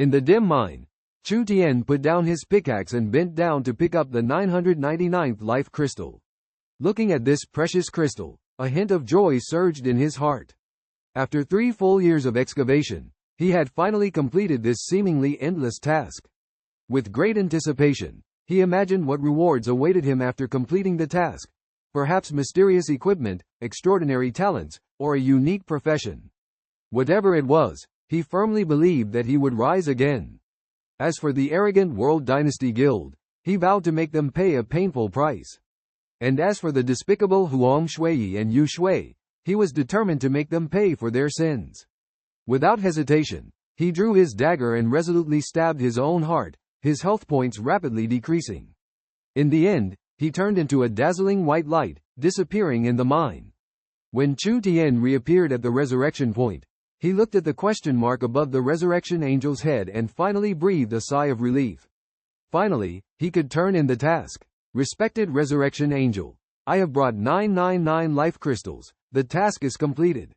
In the dim mine, Chu Tian put down his pickaxe and bent down to pick up the 999th life crystal. Looking at this precious crystal, a hint of joy surged in his heart. After 3 full years of excavation, he had finally completed this seemingly endless task. With great anticipation, he imagined what rewards awaited him after completing the task. Perhaps mysterious equipment, extraordinary talents, or a unique profession. Whatever it was, he firmly believed that he would rise again. As for the arrogant World Dynasty Guild, he vowed to make them pay a painful price. And as for the despicable Huang Shui and Yu Shui, he was determined to make them pay for their sins. Without hesitation, he drew his dagger and resolutely stabbed his own heart, his health points rapidly decreasing. In the end, he turned into a dazzling white light, disappearing in the mine. When Chu Tian reappeared at the resurrection point, he looked at the question mark above the resurrection angel's head and finally breathed a sigh of relief. Finally, he could turn in the task. Respected resurrection angel, I have brought 999 life crystals. The task is completed.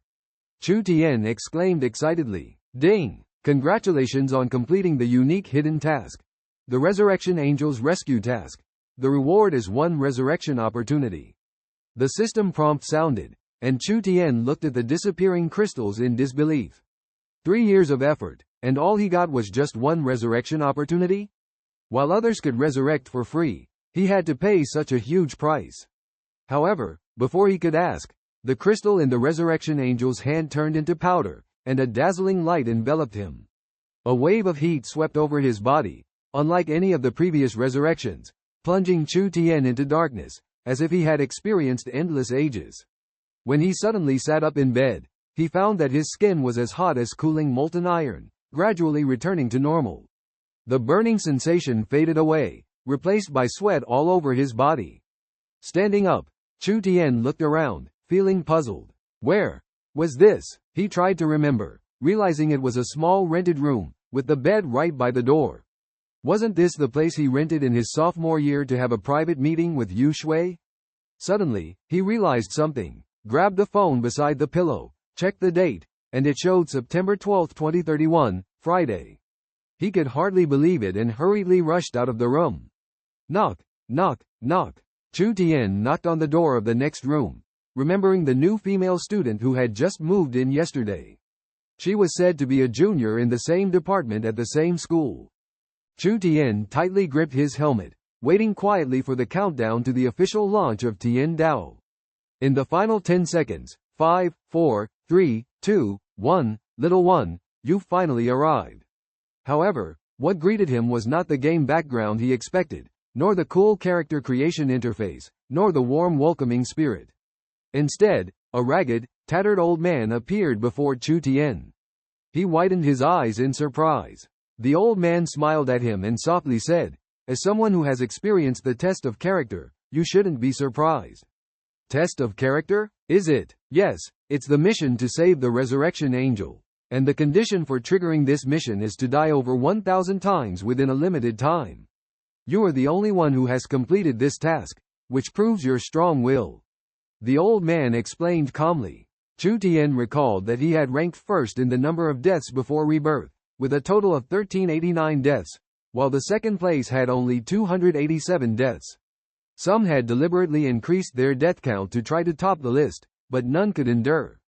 Chu Tian exclaimed excitedly. Ding! Congratulations on completing the unique hidden task. The resurrection angel's rescue task. The reward is 1 resurrection opportunity. The system prompt sounded, and Chu Tian looked at the disappearing crystals in disbelief. 3 years of effort, and all he got was just 1 resurrection opportunity? While others could resurrect for free, he had to pay such a huge price. However, before he could ask, the crystal in the resurrection angel's hand turned into powder, and a dazzling light enveloped him. A wave of heat swept over his body, unlike any of the previous resurrections, plunging Chu Tian into darkness, as if he had experienced endless ages. When he suddenly sat up in bed, he found that his skin was as hot as cooling molten iron, gradually returning to normal. The burning sensation faded away, replaced by sweat all over his body. Standing up, Chu Tian looked around, feeling puzzled. Where was this? He tried to remember, realizing it was a small rented room, with the bed right by the door. Wasn't this the place he rented in his sophomore year to have a private meeting with Yu Shui? Suddenly, he realized something, grabbed the phone beside the pillow, checked the date, and it showed September 12, 2031, Friday. He could hardly believe it and hurriedly rushed out of the room. Knock, knock, knock. Chu Tian knocked on the door of the next room, remembering the new female student who had just moved in yesterday. She was said to be a junior in the same department at the same school. Chu Tian tightly gripped his helmet, waiting quietly for the countdown to the official launch of Tien Dao. In the final 10 seconds, 5, 4, 3, 2, 1, little one, you finally arrived. However, what greeted him was not the game background he expected, nor the cool character creation interface, nor the warm welcoming spirit. Instead, a ragged, tattered old man appeared before Chu Tian. He widened his eyes in surprise. The old man smiled at him and softly said, as someone who has experienced the test of character, you shouldn't be surprised. Test of character? Is it? Yes, it's the mission to save the resurrection angel. And the condition for triggering this mission is to die over 1,000 times within a limited time. You are the only one who has completed this task, which proves your strong will. The old man explained calmly. Chu Tian recalled that he had ranked first in the number of deaths before rebirth, with a total of 1389 deaths, while the second place had only 287 deaths. Some had deliberately increased their death count to try to top the list, but none could endure.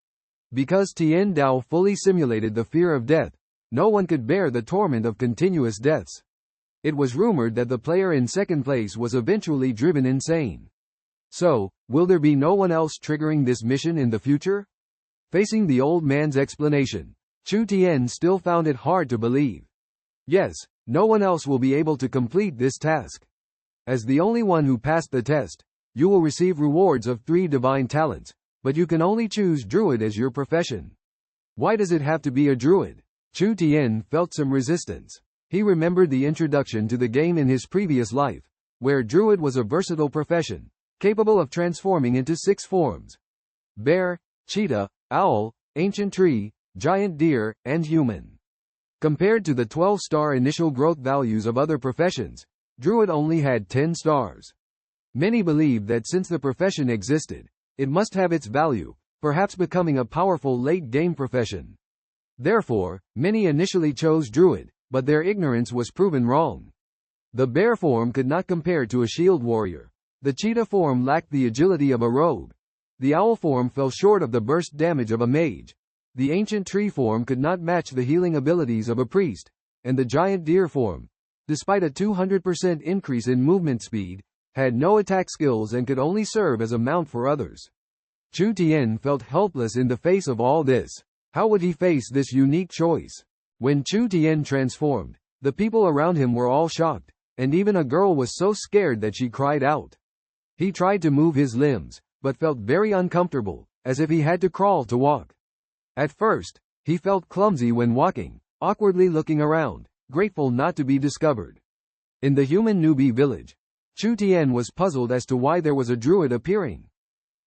Because Tien Dao fully simulated the fear of death, no one could bear the torment of continuous deaths. It was rumored that the player in second place was eventually driven insane. So, will there be no one else triggering this mission in the future? Facing the old man's explanation, Chu Tian still found it hard to believe. Yes, no one else will be able to complete this task. As the only one who passed the test, you will receive rewards of 3 divine talents, but you can only choose druid as your profession. Why does it have to be a druid? Chu Tian felt some resistance. He remembered the introduction to the game in his previous life, where druid was a versatile profession, capable of transforming into 6 forms: bear, cheetah, owl, ancient tree, giant deer, and human. Compared to the 12-star initial growth values of other professions, druid only had 10 stars. Many believed that since the profession existed, it must have its value, perhaps becoming a powerful late-game profession. Therefore, many initially chose druid, but their ignorance was proven wrong. The bear form could not compare to a shield warrior. The cheetah form lacked the agility of a rogue. The owl form fell short of the burst damage of a mage. The ancient tree form could not match the healing abilities of a priest, and the giant deer form, despite a 200% increase in movement speed, had no attack skills and could only serve as a mount for others. Chu Tian felt helpless in the face of all this. How would he face this unique choice? When Chu Tian transformed, the people around him were all shocked, and even a girl was so scared that she cried out. He tried to move his limbs, but felt very uncomfortable, as if he had to crawl to walk. At first, he felt clumsy when walking, awkwardly looking around, grateful not to be discovered. In the human Newbie village, Chu Tian was puzzled as to why there was a druid appearing.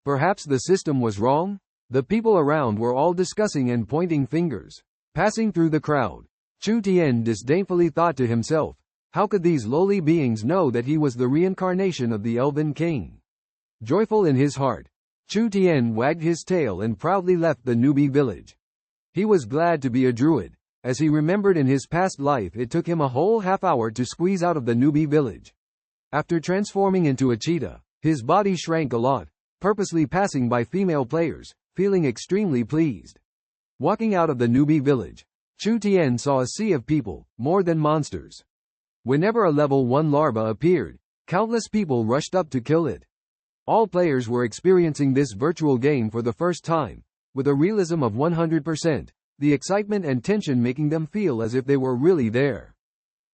Perhaps the system was wrong? The people around were all discussing and pointing fingers. Passing through the crowd, Chu Tian disdainfully thought to himself, how could these lowly beings know that he was the reincarnation of the Elven King? Joyful in his heart, Chu Tian wagged his tail and proudly left the Newbie village. He was glad to be a druid, as he remembered in his past life it took him a whole half-hour to squeeze out of the Newbie village. After transforming into a cheetah, his body shrank a lot, purposely passing by female players, feeling extremely pleased. Walking out of the Newbie village, Chu Tian saw a sea of people, more than monsters. Whenever a level 1 larva appeared, countless people rushed up to kill it. All players were experiencing this virtual game for the first time, with a realism of 100%, the excitement and tension making them feel as if they were really there.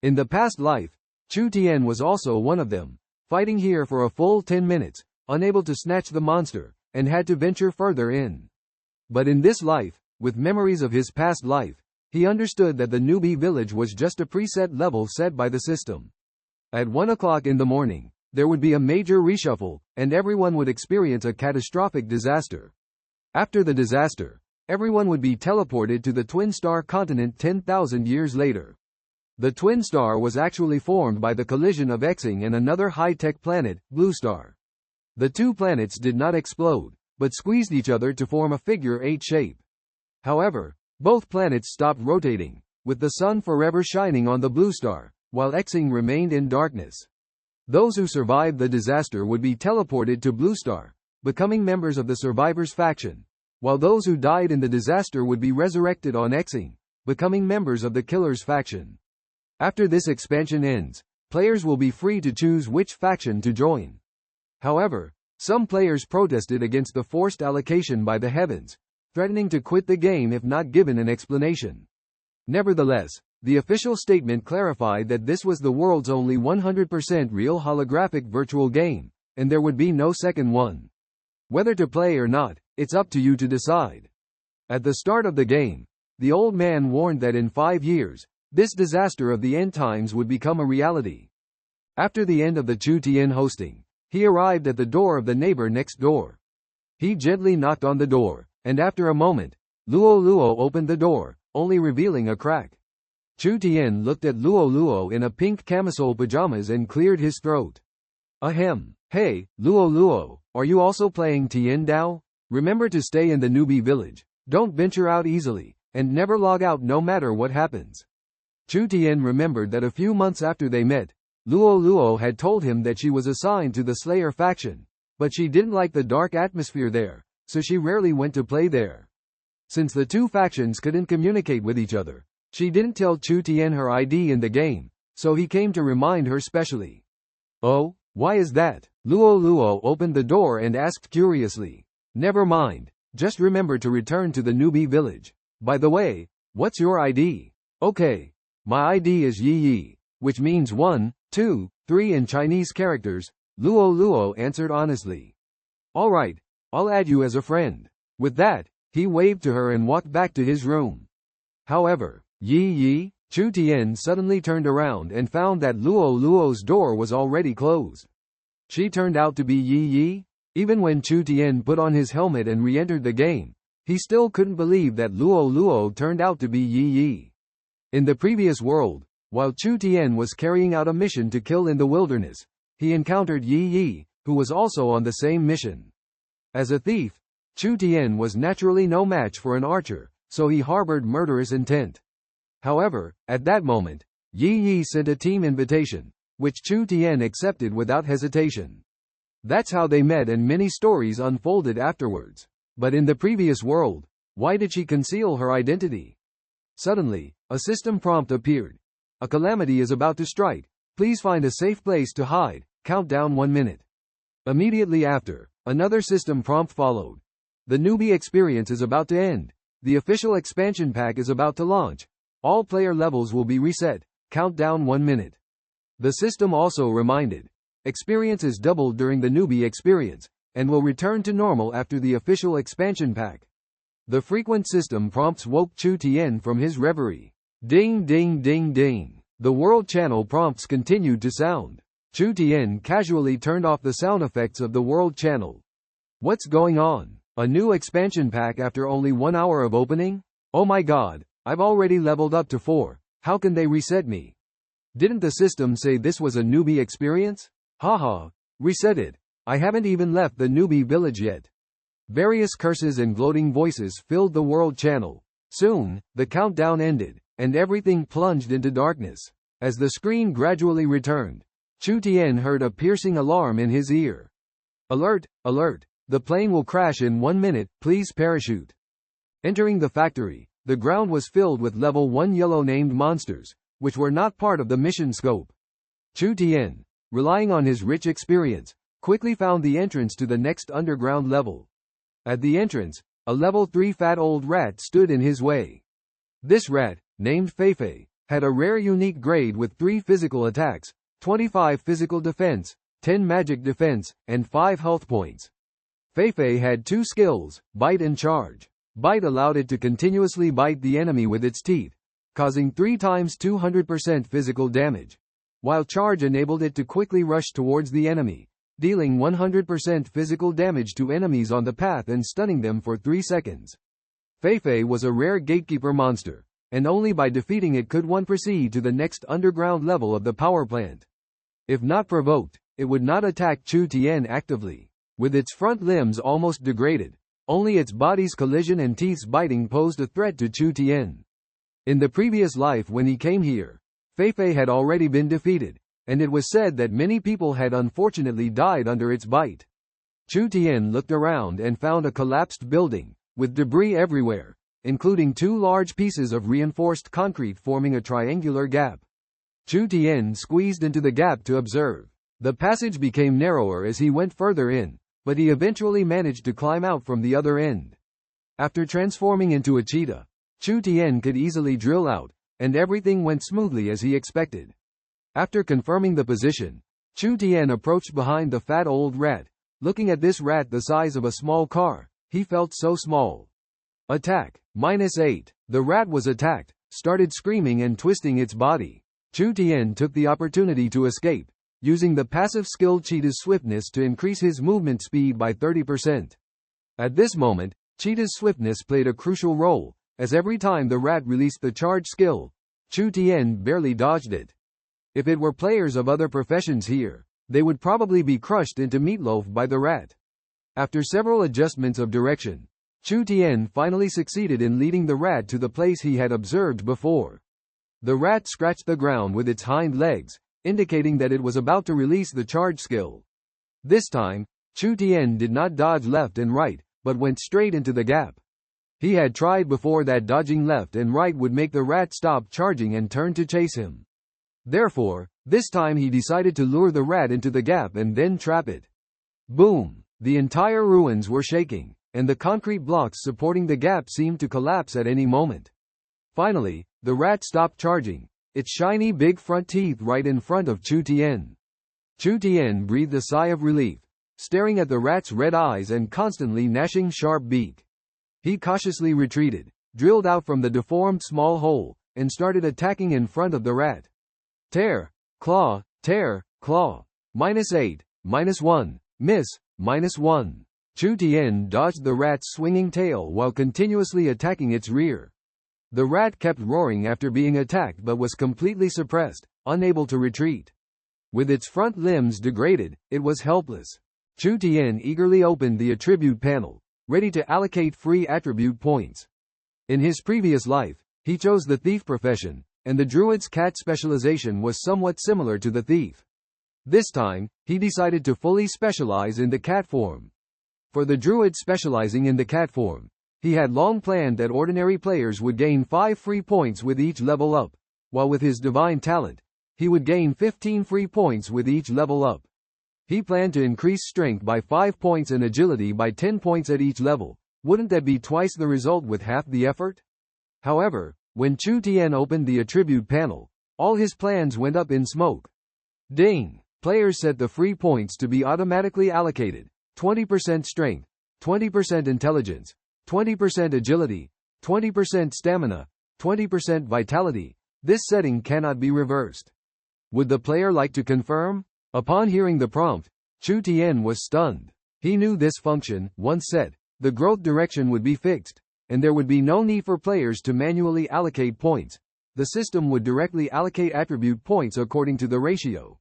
In the past life, Chu Tian was also one of them, fighting here for a full 10 minutes, unable to snatch the monster, and had to venture further in. But in this life, with memories of his past life, he understood that the Newbie village was just a preset level set by the system. At 1 o'clock in the morning, there would be a major reshuffle, and everyone would experience a catastrophic disaster. After the disaster, everyone would be teleported to the Twin Star continent 10,000 years later. The Twin Star was actually formed by the collision of Xing and another high-tech planet, Blue Star. The two planets did not explode, but squeezed each other to form a figure-8 shape. However, both planets stopped rotating, with the sun forever shining on the Blue Star, while Xing remained in darkness. Those who survived the disaster would be teleported to Blue Star, becoming members of the survivors faction, while those who died in the disaster would be resurrected on Xing, becoming members of the killers faction. After this expansion ends, players will be free to choose which faction to join. However, some players protested against the forced allocation by the heavens, threatening to quit the game if not given an explanation. Nevertheless, the official statement clarified that this was the world's only 100% real holographic virtual game, and there would be no second one. Whether to play or not, it's up to you to decide. At the start of the game, the old man warned that in 5 years, this disaster of the end times would become a reality. After the end of the Chu Tian hosting, he arrived at the door of the neighbor next door. He gently knocked on the door, and after a moment, Luo opened the door, only revealing a crack. Chu Tian looked at Luo in a pink camisole pajamas and cleared his throat. Ahem. Hey, Luo, are you also playing Tien Dao? Remember to stay in the Newbie village, don't venture out easily, and never log out no matter what happens. Chu Tian remembered that a few months after they met, Luo had told him that she was assigned to the Slayer faction, but she didn't like the dark atmosphere there, so she rarely went to play there. Since the two factions couldn't communicate with each other, she didn't tell Chu Tian her ID in the game, so he came to remind her specially. Oh, why is that? Luo opened the door and asked curiously. Never mind, just remember to return to the Newbie village. By the way, what's your ID? Okay, my ID is Yi, which means 1, 2, 3 in Chinese characters, Luo answered honestly. Alright, I'll add you as a friend. With that, he waved to her and walked back to his room. However, Chu Tian suddenly turned around and found that Luo's door was already closed. She turned out to be Yi. Even when Chu Tian put on his helmet and re-entered the game, he still couldn't believe that Luo turned out to be Yi. In the previous world, while Chu Tian was carrying out a mission to kill in the wilderness, he encountered Yi, who was also on the same mission. As a thief, Chu Tian was naturally no match for an archer, so he harbored murderous intent. However, at that moment, Yi Yi sent a team invitation, which Chu Tian accepted without hesitation. That's how they met, and many stories unfolded afterwards. But in the previous world, why did she conceal her identity? Suddenly, a system prompt appeared. A calamity is about to strike. Please find a safe place to hide. Countdown 1 minute. Immediately after, another system prompt followed. The newbie experience is about to end. The official expansion pack is about to launch. All player levels will be reset. Countdown 1 minute. The system also reminded. Experience is doubled during the newbie experience, and will return to normal after the official expansion pack. The frequent system prompts woke Chu Tian from his reverie. Ding ding ding ding. The world channel prompts continued to sound. Chu Tian casually turned off the sound effects of the world channel. What's going on? A new expansion pack after only 1 hour of opening? Oh my god, I've already leveled up to 4. How can they reset me? Didn't the system say this was a newbie experience? Haha, reset it. I haven't even left the newbie village yet. Various curses and gloating voices filled the world channel. Soon, the countdown ended, and everything plunged into darkness. As the screen gradually returned, Chu Tian heard a piercing alarm in his ear. Alert, alert. The plane will crash in 1 minute, please parachute. Entering the factory, the ground was filled with level 1 yellow-named monsters, which were not part of the mission scope. Chu Tian, relying on his rich experience, quickly found the entrance to the next underground level. At the entrance, a level 3 fat old rat stood in his way. This rat, named Feifei, had a rare unique grade with 3 physical attacks, 25 physical defense, 10 magic defense, and 5 health points. Feifei had 2 skills, Bite and Charge. Bite allowed it to continuously bite the enemy with its teeth, causing 3 times 200% physical damage, while Charge enabled it to quickly rush towards the enemy, dealing 100% physical damage to enemies on the path and stunning them for 3 seconds. Feifei was a rare gatekeeper monster, and only by defeating it could one proceed to the next underground level of the power plant. If not provoked, it would not attack Chu Tian actively. With its front limbs almost degraded, only its body's collision and teeth's biting posed a threat to Chu Tian. In the previous life when he came here, Feifei had already been defeated, and it was said that many people had unfortunately died under its bite. Chu Tian looked around and found a collapsed building, with debris everywhere, including 2 large pieces of reinforced concrete forming a triangular gap. Chu Tian squeezed into the gap to observe. The passage became narrower as he went further in, but he eventually managed to climb out from the other end. After transforming into a cheetah, Chu Tian could easily drill out, and everything went smoothly as he expected. After confirming the position, Chu Tian approached behind the fat old rat. Looking at this rat the size of a small car, he felt so small. Attack, -8. The rat was attacked, started screaming and twisting its body. Chu Tian took the opportunity to escape, using the passive skill Cheetah's swiftness to increase his movement speed by 30%. At this moment, Cheetah's swiftness played a crucial role, as every time the rat released the charge skill, Chu Tian barely dodged it. If it were players of other professions here, they would probably be crushed into meatloaf by the rat. After several adjustments of direction, Chu Tian finally succeeded in leading the rat to the place he had observed before. The rat scratched the ground with its hind legs, indicating that it was about to release the charge skill. This time, Chu Tian did not dodge left and right, but went straight into the gap. He had tried before that dodging left and right would make the rat stop charging and turn to chase him. Therefore, this time he decided to lure the rat into the gap and then trap it. Boom! The entire ruins were shaking, and the concrete blocks supporting the gap seemed to collapse at any moment. Finally, the rat stopped charging, its shiny big front teeth right in front of Chu Tian. Chu Tian breathed a sigh of relief, staring at the rat's red eyes and constantly gnashing sharp beak. He cautiously retreated, drilled out from the deformed small hole, and started attacking in front of the rat. Tear, claw, -8, -1, miss, -1. Chu Tian dodged the rat's swinging tail while continuously attacking its rear. The rat kept roaring after being attacked but was completely suppressed, unable to retreat. With its front limbs degraded, it was helpless. Chu Tian eagerly opened the attribute panel, ready to allocate free attribute points. In his previous life, He chose the thief profession, and the druid's cat specialization was somewhat similar to the thief. This time, he decided to fully specialize in the cat form. For the druid specializing in the cat form, he had long planned that ordinary players would gain 5 free points with each level up, while with his divine talent, he would gain 15 free points with each level up. He planned to increase strength by 5 points and agility by 10 points at each level. Wouldn't that be twice the result with half the effort? However, when Chu Tian opened the attribute panel, all his plans went up in smoke. Ding! Players set the free points to be automatically allocated: 20% strength, 20% intelligence, 20% agility, 20% stamina, 20% vitality. This setting cannot be reversed. Would the player like to confirm? Upon hearing the prompt, Chu Tian was stunned. He knew this function, once set, the growth direction would be fixed, and there would be no need for players to manually allocate points. The system would directly allocate attribute points according to the ratio.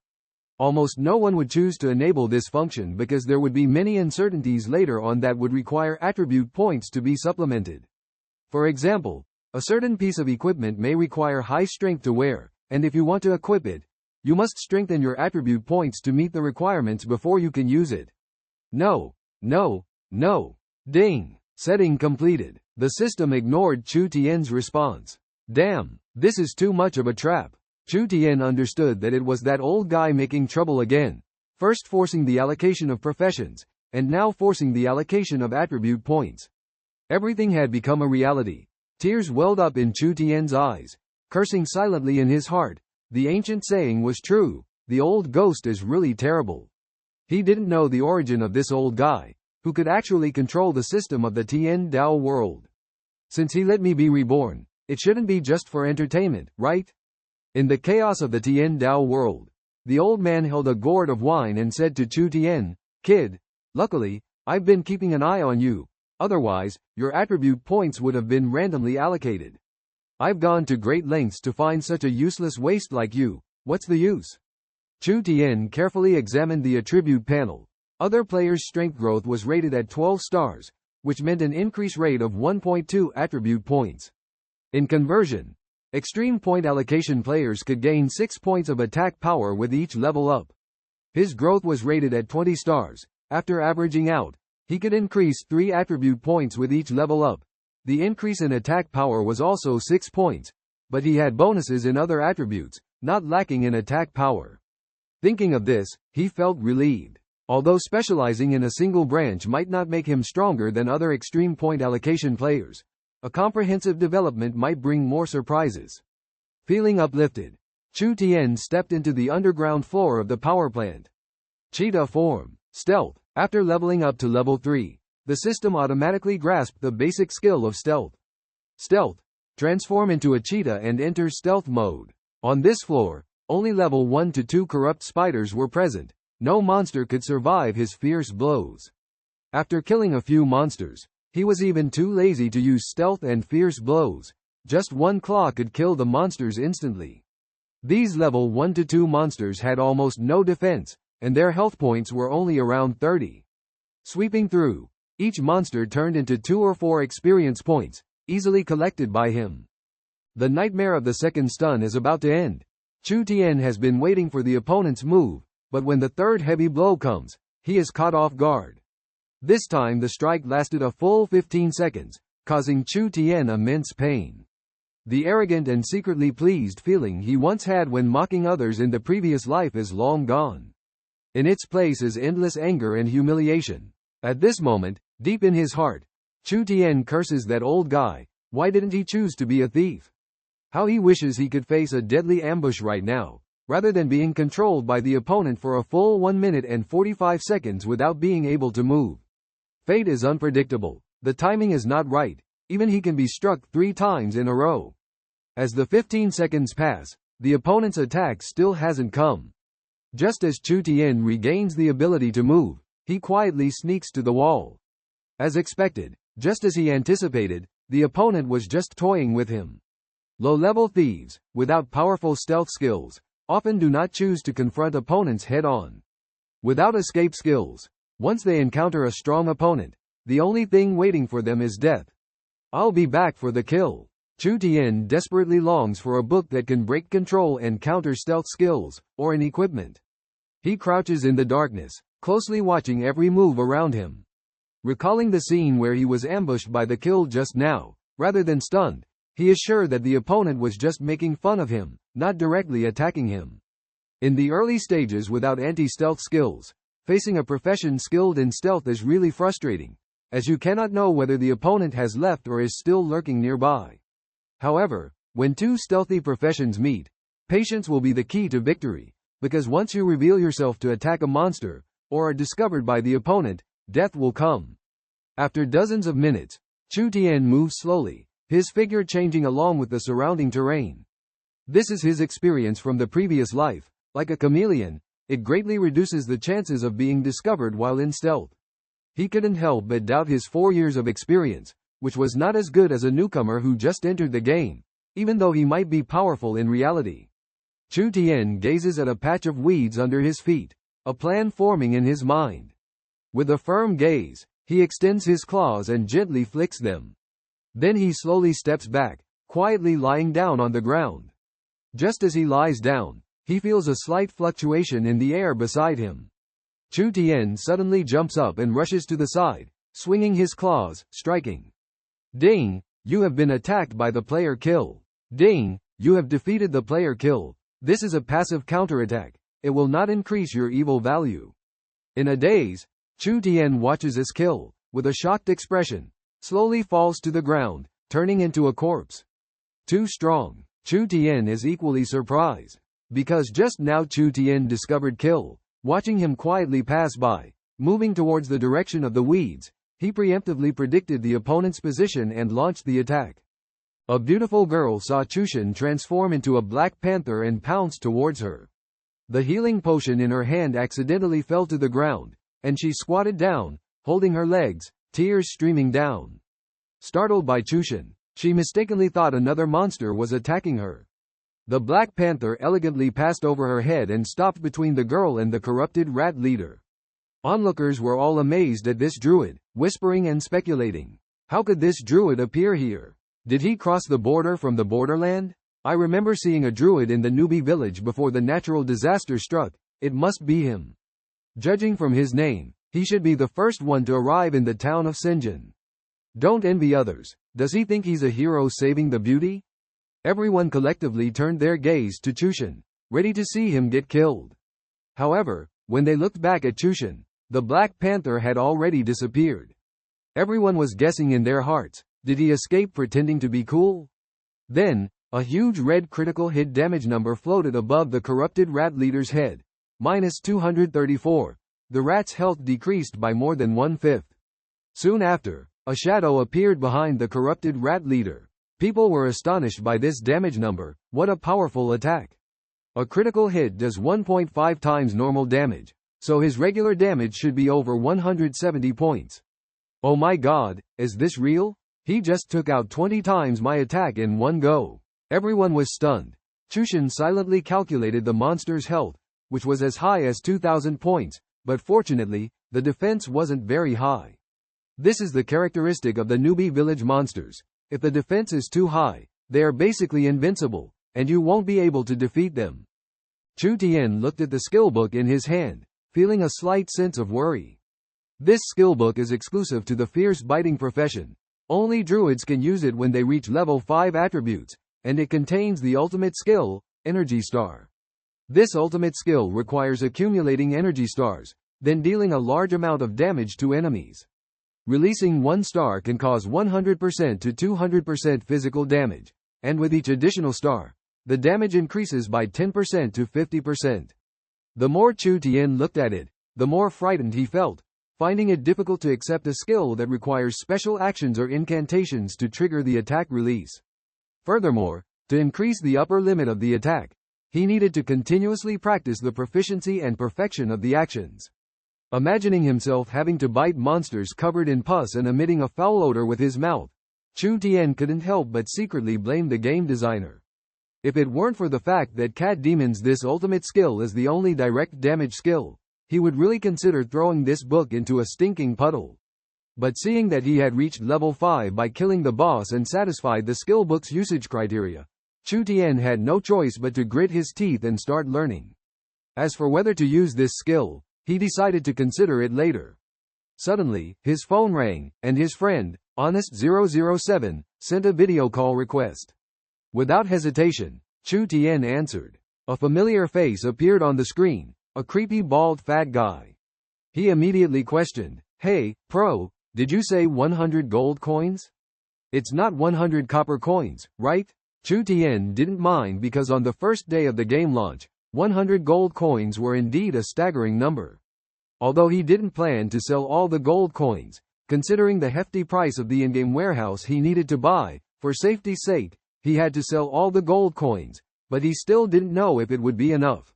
Almost no one would choose to enable this function because there would be many uncertainties later on that would require attribute points to be supplemented. For example, a certain piece of equipment may require high strength to wear, and if you want to equip it, you must strengthen your attribute points to meet the requirements before you can use it. No, no, no. Ding! Setting completed. The system ignored Chu Tian's response. Damn, this is too much of a trap. Chu Tian understood that it was that old guy making trouble again, first forcing the allocation of professions, and now forcing the allocation of attribute points. Everything had become a reality. Tears welled up in Chu Tian's eyes, cursing silently in his heart. The ancient saying was true: the old ghost is really terrible. He didn't know the origin of this old guy, who could actually control the system of the Tien Dao world. Since he let me be reborn, it shouldn't be just for entertainment, right? In the chaos of the Tien Dao world, the old man held a gourd of wine and said to Chu Tian, "Kid, luckily, I've been keeping an eye on you, otherwise, your attribute points would have been randomly allocated. I've gone to great lengths to find such a useless waste like you. What's the use?" Chu Tian carefully examined the attribute panel. Other players' strength growth was rated at 12 stars, which meant an increase rate of 1.2 attribute points. In conversion, extreme point allocation players could gain 6 points of attack power with each level up. His growth was rated at 20 stars. After averaging out, he could increase 3 attribute points with each level up. The increase in attack power was also 6 points, but he had bonuses in other attributes, not lacking in attack power. Thinking of this, he felt relieved. Although specializing in a single branch might not make him stronger than other extreme point allocation players, a comprehensive development might bring more surprises. Feeling uplifted, Chu Tian stepped into the underground floor of the power plant. Cheetah form, stealth. After leveling up to level 3, the system automatically grasped the basic skill of stealth. Stealth. Transform into a cheetah and enter stealth mode. On this floor, only level 1 to 2 corrupt spiders were present. No monster could survive his fierce blows. After killing a few monsters, he was even too lazy to use stealth and fierce blows. Just one claw could kill the monsters instantly. These level 1 to 2 monsters had almost no defense, and their health points were only around 30. Sweeping through, each monster turned into 2 or 4 experience points, easily collected by him. The nightmare of the second stun is about to end. Chu Tian has been waiting for the opponent's move, but when the third heavy blow comes, he is caught off guard. This time the strike lasted a full 15 seconds, causing Chu Tian immense pain. The arrogant and secretly pleased feeling he once had when mocking others in the previous life is long gone. In its place is endless anger and humiliation. At this moment, deep in his heart, Chu Tian curses that old guy. Why didn't he choose to be a thief? How he wishes he could face a deadly ambush right now, rather than being controlled by the opponent for a full 1 minute and 45 seconds without being able to move. Fate is unpredictable. The timing is not right. Even he can be struck 3 times in a row. As the 15 seconds pass, the opponent's attack still hasn't come. Just as Chu Tian regains the ability to move, he quietly sneaks to the wall. As expected, just as he anticipated, the opponent was just toying with him. Low-level thieves, without powerful stealth skills, often do not choose to confront opponents head-on. Without escape skills, once they encounter a strong opponent, the only thing waiting for them is death. "I'll be back for the kill." Chu Tian desperately longs for a book that can break control and counter stealth skills, or an equipment. He crouches in the darkness, closely watching every move around him. Recalling the scene where he was ambushed by the kill just now, rather than stunned, he is sure that the opponent was just making fun of him, not directly attacking him. In the early stages without anti-stealth skills, facing a profession skilled in stealth is really frustrating, as you cannot know whether the opponent has left or is still lurking nearby. However, when two stealthy professions meet, patience will be the key to victory, because once you reveal yourself to attack a monster, or are discovered by the opponent, death will come. After dozens of minutes, Chu Tian moves slowly, his figure changing along with the surrounding terrain. This is his experience from the previous life. Like a chameleon, it greatly reduces the chances of being discovered while in stealth. He couldn't help but doubt his 4 years of experience, which was not as good as a newcomer who just entered the game, even though he might be powerful in reality. Chu Tian gazes at a patch of weeds under his feet, a plan forming in his mind. With a firm gaze, he extends his claws and gently flicks them. Then he slowly steps back, quietly lying down on the ground. Just as he lies down, he feels a slight fluctuation in the air beside him. Chu Tian suddenly jumps up and rushes to the side, swinging his claws, striking. Ding! You have been attacked by the player kill. Ding! You have defeated the player kill. This is a passive counterattack. It will not increase your evil value. In a daze, Chu Tian watches his kill, with a shocked expression, slowly falls to the ground, turning into a corpse. Too strong. Chu Tian is equally surprised, because just now Chu Tian discovered kill. Watching him quietly pass by, moving towards the direction of the weeds, he preemptively predicted the opponent's position and launched the attack. A beautiful girl saw Chu Tian transform into a black panther and pounced towards her. The healing potion in her hand accidentally fell to the ground, and she squatted down, holding her legs, tears streaming down. Startled by Chu Tian, she mistakenly thought another monster was attacking her. The Black Panther elegantly passed over her head and stopped between the girl and the corrupted rat leader. Onlookers were all amazed at this druid, whispering and speculating. How could this druid appear here? Did he cross the border from the borderland? I remember seeing a druid in the Newbie village before the natural disaster struck. It must be him. Judging from his name, he should be the first one to arrive in the town of Shenzhen. Don't envy others. Does he think he's a hero saving the beauty? Everyone collectively turned their gaze to Chu Tian, ready to see him get killed. However, when they looked back at Chu Tian, the Black Panther had already disappeared. Everyone was guessing in their hearts, did he escape pretending to be cool? Then, a huge red critical hit damage number floated above the corrupted rat leader's head. -234. The rat's health decreased by more than 1/5. Soon after, a shadow appeared behind the corrupted rat leader. People were astonished by this damage number. What a powerful attack. A critical hit does 1.5 times normal damage, so his regular damage should be over 170 points. Oh my god, is this real? He just took out 20 times my attack in one go. Everyone was stunned. Chu Tian silently calculated the monster's health, which was as high as 2,000 points, but fortunately, the defense wasn't very high. This is the characteristic of the Newbie village monsters. If the defense is too high, they are basically invincible, and you won't be able to defeat them. Chu Tian looked at the skill book in his hand, feeling a slight sense of worry. This skill book is exclusive to the fierce biting profession. Only druids can use it when they reach level 5 attributes, and it contains the ultimate skill, Energy Star. This ultimate skill requires accumulating energy stars, then dealing a large amount of damage to enemies. Releasing one star can cause 100% to 200% physical damage, and with each additional star, the damage increases by 10% to 50%. The more Chu Tian looked at it, the more frightened he felt, finding it difficult to accept a skill that requires special actions or incantations to trigger the attack release. Furthermore, to increase the upper limit of the attack, he needed to continuously practice the proficiency and perfection of the actions. Imagining himself having to bite monsters covered in pus and emitting a foul odor with his mouth, Chu Tian couldn't help but secretly blame the game designer. If it weren't for the fact that Cat Demon's this ultimate skill is the only direct damage skill, he would really consider throwing this book into a stinking puddle. But seeing that he had reached level 5 by killing the boss and satisfied the skill book's usage criteria, Chu Tian had no choice but to grit his teeth and start learning. As for whether to use this skill, he decided to consider it later. Suddenly, his phone rang, and his friend, Honest007, sent a video call request. Without hesitation, Chu Tian answered. A familiar face appeared on the screen, a creepy bald fat guy. He immediately questioned, "Hey, pro, did you say 100 gold coins? It's not 100 copper coins, right?" Chu Tian didn't mind because on the first day of the game launch, 100 gold coins were indeed a staggering number. Although he didn't plan to sell all the gold coins, considering the hefty price of the in-game warehouse he needed to buy, for safety's sake, he had to sell all the gold coins, but he still didn't know if it would be enough.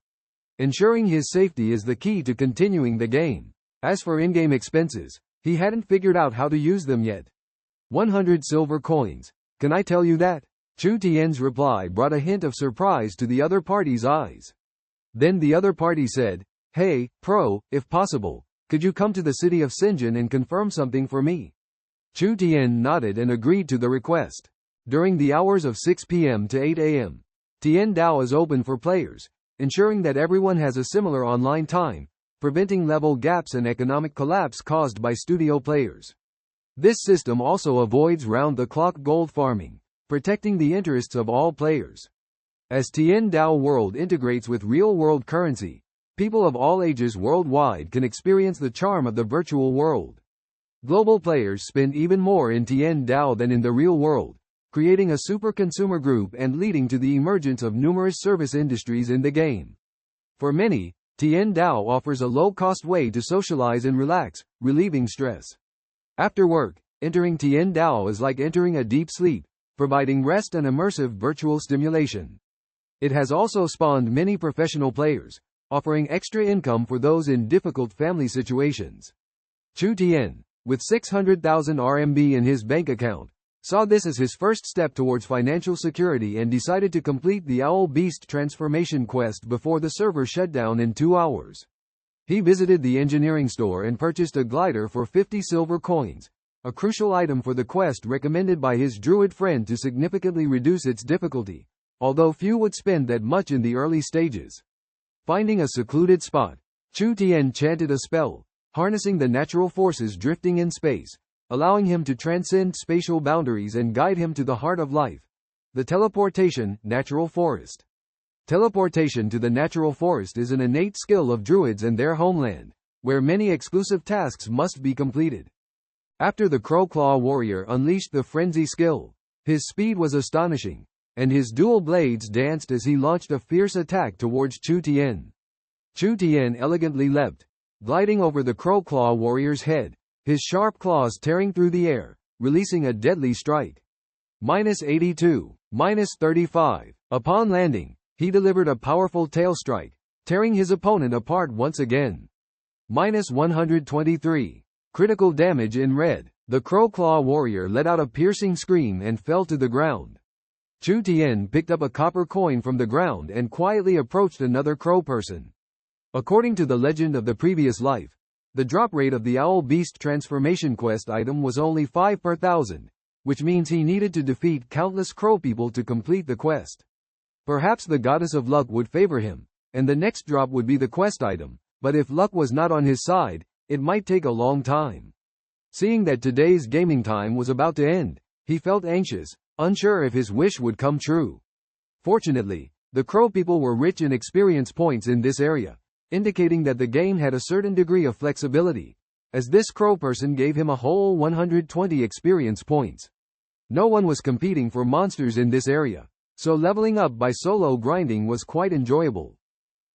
Ensuring his safety is the key to continuing the game. As for in-game expenses, he hadn't figured out how to use them yet. 100 silver coins. Can I tell you that? Chu Tian's reply brought a hint of surprise to the other party's eyes. Then the other party said, "Hey, pro, if possible, could you come to the city of Xinjiang and confirm something for me?" Chu Tian nodded and agreed to the request. During the hours of 6 p.m. to 8 a.m., Tien Dao is open for players, ensuring that everyone has a similar online time, preventing level gaps and economic collapse caused by studio players. This system also avoids round-the-clock gold farming, protecting the interests of all players. As Tien Dao World integrates with real-world currency, people of all ages worldwide can experience the charm of the virtual world. Global players spend even more in Tien Dao than in the real world, creating a super consumer group and leading to the emergence of numerous service industries in the game. For many, Tien Dao offers a low-cost way to socialize and relax, relieving stress. After work, entering Tien Dao is like entering a deep sleep, providing rest and immersive virtual stimulation. It has also spawned many professional players, offering extra income for those in difficult family situations. Chu Tian, with 600,000 RMB in his bank account, saw this as his first step towards financial security and decided to complete the Owl Beast transformation quest before the server shut down in 2 hours. He visited the engineering store and purchased a glider for 50 silver coins, a crucial item for the quest recommended by his druid friend to significantly reduce its difficulty, although few would spend that much in the early stages. Finding a secluded spot, Chu Tian chanted a spell, harnessing the natural forces drifting in space, allowing him to transcend spatial boundaries and guide him to the heart of life. The teleportation, natural forest. Teleportation to the natural forest is an innate skill of druids and their homeland, where many exclusive tasks must be completed. After the Crow Claw warrior unleashed the frenzy skill, his speed was astonishing, and his dual blades danced as he launched a fierce attack towards Chu Tian. Chu Tian elegantly leapt, gliding over the Crow Claw warrior's head, his sharp claws tearing through the air, releasing a deadly strike. -82, -35. Upon landing, he delivered a powerful tail strike, tearing his opponent apart once again. -123. Critical damage in red. The Crow Claw warrior let out a piercing scream and fell to the ground. Chu Tian picked up a copper coin from the ground and quietly approached another crow person. According to the legend of the previous life, the drop rate of the Owl Beast transformation quest item was only 5 per 1,000, which means he needed to defeat countless crow people to complete the quest. Perhaps the goddess of luck would favor him, and the next drop would be the quest item, but if luck was not on his side, it might take a long time. Seeing that today's gaming time was about to end, he felt anxious, unsure if his wish would come true. Fortunately, the crow people were rich in experience points in this area, indicating that the game had a certain degree of flexibility, as this crow person gave him a whole 120 experience points. No one was competing for monsters in this area, so leveling up by solo grinding was quite enjoyable.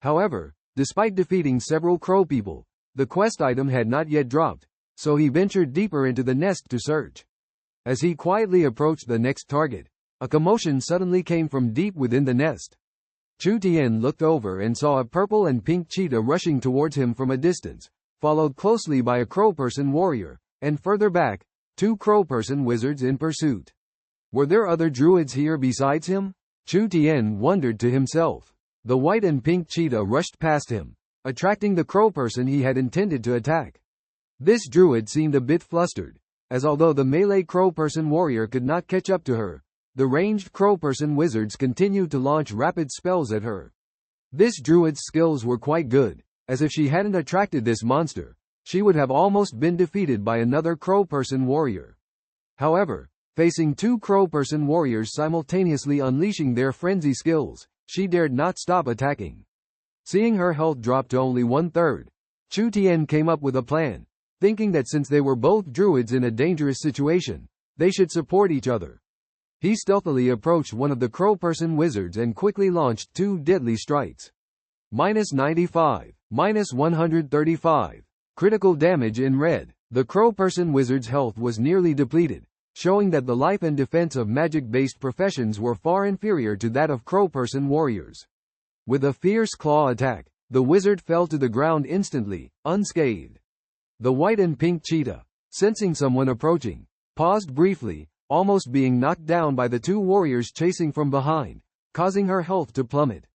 However, despite defeating several crow people, the quest item had not yet dropped, so he ventured deeper into the nest to search. As he quietly approached the next target, a commotion suddenly came from deep within the nest. Chu Tian looked over and saw a purple and pink cheetah rushing towards him from a distance, followed closely by a crow-person warrior, and further back, 2 crow-person wizards in pursuit. Were there other druids here besides him? Chu Tian wondered to himself. The white and pink cheetah rushed past him, attracting the crow person he had intended to attack. This druid seemed a bit flustered, as although the melee crow-person warrior could not catch up to her, the ranged crow-person wizards continued to launch rapid spells at her. This druid's skills were quite good, as if she hadn't attracted this monster, she would have almost been defeated by another crow-person warrior. However, facing two crow-person warriors simultaneously unleashing their frenzy skills, she dared not stop attacking. Seeing her health drop to only 1/3, Chu Tian came up with a plan, thinking that since they were both druids in a dangerous situation, they should support each other. He stealthily approached one of the crow-person wizards and quickly launched two deadly strikes. -95, -135. Critical damage in red. The crow-person wizard's health was nearly depleted, showing that the life and defense of magic-based professions were far inferior to that of crow-person warriors. With a fierce claw attack, the wizard fell to the ground instantly, unscathed. The white and pink cheetah, sensing someone approaching, paused briefly, almost being knocked down by the two warriors chasing from behind, causing her health to plummet.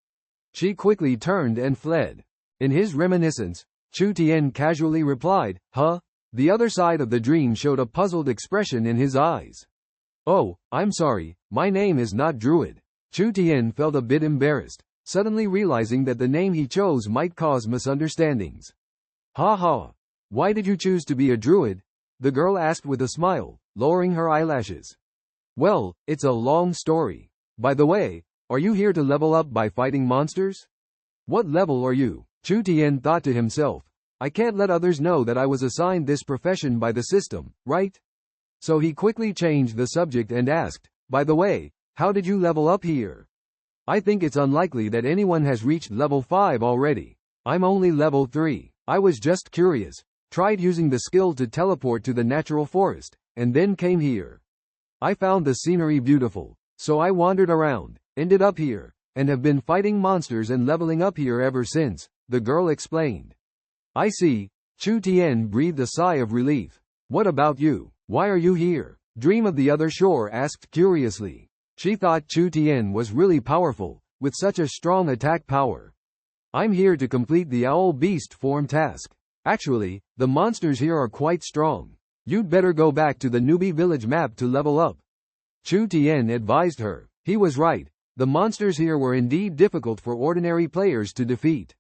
She quickly turned and fled. In his reminiscence, Chu Tian casually replied, "Huh?" The other side of the dream showed a puzzled expression in his eyes. "Oh, I'm sorry, my name is not Druid." Chu Tian felt a bit embarrassed, suddenly realizing that the name he chose might cause misunderstandings. "Ha ha. Why did you choose to be a druid?" the girl asked with a smile, lowering her eyelashes. "Well, it's a long story. By the way, are you here to level up by fighting monsters?" "What level are you?" Chu Tian thought to himself. "I can't let others know that I was assigned this profession by the system, right?" So he quickly changed the subject and asked, "By the way, how did you level up here?" "I think it's unlikely that anyone has reached level 5 already. I'm only level 3. I was just curious. Tried using the skill to teleport to the natural forest, and then came here. I found the scenery beautiful, so I wandered around, ended up here, and have been fighting monsters and leveling up here ever since," the girl explained. "I see." Chu Tian breathed a sigh of relief. "What about you? Why are you here?" Dream of the Other Shore asked curiously. She thought Chu Tian was really powerful, with such a strong attack power. "I'm here to complete the owl beast form task. Actually, the monsters here are quite strong. You'd better go back to the Newbie village map to level up." Chu Tian advised her. He was right. The monsters here were indeed difficult for ordinary players to defeat.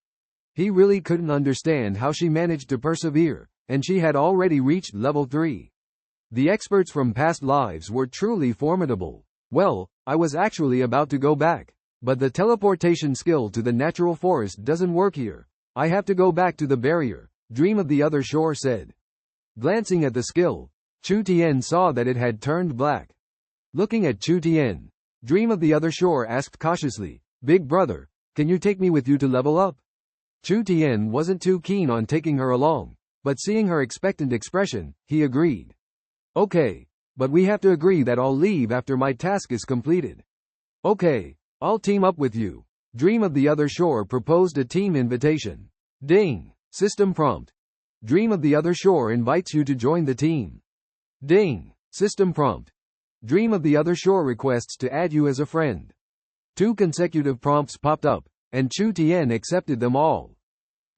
He really couldn't understand how she managed to persevere, and she had already reached level 3. The experts from past lives were truly formidable. "Well, I was actually about to go back, but the teleportation skill to the natural forest doesn't work here. I have to go back to the barrier," Dream of the Other Shore said. Glancing at the skill, Chu Tian saw that it had turned black. Looking at Chu Tian, Dream of the Other Shore asked cautiously, "Big brother, can you take me with you to level up?" Chu Tian wasn't too keen on taking her along, but seeing her expectant expression, he agreed. "Okay, but we have to agree that I'll leave after my task is completed." "Okay, I'll team up with you." Dream of the Other Shore proposed a team invitation. Ding! System prompt. Dream of the Other Shore invites you to join the team. Ding! System prompt. Dream of the Other Shore requests to add you as a friend. 2 consecutive prompts popped up, and Chu Tian accepted them all.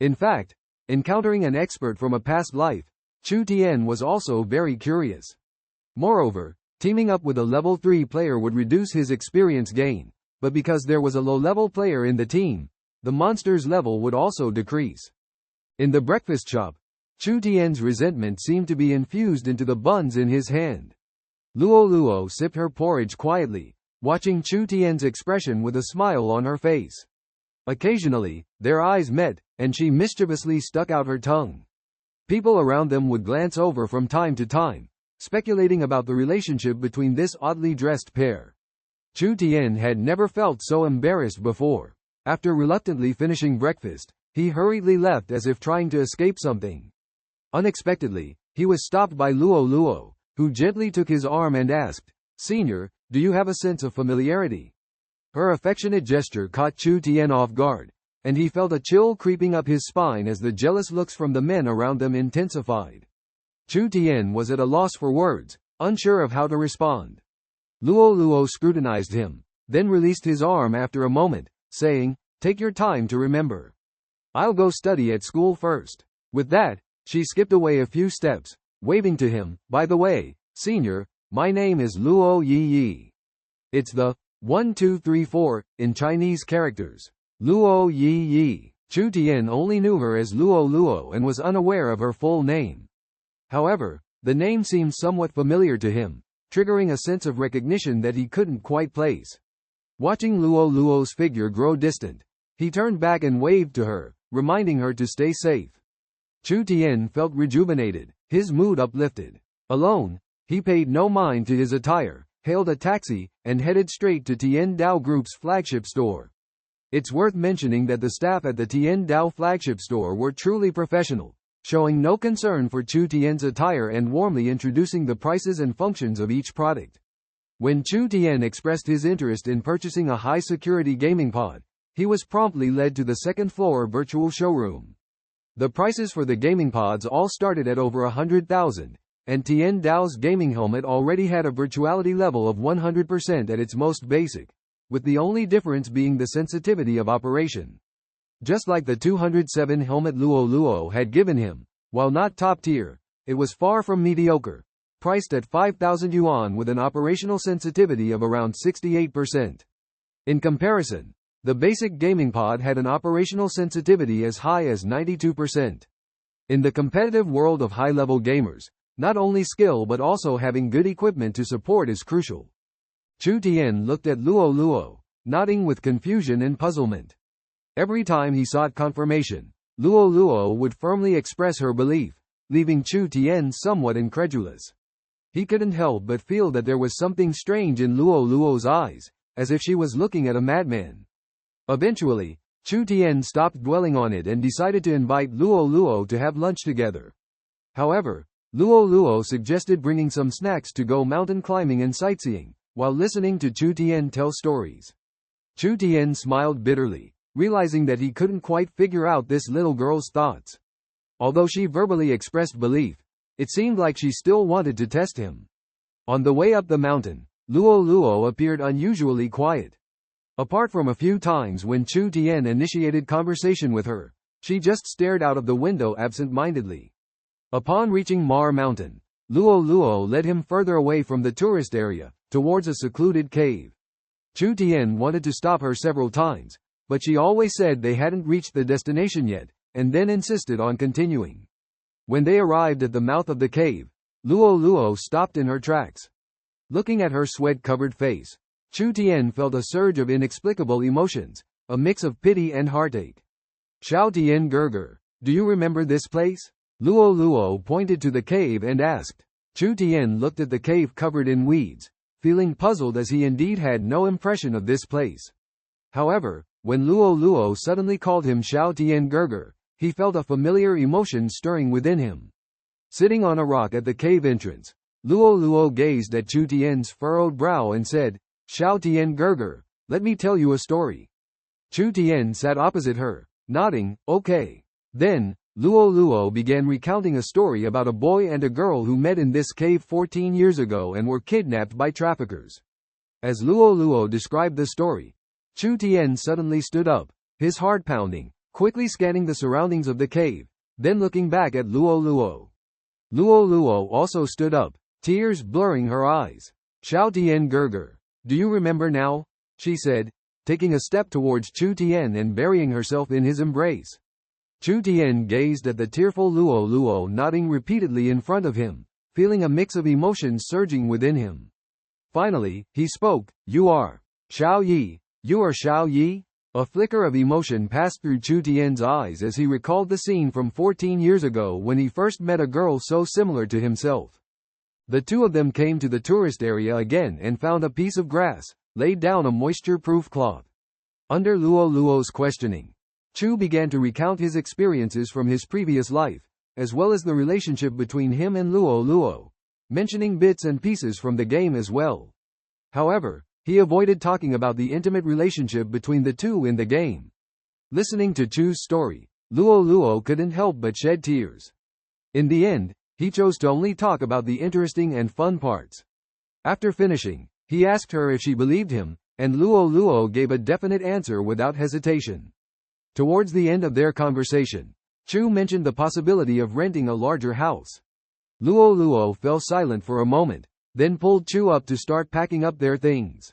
In fact, encountering an expert from a past life, Chu Tian was also very curious. Moreover, teaming up with a level 3 player would reduce his experience gain, but because there was a low-level player in the team, the monster's level would also decrease. In the breakfast shop, Chu Tian's resentment seemed to be infused into the buns in his hand. Luo sipped her porridge quietly, watching Chu Tian's expression with a smile on her face. Occasionally, their eyes met, and she mischievously stuck out her tongue. People around them would glance over from time to time, speculating about the relationship between this oddly dressed pair. Chu Tian had never felt so embarrassed before. After reluctantly finishing breakfast, he hurriedly left as if trying to escape something. Unexpectedly, he was stopped by Luo, who gently took his arm and asked, "Senior, do you have a sense of familiarity?" Her affectionate gesture caught Chu Tian off guard, and he felt a chill creeping up his spine as the jealous looks from the men around them intensified. Chu Tian was at a loss for words, unsure of how to respond. Luo scrutinized him, then released his arm after a moment, saying, "Take your time to remember. I'll go study at school first." With that, She skipped away a few steps, waving to him. By the way, senior, my name is Luo Yi. It's the 1 2 3 4 in Chinese characters. Luo Yi. Chu Tian only knew her as Luo and was unaware of her full name. However, the name seemed somewhat familiar to him, triggering a sense of recognition that he couldn't quite place. Watching Luo's figure grow distant, he turned back and waved to her, reminding her to stay safe. Chu Tian felt rejuvenated, his mood uplifted. Alone, he paid no mind to his attire, hailed a taxi, and headed straight to Tien Dao Group's flagship store. It's worth mentioning that the staff at the Tien Dao flagship store were truly professional, showing no concern for Chu Tian's attire and warmly introducing the prices and functions of each product. When Chu Tian expressed his interest in purchasing a high-security gaming pod, he was promptly led to the second-floor virtual showroom. The prices for the gaming pods all started at over 100,000, and Tien Dao's gaming helmet already had a virtuality level of 100% at its most basic, with the only difference being the sensitivity of operation. Just like the 207 helmet Luo had given him, while not top tier, it was far from mediocre, priced at 5,000 yuan with an operational sensitivity of around 68%. In comparison, the basic gaming pod had an operational sensitivity as high as 92%. In the competitive world of high-level gamers, not only skill but also having good equipment to support is crucial. Chu Tian looked at Luo, nodding with confusion and puzzlement. Every time he sought confirmation, Luo would firmly express her belief, leaving Chu Tian somewhat incredulous. He couldn't help but feel that there was something strange in Luo's eyes, as if she was looking at a madman. Eventually, Chu Tian stopped dwelling on it and decided to invite Luo to have lunch together. However, Luo suggested bringing some snacks to go mountain climbing and sightseeing, while listening to Chu Tian tell stories. Chu Tian smiled bitterly, realizing that he couldn't quite figure out this little girl's thoughts. Although she verbally expressed belief, it seemed like she still wanted to test him. On the way up the mountain, Luo appeared unusually quiet. Apart from a few times when Chu Tian initiated conversation with her, she just stared out of the window absent-mindedly. Upon reaching Mar Mountain, Luo led him further away from the tourist area, towards a secluded cave. Chu Tian wanted to stop her several times, but she always said they hadn't reached the destination yet, and then insisted on continuing. When they arrived at the mouth of the cave, Luo stopped in her tracks. Looking at her sweat-covered face, Chu Tian felt a surge of inexplicable emotions, a mix of pity and heartache. Xiao Tian Gerger, do you remember this place? Luo pointed to the cave and asked. Chu Tian looked at the cave covered in weeds, feeling puzzled as he indeed had no impression of this place. However, when Luo suddenly called him Xiao Tian Gerger, he felt a familiar emotion stirring within him. Sitting on a rock at the cave entrance, Luo gazed at Chu Tian's furrowed brow and said, Xiao Tian Gerger, let me tell you a story. Chu Tian sat opposite her, nodding, okay. Then, Luo began recounting a story about a boy and a girl who met in this cave 14 years ago and were kidnapped by traffickers. As Luo described the story, Chu Tian suddenly stood up, his heart pounding, quickly scanning the surroundings of the cave, then looking back at Luo. Luo also stood up, tears blurring her eyes. Xiao Tian Gerger, do you remember now? She said, taking a step towards Chu Tian and burying herself in his embrace. Chu Tian gazed at the tearful Luo nodding repeatedly in front of him, feeling a mix of emotions surging within him. Finally, he spoke, you are Xiao Yi. You are Xiao Yi? A flicker of emotion passed through Chu Tian's eyes as he recalled the scene from 14 years ago when he first met a girl so similar to himself. The two of them came to the tourist area again and found a piece of grass, laid down a moisture-proof cloth. Under Luo's questioning, Chu began to recount his experiences from his previous life, as well as the relationship between him and Luo, mentioning bits and pieces from the game as well. However, he avoided talking about the intimate relationship between the two in the game. Listening to Chu's story, Luo couldn't help but shed tears. In the end, he chose to only talk about the interesting and fun parts. After finishing, he asked her if she believed him, and Luo gave a definite answer without hesitation. Towards the end of their conversation, Chu mentioned the possibility of renting a larger house. Luo fell silent for a moment, then pulled Chu up to start packing up their things.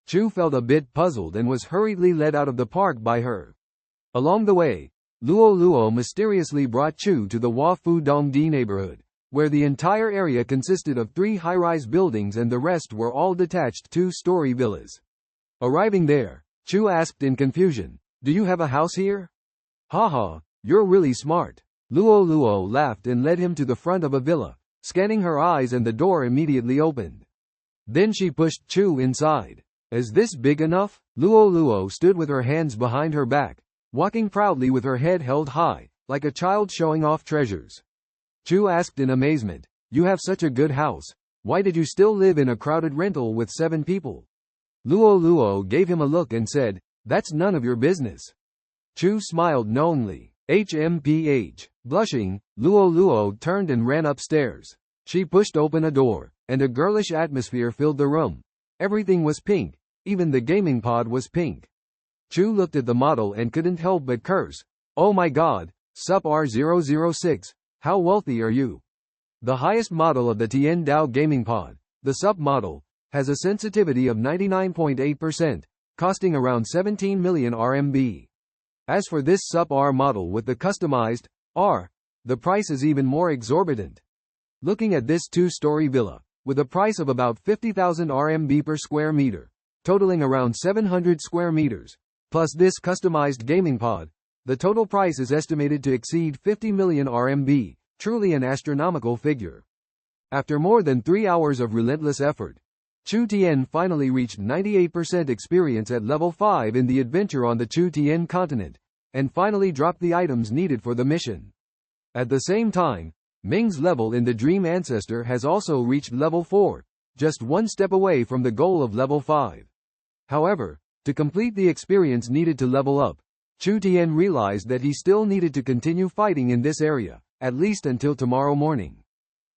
Chu felt a bit puzzled and was hurriedly led out of the park by her. Along the way, Luo mysteriously brought Chu to the Wafu Dongdi neighborhood, where the entire area consisted of 3 high-rise buildings and the rest were all detached 2-story villas. Arriving there, Chu asked in confusion, "Do you have a house here?" "Haha, you're really smart." Luo laughed and led him to the front of a villa, scanning her eyes, and the door immediately opened. Then she pushed Chu inside. "Is this big enough?" Luo stood with her hands behind her back, walking proudly with her head held high, like a child showing off treasures. Chu asked in amazement, "You have such a good house, why did you still live in a crowded rental with 7 people?" Luo gave him a look and said, "That's none of your business." Chu smiled knowingly. HMPH. Blushing, Luo turned and ran upstairs. She pushed open a door, and a girlish atmosphere filled the room. Everything was pink, even the gaming pod was pink. Chu looked at the model and couldn't help but curse. "Oh my god, Sup R006, how wealthy are you?" The highest model of the Tien Dao gaming pod, the Sup model, has a sensitivity of 99.8%, costing around 17 million RMB. As for this Sup R model with the customized R, the price is even more exorbitant. Looking at this 2-story villa, with a price of about 50,000 RMB per square meter, totaling around 700 square meters, plus this customized gaming pod, the total price is estimated to exceed 50 million RMB, truly an astronomical figure. After more than 3 hours of relentless effort, Chu Tian finally reached 98% experience at level 5 in the adventure on the Chu Tian continent, and finally dropped the items needed for the mission. At the same time, Ming's level in the Dream Ancestor has also reached level 4, just 1 step away from the goal of level 5. However, to complete the experience needed to level up, Chu Tian realized that he still needed to continue fighting in this area, at least until tomorrow morning.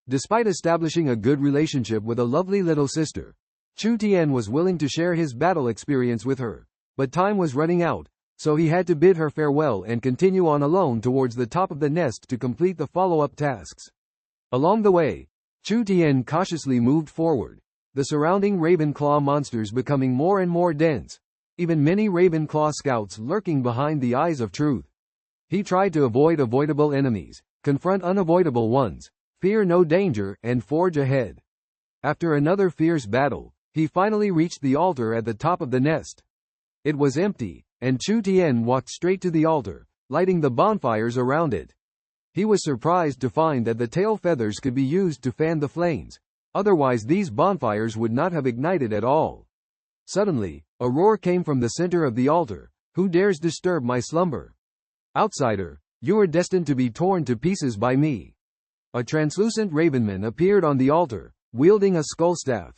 Despite establishing a good relationship with a lovely little sister, Chu Tian was willing to share his battle experience with her, but time was running out, so he had to bid her farewell and continue on alone towards the top of the nest to complete the follow-up tasks. Along the way, Chu Tian cautiously moved forward, the surrounding Ravenclaw monsters becoming more and more dense, even many Ravenclaw scouts lurking behind the eyes of truth. He tried to avoid avoidable enemies, confront unavoidable ones, fear no danger, and forge ahead. After another fierce battle, he finally reached the altar at the top of the nest. It was empty, and Chu Tian walked straight to the altar, lighting the bonfires around it. He was surprised to find that the tail feathers could be used to fan the flames, otherwise these bonfires would not have ignited at all. Suddenly, a roar came from the center of the altar. "Who dares disturb my slumber? Outsider, you are destined to be torn to pieces by me." A translucent ravenman appeared on the altar, wielding a skull staff.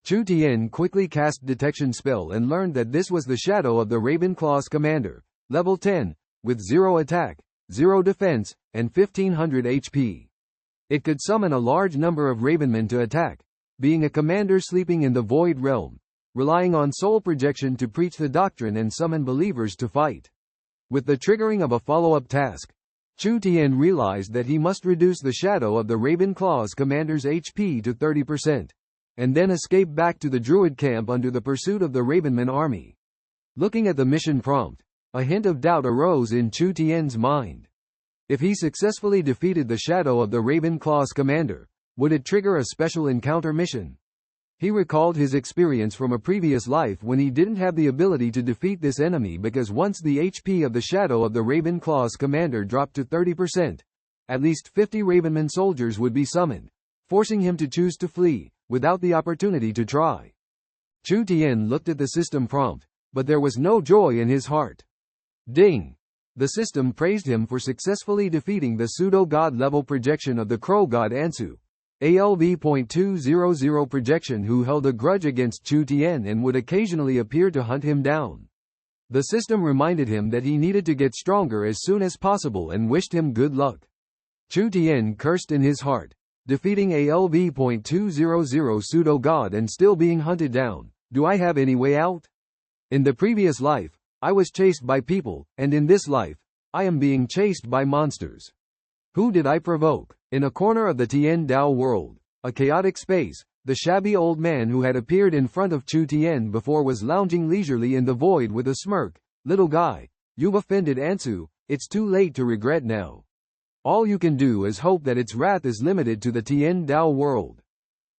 Chu Tian quickly cast detection spell and learned that this was the shadow of the Ravenclaw's commander, level 10, with 0 attack, 0 defense, and 1500 HP. It could summon a large number of ravenmen to attack, being a commander sleeping in the Void Realm, relying on soul projection to preach the doctrine and summon believers to fight. With the triggering of a follow-up task, Chu Tian realized that he must reduce the shadow of the Ravenclaw's commander's HP to 30%, and then escape back to the druid camp under the pursuit of the Ravenman army. Looking at the mission prompt, a hint of doubt arose in Chu Tian's mind. If he successfully defeated the shadow of the Ravenclaw's commander, would it trigger a special encounter mission? He recalled his experience from a previous life when he didn't have the ability to defeat this enemy because once the HP of the shadow of the Ravenclaw's commander dropped to 30%, at least 50 Ravenman soldiers would be summoned, forcing him to choose to flee, without the opportunity to try. Chu Tian looked at the system prompt, but there was no joy in his heart. Ding! The system praised him for successfully defeating the pseudo-god level projection of the crow god Ansu, ALV.200 projection, who held a grudge against Chu Tian and would occasionally appear to hunt him down. The system reminded him that he needed to get stronger as soon as possible and wished him good luck. Chu Tian cursed in his heart, defeating ALV.200 pseudo-god and still being hunted down. Do I have any way out? In the previous life, I was chased by people, and in this life, I am being chased by monsters. Who did I provoke? In a corner of the Tien Dao world, a chaotic space, the shabby old man who had appeared in front of Chu Tian before was lounging leisurely in the void with a smirk. Little guy, you've offended Ansu, it's too late to regret now. All you can do is hope that its wrath is limited to the Tien Dao world.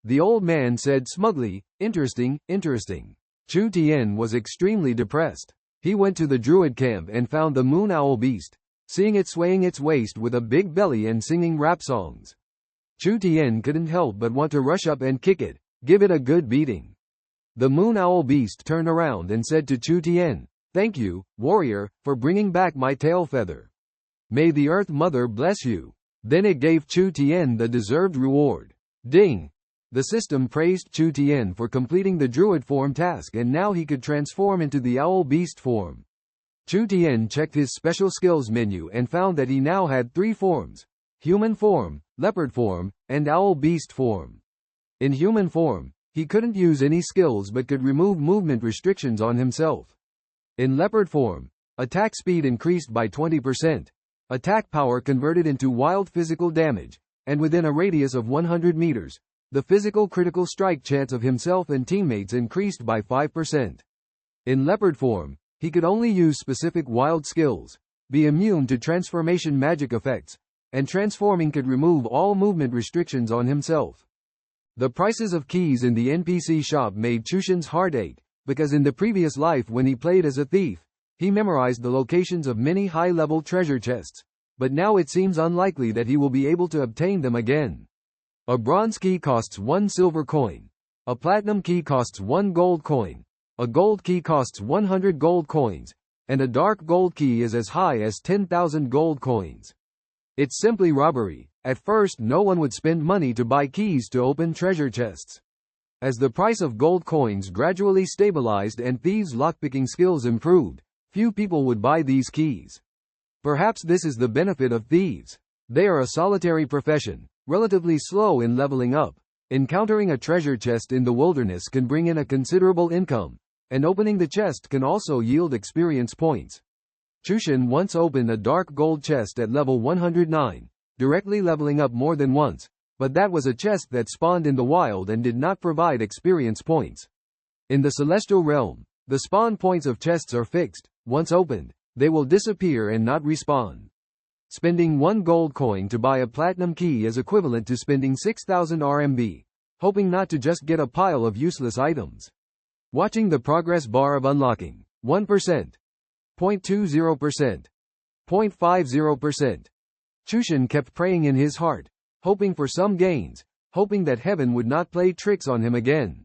The old man said smugly, interesting. Chu Tian was extremely depressed. He went to the druid camp and found the moon owl beast, seeing it swaying its waist with a big belly and singing rap songs. Chu Tian couldn't help but want to rush up and kick it, give it a good beating. The moon owl beast turned around and said to Chu Tian, "Thank you, warrior, for bringing back my tail feather. May the Earth Mother bless you." Then it gave Chu Tian the deserved reward. Ding! The system praised Chu Tian for completing the druid form task, and now he could transform into the owl beast form. Chu Tian checked his special skills menu and found that he now had 3 forms: human form, leopard form, and owl beast form. In human form, he couldn't use any skills but could remove movement restrictions on himself. In leopard form, attack speed increased by 20%, attack power converted into wild physical damage, and within a radius of 100 meters, the physical critical strike chance of himself and teammates increased by 5%. In leopard form, he could only use specific wild skills, be immune to transformation magic effects, and transforming could remove all movement restrictions on himself. The prices of keys in the NPC shop made Chushin's heart ache, because in the previous life when he played as a thief, he memorized the locations of many high-level treasure chests, but now it seems unlikely that he will be able to obtain them again. A bronze key costs 1 silver coin. A platinum key costs 1 gold coin. A gold key costs 100 gold coins, and a dark gold key is as high as 10,000 gold coins. It's simply robbery. At first no one would spend money to buy keys to open treasure chests. As the price of gold coins gradually stabilized and thieves' lockpicking skills improved, few people would buy these keys. Perhaps this is the benefit of thieves. They are a solitary profession, relatively slow in leveling up. Encountering a treasure chest in the wilderness can bring in a considerable income, and opening the chest can also yield experience points. Chushin once opened a dark gold chest at level 109, directly leveling up more than once, but that was a chest that spawned in the wild and did not provide experience points. In the celestial realm, the spawn points of chests are fixed. Once opened, they will disappear and not respawn. Spending 1 gold coin to buy a platinum key is equivalent to spending 6,000 RMB, hoping not to just get a pile of useless items. Watching the progress bar of unlocking, 1%, 0.20%, 0.50%. Chushin kept praying in his heart, hoping for some gains, hoping that heaven would not play tricks on him again.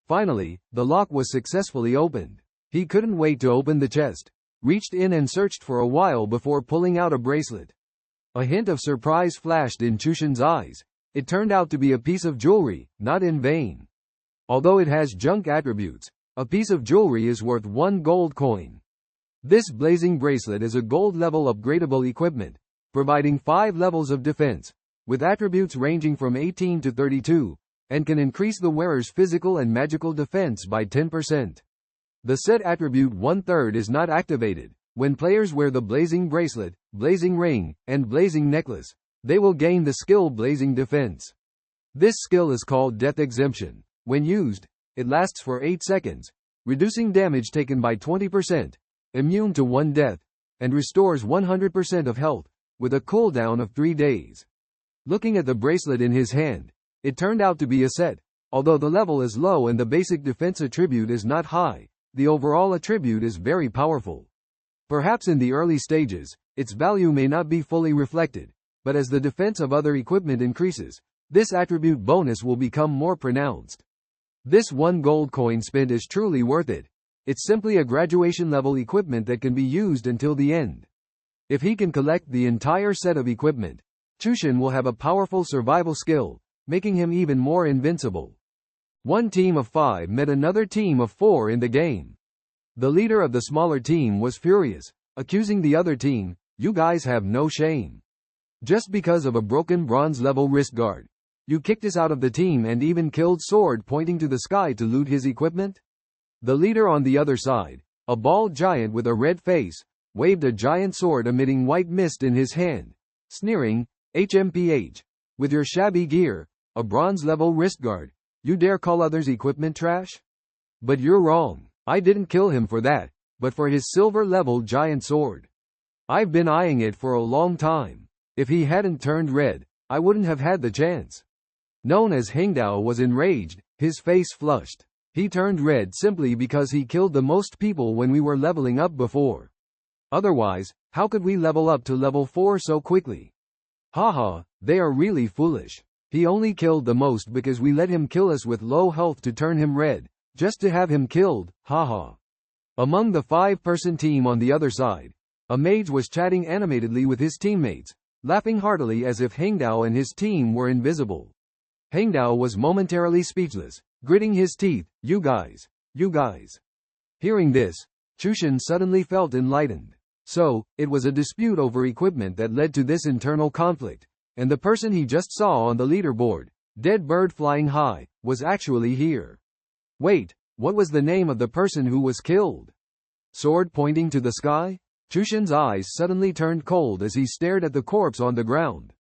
Finally, the lock was successfully opened. He couldn't wait to open the chest, reached in and searched for a while before pulling out a bracelet. A hint of surprise flashed in Chushin's eyes. It turned out to be a piece of jewelry, not in vain. Although it has junk attributes, a piece of jewelry is worth 1 gold coin. This blazing bracelet is a gold level upgradable equipment, providing 5 levels of defense, with attributes ranging from 18 to 32, and can increase the wearer's physical and magical defense by 10%. The set attribute 1/3 is not activated. When players wear the blazing bracelet, blazing ring, and blazing necklace, they will gain the skill blazing defense. This skill is called Death Exemption. When used, it lasts for 8 seconds, reducing damage taken by 20%, immune to 1 death, and restores 100% of health, with a cooldown of 3 days. Looking at the bracelet in his hand, it turned out to be a set. Although the level is low and the basic defense attribute is not high, the overall attribute is very powerful. Perhaps in the early stages, its value may not be fully reflected, but as the defense of other equipment increases, this attribute bonus will become more pronounced. This 1 gold coin spent is truly worth it. It's simply a graduation level equipment that can be used until the end. If he can collect the entire set of equipment, Chushin will have a powerful survival skill, making him even more invincible. One team of 5 met another team of 4 in the game. The leader of the smaller team was furious, accusing the other team, "You guys have no shame. Just because of a broken bronze-level wrist guard, you kicked us out of the team and even killed Sword pointing to the sky to loot his equipment?" The leader on the other side, a bald giant with a red face, waved a giant sword emitting white mist in his hand, sneering, HMPH. With your shabby gear, a bronze-level wristguard, you dare call others' equipment trash? But you're wrong. I didn't kill him for that, but for his silver-level giant sword. I've been eyeing it for a long time. If he hadn't turned red, I wouldn't have had the chance. Known as Hengdao was enraged, his face flushed. He turned red simply because he killed the most people when we were leveling up before. Otherwise, how could we level up to level 4 so quickly? Haha, they are really foolish. He only killed the most because we let him kill us with low health to turn him red, just to have him killed, haha. Among the 5-person team on the other side, a mage was chatting animatedly with his teammates, laughing heartily as if Hengdao and his team were invisible. Hengdao was momentarily speechless, gritting his teeth, you guys. Hearing this, Chu Tian suddenly felt enlightened. So, it was a dispute over equipment that led to this internal conflict, and the person he just saw on the leaderboard, dead bird flying high, was actually here. Wait, what was the name of the person who was killed? Sword pointing to the sky? Chu Tian's eyes suddenly turned cold as he stared at the corpse on the ground.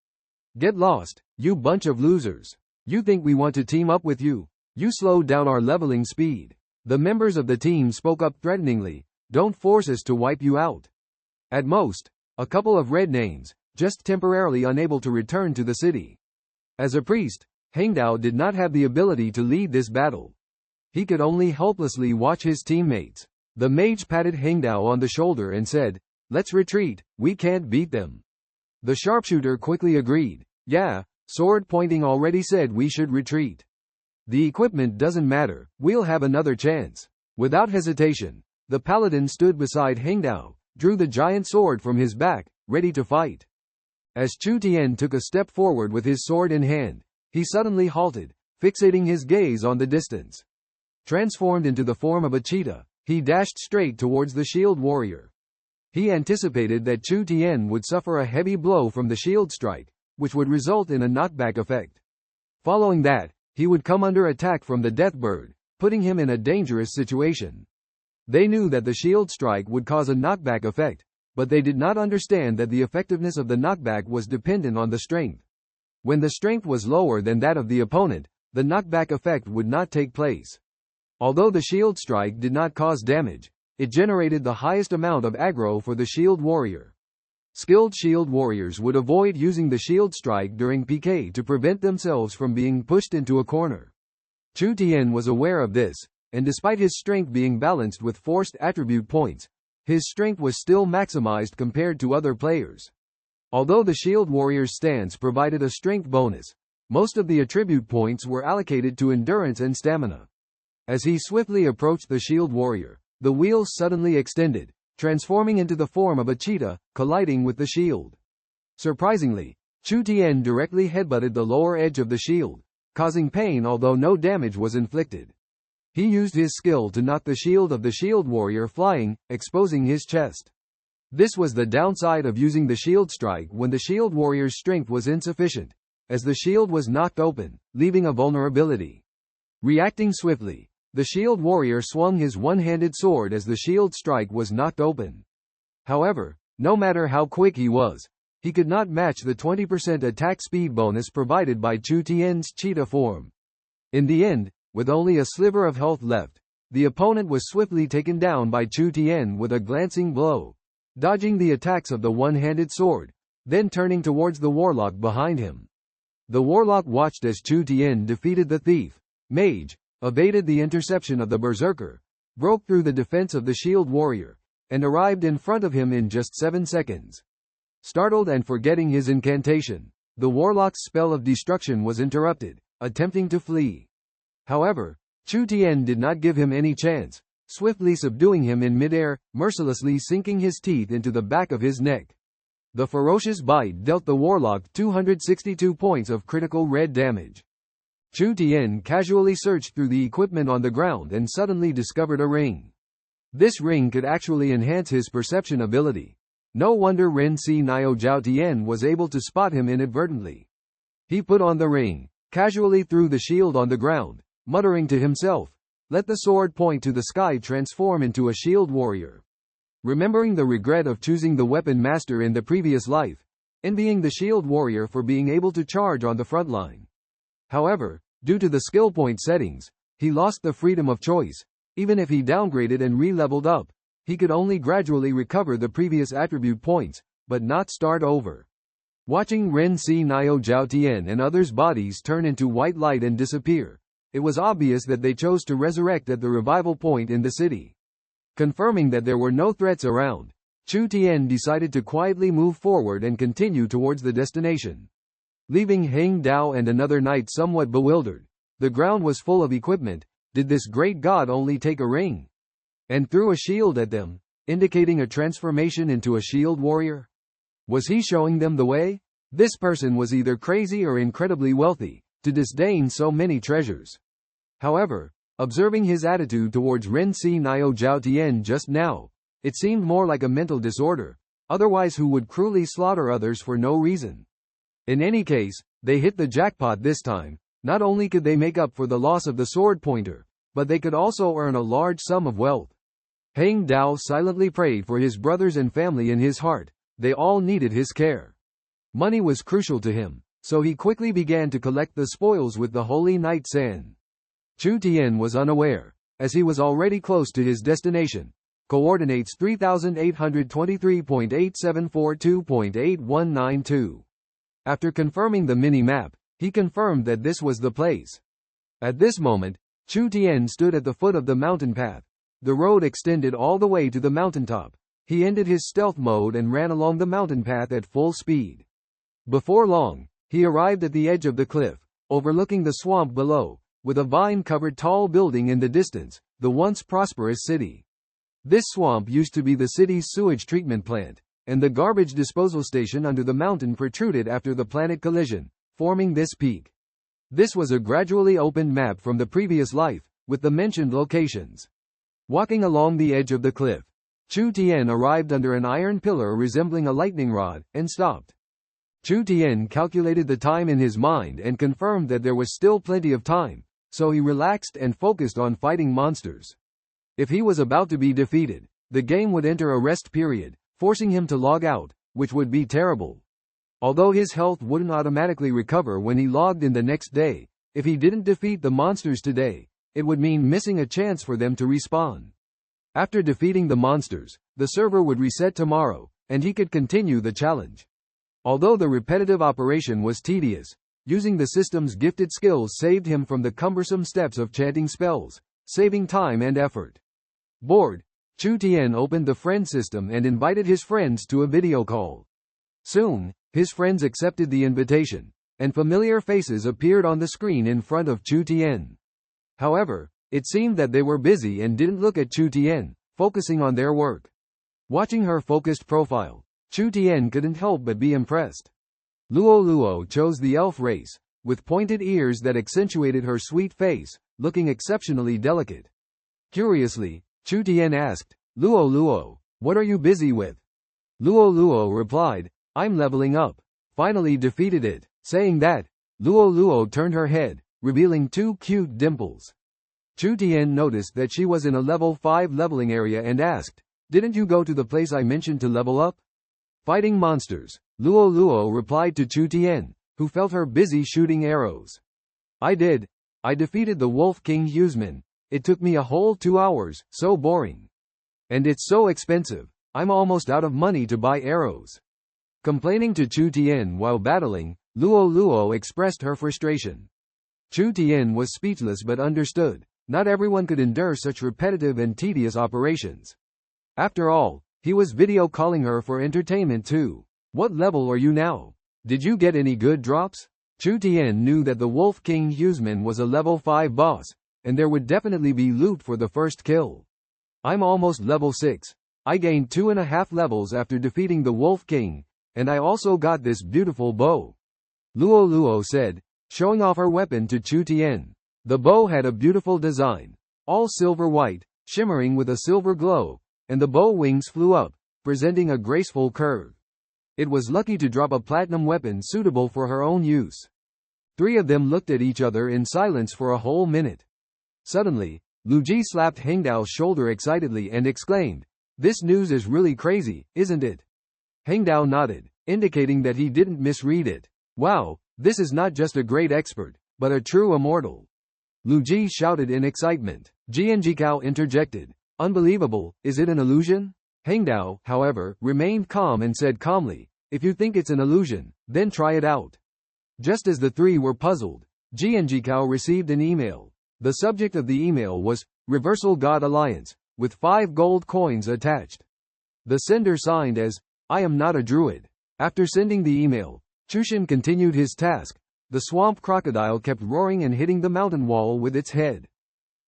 Get lost, you bunch of losers. You think we want to team up with you? You slowed down our leveling speed. The members of the team spoke up threateningly, don't force us to wipe you out. At most, a couple of red names, just temporarily unable to return to the city. As a priest, Hengdao did not have the ability to lead this battle. He could only helplessly watch his teammates. The mage patted Hengdao on the shoulder and said, let's retreat, we can't beat them. The sharpshooter quickly agreed, yeah, sword pointing already said we should retreat. The equipment doesn't matter, we'll have another chance. Without hesitation, the paladin stood beside Hengdao, drew the giant sword from his back, ready to fight. As Chu Tian took a step forward with his sword in hand, he suddenly halted, fixating his gaze on the distance. Transformed into the form of a cheetah, he dashed straight towards the shield warrior. He anticipated that Chu Tian would suffer a heavy blow from the shield strike, which would result in a knockback effect. Following that, he would come under attack from the Deathbird, putting him in a dangerous situation. They knew that the shield strike would cause a knockback effect, but they did not understand that the effectiveness of the knockback was dependent on the strength. When the strength was lower than that of the opponent, the knockback effect would not take place. Although the shield strike did not cause damage, it generated the highest amount of aggro for the shield warrior. Skilled shield warriors would avoid using the shield strike during PK to prevent themselves from being pushed into a corner. Chu Tian was aware of this, and despite his strength being balanced with forced attribute points, his strength was still maximized compared to other players. Although the shield warrior's stance provided a strength bonus, most of the attribute points were allocated to endurance and stamina. As he swiftly approached the shield warrior, the wheels suddenly extended, transforming into the form of a cheetah, colliding with the shield. Surprisingly, Chu Tian directly headbutted the lower edge of the shield, causing pain although no damage was inflicted. He used his skill to knock the shield of the shield warrior flying, exposing his chest. This was the downside of using the shield strike when the shield warrior's strength was insufficient, as the shield was knocked open, leaving a vulnerability. Reacting swiftly, the shield warrior swung his one-handed sword as the shield strike was knocked open. However, no matter how quick he was, he could not match the 20% attack speed bonus provided by Chu Tian's cheetah form. In the end, with only a sliver of health left, the opponent was swiftly taken down by Chu Tian with a glancing blow, dodging the attacks of the one-handed sword, then turning towards the warlock behind him. The warlock watched as Chu Tian defeated the thief, mage, evaded the interception of the berserker, broke through the defense of the shield warrior, and arrived in front of him in just 7 seconds. Startled and forgetting his incantation, the warlock's spell of destruction was interrupted, attempting to flee. However, Chu Tian did not give him any chance, swiftly subduing him in midair, mercilessly sinking his teeth into the back of his neck. The ferocious bite dealt the warlock 262 points of critical red damage. Chu Tian casually searched through the equipment on the ground and suddenly discovered a ring. This ring could actually enhance his perception ability. No wonder Ren Si Nio Zhao Tian was able to spot him inadvertently. He put on the ring, casually threw the shield on the ground, muttering to himself, let the sword point to the sky transform into a shield warrior. remembering the regret of choosing the weapon master in the previous life, envying the shield warrior for being able to charge on the front line. However, due to the skill point settings, he lost the freedom of choice. Even if he downgraded and re-leveled up, he could only gradually recover the previous attribute points, but not start over. Watching Ren Si Nio Zhao Tien and others' bodies turn into white light and disappear, it was obvious that they chose to resurrect at the revival point in the city. Confirming that there were no threats around, Chu Tian decided to quietly move forward and continue towards the destination. Leaving Heng Dao and another knight somewhat bewildered. The ground was full of equipment. Did this great god only take a ring and threw a shield at them, indicating a transformation into a shield warrior? Was he showing them the way? This person was either crazy or incredibly wealthy, to disdain so many treasures. However, observing his attitude towards Ren Si Nio Zhao Tien just now, it seemed more like a mental disorder, otherwise who would cruelly slaughter others for no reason. In any case, they hit the jackpot this time. Not only could they make up for the loss of the sword pointer, but they could also earn a large sum of wealth. Heng Dao silently prayed for his brothers and family in his heart. They all needed his care. Money was crucial to him, so he quickly began to collect the spoils with the Holy Knight San. Chu Tian was unaware, as he was already close to his destination. Coordinates 3823.8742.8192. After confirming the mini-map, he confirmed that this was the place. At this moment, Chu Tian stood at the foot of the mountain path. The road extended all the way to the mountaintop. He ended his stealth mode and ran along the mountain path at full speed. Before long, he arrived at the edge of the cliff, overlooking the swamp below, with a vine-covered tall building in the distance, the once prosperous city. This swamp used to be the city's sewage treatment plant, and the garbage disposal station under the mountain protruded after the planet collision, forming this peak. This was a gradually opened map from the previous life, with the mentioned locations. Walking along the edge of the cliff, Chu Tian arrived under an iron pillar resembling a lightning rod, and stopped. Chu Tian calculated the time in his mind and confirmed that there was still plenty of time, so he relaxed and focused on fighting monsters. If he was about to be defeated, the game would enter a rest period, forcing him to log out, which would be terrible. Although his health wouldn't automatically recover when he logged in the next day, if he didn't defeat the monsters today, it would mean missing a chance for them to respawn. After defeating the monsters, the server would reset tomorrow, and he could continue the challenge. Although the repetitive operation was tedious, using the system's gifted skills saved him from the cumbersome steps of chanting spells, saving time and effort. Bored, Chu Tian opened the friend system and invited his friends to a video call. Soon, his friends accepted the invitation, and familiar faces appeared on the screen in front of Chu Tian. However, it seemed that they were busy and didn't look at Chu Tian, focusing on their work. Watching her focused profile, Chu Tian couldn't help but be impressed. Luo chose the elf race, with pointed ears that accentuated her sweet face, looking exceptionally delicate. Curiously, Chu Tian asked, Luo, what are you busy with? Luo replied, I'm leveling up. Finally defeated it. Saying that, Luo turned her head, revealing two cute dimples. Chu Tian noticed that she was in a level 5 leveling area and asked, didn't you go to the place I mentioned to level up? Fighting monsters, Luo replied to Chu Tian, who felt her busy shooting arrows. I did. I defeated the Wolf King Huseman. It took me a whole 2 hours, so boring. And it's so expensive, I'm almost out of money to buy arrows. Complaining to Chu Tian while battling, Luo expressed her frustration. Chu Tian was speechless but understood. Not everyone could endure such repetitive and tedious operations. After all, he was video calling her for entertainment too. What level are you now? Did you get any good drops? Chu Tian knew that the Wolf King Huseman was a level 5 boss, and there would definitely be loot for the first kill. I'm almost level 6. I gained 2.5 levels after defeating the Wolf King, and I also got this beautiful bow. Luo said, showing off her weapon to Chu Tian. The bow had a beautiful design, all silver white, shimmering with a silver glow, and the bow wings flew up, presenting a graceful curve. It was lucky to drop a platinum weapon suitable for her own use. 3 of them looked at each other in silence for a whole minute. Suddenly, Lu Ji slapped Heng Dao's shoulder excitedly and exclaimed, This news is really crazy, isn't it? Hengdao nodded, indicating that he didn't misread it. Wow, this is not just a great expert, but a true immortal. Lu Ji shouted in excitement. Jianjikao interjected. Unbelievable, is it an illusion? Hengdao, however, remained calm and said calmly, if you think it's an illusion, then try it out. Just as the three were puzzled, Jianjikao received an email. The subject of the email was, Reversal God Alliance, with 5 gold coins attached. The sender signed as, I am not a druid. After sending the email, Chu Tian continued his task. The swamp crocodile kept roaring and hitting the mountain wall with its head.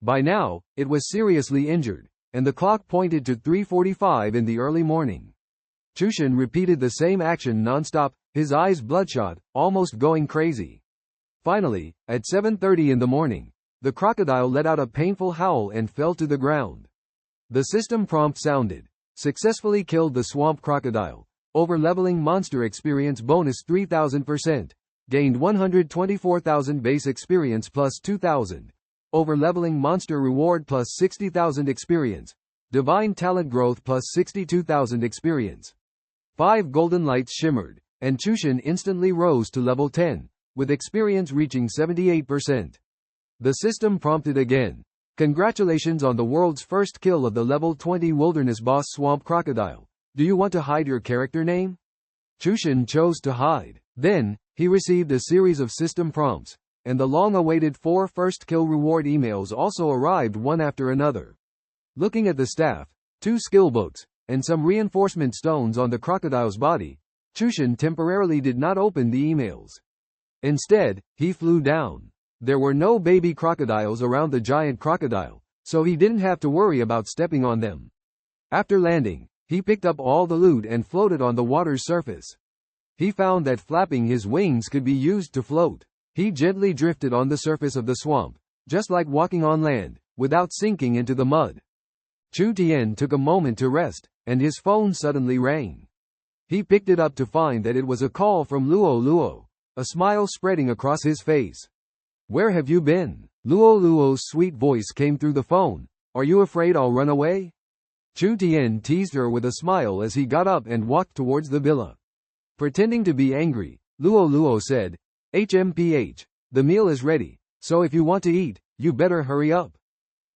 By now, it was seriously injured, and the clock pointed to 3:45 in the early morning. Chu Tian repeated the same action non-stop, his eyes bloodshot, almost going crazy. Finally, at 7:30 in the morning, the crocodile let out a painful howl and fell to the ground. The system prompt sounded. Successfully killed the swamp crocodile. Over-leveling monster experience bonus 3000%. Gained 124,000 base experience plus 2,000. Over-leveling monster reward plus 60,000 experience. Divine talent growth plus 62,000 experience. 5 golden lights shimmered, and Chu Tian instantly rose to level 10, with experience reaching 78%. The system prompted again. Congratulations on the world's first kill of the level 20 wilderness boss swamp crocodile. Do you want to hide your character name? Chu Tian chose to hide. Then, he received a series of system prompts, and the long-awaited 4 first kill reward emails also arrived one after another. Looking at the staff, 2 skill books, and some reinforcement stones on the crocodile's body, Chu Tian temporarily did not open the emails. Instead, he flew down. There were no baby crocodiles around the giant crocodile, so he didn't have to worry about stepping on them. After landing, he picked up all the loot and floated on the water's surface. He found that flapping his wings could be used to float. He gently drifted on the surface of the swamp, just like walking on land, without sinking into the mud. Chu Tian took a moment to rest, and his phone suddenly rang. He picked it up to find that it was a call from Luo, a smile spreading across his face. Where have you been? Luo's sweet voice came through the phone. Are you afraid I'll run away? Chu Tian teased her with a smile as he got up and walked towards the villa. Pretending to be angry, Luo said, HMPH, the meal is ready, so if you want to eat, you better hurry up.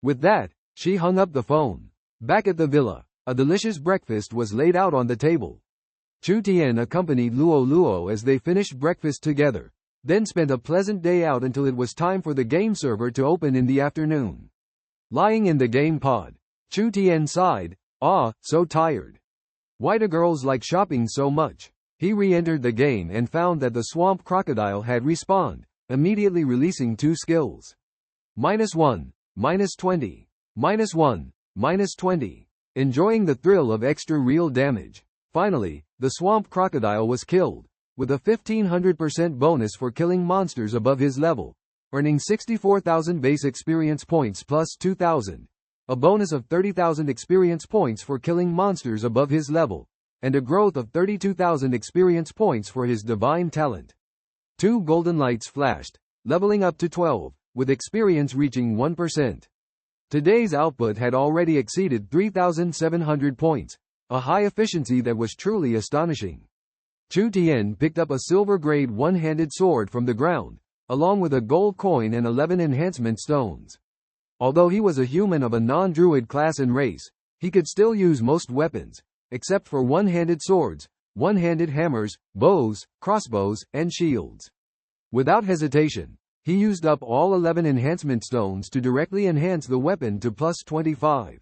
With that, she hung up the phone. Back at the villa, a delicious breakfast was laid out on the table. Chu Tian accompanied Luo as they finished breakfast together, then spent a pleasant day out until it was time for the game server to open in the afternoon. Lying in the game pod, Chu Tian sighed, so tired. Why do girls like shopping so much? He re-entered the game and found that the swamp crocodile had respawned, immediately releasing 2 skills. -1, -20, -1, -20. Enjoying the thrill of extra real damage. Finally, the swamp crocodile was killed, with a 1500% bonus for killing monsters above his level, earning 64,000 base experience points plus 2,000, a bonus of 30,000 experience points for killing monsters above his level, and a growth of 32,000 experience points for his divine talent. 2 golden lights flashed, leveling up to 12, with experience reaching 1%. Today's output had already exceeded 3,700 points, a high efficiency that was truly astonishing. Chu Tian picked up a silver-grade one-handed sword from the ground, along with a gold coin and 11 enhancement stones. Although he was a human of a non-druid class and race, he could still use most weapons, except for one-handed swords, one-handed hammers, bows, crossbows, and shields. Without hesitation, he used up all 11 enhancement stones to directly enhance the weapon to plus 25.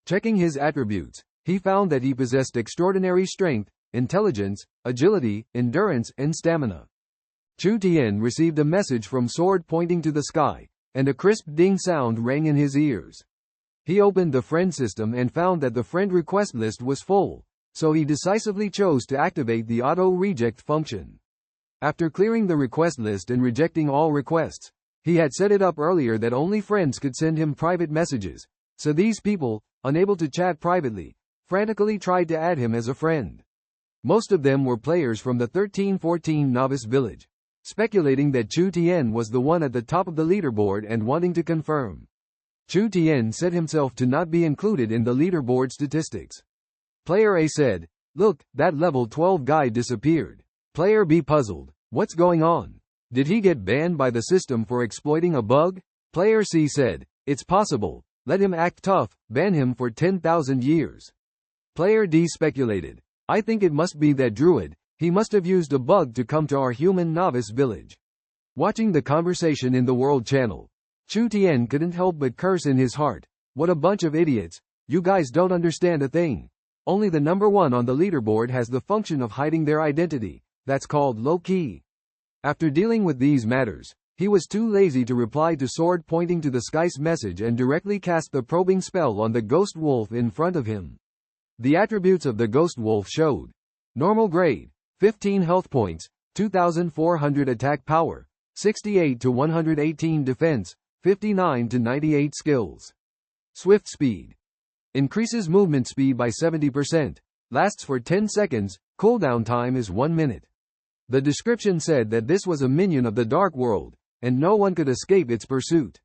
Checking his attributes, he found that he possessed extraordinary strength, intelligence, agility, endurance, and stamina. Chu Tian received a message from Sword pointing to the sky, and a crisp ding sound rang in his ears. He opened the friend system and found that the friend request list was full, so he decisively chose to activate the auto-reject function. After clearing the request list and rejecting all requests, he had set it up earlier that only friends could send him private messages, so these people, unable to chat privately, frantically tried to add him as a friend. Most of them were players from the 1314 Novice Village, speculating that Chu Tian was the one at the top of the leaderboard and wanting to confirm. Chu Tian set himself to not be included in the leaderboard statistics. Player A said, "Look, that level 12 guy disappeared." Player B puzzled, "What's going on? Did he get banned by the system for exploiting a bug?" Player C said, "It's possible. Let him act tough, ban him for 10,000 years." Player D speculated, "I think it must be that druid. He must have used a bug to come to our human novice village." Watching the conversation in the World Channel, Chu Tian couldn't help but curse in his heart. "What a bunch of idiots. You guys don't understand a thing. Only the number one on the leaderboard has the function of hiding their identity. That's called low-key." After dealing with these matters, he was too lazy to reply to Sword pointing to the sky's message and directly cast the probing spell on the ghost wolf in front of him. The attributes of the ghost wolf showed: normal grade, 15 health points, 2,400 attack power, 68 to 118 defense, 59 to 98 skills. Swift speed. Increases movement speed by 70%. Lasts for 10 seconds, cooldown time is 1 minute. The description said that this was a minion of the Dark World, and no one could escape its pursuit.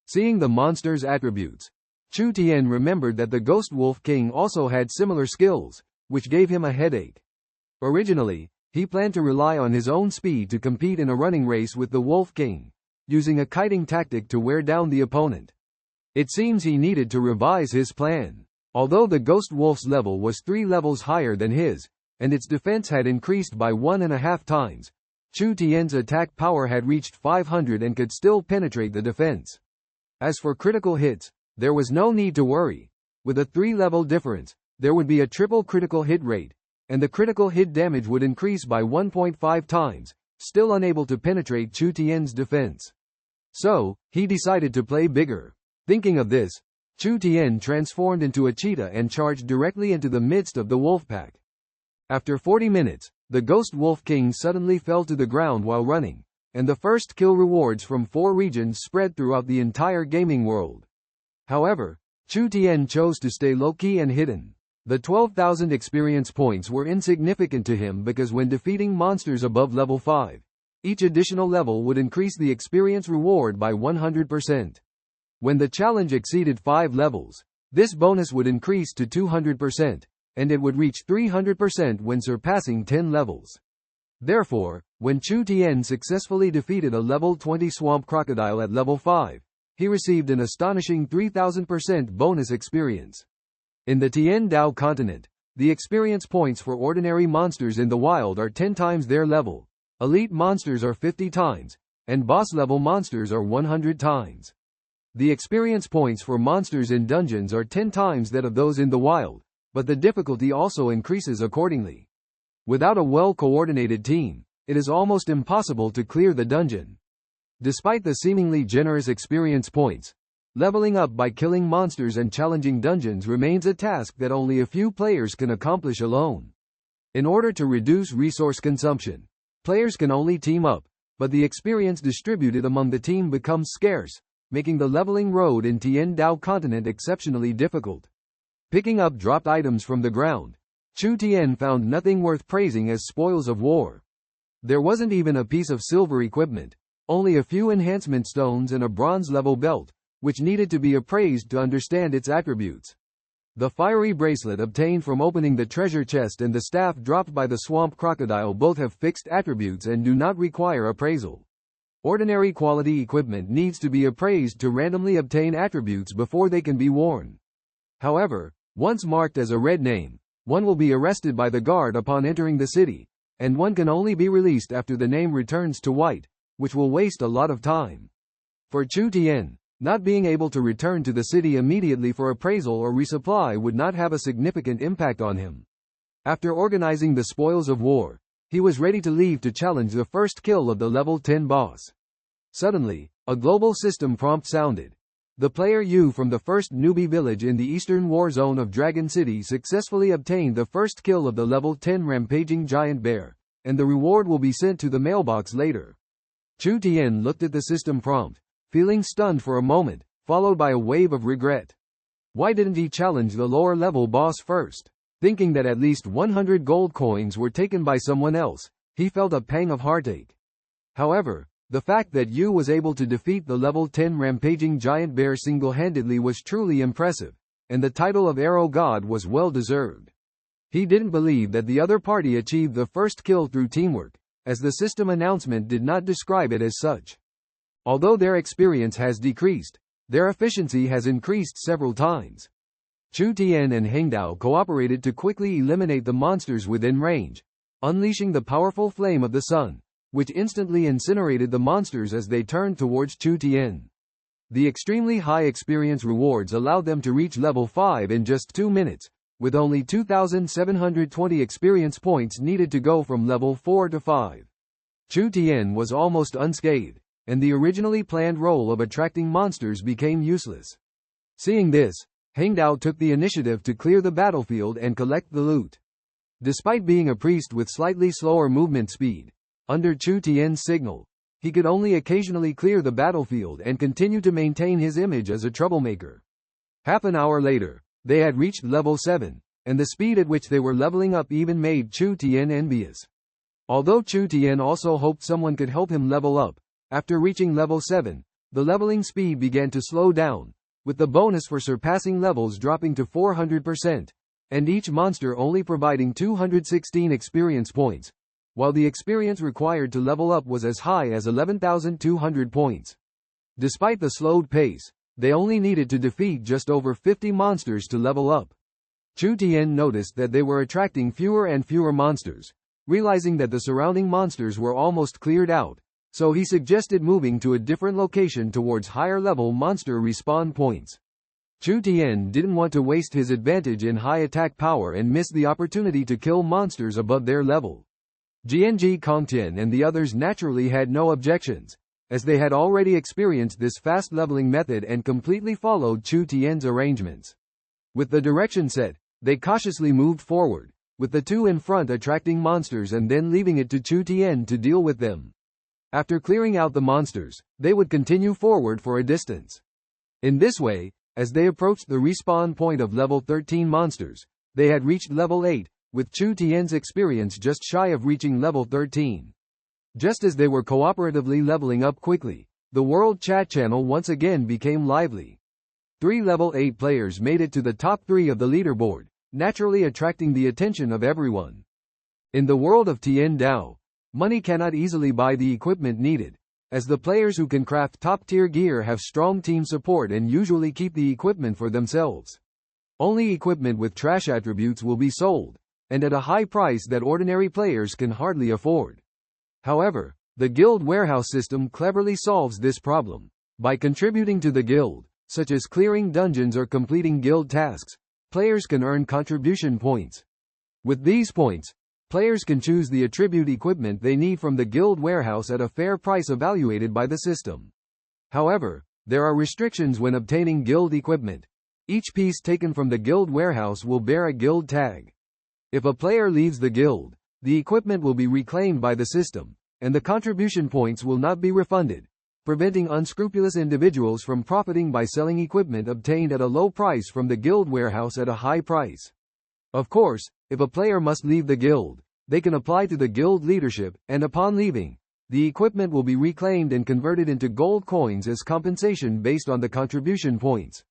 Seeing the monster's attributes, Chu Tian remembered that the Ghost Wolf King also had similar skills, which gave him a headache. Originally, he planned to rely on his own speed to compete in a running race with the Wolf King, using a kiting tactic to wear down the opponent. It seems he needed to revise his plan. Although the Ghost Wolf's level was 3 levels higher than his, and its defense had increased by 1.5 times, Chu Tian's attack power had reached 500 and could still penetrate the defense. As for critical hits, there was no need to worry. With a 3-level difference, there would be a triple critical hit rate, and the critical hit damage would increase by 1.5 times, still unable to penetrate Chu Tian's defense. So, he decided to play bigger. Thinking of this, Chu Tian transformed into a cheetah and charged directly into the midst of the wolf pack. After 40 minutes, the Ghost Wolf King suddenly fell to the ground while running, and the first kill rewards from 4 regions spread throughout the entire gaming world. However, Chu Tian chose to stay low-key and hidden. The 12,000 experience points were insignificant to him because when defeating monsters above level 5, each additional level would increase the experience reward by 100%. When the challenge exceeded 5 levels, this bonus would increase to 200%, and it would reach 300% when surpassing 10 levels. Therefore, when Chu Tian successfully defeated a level 20 swamp crocodile at level 5, he received an astonishing 3,000% bonus experience. In the Tien Dao continent, the experience points for ordinary monsters in the wild are 10 times their level, elite monsters are 50 times, and boss-level monsters are 100 times. The experience points for monsters in dungeons are 10 times that of those in the wild, but the difficulty also increases accordingly. Without a well-coordinated team, it is almost impossible to clear the dungeon. Despite the seemingly generous experience points, leveling up by killing monsters and challenging dungeons remains a task that only a few players can accomplish alone. In order to reduce resource consumption, players can only team up, but the experience distributed among the team becomes scarce, making the leveling road in Tien Dao continent exceptionally difficult. Picking up dropped items from the ground, Chu Tian found nothing worth praising as spoils of war. There wasn't even a piece of silver equipment, only a few enhancement stones and a bronze-level belt, which needed to be appraised to understand its attributes. The fiery bracelet obtained from opening the treasure chest and the staff dropped by the swamp crocodile both have fixed attributes and do not require appraisal. Ordinary quality equipment needs to be appraised to randomly obtain attributes before they can be worn. However, once marked as a red name, one will be arrested by the guard upon entering the city, and one can only be released after the name returns to white, which will waste a lot of time. For Chu Tian, not being able to return to the city immediately for appraisal or resupply would not have a significant impact on him. After organizing the spoils of war, he was ready to leave to challenge the first kill of the level 10 boss. Suddenly, a global system prompt sounded. The player Yu from the first Newbie village in the eastern war zone of Dragon City successfully obtained the first kill of the level 10 rampaging giant bear, and the reward will be sent to the mailbox later. Chu Tian looked at the system prompt, feeling stunned for a moment, followed by a wave of regret. Why didn't he challenge the lower level boss first? Thinking that at least 100 gold coins were taken by someone else, he felt a pang of heartache. However, the fact that Yu was able to defeat the level 10 rampaging giant bear single-handedly was truly impressive, and the title of Arrow God was well deserved. He didn't believe that the other party achieved the first kill through teamwork, as the system announcement did not describe it as such. Although their experience has decreased, their efficiency has increased several times. Chu Tian and Hengdao cooperated to quickly eliminate the monsters within range, unleashing the powerful flame of the sun, which instantly incinerated the monsters as they turned towards Chu Tian. The extremely high experience rewards allowed them to reach level 5 in just 2 minutes, with only 2,720 experience points needed to go from level 4 to 5. Chu Tian was almost unscathed, and the originally planned role of attracting monsters became useless. Seeing this, Hengdao took the initiative to clear the battlefield and collect the loot. Despite being a priest with slightly slower movement speed, under Chu Tian's signal, he could only occasionally clear the battlefield and continue to maintain his image as a troublemaker. Half an hour later, they had reached level 7, and the speed at which they were leveling up even made Chu Tian envious. Although Chu Tian also hoped someone could help him level up, after reaching level 7, the leveling speed began to slow down, with the bonus for surpassing levels dropping to 400%, and each monster only providing 216 experience points, while the experience required to level up was as high as 11,200 points. Despite the slowed pace, they only needed to defeat just over 50 monsters to level up. Chu Tian noticed that they were attracting fewer and fewer monsters, realizing that the surrounding monsters were almost cleared out, so he suggested moving to a different location towards higher-level monster respawn points. Chu Tian didn't want to waste his advantage in high attack power and miss the opportunity to kill monsters above their level. GNG Kongtian and the others naturally had no objections, as they had already experienced this fast leveling method and completely followed Chu Tian's arrangements. With the direction set, they cautiously moved forward, with the two in front attracting monsters and then leaving it to Chu Tian to deal with them. After clearing out the monsters, they would continue forward for a distance. In this way, as they approached the respawn point of level 13 monsters, they had reached level 8, with Chu Tian's experience just shy of reaching level 13. Just as they were cooperatively leveling up quickly, the world chat channel once again became lively. 3 level 8 players made it to the top 3 of the leaderboard, naturally attracting the attention of everyone. In the world of Tien Dao, money cannot easily buy the equipment needed, as the players who can craft top-tier gear have strong team support and usually keep the equipment for themselves. Only equipment with trash attributes will be sold, and at a high price that ordinary players can hardly afford. However, the guild warehouse system cleverly solves this problem. By contributing to the guild, such as clearing dungeons or completing guild tasks, players can earn contribution points. With these points, players can choose the attribute equipment they need from the guild warehouse at a fair price evaluated by the system. However, there are restrictions when obtaining guild equipment. Each piece taken from the guild warehouse will bear a guild tag. If a player leaves the guild, the equipment will be reclaimed by the system, and the contribution points will not be refunded, preventing unscrupulous individuals from profiting by selling equipment obtained at a low price from the guild warehouse at a high price. Of course, if a player must leave the guild, they can apply to the guild leadership, and upon leaving, the equipment will be reclaimed and converted into gold coins as compensation based on the contribution points.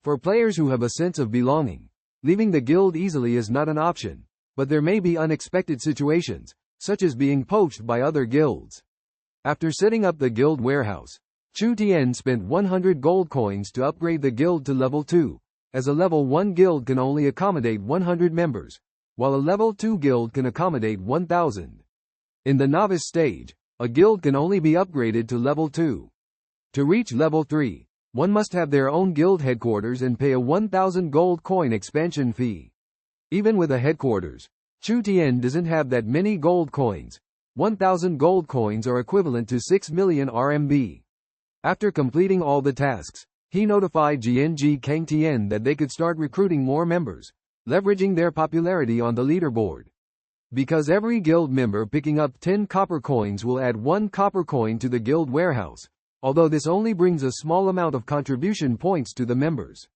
For players who have a sense of belonging, leaving the guild easily is not an option, but there may be unexpected situations, such as being poached by other guilds. After setting up the guild warehouse, Chu Tian spent 100 gold coins to upgrade the guild to level 2, as a level 1 guild can only accommodate 100 members, while a level 2 guild can accommodate 1,000. In the novice stage, a guild can only be upgraded to level 2. To reach level 3, one must have their own guild headquarters and pay a 1,000 gold coin expansion fee. Even with a headquarters, Chu Tian doesn't have that many gold coins. 1,000 gold coins are equivalent to 6 million RMB. After completing all the tasks, he notified GNG Kangtian that they could start recruiting more members, leveraging their popularity on the leaderboard. Because every guild member picking up 10 copper coins will add 1 copper coin to the guild warehouse, although this only brings a small amount of contribution points to the members.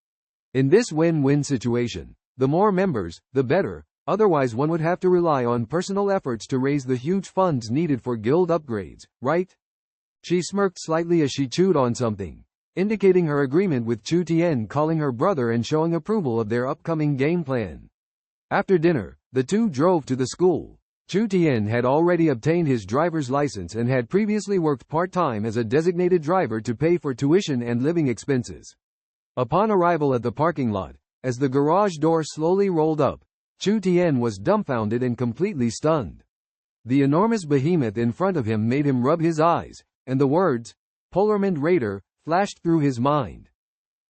In this win-win situation, the more members, the better, otherwise one would have to rely on personal efforts to raise the huge funds needed for guild upgrades, right? She smirked slightly as she chewed on something, indicating her agreement with Chu Tian calling her brother and showing approval of their upcoming game plan. After dinner, The two drove to the school. Chu Tian had already obtained his driver's license and had previously worked part-time as a designated driver to pay for tuition and living expenses. Upon arrival at the parking lot, as the garage door slowly rolled up, Chu Tian was dumbfounded and completely stunned. The enormous behemoth in front of him made him rub his eyes, and the words, Polarmond Raider, flashed through his mind.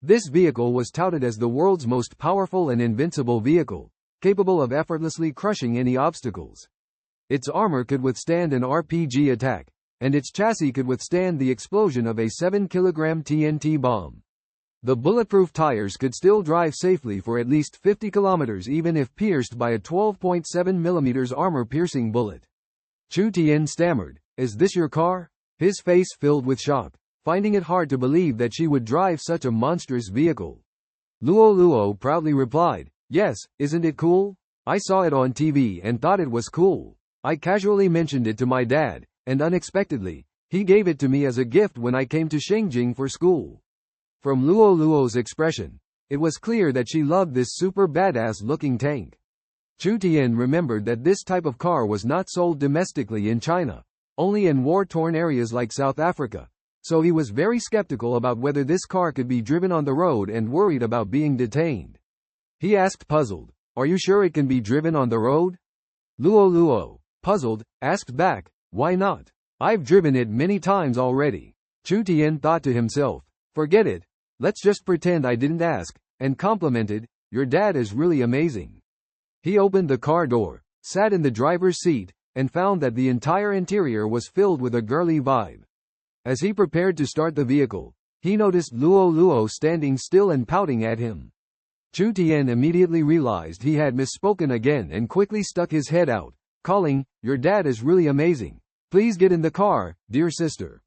This vehicle was touted as the world's most powerful and invincible vehicle, capable of effortlessly crushing any obstacles. Its armor could withstand an RPG attack, and its chassis could withstand the explosion of a 7-kilogram TNT bomb. The bulletproof tires could still drive safely for at least 50 kilometers even if pierced by a 12.7 mm armor-piercing bullet. Chu Tian stammered, "Is this your car?" His face filled with shock, finding it hard to believe that she would drive such a monstrous vehicle. Luo proudly replied, "Yes, isn't it cool? I saw it on TV and thought it was cool. I casually mentioned it to my dad, and unexpectedly, he gave it to me as a gift when I came to Shengjing for school." From Luo's expression, it was clear that she loved this super badass-looking tank. Chu Tian remembered that this type of car was not sold domestically in China, only in war-torn areas like South Africa, so he was very skeptical about whether this car could be driven on the road and worried about being detained. He asked puzzled, "Are you sure it can be driven on the road?" Luo, puzzled, asked back, "Why not? I've driven it many times already." Chu Tian thought to himself, "Forget it. Let's just pretend I didn't ask," and complimented, "Your dad is really amazing." He opened the car door, sat in the driver's seat, and found that the entire interior was filled with a girly vibe. As he prepared to start the vehicle, he noticed Luo standing still and pouting at him. Chu Tian immediately realized he had misspoken again and quickly stuck his head out, calling, "Your dad is really amazing. Please get in the car, dear sister."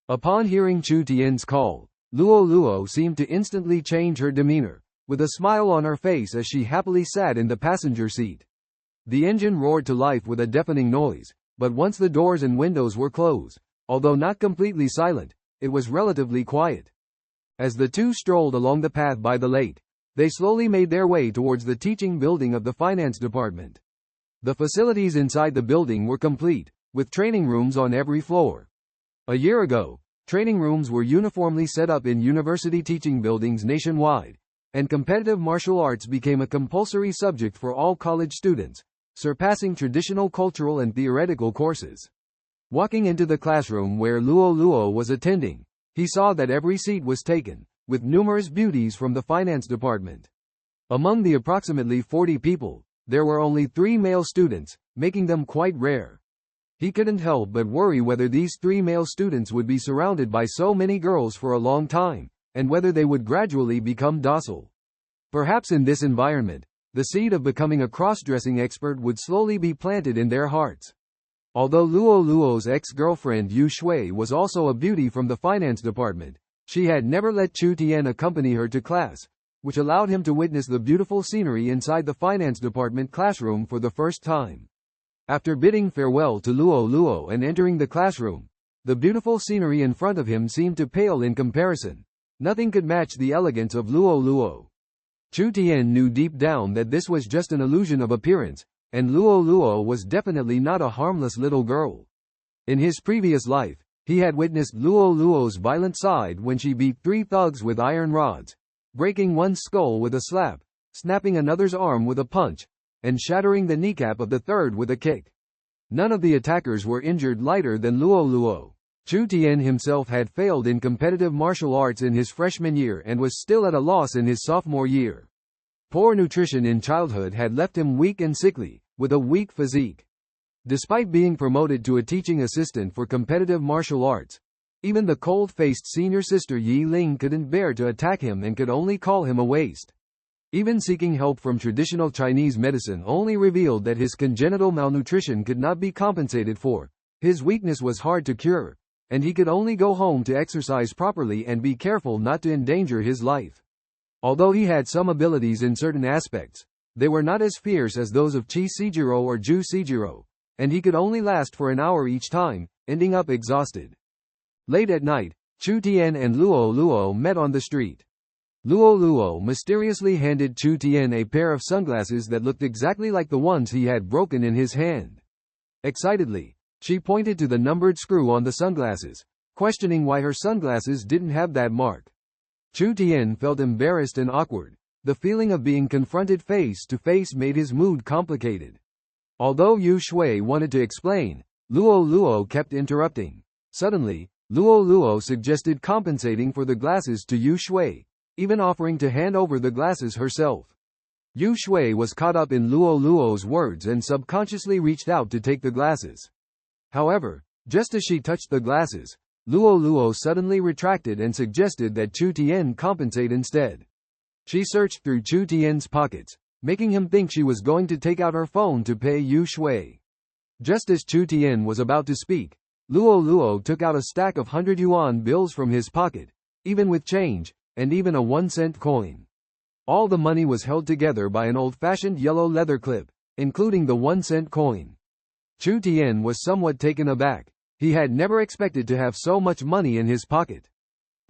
Upon hearing Chu Tian's call, Luo seemed to instantly change her demeanor, with a smile on her face as she happily sat in the passenger seat. The engine roared to life with a deafening noise, but once the doors and windows were closed, although not completely silent, it was relatively quiet. As the two strolled along the path by the lake, they slowly made their way towards the teaching building of the finance department. The facilities inside the building were complete, with training rooms on every floor. A year ago, training rooms were uniformly set up in university teaching buildings nationwide, and competitive martial arts became a compulsory subject for all college students, surpassing traditional cultural and theoretical courses. Walking into the classroom where Luo was attending, he saw that every seat was taken, with numerous beauties from the finance department. Among the approximately 40 people, there were only 3 male students, making them quite rare. He couldn't help but worry whether these 3 male students would be surrounded by so many girls for a long time, and whether they would gradually become docile. Perhaps in this environment, the seed of becoming a cross-dressing expert would slowly be planted in their hearts. Although Luo's ex-girlfriend Yu Shui was also a beauty from the finance department, she had never let Chu Tian accompany her to class, which allowed him to witness the beautiful scenery inside the finance department classroom for the first time. After bidding farewell to Luo and entering the classroom, the beautiful scenery in front of him seemed to pale in comparison. Nothing could match the elegance of Luo. Chu Tian knew deep down that this was just an illusion of appearance, and Luo was definitely not a harmless little girl. In his previous life, he had witnessed Luo's violent side when she beat 3 thugs with iron rods, breaking one's skull with a slap, snapping another's arm with a punch, and shattering the kneecap of the third with a kick. None of the attackers were injured lighter than Luo. Chu Tian himself had failed in competitive martial arts in his freshman year and was still at a loss in his sophomore year. Poor nutrition in childhood had left him weak and sickly, with a weak physique. Despite being promoted to a teaching assistant for competitive martial arts, even the cold-faced senior sister Yi Ling couldn't bear to attack him and could only call him a waste. Even seeking help from traditional Chinese medicine only revealed that his congenital malnutrition could not be compensated for, his weakness was hard to cure, and he could only go home to exercise properly and be careful not to endanger his life. Although he had some abilities in certain aspects, they were not as fierce as those of Qi Shijiro or Ju Shijiro, and he could only last for an hour each time, ending up exhausted. Late at night, Chu Tian and Luo met on the street. Luo mysteriously handed Chu Tian a pair of sunglasses that looked exactly like the ones he had broken in his hand. Excitedly, she pointed to the numbered screw on the sunglasses, questioning why her sunglasses didn't have that mark. Chu Tian felt embarrassed and awkward. The feeling of being confronted face to face made his mood complicated. Although Yu Shui wanted to explain, Luo kept interrupting. Suddenly, Luo suggested compensating for the glasses to Yu Shui, even offering to hand over the glasses herself. Yu Shui was caught up in Luo's words and subconsciously reached out to take the glasses. However, just as she touched the glasses, Luo suddenly retracted and suggested that Chu Tian compensate instead. She searched through Chu Tian's pockets, making him think she was going to take out her phone to pay Yu Shui. Just as Chu Tian was about to speak, Luo took out a stack of 100 yuan bills from his pocket, even with change, and even a 1-cent coin. All the money was held together by an old-fashioned yellow leather clip, including the 1-cent coin. Chu Tian was somewhat taken aback. He had never expected to have so much money in his pocket.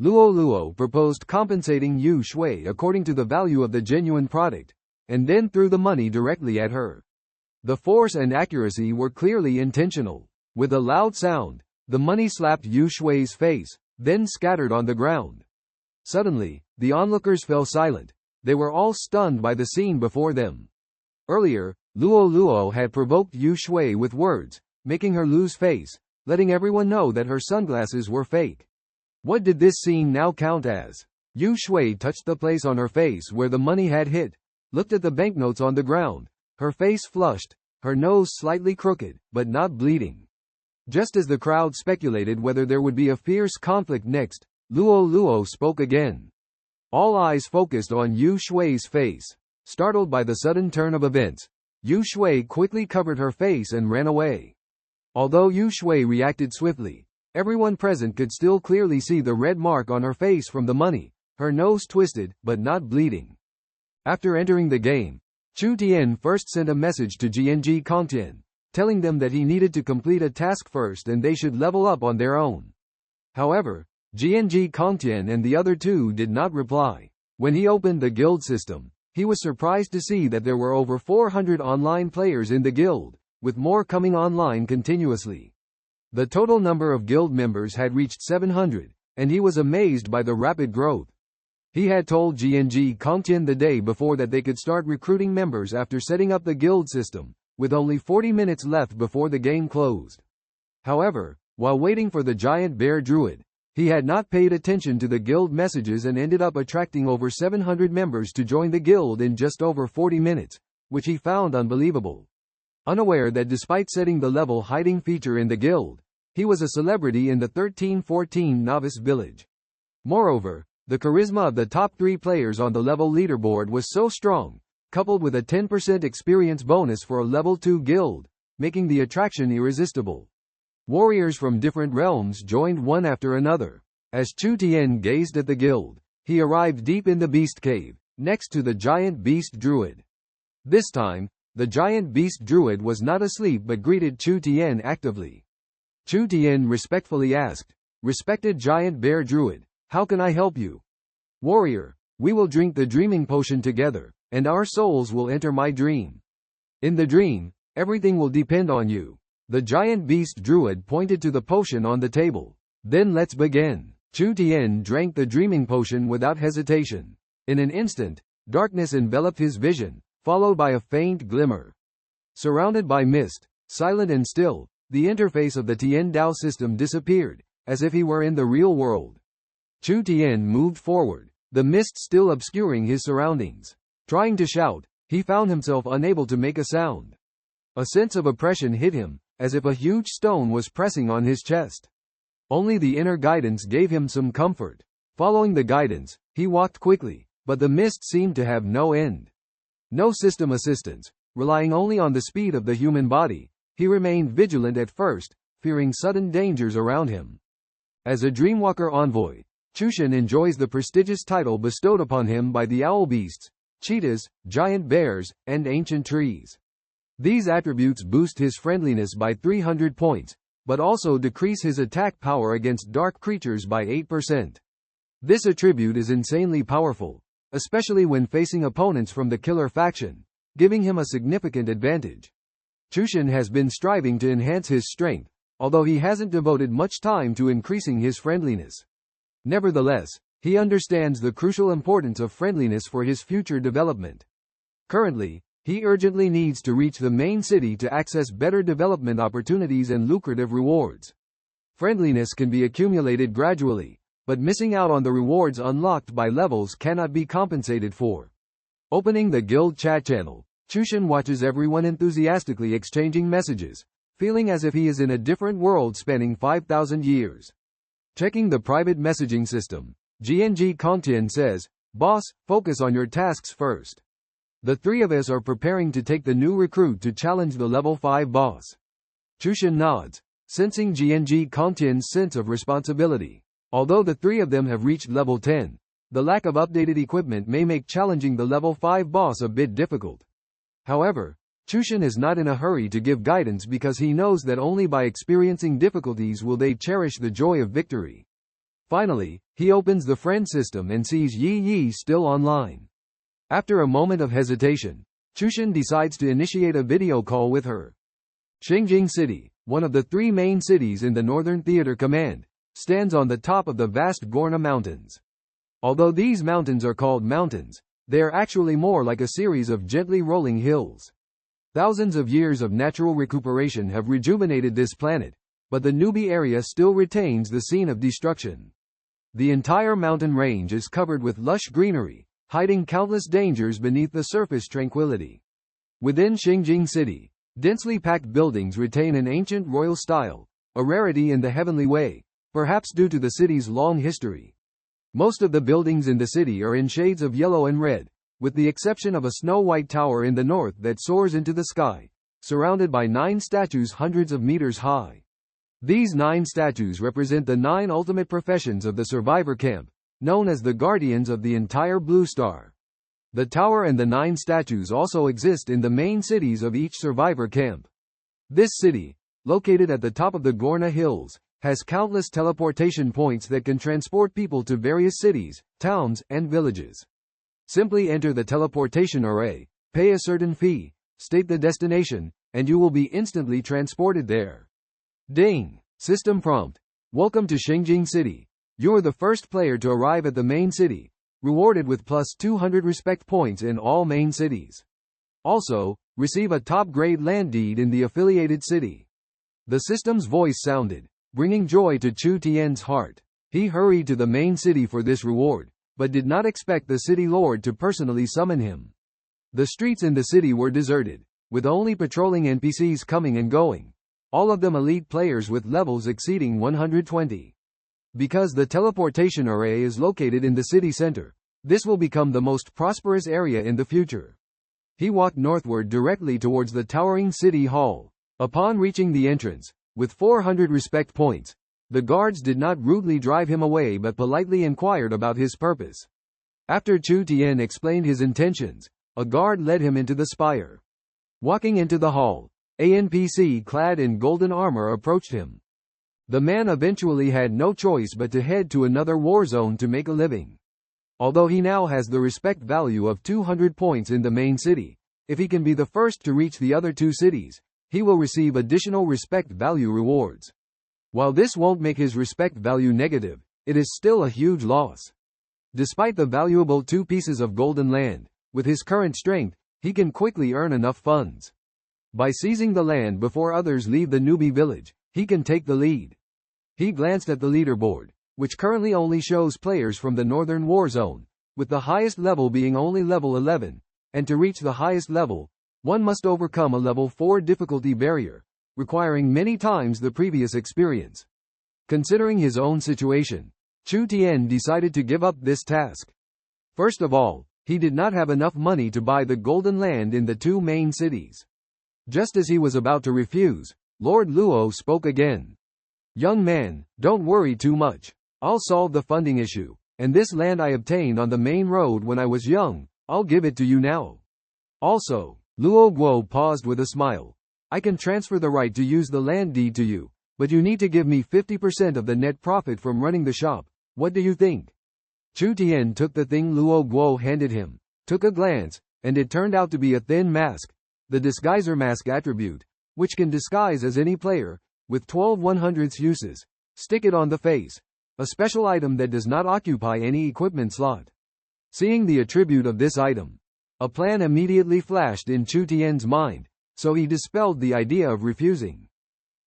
Luo proposed compensating Yu Shui according to the value of the genuine product, and then threw the money directly at her. The force and accuracy were clearly intentional. With a loud sound, the money slapped Yu Shui's face, then scattered on the ground. Suddenly, the onlookers fell silent. They were all stunned by the scene before them. Earlier, Luo had provoked Yu Shui with words, making her lose face, letting everyone know that her sunglasses were fake. What did this scene now count as? Yu Shui touched the place on her face where the money had hit, looked at the banknotes on the ground, her face flushed, her nose slightly crooked, but not bleeding. Just as the crowd speculated whether there would be a fierce conflict next, Luo spoke again. All eyes focused on Yu Shui's face. Startled by the sudden turn of events, Yu Shui quickly covered her face and ran away. Although Yu Shui reacted swiftly, everyone present could still clearly see the red mark on her face from the money, her nose twisted, but not bleeding. After entering the game, Chu Tian first sent a message to Jianji Kongtian, telling them that he needed to complete a task first and they should level up on their own. However, Jianji Kongtian and the other two did not reply. When he opened the guild system, he was surprised to see that there were over 400 online players in the guild, with more coming online continuously. The total number of guild members had reached 700, and he was amazed by the rapid growth. He had told Jianji Kongtian the day before that they could start recruiting members after setting up the guild system, with only 40 minutes left before the game closed. However, while waiting for the giant bear druid, he had not paid attention to the guild messages and ended up attracting over 700 members to join the guild in just over 40 minutes, which he found unbelievable. Unaware that despite setting the level hiding feature in the guild, he was a celebrity in the 1314 novice village. Moreover, the charisma of the top 3 players on the level leaderboard was so strong, coupled with a 10% experience bonus for a level 2 guild, making the attraction irresistible. Warriors from different realms joined one after another. As Chu Tian gazed at the guild, he arrived deep in the beast cave, next to the giant beast druid. This time, the giant beast druid was not asleep but greeted Chu Tian actively. Chu Tian respectfully asked, "Respected giant bear druid, how can I help you?" "Warrior, we will drink the dreaming potion together, and our souls will enter my dream. In the dream, everything will depend on you." The giant beast druid pointed to the potion on the table. "Then let's begin." Chu Tian drank the dreaming potion without hesitation. In an instant, darkness enveloped his vision, followed by a faint glimmer. Surrounded by mist, silent and still, the interface of the Tien Dao system disappeared, as if he were in the real world. Chu Tian moved forward, the mist still obscuring his surroundings. Trying to shout, he found himself unable to make a sound. A sense of oppression hit him, as if a huge stone was pressing on his chest. Only the inner guidance gave him some comfort. Following the guidance, he walked quickly, but the mist seemed to have no end. No system assistance, relying only on the speed of the human body, he remained vigilant at first, fearing sudden dangers around him. As a Dreamwalker envoy, Chushan enjoys the prestigious title bestowed upon him by the owl beasts, cheetahs, giant bears, and ancient trees. These attributes boost his friendliness by 300 points, but also decrease his attack power against dark creatures by 8%. This attribute is insanely powerful, especially when facing opponents from the killer faction, giving him a significant advantage. Chu Tian has been striving to enhance his strength, although he hasn't devoted much time to increasing his friendliness. Nevertheless, he understands the crucial importance of friendliness for his future development. Currently, he urgently needs to reach the main city to access better development opportunities and lucrative rewards. Friendliness can be accumulated gradually, but missing out on the rewards unlocked by levels cannot be compensated for. Opening the guild chat channel, Chu Tian watches everyone enthusiastically exchanging messages, feeling as if he is in a different world spanning 5,000 years. Checking the private messaging system, Tien says, "Boss, focus on your tasks first. The three of us are preparing to take the new recruit to challenge the level 5 boss." Chu Tian nods, sensing Tien's sense of responsibility. Although the three of them have reached level 10, the lack of updated equipment may make challenging the level 5 boss a bit difficult. However, Chu Tian is not in a hurry to give guidance because he knows that only by experiencing difficulties will they cherish the joy of victory. Finally, he opens the friend system and sees Yi still online. After a moment of hesitation, Chu Tian decides to initiate a video call with her. Xingjing City, one of the three main cities in the Northern Theater Command, stands on the top of the vast Gorna Mountains. Although these mountains are called mountains, they are actually more like a series of gently rolling hills. Thousands of years of natural recuperation have rejuvenated this planet, but the Newbie area still retains the scene of destruction. The entire mountain range is covered with lush greenery, hiding countless dangers beneath the surface tranquility. Within Xingjing City, densely packed buildings retain an ancient royal style, a rarity in the heavenly way, perhaps due to the city's long history. Most of the buildings in the city are in shades of yellow and red, with the exception of a snow-white tower in the north that soars into the sky, surrounded by 9 statues hundreds of meters high. These 9 statues represent the 9 ultimate professions of the survivor camp, known as the guardians of the entire Blue Star. The tower and the 9 statues also exist in the main cities of each survivor camp. This city, located at the top of the Gorna Hills, has countless teleportation points that can transport people to various cities, towns, and villages. Simply enter the teleportation array, pay a certain fee, state the destination, and you will be instantly transported there. Ding! System prompt. Welcome to Xingjing City. You're the first player to arrive at the main city, rewarded with plus 200 respect points in all main cities. Also, receive a top-grade land deed in the affiliated city. The system's voice sounded, bringing joy to Chu Tian's heart. He hurried to the main city for this reward, but did not expect the city lord to personally summon him. The streets in the city were deserted, with only patrolling NPCs coming and going, all of them elite players with levels exceeding 120. Because the teleportation array is located in the city center, this will become the most prosperous area in the future. He walked northward directly towards the towering city hall. Upon reaching the entrance, with 400 respect points, the guards did not rudely drive him away but politely inquired about his purpose. After Chu Tian explained his intentions, a guard led him into the spire. Walking into the hall, an NPC clad in golden armor approached him. The man eventually had no choice but to head to another war zone to make a living. Although he now has the respect value of 200 points in the main city, if he can be the first to reach the other 2 cities, he will receive additional respect value rewards. While this won't make his respect value negative, it is still a huge loss. Despite the valuable 2 pieces of golden land, with his current strength, he can quickly earn enough funds. By seizing the land before others leave the Newbie village, he can take the lead. He glanced at the leaderboard, which currently only shows players from the Northern War Zone, with the highest level being only level 11, and to reach the highest level, one must overcome a level 4 difficulty barrier, requiring many times the previous experience. Considering his own situation, Chu Tian decided to give up this task. First of all, he did not have enough money to buy the golden land in the 2 main cities. Just as he was about to refuse, Lord Luo spoke again. "Young man, don't worry too much. I'll solve the funding issue, and this land I obtained on the main road when I was young, I'll give it to you now. Also," Luo Guo paused with a smile, "I can transfer the right to use the land deed to you, but you need to give me 50% of the net profit from running the shop. What do you think?" Chu Tian took the thing Luo Guo handed him, took a glance, and it turned out to be a thin mask, the Disguiser Mask attribute, which can disguise as any player, with 12 100ths uses. Stick it on the face. A special item that does not occupy any equipment slot. Seeing the attribute of this item, a plan immediately flashed in Chu Tian's mind, so he dispelled the idea of refusing.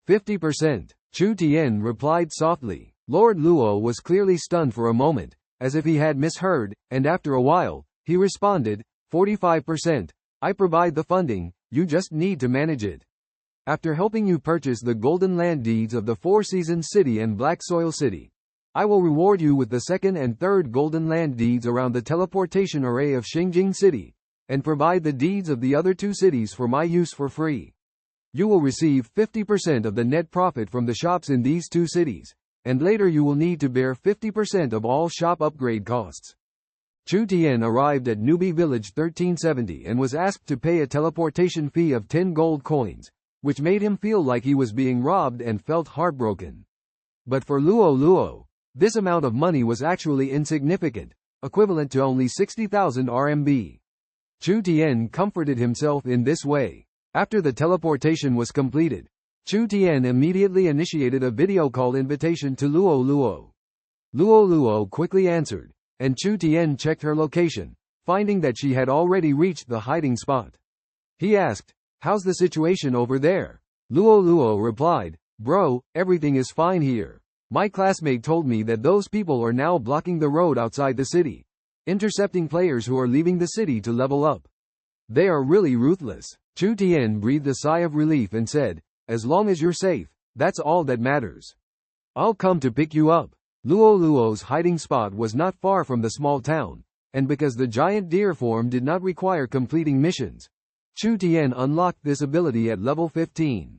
50%. Chu Tian replied softly. Lord Luo was clearly stunned for a moment, as if he had misheard, and after a while, he responded, 45%. I provide the funding, you just need to manage it. After helping you purchase the golden land deeds of the Four Seasons City and Black Soil City, I will reward you with the second and third golden land deeds around the teleportation array of Xingjing City, and provide the deeds of the other two cities for my use for free. You will receive 50% of the net profit from the shops in these two cities, and later you will need to bear 50% of all shop upgrade costs. Chu Tian arrived at Newbie Village 1370 and was asked to pay a teleportation fee of 10 gold coins, which made him feel like he was being robbed and felt heartbroken. But for Luo, this amount of money was actually insignificant, equivalent to only 60,000 RMB. Chu Tian comforted himself in this way. After the teleportation was completed, Chu Tian immediately initiated a video call invitation to Luo. Luo quickly answered, and Chu Tian checked her location, finding that she had already reached the hiding spot. He asked, "How's the situation over there?" Luo replied, "Bro, everything is fine here. My classmate told me that those people are now blocking the road outside the city, intercepting players who are leaving the city to level up. They are really ruthless." Chu Tian breathed a sigh of relief and said, "As long as you're safe, that's all that matters. I'll come to pick you up." Luo's hiding spot was not far from the small town, and because the giant deer form did not require completing missions, Chu Tian unlocked this ability at level 15.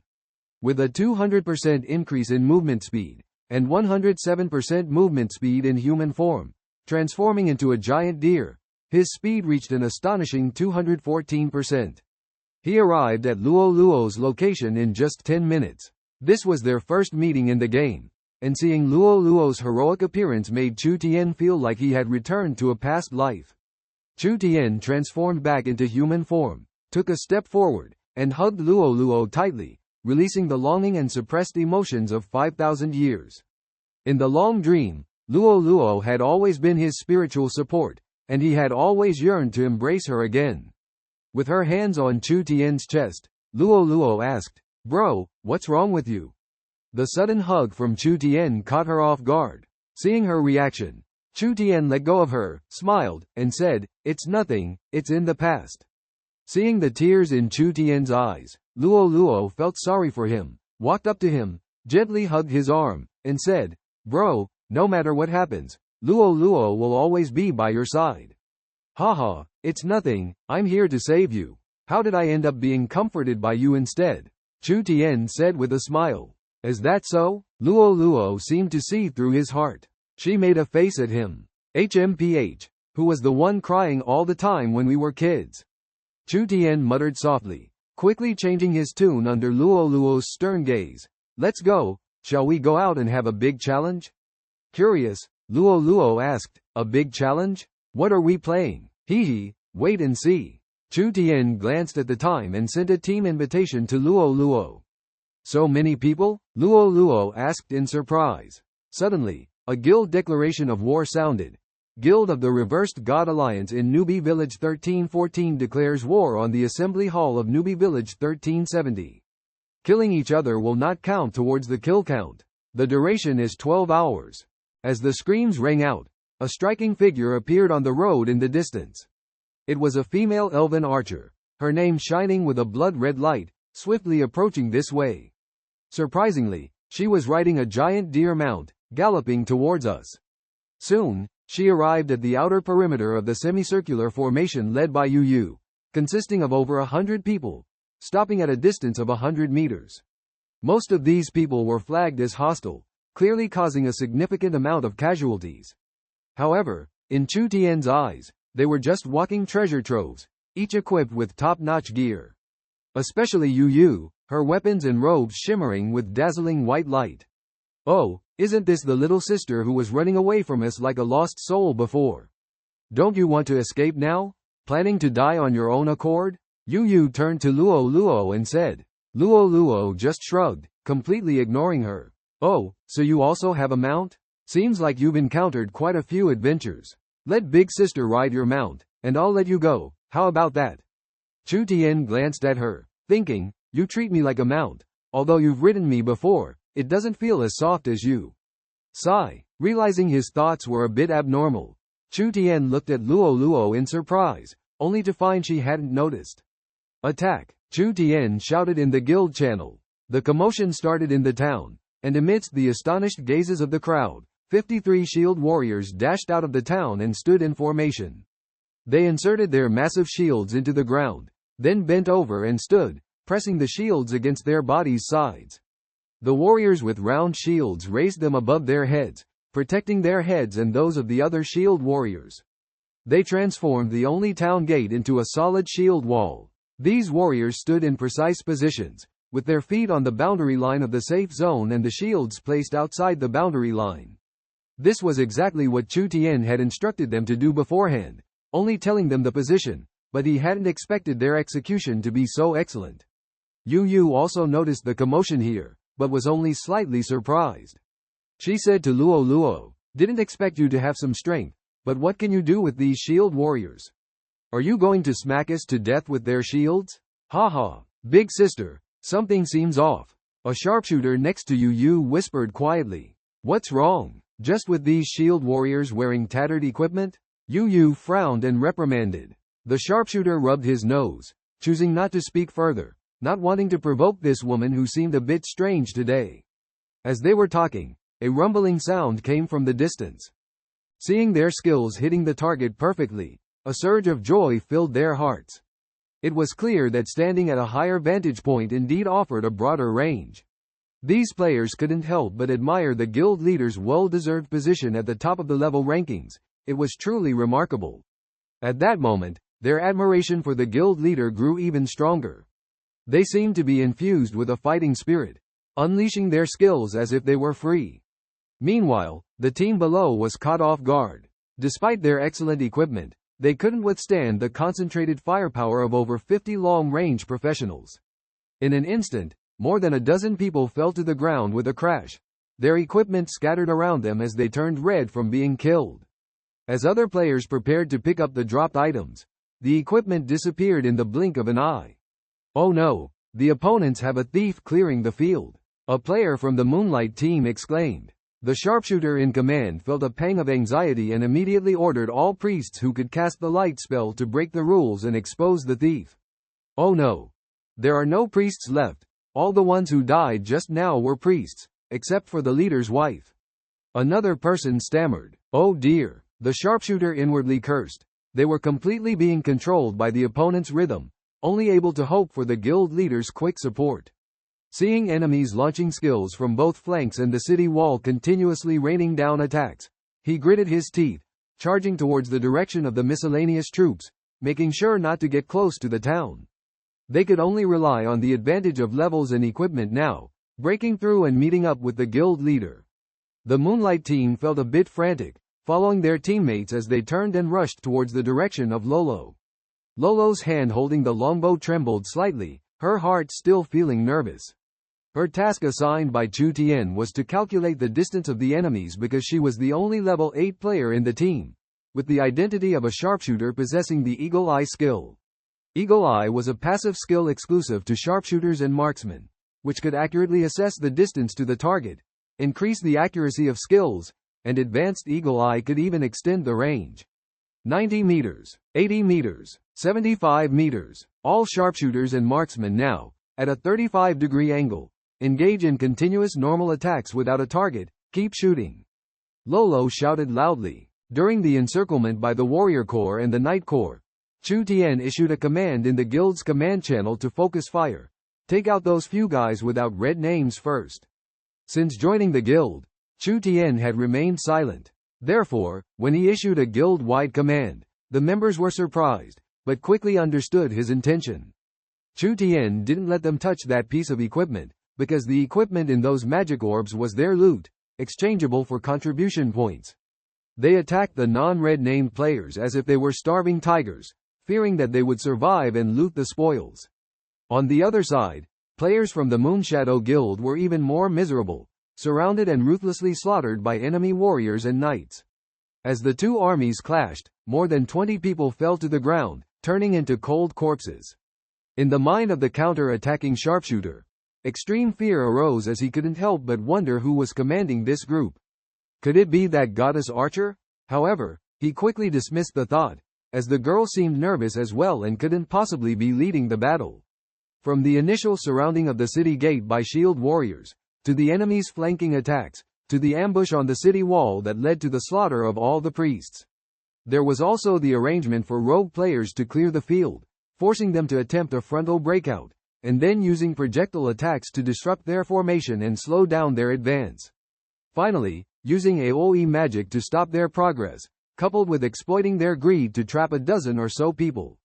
With a 200% increase in movement speed, and 107% movement speed in human form, transforming into a giant deer, his speed reached an astonishing 214%. He arrived at Luo's location in just 10 minutes. This was their first meeting in the game, and seeing Luo's heroic appearance made Chu Tian feel like he had returned to a past life. Chu Tian transformed back into human form, took a step forward, and hugged Luo tightly, releasing the longing and suppressed emotions of 5,000 years. In the long dream, Luo had always been his spiritual support, and he had always yearned to embrace her again. With her hands on Chu Tian's chest, Luo asked, "Bro, what's wrong with you?" The sudden hug from Chu Tian caught her off guard. Seeing her reaction, Chu Tian let go of her, smiled, and said, "It's nothing, it's in the past." Seeing the tears in Chu Tian's eyes, Luo felt sorry for him, walked up to him, gently hugged his arm, and said, "Bro, no matter what happens, Luo will always be by your side." "Haha, it's nothing, I'm here to save you. How did I end up being comforted by you instead?" Chu Tian said with a smile. "Is that so?" Luo seemed to see through his heart. She made a face at him. "HMPH, who was the one crying all the time when we were kids?" Chu Tian muttered softly, quickly changing his tune under Luo's stern gaze. "Let's go, shall we go out and have a big challenge?" Curious, Luo asked, "A big challenge? What are we playing?" Hee, wait and see." Chu Tian glanced at the time and sent a team invitation to Luo. "So many people?" Luo asked in surprise. Suddenly, a guild declaration of war sounded. Guild of the Reversed God Alliance in Newbie Village 1314 declares war on the Assembly Hall of Newbie Village 1370. Killing each other will not count towards the kill count. The duration is 12 hours. As the screams rang out, a striking figure appeared on the road in the distance. It was a female elven archer, her name shining with a blood-red light, swiftly approaching this way. Surprisingly, she was riding a giant deer mount, galloping towards us. Soon, she arrived at the outer perimeter of the semicircular formation led by Yu, consisting of over 100 people, stopping at a distance of 100 meters. Most of these people were flagged as hostile, clearly causing a significant amount of casualties. However, in Chu Tian's eyes, they were just walking treasure troves, each equipped with top-notch gear. Especially Yu, her weapons and robes shimmering with dazzling white light. Oh, isn't this the little sister who was running away from us like a lost soul before? Don't you want to escape now? Planning to die on your own accord? Yu turned to Luo and said. Luo just shrugged, completely ignoring her. Oh, so you also have a mount? Seems like you've encountered quite a few adventures. Let big sister ride your mount, and I'll let you go. How about that? Chu Tian glanced at her, thinking, you treat me like a mount. Although you've ridden me before, it doesn't feel as soft as you. Sigh. Realizing his thoughts were a bit abnormal, Chu Tian looked at Luo in surprise, only to find she hadn't noticed. Attack! Chu Tian shouted in the guild channel. The commotion started in the town, and amidst the astonished gazes of the crowd, 53 shield warriors dashed out of the town and stood in formation. They inserted their massive shields into the ground, then bent over and stood, pressing the shields against their bodies' sides. The warriors with round shields raised them above their heads, protecting their heads and those of the other shield warriors. They transformed the only town gate into a solid shield wall. These warriors stood in precise positions, with their feet on the boundary line of the safe zone and the shields placed outside the boundary line. This was exactly what Chu Tian had instructed them to do beforehand, only telling them the position, but he hadn't expected their execution to be so excellent. Yu also noticed the commotion here, but was only slightly surprised. She said to Luo, didn't expect you to have some strength, but what can you do with these shield warriors? Are you going to smack us to death with their shields? Haha, big sister, something seems off. A sharpshooter next to Yu whispered quietly. What's wrong? Just with these shield warriors wearing tattered equipment? Yu frowned and reprimanded. The sharpshooter rubbed his nose, choosing not to speak further, not wanting to provoke this woman who seemed a bit strange today. As they were talking, a rumbling sound came from the distance. Seeing their skills hitting the target perfectly, a surge of joy filled their hearts. It was clear that standing at a higher vantage point indeed offered a broader range. These players couldn't help but admire the guild leader's well-deserved position at the top of the level rankings. It was truly remarkable. At that moment, their admiration for the guild leader grew even stronger. They seemed to be infused with a fighting spirit, unleashing their skills as if they were free. Meanwhile, the team below was caught off guard. Despite their excellent equipment, they couldn't withstand the concentrated firepower of over 50 long-range professionals. In an instant, more than a dozen people fell to the ground with a crash. Their equipment scattered around them as they turned red from being killed. As other players prepared to pick up the dropped items, the equipment disappeared in the blink of an eye. Oh no, the opponents have a thief clearing the field. A player from the Moonlight team exclaimed. The sharpshooter in command felt a pang of anxiety and immediately ordered all priests who could cast the light spell to break the rules and expose the thief. Oh no. There are no priests left. All the ones who died just now were priests, except for the leader's wife. Another person stammered. Oh dear. The sharpshooter inwardly cursed. They were completely being controlled by the opponent's rhythm, only able to hope for the guild leader's quick support. Seeing enemies launching skills from both flanks and the city wall continuously raining down attacks, he gritted his teeth, charging towards the direction of the miscellaneous troops, making sure not to get close to the town. They could only rely on the advantage of levels and equipment now, breaking through and meeting up with the guild leader. The Moonlight team felt a bit frantic, following their teammates as they turned and rushed towards the direction of Lolo. Lolo's hand holding the longbow trembled slightly, her heart still feeling nervous. Her task assigned by Chu Tian was to calculate the distance of the enemies because she was the only level 8 player in the team, with the identity of a sharpshooter possessing the Eagle Eye skill. Eagle Eye was a passive skill exclusive to sharpshooters and marksmen, which could accurately assess the distance to the target, increase the accuracy of skills, and advanced Eagle Eye could even extend the range. 90 meters, 80 meters, 75 meters, all sharpshooters and marksmen now, at a 35-degree angle, engage in continuous normal attacks without a target, keep shooting. Lolo shouted loudly. During the encirclement by the Warrior Corps and the Knight Corps, Chu Tian issued a command in the guild's command channel to focus fire. Take out those few guys without red names first. Since joining the guild, Chu Tian had remained silent. Therefore, when he issued a guild-wide command, the members were surprised, but quickly understood his intention. Chu Tian didn't let them touch that piece of equipment, because the equipment in those magic orbs was their loot, exchangeable for contribution points. They attacked the non-red named players as if they were starving tigers, fearing that they would survive and loot the spoils. On the other side, players from the Moonshadow Guild were even more miserable, surrounded and ruthlessly slaughtered by enemy warriors and knights. As the two armies clashed, more than 20 people fell to the ground, turning into cold corpses. In the mind of the counter-attacking sharpshooter, extreme fear arose as he couldn't help but wonder who was commanding this group. Could it be that goddess Archer? However, he quickly dismissed the thought, as the girl seemed nervous as well and couldn't possibly be leading the battle. From the initial surrounding of the city gate by shield warriors, to the enemy's flanking attacks, to the ambush on the city wall that led to the slaughter of all the priests. There was also the arrangement for rogue players to clear the field, forcing them to attempt a frontal breakout, and then using projectile attacks to disrupt their formation and slow down their advance. Finally, using AoE magic to stop their progress, coupled with exploiting their greed to trap a dozen or so people.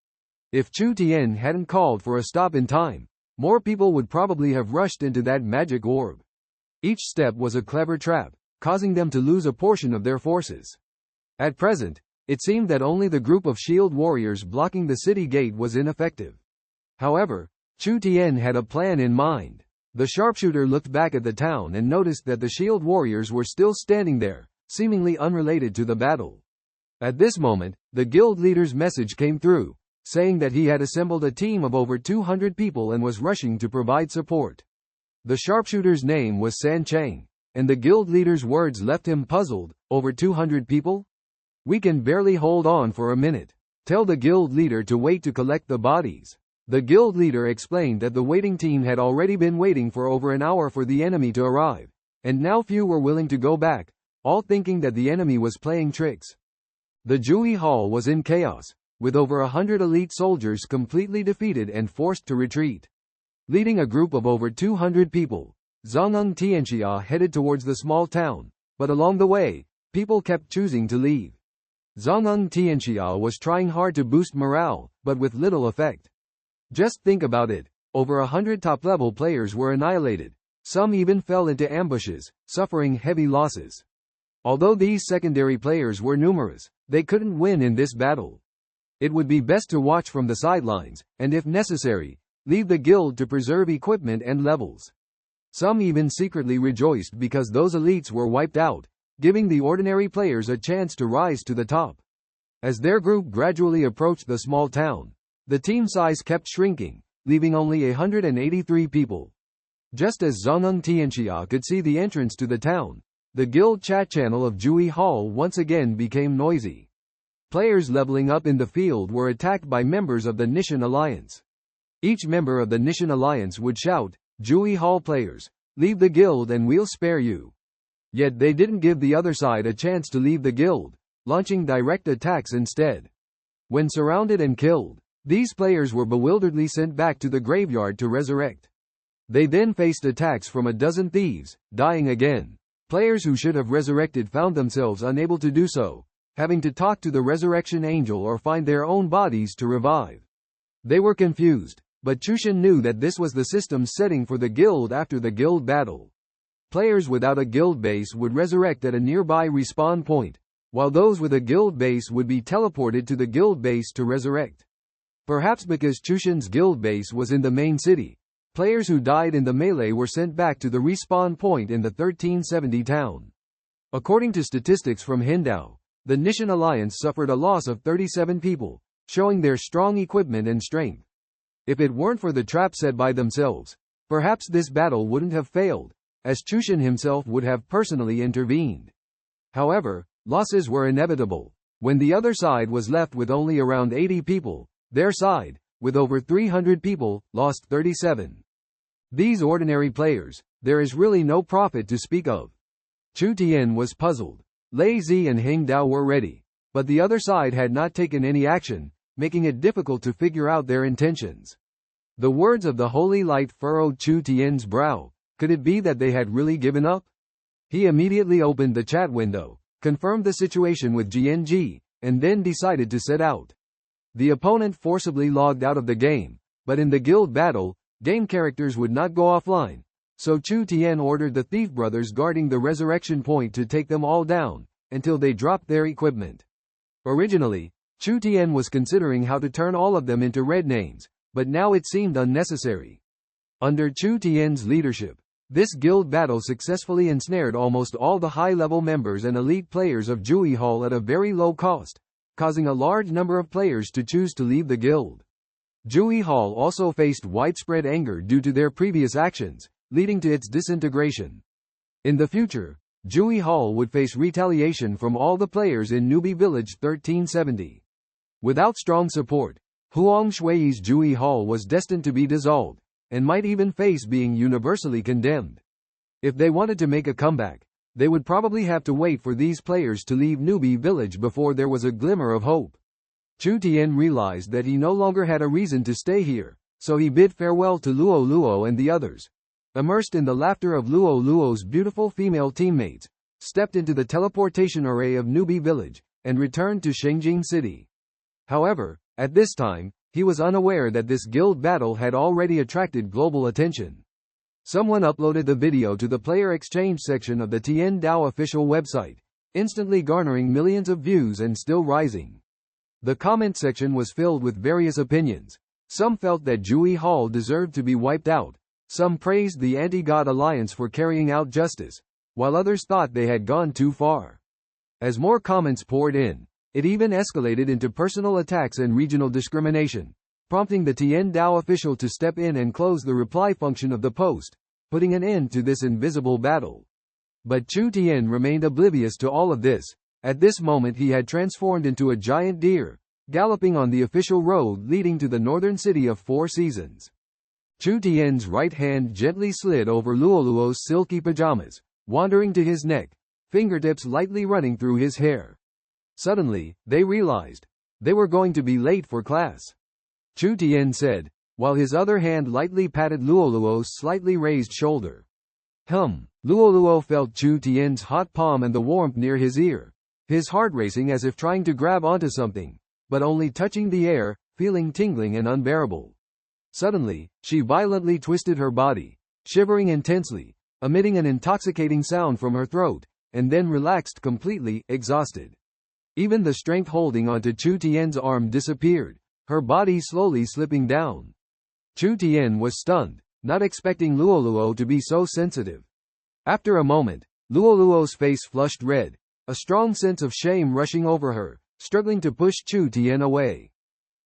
If Chu Tian hadn't called for a stop in time, more people would probably have rushed into that magic orb. Each step was a clever trap, causing them to lose a portion of their forces. At present, it seemed that only the group of shield warriors blocking the city gate was ineffective. However, Chu Tian had a plan in mind. The sharpshooter looked back at the town and noticed that the shield warriors were still standing there, seemingly unrelated to the battle. At this moment, the guild leader's message came through, saying that he had assembled a team of over 200 people and was rushing to provide support. The sharpshooter's name was San Chang, and the guild leader's words left him puzzled. Over 200 people? We can barely hold on for a minute. Tell the guild leader to wait to collect the bodies. The guild leader explained that the waiting team had already been waiting for over an hour for the enemy to arrive, and now few were willing to go back, all thinking that the enemy was playing tricks. The Jui Hall was in chaos, with over 100 elite soldiers completely defeated and forced to retreat. Leading a group of over 200 people, Zhongung Tianxia headed towards the small town, but along the way, people kept choosing to leave. Zhongung Tianxia was trying hard to boost morale, but with little effect. Just think about it, over 100 top-level players were annihilated, some even fell into ambushes, suffering heavy losses. Although these secondary players were numerous, they couldn't win in this battle. It would be best to watch from the sidelines, and if necessary, leave the guild to preserve equipment and levels. Some even secretly rejoiced because those elites were wiped out, giving the ordinary players a chance to rise to the top. As their group gradually approached the small town, the team size kept shrinking, leaving only 183 people. Just as Zhongung Tianxia could see the entrance to the town, the guild chat channel of Jui Hall once again became noisy. Players leveling up in the field were attacked by members of the Nishan Alliance. Each member of the Nishan Alliance would shout, "Jui Hall players, leave the guild and we'll spare you." Yet they didn't give the other side a chance to leave the guild, launching direct attacks instead. When surrounded and killed, these players were bewilderedly sent back to the graveyard to resurrect. They then faced attacks from a dozen thieves, dying again. Players who should have resurrected found themselves unable to do so, having to talk to the resurrection angel or find their own bodies to revive. They were confused, but Chushan knew that this was the system's setting for the guild after the guild battle. Players without a guild base would resurrect at a nearby respawn point, while those with a guild base would be teleported to the guild base to resurrect. Perhaps because Chushan's guild base was in the main city, players who died in the melee were sent back to the respawn point in the 1370 town. According to statistics from Hindao, the Nishan Alliance suffered a loss of 37 people, showing their strong equipment and strength. If it weren't for the trap set by themselves, perhaps this battle wouldn't have failed, as Chushan himself would have personally intervened. However, losses were inevitable. When the other side was left with only around 80 people, their side, with over 300 people, lost 37. These ordinary players, there is really no profit to speak of. Chu Tian was puzzled. Lei Zi and Hing Dao were ready, but the other side had not taken any action, making it difficult to figure out their intentions. The words of the holy light furrowed Chu Tian's brow. Could it be that they had really given up? He immediately opened the chat window, confirmed the situation with GNG, and then decided to set out. The opponent forcibly logged out of the game, but in the guild battle, game characters would not go offline, so Chu Tian ordered the thief brothers guarding the resurrection point to take them all down, until they dropped their equipment. Originally, Chu Tian was considering how to turn all of them into red names, but now it seemed unnecessary. Under Chu Tian's leadership, this guild battle successfully ensnared almost all the high-level members and elite players of Jui Hall at a very low cost, causing a large number of players to choose to leave the guild. Jui Hall also faced widespread anger due to their previous actions, leading to its disintegration. In the future, Jui Hall would face retaliation from all the players in Newbie Village 1370. Without strong support, Huang Shui's Jui Hall was destined to be dissolved, and might even face being universally condemned. If they wanted to make a comeback, they would probably have to wait for these players to leave Newbie Village before there was a glimmer of hope. Chu Tian realized that he no longer had a reason to stay here, so he bid farewell to Luo and the others. Immersed in the laughter of Luo's beautiful female teammates, stepped into the teleportation array of Newbie Village, and returned to Shengjing City. However, at this time, he was unaware that this guild battle had already attracted global attention. Someone uploaded the video to the player exchange section of the Tien Dao official website, instantly garnering millions of views and still rising. The comment section was filled with various opinions. Some felt that Jui Hall deserved to be wiped out. Some praised the anti-god alliance for carrying out justice, while others thought they had gone too far. As more comments poured in, it even escalated into personal attacks and regional discrimination, prompting the Tien Dao official to step in and close the reply function of the post, putting an end to this invisible battle. But Chu Tian remained oblivious to all of this. At this moment he had transformed into a giant deer, galloping on the official road leading to the northern city of Four Seasons. Chu Tian's right hand gently slid over Luo's silky pajamas, wandering to his neck, fingertips lightly running through his hair. Suddenly, they realized they were going to be late for class. Chu Tian said, while his other hand lightly patted Luo's slightly raised shoulder. Luo felt Chu Tian's hot palm and the warmth near his ear, his heart racing as if trying to grab onto something, but only touching the air, feeling tingling and unbearable. Suddenly, she violently twisted her body, shivering intensely, emitting an intoxicating sound from her throat, and then relaxed completely, exhausted. Even the strength holding onto Chu Tian's arm disappeared, her body slowly slipping down. Chu Tian was stunned, not expecting Luo to be so sensitive. After a moment, Luo's face flushed red, a strong sense of shame rushing over her, struggling to push Chu Tian away.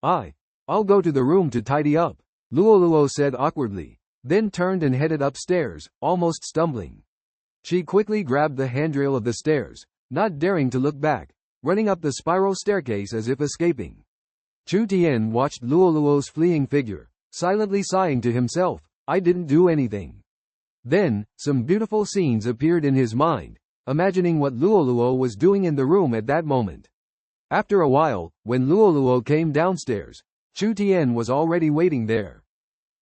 I'll go to the room to tidy up, Luo said awkwardly, then turned and headed upstairs, almost stumbling. She quickly grabbed the handrail of the stairs, not daring to look back, running up the spiral staircase as if escaping. Chu Tian watched Luo's fleeing figure, silently sighing to himself, I didn't do anything. Then, some beautiful scenes appeared in his mind, imagining what Luo was doing in the room at that moment. After a while, when Luo came downstairs, Chu Tian was already waiting there.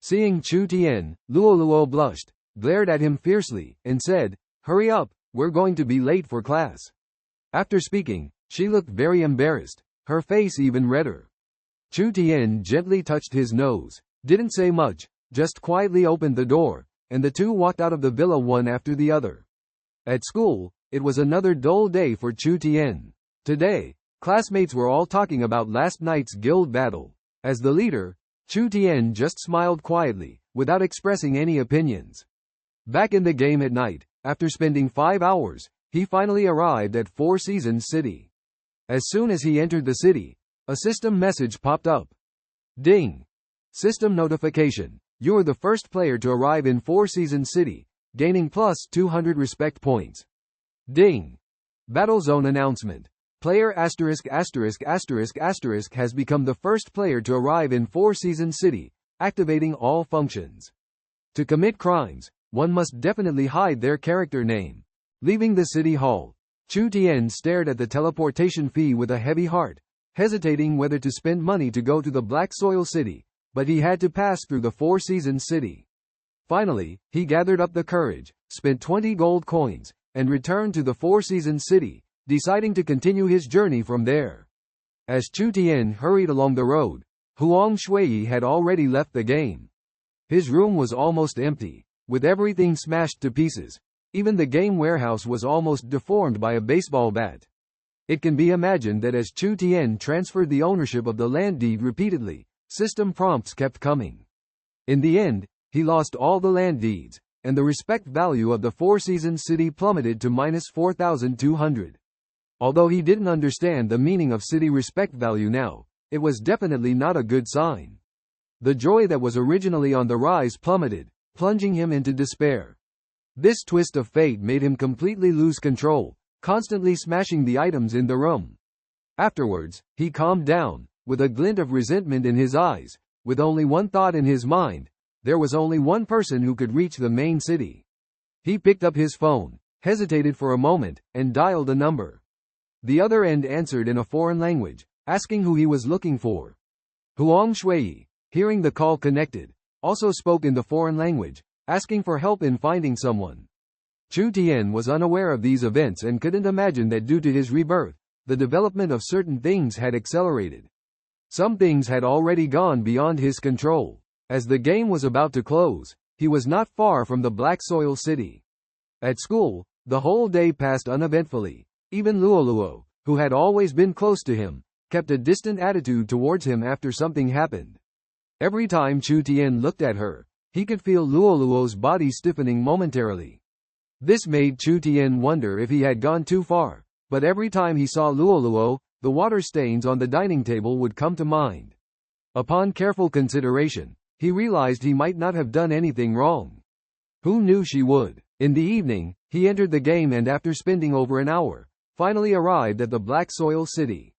Seeing Chu Tian, Luo blushed, glared at him fiercely, and said, hurry up, we're going to be late for class. After speaking, she looked very embarrassed, her face even redder. Chu Tian gently touched his nose, didn't say much, just quietly opened the door, and the two walked out of the villa one after the other. At school, it was another dull day for Chu Tian. Today, classmates were all talking about last night's guild battle. As the leader, Chu Tian just smiled quietly, without expressing any opinions. Back in the game at night, after spending 5 hours, he finally arrived at Four Seasons City. As soon as he entered the city, a system message popped up. Ding! System notification. You're the first player to arrive in Four Seasons City, gaining plus 200 respect points. Ding! Battle Zone announcement. Player ***** has become the first player to arrive in Four Seasons City, activating all functions. To commit crimes, one must definitely hide their character name. Leaving the city hall, Chu Tian stared at the teleportation fee with a heavy heart, hesitating whether to spend money to go to the Black Soil City, but he had to pass through the Four Seasons City. Finally, he gathered up the courage, spent 20 gold coins, and returned to the Four Seasons City, deciding to continue his journey from there. As Chu Tian hurried along the road, Huang Shui had already left the game. His room was almost empty. with everything smashed to pieces. Even the game warehouse was almost deformed by a baseball bat. It can be imagined that as Chu Tian transferred the ownership of the land deed repeatedly, system prompts kept coming. In the end, he lost all the land deeds, and the respect value of the Four Seasons city plummeted to minus 4,200. Although he didn't understand the meaning of city respect value now, it was definitely not a good sign. The joy that was originally on the rise plummeted, plunging him into despair. This twist of fate made him completely lose control, constantly smashing the items in the room. Afterwards, he calmed down, with a glint of resentment in his eyes, with only one thought in his mind: there was only one person who could reach the main city. He picked up his phone, hesitated for a moment, and dialed a number. The other end answered in a foreign language, asking who he was looking for. Huang Shui, hearing the call connected, also spoke in the foreign language, asking for help in finding someone. Chu Tian was unaware of these events and couldn't imagine that due to his rebirth, the development of certain things had accelerated. Some things had already gone beyond his control. As the game was about to close, he was not far from the Black Soil City. At school, the whole day passed uneventfully. Even Luo, who had always been close to him, kept a distant attitude towards him after something happened. Every time Chu Tian looked at her, he could feel Luo's body stiffening momentarily. This made Chu Tian wonder if he had gone too far, but every time he saw Luo, the water stains on the dining table would come to mind. Upon careful consideration, he realized he might not have done anything wrong. Who knew she would? In the evening, he entered the game and after spending over an hour, finally arrived at the Black Soil City.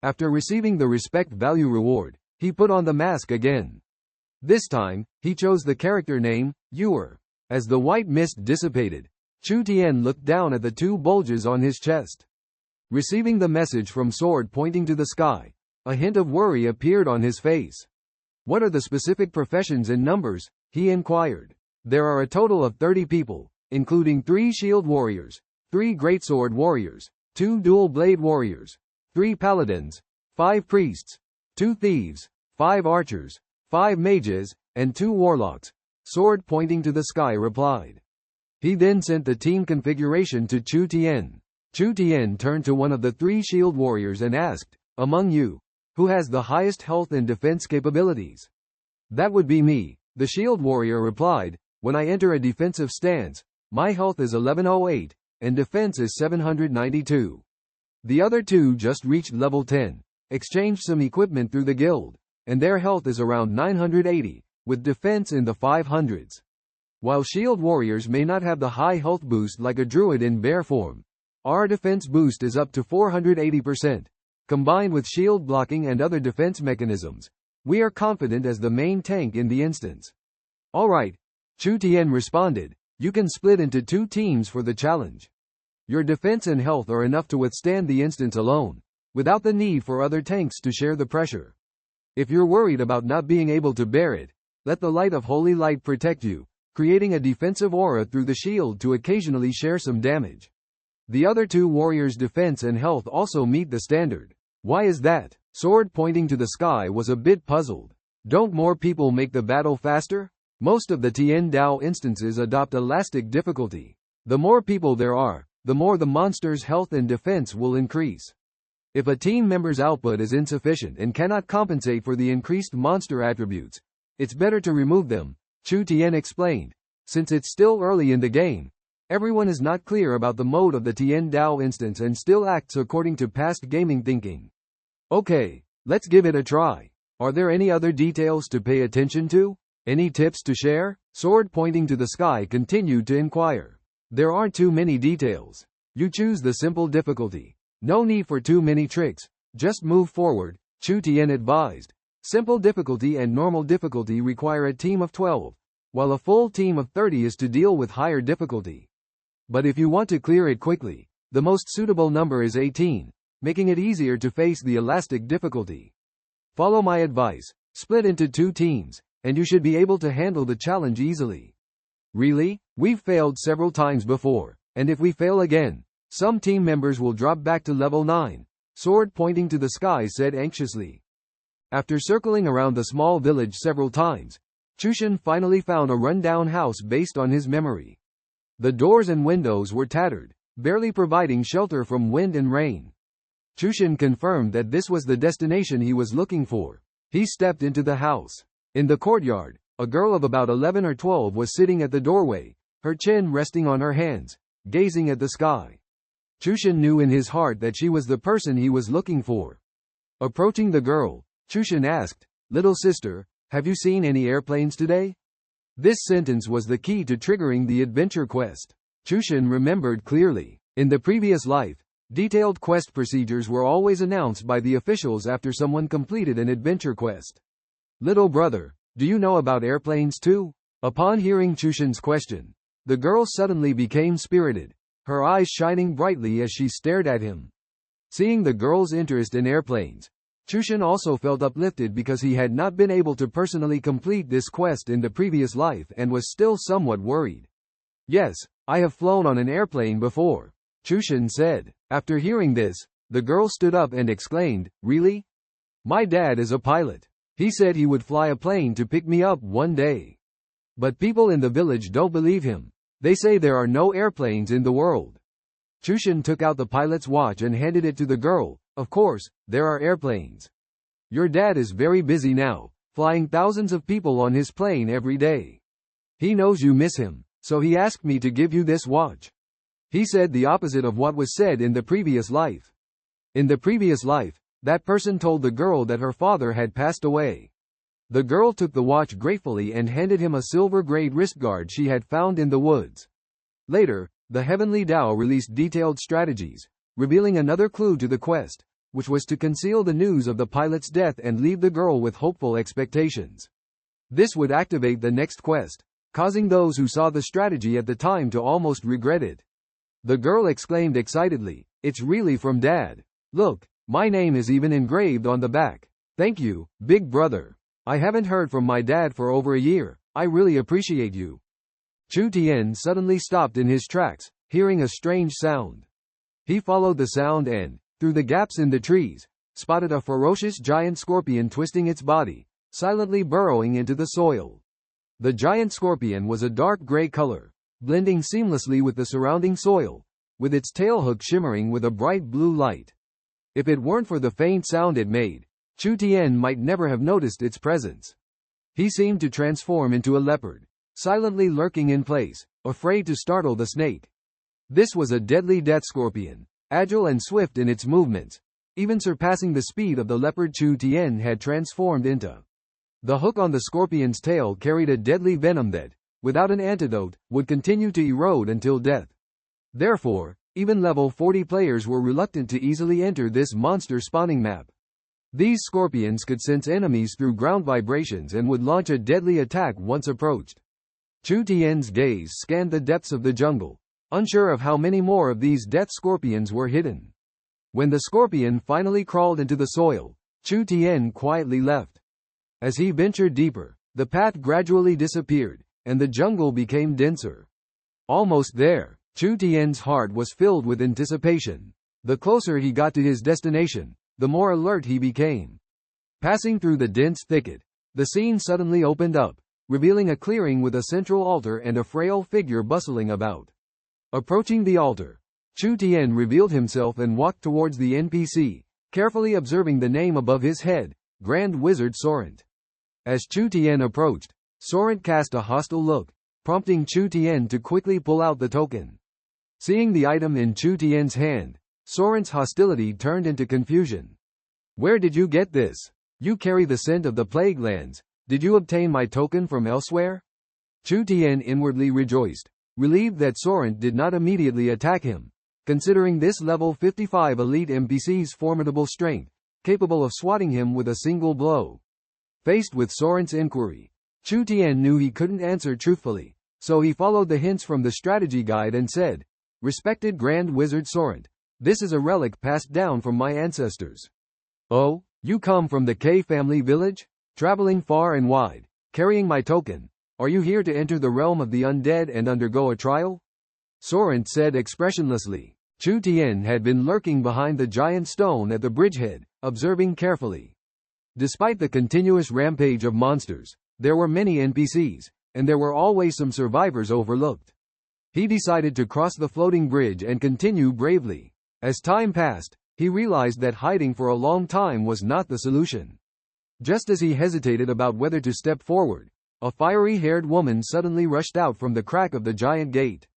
After receiving the respect value reward, he put on the mask again. This time, he chose the character name, Ewer. As the white mist dissipated, Chu Tian looked down at the two bulges on his chest. Receiving the message from Sword pointing to the sky, a hint of worry appeared on his face. What are the specific professions and numbers? He inquired. There are a total of 30 people, including 3 shield warriors, 3 greatsword warriors, 2 dual blade warriors, 3 paladins, 5 priests, 2 thieves, 5 archers, 5 mages, and 2 warlocks, Sword pointing to the sky replied. He then sent the team configuration to Chu Tian. Chu Tian turned to one of the 3 shield warriors and asked, "Among you, who has the highest health and defense capabilities?" "That would be me," the shield warrior replied. "When I enter a defensive stance, my health is 1108, and defense is 792. The other 2 just reached level 10, exchanged some equipment through the guild, and their health is around 980, with defense in the 500s. While shield warriors may not have the high health boost like a druid in bear form, our defense boost is up to 480%. Combined with shield blocking and other defense mechanisms, we are confident as the main tank in the instance." "Alright," Chu Tian responded, "you can split into 2 teams for the challenge. Your defense and health are enough to withstand the instance alone, without the need for other tanks to share the pressure. If you're worried about not being able to bear it, let the light of holy light protect you, creating a defensive aura through the shield to occasionally share some damage. The other 2 warriors' defense and health also meet the standard." "Why is that?" Sword pointing to the sky was a bit puzzled. "Don't more people make the battle faster? Most of the Tien Dao instances adopt elastic difficulty. The more people there are, the more the monster's health and defense will increase. If a team member's output is insufficient and cannot compensate for the increased monster attributes, it's better to remove them," Chu Tian explained. "Since it's still early in the game, everyone is not clear about the mode of the Tien Dao instance and still acts according to past gaming thinking. Okay, let's give it a try. Are there any other details to pay attention to? Any tips to share?" Sword pointing to the sky continued to inquire. "There aren't too many details. You choose the simple difficulty. No need for too many tricks. Just move forward," Chu Tian advised. "Simple difficulty and normal difficulty require a team of 12, while a full team of 30 is to deal with higher difficulty. But if you want to clear it quickly, the most suitable number is 18, making it easier to face the elastic difficulty. Follow my advice, split into 2 teams, and you should be able to handle the challenge easily." "Really? We've failed several times before, and if we fail again, some team members will drop back to level 9, Sword pointing to the sky said anxiously. After circling around the small village several times, Chu Tian finally found a rundown house based on his memory. The doors and windows were tattered, barely providing shelter from wind and rain. Chu Tian confirmed that this was the destination he was looking for. He stepped into the house. In the courtyard, a girl of about 11 or 12 was sitting at the doorway, her chin resting on her hands, gazing at the sky. Chu Tian knew in his heart that she was the person he was looking for. Approaching the girl, Chu Tian asked, "Little sister, have you seen any airplanes today?" This sentence was the key to triggering the adventure quest. Chu Tian remembered clearly. In the previous life, detailed quest procedures were always announced by the officials after someone completed an adventure quest. "Little brother, do you know about airplanes too?" Upon hearing Chu Tian's question, the girl suddenly became spirited, her eyes shining brightly as she stared at him. Seeing the girl's interest in airplanes, Chu Tian also felt uplifted because he had not been able to personally complete this quest in the previous life and was still somewhat worried. "Yes, I have flown on an airplane before," Chu Tian said. After hearing this, the girl stood up and exclaimed, "Really? My dad is a pilot. He said he would fly a plane to pick me up one day. But people in the village don't believe him. They say there are no airplanes in the world." Chu Tian took out the pilot's watch and handed it to the girl. "Of course, there are airplanes. Your dad is very busy now, flying thousands of people on his plane every day. He knows you miss him, so he asked me to give you this watch." He said the opposite of what was said in the previous life. In the previous life, that person told the girl that her father had passed away. The girl took the watch gratefully and handed him a silver-grade wristguard she had found in the woods. Later, the Heavenly Tao released detailed strategies, revealing another clue to the quest, which was to conceal the news of the pilot's death and leave the girl with hopeful expectations. This would activate the next quest, causing those who saw the strategy at the time to almost regret it. The girl exclaimed excitedly, "It's really from Dad. Look, my name is even engraved on the back. Thank you, big brother. I haven't heard from my dad for over a year. I really appreciate you." Chu Tian suddenly stopped in his tracks, hearing a strange sound. He followed the sound and, through the gaps in the trees, spotted a ferocious giant scorpion twisting its body, silently burrowing into the soil. The giant scorpion was a dark gray color, blending seamlessly with the surrounding soil, with its tailhook shimmering with a bright blue light. If it weren't for the faint sound it made, Chu Tian might never have noticed its presence. He seemed to transform into a leopard, silently lurking in place, afraid to startle the snake. This was a deadly death scorpion, agile and swift in its movements, even surpassing the speed of the leopard Chu Tian had transformed into. The hook on the scorpion's tail carried a deadly venom that, without an antidote, would continue to erode until death. Therefore, even level 40 players were reluctant to easily enter this monster spawning map. These scorpions could sense enemies through ground vibrations and would launch a deadly attack once approached. Chu Tian's gaze scanned the depths of the jungle, unsure of how many more of these death scorpions were hidden. When the scorpion finally crawled into the soil, Chu Tian quietly left. As he ventured deeper, the path gradually disappeared, and the jungle became denser. Almost there, Chu Tian's heart was filled with anticipation. The closer he got to his destination, the more alert he became. Passing through the dense thicket, the scene suddenly opened up, revealing a clearing with a central altar and a frail figure bustling about. Approaching the altar, Chu Tian revealed himself and walked towards the NPC, carefully observing the name above his head, Grand Wizard Sorrent. As Chu Tian approached, Sorrent cast a hostile look, prompting Chu Tian to quickly pull out the token. Seeing the item in Chu Tian's hand, Sorrent's hostility turned into confusion. "Where did you get this? You carry the scent of the Plague Lands. Did you obtain my token from elsewhere?" Chu Tian inwardly rejoiced, relieved that Sorrent did not immediately attack him, considering this level 55 elite NPC's formidable strength, capable of swatting him with a single blow. Faced with Sorrent's inquiry, Chu Tian knew he couldn't answer truthfully, so he followed the hints from the strategy guide and said, "Respected Grand Wizard Sorrent, this is a relic passed down from my ancestors." "Oh, you come from the K family village? Traveling far and wide, carrying my token. Are you here to enter the realm of the undead and undergo a trial?" Sorrent said expressionlessly. Chu Tian had been lurking behind the giant stone at the bridgehead, observing carefully. Despite the continuous rampage of monsters, There were many NPCs, and there were always some survivors overlooked. He decided to cross the floating bridge and continue bravely. As time passed, he realized that hiding for a long time was not the solution. Just as he hesitated about whether to step forward, a fiery-haired woman suddenly rushed out from the crack of the giant gate.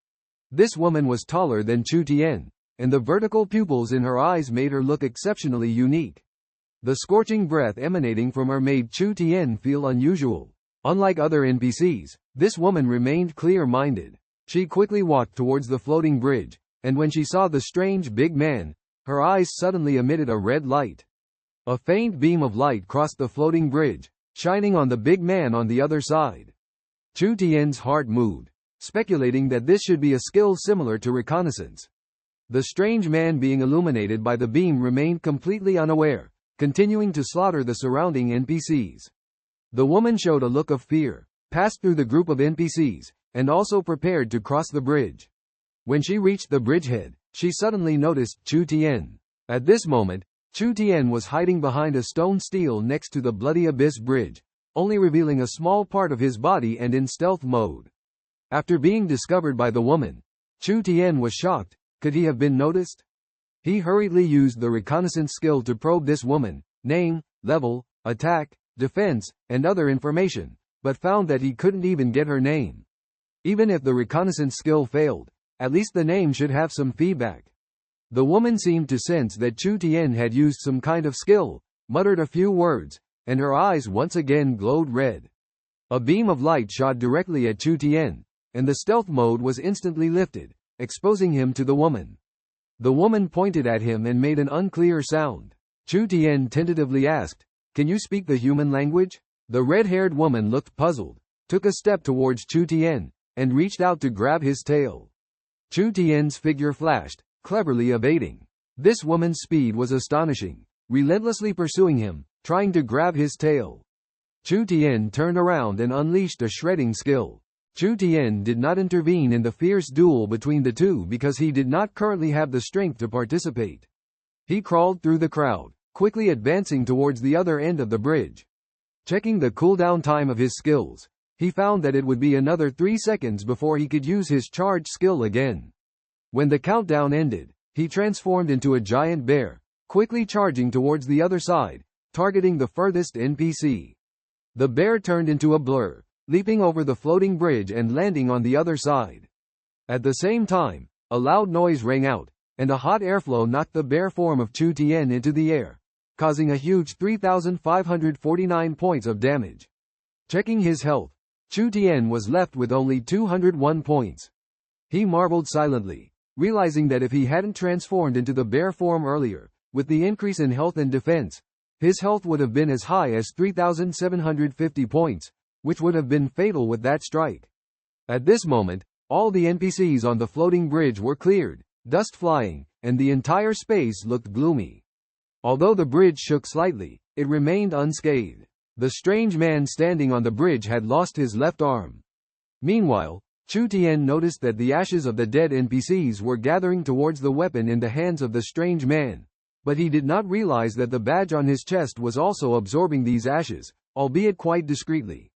This woman was taller than Chu Tian, and the vertical pupils in her eyes made her look exceptionally unique. The scorching breath emanating from her made Chu Tian feel unusual. Unlike other NPCs, this woman remained clear-minded. She quickly walked towards the floating bridge, and when she saw the strange big man, her eyes suddenly emitted a red light. A faint beam of light crossed the floating bridge, shining on the big man on the other side. Chu Tian's heart moved, speculating that this should be a skill similar to reconnaissance. The strange man being illuminated by the beam remained completely unaware, continuing to slaughter the surrounding NPCs. The woman showed a look of fear, passed through the group of NPCs, and also prepared to cross the bridge. When she reached the bridgehead, she suddenly noticed Chu Tian. At this moment, Chu Tian was hiding behind a stone stele next to the Bloody Abyss bridge, only revealing a small part of his body and in stealth mode. After being discovered by the woman, Chu Tian was shocked. Could he have been noticed? He hurriedly used the reconnaissance skill to probe this woman, name, level, attack, defense, and other information, but found that he couldn't even get her name. Even if the reconnaissance skill failed, at least the name should have some feedback. The woman seemed to sense that Chu Tian had used some kind of skill, muttered a few words, and her eyes once again glowed red. A beam of light shot directly at Chu Tian, and the stealth mode was instantly lifted, exposing him to the woman. The woman pointed at him and made an unclear sound. Chu Tian tentatively asked, "Can you speak the human language?" The red-haired woman looked puzzled, took a step towards Chu Tian, and reached out to grab his tail. Chu Tian's figure flashed, cleverly evading. This woman's speed was astonishing, relentlessly pursuing him, trying to grab his tail. Chu Tian turned around and unleashed a shredding skill. Chu Tian did not intervene in the fierce duel between the two because he did not currently have the strength to participate. He crawled through the crowd, quickly advancing towards the other end of the bridge. Checking the cooldown time of his skills, he found that it would be another 3 seconds before he could use his charge skill again. When the countdown ended, he transformed into a giant bear, quickly charging towards the other side, targeting the furthest NPC. The bear turned into a blur, leaping over the floating bridge and landing on the other side. At the same time, a loud noise rang out, and a hot airflow knocked the bear form of Chu Tian into the air, causing a huge 3,549 points of damage. Checking his health, Chu Tian was left with only 201 points. He marveled silently, realizing that if he hadn't transformed into the bear form earlier, with the increase in health and defense, his health would have been as high as 3,750 points, which would have been fatal with that strike. At this moment, all the NPCs on the floating bridge were cleared, dust flying, and the entire space looked gloomy. Although the bridge shook slightly, it remained unscathed. The strange man standing on the bridge had lost his left arm. Meanwhile, Chu Tian noticed that the ashes of the dead NPCs were gathering towards the weapon in the hands of the strange man, but he did not realize that the badge on his chest was also absorbing these ashes, albeit quite discreetly.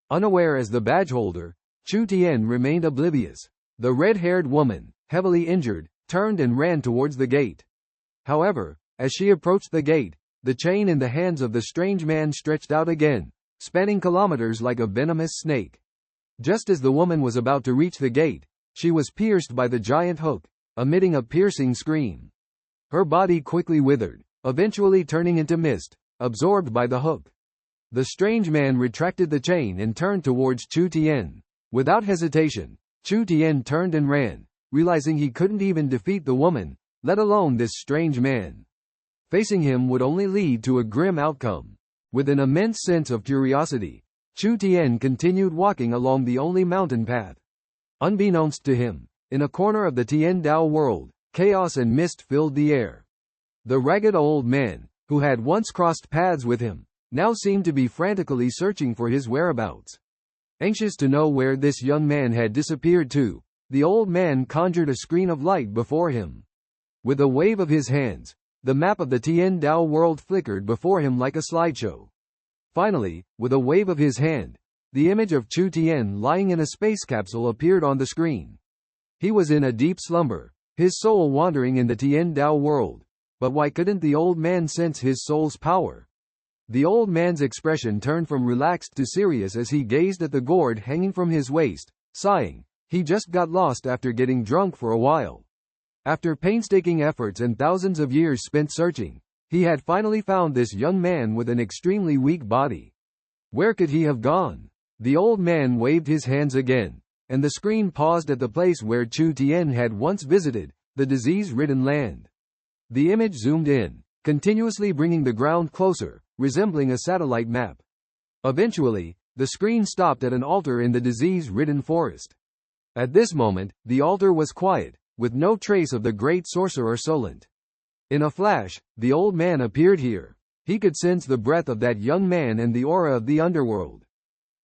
Unaware as the badge holder, Chu Tian remained oblivious. The red-haired woman, heavily injured, turned and ran towards the gate. However, as she approached the gate, the chain in the hands of the strange man stretched out again, spanning kilometers like a venomous snake. Just as the woman was about to reach the gate, she was pierced by the giant hook, emitting a piercing scream. Her body quickly withered, eventually turning into mist, absorbed by the hook. The strange man retracted the chain and turned towards Chu Tian. Without hesitation, Chu Tian turned and ran, realizing he couldn't even defeat the woman, let alone this strange man. Facing him would only lead to a grim outcome. With an immense sense of curiosity, Chu Tian continued walking along the only mountain path. Unbeknownst to him, in a corner of the Tien Dao world, chaos and mist filled the air. The ragged old man, who had once crossed paths with him, now seemed to be frantically searching for his whereabouts. Anxious to know where this young man had disappeared to, the old man conjured a screen of light before him. With a wave of his hands, the map of the Tien Dao world flickered before him like a slideshow. Finally, with a wave of his hand, the image of Chu Tian lying in a space capsule appeared on the screen. He was in a deep slumber, his soul wandering in the Tien Dao world. But why couldn't the old man sense his soul's power? The old man's expression turned from relaxed to serious as he gazed at the gourd hanging from his waist, sighing. He just got lost after getting drunk for a while. After painstaking efforts and thousands of years spent searching, he had finally found this young man with an extremely weak body. Where could he have gone? The old man waved his hands again, and the screen paused at the place where Chu Tian had once visited, the disease-ridden land. The image zoomed in, continuously bringing the ground closer, resembling a satellite map. Eventually, the screen stopped at an altar in the disease-ridden forest. At this moment, the altar was quiet, with no trace of the great sorcerer Solent. In a flash, the old man appeared here. He could sense the breath of that young man and the aura of the underworld.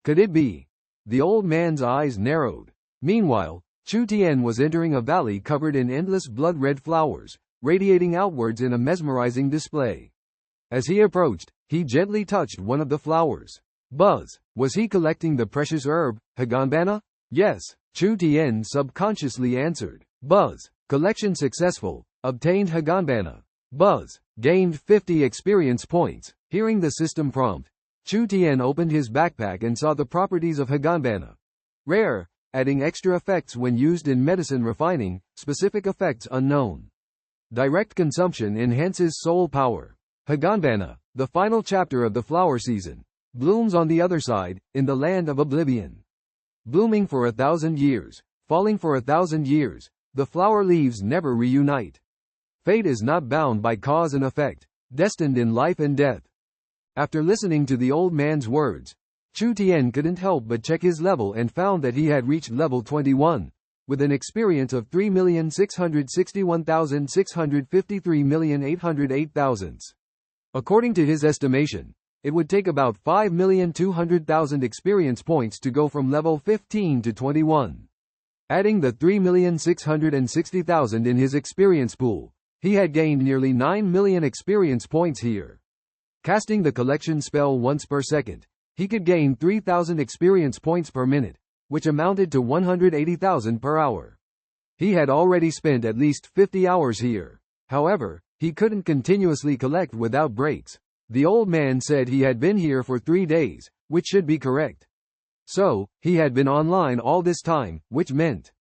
Could it be? The old man's eyes narrowed. Meanwhile, Chu Tian was entering a valley covered in endless blood-red flowers, radiating outwards in a mesmerizing display. As he approached, he gently touched one of the flowers. Buzz! Was he collecting the precious herb, Higanbana? Yes, Chu Tian subconsciously answered. Buzz! Collection successful. Obtained Higanbana. Buzz! Gained 50 experience points. Hearing the system prompt, Chu Tian opened his backpack and saw the properties of Higanbana. Rare, adding extra effects when used in medicine refining, specific effects unknown. Direct consumption enhances soul power. Higanbana, the final chapter of the flower season, blooms on the other side, in the land of oblivion. Blooming for 1,000 years, falling for 1,000 years, the flower leaves never reunite. Fate is not bound by cause and effect, destined in life and death. After listening to the old man's words, Chu Tian couldn't help but check his level and found that he had reached level 21, with an experience of 3,661,653,808,000. According to his estimation, it would take about 5,200,000 experience points to go from level 15 to 21. Adding the 3,660,000 in his experience pool, he had gained nearly 9 million experience points here. Casting the collection spell once per second, he could gain 3,000 experience points per minute, which amounted to 180,000 per hour. He had already spent at least 50 hours here. However, he couldn't continuously collect without breaks. The old man said he had been here for 3 days, which should be correct. So, he had been online all this time, which meant,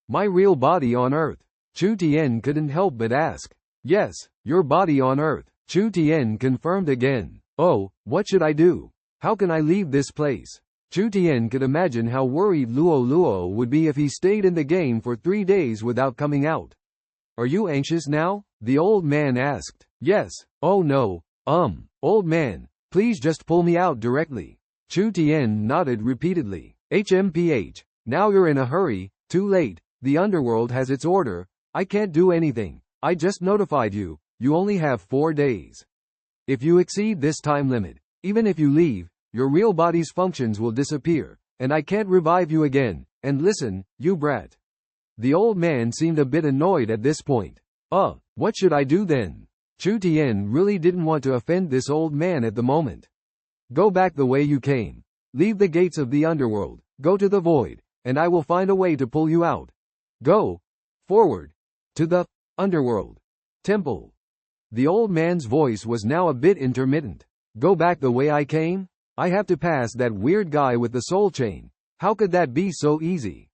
my real body on Earth. Chu Tian couldn't help but ask. Yes, your body on Earth. Chu Tian confirmed again. Oh, what should I do? How can I leave this place? Chu Tian could imagine how worried Luo would be if he stayed in the game for 3 days without coming out. Are you anxious now? The old man asked. Yes. Oh no. Old man, please just pull me out directly. Chu Tian nodded repeatedly. HMPH. Now you're in a hurry. Too late. The underworld has its order. I can't do anything. I just notified you. You only have 4 days. If you exceed this time limit, even if you leave, your real body's functions will disappear, and I can't revive you again. And listen, you brat. The old man seemed a bit annoyed at this point. What should I do then? Chu Tian really didn't want to offend this old man at the moment. Go back the way you came. Leave the gates of the underworld, go to the void, and I will find a way to pull you out. Go forward to the underworld temple. The old man's voice was now a bit intermittent. Go back the way I came? I have to pass that weird guy with the soul chain. How could that be so easy?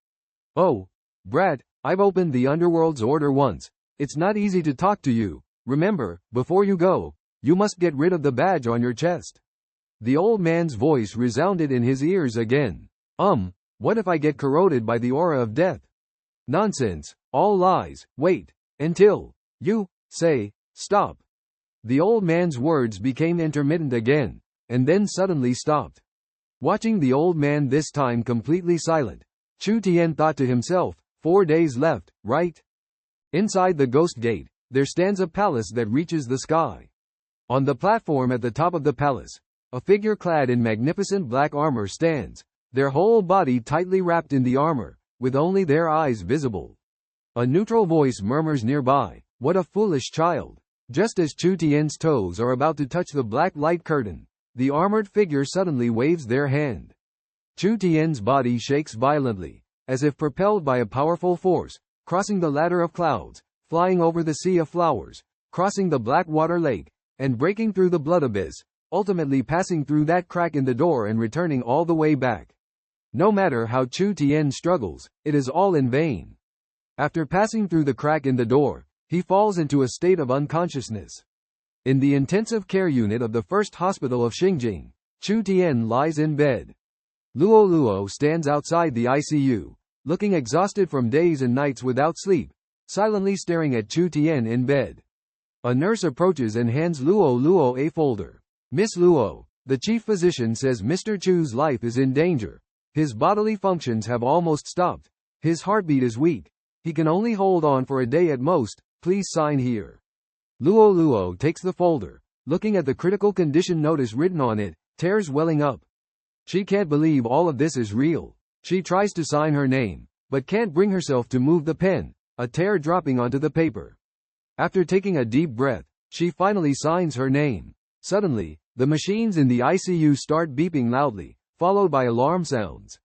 Oh, brat, I've opened the underworld's order once. It's not easy to talk to you. Remember, before you go, you must get rid of the badge on your chest. The old man's voice resounded in his ears again. What if I get corroded by the aura of death? Nonsense, all lies. Wait until you say stop. The old man's words became intermittent again, and then suddenly stopped. Watching the old man this time completely silent, Chu Tian thought to himself, 4 days left, right? Inside the ghost gate, there stands a palace that reaches the sky. On the platform at the top of the palace, a figure clad in magnificent black armor stands, their whole body tightly wrapped in the armor, with only their eyes visible. A neutral voice murmurs nearby, what a foolish child. Just as Chu Tian's toes are about to touch the black light curtain, the armored figure suddenly waves their hand. Chu Tian's body shakes violently, as if propelled by a powerful force, crossing the ladder of clouds, flying over the sea of flowers, crossing the black water lake, and breaking through the blood abyss, ultimately passing through that crack in the door and returning all the way back. No matter how Chu Tian struggles, it is all in vain. After passing through the crack in the door, he falls into a state of unconsciousness. In the intensive care unit of the first hospital of Xinjiang, Chu Tian lies in bed. Luo stands outside the ICU, looking exhausted from days and nights without sleep, silently staring at Chu Tian in bed. A nurse approaches and hands Luo a folder. "Miss Luo, the chief physician says Mr. Chu's life is in danger. His bodily functions have almost stopped. His heartbeat is weak. He can only hold on for a day at most. Please sign here." Luo takes the folder, looking at the critical condition notice written on it, tears welling up. She can't believe all of this is real. She tries to sign her name, but can't bring herself to move the pen, a tear dropping onto the paper. After taking a deep breath, she finally signs her name. Suddenly, the machines in the ICU start beeping loudly, followed by alarm sounds.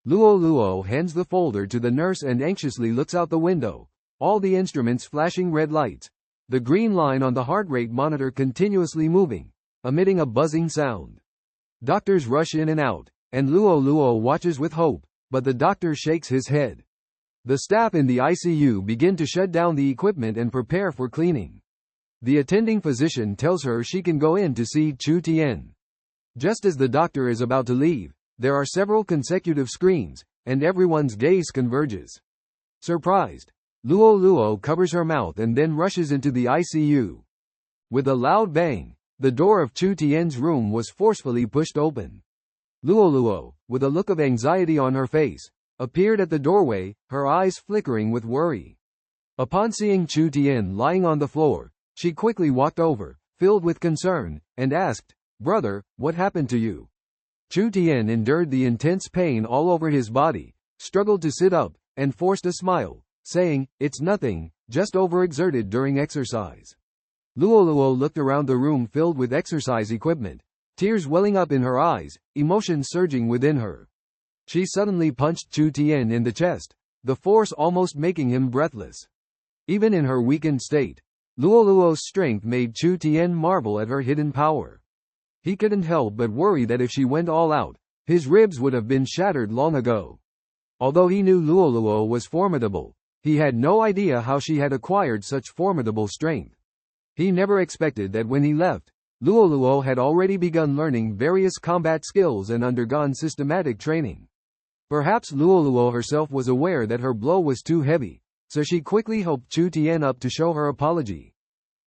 Luo hands the folder to the nurse and anxiously looks out the window, all the instruments flashing red lights, the green line on the heart rate monitor continuously moving, emitting a buzzing sound. Doctors rush in and out, and Luo watches with hope, but the doctor shakes his head. The staff in the ICU begin to shut down the equipment and prepare for cleaning. The attending physician tells her she can go in to see Chu Tian. Just as the doctor is about to leave, there are several consecutive screams, and everyone's gaze converges. Surprised, Luo covers her mouth and then rushes into the ICU. With a loud bang, the door of Chu Tian's room was forcefully pushed open. Luo, with a look of anxiety on her face, appeared at the doorway, her eyes flickering with worry. Upon seeing Chu Tian lying on the floor, she quickly walked over, filled with concern, and asked, "Brother, what happened to you?" Chu Tian endured the intense pain all over his body, struggled to sit up, and forced a smile, saying, "It's nothing, just overexerted during exercise." Luo looked around the room filled with exercise equipment, tears welling up in her eyes, emotions surging within her. She suddenly punched Chu Tian in the chest, the force almost making him breathless. Even in her weakened state, Luo's strength made Chu Tian marvel at her hidden power. He couldn't help but worry that if she went all out, his ribs would have been shattered long ago. Although he knew Luo was formidable, he had no idea how she had acquired such formidable strength. He never expected that when he left, Luo had already begun learning various combat skills and undergone systematic training. Perhaps Luo herself was aware that her blow was too heavy, so she quickly helped Chu Tian up to show her apology.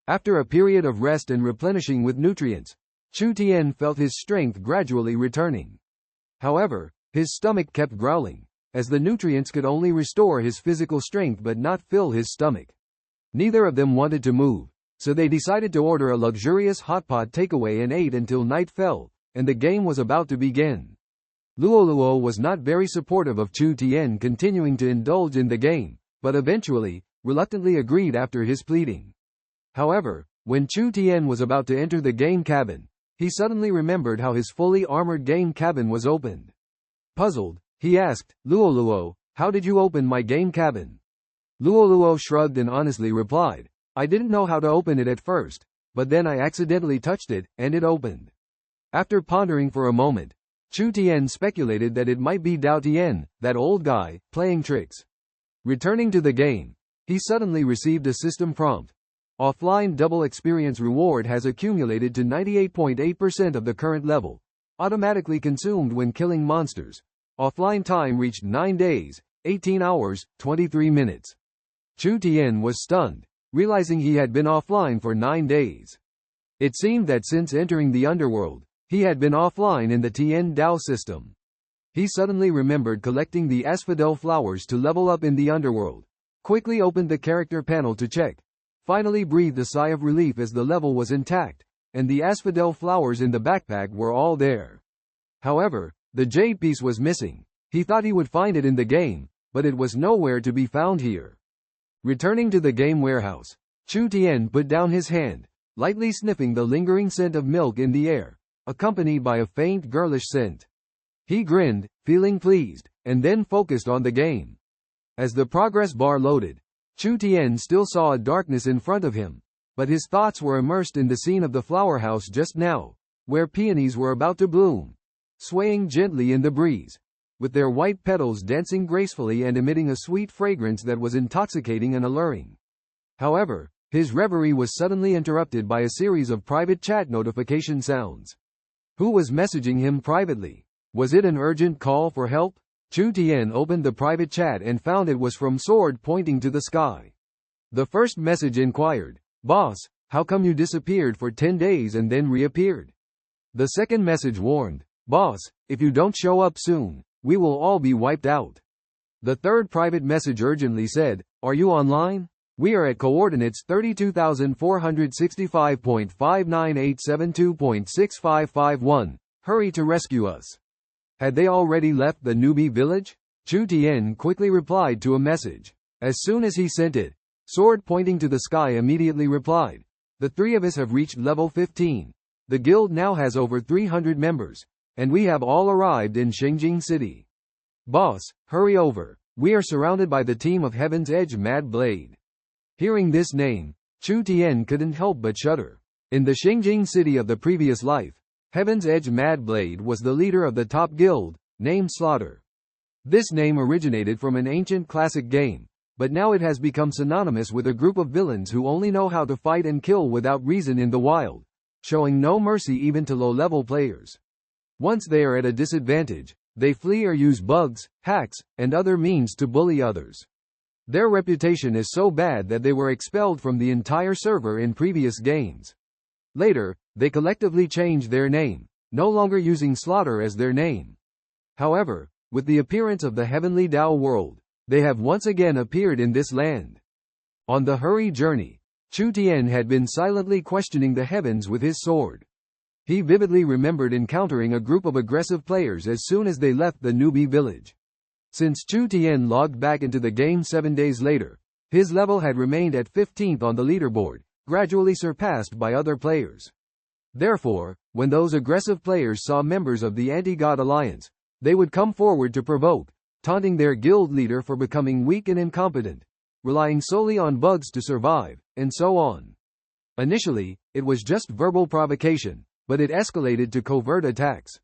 After a period of rest and replenishing with nutrients, Chu Tian felt his strength gradually returning. However, his stomach kept growling, as the nutrients could only restore his physical strength but not fill his stomach. Neither of them wanted to move, so they decided to order a luxurious hotpot takeaway and ate until night fell, and the game was about to begin. Luo was not very supportive of Chu Tian continuing to indulge in the game, but eventually, reluctantly agreed after his pleading. However, when Chu Tian was about to enter the game cabin, he suddenly remembered how his fully armored game cabin was opened. Puzzled, he asked, "Luo, how did you open my game cabin?" Luo shrugged and honestly replied, "I didn't know how to open it at first, but then I accidentally touched it, and it opened." After pondering for a moment, Chu Tian speculated that it might be Dao Tien, that old guy, playing tricks. Returning to the game, he suddenly received a system prompt. Offline double experience reward has accumulated to 98.8% of the current level, automatically consumed when killing monsters. Offline time reached 9 days, 18 hours, 23 minutes. Chu Tian was stunned, realizing he had been offline for 9 days. It seemed that since entering the underworld, he had been offline in the Tien Dao system. He suddenly remembered collecting the asphodel flowers to level up in the underworld, quickly opened the character panel to check, finally breathed a sigh of relief as the level was intact, and the asphodel flowers in the backpack were all there. However, the jade piece was missing. He thought he would find it in the game, but it was nowhere to be found here. Returning to the game warehouse, Chu Tian put down his hand, lightly sniffing the lingering scent of milk in the air, accompanied by a faint girlish scent. He grinned, feeling pleased, and then focused on the game. As the progress bar loaded, Chu Tian still saw a darkness in front of him, but his thoughts were immersed in the scene of the flower house just now, where peonies were about to bloom, swaying gently in the breeze, with their white petals dancing gracefully and emitting a sweet fragrance that was intoxicating and alluring. However, his reverie was suddenly interrupted by a series of private chat notification sounds. Who was messaging him privately? Was it an urgent call for help? Chu Tian opened the private chat and found it was from Sword pointing to the sky. The first message inquired, "Boss, how come you disappeared for 10 days and then reappeared?" The second message warned, "Boss, if you don't show up soon, we will all be wiped out." The third private message urgently said, "Are you online? We are at coordinates 32,465.59872.6551. Hurry to rescue us." Had they already left the Newbie village? Chu Tian quickly replied to a message. As soon as he sent it, Sword pointing to the sky immediately replied, "The three of us have reached level 15. The guild now has over 300 members, and we have all arrived in Shengjing City. Boss, hurry over. We are surrounded by the team of Heaven's Edge Mad Blade." Hearing this name, Chu Tian couldn't help but shudder. In the Shengjing City of the previous life, Heaven's Edge Mad Blade was the leader of the top guild, named Slaughter. This name originated from an ancient classic game, but now it has become synonymous with a group of villains who only know how to fight and kill without reason in the wild, showing no mercy even to low-level players. Once they are at a disadvantage, they flee or use bugs, hacks, and other means to bully others. Their reputation is so bad that they were expelled from the entire server in previous games. Later, they collectively changed their name, no longer using Slaughter as their name. However, with the appearance of the heavenly Dao world, they have once again appeared in this land. On the hurry journey, Chu Tian had been silently questioning the heavens with his sword. He vividly remembered encountering a group of aggressive players as soon as they left the Newbie village. Since Chu Tian logged back into the game 7 days later, his level had remained at 15th on the leaderboard, gradually surpassed by other players. Therefore, when those aggressive players saw members of the Anti-God Alliance, they would come forward to provoke, taunting their guild leader for becoming weak and incompetent, relying solely on bugs to survive, and so on. Initially, it was just verbal provocation, but it escalated to covert attacks.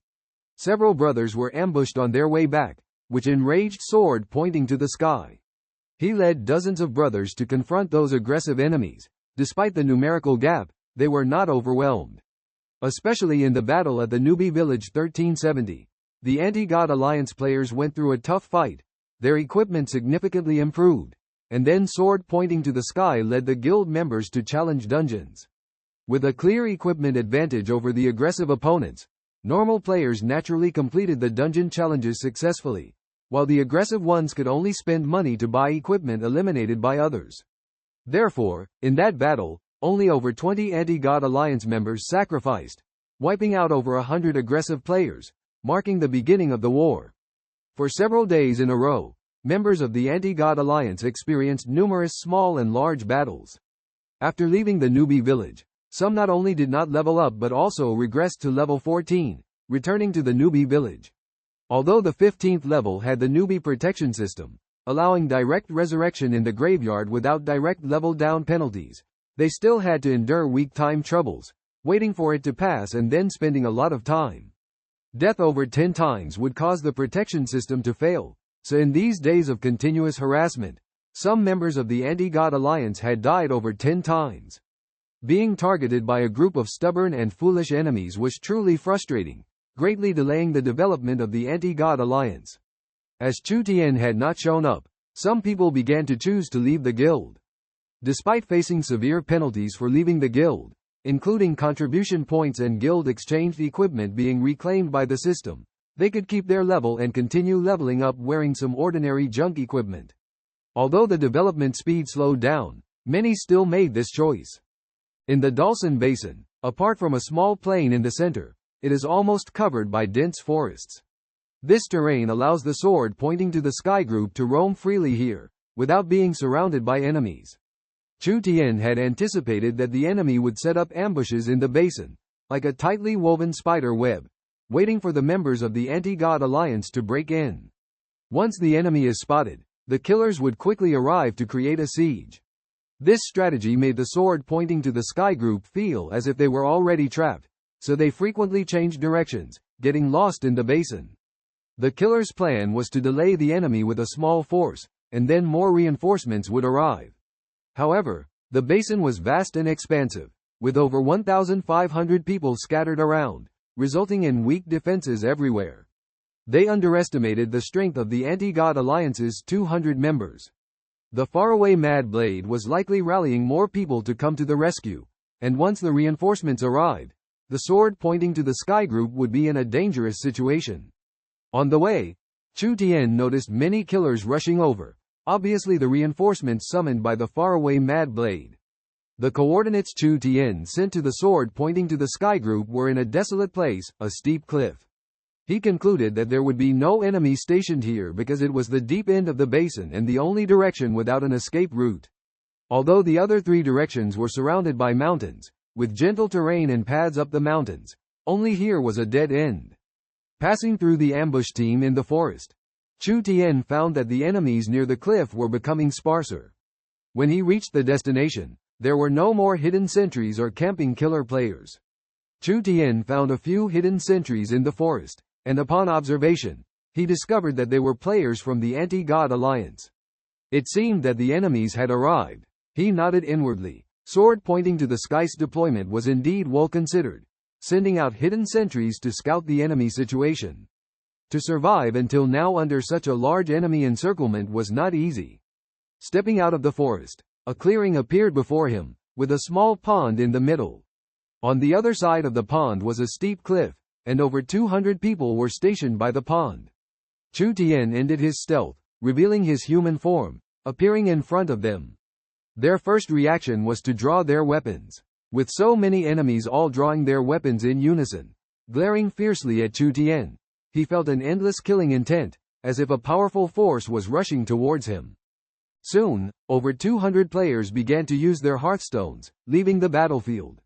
Several brothers were ambushed on their way back, which enraged Sword pointing to the sky. He led dozens of brothers to confront those aggressive enemies. Despite the numerical gap, they were not overwhelmed. Especially in the battle at the Newbie village 1370, the Anti-God Alliance players went through a tough fight. Their equipment significantly improved, and then Sword pointing to the sky led the guild members to challenge dungeons. With a clear equipment advantage over the aggressive opponents, normal players naturally completed the dungeon challenges successfully, while the aggressive ones could only spend money to buy equipment eliminated by others. Therefore, in that battle, only over 20 Anti-God Alliance members sacrificed, wiping out over 100 aggressive players, marking the beginning of the war. For several days in a row, members of the Anti-God Alliance experienced numerous small and large battles. After leaving the Newbie village, some not only did not level up but also regressed to level 14, returning to the Newbie village. Although the 15th level had the Newbie protection system, allowing direct resurrection in the graveyard without direct level down penalties, they still had to endure weak time troubles, waiting for it to pass and then spending a lot of time. Death over 10 times would cause the protection system to fail, so in these days of continuous harassment, some members of the Anti-God Alliance had died over 10 times. Being targeted by a group of stubborn and foolish enemies was truly frustrating, greatly delaying the development of the Anti-God Alliance. As Chu Tian had not shown up, some people began to choose to leave the guild. Despite facing severe penalties for leaving the guild, including contribution points and guild-exchanged equipment being reclaimed by the system, they could keep their level and continue leveling up wearing some ordinary junk equipment. Although the development speed slowed down, many still made this choice. In the Dawson Basin, apart from a small plain in the center, it is almost covered by dense forests. This terrain allows the Sword pointing to the sky group to roam freely here, without being surrounded by enemies. Chu Tian had anticipated that the enemy would set up ambushes in the basin, like a tightly woven spider web, waiting for the members of the anti-god alliance to break in. Once the enemy is spotted, the killers would quickly arrive to create a siege. This strategy made the sword pointing to the sky group feel as if they were already trapped, so they frequently changed directions, getting lost in the basin. The killers' plan was to delay the enemy with a small force, and then more reinforcements would arrive. However, the basin was vast and expansive, with over 1,500 people scattered around, resulting in weak defenses everywhere. They underestimated the strength of the anti-god alliance's 200 members. The faraway Mad Blade was likely rallying more people to come to the rescue, and once the reinforcements arrived, the sword pointing to the sky group would be in a dangerous situation. On the way, Chu Tian noticed many killers rushing over, obviously the reinforcements summoned by the faraway Mad Blade. The coordinates Chu Tian sent to the sword pointing to the sky group were in a desolate place, a steep cliff. He concluded that there would be no enemy stationed here because it was the deep end of the basin and the only direction without an escape route. Although the other three directions were surrounded by mountains, with gentle terrain and paths up the mountains, only here was a dead end. Passing through the ambush team in the forest, Chu Tian found that the enemies near the cliff were becoming sparser. When he reached the destination, there were no more hidden sentries or camping killer players. Chu Tian found a few hidden sentries in the forest, and upon observation, he discovered that they were players from the anti-god alliance. It seemed that the enemies had arrived. He nodded inwardly. Sword pointing to the sky's deployment was indeed well considered, sending out hidden sentries to scout the enemy situation. To survive until now under such a large enemy encirclement was not easy. Stepping out of the forest, a clearing appeared before him, with a small pond in the middle. On the other side of the pond was a steep cliff, and over 200 people were stationed by the pond. Chu Tian ended his stealth, revealing his human form, appearing in front of them. Their first reaction was to draw their weapons. With so many enemies all drawing their weapons in unison, glaring fiercely at Chu Tian, he felt an endless killing intent, as if a powerful force was rushing towards him. Soon, over 200 players began to use their hearthstones, leaving the battlefield.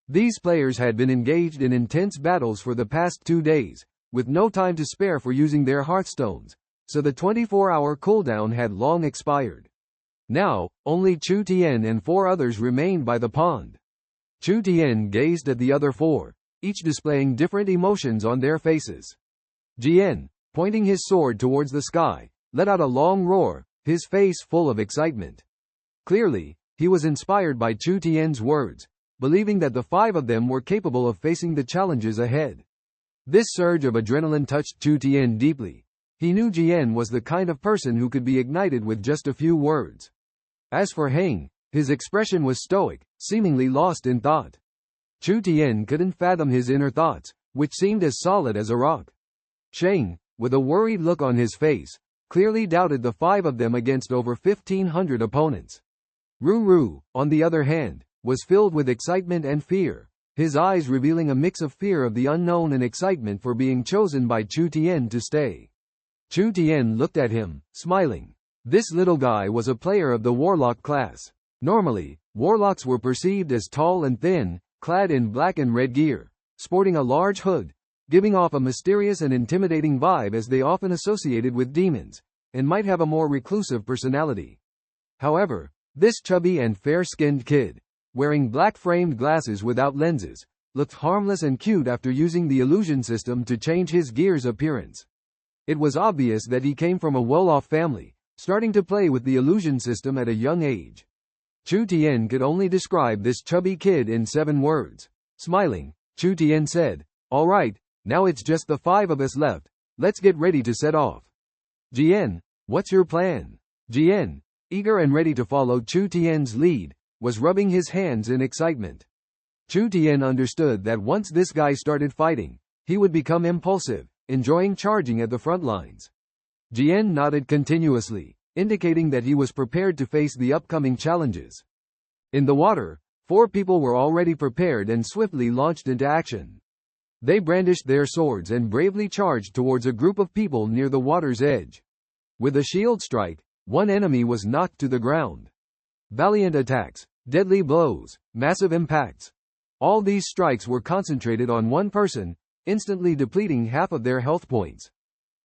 These players had been engaged in intense battles for the past 2 days, with no time to spare for using their hearthstones, so the 24-hour cooldown had long expired. Now, only Chu Tian and 4 others remained by the pond. Chu Tian gazed at the other 4, each displaying different emotions on their faces. Tien, pointing his sword towards the sky, let out a long roar, his face full of excitement. Clearly, he was inspired by Chu Tian's words, believing that the 5 of them were capable of facing the challenges ahead. This surge of adrenaline touched Chu Tian deeply. He knew Tien was the kind of person who could be ignited with just a few words. As for Heng, his expression was stoic, seemingly lost in thought. Chu Tian couldn't fathom his inner thoughts, which seemed as solid as a rock. Sheng, with a worried look on his face, clearly doubted the 5 of them against over 1,500 opponents. Ru, on the other hand, was filled with excitement and fear, his eyes revealing a mix of fear of the unknown and excitement for being chosen by Chu Tian to stay. Chu Tian looked at him, smiling. This little guy was a player of the warlock class. Normally, warlocks were perceived as tall and thin, clad in black and red gear, sporting a large hood, giving off a mysterious and intimidating vibe as they often associated with demons, and might have a more reclusive personality. However, this chubby and fair-skinned kid, wearing black-framed glasses without lenses, looked harmless and cute after using the illusion system to change his gear's appearance. It was obvious that he came from a well-off family, starting to play with the illusion system at a young age. Chu Tian could only describe this chubby kid in 7 words. Smiling, Chu Tian said, "All right, now it's just the 5 of us left, let's get ready to set off." Tien, what's your plan? Tien, eager and ready to follow Chu Tian's lead, was rubbing his hands in excitement. Chu Tian understood that once this guy started fighting, he would become impulsive, enjoying charging at the front lines. Tien nodded continuously, indicating that he was prepared to face the upcoming challenges. In the water, 4 people were already prepared and swiftly launched into action. They brandished their swords and bravely charged towards a group of people near the water's edge. With a shield strike, one enemy was knocked to the ground. Valiant attacks, deadly blows, massive impacts. All these strikes were concentrated on one person, instantly depleting half of their health points.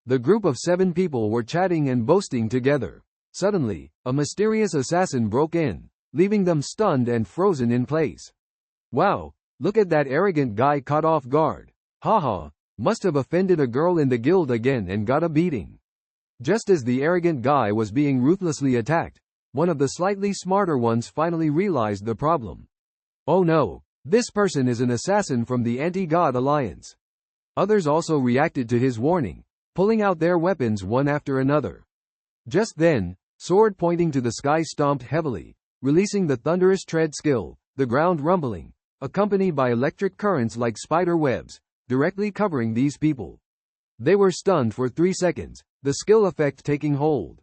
The group of 7 people were chatting and boasting together. Suddenly, a mysterious assassin broke in, leaving them stunned and frozen in place. Wow, look at that arrogant guy caught off guard. Haha, must have offended a girl in the guild again and got a beating. Just as the arrogant guy was being ruthlessly attacked, one of the slightly smarter ones finally realized the problem. Oh no, this person is an assassin from the Anti-God Alliance. Others also reacted to his warning, pulling out their weapons one after another. Just then, sword pointing to the sky stomped heavily, releasing the thunderous tread skill, the ground rumbling, accompanied by electric currents like spider webs, directly covering these people. They were stunned for 3 seconds, the skill effect taking hold.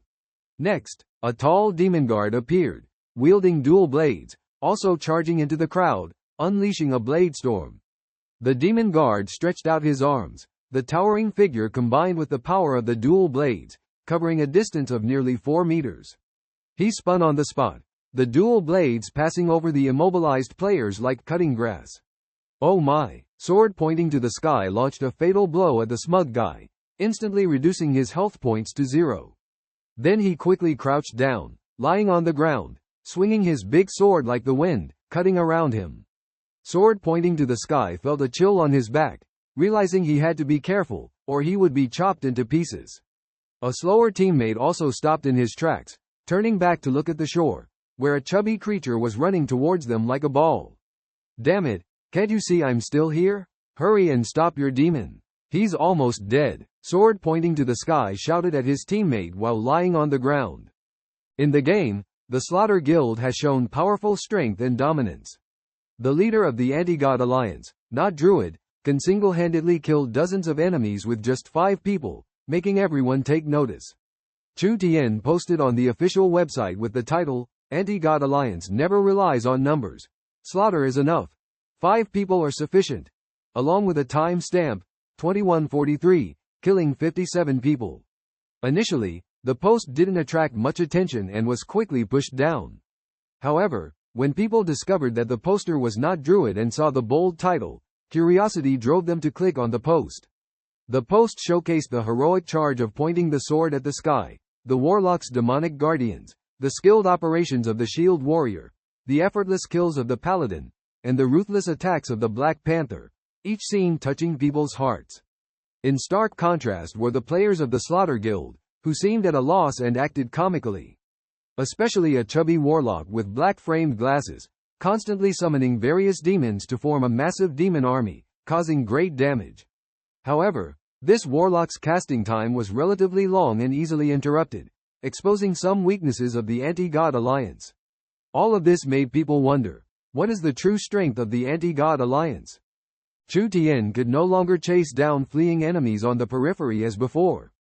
Next, a tall demon guard appeared, wielding dual blades, also charging into the crowd, unleashing a blade storm. The demon guard stretched out his arms, the towering figure combined with the power of the dual blades, covering a distance of nearly 4 meters. He spun on the spot, the dual blades passing over the immobilized players like cutting grass. Oh my, sword pointing to the sky launched a fatal blow at the smug guy, instantly reducing his health points to 0. Then he quickly crouched down, lying on the ground, swinging his big sword like the wind, cutting around him. Sword pointing to the sky felt a chill on his back, realizing he had to be careful, or he would be chopped into pieces. A slower teammate also stopped in his tracks, turning back to look at the shore, where a chubby creature was running towards them like a ball. Damn it, can't you see I'm still here? Hurry and stop your demon. He's almost dead. Sword pointing to the sky shouted at his teammate while lying on the ground. In the game, the Slaughter Guild has shown powerful strength and dominance. The leader of the Anti-God Alliance, not Druid, can single-handedly kill dozens of enemies with just 5 people, making everyone take notice. Chu Tian posted on the official website with the title, Anti-God Alliance never relies on numbers. Slaughter is enough. 5 people are sufficient. Along with a time stamp, 2143, killing 57 people. Initially, the post didn't attract much attention and was quickly pushed down. However, when people discovered that the poster was not Druid and saw the bold title, curiosity drove them to click on the post. The post showcased the heroic charge of pointing the sword at the sky, the warlock's demonic guardians, the skilled operations of the shield warrior, the effortless kills of the paladin, and the ruthless attacks of the Black Panther, each scene touching people's hearts. In stark contrast were the players of the Slaughter Guild, who seemed at a loss and acted comically. Especially a chubby warlock with black-framed glasses, constantly summoning various demons to form a massive demon army, causing great damage. However, this warlock's casting time was relatively long and easily interrupted, exposing some weaknesses of the Anti-God Alliance. All of this made people wonder, what is the true strength of the Anti-God Alliance? Chu Tian could no longer chase down fleeing enemies on the periphery as before.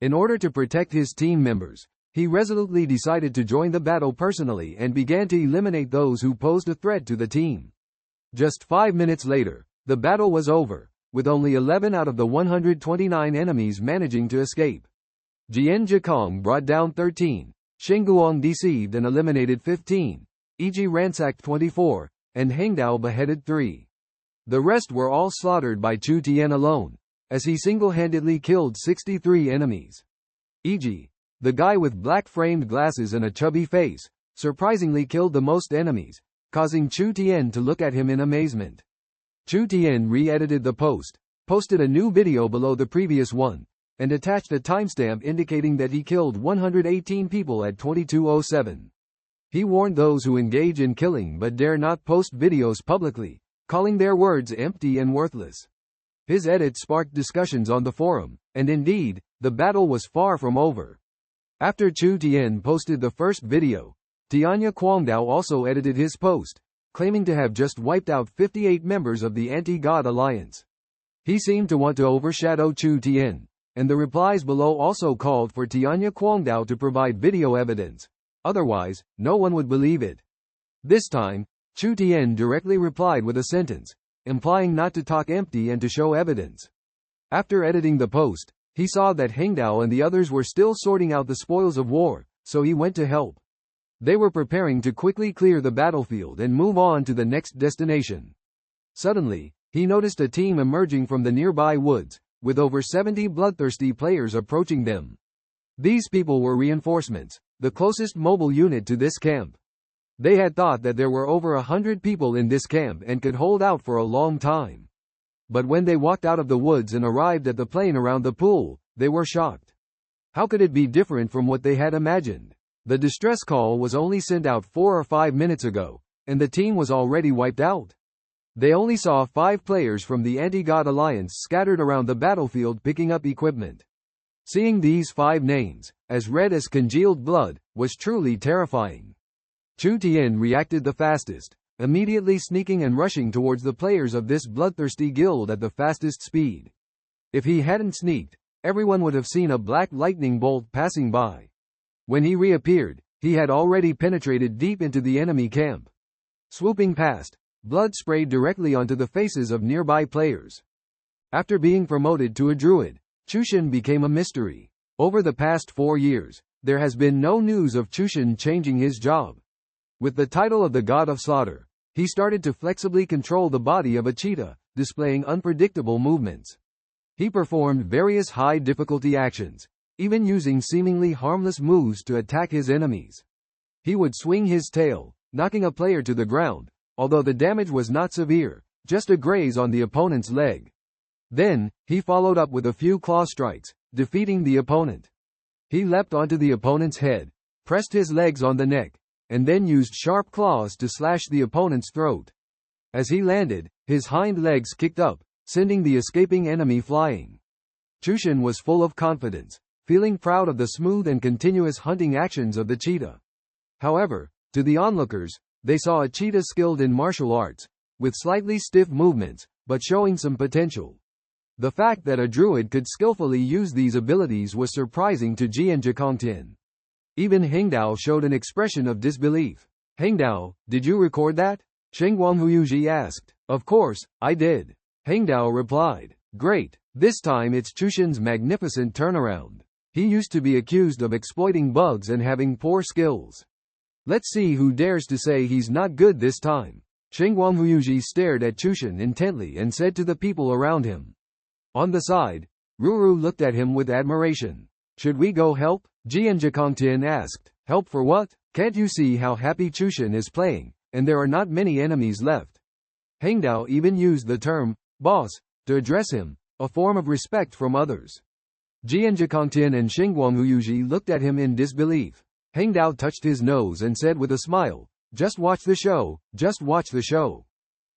In order to protect his team members, he resolutely decided to join the battle personally and began to eliminate those who posed a threat to the team. Just 5 minutes later, the battle was over, with only 11 out of the 129 enemies managing to escape. Jian Jikong brought down 13, Shenguang deceived and eliminated 15, Iji ransacked 24, and Hengdao beheaded 3. The rest were all slaughtered by Chu Tian alone, as he single-handedly killed 63 enemies. Iji, the guy with black-framed glasses and a chubby face, surprisingly killed the most enemies, causing Chu Tian to look at him in amazement. Chu Tian re-edited the post, posted a new video below the previous one, and attached a timestamp indicating that he killed 118 people at 22:07. He warned those who engage in killing but dare not post videos publicly, calling their words empty and worthless. His edit sparked discussions on the forum, and indeed, the battle was far from over. After Chu Tian posted the first video, Tianya Kwangdao also edited his post, claiming to have just wiped out 58 members of the Anti-God Alliance. He seemed to want to overshadow Chu Tian, and the replies below also called for Tianya Kwangdao to provide video evidence. Otherwise, no one would believe it. This time, Chu Tian directly replied with a sentence, implying not to talk empty and to show evidence. After editing the post, he saw that Hengdao and the others were still sorting out the spoils of war, so he went to help. They were preparing to quickly clear the battlefield and move on to the next destination. Suddenly, he noticed a team emerging from the nearby woods, with over 70 bloodthirsty players approaching them. These people were reinforcements, the closest mobile unit to this camp. They had thought that there were over 100 people in this camp and could hold out for a long time. But when they walked out of the woods and arrived at the plain around the pool, they were shocked. How could it be different from what they had imagined? The distress call was only sent out 4 or 5 minutes ago, and the team was already wiped out. They only saw 5 players from the Anti-God Alliance scattered around the battlefield picking up equipment. Seeing these 5 names, as red as congealed blood, was truly terrifying. Chu Tian reacted the fastest, immediately sneaking and rushing towards the players of this bloodthirsty guild at the fastest speed. If he hadn't sneaked, everyone would have seen a black lightning bolt passing by. When he reappeared, he had already penetrated deep into the enemy camp. Swooping past, blood sprayed directly onto the faces of nearby players. After being promoted to a druid, Chu Tian became a mystery. Over the past 4 years, there has been no news of Chu Tian changing his job. With the title of the God of Slaughter, he started to flexibly control the body of a cheetah, displaying unpredictable movements. He performed various high-difficulty actions, even using seemingly harmless moves to attack his enemies. He would swing his tail, knocking a player to the ground, although the damage was not severe, just a graze on the opponent's leg. Then, he followed up with a few claw strikes, defeating the opponent. He leapt onto the opponent's head, pressed his legs on the neck, and then used sharp claws to slash the opponent's throat. As he landed, his hind legs kicked up, sending the escaping enemy flying. Chu Tian was full of confidence, feeling proud of the smooth and continuous hunting actions of the cheetah. However, to the onlookers, they saw a cheetah skilled in martial arts, with slightly stiff movements, but showing some potential. The fact that a druid could skillfully use these abilities was surprising to Jian. Even Hengdao showed an expression of disbelief. Hengdao, did you record that? Shengguanghuyuji asked. Of course, I did. Hengdao replied. Great, this time it's Chu Tian's magnificent turnaround. He used to be accused of exploiting bugs and having poor skills. Let's see who dares to say he's not good this time. Shengguanghuyuji stared at Chu Tian intently and said to the people around him. On the side, Ruru looked at him with admiration. Should we go help? Jian asked. Help for what? Can't you see how happy Chu Tian is playing, and there are not many enemies left? Hengdao even used the term, boss, to address him, a form of respect from others. Jian and Shengguanghuyuji looked at him in disbelief. Hengdao touched his nose and said with a smile, just watch the show, just watch the show.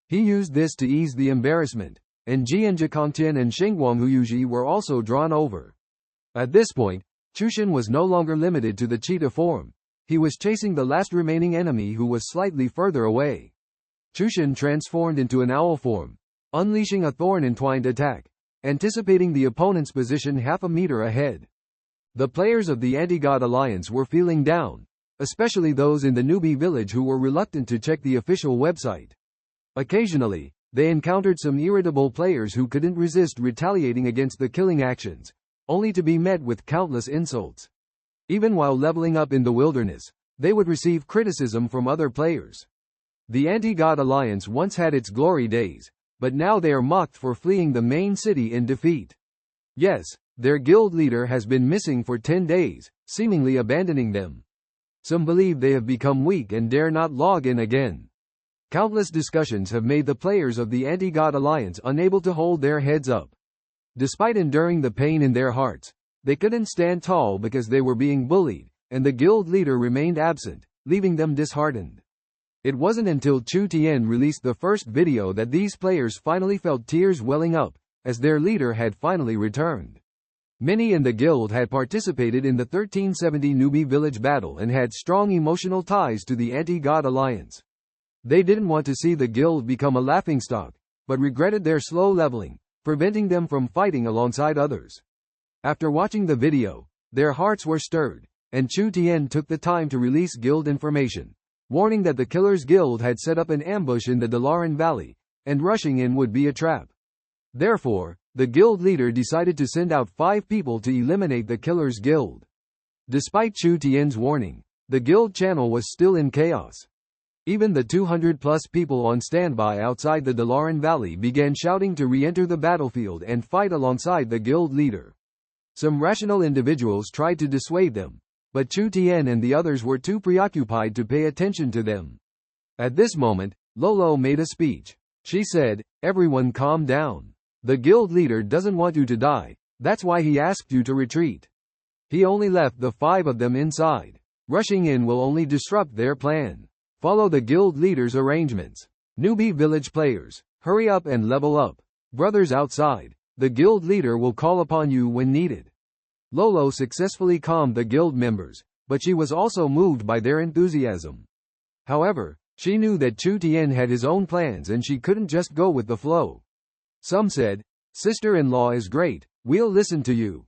He used this to ease the embarrassment, and Jian and Shengguanghuyuji were also drawn over. At this point, Chu Tian was no longer limited to the cheetah form. He was chasing the last remaining enemy who was slightly further away. Chu Tian transformed into an owl form, unleashing a thorn-entwined attack, anticipating the opponent's position half a meter ahead. The players of the Anti-God Alliance were feeling down, especially those in the Newbie village who were reluctant to check the official website. Occasionally, they encountered some irritable players who couldn't resist retaliating against the killing actions, only to be met with countless insults. Even while leveling up in the wilderness, they would receive criticism from other players. The Anti-God Alliance once had its glory days, but now they are mocked for fleeing the main city in defeat. Yes, their guild leader has been missing for 10 days, seemingly abandoning them. Some believe they have become weak and dare not log in again. Countless discussions have made the players of the Anti-God Alliance unable to hold their heads up. Despite enduring the pain in their hearts, they couldn't stand tall because they were being bullied, and the guild leader remained absent, leaving them disheartened. It wasn't until Chu Tian released the first video that these players finally felt tears welling up, as their leader had finally returned. Many in the guild had participated in the 1370 Newbie village battle and had strong emotional ties to the Anti-God Alliance. They didn't want to see the guild become a laughingstock, but regretted their slow leveling, preventing them from fighting alongside others. After watching the video, their hearts were stirred, and Chu Tian took the time to release guild information, warning that the Killers Guild had set up an ambush in the Dalaran Valley, and rushing in would be a trap. Therefore, the guild leader decided to send out 5 people to eliminate the Killers Guild. Despite Chu Tian's warning, the guild channel was still in chaos. Even the 200-plus people on standby outside the Dalaran Valley began shouting to re-enter the battlefield and fight alongside the guild leader. Some rational individuals tried to dissuade them, but Chu Tian and the others were too preoccupied to pay attention to them. At this moment, Luo made a speech. She said, "Everyone calm down. The guild leader doesn't want you to die, that's why he asked you to retreat. He only left the 5 of them inside. Rushing in will only disrupt their plan. Follow the guild leader's arrangements. Newbie village players, hurry up and level up. Brothers outside, the guild leader will call upon you when needed." Luo successfully calmed the guild members, but she was also moved by their enthusiasm. However, she knew that Chu Tian had his own plans and she couldn't just go with the flow. Some said, "Sister-in-law is great, we'll listen to you."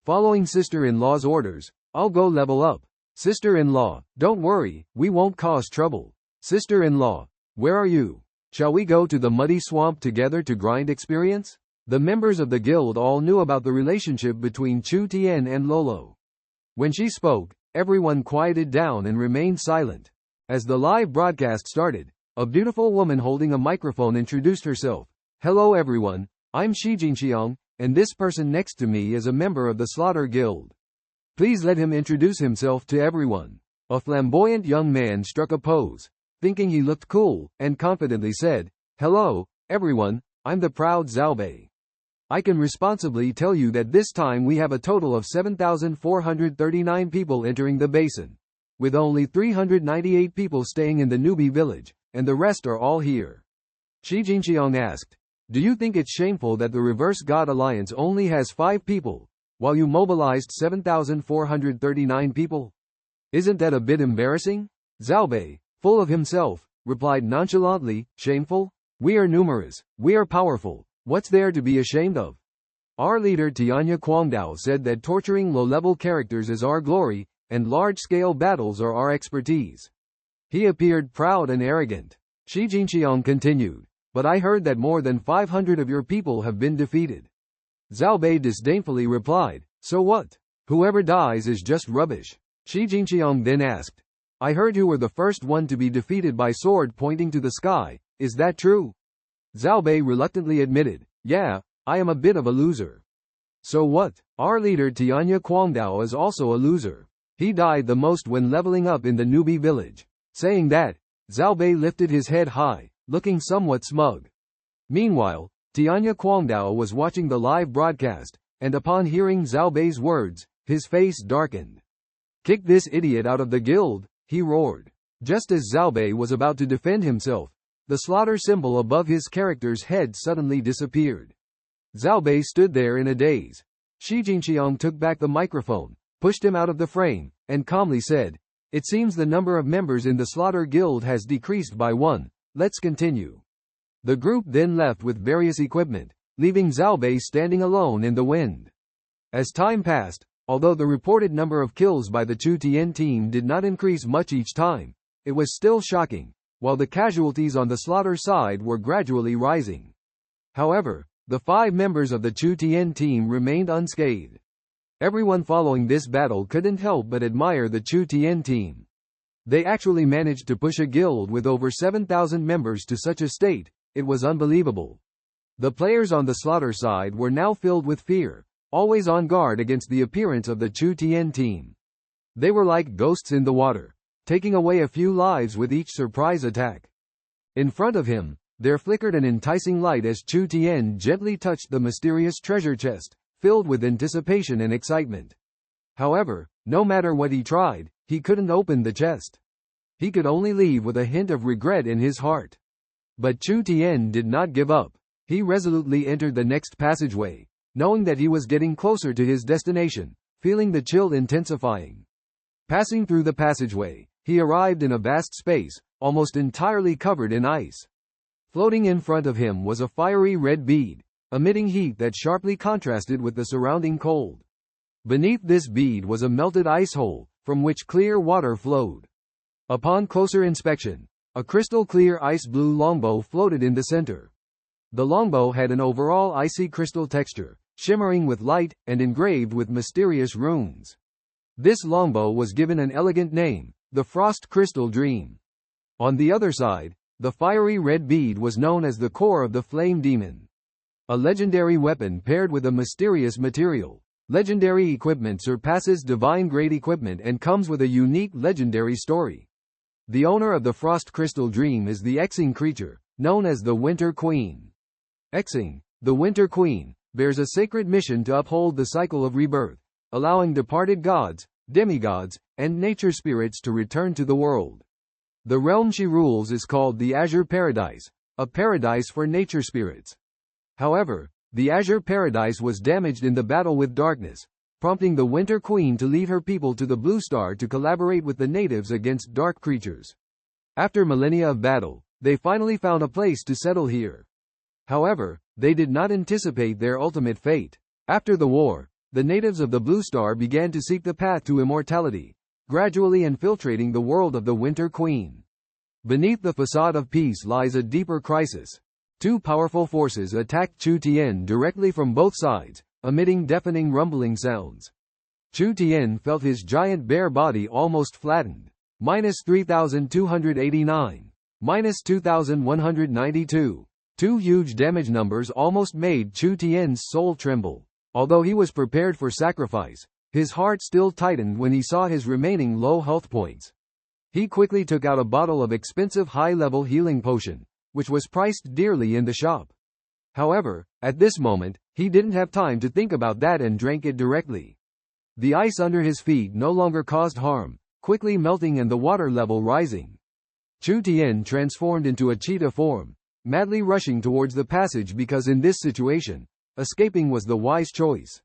Following sister-in-law's orders, "I'll go level up." "Sister-in-law, don't worry, we won't cause trouble." "Sister-in-law, where are you? Shall we go to the muddy swamp together to grind experience?" The members of the guild all knew about the relationship between Chu Tian and Luo. When she spoke, everyone quieted down and remained silent. As the live broadcast started, a beautiful woman holding a microphone introduced herself. "Hello everyone, I'm Xijinxiang, and this person next to me is a member of the Slaughter Guild. Please let him introduce himself to everyone." A flamboyant young man struck a pose, thinking he looked cool, and confidently said, "Hello, everyone, I'm the proud Zhaobei. I can responsibly tell you that this time we have a total of 7,439 people entering the basin, with only 398 people staying in the Newbie village, and the rest are all here." Xijinxiang asked, "Do you think it's shameful that the Reverse God Alliance only has 5 people, while you mobilized 7,439 people? Isn't that a bit embarrassing?" Zhaobei, full of himself, replied nonchalantly, "Shameful? We are numerous, we are powerful, what's there to be ashamed of? Our leader Tianya Quangdao said that torturing low-level characters is our glory, and large-scale battles are our expertise." He appeared proud and arrogant. Xijinxiang continued, "But I heard that more than 500 of your people have been defeated." Zhaobei disdainfully replied, "So what? Whoever dies is just rubbish." Xijinxiang then asked, "I heard you were the first one to be defeated by sword pointing to the sky, is that true?" Zhaobei reluctantly admitted, "Yeah, I am a bit of a loser." "So what? Our leader Tianya Quangdao is also a loser. He died the most when leveling up in the Newbie village." Saying that, Zhaobei lifted his head high, looking somewhat smug. Meanwhile, Tianya Quangdao was watching the live broadcast, and upon hearing Zhaobei's words, his face darkened. "Kick this idiot out of the guild," he roared. Just as Zhaobei was about to defend himself, the slaughter symbol above his character's head suddenly disappeared. Zhaobei stood there in a daze. Xijinxiang took back the microphone, pushed him out of the frame, and calmly said, "It seems the number of members in the Slaughter Guild has decreased by 1, let's continue." The group then left with various equipment, leaving Zhaobei standing alone in the wind. As time passed, although the reported number of kills by the Chu Tian team did not increase much each time, it was still shocking, while the casualties on the slaughter side were gradually rising. However, the 5 members of the Chu Tian team remained unscathed. Everyone following this battle couldn't help but admire the Chu Tian team. They actually managed to push a guild with over 7,000 members to such a state, it was unbelievable. The players on the slaughter side were now filled with fear, always on guard against the appearance of the Chu Tian team. They were like ghosts in the water, taking away a few lives with each surprise attack. In front of him, there flickered an enticing light as Chu Tian gently touched the mysterious treasure chest, filled with anticipation and excitement. However, no matter what he tried, he couldn't open the chest. He could only leave with a hint of regret in his heart. But Chu Tian did not give up. He resolutely entered the next passageway, knowing that he was getting closer to his destination, feeling the chill intensifying. Passing through the passageway, he arrived in a vast space, almost entirely covered in ice. Floating in front of him was a fiery red bead, emitting heat that sharply contrasted with the surrounding cold. Beneath this bead was a melted ice hole, from which clear water flowed. Upon closer inspection, a crystal-clear ice-blue longbow floated in the center. The longbow had an overall icy crystal texture, shimmering with light, and engraved with mysterious runes. This longbow was given an elegant name, the Frost Crystal Dream. On the other side, the fiery red bead was known as the core of the flame demon. A legendary weapon paired with a mysterious material. Legendary equipment surpasses divine-grade equipment and comes with a unique legendary story. The owner of the Frost Crystal Dream is the Xing creature, known as the Winter Queen. Xing, the Winter Queen, bears a sacred mission to uphold the cycle of rebirth, allowing departed gods, demigods, and nature spirits to return to the world. The realm she rules is called the Azure Paradise, a paradise for nature spirits. However, the Azure Paradise was damaged in the battle with darkness, prompting the Winter Queen to lead her people to the Blue Star to collaborate with the natives against dark creatures. After millennia of battle, they finally found a place to settle here. However, they did not anticipate their ultimate fate. After the war, the natives of the Blue Star began to seek the path to immortality, gradually infiltrating the world of the Winter Queen. Beneath the facade of peace lies a deeper crisis. Two powerful forces attacked Chu Tian directly from both sides, emitting deafening rumbling sounds. Chu Tian felt his giant bare body almost flattened. -3,289. -2,192. Two huge damage numbers almost made Chu Tian's soul tremble. Although he was prepared for sacrifice, his heart still tightened when he saw his remaining low health points. He quickly took out a bottle of expensive high-level healing potion, which was priced dearly in the shop. However, at this moment, he didn't have time to think about that and drank it directly. The ice under his feet no longer caused harm, quickly melting and the water level rising. Chu Tian transformed into a cheetah form, madly rushing towards the passage because in this situation, escaping was the wise choice.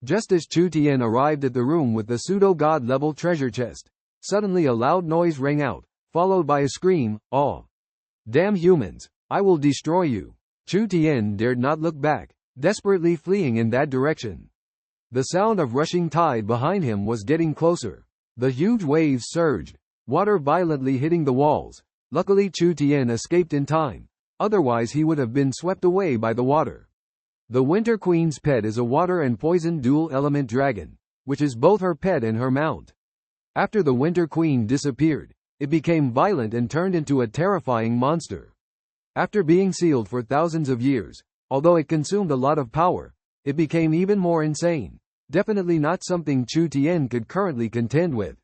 Just as Chu Tian arrived at the room with the pseudo-god level treasure chest, suddenly a loud noise rang out, followed by a scream, "Aw! Damn humans, I will destroy you." Chu Tian dared not look back, desperately fleeing in that direction. The sound of rushing tide behind him was getting closer. The huge waves surged, water violently hitting the walls. Luckily Chu Tian escaped in time, otherwise he would have been swept away by the water. The Winter Queen's pet is a water and poison dual-element dragon, which is both her pet and her mount. After the Winter Queen disappeared, it became violent and turned into a terrifying monster. After being sealed for thousands of years, although it consumed a lot of power, it became even more insane. Definitely not something Chu Tian could currently contend with.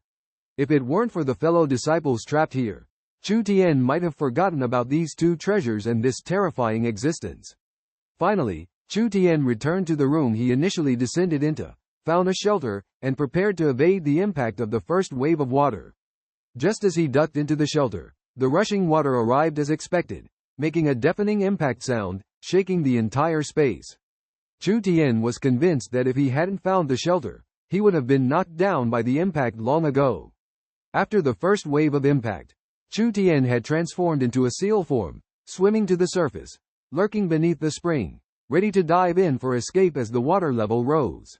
If it weren't for the fellow disciples trapped here, Chu Tian might have forgotten about these two treasures and this terrifying existence. Finally, Chu Tian returned to the room he initially descended into, found a shelter, and prepared to evade the impact of the first wave of water. Just as he ducked into the shelter, the rushing water arrived as expected, making a deafening impact sound, shaking the entire space. Chu Tian was convinced that if he hadn't found the shelter, he would have been knocked down by the impact long ago. After the first wave of impact, Chu Tian had transformed into a seal form, swimming to the surface, lurking beneath the spring, ready to dive in for escape as the water level rose.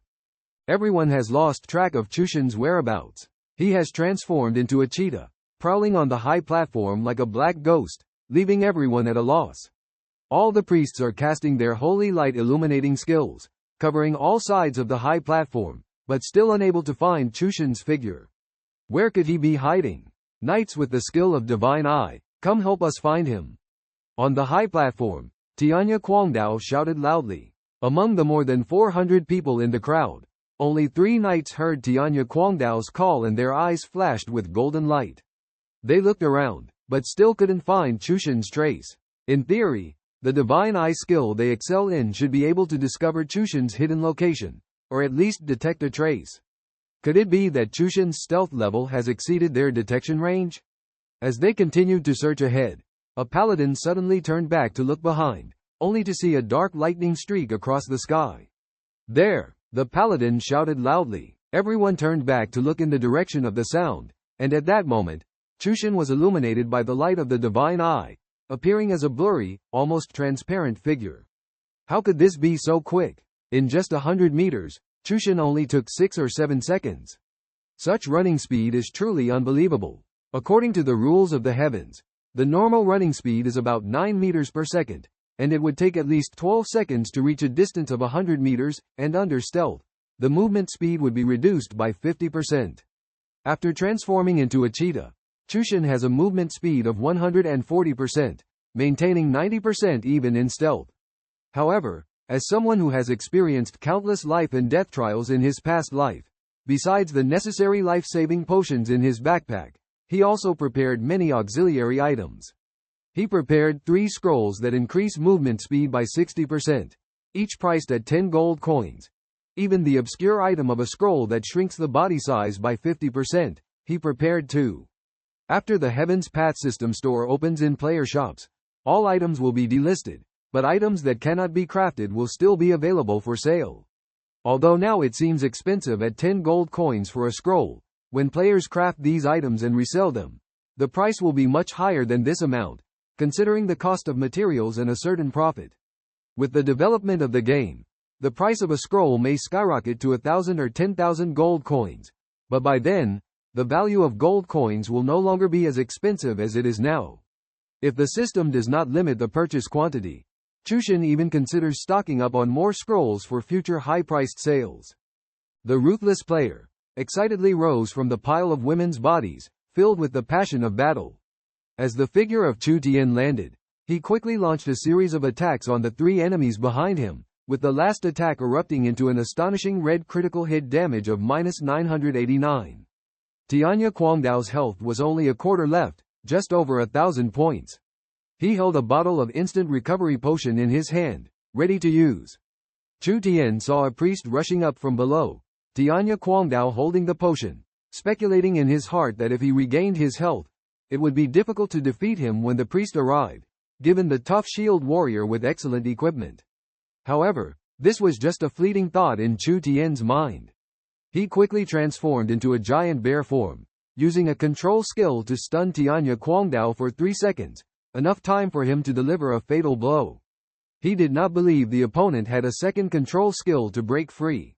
Everyone has lost track of Chushan's whereabouts. He has transformed into a cheetah, prowling on the high platform like a black ghost, leaving everyone at a loss. All the priests are casting their holy light illuminating skills, covering all sides of the high platform, but still unable to find Chushan's figure. Where could he be hiding? Knights with the skill of divine eye, come help us find him. On the high platform, Tianya Quangdao shouted loudly. Among the more than 400 people in the crowd, only 3 knights heard Tianya Quangdao's call and their eyes flashed with golden light. They looked around, but still couldn't find Chushan's trace. In theory, the divine eye skill they excel in should be able to discover Chushan's hidden location, or at least detect a trace. Could it be that Chushan's stealth level has exceeded their detection range? As they continued to search ahead, a paladin suddenly turned back to look behind, only to see a dark lightning streak across the sky. There! The paladin shouted loudly. Everyone turned back to look in the direction of the sound, and at that moment, Chushan was illuminated by the light of the divine eye, appearing as a blurry, almost transparent figure. How could this be so quick? In just 100 meters, Chushan only took 6 or 7 seconds. Such running speed is truly unbelievable. According to the rules of the heavens, the normal running speed is about 9 meters per second, and it would take at least 12 seconds to reach a distance of 100 meters, and under stealth, the movement speed would be reduced by 50%. After transforming into a cheetah, Chu Tian has a movement speed of 140%, maintaining 90% even in stealth. However, as someone who has experienced countless life and death trials in his past life, besides the necessary life-saving potions in his backpack, he also prepared many auxiliary items. He prepared 3 scrolls that increase movement speed by 60%, each priced at 10 gold coins. Even the obscure item of a scroll that shrinks the body size by 50%, he prepared too. After the Heaven's Path system store opens in player shops, all items will be delisted, but items that cannot be crafted will still be available for sale. Although now it seems expensive at 10 gold coins for a scroll, when players craft these items and resell them, the price will be much higher than this amount, considering the cost of materials and a certain profit. With the development of the game, the price of a scroll may skyrocket to 1,000 or 10,000 gold coins, but by then, the value of gold coins will no longer be as expensive as it is now. If the system does not limit the purchase quantity, Chu Tian even considers stocking up on more scrolls for future high-priced sales. The ruthless player excitedly rose from the pile of women's bodies, filled with the passion of battle. As the figure of Chu Tian landed, he quickly launched a series of attacks on the 3 enemies behind him, with the last attack erupting into an astonishing red critical hit damage of -989. Tianya Kwangdao's health was only a quarter left, just over 1,000 points. He held a bottle of instant recovery potion in his hand, ready to use. Chu Tian saw a priest rushing up from below, Tianya Kwangdao holding the potion, speculating in his heart that if he regained his health, it would be difficult to defeat him when the priest arrived, given the tough shield warrior with excellent equipment. However, this was just a fleeting thought in Chu Tian's mind. He quickly transformed into a giant bear form, using a control skill to stun Tianya Kwangdao for 3 seconds, enough time for him to deliver a fatal blow. He did not believe the opponent had a second control skill to break free.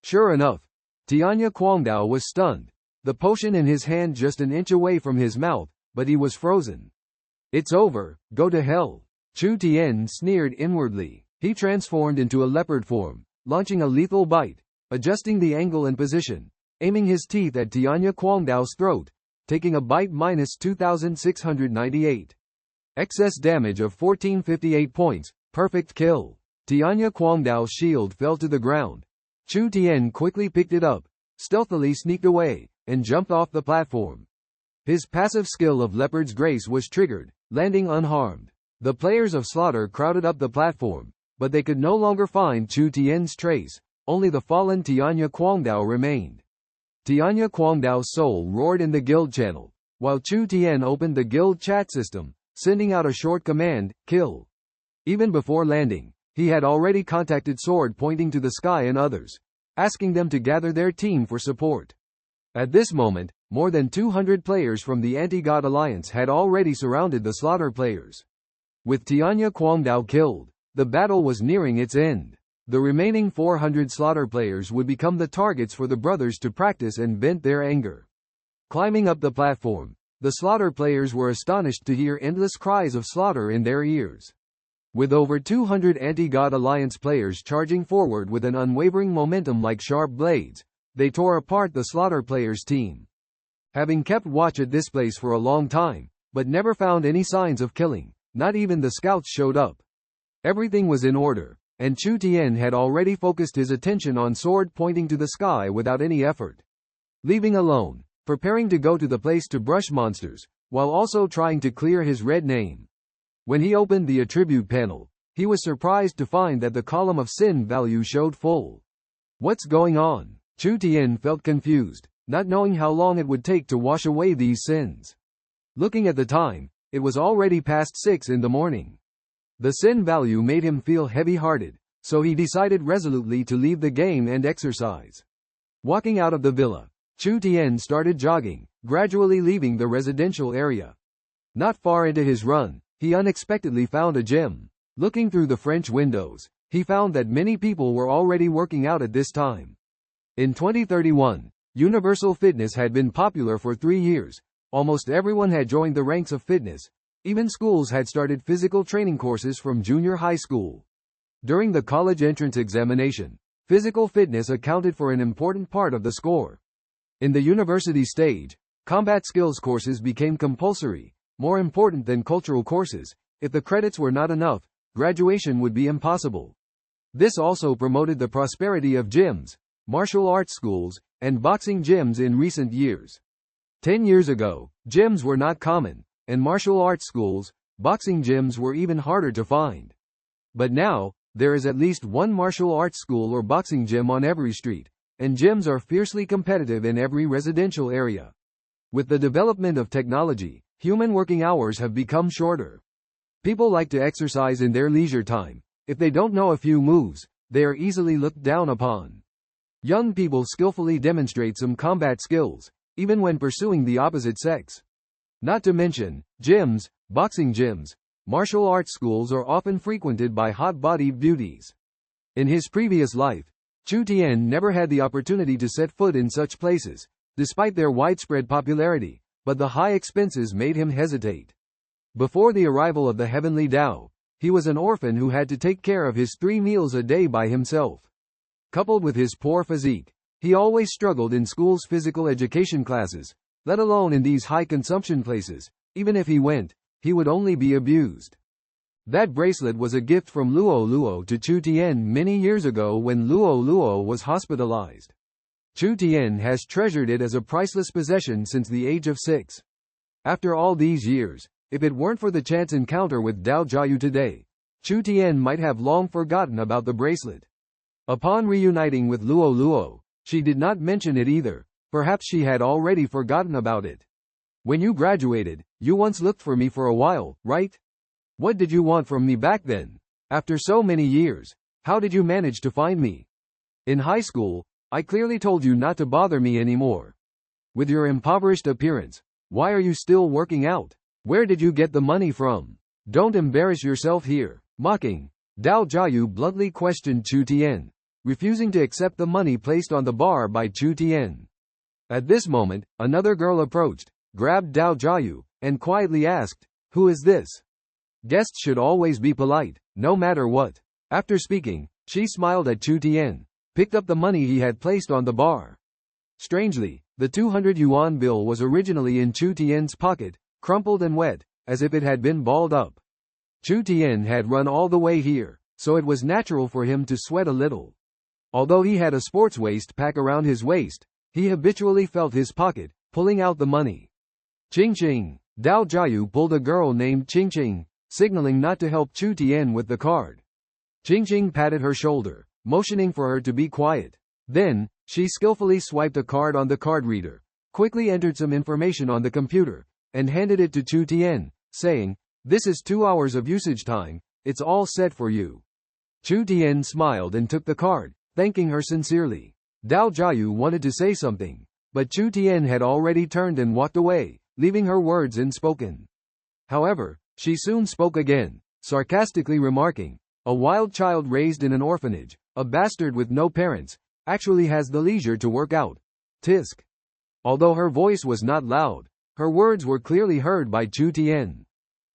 Sure enough, Tianya Kwangdao was stunned, the potion in his hand just an inch away from his mouth, but he was frozen. It's over, go to hell. Chu Tian sneered inwardly. He transformed into a leopard form, launching a lethal bite, adjusting the angle and position, aiming his teeth at Tianya Kwangdao's throat, taking a bite -2,698. Excess damage of 1458 points, perfect kill. Tianya Kwangdao's shield fell to the ground. Chu Tian quickly picked it up, stealthily sneaked away, and jumped off the platform. His passive skill of Leopard's Grace was triggered, landing unharmed. The players of Slaughter crowded up the platform, but they could no longer find Chu Tian's trace, only the fallen Tianya Kwangdao remained. Tianya Kwangdao's soul roared in the guild channel, while Chu Tian opened the guild chat system, sending out a short command, kill. Even before landing, he had already contacted Sword pointing to the sky and others, asking them to gather their team for support. At this moment, more than 200 players from the Anti-God Alliance had already surrounded the Slaughter players. With Tianya Kwangdao killed, the battle was nearing its end. The remaining 400 Slaughter players would become the targets for the brothers to practice and vent their anger. Climbing up the platform, the Slaughter players were astonished to hear endless cries of slaughter in their ears. With over 200 Anti-God Alliance players charging forward with an unwavering momentum like sharp blades, they tore apart the Slaughter players' team. Having kept watch at this place for a long time, but never found any signs of killing, not even the scouts showed up. Everything was in order, and Chu Tian had already focused his attention on Sword pointing to the sky without any effort. Leaving alone, preparing to go to the place to brush monsters, while also trying to clear his red name. When he opened the attribute panel, he was surprised to find that the column of sin value showed full. What's going on? Chu Tian felt confused, not knowing how long it would take to wash away these sins. Looking at the time, it was already past 6 in the morning. The sin value made him feel heavy-hearted, so he decided resolutely to leave the game and exercise. Walking out of the villa, Chu Tian started jogging, gradually leaving the residential area. Not far into his run, he unexpectedly found a gym. Looking through the French windows, he found that many people were already working out at this time. In 2031, Universal Fitness had been popular for 3 years. Almost everyone had joined the ranks of fitness. Even schools had started physical training courses from junior high school. During the college entrance examination, physical fitness accounted for an important part of the score. In the university stage, Combat skills courses became compulsory, more important than cultural courses. If the credits were not enough, graduation would be impossible. This also promoted the prosperity of gyms, martial arts schools, and boxing gyms in recent years. 10 years ago, gyms were not common, and martial arts schools, boxing gyms were even harder to find. But now, there is at least one martial arts school or boxing gym on every street, and gyms are fiercely competitive in every residential area. With the development of technology, human working hours have become shorter. People like to exercise in their leisure time. If they don't know a few moves, they are easily looked down upon. Young people skillfully demonstrate some combat skills, even when pursuing the opposite sex. Not to mention, gyms, boxing gyms, martial arts schools are often frequented by hot-bodied beauties. In his previous life, Chu Tian never had the opportunity to set foot in such places, despite their widespread popularity, but the high expenses made him hesitate. Before the arrival of the heavenly Tao, he was an orphan who had to take care of his 3 meals a day by himself. Coupled with his poor physique, he always struggled in school's physical education classes, let alone in these high-consumption places. Even if he went, he would only be abused. That bracelet was a gift from Luo to Chu Tian many years ago when Luo was hospitalized. Chu Tian has treasured it as a priceless possession since the age of 6. After all these years, if it weren't for the chance encounter with Dao Jiayu today, Chu Tian might have long forgotten about the bracelet. Upon reuniting with Luo, she did not mention it either. Perhaps she had already forgotten about it. When you graduated, you once looked for me for a while, right? What did you want from me back then? After so many years, how did you manage to find me? In high school, I clearly told you not to bother me anymore. With your impoverished appearance, why are you still working out? Where did you get the money from? Don't embarrass yourself here. Mocking, Dao Jiayu bluntly questioned Chu Tian, refusing to accept the money placed on the bar by Chu Tian. At this moment, another girl approached, grabbed Dao Jiayu, and quietly asked, "Who is this?" Guests should always be polite, no matter what. After speaking, she smiled at Chu Tian, picked up the money he had placed on the bar. Strangely, the 200 yuan bill was originally in Chu Tian's pocket, crumpled and wet, as if it had been balled up. Chu Tian had run all the way here, so it was natural for him to sweat a little. Although he had a sports waist pack around his waist, he habitually felt his pocket, pulling out the money. Ching Ching, Dao Jiayu pulled a girl named Ching Ching, signaling not to help Chu Tian with the card. Ching Ching patted her shoulder, motioning for her to be quiet. Then, she skillfully swiped a card on the card reader, quickly entered some information on the computer, and handed it to Chu Tian, saying, "This is 2 hours of usage time, it's all set for you." Chu Tian smiled and took the card, thanking her sincerely. Dao Jiayu wanted to say something, but Chu Tian had already turned and walked away, leaving her words unspoken. However, she soon spoke again, sarcastically remarking, "A wild child raised in an orphanage, a bastard with no parents, actually has the leisure to work out. Tisk." Although her voice was not loud, her words were clearly heard by Chu Tian.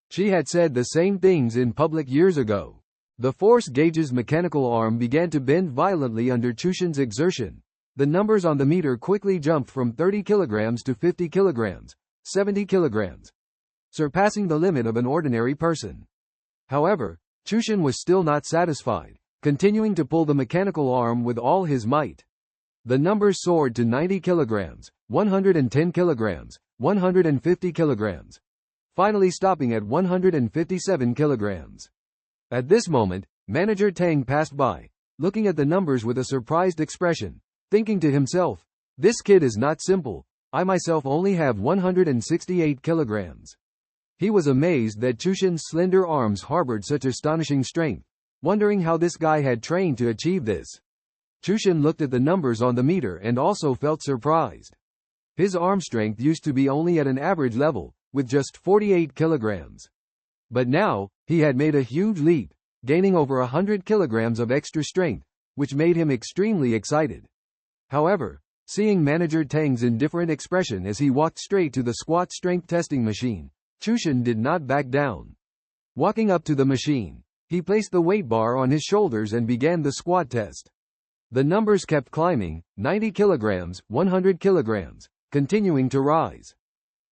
She had said the same things in public years ago. The force gauge's mechanical arm began to bend violently under Chushan's exertion. The numbers on the meter quickly jumped from 30 kilograms to 50 kilograms, 70 kilograms, surpassing the limit of an ordinary person. However, Chushan was still not satisfied, continuing to pull the mechanical arm with all his might. The numbers soared to 90 kilograms, 110 kilograms, 150 kilograms, finally stopping at 157 kilograms. At this moment, Manager Tang passed by, looking at the numbers with a surprised expression, thinking to himself, "This kid is not simple, I myself only have 168 kilograms." He was amazed that Chushan's slender arms harbored such astonishing strength, wondering how this guy had trained to achieve this. Chushan looked at the numbers on the meter and also felt surprised. His arm strength used to be only at an average level, with just 48 kilograms. But now, he had made a huge leap, gaining over 100 kilograms of extra strength, which made him extremely excited. However, seeing Manager Tang's indifferent expression as he walked straight to the squat strength testing machine, Chushan did not back down. Walking up to the machine, he placed the weight bar on his shoulders and began the squat test. The numbers kept climbing, 90 kilograms, 100 kilograms, continuing to rise.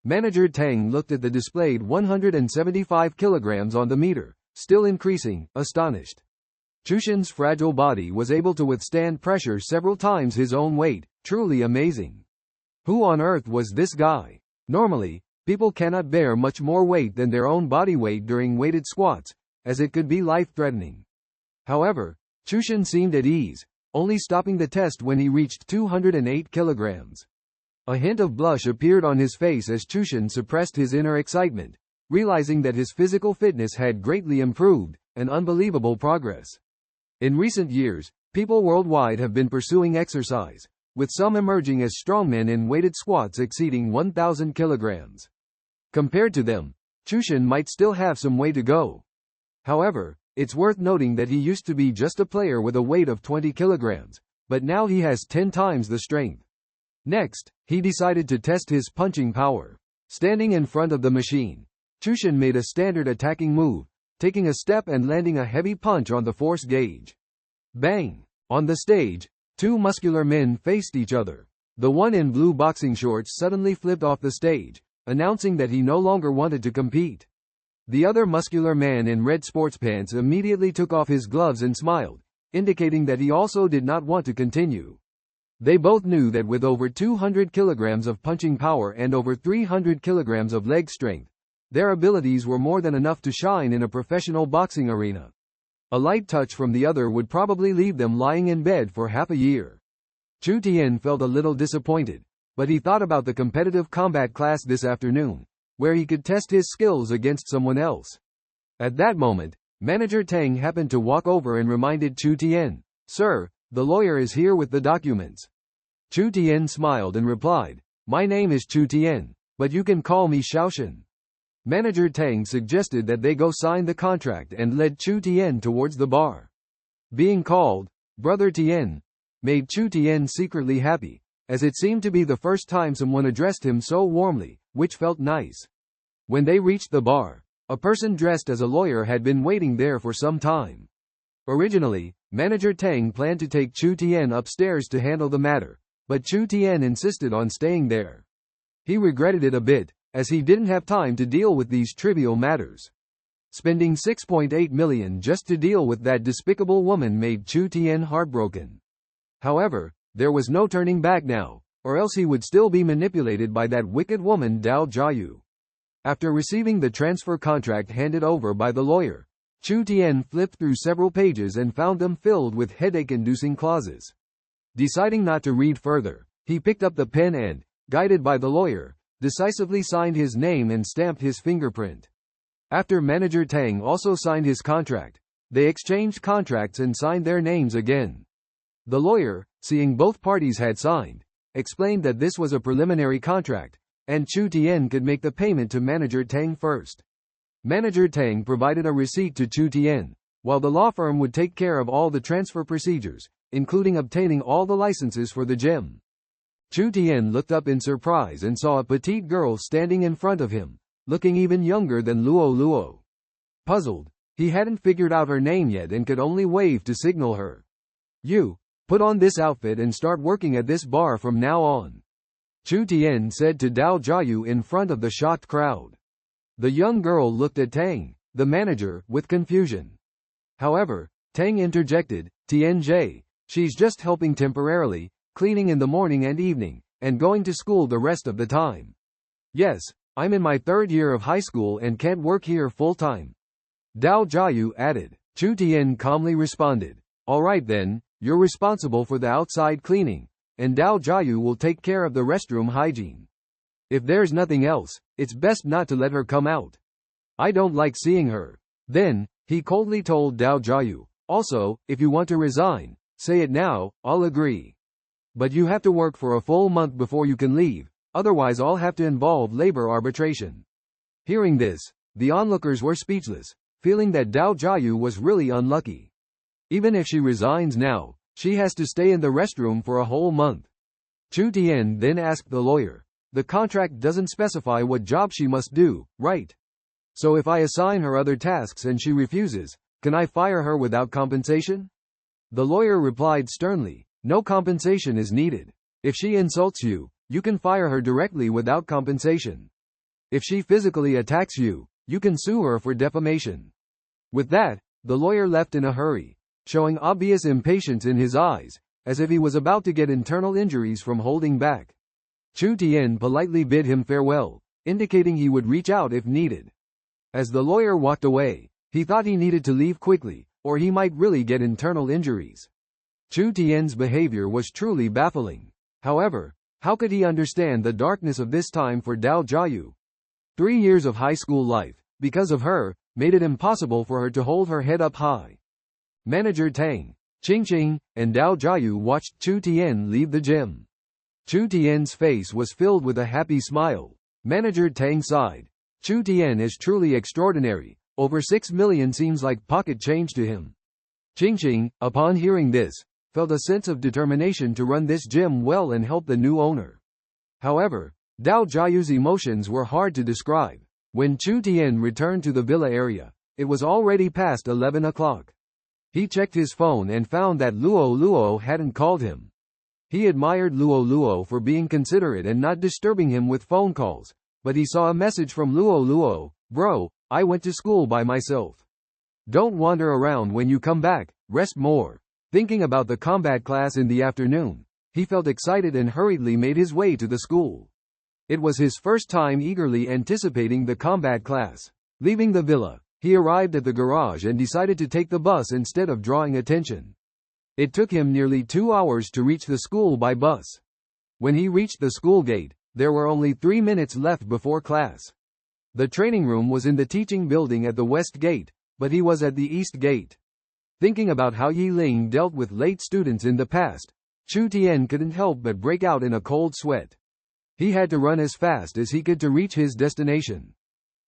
Manager Tang looked at the displayed 175 kilograms on the meter, still increasing, astonished. Chu Tian's fragile body was able to withstand pressure several times his own weight, truly amazing. Who on earth was this guy? Normally, people cannot bear much more weight than their own body weight during weighted squats, as it could be life-threatening. However, Chu Tian seemed at ease, only stopping the test when he reached 208 kilograms. A hint of blush appeared on his face as Chu Tian suppressed his inner excitement, realizing that his physical fitness had greatly improved, an unbelievable progress. In recent years, people worldwide have been pursuing exercise, with some emerging as strongmen in weighted squats exceeding 1,000 kilograms. Compared to them, Chu Tian might still have some way to go. However, it's worth noting that he used to be just a player with a weight of 20 kilograms, but now he has 10 times the strength. Next, he decided to test his punching power. Standing in front of the machine, Chu Tian made a standard attacking move, taking a step and landing a heavy punch on the force gauge. Bang! On the stage, two muscular men faced each other. The one in blue boxing shorts suddenly flipped off the stage, announcing that he no longer wanted to compete. The other muscular man in red sports pants immediately took off his gloves and smiled, indicating that he also did not want to continue. They both knew that with over 200 kilograms of punching power and over 300 kilograms of leg strength, their abilities were more than enough to shine in a professional boxing arena. A light touch from the other would probably leave them lying in bed for half a year. Chu Tian felt a little disappointed, but he thought about the competitive combat class this afternoon, where he could test his skills against someone else. At that moment, Manager Tang happened to walk over and reminded Chu Tian, "Sir, the lawyer is here with the documents." Chu Tian smiled and replied, "My name is Chu Tian, but you can call me Xiaoshan." Manager Tang suggested that they go sign the contract and led Chu Tian towards the bar. Being called Brother Tien made Chu Tian secretly happy, as it seemed to be the first time someone addressed him so warmly, which felt nice. When they reached the bar, a person dressed as a lawyer had been waiting there for some time. Originally, Manager Tang planned to take Chu Tian upstairs to handle the matter, but Chu Tian insisted on staying there. He regretted it a bit, as he didn't have time to deal with these trivial matters. Spending 6.8 million just to deal with that despicable woman made Chu Tian heartbroken. However, there was no turning back now, or else he would still be manipulated by that wicked woman Dao Jiayu. After receiving the transfer contract handed over by the lawyer, Chu Tian flipped through several pages and found them filled with headache-inducing clauses. Deciding not to read further, he picked up the pen and, guided by the lawyer, decisively signed his name and stamped his fingerprint. After Manager Tang also signed his contract, they exchanged contracts and signed their names again. The lawyer, seeing both parties had signed, explained that this was a preliminary contract, and Chu Tian could make the payment to Manager Tang first. Manager Tang provided a receipt to Chu Tian, while the law firm would take care of all the transfer procedures, including obtaining all the licenses for the gem. Chu Tian looked up in surprise and saw a petite girl standing in front of him, looking even younger than Luo. Puzzled, he hadn't figured out her name yet and could only wave to signal her. "You, put on this outfit and start working at this bar from now on," Chu Tian said to Dao Jiayu in front of the shocked crowd. The young girl looked at Tang, the manager, with confusion. However, Tang interjected, "Tian, she's just helping temporarily, cleaning in the morning and evening, and going to school the rest of the time. Yes, I'm in my 3rd year of high school and can't work here full-time." Dao Jiayu added. Chu Tian calmly responded, "All right then, you're responsible for the outside cleaning, and Dao Jiayu will take care of the restroom hygiene. If there's nothing else, it's best not to let her come out. I don't like seeing her." Then, he coldly told Dao Jiayu, "Also, if you want to resign, say it now, I'll agree. But you have to work for a full month before you can leave, otherwise I'll have to involve labor arbitration." Hearing this, the onlookers were speechless, feeling that Dao Jiayu was really unlucky. Even if she resigns now, she has to stay in the restroom for a whole month. Chu Tian then asked the lawyer, "The contract doesn't specify what job she must do, right? So if I assign her other tasks and she refuses, can I fire her without compensation?" The lawyer replied sternly, "No compensation is needed. If she insults you, you can fire her directly without compensation." If she physically attacks you, you can sue her for defamation. With that, the lawyer left in a hurry, showing obvious impatience in his eyes, as if he was about to get internal injuries from holding back. Chu Tian politely bid him farewell, indicating he would reach out if needed. As the lawyer walked away, he thought he needed to leave quickly, or he might really get internal injuries. Chu Tian's behavior was truly baffling. However, how could he understand the darkness of this time for Dao Jiayu? 3 years of high school life, because of her, made it impossible for her to hold her head up high. Manager Tang, Qingqing, and Dao Jiayu watched Chu Tian leave the gym. Chu Tian's face was filled with a happy smile. Manager Tang sighed. Chu Tian is truly extraordinary. Over 6 million seems like pocket change to him. Qingqing, upon hearing this, felt a sense of determination to run this gym well and help the new owner. However, Dao Jiayu's emotions were hard to describe. When Chu Tian returned to the villa area, it was already past 11 o'clock. He checked his phone and found that Luo hadn't called him. He admired Luo for being considerate and not disturbing him with phone calls, but he saw a message from Luo, "Bro, I went to school by myself. Don't wander around when you come back, rest more." Thinking about the combat class in the afternoon, he felt excited and hurriedly made his way to the school. It was his first time eagerly anticipating the combat class. Leaving the villa, he arrived at the garage and decided to take the bus instead of drawing attention. It took him nearly 2 hours to reach the school by bus. When he reached the school gate, there were only 3 minutes left before class. The training room was in the teaching building at the west gate, but he was at the east gate. Thinking about how Yi Ling dealt with late students in the past, Chu Tian couldn't help but break out in a cold sweat. He had to run as fast as he could to reach his destination.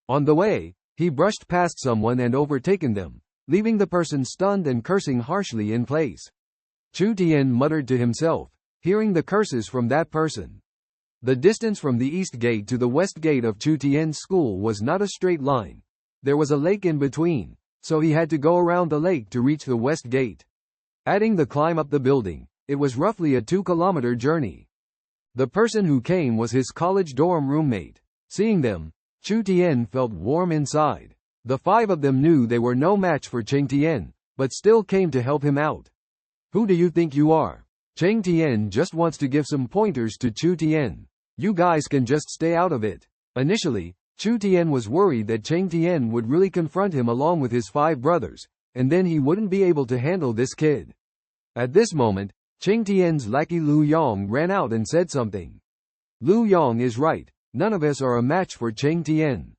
On the way, he brushed past someone and overtaken them, leaving the person stunned and cursing harshly in place. Chu Tian muttered to himself, hearing the curses from that person. The distance from the east gate to the west gate of Chu Tian's school was not a straight line. There was a lake in between, so he had to go around the lake to reach the west gate. Adding the climb up the building, it was roughly a 2-kilometer journey. The person who came was his college dorm roommate. Seeing them, Chu Tian felt warm inside. The 5 of them knew they were no match for Cheng Tian, but still came to help him out. "Who do you think you are? Cheng Tian just wants to give some pointers to Chu Tian. You guys can just stay out of it." Initially, Chu Tian was worried that Cheng Tian would really confront him along with his 5 brothers, and then he wouldn't be able to handle this kid. At this moment, Cheng Tian's lackey Lu Yong ran out and said something. "Lu Yong is right, none of us are a match for Cheng Tian.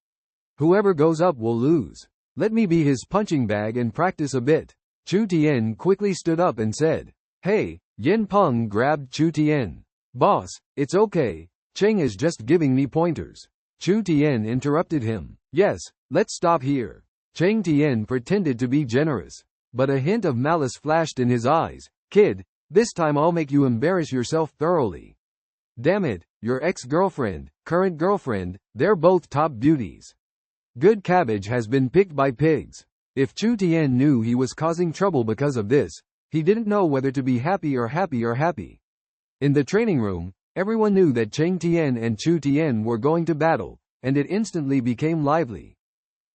Whoever goes up will lose. Let me be his punching bag and practice a bit." Chu Tian quickly stood up and said, "Hey." Yin Peng grabbed Chu Tian. "Boss, it's okay, Cheng is just giving me pointers." Chu Tian interrupted him. "Yes, let's stop here." Cheng Tian pretended to be generous, but a hint of malice flashed in his eyes. "Kid, this time I'll make you embarrass yourself thoroughly." "Damn it, your ex-girlfriend, current girlfriend, they're both top beauties. Good cabbage has been picked by pigs." If Chu Tian knew he was causing trouble because of this, he didn't know whether to be happy or happy. In the training room, everyone knew that Cheng Tian and Chu Tian were going to battle, and it instantly became lively.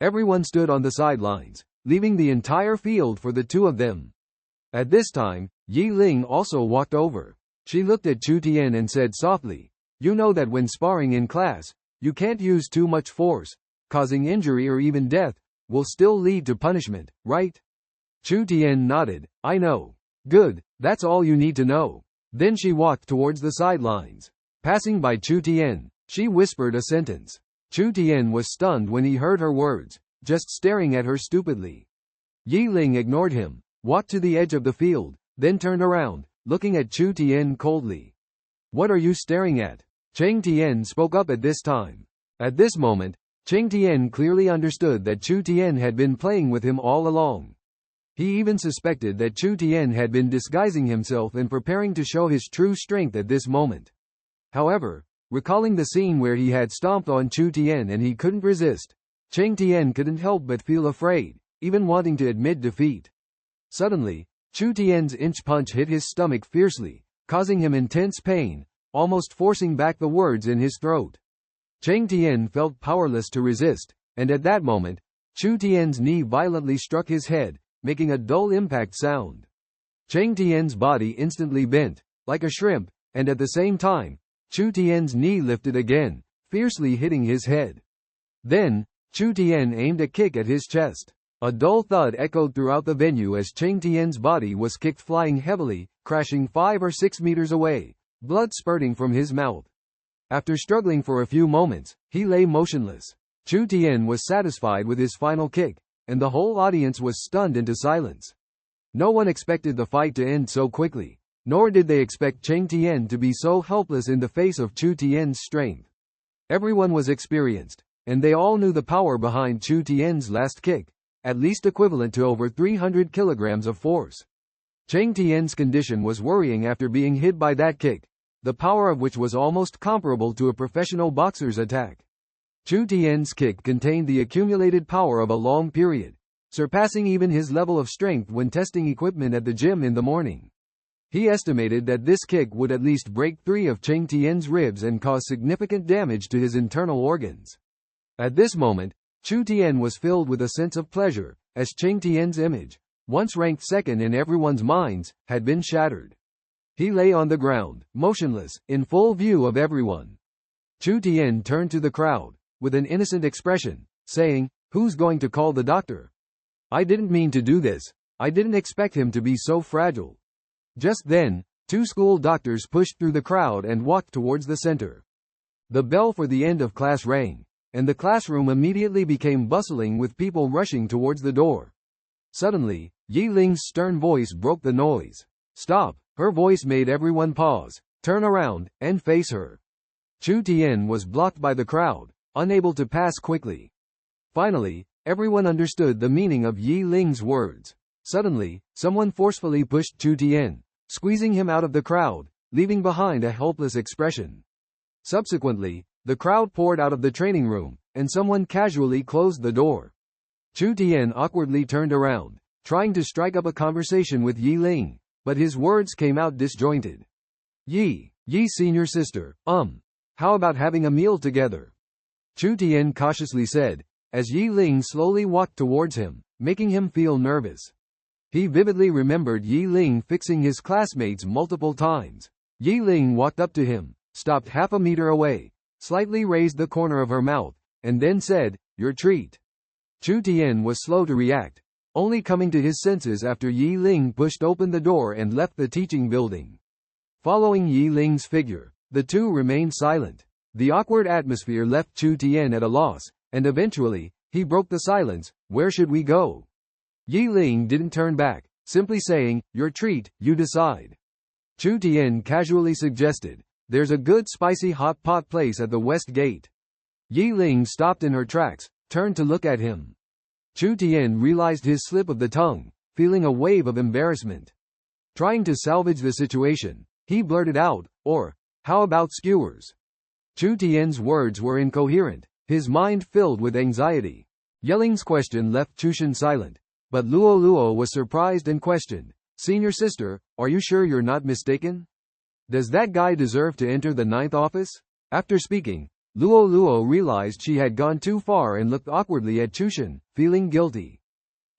Everyone stood on the sidelines, leaving the entire field for the 2 of them. At this time, Yi Ling also walked over. She looked at Chu Tian and said softly, "You know that when sparring in class, you can't use too much force. Causing injury or even death will still lead to punishment, right?" Chu Tian nodded. "I know." "Good, that's all you need to know." Then she walked towards the sidelines. Passing by Chu Tian, she whispered a sentence. Chu Tian was stunned when he heard her words, just staring at her stupidly. Yi Ling ignored him, walked to the edge of the field, then turned around, looking at Chu Tian coldly. "What are you staring at?" Cheng Tian spoke up at this time. At this moment, Cheng Tian clearly understood that Chu Tian had been playing with him all along. He even suspected that Chu Tian had been disguising himself and preparing to show his true strength at this moment. However, recalling the scene where he had stomped on Chu Tian and he couldn't resist, Cheng Tian couldn't help but feel afraid, even wanting to admit defeat. Suddenly, Chu Tian's inch punch hit his stomach fiercely, causing him intense pain, almost forcing back the words in his throat. Cheng Tien felt powerless to resist, and at that moment, Chu Tian's knee violently struck his head, making a dull impact sound. Cheng Tien's body instantly bent, like a shrimp, and at the same time, Chu Tian's knee lifted again, fiercely hitting his head. Then, Chu Tian aimed a kick at his chest. A dull thud echoed throughout the venue as Cheng Tien's body was kicked flying heavily, crashing 5 or 6 meters away, blood spurting from his mouth. After struggling for a few moments, he lay motionless. Chu Tian was satisfied with his final kick, and the whole audience was stunned into silence. No one expected the fight to end so quickly, nor did they expect Cheng Tien to be so helpless in the face of Chu Tian's strength. Everyone was experienced, and they all knew the power behind Chu Tian's last kick, at least equivalent to over 300 kilograms of force. Cheng Tien's condition was worrying after being hit by that kick, the power of which was almost comparable to a professional boxer's attack. Chu Tian's kick contained the accumulated power of a long period, surpassing even his level of strength when testing equipment at the gym in the morning. He estimated that this kick would at least break 3 of Cheng Tien's ribs and cause significant damage to his internal organs. At this moment, Chu Tian was filled with a sense of pleasure, as Cheng Tien's image, once ranked second in everyone's minds, had been shattered. He lay on the ground, motionless, in full view of everyone. Chu Tian turned to the crowd, with an innocent expression, saying, "Who's going to call the doctor? I didn't mean to do this. I didn't expect him to be so fragile." Just then, 2 school doctors pushed through the crowd and walked towards the center. The bell for the end of class rang, and the classroom immediately became bustling with people rushing towards the door. Suddenly, Yi Ling's stern voice broke the noise. "Stop!" Her voice made everyone pause, turn around, and face her. Chu Tian was blocked by the crowd, unable to pass quickly. Finally, everyone understood the meaning of Yi Ling's words. Suddenly, someone forcefully pushed Chu Tian, squeezing him out of the crowd, leaving behind a helpless expression. Subsequently, the crowd poured out of the training room, and someone casually closed the door. Chu Tian awkwardly turned around, trying to strike up a conversation with Yi Ling, but his words came out disjointed. Yi senior sister, how about having a meal together?" Chu Tian cautiously said, as Yi Ling slowly walked towards him, making him feel nervous. He vividly remembered Yi Ling fixing his classmates multiple times. Yi Ling walked up to him, stopped half a meter away, slightly raised the corner of her mouth, and then said, "Your treat." Chu Tian was slow to react, only coming to his senses after Yi Ling pushed open the door and left the teaching building. Following Yi Ling's figure, the two remained silent. The awkward atmosphere left Chu Tian at a loss, and eventually, he broke the silence. "Where should we go?" Yi Ling didn't turn back, simply saying, "Your treat, you decide." Chu Tian casually suggested, "There's a good spicy hot pot place at the west gate." Yi Ling stopped in her tracks, turned to look at him. Chu Tian realized his slip of the tongue, feeling a wave of embarrassment. Trying to salvage the situation, he blurted out, "Or, how about skewers?" Chu Tian's words were incoherent, his mind filled with anxiety. Yelling's question left Chushan silent, but Luo was surprised and questioned, "Senior sister, are you sure you're not mistaken? Does that guy deserve to enter the 9th office?" After speaking, Luo realized she had gone too far and looked awkwardly at Chushan, feeling guilty.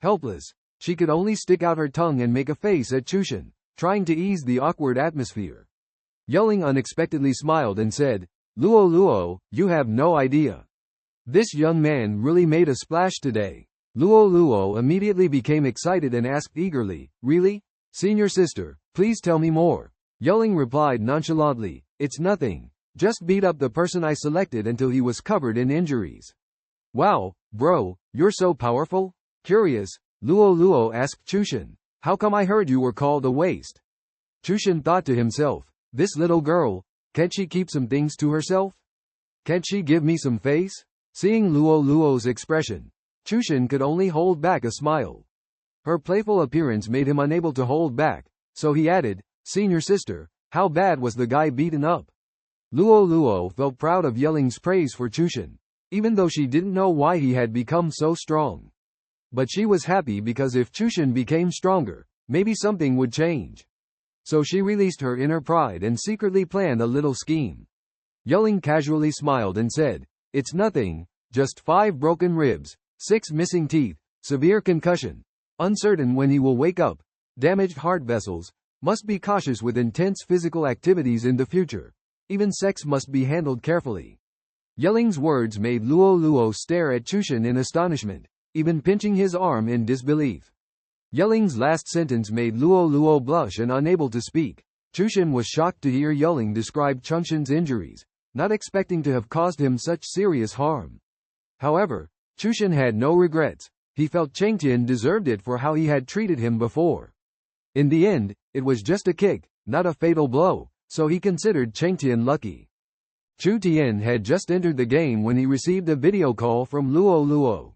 Helpless, she could only stick out her tongue and make a face at Chushan, trying to ease the awkward atmosphere. Yelling unexpectedly smiled and said, Luo, you have no idea. This young man really made a splash today." Luo immediately became excited and asked eagerly, "Really? Senior sister, please tell me more." Yelling replied nonchalantly, "It's nothing. Just beat up the person I selected until he was covered in injuries." "Wow, bro, you're so powerful?" Curious, Luo asked Chushan, "How come I heard you were called a waste?" Chushan thought to himself, "This little girl, can't she keep some things to herself? Can't she give me some face?" Seeing Luo's expression, Chushan could only hold back a smile. Her playful appearance made him unable to hold back, so he added, "Senior sister, how bad was the guy beaten up?" Luo felt proud of Yelling's praise for Chushan, even though she didn't know why he had become so strong. But she was happy because if Chushan became stronger, maybe something would change. So she released her inner pride and secretly planned a little scheme. Yelling casually smiled and said, It's nothing, just 5 broken ribs, 6 missing teeth, severe concussion. Uncertain when he will wake up, damaged heart vessels, must be cautious with intense physical activities in the future. Even sex must be handled carefully. Yelling's words made Luo stare at Chu Tian in astonishment, even pinching his arm in disbelief. Yelling's last sentence made Luo blush and unable to speak. Chu Tian was shocked to hear Yelling describe Chu Tian's injuries, not expecting to have caused him such serious harm. However, Chu Tian had no regrets. He felt Tien deserved it for how he had treated him before. In the end, it was just a kick, not a fatal blow, so he considered Tien lucky. Chu Tian had just entered the game when he received a video call from Luo.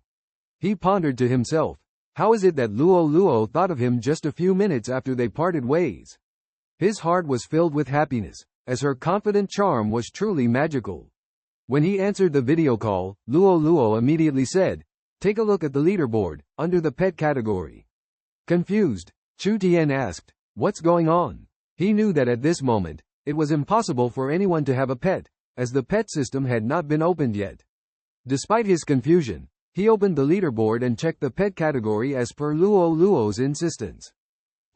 He pondered to himself, how is it that Luo thought of him just a few minutes after they parted ways? His heart was filled with happiness, as her confident charm was truly magical. When he answered the video call, Luo immediately said, "Take a look at the leaderboard, under the pet category." Confused, Chu Tian asked, "What's going on?" He knew that at this moment, it was impossible for anyone to have a pet, as the pet system had not been opened yet. Despite his confusion, he opened the leaderboard and checked the pet category as per Luo's insistence.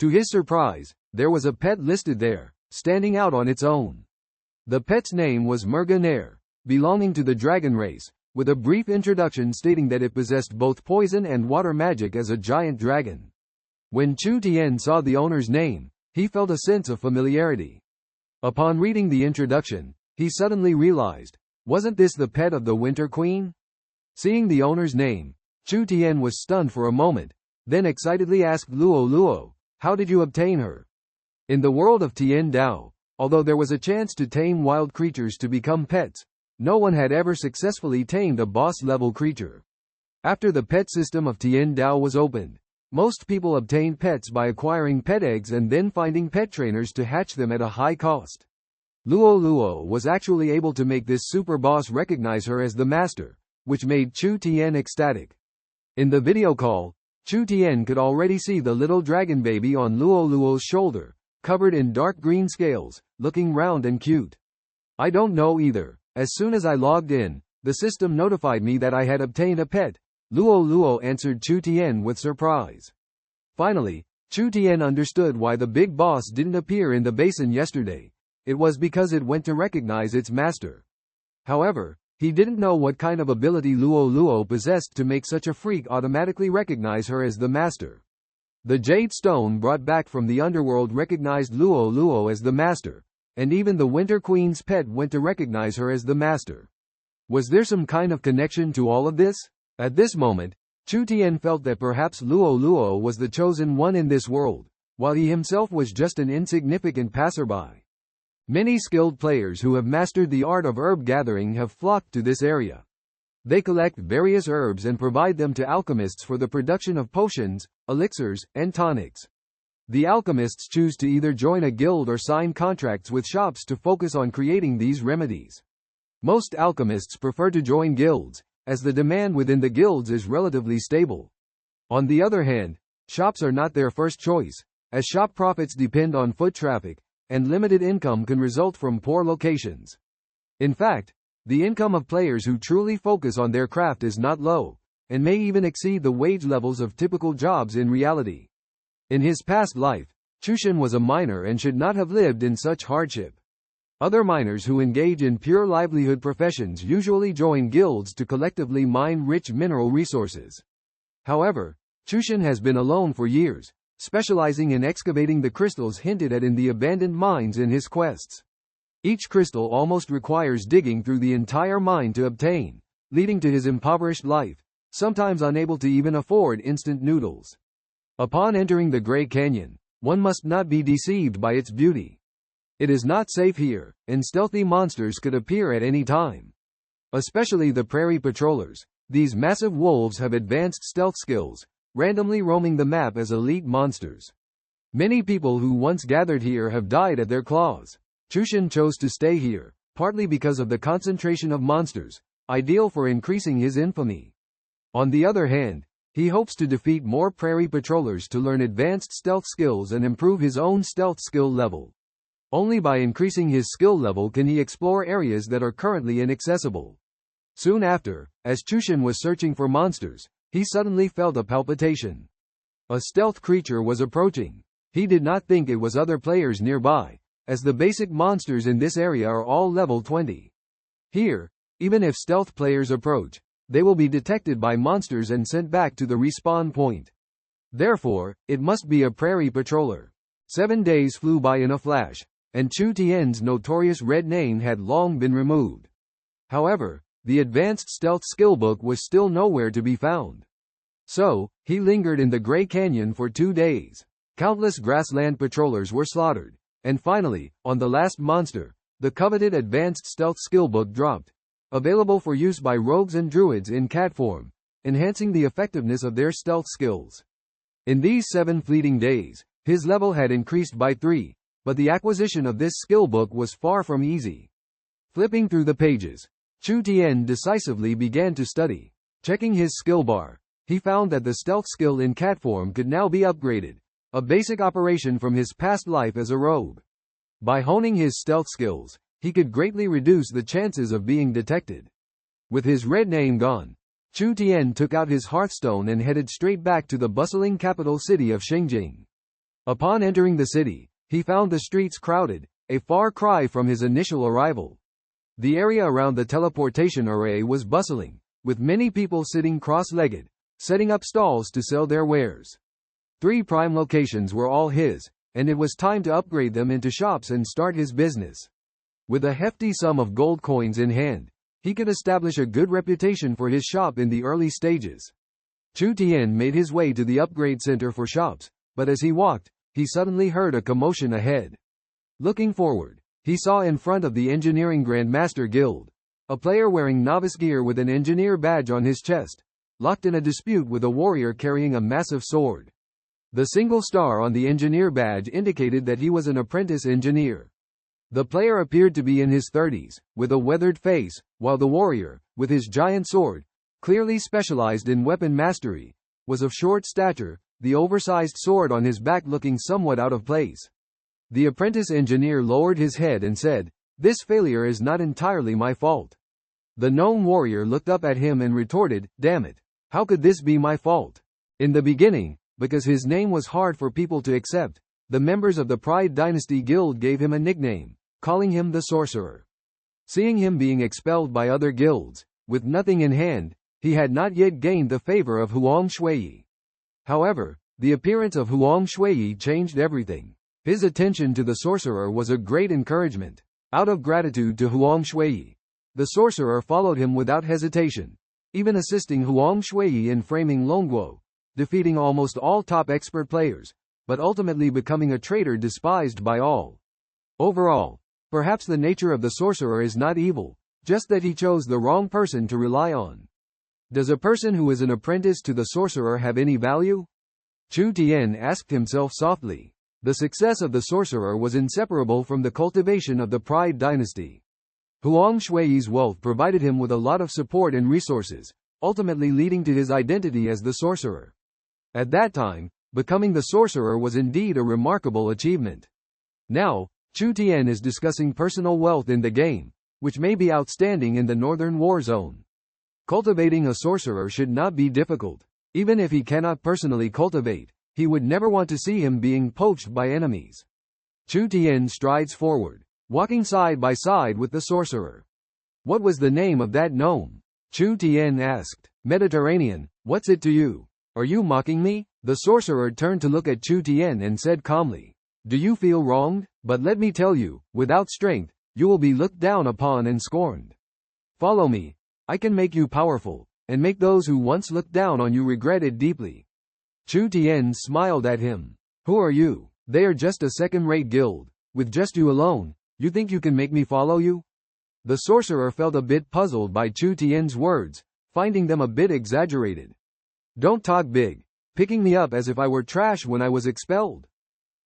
To his surprise, there was a pet listed there, standing out on its own. The pet's name was Mergenair, belonging to the dragon race, with a brief introduction stating that it possessed both poison and water magic as a giant dragon. When Chu Tian saw the owner's name, he felt a sense of familiarity. Upon reading the introduction, he suddenly realized, wasn't this the pet of the Winter Queen? Seeing the owner's name, Chu Tian was stunned for a moment, then excitedly asked Luo, "How did you obtain her?" In the world of Tien Dao, although there was a chance to tame wild creatures to become pets, no one had ever successfully tamed a boss-level creature. After the pet system of Tien Dao was opened, most people obtained pets by acquiring pet eggs and then finding pet trainers to hatch them at a high cost. Luo was actually able to make this super boss recognize her as the master, which made Chu Tian ecstatic. In the video call, Chu Tian could already see the little dragon baby on Luo's shoulder, covered in dark green scales, looking round and cute. "I don't know either. As soon as I logged in, the system notified me that I had obtained a pet," Luo answered Chu Tian with surprise. Finally, Chu Tian understood why the big boss didn't appear in the basin yesterday. It was because it went to recognize its master. However, he didn't know what kind of ability Luo possessed to make such a freak automatically recognize her as the master. The Jade Stone brought back from the underworld recognized Luo as the master, and even the Winter Queen's pet went to recognize her as the master. Was there some kind of connection to all of this? At this moment, Chu Tian felt that perhaps Luo was the chosen one in this world, while he himself was just an insignificant passerby. Many skilled players who have mastered the art of herb gathering have flocked to this area. They collect various herbs and provide them to alchemists for the production of potions, elixirs, and tonics. The alchemists choose to either join a guild or sign contracts with shops to focus on creating these remedies. Most alchemists prefer to join guilds, as the demand within the guilds is relatively stable. On the other hand, shops are not their first choice, as shop profits depend on foot traffic, and limited income can result from poor locations. In fact, the income of players who truly focus on their craft is not low, and may even exceed the wage levels of typical jobs in reality. In his past life, Chu Tian was a miner and should not have lived in such hardship. Other miners who engage in pure livelihood professions usually join guilds to collectively mine rich mineral resources. However, Chu Tian has been alone for years, specializing in excavating the crystals hinted at in the abandoned mines in his quests. Each crystal almost requires digging through the entire mine to obtain, leading to his impoverished life, sometimes unable to even afford instant noodles. Upon entering the Grey Canyon, one must not be deceived by its beauty. It is not safe here, and stealthy monsters could appear at any time. Especially the prairie patrollers, these massive wolves have advanced stealth skills, randomly roaming the map as elite monsters. Many people who once gathered here have died at their claws. Chu Tian chose to stay here, partly because of the concentration of monsters, ideal for increasing his infamy. On the other hand, he hopes to defeat more prairie patrollers to learn advanced stealth skills and improve his own stealth skill level. Only by increasing his skill level can he explore areas that are currently inaccessible. Soon after, as Chu Tian was searching for monsters, he suddenly felt a palpitation. A stealth creature was approaching. He did not think it was other players nearby, as the basic monsters in this area are all level 20. Here, even if stealth players approach, they will be detected by monsters and sent back to the respawn point. Therefore, it must be a prairie patroller. 7 days flew by in a flash, and Chu Tian's notorious red name had long been removed. However, the advanced stealth skillbook was still nowhere to be found. So, he lingered in the Grey Canyon for 2 days. Countless grassland patrollers were slaughtered, and finally, on the last monster, the coveted advanced stealth skillbook dropped, available for use by rogues and druids in cat form, enhancing the effectiveness of their stealth skills. In these 7 fleeting days, his level had increased by 3, but the acquisition of this skillbook was far from easy. Flipping through the pages, Chu Tian decisively began to study. Checking his skill bar, he found that the stealth skill in cat form could now be upgraded, a basic operation from his past life as a rogue. By honing his stealth skills, he could greatly reduce the chances of being detected. With his red name gone, Chu Tian took out his hearthstone and headed straight back to the bustling capital city of Xinjiang. Upon entering the city, he found the streets crowded, a far cry from his initial arrival. The area around the teleportation array was bustling, with many people sitting cross-legged, setting up stalls to sell their wares. 3 prime locations were all his, and it was time to upgrade them into shops and start his business. With a hefty sum of gold coins in hand, he could establish a good reputation for his shop in the early stages. Chu Tian made his way to the upgrade center for shops, but as he walked, he suddenly heard a commotion ahead. Looking forward, he saw in front of the Engineering Grandmaster Guild, a player wearing novice gear with an engineer badge on his chest, locked in a dispute with a warrior carrying a massive sword. The single star on the engineer badge indicated that he was an apprentice engineer. The player appeared to be in his 30s, with a weathered face, while the warrior, with his giant sword, clearly specialized in weapon mastery, was of short stature, the oversized sword on his back looking somewhat out of place. The apprentice engineer lowered his head and said, "This failure is not entirely my fault." The gnome warrior looked up at him and retorted, "Damn it. How could this be my fault?" In the beginning, because his name was hard for people to accept, the members of the Pride Dynasty Guild gave him a nickname, calling him the Sorcerer. Seeing him being expelled by other guilds, with nothing in hand, he had not yet gained the favor of Huang Shuiyi. However, the appearance of Huang Shuiyi changed everything. His attention to the Sorcerer was a great encouragement. Out of gratitude to Huang Shuiyi, the Sorcerer followed him without hesitation, even assisting Huang Shuiyi in framing Longguo, defeating almost all top expert players, but ultimately becoming a traitor despised by all. Overall, perhaps the nature of the Sorcerer is not evil, just that he chose the wrong person to rely on. Does a person who is an apprentice to the Sorcerer have any value? Chu Tian asked himself softly. The success of the Sorcerer was inseparable from the cultivation of the Pride Dynasty. Huang Shuiyi's wealth provided him with a lot of support and resources, ultimately leading to his identity as the Sorcerer. At that time, becoming the Sorcerer was indeed a remarkable achievement. Now, Chu Tian is discussing personal wealth in the game, which may be outstanding in the Northern War Zone. Cultivating a Sorcerer should not be difficult. Even if he cannot personally cultivate, he would never want to see him being poached by enemies. Chu Tian strides forward, walking side by side with the Sorcerer. "What was the name of that gnome?" Chu Tian asked. "Mediterranean, what's it to you? Are you mocking me?" The Sorcerer turned to look at Chu Tian and said calmly, "Do you feel wronged? But let me tell you, without strength, you will be looked down upon and scorned. Follow me. I can make you powerful, and make those who once looked down on you regret it deeply." Chu Tian smiled at him. "Who are you? They are just a second-rate guild. With just you alone, you think you can make me follow you?" The Sorcerer felt a bit puzzled by Chu Tian's words, finding them a bit exaggerated. "Don't talk big, picking me up as if I were trash when I was expelled."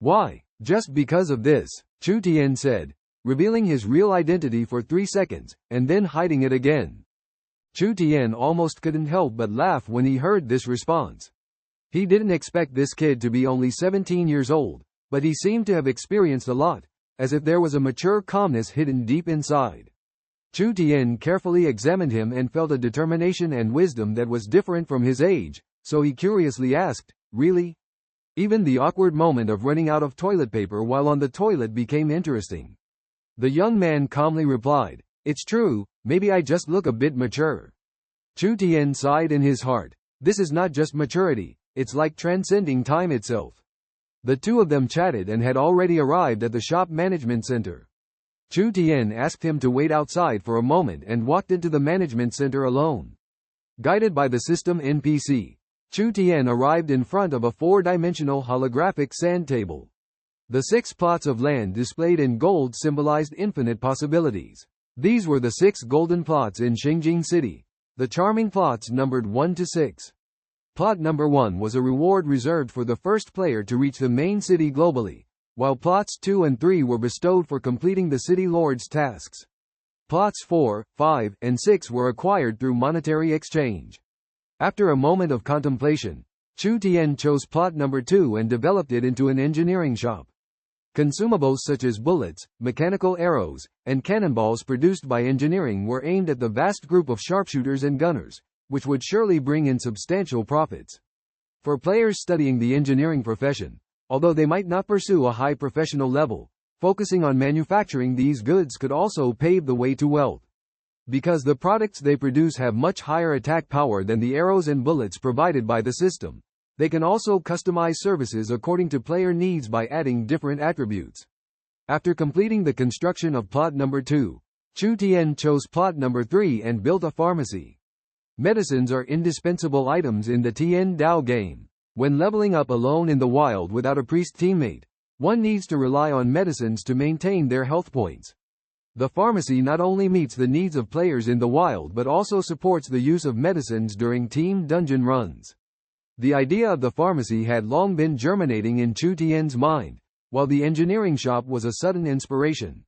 "Why, just because of this," Chu Tian said, revealing his real identity for 3 seconds, and then hiding it again. Chu Tian almost couldn't help but laugh when he heard this response. He didn't expect this kid to be only 17 years old, but he seemed to have experienced a lot, as if there was a mature calmness hidden deep inside. Chu Tian carefully examined him and felt a determination and wisdom that was different from his age, so he curiously asked, "Really?" Even the awkward moment of running out of toilet paper while on the toilet became interesting. The young man calmly replied, "It's true, maybe I just look a bit mature." Chu Tian sighed in his heart. This is not just maturity, it's like transcending time itself. The two of them chatted and had already arrived at the shop management center. Chu Tian asked him to wait outside for a moment and walked into the management center alone. Guided by the system NPC, Chu Tian arrived in front of a four-dimensional holographic sand table. The 6 plots of land displayed in gold symbolized infinite possibilities. These were the 6 golden plots in Xingjing City. The charming plots numbered 1 to 6. Plot number 1 was a reward reserved for the first player to reach the main city globally, while plots 2 and 3 were bestowed for completing the city lord's tasks. Plots 4, 5, and 6 were acquired through monetary exchange. After a moment of contemplation, Chu Tian chose plot number 2 and developed it into an engineering shop. Consumables such as bullets, mechanical arrows, and cannonballs produced by engineering were aimed at the vast group of sharpshooters and gunners, which would surely bring in substantial profits. For players studying the engineering profession, although they might not pursue a high professional level, focusing on manufacturing these goods could also pave the way to wealth. Because the products they produce have much higher attack power than the arrows and bullets provided by the system, they can also customize services according to player needs by adding different attributes. After completing the construction of plot number 2, Chu Tian chose plot number 3 and built a pharmacy. Medicines are indispensable items in the Tien Dao game. When leveling up alone in the wild without a priest teammate, one needs to rely on medicines to maintain their health points. The pharmacy not only meets the needs of players in the wild but also supports the use of medicines during team dungeon runs. The idea of the pharmacy had long been germinating in Chu Tian's mind, while the engineering shop was a sudden inspiration.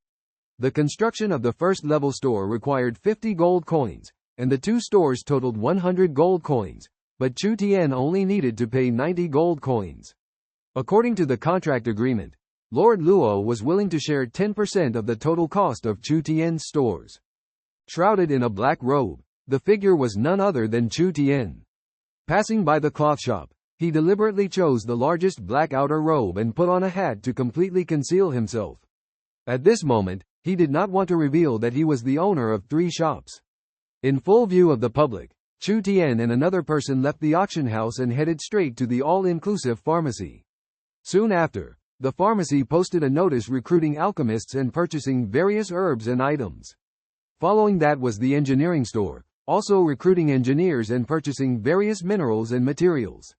The construction of the first-level store required 50 gold coins, and the 2 stores totaled 100 gold coins, but Chu Tian only needed to pay 90 gold coins. According to the contract agreement, Lord Luo was willing to share 10% of the total cost of Chu Tian's stores. Shrouded in a black robe, the figure was none other than Chu Tian. Passing by the cloth shop, he deliberately chose the largest black outer robe and put on a hat to completely conceal himself. At this moment, he did not want to reveal that he was the owner of 3 shops. In full view of the public, Chu Tian and another person left the auction house and headed straight to the all-inclusive pharmacy. Soon after, the pharmacy posted a notice recruiting alchemists and purchasing various herbs and items. Following that was the engineering store, also recruiting engineers and purchasing various minerals and materials.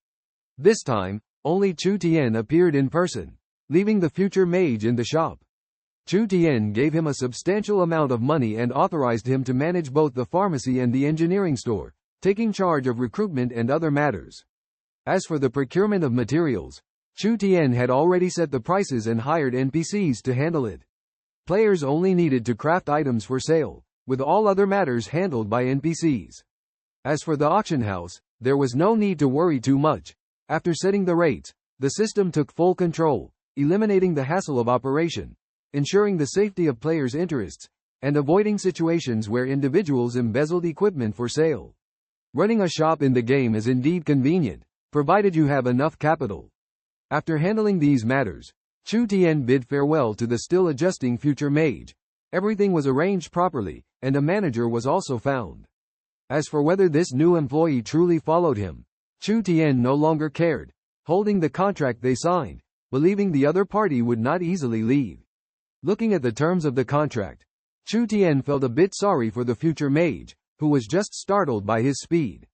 This time, only Chu Tian appeared in person, leaving the future mage in the shop. Chu Tian gave him a substantial amount of money and authorized him to manage both the pharmacy and the engineering store, taking charge of recruitment and other matters. As for the procurement of materials, Chu Tian had already set the prices and hired NPCs to handle it. Players only needed to craft items for sale, with all other matters handled by NPCs. As for the auction house, there was no need to worry too much. After setting the rates, the system took full control, eliminating the hassle of operation, ensuring the safety of players' interests, and avoiding situations where individuals embezzled equipment for sale. Running a shop in the game is indeed convenient, provided you have enough capital. After handling these matters, Chu Tian bid farewell to the still adjusting future mage. Everything was arranged properly, and a manager was also found. As for whether this new employee truly followed him, Chu Tian no longer cared, holding the contract they signed, believing the other party would not easily leave. Looking at the terms of the contract, Chu Tian felt a bit sorry for the future mage, who was just startled by his speed.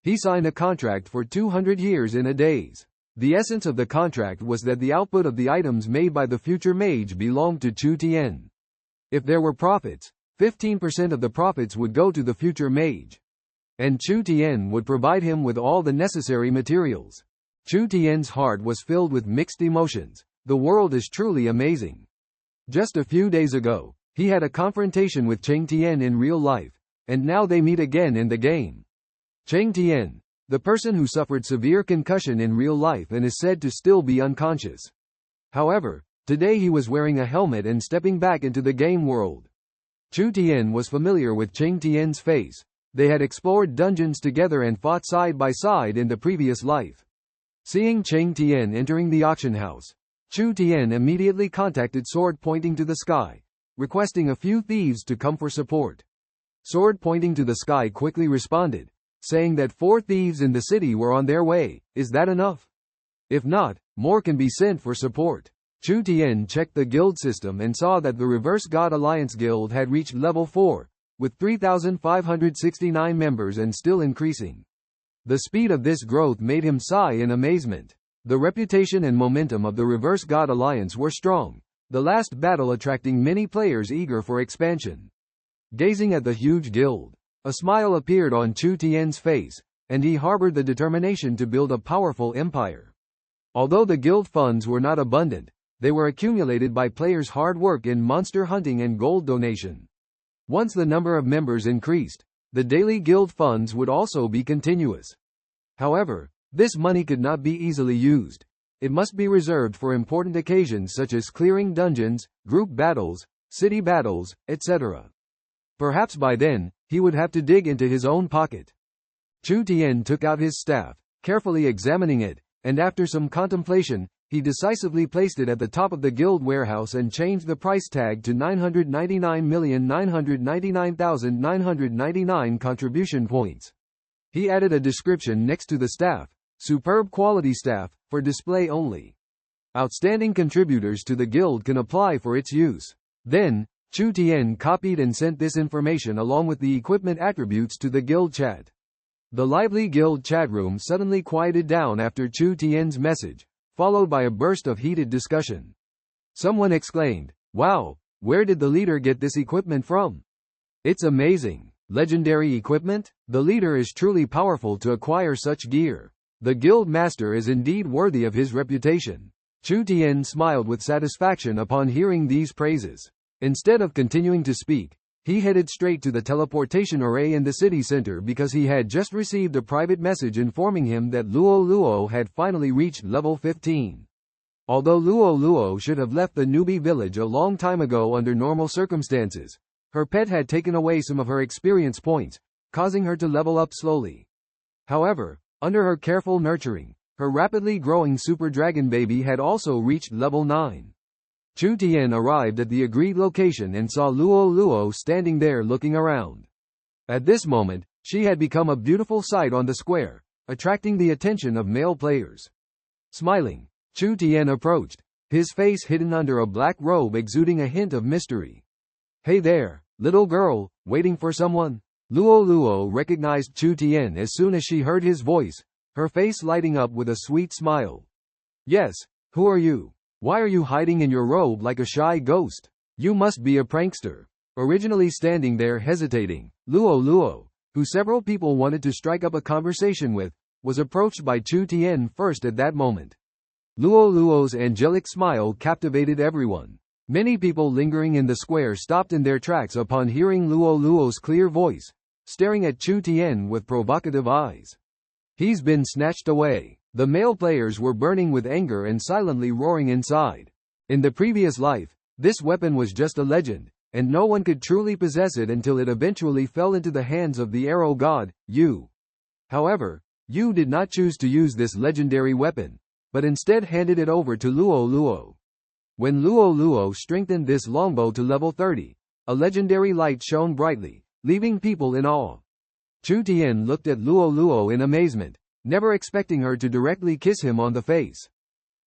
He signed a contract for 200 years in a days. The essence of the contract was that the output of the items made by the future mage belonged to Chu Tian. If there were profits, 15% of the profits would go to the future mage. And Chu Tian would provide him with all the necessary materials. Chu Tian's heart was filled with mixed emotions. The world is truly amazing. Just a few days ago, he had a confrontation with Cheng Tien in real life, and now they meet again in the game. Cheng Tien, the person who suffered severe concussion in real life and is said to still be unconscious. However, today he was wearing a helmet and stepping back into the game world. Chu Tian was familiar with Tien's face. They had explored dungeons together and fought side by side in the previous life. Seeing Tian entering the auction house, Chu Tian immediately contacted Sword pointing to the sky, requesting a few thieves to come for support. Sword pointing to the sky quickly responded, saying that 4 thieves in the city were on their way. Is that enough? If not, more can be sent for support. Chu Tian checked the guild system and saw that the Reverse God Alliance Guild had reached level 4, with 3,569 members and still increasing. The speed of this growth made him sigh in amazement. The reputation and momentum of the Reverse God Alliance were strong, the last battle attracting many players eager for expansion. Gazing at the huge guild, a smile appeared on Chu Tian's face, and he harbored the determination to build a powerful empire. Although the guild funds were not abundant, they were accumulated by players' hard work in monster hunting and gold donation. Once the number of members increased, the daily guild funds would also be continuous. However, this money could not be easily used. It must be reserved for important occasions such as clearing dungeons, group battles, city battles, etc. Perhaps by then, he would have to dig into his own pocket. Chu Tian took out his staff, carefully examining it, and after some contemplation, he decisively placed it at the top of the guild warehouse and changed the price tag to 999,999,999 contribution points. He added a description next to the staff, superb quality staff, for display only. Outstanding contributors to the guild can apply for its use. Then, Chu Tian copied and sent this information along with the equipment attributes to the guild chat. The lively guild chat room suddenly quieted down after Chu Tian's message, followed by a burst of heated discussion. Someone exclaimed, "Wow, where did the leader get this equipment from? It's amazing. Legendary equipment? The leader is truly powerful to acquire such gear. The guild master is indeed worthy of his reputation." Chu Tian smiled with satisfaction upon hearing these praises. Instead of continuing to speak, he headed straight to the teleportation array in the city center because he had just received a private message informing him that Luo had finally reached level 15. Although Luo should have left the Newbie village a long time ago under normal circumstances, her pet had taken away some of her experience points, causing her to level up slowly. However, under her careful nurturing, her rapidly growing super dragon baby had also reached level 9. Chu Tian arrived at the agreed location and saw Luo standing there looking around. At this moment, she had become a beautiful sight on the square, attracting the attention of male players. Smiling, Chu Tian approached, his face hidden under a black robe exuding a hint of mystery. "Hey there, little girl, waiting for someone?" Luo recognized Chu Tian as soon as she heard his voice, her face lighting up with a sweet smile. "Yes, who are you? Why are you hiding in your robe like a shy ghost? You must be a prankster." Originally standing there hesitating, Luo, who several people wanted to strike up a conversation with, was approached by Chu Tian first at that moment. Luo's angelic smile captivated everyone. Many people lingering in the square stopped in their tracks upon hearing Luo's clear voice, staring at Chu Tian with provocative eyes. "He's been snatched away." The male players were burning with anger and silently roaring inside. In the previous life, this weapon was just a legend, and no one could truly possess it until it eventually fell into the hands of the arrow god, Yu. However, Yu did not choose to use this legendary weapon, but instead handed it over to Luo. When Luo strengthened this longbow to level 30, a legendary light shone brightly, leaving people in awe. Chu Tian looked at Luo in amazement, never expecting her to directly kiss him on the face.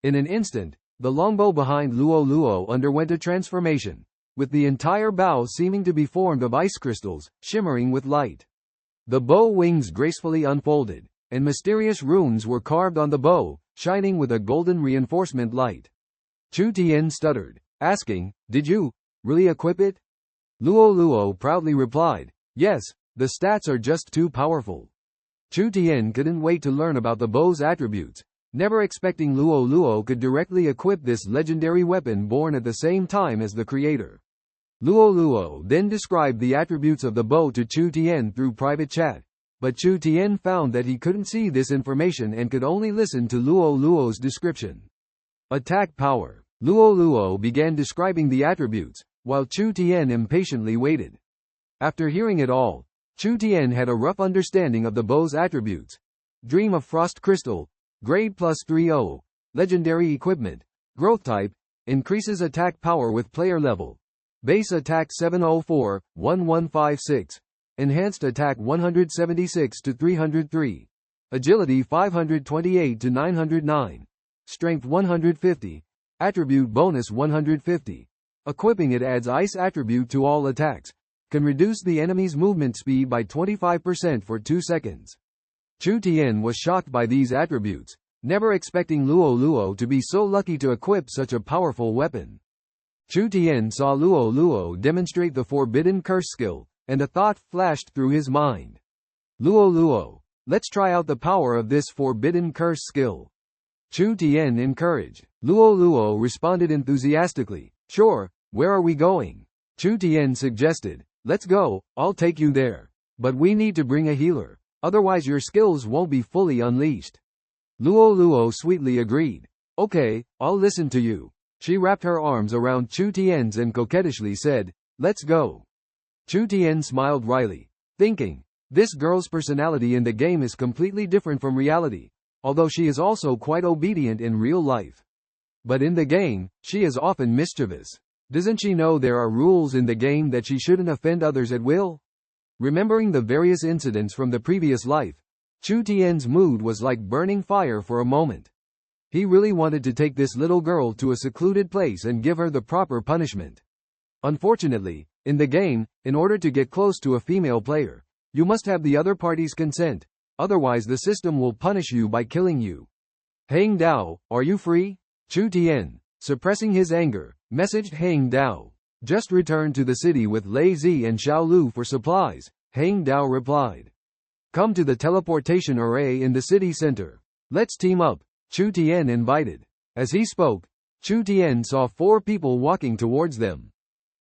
In an instant, the longbow behind Luo underwent a transformation, with the entire bow seeming to be formed of ice crystals, shimmering with light. The bow wings gracefully unfolded, and mysterious runes were carved on the bow, shining with a golden reinforcement light. Chu Tian stuttered, asking, "Did you really equip it?" Luo proudly replied, "Yes, the stats are just too powerful." Chu Tian couldn't wait to learn about the bow's attributes, never expecting Luo could directly equip this legendary weapon born at the same time as the creator. Luo then described the attributes of the bow to Chu Tian through private chat, but Chu Tian found that he couldn't see this information and could only listen to Luo's description. Attack power. Luo began describing the attributes, while Chu Tian impatiently waited. After hearing it all, Chu Tian had a rough understanding of the bow's attributes. Dream of Frost Crystal, grade +30, legendary equipment, growth type, increases attack power with player level. Base attack 704, 1156. Enhanced attack 176 to 303. Agility 528 to 909. Strength 150. Attribute bonus 150. Equipping it adds ice attribute to all attacks. Can reduce the enemy's movement speed by 25% for 2 seconds. Chu Tian was shocked by these attributes, never expecting Luo to be so lucky to equip such a powerful weapon. Chu Tian saw Luo demonstrate the Forbidden Curse skill, and a thought flashed through his mind. Luo, let's try out the power of this Forbidden Curse skill. Chu Tian encouraged. Luo responded enthusiastically, sure, where are we going? Chu Tian suggested, let's go, I'll take you there. But we need to bring a healer, otherwise your skills won't be fully unleashed. Luo sweetly agreed. Okay, I'll listen to you. She wrapped her arms around Chu Tian's and coquettishly said, let's go. Chu Tian smiled wryly, thinking, this girl's personality in the game is completely different from reality, although she is also quite obedient in real life. But in the game, she is often mischievous. Doesn't she know there are rules in the game that she shouldn't offend others at will? Remembering the various incidents from the previous life, Chu Tian's mood was like burning fire for a moment. He really wanted to take this little girl to a secluded place and give her the proper punishment. Unfortunately, in the game, in order to get close to a female player, you must have the other party's consent, otherwise the system will punish you by killing you. Hang Dao, are you free? Chu Tian, suppressing his anger, messaged Hang Dao. Just returned to the city with Lei Zi and Xiao Lu for supplies, Hang Dao replied. Come to the teleportation array in the city center. Let's team up, Chu Tian invited. As he spoke, Chu Tian saw 4 people walking towards them.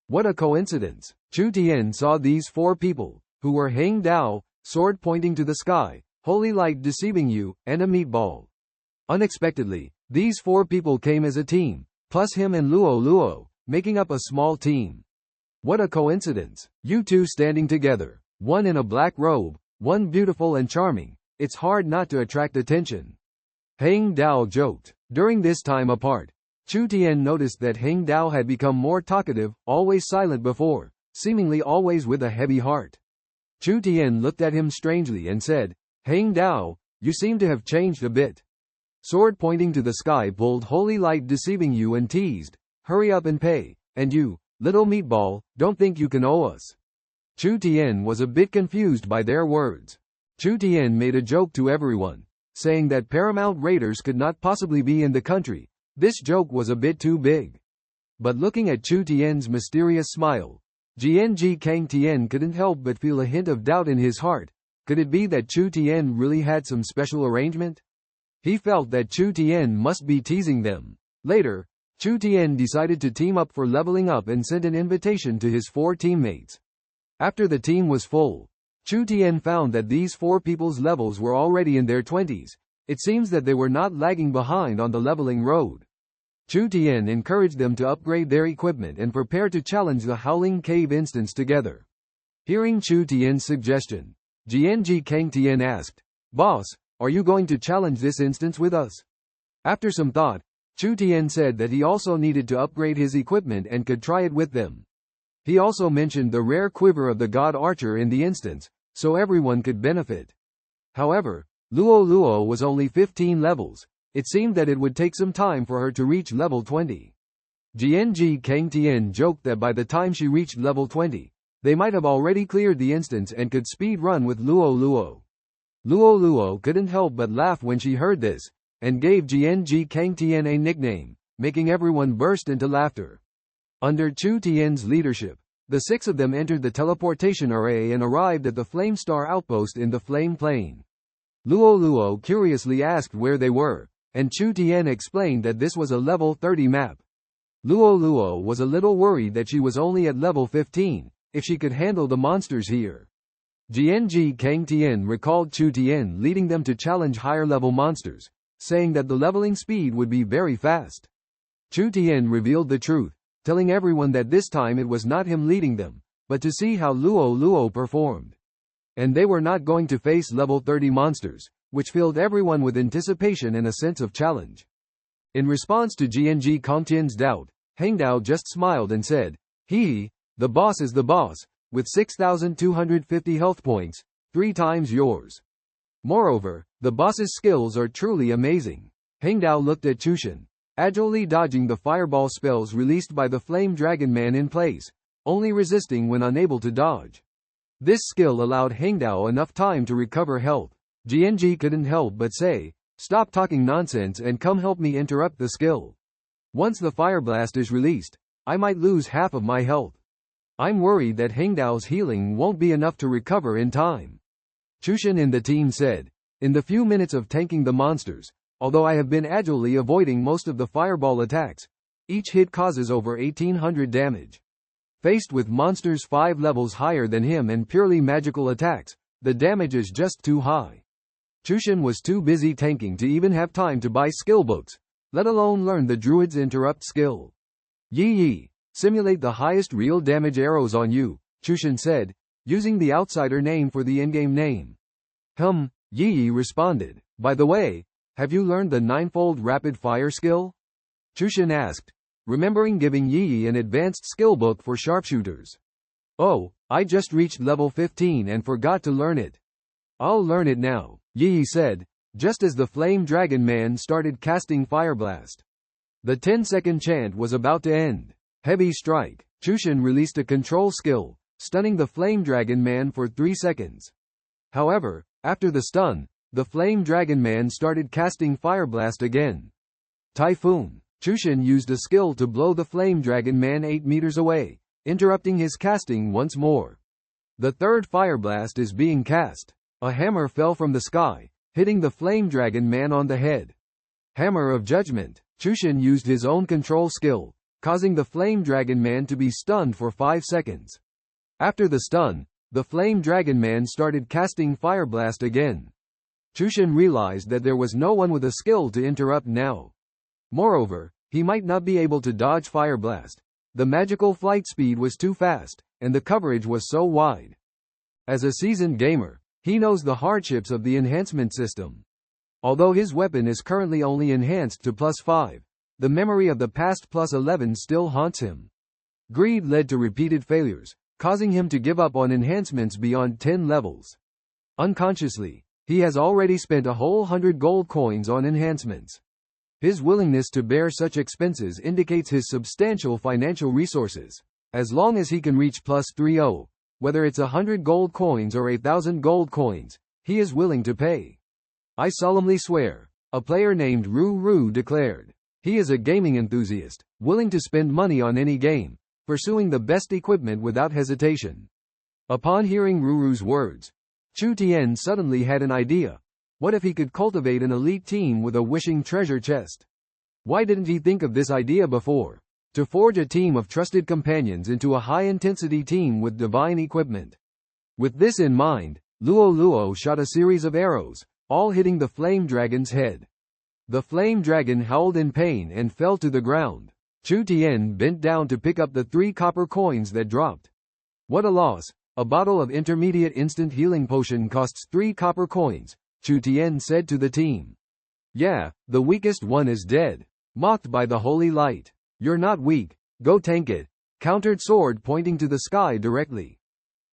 What a coincidence. Chu Tian saw these 4 people, who were Hang Dao, sword pointing to the sky, holy light deceiving you, and a meatball. Unexpectedly, these 4 people came as a team, plus him and Luo, making up a small team. What a coincidence. You two standing together, one in a black robe, one beautiful and charming, it's hard not to attract attention. Hang Dao joked. During this time apart, Chu Tian noticed that Hang Dao had become more talkative, always silent before, seemingly always with a heavy heart. Chu Tian looked at him strangely and said, Hang Dao, you seem to have changed a bit. Sword pointing to the sky pulled holy light deceiving you and teased, hurry up and pay, and you, little meatball, don't think you can owe us. Chu Tian was a bit confused by their words. Chu Tian made a joke to everyone, saying that Paramount Raiders could not possibly be in the country. This joke was a bit too big. But looking at Chu Tian's mysterious smile, GNG Kang Tien couldn't help but feel a hint of doubt in his heart. Could it be that Chu Tian really had some special arrangement? He felt that Chu Tian must be teasing them. Later, Chu Tian decided to team up for leveling up and sent an invitation to his 4 teammates. After the team was full, Chu Tian found that these 4 people's levels were already in their 20s. It seems that they were not lagging behind on the leveling road. Chu Tian encouraged them to upgrade their equipment and prepare to challenge the Howling Cave instance together. Hearing Chu Tian's suggestion, GNG Kang Tien asked, Boss, are you going to challenge this instance with us? After some thought, Chu Tian said that he also needed to upgrade his equipment and could try it with them. He also mentioned the rare quiver of the God Archer in the instance, so everyone could benefit. However, Luo was only 15 levels. It seemed that it would take some time for her to reach level 20. GNG Kang Tien joked that by the time she reached level 20, they might have already cleared the instance and could speed run with Luo. Luo couldn't help but laugh when she heard this, and gave GNG Kang Tien a nickname, making everyone burst into laughter. Under Chu Tian's leadership, the 6 of them entered the teleportation array and arrived at the Flame Star outpost in the Flame Plain. Luo curiously asked where they were, and Chu Tian explained that this was a level 30 map. Luo was a little worried that she was only at level 15, if she could handle the monsters here. GNG Kang Tien recalled Chu Tian leading them to challenge higher level monsters, saying that the leveling speed would be very fast. Chu Tian revealed the truth, telling everyone that this time it was not him leading them, but to see how Luo performed. And they were not going to face level 30 monsters, which filled everyone with anticipation and a sense of challenge. In response to GNG Tien's doubt, Hengdao just smiled and said, "Hee, the boss is the boss, with 6,250 health points, 3 times yours. Moreover, the boss's skills are truly amazing." Hengdao looked at Chu Tian, agilely dodging the fireball spells released by the Flame Dragon Man in place, only resisting when unable to dodge. This skill allowed Hengdao enough time to recover health. GNG couldn't help but say, "Stop talking nonsense and come help me interrupt the skill. Once the fire blast is released, I might lose half of my health. I'm worried that Hengdao's healing won't be enough to recover in time." Chu Tian and the team said, "In the few minutes of tanking the monsters, although I have been agilely avoiding most of the fireball attacks, each hit causes over 1800 damage. Faced with monsters 5 levels higher than him and purely magical attacks, the damage is just too high." Chu Tian was too busy tanking to even have time to buy skill books, let alone learn the druid's interrupt skill. "Yi, simulate the highest real damage arrows on you," Chu Tian said, using the outsider name for the in-game name. Yi responded. "By the way, have you learned the 9-fold rapid fire skill?" Chu Tian asked, remembering giving Yi an advanced skill book for sharpshooters. "Oh, I just reached level 15 and forgot to learn it. I'll learn it now," Yi said, just as the Flame Dragon Man started casting Fire Blast. The 10-second chant was about to end. Heavy Strike. Chu Tian released a control skill, stunning the Flame Dragon Man for 3 seconds. However, after the stun, the Flame Dragon Man started casting Fire Blast again. Typhoon. Chu Tian used a skill to blow the Flame Dragon Man 8 meters away, interrupting his casting once more. The third Fire Blast is being cast. A hammer fell from the sky, hitting the Flame Dragon Man on the head. Hammer of Judgment. Chu Tian used his own control skill, causing the Flame Dragon Man to be stunned for 5 seconds. After the stun, the Flame Dragon Man started casting Fire Blast again. Chu Tian realized that there was no one with a skill to interrupt now. Moreover, he might not be able to dodge Fire Blast. The magical flight speed was too fast, and the coverage was so wide. As a seasoned gamer, he knows the hardships of the enhancement system. Although his weapon is currently only enhanced to +5, the memory of the past +11 still haunts him. Greed led to repeated failures, causing him to give up on enhancements beyond 10 levels. Unconsciously, he has already spent a whole 100 gold coins on enhancements. His willingness to bear such expenses indicates his substantial financial resources. As long as he can reach +30, whether it's 100 gold coins or 1,000 gold coins, he is willing to pay. "I solemnly swear," a player named Ru declared. He is a gaming enthusiast, willing to spend money on any game, pursuing the best equipment without hesitation. Upon hearing Ruru's words, Chu Tian suddenly had an idea. What if he could cultivate an elite team with a wishing treasure chest? Why didn't he think of this idea before? To forge a team of trusted companions into a high-intensity team with divine equipment. With this in mind, Luo shot a series of arrows, all hitting the flame dragon's head. The flame dragon howled in pain and fell to the ground. Chu Tian bent down to pick up the 3 copper coins that dropped. What a loss! A bottle of intermediate instant healing potion costs 3 copper coins, Chu Tian said to the team. Yeah, the weakest one is dead. Mocked by the holy light. You're not weak, go tank it, countered Sword pointing to the sky directly.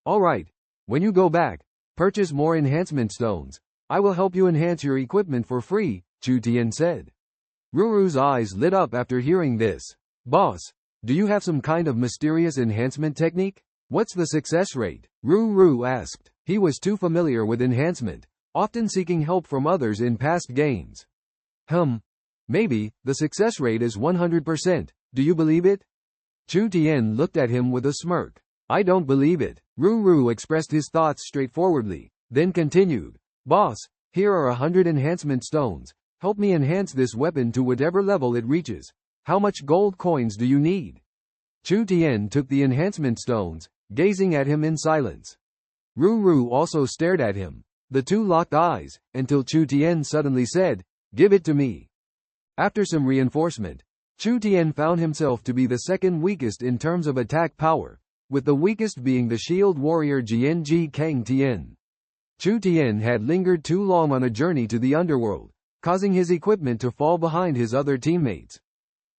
Alright, when you go back, purchase more enhancement stones. I will help you enhance your equipment for free, Chu Tian said. Ruru's eyes lit up after hearing this. Boss, do you have some kind of mysterious enhancement technique? What's the success rate? Ruru asked. He was too familiar with enhancement, often seeking help from others in past games. Maybe, the success rate is 100%, do you believe it? Chu Tian looked at him with a smirk. I don't believe it. Ruru expressed his thoughts straightforwardly, then continued. Boss, here are 100 enhancement stones. Help me enhance this weapon to whatever level it reaches. How much gold coins do you need? Chu Tian took the enhancement stones, gazing at him in silence. Ruru also stared at him. The two locked eyes, until Chu Tian suddenly said, Give it to me. After some reinforcement, Chu Tian found himself to be the second weakest in terms of attack power, with the weakest being the shield warrior Jianji Kang Tien. Chu Tian had lingered too long on a journey to the underworld, causing his equipment to fall behind his other teammates.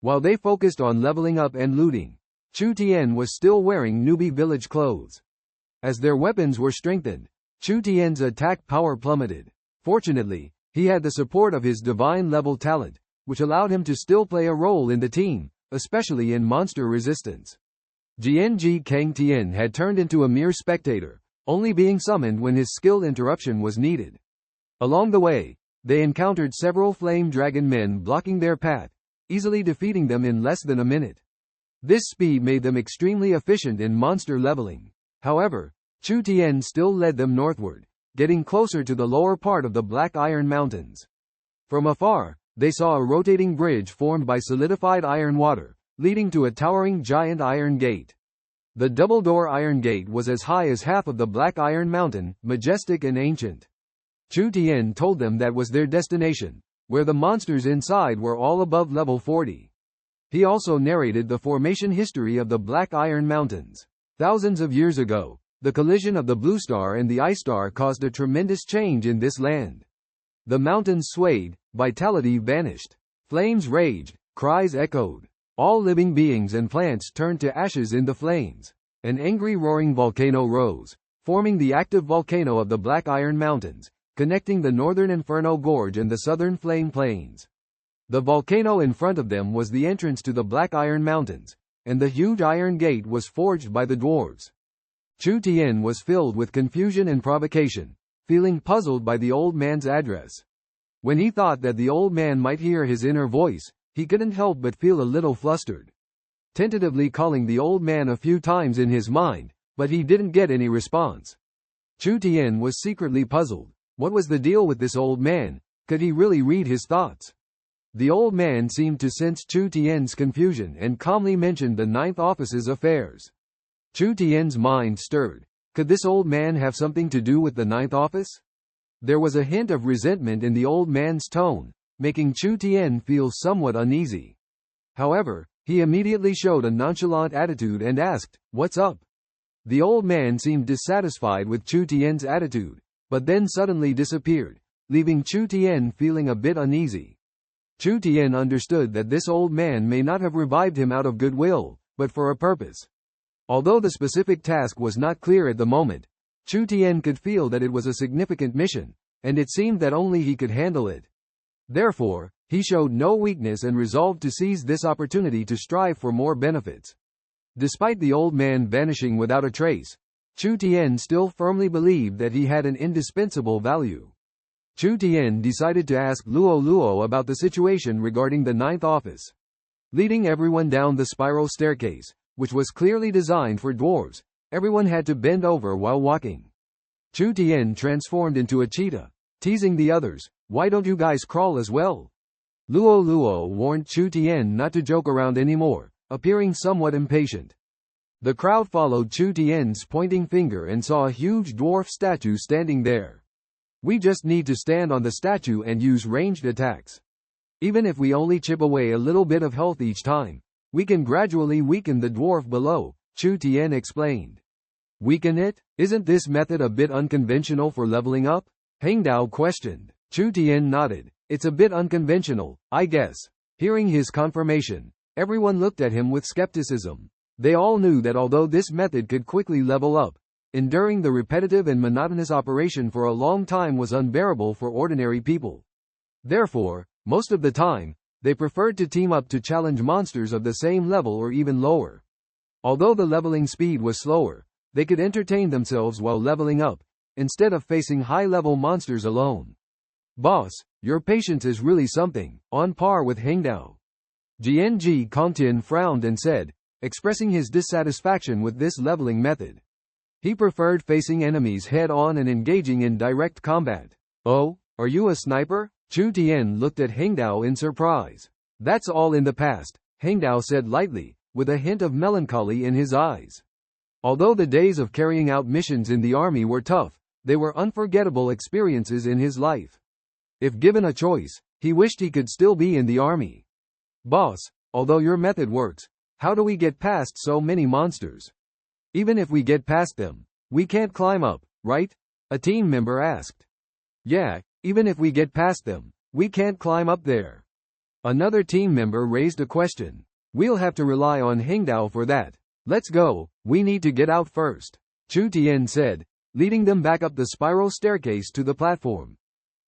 While they focused on leveling up and looting, Chu Tian was still wearing newbie village clothes. As their weapons were strengthened, Chu Tian's attack power plummeted. Fortunately, he had the support of his divine level talent, which allowed him to still play a role in the team, especially in monster resistance. Jianji Kang Tien had turned into a mere spectator, only being summoned when his skill interruption was needed. Along the way, they encountered several flame dragon men blocking their path, easily defeating them in less than a minute. This speed made them extremely efficient in monster leveling. However, Chu Tian still led them northward, getting closer to the lower part of the Black Iron Mountains. From afar, they saw a rotating bridge formed by solidified iron water, leading to a towering giant iron gate. The double-door iron gate was as high as half of the Black Iron Mountain, majestic and ancient. Chu Tian told them that was their destination, where the monsters inside were all above level 40. He also narrated the formation history of the Black Iron Mountains. Thousands of years ago, the collision of the Blue Star and the Ice Star caused a tremendous change in this land. The mountains swayed, vitality vanished. Flames raged, cries echoed. All living beings and plants turned to ashes in the flames. An angry roaring volcano rose, forming the active volcano of the Black Iron Mountains, connecting the northern Inferno Gorge and the southern Flame Plains. The volcano in front of them was the entrance to the Black Iron Mountains, and the huge iron gate was forged by the dwarves. Chu Tian was filled with confusion and provocation, feeling puzzled by the old man's address. When he thought that the old man might hear his inner voice, he couldn't help but feel a little flustered. Tentatively calling the old man a few times in his mind, but he didn't get any response. Chu Tian was secretly puzzled. What was the deal with this old man? Could he really read his thoughts? The old man seemed to sense Chu Tian's confusion and calmly mentioned the Ninth Office's affairs. Chu Tian's mind stirred. Could this old man have something to do with the Ninth Office? There was a hint of resentment in the old man's tone, making Chu Tian feel somewhat uneasy. However, he immediately showed a nonchalant attitude and asked, "What's up?" The old man seemed dissatisfied with Chu Tian's attitude, but then suddenly disappeared, leaving Chu Tian feeling a bit uneasy. Chu Tian understood that this old man may not have revived him out of goodwill, but for a purpose. Although the specific task was not clear at the moment, Chu Tian could feel that it was a significant mission, and it seemed that only he could handle it. Therefore, he showed no weakness and resolved to seize this opportunity to strive for more benefits. Despite the old man vanishing without a trace, Chu Tian still firmly believed that he had an indispensable value. Chu Tian decided to ask Luo about the situation regarding the Ninth Office. Leading everyone down the spiral staircase, which was clearly designed for dwarves, everyone had to bend over while walking. Chu Tian transformed into a cheetah, teasing the others, "Why don't you guys crawl as well?" Luo warned Chu Tian not to joke around anymore, appearing somewhat impatient. The crowd followed Chu Tian's pointing finger and saw a huge dwarf statue standing there. "We just need to stand on the statue and use ranged attacks. Even if we only chip away a little bit of health each time, we can gradually weaken the dwarf below," Chu Tian explained. "Weaken it? Isn't this method a bit unconventional for leveling up?" Hengdao questioned. Chu Tian nodded. "It's a bit unconventional, I guess." Hearing his confirmation, everyone looked at him with skepticism. They all knew that although this method could quickly level up, enduring the repetitive and monotonous operation for a long time was unbearable for ordinary people. Therefore, most of the time, they preferred to team up to challenge monsters of the same level or even lower. Although the leveling speed was slower, they could entertain themselves while leveling up, instead of facing high-level monsters alone. "Boss, your patience is really something, on par with Hengdao." Jianji Kangtian frowned and said, expressing his dissatisfaction with this leveling method. He preferred facing enemies head-on and engaging in direct combat. "Oh, are you a sniper?" Chu Tian looked at Hengdao in surprise. "That's all in the past," Hengdao said lightly, with a hint of melancholy in his eyes. Although the days of carrying out missions in the army were tough, they were unforgettable experiences in his life. If given a choice, he wished he could still be in the army. "Boss, although your method works, how do we get past so many monsters? Even if we get past them, we can't climb up, right? A team member asked. Yeah, even if we get past them, we can't climb up there. Another team member raised a question. We'll have to rely on Hingdao for that. Let's go, we need to get out first, Chu Tian said, leading them back up the spiral staircase to the platform.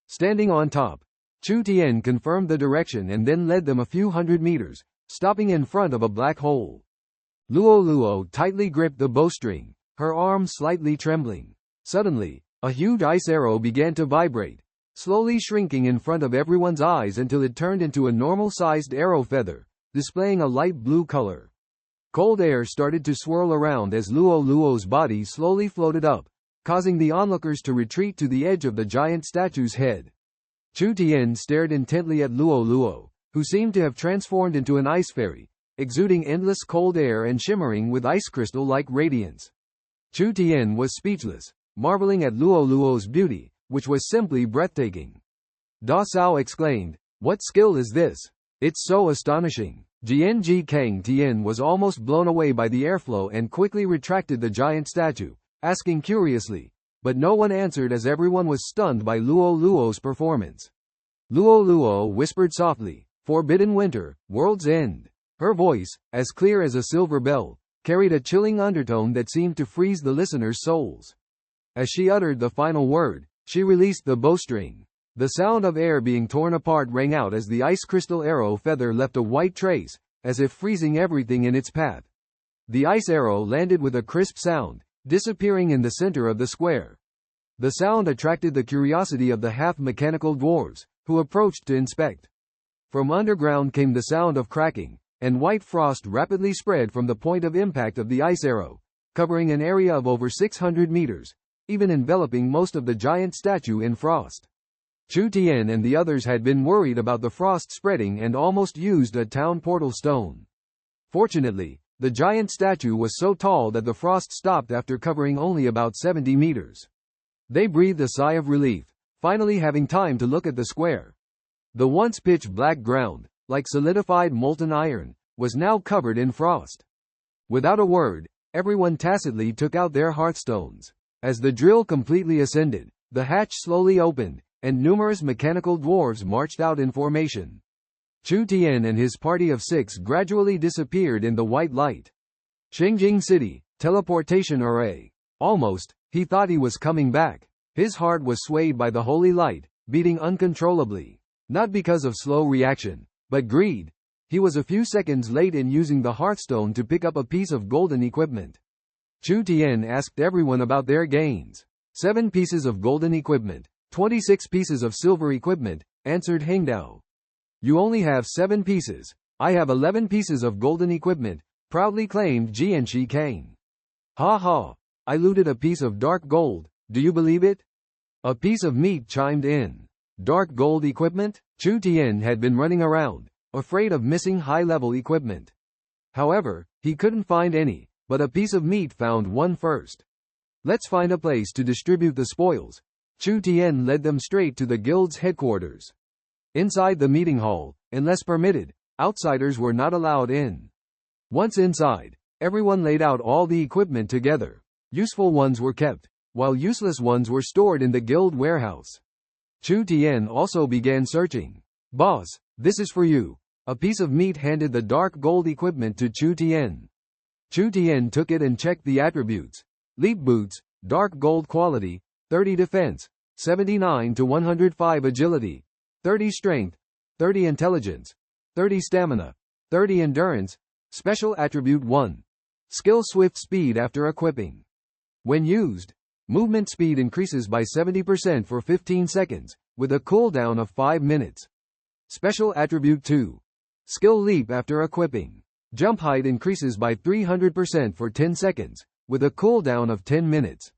Standing on top, Chu Tian confirmed the direction and then led them a few hundred meters, stopping in front of a black hole. Luo tightly gripped the bowstring, her arm slightly trembling. Suddenly, a huge ice arrow began to vibrate, slowly shrinking in front of everyone's eyes until it turned into a normal-sized arrow feather, displaying a light blue color. Cold air started to swirl around as Luo's body slowly floated up, causing the onlookers to retreat to the edge of the giant statue's head. Chu Tian stared intently at Luo, who seemed to have transformed into an ice fairy, exuding endless cold air and shimmering with ice crystal-like radiance. Chu Tian was speechless, marveling at Luo's beauty, which was simply breathtaking. Da Sao exclaimed, "What skill is this? It's so astonishing." Jianji Kang Tien was almost blown away by the airflow and quickly retracted the giant statue, asking curiously, but no one answered as everyone was stunned by Luo's performance. Luo whispered softly, "Forbidden winter, world's end." Her voice, as clear as a silver bell, carried a chilling undertone that seemed to freeze the listeners' souls. As she uttered the final word, she released the bowstring. The sound of air being torn apart rang out as the ice crystal arrow feather left a white trace, as if freezing everything in its path. The ice arrow landed with a crisp sound, disappearing in the center of the square. The sound attracted the curiosity of the half-mechanical dwarves, who approached to inspect. From underground came the sound of cracking, and white frost rapidly spread from the point of impact of the ice arrow, covering an area of over 600 meters, even enveloping most of the giant statue in frost. Chu Tian and the others had been worried about the frost spreading and almost used a town portal stone. Fortunately, the giant statue was so tall that the frost stopped after covering only about 70 meters. They breathed a sigh of relief, finally having time to look at the square. The once pitch-black ground, like solidified molten iron, was now covered in frost. Without a word, everyone tacitly took out their hearthstones. As the drill completely ascended, the hatch slowly opened, and numerous mechanical dwarves marched out in formation. Chu Tian and his party of 6 gradually disappeared in the white light. Xingjing City, teleportation array. Almost, he thought he was coming back. His heart was swayed by the holy light, beating uncontrollably. Not because of slow reaction, but greed. He was a few seconds late in using the hearthstone to pick up a piece of golden equipment. Chu Tian asked everyone about their gains. 7 pieces of golden equipment, 26 pieces of silver equipment, answered Hingdao. You only have 7 pieces. I have 11 pieces of golden equipment, proudly claimed Jianshi Kang. Ha ha. I looted a piece of dark gold, do you believe it? A piece of meat chimed in. Dark gold equipment? Chu Tian had been running around, afraid of missing high-level equipment. However, he couldn't find any, but a piece of meat found one first. Let's find a place to distribute the spoils. Chu Tian led them straight to the guild's headquarters. Inside the meeting hall, unless permitted, outsiders were not allowed in. Once inside, everyone laid out all the equipment together. Useful ones were kept, while useless ones were stored in the guild warehouse. Chu Tian also began searching. Boss, this is for you. A piece of meat handed the dark gold equipment to Chu Tian. Chu Tian took it and checked the attributes. Leap boots, dark gold quality, 30 defense, 79 to 105 agility, 30 strength, 30 intelligence, 30 stamina, 30 endurance. Special attribute 1. Skill swift speed after equipping. When used, movement speed increases by 70% for 15 seconds, with a cooldown of 5 minutes. Special attribute 2. Skill leap after equipping. Jump height increases by 300% for 10 seconds, with a cooldown of 10 minutes.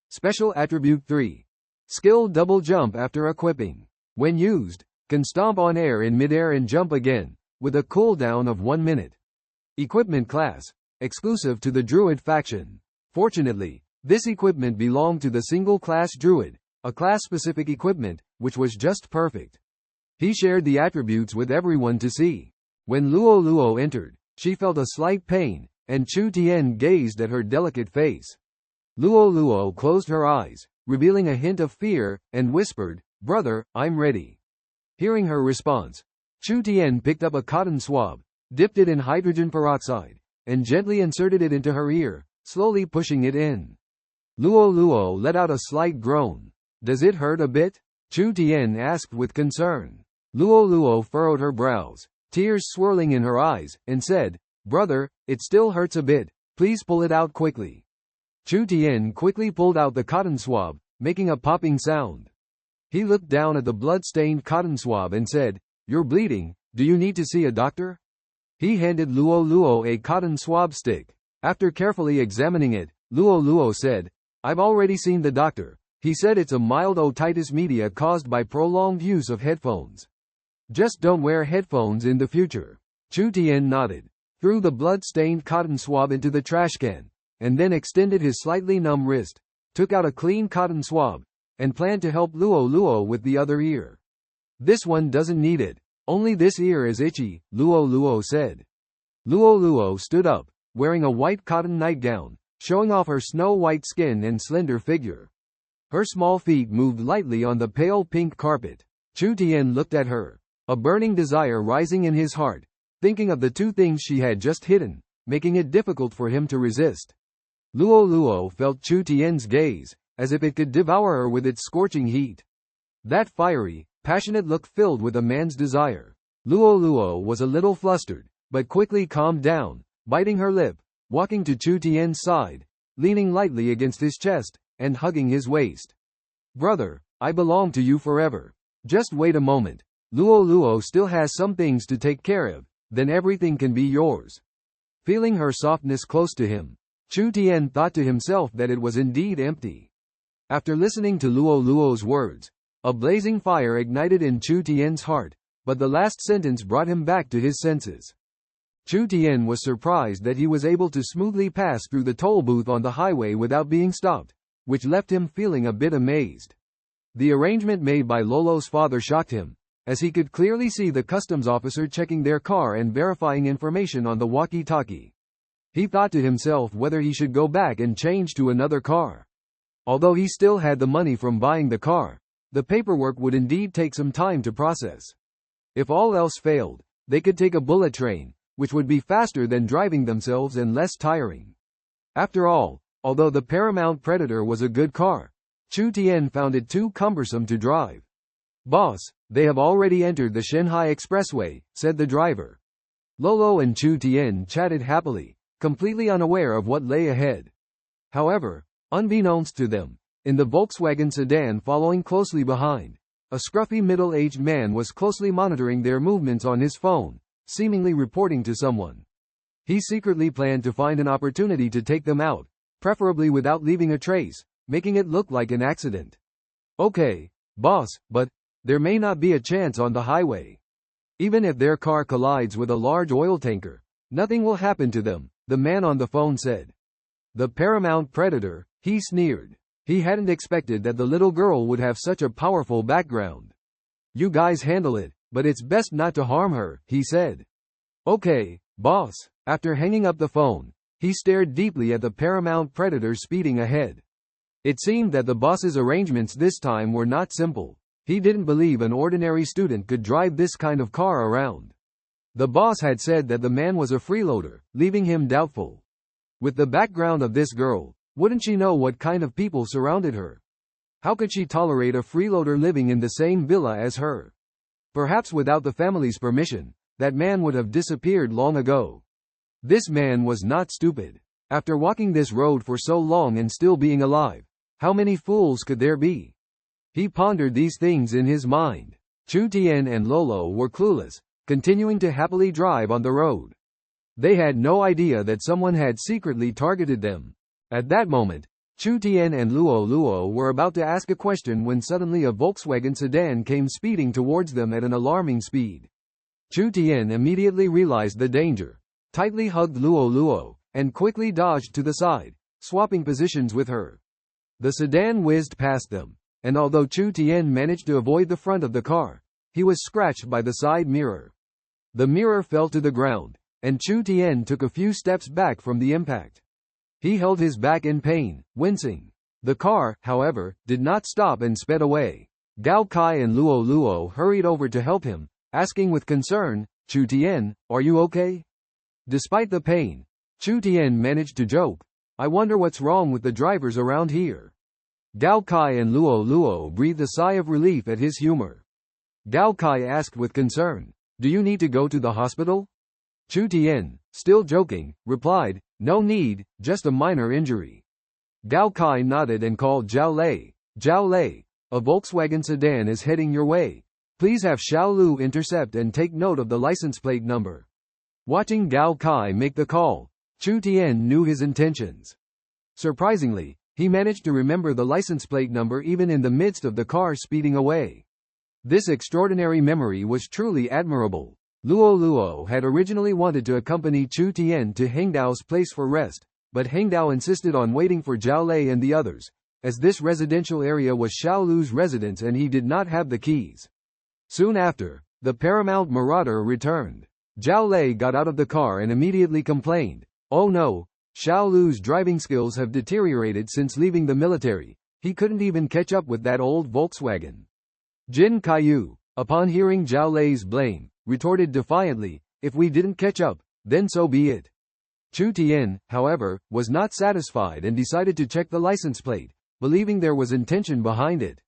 Special attribute 3. Skill double jump after equipping. When used, can stomp on air in midair and jump again, with a cooldown of 1 minute. Equipment class, exclusive to the druid faction. Fortunately, this equipment belonged to the single-class druid, a class-specific equipment, which was just perfect. He shared the attributes with everyone to see. When Luo Luo entered, she felt a slight pain, and Chu Tian gazed at her delicate face. Luo Luo closed her eyes, revealing a hint of fear, and whispered, "Brother, I'm ready." Hearing her response, Chu Tian picked up a cotton swab, dipped it in hydrogen peroxide, and gently inserted it into her ear, slowly pushing it in. Luo Luo let out a slight groan. "Does it hurt a bit?" Chu Tian asked with concern. Luo Luo furrowed her brows, tears swirling in her eyes, and said, "Brother, it still hurts a bit, please pull it out quickly." Chu Tian quickly pulled out the cotton swab, making a popping sound. He looked down at the blood-stained cotton swab and said, "You're bleeding, do you need to see a doctor?" He handed Luo Luo a cotton swab stick. After carefully examining it, Luo Luo said, "I've already seen the doctor. He said it's a mild otitis media caused by prolonged use of headphones. Just don't wear headphones in the future." Chu Tian nodded, threw the blood-stained cotton swab into the trash can, and then extended his slightly numb wrist, took out a clean cotton swab, and planned to help Luo Luo with the other ear. "This one doesn't need it. Only this ear is itchy," Luo Luo said. Luo Luo stood up, wearing a white cotton nightgown, showing off her snow-white skin and slender figure. Her small feet moved lightly on the pale pink carpet. Chu Tian looked at her, a burning desire rising in his heart, thinking of the two things she had just hidden, making it difficult for him to resist. Luo Luo felt Chu Tian's gaze, as if it could devour her with its scorching heat. That fiery, passionate look filled with a man's desire. Luo Luo was a little flustered, but quickly calmed down, biting her lip, walking to Chu Tian's side, leaning lightly against his chest, and hugging his waist. "Brother, I belong to you forever. Just wait a moment. Luo Luo still has some things to take care of, then everything can be yours." Feeling her softness close to him, Chu Tian thought to himself that it was indeed empty. After listening to Luo Luo's words, a blazing fire ignited in Chu Tian's heart, but the last sentence brought him back to his senses. Chu Tian was surprised that he was able to smoothly pass through the toll booth on the highway without being stopped, which left him feeling a bit amazed. The arrangement made by Lolo's father shocked him, as he could clearly see the customs officer checking their car and verifying information on the walkie-talkie. He thought to himself whether he should go back and change to another car. Although he still had the money from buying the car, the paperwork would indeed take some time to process. If all else failed, they could take a bullet train, which would be faster than driving themselves and less tiring. After all, although the Paramount Predator was a good car, Chu Tian found it too cumbersome to drive. "Boss, they have already entered the Shanghai Expressway," said the driver. Lolo and Chu Tian chatted happily, completely unaware of what lay ahead. However, unbeknownst to them, in the Volkswagen sedan following closely behind, a scruffy middle-aged man was closely monitoring their movements on his phone, seemingly reporting to someone. He secretly planned to find an opportunity to take them out, preferably without leaving a trace, making it look like an accident. "Okay, boss, but there may not be a chance on the highway. Even if their car collides with a large oil tanker, nothing will happen to them," the man on the phone said. "The Paramount Predator," he sneered. He hadn't expected that the little girl would have such a powerful background. "You guys handle it, but it's best not to harm her," he said. "Okay, boss." After hanging up the phone, he stared deeply at the Paramount Predator speeding ahead. It seemed that the boss's arrangements this time were not simple. He didn't believe an ordinary student could drive this kind of car around. The boss had said that the man was a freeloader, leaving him doubtful. With the background of this girl, wouldn't she know what kind of people surrounded her? How could she tolerate a freeloader living in the same villa as her? Perhaps without the family's permission, that man would have disappeared long ago. This man was not stupid. After walking this road for so long and still being alive, how many fools could there be? He pondered these things in his mind. Chu Tian and Lolo were clueless, continuing to happily drive on the road. They had no idea that someone had secretly targeted them. At that moment, Chu Tian and Luo Luo were about to ask a question when suddenly a Volkswagen sedan came speeding towards them at an alarming speed. Chu Tian immediately realized the danger, tightly hugged Luo Luo, and quickly dodged to the side, swapping positions with her. The sedan whizzed past them, and although Chu Tian managed to avoid the front of the car, he was scratched by the side mirror. The mirror fell to the ground, and Chu Tian took a few steps back from the impact. He held his back in pain, wincing. The car, however, did not stop and sped away. Gao Kai and Luo hurried over to help him, asking with concern, "Chu Tian, are you okay?" Despite the pain, Chu Tian managed to joke, "I wonder what's wrong with the drivers around here." Gao Kai and Luo breathed a sigh of relief at his humor. Gao Kai asked with concern, "Do you need to go to the hospital?" Chu Tian, still joking, replied, "No need, just a minor injury." Gao Kai nodded and called Zhao Lei. "Zhao Lei, a Volkswagen sedan is heading your way. Please have Xiao Lu intercept and take note of the license plate number." Watching Gao Kai make the call, Chu Tian knew his intentions. Surprisingly, he managed to remember the license plate number even in the midst of the car speeding away. This extraordinary memory was truly admirable. Luo had originally wanted to accompany Chu Tian to Hengdao's place for rest, but Hengdao insisted on waiting for Zhao Lei and the others, as this residential area was Xiao Lu's residence and he did not have the keys. Soon after, the Paramount Marauder returned. Zhao Lei got out of the car and immediately complained, "Oh no, Xiao Lu's driving skills have deteriorated since leaving the military. He couldn't even catch up with that old Volkswagen." Jin Kaiyu, upon hearing Zhao Lei's blame, retorted defiantly, "If we didn't catch up, then so be it." Chu Tian, however, was not satisfied and decided to check the license plate, believing there was intention behind it.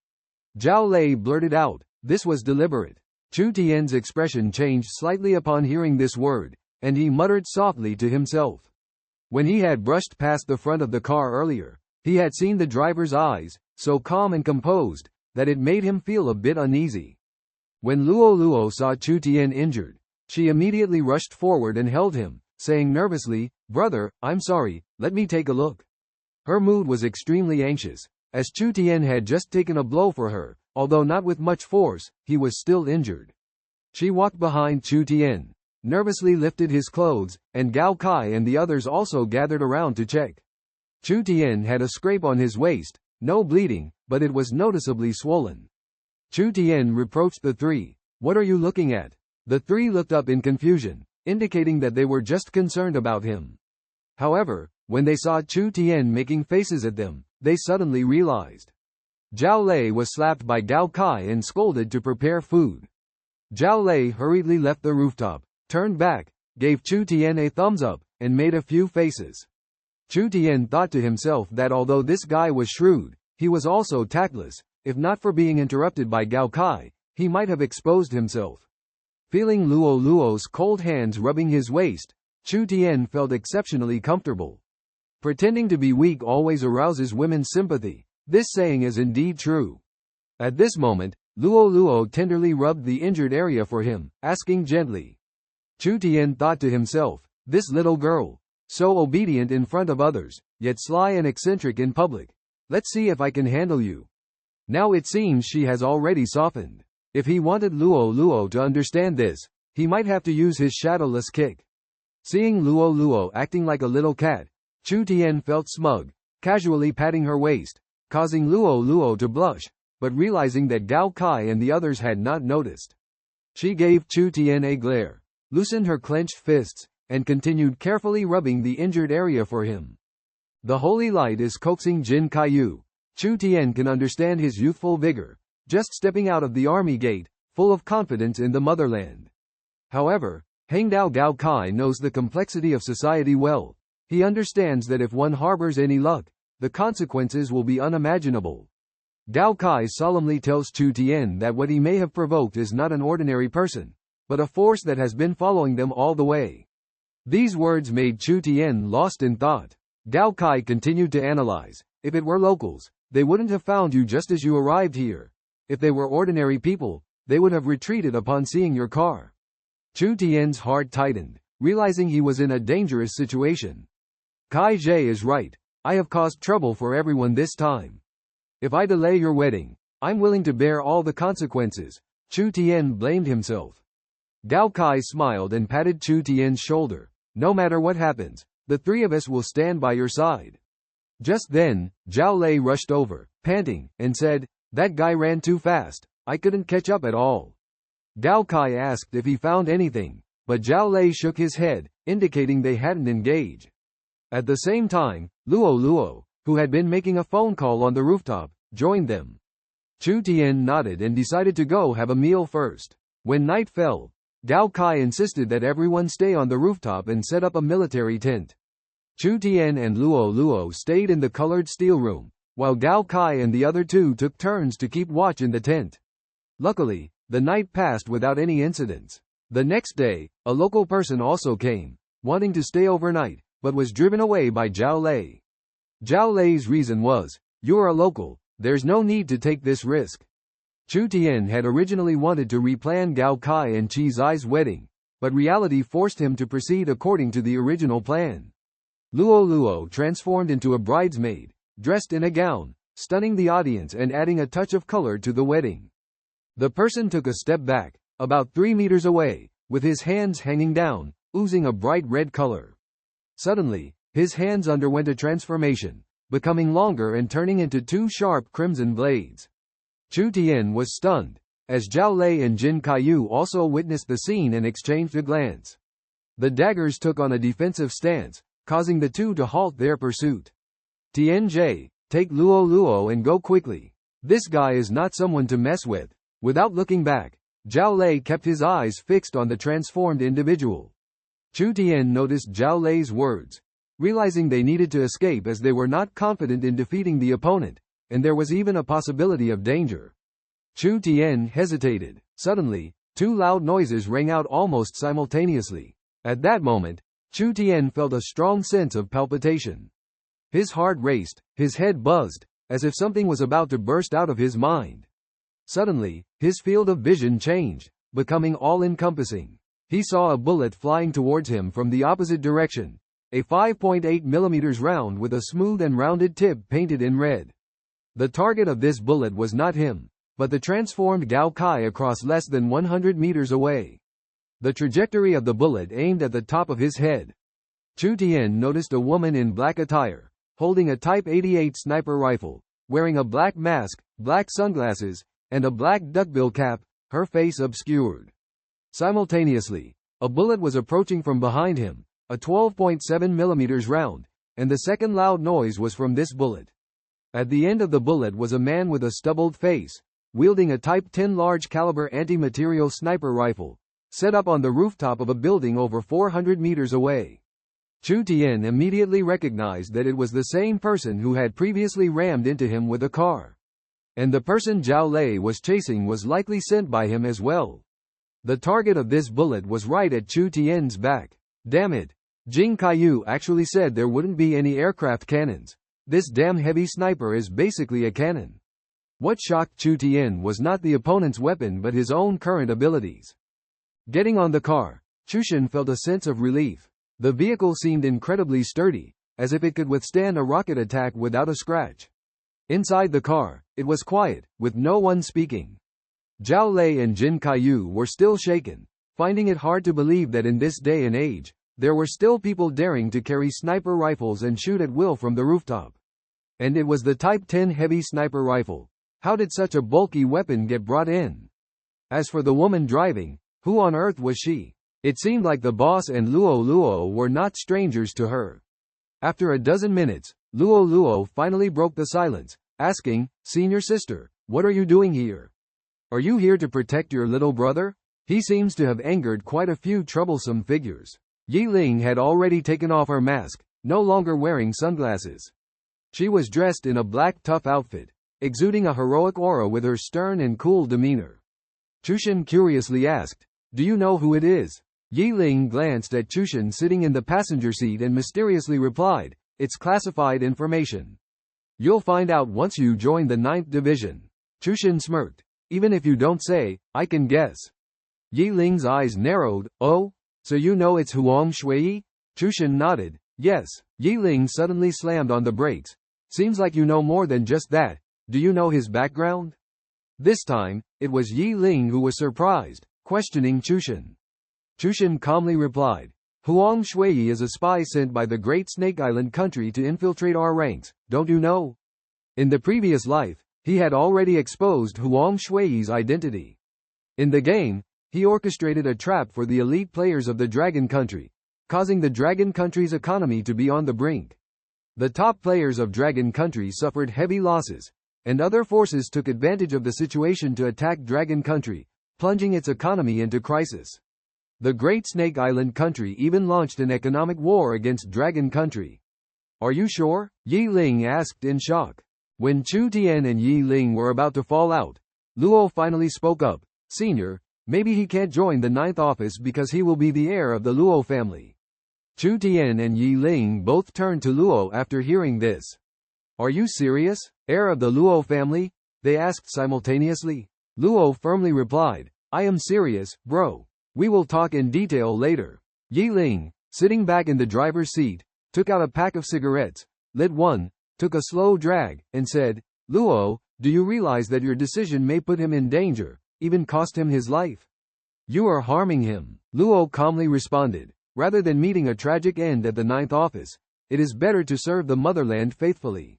Zhao Lei blurted out, "This was deliberate." Chu Tian's expression changed slightly upon hearing this word, and he muttered softly to himself. When he had brushed past the front of the car earlier, he had seen the driver's eyes, so calm and composed, that it made him feel a bit uneasy. When Luo saw Chu Tian injured, she immediately rushed forward and held him, saying nervously, "Brother, I'm sorry, let me take a look." Her mood was extremely anxious, as Chu Tian had just taken a blow for her, although not with much force, he was still injured. She walked behind Chu Tian, nervously lifted his clothes, and Gao Kai and the others also gathered around to check. Chu Tian had a scrape on his waist, no bleeding, but it was noticeably swollen. Chu Tian reproached the three, "What are you looking at?" The three looked up in confusion, indicating that they were just concerned about him. However, when they saw Chu Tian making faces at them, they suddenly realized. Zhao Lei was slapped by Gao Kai and scolded to prepare food. Zhao Lei hurriedly left the rooftop, turned back, gave Chu Tian a thumbs up, and made a few faces. Chu Tian thought to himself that although this guy was shrewd, he was also tactless. If not for being interrupted by Gao Kai, he might have exposed himself. Feeling Luo's cold hands rubbing his waist, Chu Tian felt exceptionally comfortable. Pretending to be weak always arouses women's sympathy. This saying is indeed true. At this moment, Luo tenderly rubbed the injured area for him, asking gently. Chu Tian thought to himself, "This little girl, so obedient in front of others, yet sly and eccentric in public. Let's see if I can handle you." Now it seems she has already softened. If he wanted Luo to understand this, he might have to use his shadowless kick. Seeing Luo acting like a little cat, Chu Tian felt smug, casually patting her waist, causing Luo to blush, but realizing that Gao Kai and the others had not noticed. She gave Chu Tian a glare, loosened her clenched fists, and continued carefully rubbing the injured area for him. The holy light is coaxing Jin Kaiyu. Chu Tian can understand his youthful vigor, just stepping out of the army gate, full of confidence in the motherland. However, Hengdao Gao Kai knows the complexity of society well. He understands that if one harbors any luck, the consequences will be unimaginable. Gao Kai solemnly tells Chu Tian that what he may have provoked is not an ordinary person, but a force that has been following them all the way. These words made Chu Tian lost in thought. Gao Kai continued to analyze. If it were locals, they wouldn't have found you just as you arrived here. If they were ordinary people, they would have retreated upon seeing your car. Chu Tian's heart tightened, realizing he was in a dangerous situation. Kai Jie is right. I have caused trouble for everyone this time. If I delay your wedding, I'm willing to bear all the consequences. Chu Tian blamed himself. Gao Kai smiled and patted Chu Tian's shoulder. No matter what happens, the three of us will stand by your side. Just then, Zhao Lei rushed over, panting, and said, "That guy ran too fast. I couldn't catch up at all." Gao Kai asked if he found anything, but Zhao Lei shook his head, indicating they hadn't engaged. At the same time, Luo, who had been making a phone call on the rooftop, joined them. Chu Tian nodded and decided to go have a meal first. When night fell, Gao Kai insisted that everyone stay on the rooftop and set up a military tent. Chu Tian and Luo stayed in the colored steel room, while Gao Kai and the other two took turns to keep watch in the tent. Luckily, the night passed without any incidents. The next day, a local person also came, wanting to stay overnight, but was driven away by Zhao Lei. Zhao Lei's reason was, "You're a local, there's no need to take this risk." Chu Tian had originally wanted to replan Gao Kai and Qi Zai's wedding, but reality forced him to proceed according to the original plan. Luo transformed into a bridesmaid, dressed in a gown, stunning the audience and adding a touch of color to the wedding. The person took a step back, about 3 meters away, with his hands hanging down, oozing a bright red color. Suddenly, his hands underwent a transformation, becoming longer and turning into 2 sharp crimson blades. Chu Tian was stunned, as Zhao Lei and Jin Kaiyu also witnessed the scene and exchanged a glance. The daggers took on a defensive stance, causing the two to halt their pursuit. "Tianjie, take Luo and go quickly. This guy is not someone to mess with." Without looking back, Zhao Lei kept his eyes fixed on the transformed individual. Chu Tian noticed Zhao Lei's words, realizing they needed to escape as they were not confident in defeating the opponent, and there was even a possibility of danger. Chu Tian hesitated. Suddenly, 2 loud noises rang out almost simultaneously. At that moment, Chu Tian felt a strong sense of palpitation. His heart raced, his head buzzed, as if something was about to burst out of his mind. Suddenly, his field of vision changed, becoming all-encompassing. He saw a bullet flying towards him from the opposite direction, a 5.8 mm round with a smooth and rounded tip painted in red. The target of this bullet was not him, but the transformed Gao Kai across less than 100 meters away. The trajectory of the bullet aimed at the top of his head. Chu Tian noticed a woman in black attire, holding a Type 88 sniper rifle, wearing a black mask, black sunglasses, and a black duckbill cap, her face obscured. Simultaneously, a bullet was approaching from behind him, a 12.7 mm round, and the second loud noise was from this bullet. At the end of the bullet was a man with a stubbled face, wielding a Type 10 large-caliber anti-material sniper rifle, set up on the rooftop of a building over 400 meters away. Chu Tian immediately recognized that it was the same person who had previously rammed into him with a car. And the person Zhao Lei was chasing was likely sent by him as well. The target of this bullet was right at Chu Tian's back. Damn it. Jin Kaiyu actually said there wouldn't be any aircraft cannons. This damn heavy sniper is basically a cannon. What shocked Chu Tian was not the opponent's weapon but his own current abilities. Getting on the car, Chushan felt a sense of relief. The vehicle seemed incredibly sturdy, as if it could withstand a rocket attack without a scratch. Inside the car, it was quiet, with no one speaking. Zhao Lei and Jin Kaiyu were still shaken, finding it hard to believe that in this day and age, there were still people daring to carry sniper rifles and shoot at will from the rooftop. And it was the Type 10 heavy sniper rifle. How did such a bulky weapon get brought in? As for the woman driving, who on earth was she? It seemed like the boss and Luo were not strangers to her. After a dozen minutes, Luo finally broke the silence, asking, "Senior sister, what are you doing here? Are you here to protect your little brother?" He seems to have angered quite a few troublesome figures. Yi Ling had already taken off her mask, no longer wearing sunglasses. She was dressed in a black tough outfit, exuding a heroic aura with her stern and cool demeanor. Chushan curiously asked, "Do you know who it is?" Yi Ling glanced at Chushan sitting in the passenger seat and mysteriously replied, "It's classified information. You'll find out once you join the 9th Division." Chushan smirked. "Even if you don't say, I can guess." Yi Ling's eyes narrowed. "Oh? So you know it's Huang Shui?" Chushan nodded. "Yes." Yi Ling suddenly slammed on the brakes. "Seems like you know more than just that. Do you know his background?" This time, it was Yi Ling who was surprised, questioning Chushan. Chushan calmly replied, "Huang Shui is a spy sent by the Great Snake Island country to infiltrate our ranks, don't you know?" In the previous life, he had already exposed Huang Shui's identity. In the game, He orchestrated a trap for the elite players of the Dragon Country, causing the Dragon Country's economy to be on the brink. The top players of Dragon Country suffered heavy losses, and other forces took advantage of the situation to attack Dragon Country, plunging its economy into crisis. The Great Snake Island Country even launched an economic war against Dragon Country. Are you sure? Yi Ling asked in shock. When Chu Tian and Yi Ling were about to fall out, Luo finally spoke up. Senior, maybe he can't join the ninth office because he will be the heir of the Luo family. Chu Tian and Yi Ling both turned to Luo after hearing this. Are you serious? Heir of the Luo family? They asked simultaneously. Luo firmly replied, I am serious, bro. We will talk in detail later. Yi Ling, sitting back in the driver's seat, took out a pack of cigarettes, lit one, took a slow drag, and said, Luo, do you realize that your decision may put him in danger, even cost him his life? You are harming him. Luo calmly responded. Rather than meeting a tragic end at the ninth office, it is better to serve the motherland faithfully.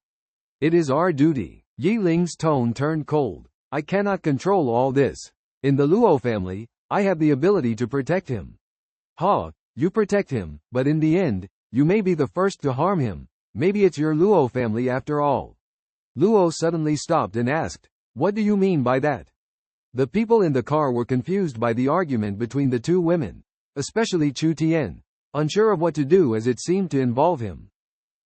It is our duty. Yi Ling's tone turned cold. I cannot control all this. In the Luo family, I have the ability to protect him. Ha, you protect him, but in the end, you may be the first to harm him. Maybe it's your Luo family after all. Luo suddenly stopped and asked, what do you mean by that? The people in the car were confused by the argument between the two women, especially Chu Tian, unsure of what to do as it seemed to involve him.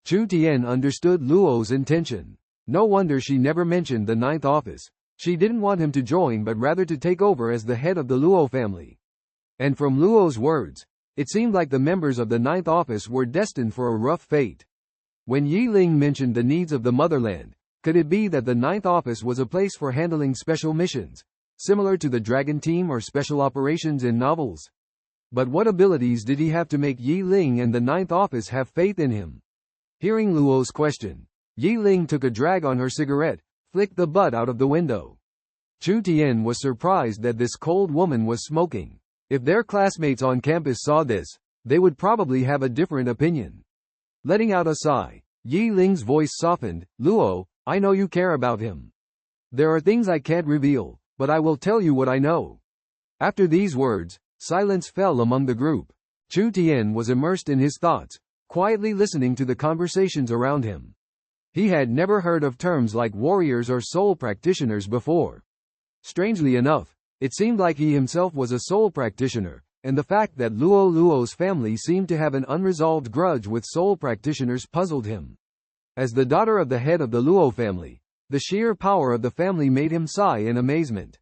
Chu Tian understood Luo's intention. No wonder she never mentioned the ninth office. She didn't want him to join but rather to take over as the head of the Luo family. And from Luo's words, it seemed like the members of the ninth office were destined for a rough fate. When Yi Ling mentioned the needs of the motherland, could it be that the ninth office was a place for handling special missions, similar to the Dragon Team or special operations in novels? But what abilities did he have to make Yi Ling and the ninth office have faith in him? Hearing Luo's question, Yi Ling took a drag on her cigarette, flicked the butt out of the window. Chu Tian was surprised that this cold woman was smoking. If their classmates on campus saw this, they would probably have a different opinion. Letting out a sigh, Yi Ling's voice softened. Luo, I know you care about him. There are things I can't reveal, but I will tell you what I know. After these words, silence fell among the group. Chu Tian was immersed in his thoughts, quietly listening to the conversations around him. He had never heard of terms like warriors or soul practitioners before. Strangely enough, it seemed like he himself was a soul practitioner, and the fact that Luo's family seemed to have an unresolved grudge with soul practitioners puzzled him. As the daughter of the head of the Luo family, the sheer power of the family made him sigh in amazement.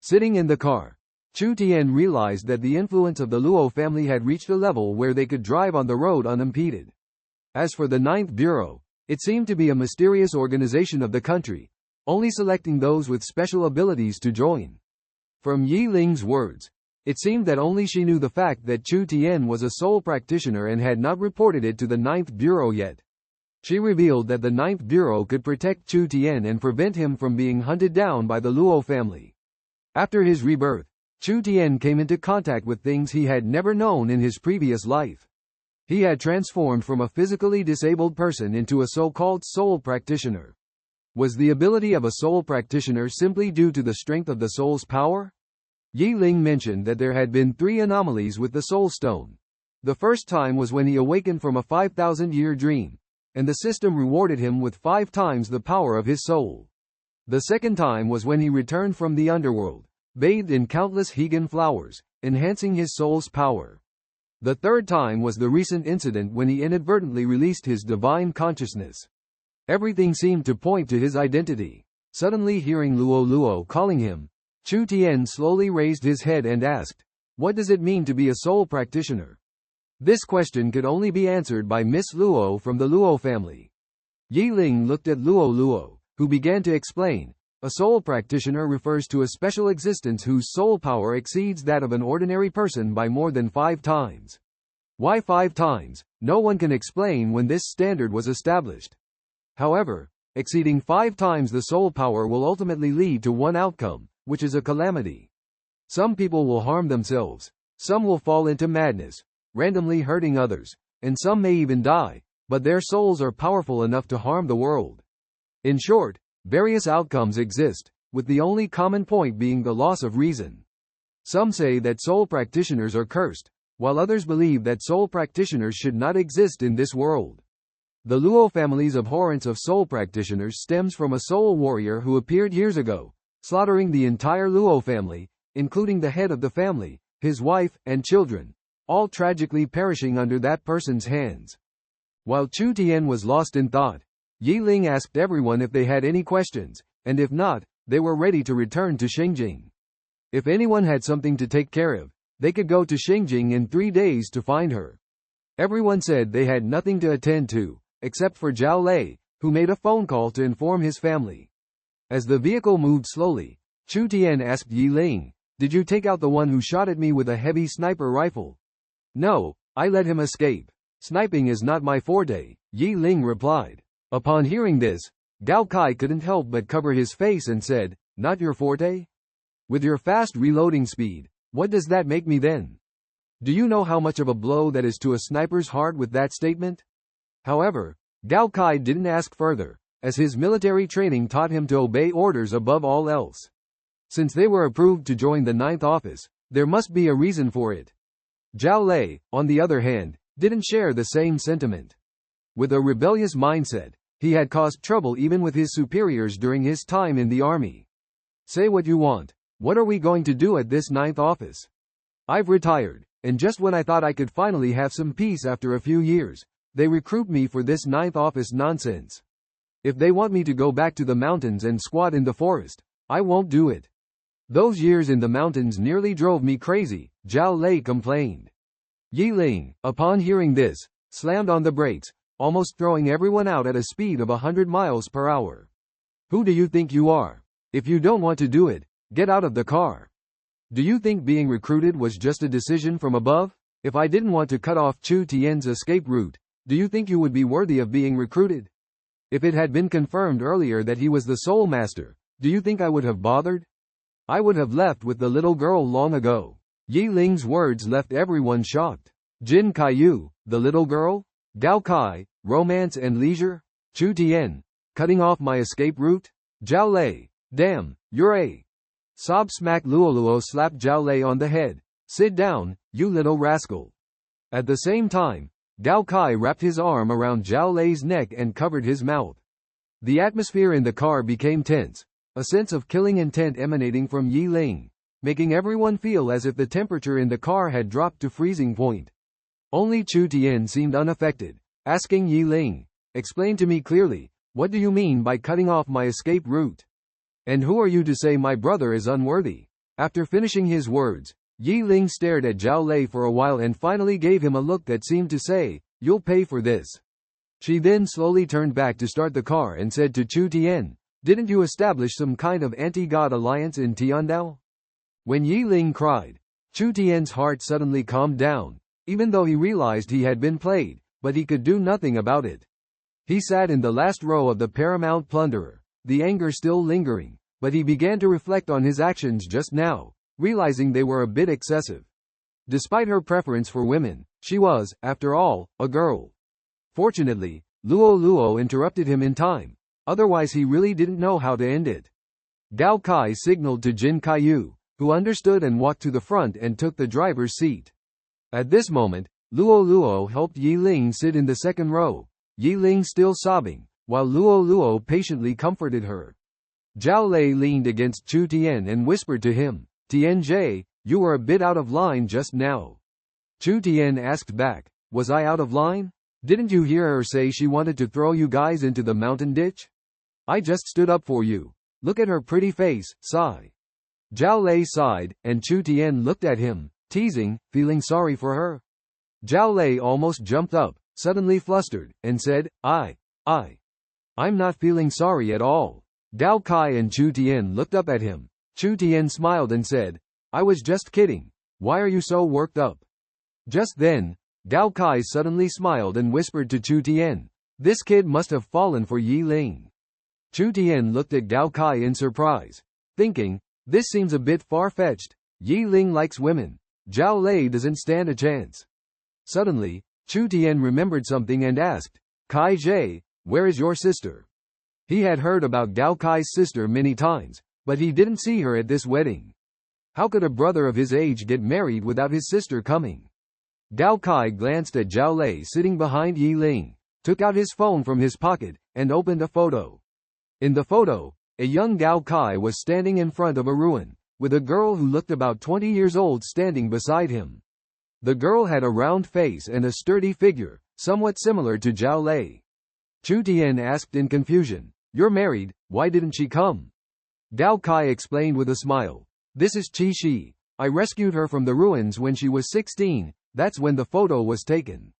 Sitting in the car, Chu Tian realized that the influence of the Luo family had reached a level where they could drive on the road unimpeded. As for the Ninth Bureau, it seemed to be a mysterious organization of the country, only selecting those with special abilities to join. From Yi Ling's words, it seemed that only she knew the fact that Chu Tian was a soul practitioner and had not reported it to the Ninth Bureau yet. She revealed that the Ninth Bureau could protect Chu Tian and prevent him from being hunted down by the Luo family. After his rebirth, Chu Tian came into contact with things he had never known in his previous life. He had transformed from a physically disabled person into a so-called soul practitioner. Was the ability of a soul practitioner simply due to the strength of the soul's power? Yi Ling mentioned that there had been 3 anomalies with the soul stone. The first time was when he awakened from a 5,000-year dream, and the system rewarded him with 5 times the power of his soul. The second time was when he returned from the underworld, bathed in countless Hegan flowers, enhancing his soul's power. The third time was the recent incident when he inadvertently released his divine consciousness. Everything seemed to point to his identity. Suddenly hearing Luo calling him, Chu Tian slowly raised his head and asked, what does it mean to be a soul practitioner? This question could only be answered by Miss Luo from the Luo family. Yi Ling looked at Luo, who began to explain. A soul practitioner refers to a special existence whose soul power exceeds that of an ordinary person by more than 5 times. Why 5 times? No one can explain when this standard was established. However, exceeding 5 times the soul power will ultimately lead to one outcome, which is a calamity. Some people will harm themselves, some will fall into madness, randomly hurting others, and some may even die, but their souls are powerful enough to harm the world. In short, various outcomes exist, with the only common point being the loss of reason. Some say that soul practitioners are cursed, while others believe that soul practitioners should not exist in this world. The Luo family's abhorrence of soul practitioners stems from a soul warrior who appeared years ago, slaughtering the entire Luo family, including the head of the family, his wife, and children, all tragically perishing under that person's hands. While Chu Tian was lost in thought, Yi Ling asked everyone if they had any questions, and if not, they were ready to return to Xingjing. If anyone had something to take care of, they could go to Xingjing in 3 days to find her. Everyone said they had nothing to attend to, except for Zhao Lei, who made a phone call to inform his family. As the vehicle moved slowly, Chu Tian asked Yi Ling, "Did you take out the one who shot at me with a heavy sniper rifle?" "No, I let him escape. Sniping is not my forte," Yi Ling replied. Upon hearing this, Gao Kai couldn't help but cover his face and said, "Not your forte? With your fast reloading speed, what does that make me then? Do you know how much of a blow that is to a sniper's heart with that statement?" However, Gao Kai didn't ask further, as his military training taught him to obey orders above all else. Since they were approved to join the Ninth Office, there must be a reason for it. Zhao Lei, on the other hand, didn't share the same sentiment. With a rebellious mindset, he had caused trouble even with his superiors during his time in the army. "Say what you want. What are we going to do at this Ninth Office? I've retired, and just when I thought I could finally have some peace after a few years, they recruit me for this Ninth Office nonsense. If they want me to go back to the mountains and squat in the forest, I won't do it. Those years in the mountains nearly drove me crazy," Zhao Lei complained. Yi Ling, upon hearing this, slammed on the brakes, almost throwing everyone out at a speed of 100 miles per hour. "Who do you think you are? If you don't want to do it, get out of the car. Do you think being recruited was just a decision from above? If I didn't want to cut off Chu Tian's escape route, do you think you would be worthy of being recruited? If it had been confirmed earlier that he was the Soul Master, do you think I would have bothered? I would have left with the little girl long ago." Yi Ling's words left everyone shocked. Jin Kaiyu, the little girl? Gao Kai, romance and leisure? Chu Tian, cutting off my escape route? Zhao Lei, damn, you're a... Sob smack. Luo slapped Zhao Lei on the head. "Sit down, you little rascal." At the same time, Gao Kai wrapped his arm around Zhao Lei's neck and covered his mouth. The atmosphere in the car became tense, a sense of killing intent emanating from Yi Ling, making everyone feel as if the temperature in the car had dropped to freezing point. Only Chu Tian seemed unaffected, asking Yi Ling, "Explain to me clearly, what do you mean by cutting off my escape route? And who are you to say my brother is unworthy?" After finishing his words, Yi Ling stared at Zhao Lei for a while and finally gave him a look that seemed to say, "You'll pay for this." She then slowly turned back to start the car and said to Chu Tian, "Didn't you establish some kind of anti-god alliance in Tiandao?" When Yi Ling cried, Chu Tian's heart suddenly calmed down, even though he realized he had been played, but he could do nothing about it. He sat in the last row of the paramount plunderer, the anger still lingering, but he began to reflect on his actions just now, realizing they were a bit excessive. Despite her preference for women, she was, after all, a girl. Fortunately, Luo interrupted him in time, otherwise he really didn't know how to end it. Gao Kai signaled to Jin Kaiyu, who understood and walked to the front and took the driver's seat. At this moment, Luo helped Yi Ling sit in the second row, Yi Ling still sobbing, while Luo patiently comforted her. Zhao Lei leaned against Chu Tian and whispered to him, "Tian, you were a bit out of line just now." Chu Tian asked back, "Was I out of line? Didn't you hear her say she wanted to throw you guys into the mountain ditch? I just stood up for you. Look at her pretty face, sigh." Zhao Lei sighed, and Chu Tian looked at him, teasing, feeling sorry for her. Zhao Lei almost jumped up, suddenly flustered, and said, I'm not feeling sorry at all." Gao Kai and Chu Tian looked up at him. Chu Tian smiled and said, "I was just kidding. Why are you so worked up?" Just then, Gao Kai suddenly smiled and whispered to Chu Tian, "This kid must have fallen for Yi Ling." Chu Tian looked at Gao Kai in surprise, thinking, "This seems a bit far-fetched. Yi Ling likes women. Zhao Lei doesn't stand a chance." Suddenly, Chu Tian remembered something and asked, "Kai Jie, where is your sister?" He had heard about Gao Kai's sister many times, but he didn't see her at this wedding. How could a brother of his age get married without his sister coming? Gao Kai glanced at Zhao Lei sitting behind Yi Ling, took out his phone from his pocket, and opened a photo. In the photo, a young Gao Kai was standing in front of a ruin, with a girl who looked about 20 years old standing beside him. The girl had a round face and a sturdy figure, somewhat similar to Zhao Lei. Chu Tian asked in confusion, "You're married, why didn't she come?" Gao Kai explained with a smile, "This is Qi Shi. I rescued her from the ruins when she was 16, that's when the photo was taken."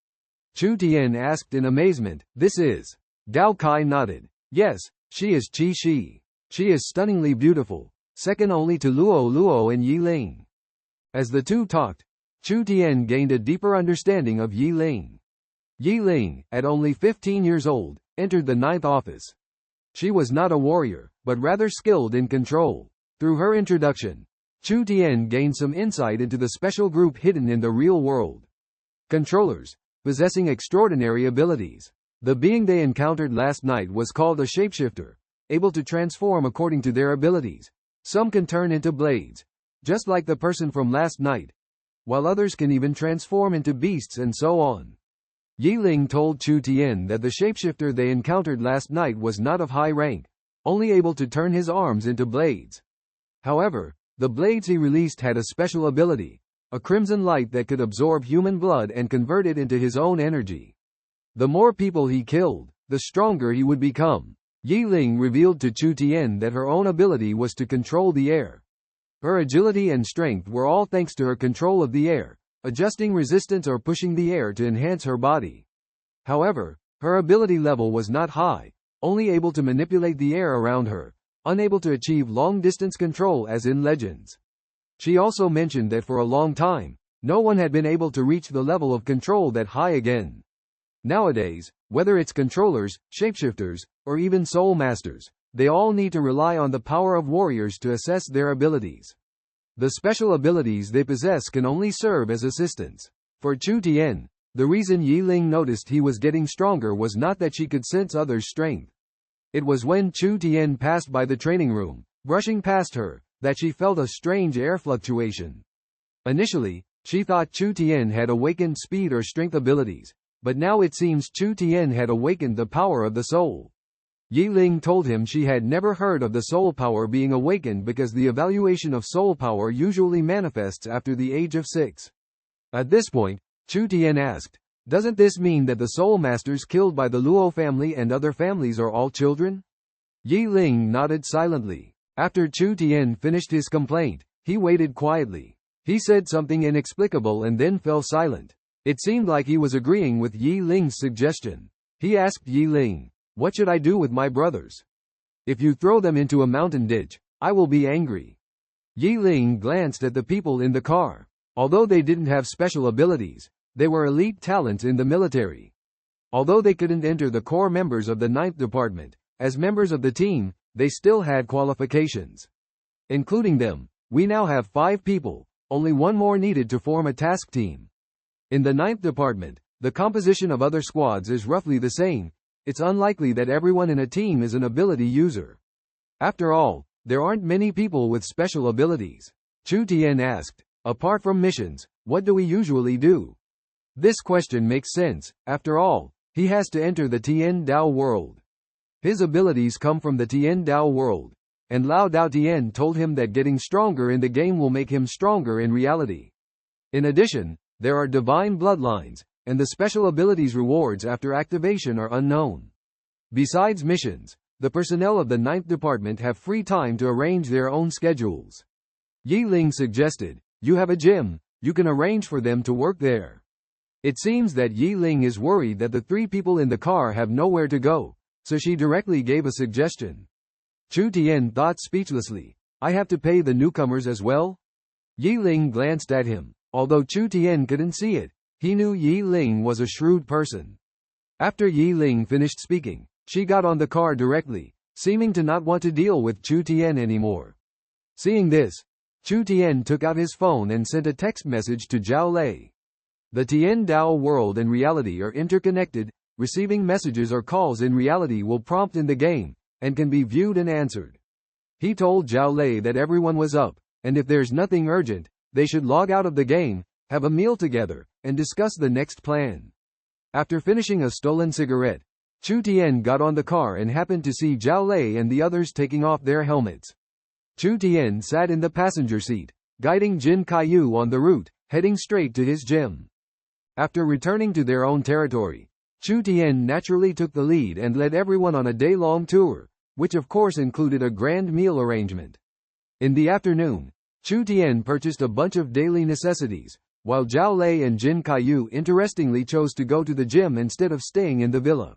Chu Tian asked in amazement, "This is?" Gao Kai nodded. "Yes, she is Qi Shi. She is stunningly beautiful, second only to Luo and Yi Ling." As the two talked, Chu Tian gained a deeper understanding of Yi Ling. Yi Ling, at only 15 years old, entered the ninth office. She was not a warrior, but rather skilled in control. Through her introduction, Chu Tian gained some insight into the special group hidden in the real world. Controllers, possessing extraordinary abilities. The being they encountered last night was called a shapeshifter, able to transform according to their abilities. Some can turn into blades, just like the person from last night, while others can even transform into beasts and so on. Yi Ling told Chu Tian that the shapeshifter they encountered last night was not of high rank, only able to turn his arms into blades. However, the blades he released had a special ability, a crimson light that could absorb human blood and convert it into his own energy. The more people he killed, the stronger he would become. Yi Ling revealed to Chu Tian that her own ability was to control the air. Her agility and strength were all thanks to her control of the air, adjusting resistance or pushing the air to enhance her body. However, her ability level was not high, only able to manipulate the air around her, unable to achieve long-distance control as in Legends. She also mentioned that for a long time, no one had been able to reach the level of control that high again. Nowadays, whether it's controllers, shapeshifters, or even soul masters, they all need to rely on the power of warriors to assess their abilities. The special abilities they possess can only serve as assistants. For Chu Tian, the reason Yi Ling noticed he was getting stronger was not that she could sense others' strength. It was when Chu Tian passed by the training room, brushing past her, that she felt a strange air fluctuation. Initially, she thought Chu Tian had awakened speed or strength abilities, but now it seems Chu Tian had awakened the power of the soul. Yi Ling told him she had never heard of the soul power being awakened because the evaluation of soul power usually manifests after the age of 6. At this point, Chu Tian asked, "Doesn't this mean that the soul masters killed by the Luo family and other families are all children?" Yi Ling nodded silently. After Chu Tian finished his complaint, he waited quietly. He said something inexplicable and then fell silent. It seemed like he was agreeing with Yi Ling's suggestion. He asked Yi Ling, "What should I do with my brothers? If you throw them into a mountain ditch, I will be angry." Yi Ling glanced at the people in the car. Although they didn't have special abilities, they were elite talents in the military. Although they couldn't enter the core members of the 9th Department, as members of the team, they still had qualifications. Including them, we now have 5 people, only one more needed to form a task team. In the 9th Department, the composition of other squads is roughly the same. It's unlikely that everyone in a team is an ability user. After all, there aren't many people with special abilities. Chu Tian asked, "Apart from missions, what do we usually do?" This question makes sense. After all, he has to enter the Tien Dao world. His abilities come from the Tien Dao world, and Lao Dao Tien told him that getting stronger in the game will make him stronger in reality. In addition, there are divine bloodlines, and the special abilities rewards after activation are unknown. Besides missions, the personnel of the 9th Department have free time to arrange their own schedules. Yi Ling suggested, "You have a gym, you can arrange for them to work there." It seems that Yi Ling is worried that the 3 people in the car have nowhere to go, so she directly gave a suggestion. Chu Tian thought speechlessly, "I have to pay the newcomers as well?" Yi Ling glanced at him. Although Chu Tian couldn't see it, he knew Yi Ling was a shrewd person. After Yi Ling finished speaking, she got on the car directly, seeming to not want to deal with Chu Tian anymore. Seeing this, Chu Tian took out his phone and sent a text message to Zhao Lei. The Tien Dao world and reality are interconnected. Receiving messages or calls in reality will prompt in the game, and can be viewed and answered. He told Zhao Lei that everyone was up, and if there's nothing urgent, they should log out of the game, have a meal together, and discuss the next plan. After finishing a stolen cigarette, Chu Tian got on the car and happened to see Zhao Lei and the others taking off their helmets. Chu Tian sat in the passenger seat, guiding Jin Kaiyu on the route, heading straight to his gym. After returning to their own territory, Chu Tian naturally took the lead and led everyone on a day-long tour, which of course included a grand meal arrangement. In the afternoon, Chu Tian purchased a bunch of daily necessities, while Zhao Lei and Jin Kaiyu interestingly chose to go to the gym instead of staying in the villa.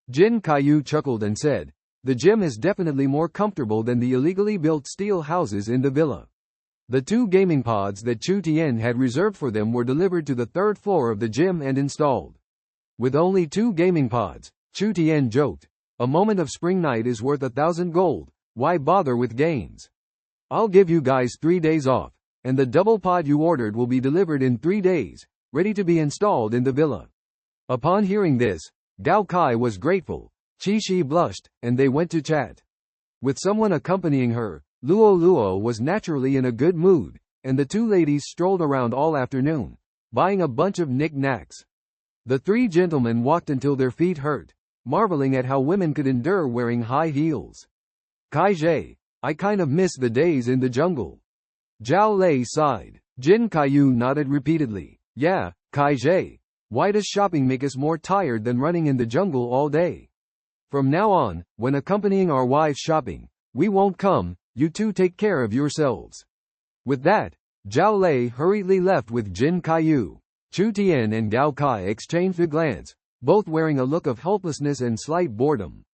Jin Kaiyu chuckled and said, "The gym is definitely more comfortable than the illegally built steel houses in the villa." The 2 gaming pods that Chu Tian had reserved for them were delivered to the 3rd floor of the gym and installed. With only 2 gaming pods, Chu Tian joked, "A moment of spring night is worth 1,000 gold, why bother with games? I'll give you guys 3 days off, and the double pod you ordered will be delivered in 3 days, ready to be installed in the villa." Upon hearing this, Gao Kai was grateful, Qi Shi blushed, and they went to chat. With someone accompanying her, Luo was naturally in a good mood, and the 2 ladies strolled around all afternoon, buying a bunch of knick-knacks. The 3 gentlemen walked until their feet hurt, marveling at how women could endure wearing high heels. "Kai Jie, I kind of miss the days in the jungle." Zhao Lei sighed. Jin Kaiyu nodded repeatedly. "Yeah, Kai Jie. Why does shopping make us more tired than running in the jungle all day? From now on, when accompanying our wives shopping, we won't come, you 2 take care of yourselves." With that, Zhao Lei hurriedly left with Jin Kaiyu. Chu Tian and Gao Kai exchanged a glance, both wearing a look of helplessness and slight boredom.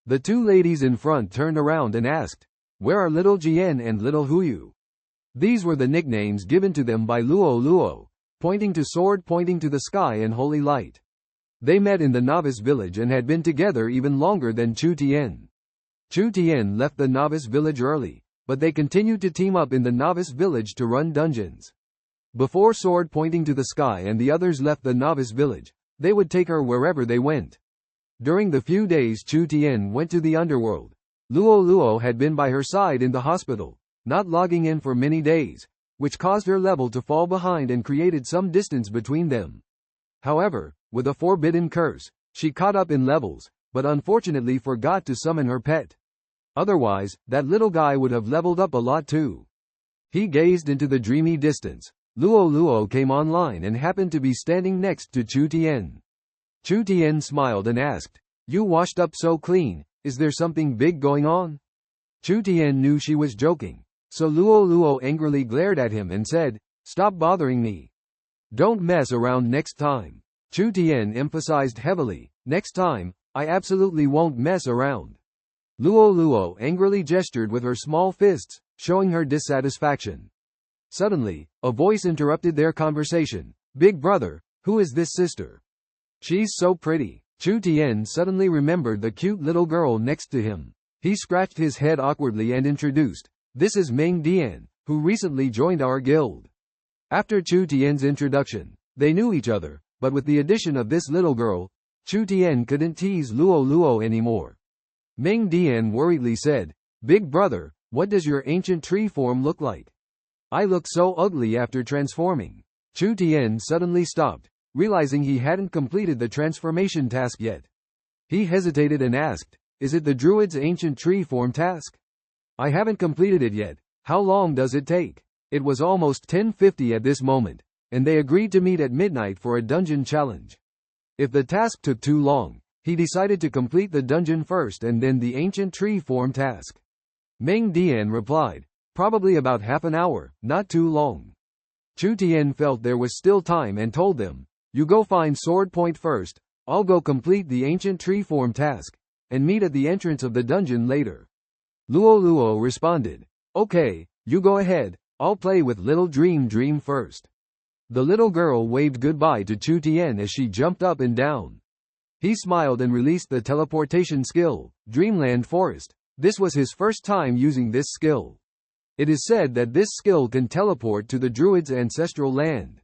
The 2 ladies in front turned around and asked, "Where are little Jian and little Huyu?" These were the nicknames given to them by Luo, pointing to sword pointing to the sky and holy light. They met in the novice village and had been together even longer than Chu Tian. Chu Tian left the novice village early, but they continued to team up in the novice village to run dungeons. Before sword pointing to the sky and the others left the novice village, they would take her wherever they went. During the few days Chu Tian went to the underworld, Luo had been by her side in the hospital, not logging in for many days, which caused her level to fall behind and created some distance between them. However, with a forbidden curse, she caught up in levels, but unfortunately forgot to summon her pet. Otherwise, that little guy would have leveled up a lot too. He gazed into the dreamy distance. Luo came online and happened to be standing next to Chu Tian. Chu Tian smiled and asked, "You washed up so clean, is there something big going on?" Chu Tian knew she was joking, so Luo angrily glared at him and said, "Stop bothering me. Don't mess around next time." Chu Tian emphasized heavily, "Next time, I absolutely won't mess around." Luo angrily gestured with her small fists, showing her dissatisfaction. Suddenly, a voice interrupted their conversation. "Big brother, who is this sister? She's so pretty." Chu Tian suddenly remembered the cute little girl next to him. He scratched his head awkwardly and introduced, "This is Meng Dian, who recently joined our guild." After Chu Tian's introduction, they knew each other, but with the addition of this little girl, Chu Tian couldn't tease Luo anymore. Meng Dian worriedly said, "Big brother, what does your ancient tree form look like? I look so ugly after transforming." Chu Tian suddenly stopped, realizing he hadn't completed the transformation task yet. He hesitated and asked, "Is it the druid's ancient tree form task? I haven't completed it yet. How long does it take?" It was almost 10:50 at this moment, and they agreed to meet at midnight for a dungeon challenge. If the task took too long, he decided to complete the dungeon first and then the ancient tree form task. Meng Dian replied, "Probably about half an hour, not too long." Chu Tian felt there was still time and told them, "You go find sword point first, I'll go complete the ancient tree form task, and meet at the entrance of the dungeon later." Luo responded, "Okay, you go ahead, I'll play with little Dream first." The little girl waved goodbye to Chu Tian as she jumped up and down. He smiled and released the teleportation skill, Dreamland Forest. This was his first time using this skill. It is said that this skill can teleport to the druid's ancestral land.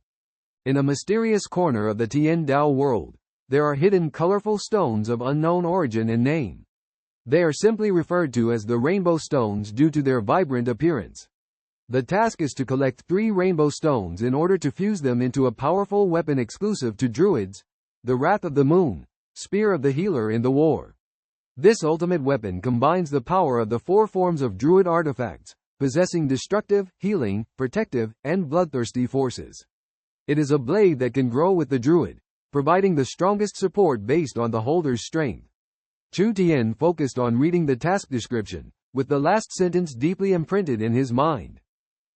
In a mysterious corner of the Tien Dao world, there are hidden colorful stones of unknown origin and name. They are simply referred to as the rainbow stones due to their vibrant appearance. The task is to collect 3 rainbow stones in order to fuse them into a powerful weapon exclusive to druids, the Wrath of the Moon, Spear of the Healer in the War. This ultimate weapon combines the power of the 4 forms of druid artifacts, possessing destructive, healing, protective, and bloodthirsty forces. It is a blade that can grow with the druid, providing the strongest support based on the holder's strength. Chu Tian focused on reading the task description, with the last sentence deeply imprinted in his mind.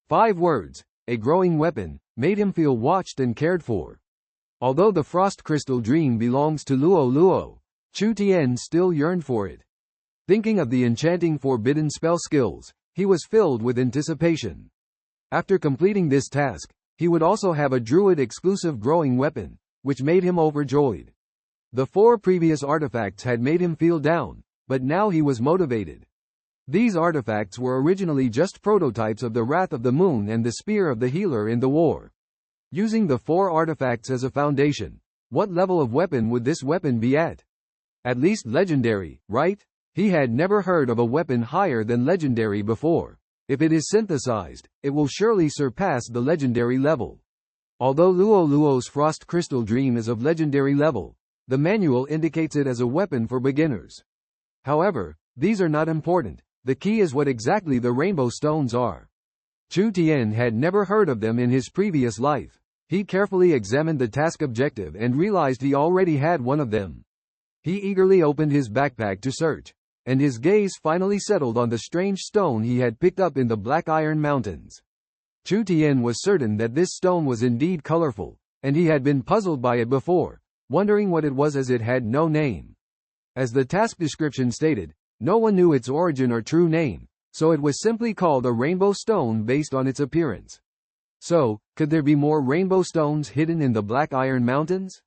5 words, a growing weapon, made him feel watched and cared for. Although the frost crystal dream belongs to Luo, Chu Tian still yearned for it. Thinking of the enchanting forbidden spell skills, he was filled with anticipation. After completing this task, he would also have a druid-exclusive growing weapon, which made him overjoyed. The 4 previous artifacts had made him feel down, but now he was motivated. These artifacts were originally just prototypes of the Wrath of the Moon and the Spear of the Healer in the War. Using the 4 artifacts as a foundation, what level of weapon would this weapon be at? At least legendary, right? He had never heard of a weapon higher than legendary before. If it is synthesized, it will surely surpass the legendary level. Although Luo's Frost Crystal Dream is of legendary level, the manual indicates it as a weapon for beginners. However, these are not important. The key is what exactly the rainbow stones are. Chu Tian had never heard of them in his previous life. He carefully examined the task objective and realized he already had one of them. He eagerly opened his backpack to search, and his gaze finally settled on the strange stone he had picked up in the Black Iron Mountains. Chu Tian was certain that this stone was indeed colorful, and he had been puzzled by it before, wondering what it was as it had no name. As the task description stated, no one knew its origin or true name, so it was simply called a rainbow stone based on its appearance. So, could there be more rainbow stones hidden in the Black Iron Mountains?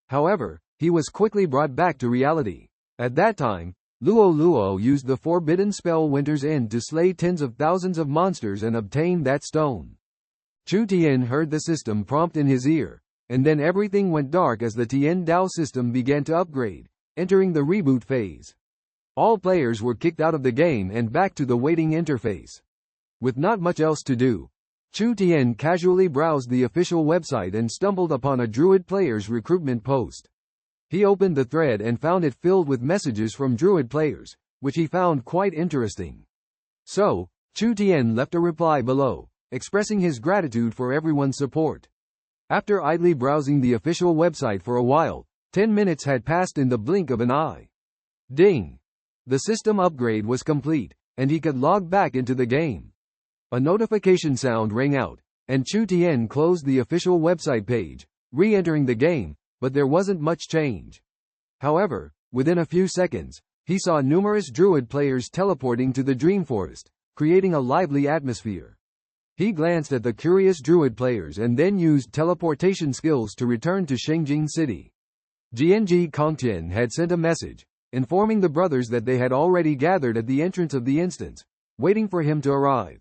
However, he was quickly brought back to reality. At that time, Luo used the forbidden spell Winter's End to slay tens of thousands of monsters and obtain that stone. Chu Tian heard the system prompt in his ear, and then everything went dark as the Tien Dao system began to upgrade, entering the reboot phase. All players were kicked out of the game and back to the waiting interface. With not much else to do, Chu Tian casually browsed the official website and stumbled upon a druid player's recruitment post. He opened the thread and found it filled with messages from druid players, which he found quite interesting. So, Chu Tian left a reply below, expressing his gratitude for everyone's support. After idly browsing the official website for a while, 10 minutes had passed in the blink of an eye. Ding! The system upgrade was complete, and he could log back into the game. A notification sound rang out, and Chu Tian closed the official website page, re-entering the game, but there wasn't much change. However, within a few seconds, he saw numerous druid players teleporting to the Dream Forest, creating a lively atmosphere. He glanced at the curious druid players and then used teleportation skills to return to Shengjing City. Chu Tian had sent a message, informing the brothers that they had already gathered at the entrance of the instance, waiting for him to arrive.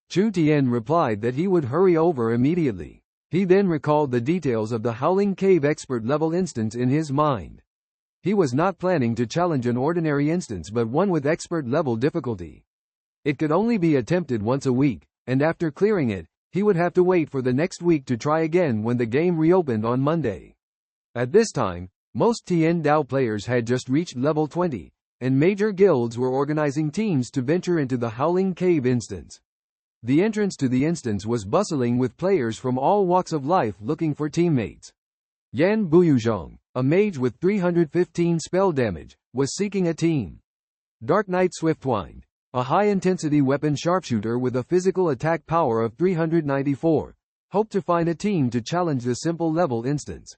Chu Tian replied that he would hurry over immediately. He then recalled the details of the Howling Cave expert level instance in his mind. He was not planning to challenge an ordinary instance but one with expert level difficulty. It could only be attempted once a week, and after clearing it, he would have to wait for the next week to try again when the game reopened on Monday. At this time, most Tien Dao players had just reached level 20, and major guilds were organizing teams to venture into the Howling Cave instance. The entrance to the instance was bustling with players from all walks of life looking for teammates. Yan Buyuzhong, a mage with 315 spell damage, was seeking a team. Dark Knight Swiftwind, a high-intensity weapon sharpshooter with a physical attack power of 394, hoped to find a team to challenge the simple level instance.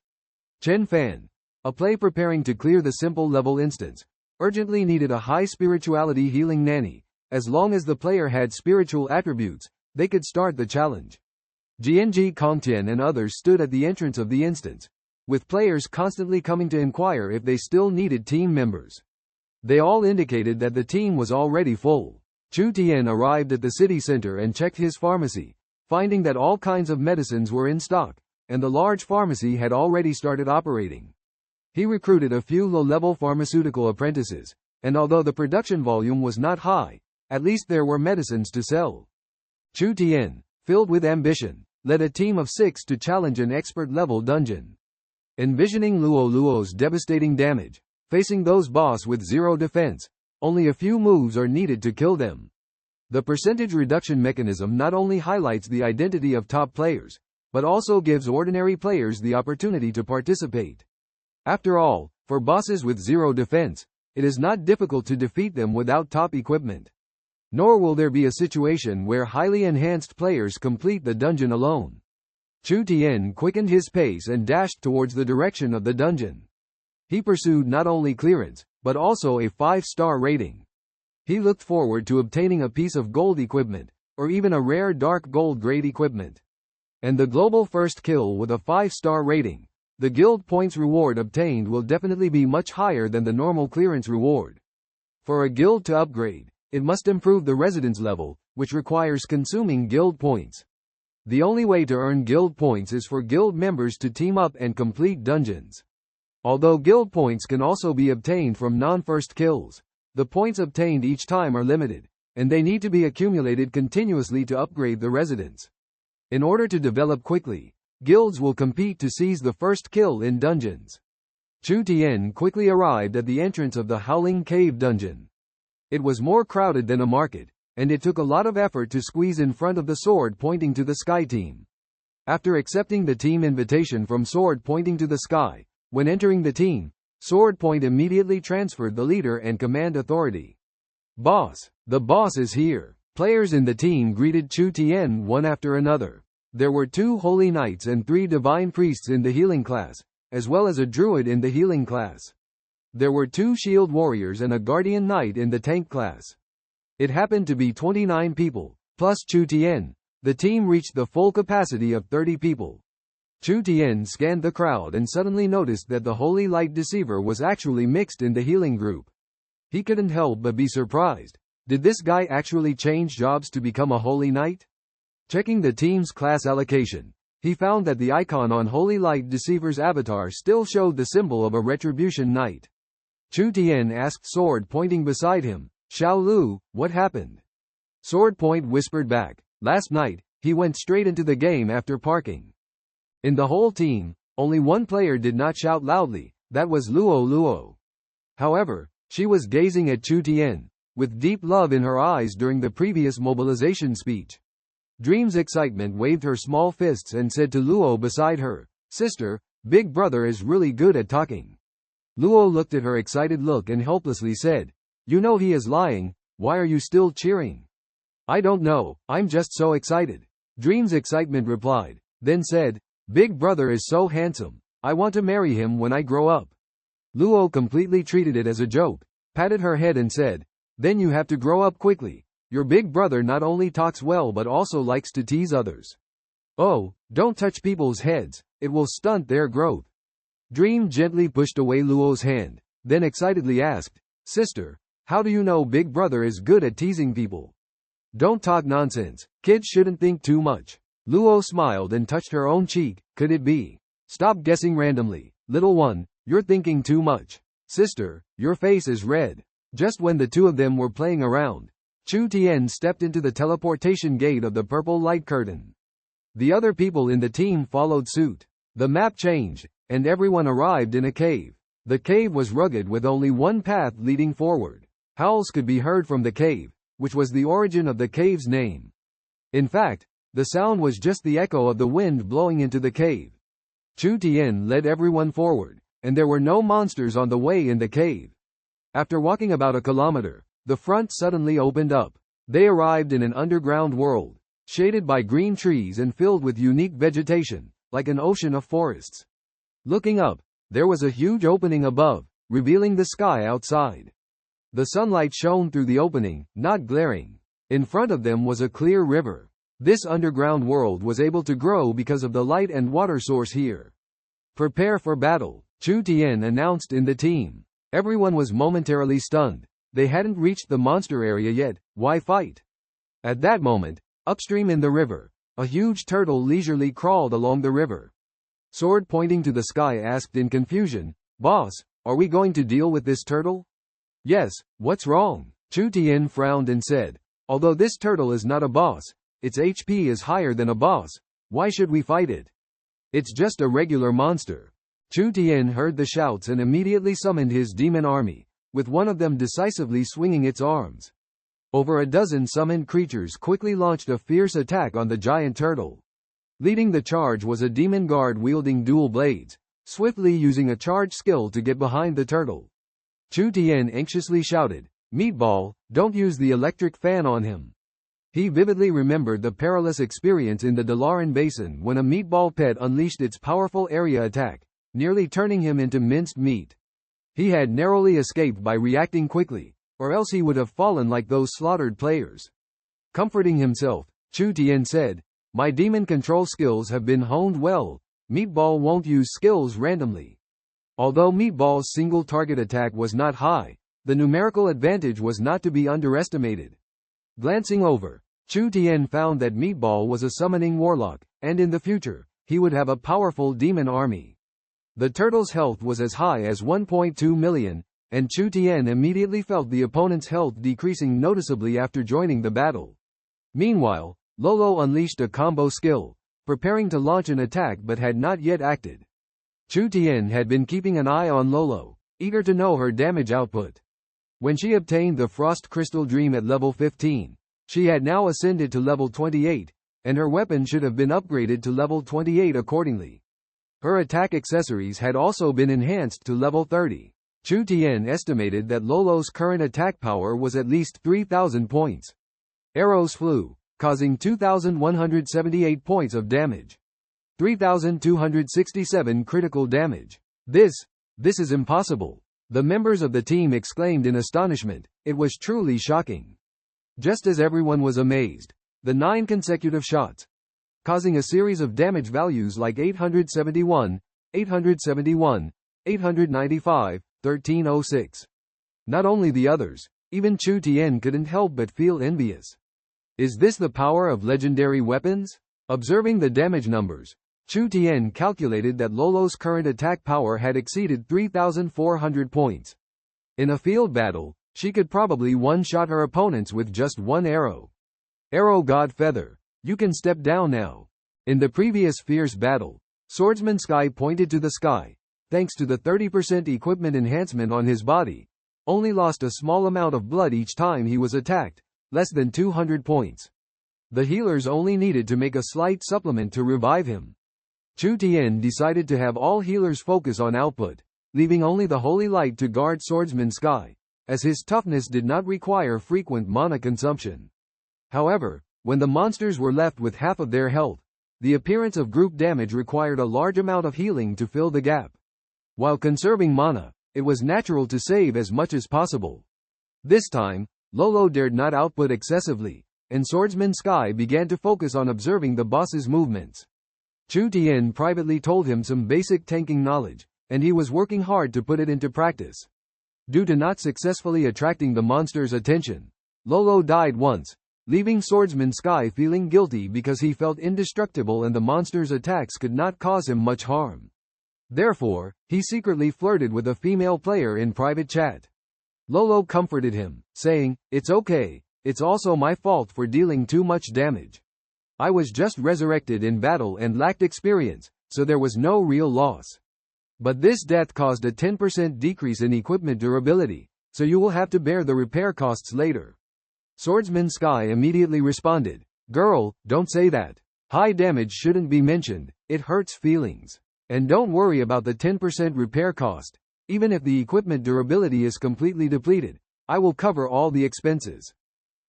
Chen Fan, a play preparing to clear the simple level instance, urgently needed a high spirituality healing nanny. As long as the player had spiritual attributes, they could start the challenge. Chu Tian and others stood at the entrance of the instance, with players constantly coming to inquire if they still needed team members. They all indicated that the team was already full. Chu Tian arrived at the city center and checked his pharmacy, finding that all kinds of medicines were in stock, and the large pharmacy had already started operating. He recruited a few low-level pharmaceutical apprentices, and although the production volume was not high, at least there were medicines to sell. Chu Tian, filled with ambition, led a team of 6 to challenge an expert-level dungeon. Envisioning Luo's devastating damage, facing those boss with zero defense, only a few moves are needed to kill them. The percentage reduction mechanism not only highlights the identity of top players, but also gives ordinary players the opportunity to participate. After all, for bosses with zero defense, it is not difficult to defeat them without top equipment. Nor will there be a situation where highly enhanced players complete the dungeon alone. Chu Tian quickened his pace and dashed towards the direction of the dungeon. He pursued not only clearance, but also a 5-star rating. He looked forward to obtaining a piece of gold equipment, or even a rare dark gold grade equipment. And the global first kill with a 5-star rating, the guild points reward obtained will definitely be much higher than the normal clearance reward. For a guild to upgrade, it must improve the residence level, which requires consuming guild points. The only way to earn guild points is for guild members to team up and complete dungeons. Although guild points can also be obtained from non-first kills, the points obtained each time are limited, and they need to be accumulated continuously to upgrade the residence. In order to develop quickly, guilds will compete to seize the first kill in dungeons. Chu Tian quickly arrived at the entrance of the Howling Cave dungeon. It was more crowded than a market, and it took a lot of effort to squeeze in front of the sword pointing to the sky team. After accepting the team invitation from sword pointing to the sky, when entering the team, sword point immediately transferred the leader and command authority. Boss, the boss is here. Players in the team greeted Chu Tian one after another. There were 2 holy knights and 3 divine priests in the healing class, as well as a druid in the healing class. There were 2 shield warriors and a guardian knight in the tank class. It happened to be 29 people, plus Chu Tian. The team reached the full capacity of 30 people. Chu Tian scanned the crowd and suddenly noticed that the Holy Light Deceiver was actually mixed in the healing group. He couldn't help but be surprised. Did this guy actually change jobs to become a Holy Knight? Checking the team's class allocation, he found that the icon on Holy Light Deceiver's avatar still showed the symbol of a Retribution Knight. Chu Tian asked Sword pointing beside him, "Xiao Lu, what happened?" Sword point whispered back, "Last night, he went straight into the game after parking." In the whole team, only one player did not shout loudly, that was Luo. However, she was gazing at Chu Tian, with deep love in her eyes during the previous mobilization speech. Dream's excitement waved her small fists and said to Luo beside her, "Sister, Big Brother is really good at talking." Luo looked at her excited look and helplessly said, "You know he is lying, why are you still cheering?" "I don't know, I'm just so excited." Dream's excitement replied, then said, "Big Brother is so handsome, I want to marry him when I grow up." Luo completely treated it as a joke, patted her head and said, "Then you have to grow up quickly. Your big brother not only talks well but also likes to tease others." "Oh, don't touch people's heads, it will stunt their growth." Dream gently pushed away Luo's hand, then excitedly asked, "Sister, how do you know Big Brother is good at teasing people?" "Don't talk nonsense, kids shouldn't think too much." Luo smiled and touched her own cheek, "Could it be?" "Stop guessing randomly, little one, you're thinking too much." "Sister, your face is red." Just when the two of them were playing around, Chu Tian stepped into the teleportation gate of the purple light curtain. The other people in the team followed suit. The map changed, and everyone arrived in a cave. The cave was rugged with only one path leading forward. Howls could be heard from the cave, which was the origin of the cave's name. In fact, the sound was just the echo of the wind blowing into the cave. Chu Tian led everyone forward, and there were no monsters on the way in the cave. After walking about a kilometer, the front suddenly opened up. They arrived in an underground world, shaded by green trees and filled with unique vegetation, like an ocean of forests. Looking up, there was a huge opening above, revealing the sky outside. The sunlight shone through the opening, not glaring. In front of them was a clear river. This underground world was able to grow because of the light and water source here. "Prepare for battle," Chu Tian announced in the team. Everyone was momentarily stunned. They hadn't reached the monster area yet, why fight? At that moment, upstream in the river, a huge turtle leisurely crawled along the river. Sword pointing to the sky asked in confusion, "Boss, are we going to deal with this turtle?" "Yes, what's wrong?" Chu Tian frowned and said, "Although this turtle is not a boss, its HP is higher than a boss. Why should we fight it? It's just a regular monster. Chu Tian heard the shouts and immediately summoned his demon army, with one of them decisively swinging its arms. Over a dozen summoned creatures quickly launched a fierce attack on the giant turtle. Leading the charge was a demon guard wielding dual blades, swiftly using a charge skill to get behind the turtle. Chu Tian anxiously shouted, "Meatball, don't use the electric fan on him." He vividly remembered the perilous experience in the Dalaran Basin when a meatball pet unleashed its powerful area attack, nearly turning him into minced meat. He had narrowly escaped by reacting quickly, or else he would have fallen like those slaughtered players. Comforting himself, Chu Tian said, "My demon control skills have been honed well. Meatball won't use skills randomly." Although Meatball's single target attack was not high, the numerical advantage was not to be underestimated. Glancing over, Chu Tian found that Meatball was a summoning warlock, and in the future, he would have a powerful demon army. The turtle's health was as high as 1.2 million, and Chu Tian immediately felt the opponent's health decreasing noticeably after joining the battle. Meanwhile, Lolo unleashed a combo skill, preparing to launch an attack but had not yet acted. Chu Tian had been keeping an eye on Lolo, eager to know her damage output. When she obtained the Frost Crystal Dream at level 15, she had now ascended to level 28, and her weapon should have been upgraded to level 28 accordingly. Her attack accessories had also been enhanced to level 30. Chu Tian estimated that Lolo's current attack power was at least 3,000 points. Arrows flew, causing 2,178 points of damage. 3,267 critical damage. This is impossible. The members of the team exclaimed in astonishment. It was truly shocking. Just as everyone was amazed, the 9 consecutive shots, causing a series of damage values like 871, 871, 895, 1306. Not only the others, even Chu Tian couldn't help but feel envious. Is this the power of legendary weapons? Observing the damage numbers, Chu Tian calculated that Lolo's current attack power had exceeded 3,400 points. In a field battle, she could probably one-shot her opponents with just one arrow. Arrow God Feather, you can step down now. In the previous fierce battle, Swordsman Sky pointed to the sky. Thanks to the 30% equipment enhancement on his body, only lost a small amount of blood each time he was attacked, less than 200 points. The healers only needed to make a slight supplement to revive him. Chu Tian decided to have all healers focus on output, leaving only the Holy Light to guard Swordsman Sky, as his toughness did not require frequent mana consumption. However, when the monsters were left with half of their health, the appearance of group damage required a large amount of healing to fill the gap. While conserving mana, it was natural to save as much as possible. This time, Lolo dared not output excessively, and Swordsman Sky began to focus on observing the boss's movements. Chu Tian privately told him some basic tanking knowledge, and he was working hard to put it into practice. Due to not successfully attracting the monster's attention, Lolo died once, leaving Swordsman Sky feeling guilty because he felt indestructible and the monster's attacks could not cause him much harm. Therefore, he secretly flirted with a female player in private chat. Lolo comforted him, saying, "It's okay, it's also my fault for dealing too much damage. I was just resurrected in battle and lacked experience, so there was no real loss. But this death caused a 10% decrease in equipment durability, so you will have to bear the repair costs later." Swordsman Sky immediately responded, "Girl, don't say that. High damage shouldn't be mentioned, it hurts feelings. And don't worry about the 10% repair cost. Even if the equipment durability is completely depleted, I will cover all the expenses."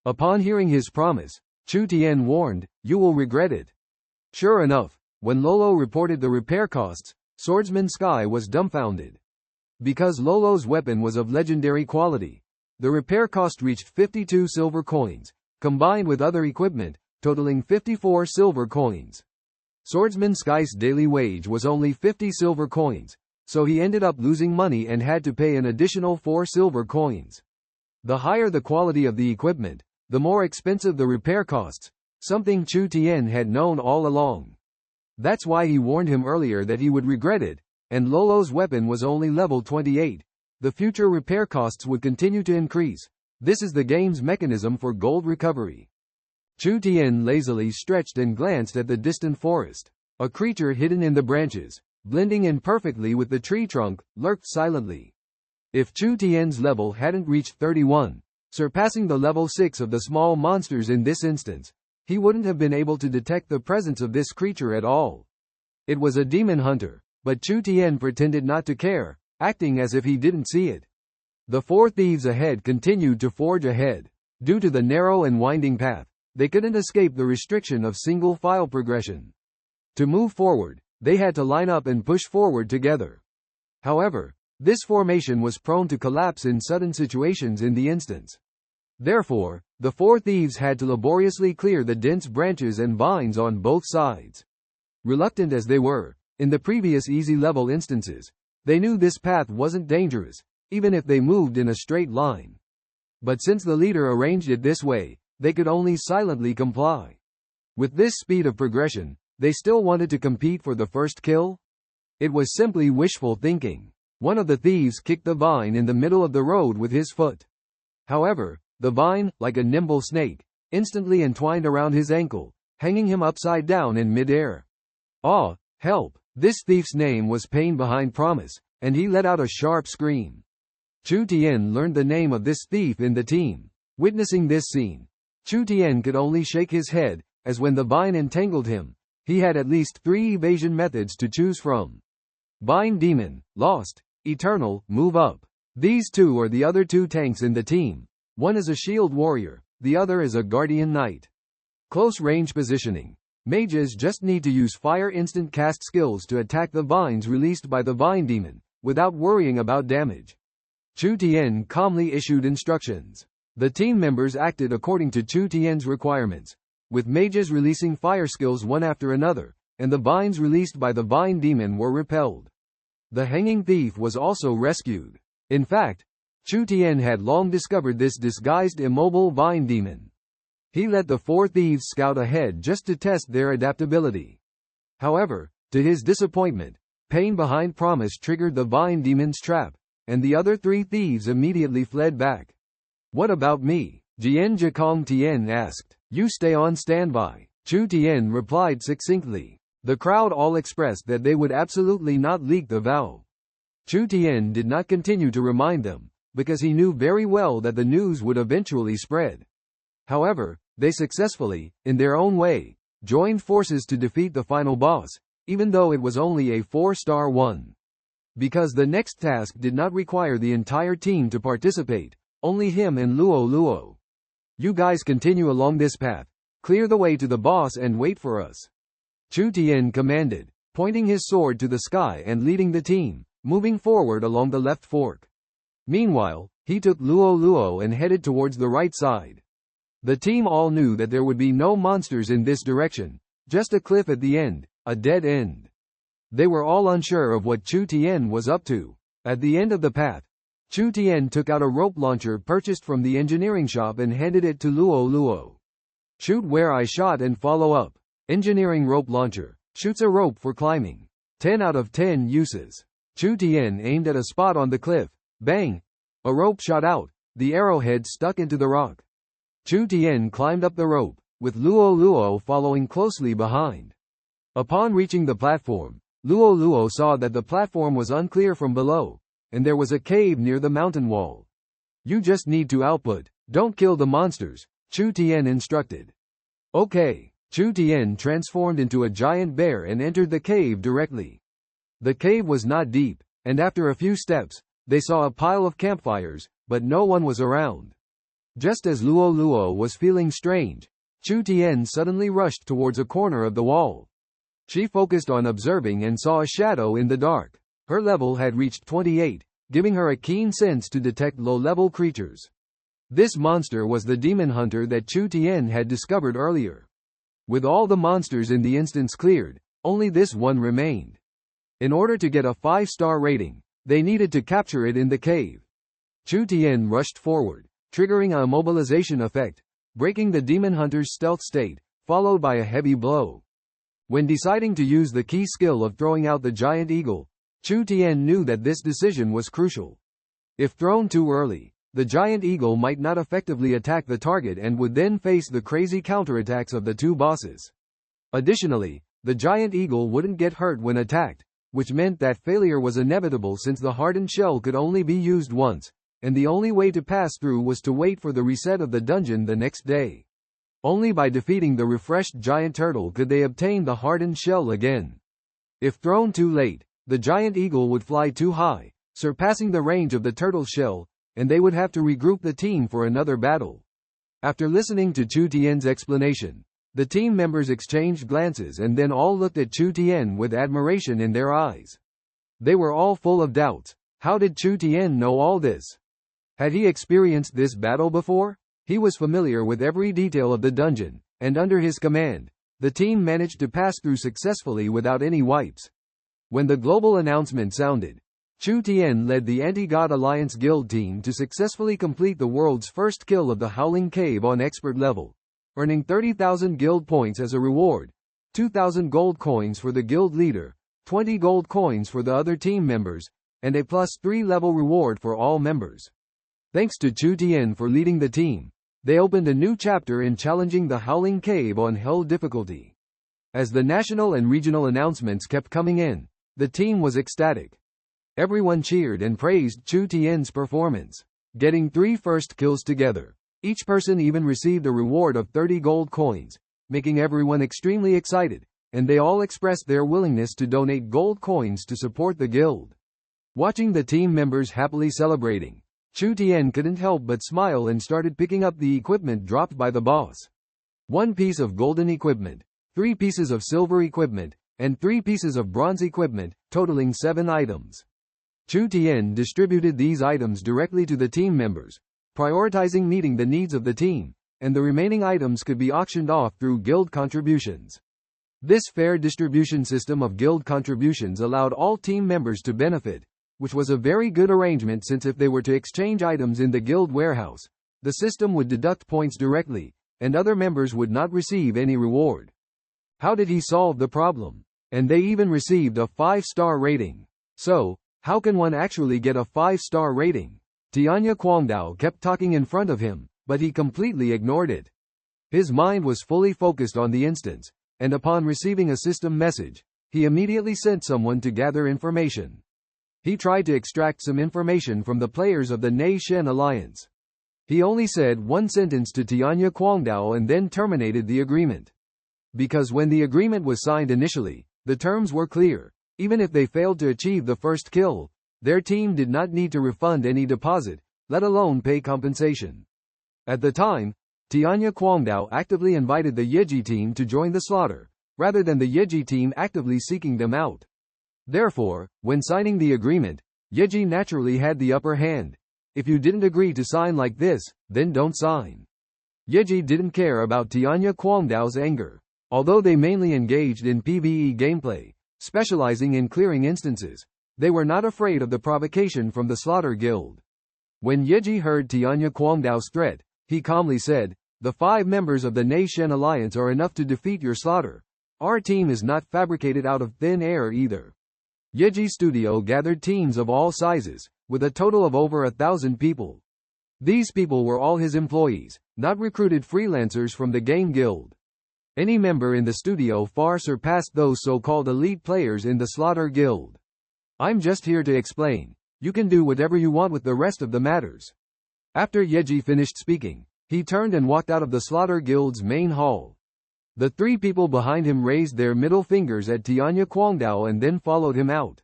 Upon hearing his promise, Chu Tian warned, "You will regret it." Sure enough, when Lolo reported the repair costs, Swordsman Sky was dumbfounded. Because Lolo's weapon was of legendary quality, the repair cost reached 52 silver coins, combined with other equipment, totaling 54 silver coins. Swordsman Sky's daily wage was only 50 silver coins, so he ended up losing money and had to pay an additional 4 silver coins. The higher the quality of the equipment, the more expensive the repair costs, something Chu Tian had known all along. That's why he warned him earlier that he would regret it, and Lolo's weapon was only level 28. The future repair costs would continue to increase. This is the game's mechanism for gold recovery. Chu Tian lazily stretched and glanced at the distant forest. A creature hidden in the branches, blending in perfectly with the tree trunk, lurked silently. If Chu Tian's level hadn't reached 31, surpassing the level 6 of the small monsters in this instance, he wouldn't have been able to detect the presence of this creature at all. It was a demon hunter, but Chu Tian pretended not to care, acting as if he didn't see it. The four thieves ahead continued to forge ahead. Due to the narrow and winding path, they couldn't escape the restriction of single file progression. To move forward, they had to line up and push forward together. However, this formation was prone to collapse in sudden situations in the instance. Therefore, the four thieves had to laboriously clear the dense branches and vines on both sides. Reluctant as they were, in the previous easy-level instances, they knew this path wasn't dangerous, even if they moved in a straight line. But since the leader arranged it this way, they could only silently comply. With this speed of progression, they still wanted to compete for the first kill? It was simply wishful thinking. One of the thieves kicked the vine in the middle of the road with his foot. However, the vine, like a nimble snake, instantly entwined around his ankle, hanging him upside down in midair. Ah, help! This thief's name was Pain Behind Promise, and he let out a sharp scream. Chu Tian learned the name of this thief in the team. Witnessing this scene, Chu Tian could only shake his head, as when the vine entangled him, he had at least 3 evasion methods to choose from. Bind Demon, Lost, Eternal, Move Up. These two are the other 2 tanks in the team. One is a shield warrior, the other is a guardian knight. Close range positioning. Mages just need to use fire instant cast skills to attack the vines released by the Vine Demon, without worrying about damage. Chu Tian calmly issued instructions. The team members acted according to Chu Tian's requirements, with mages releasing fire skills one after another, and the vines released by the Vine Demon were repelled. The hanging thief was also rescued. In fact, Chu Tian had long discovered this disguised immobile Vine Demon. He let the 4 thieves scout ahead just to test their adaptability. However, to his disappointment, Pain Behind Promise triggered the Vine Demon's trap, and the other 3 thieves immediately fled back. What about me? Jian Jikong Tien asked. You stay on standby. Chu Tian replied succinctly. The crowd all expressed that they would absolutely not leak the vow. Chu Tian did not continue to remind them, because he knew very well that the news would eventually spread. However, they successfully, in their own way, joined forces to defeat the final boss, even though it was only a 4-star one. Because the next task did not require the entire team to participate, only him and Luo. You guys continue along this path, clear the way to the boss and wait for us. Chu Tian commanded, pointing his sword to the sky and leading the team, moving forward along the left fork. Meanwhile, he took Luo and headed towards the right side. The team all knew that there would be no monsters in this direction, just a cliff at the end, a dead end. They were all unsure of what Chu Tian was up to. At the end of the path, Chu Tian took out a rope launcher purchased from the engineering shop and handed it to Luo. Shoot where I shot and follow up. Engineering rope launcher. Shoots a rope for climbing. 10 out of 10 uses. Chu Tian aimed at a spot on the cliff. Bang! A rope shot out. The arrowhead stuck into the rock. Chu Tian climbed up the rope, with Luo following closely behind. Upon reaching the platform, Luo saw that the platform was unclear from below, and there was a cave near the mountain wall. You just need to output, don't kill the monsters, Chu Tian instructed. Okay. Chu Tian transformed into a giant bear and entered the cave directly. The cave was not deep, and after a few steps, they saw a pile of campfires, but no one was around. Just as Luo was feeling strange, Chu Tian suddenly rushed towards a corner of the wall. She focused on observing and saw a shadow in the dark. Her level had reached 28, giving her a keen sense to detect low-level creatures. This monster was the demon hunter that Chu Tian had discovered earlier. With all the monsters in the instance cleared, only this one remained. In order to get a 5-star rating, they needed to capture it in the cave. Chu Tian rushed forward, triggering a immobilization effect, breaking the demon hunter's stealth state, followed by a heavy blow. When deciding to use the key skill of throwing out the giant eagle, Chu Tian knew that this decision was crucial. If thrown too early, the giant eagle might not effectively attack the target and would then face the crazy counterattacks of the two bosses. Additionally, the giant eagle wouldn't get hurt when attacked, which meant that failure was inevitable since the hardened shell could only be used once, and the only way to pass through was to wait for the reset of the dungeon the next day. Only by defeating the refreshed giant turtle could they obtain the hardened shell again. If thrown too late, the giant eagle would fly too high, surpassing the range of the turtle shell, and they would have to regroup the team for another battle. After listening to Chu Tian's explanation, the team members exchanged glances and then all looked at Chu Tian with admiration in their eyes. They were all full of doubts. How did Chu Tian know all this? Had he experienced this battle before? He was familiar with every detail of the dungeon, and under his command, the team managed to pass through successfully without any wipes. When the global announcement sounded, Chu Tian led the Anti-God Alliance Guild team to successfully complete the world's first kill of the Howling Cave on expert level, earning 30,000 guild points as a reward, 2,000 gold coins for the guild leader, 20 gold coins for the other team members, and a +3 level reward for all members. Thanks to Chu Tian for leading the team, they opened a new chapter in challenging the Howling Cave on Hell difficulty. As the national and regional announcements kept coming in, the team was ecstatic. Everyone cheered and praised Chu Tian's performance. Getting 3 first kills together, each person even received a reward of 30 gold coins, making everyone extremely excited, and they all expressed their willingness to donate gold coins to support the guild. Watching the team members happily celebrating, Chu Tian couldn't help but smile and started picking up the equipment dropped by the boss. 1 piece of golden equipment, 3 pieces of silver equipment, and 3 pieces of bronze equipment, totaling 7 items. Chu Tian distributed these items directly to the team members, prioritizing meeting the needs of the team, and the remaining items could be auctioned off through guild contributions. This fair distribution system of guild contributions allowed all team members to benefit, which was a very good arrangement since if they were to exchange items in the guild warehouse, the system would deduct points directly, and other members would not receive any reward. How did he solve the problem? And they even received a 5-star rating. So, how can one actually get a 5-star rating? Tianya Kwangdao kept talking in front of him, but he completely ignored it. His mind was fully focused on the instance, and upon receiving a system message, he immediately sent someone to gather information. He tried to extract some information from the players of the Nei Shen Alliance. He only said 1 sentence to Tianya Kwangdao and then terminated the agreement. Because when the agreement was signed initially, the terms were clear. Even if they failed to achieve the first kill, their team did not need to refund any deposit, let alone pay compensation. At the time, Tianya Kwangdao actively invited the Yeji team to join the slaughter, rather than the Yeji team actively seeking them out. Therefore, when signing the agreement, Yeji naturally had the upper hand. If you didn't agree to sign like this, then don't sign. Yeji didn't care about Tianya Kwangdao's anger. Although they mainly engaged in PvE gameplay, specializing in clearing instances, they were not afraid of the provocation from the Slaughter Guild. When Yeji heard Tianya Kwangdao's threat, he calmly said, "The 5 members of the Nei Shen Alliance are enough to defeat your slaughter. Our team is not fabricated out of thin air either." Yeji's studio gathered teams of all sizes, with a total of over 1,000 people. These people were all his employees, not recruited freelancers from the game guild. Any member in the studio far surpassed those so-called elite players in the Slaughter Guild. "I'm just here to explain. You can do whatever you want with the rest of the matters." After Yeji finished speaking, he turned and walked out of the Slaughter Guild's main hall. The 3 people behind him raised their middle fingers at Tianya Kwangdao and then followed him out.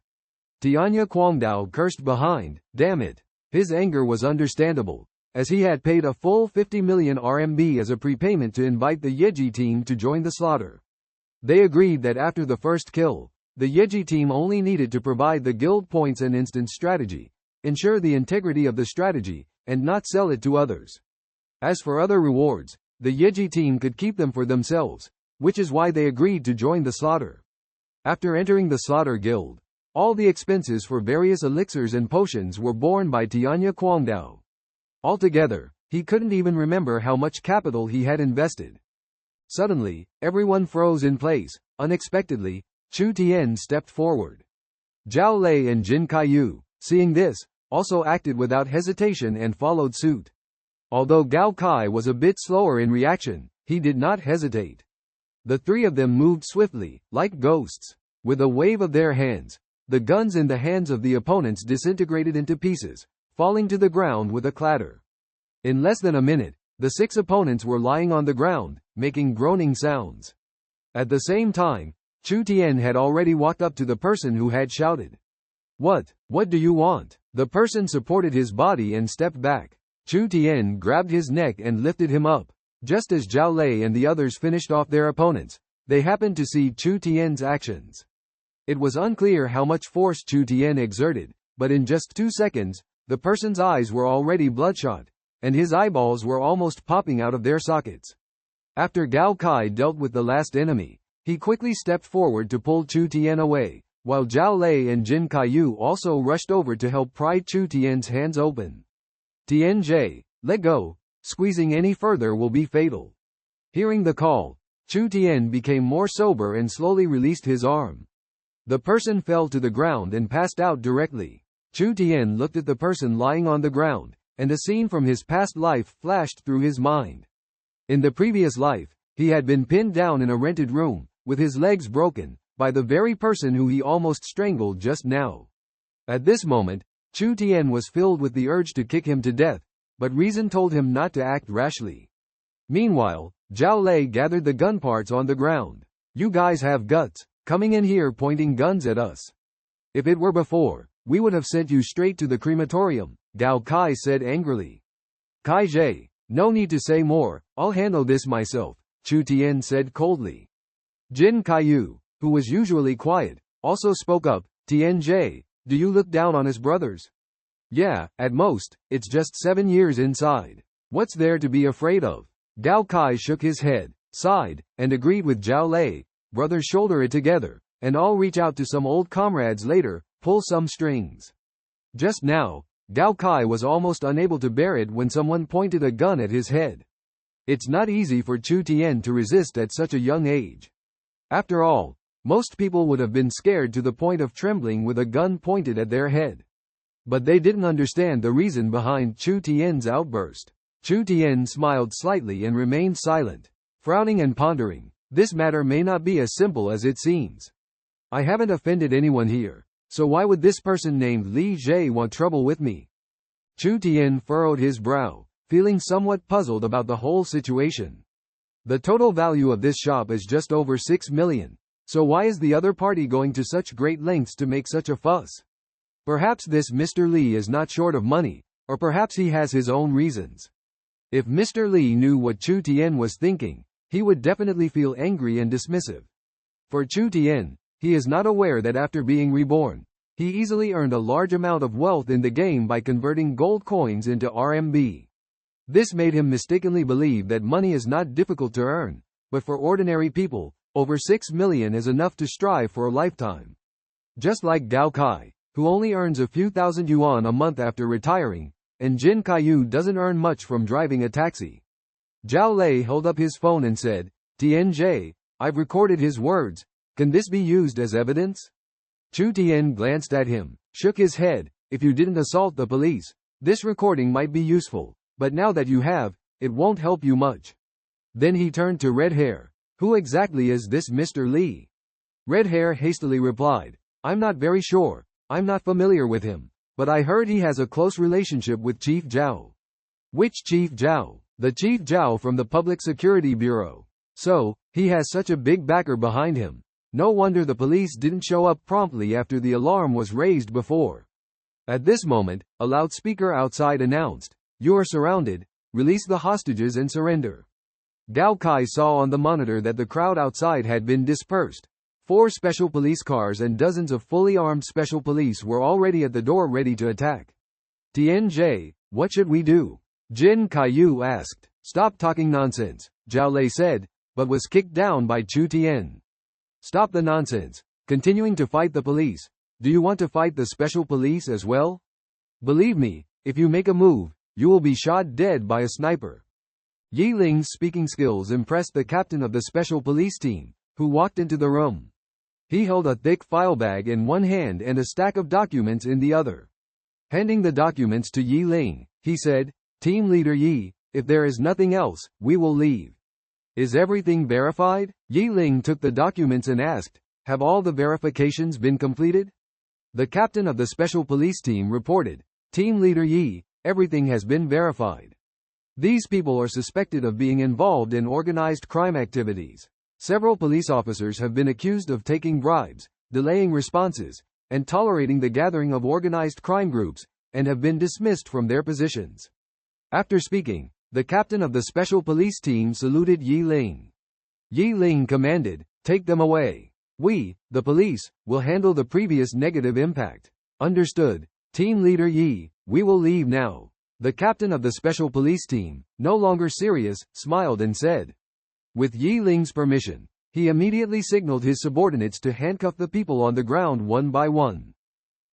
Tianya Kwangdao cursed behind, "Damn it." His anger was understandable, as he had paid a full 50 million RMB as a prepayment to invite the Yeji team to join the slaughter. They agreed that after the first kill, the Yeji team only needed to provide the guild points and instant strategy, ensure the integrity of the strategy, and not sell it to others. As for other rewards, the Yeji team could keep them for themselves, which is why they agreed to join the slaughter. After entering the Slaughter Guild, all the expenses for various elixirs and potions were borne by Tianya Kwangdao. Altogether, he couldn't even remember how much capital he had invested. Suddenly, everyone froze in place. Unexpectedly, Chu Tian stepped forward. Zhao Lei and Jin Kaiyu, seeing this, also acted without hesitation and followed suit. Although Gao Kai was a bit slower in reaction, he did not hesitate. The three of them moved swiftly, like ghosts. With a wave of their hands, the guns in the hands of the opponents disintegrated into pieces, falling to the ground with a clatter. In less than a minute, the 6 opponents were lying on the ground, making groaning sounds. At the same time, Chu Tian had already walked up to the person who had shouted. What do you want? The person supported his body and stepped back. Chu Tian grabbed his neck and lifted him up. Just as Zhao Lei and the others finished off their opponents, they happened to see Chu Tian's actions. It was unclear how much force Chu Tian exerted, but in just 2 seconds, the person's eyes were already bloodshot, and his eyeballs were almost popping out of their sockets. After Gao Kai dealt with the last enemy, he quickly stepped forward to pull Chu Tian away, while Zhao Lei and Jin Kaiyu also rushed over to help pry Chu Tian's hands open. Tien, let go, squeezing any further will be fatal. Hearing the call, Chu Tian became more sober and slowly released his arm. The person fell to the ground and passed out directly. Chu Tian looked at the person lying on the ground, and a scene from his past life flashed through his mind. In the previous life, he had been pinned down in a rented room, with his legs broken, by the very person who he almost strangled just now. At this moment, Chu Tian was filled with the urge to kick him to death, but reason told him not to act rashly. Meanwhile, Zhao Lei gathered the gun parts on the ground. You guys have guts, coming in here pointing guns at us. If it were before, we would have sent you straight to the crematorium, Gao Kai said angrily. Kai Jie, no need to say more, I'll handle this myself, Chu Tian said coldly. Jin Kaiyu, who was usually quiet, also spoke up. Tien, do you look down on his brothers? Yeah, at most, it's just 7 years inside. What's there to be afraid of? Gao Kai shook his head, sighed, and agreed with Zhao Lei. Brothers, shoulder it together, and I'll reach out to some old comrades later, pull some strings. Just now, Gao Kai was almost unable to bear it when someone pointed a gun at his head. It's not easy for Chu Tian to resist at such a young age. After all, most people would have been scared to the point of trembling with a gun pointed at their head. But they didn't understand the reason behind Chu Tian's outburst. Chu Tian smiled slightly and remained silent, frowning and pondering. This matter may not be as simple as it seems. I haven't offended anyone here, so why would this person named Li Jie want trouble with me? Chu Tian furrowed his brow, feeling somewhat puzzled about the whole situation. The total value of this shop is just over 6 million, so why is the other party going to such great lengths to make such a fuss? Perhaps this Mr. Li is not short of money, or perhaps he has his own reasons. If Mr. Li knew what Chu Tian was thinking, he would definitely feel angry and dismissive. For Chu Tian, he is not aware that after being reborn, he easily earned a large amount of wealth in the game by converting gold coins into RMB. This made him mistakenly believe that money is not difficult to earn, but for ordinary people, over 6 million is enough to strive for a lifetime. Just like Gao Kai, who only earns a few thousand yuan a month after retiring, and Jin Kaiyu doesn't earn much from driving a taxi. Zhao Lei held up his phone and said, Tien, I've recorded his words, can this be used as evidence? Chu Tian glanced at him, shook his head. If you didn't assault the police, this recording might be useful, but now that you have, it won't help you much. Then he turned to Red Hair. Who exactly is this Mr. Li? Red Hair hastily replied, I'm not very sure, I'm not familiar with him, but I heard he has a close relationship with Chief Zhao. Which Chief Zhao? The Chief Zhao from the Public Security Bureau. So, he has such a big backer behind him. No wonder the police didn't show up promptly after the alarm was raised before. At this moment, a loudspeaker outside announced, You are surrounded, release the hostages and surrender. Gao Kai saw on the monitor that the crowd outside had been dispersed. 4 special police cars and dozens of fully armed special police were already at the door ready to attack. Tien, what should we do? Jin Kaiyu asked. Stop talking nonsense, Zhao Lei said, but was kicked down by Chu Tian. Stop the nonsense. Continuing to fight the police. Do you want to fight the special police as well? Believe me, if you make a move, you will be shot dead by a sniper. Yi Ling's speaking skills impressed the captain of the special police team, who walked into the room. He held a thick file bag in one hand and a stack of documents in the other. Handing the documents to Yi Ling, he said, "Team Leader Yi, if there is nothing else, we will leave." "Is everything verified?" Yi Ling took the documents and asked, "Have all the verifications been completed?" The captain of the special police team reported, "Team Leader Yi, everything has been verified. These people are suspected of being involved in organized crime activities. Several police officers have been accused of taking bribes, delaying responses, and tolerating the gathering of organized crime groups, and have been dismissed from their positions." After speaking, the captain of the special police team saluted Yi Ling. Yi Ling commanded, "Take them away. We, the police, will handle the previous negative impact." "Understood. Team Leader Yi, we will leave now." The captain of the special police team, no longer serious, smiled and said. With Yi Ling's permission, he immediately signaled his subordinates to handcuff the people on the ground one by one.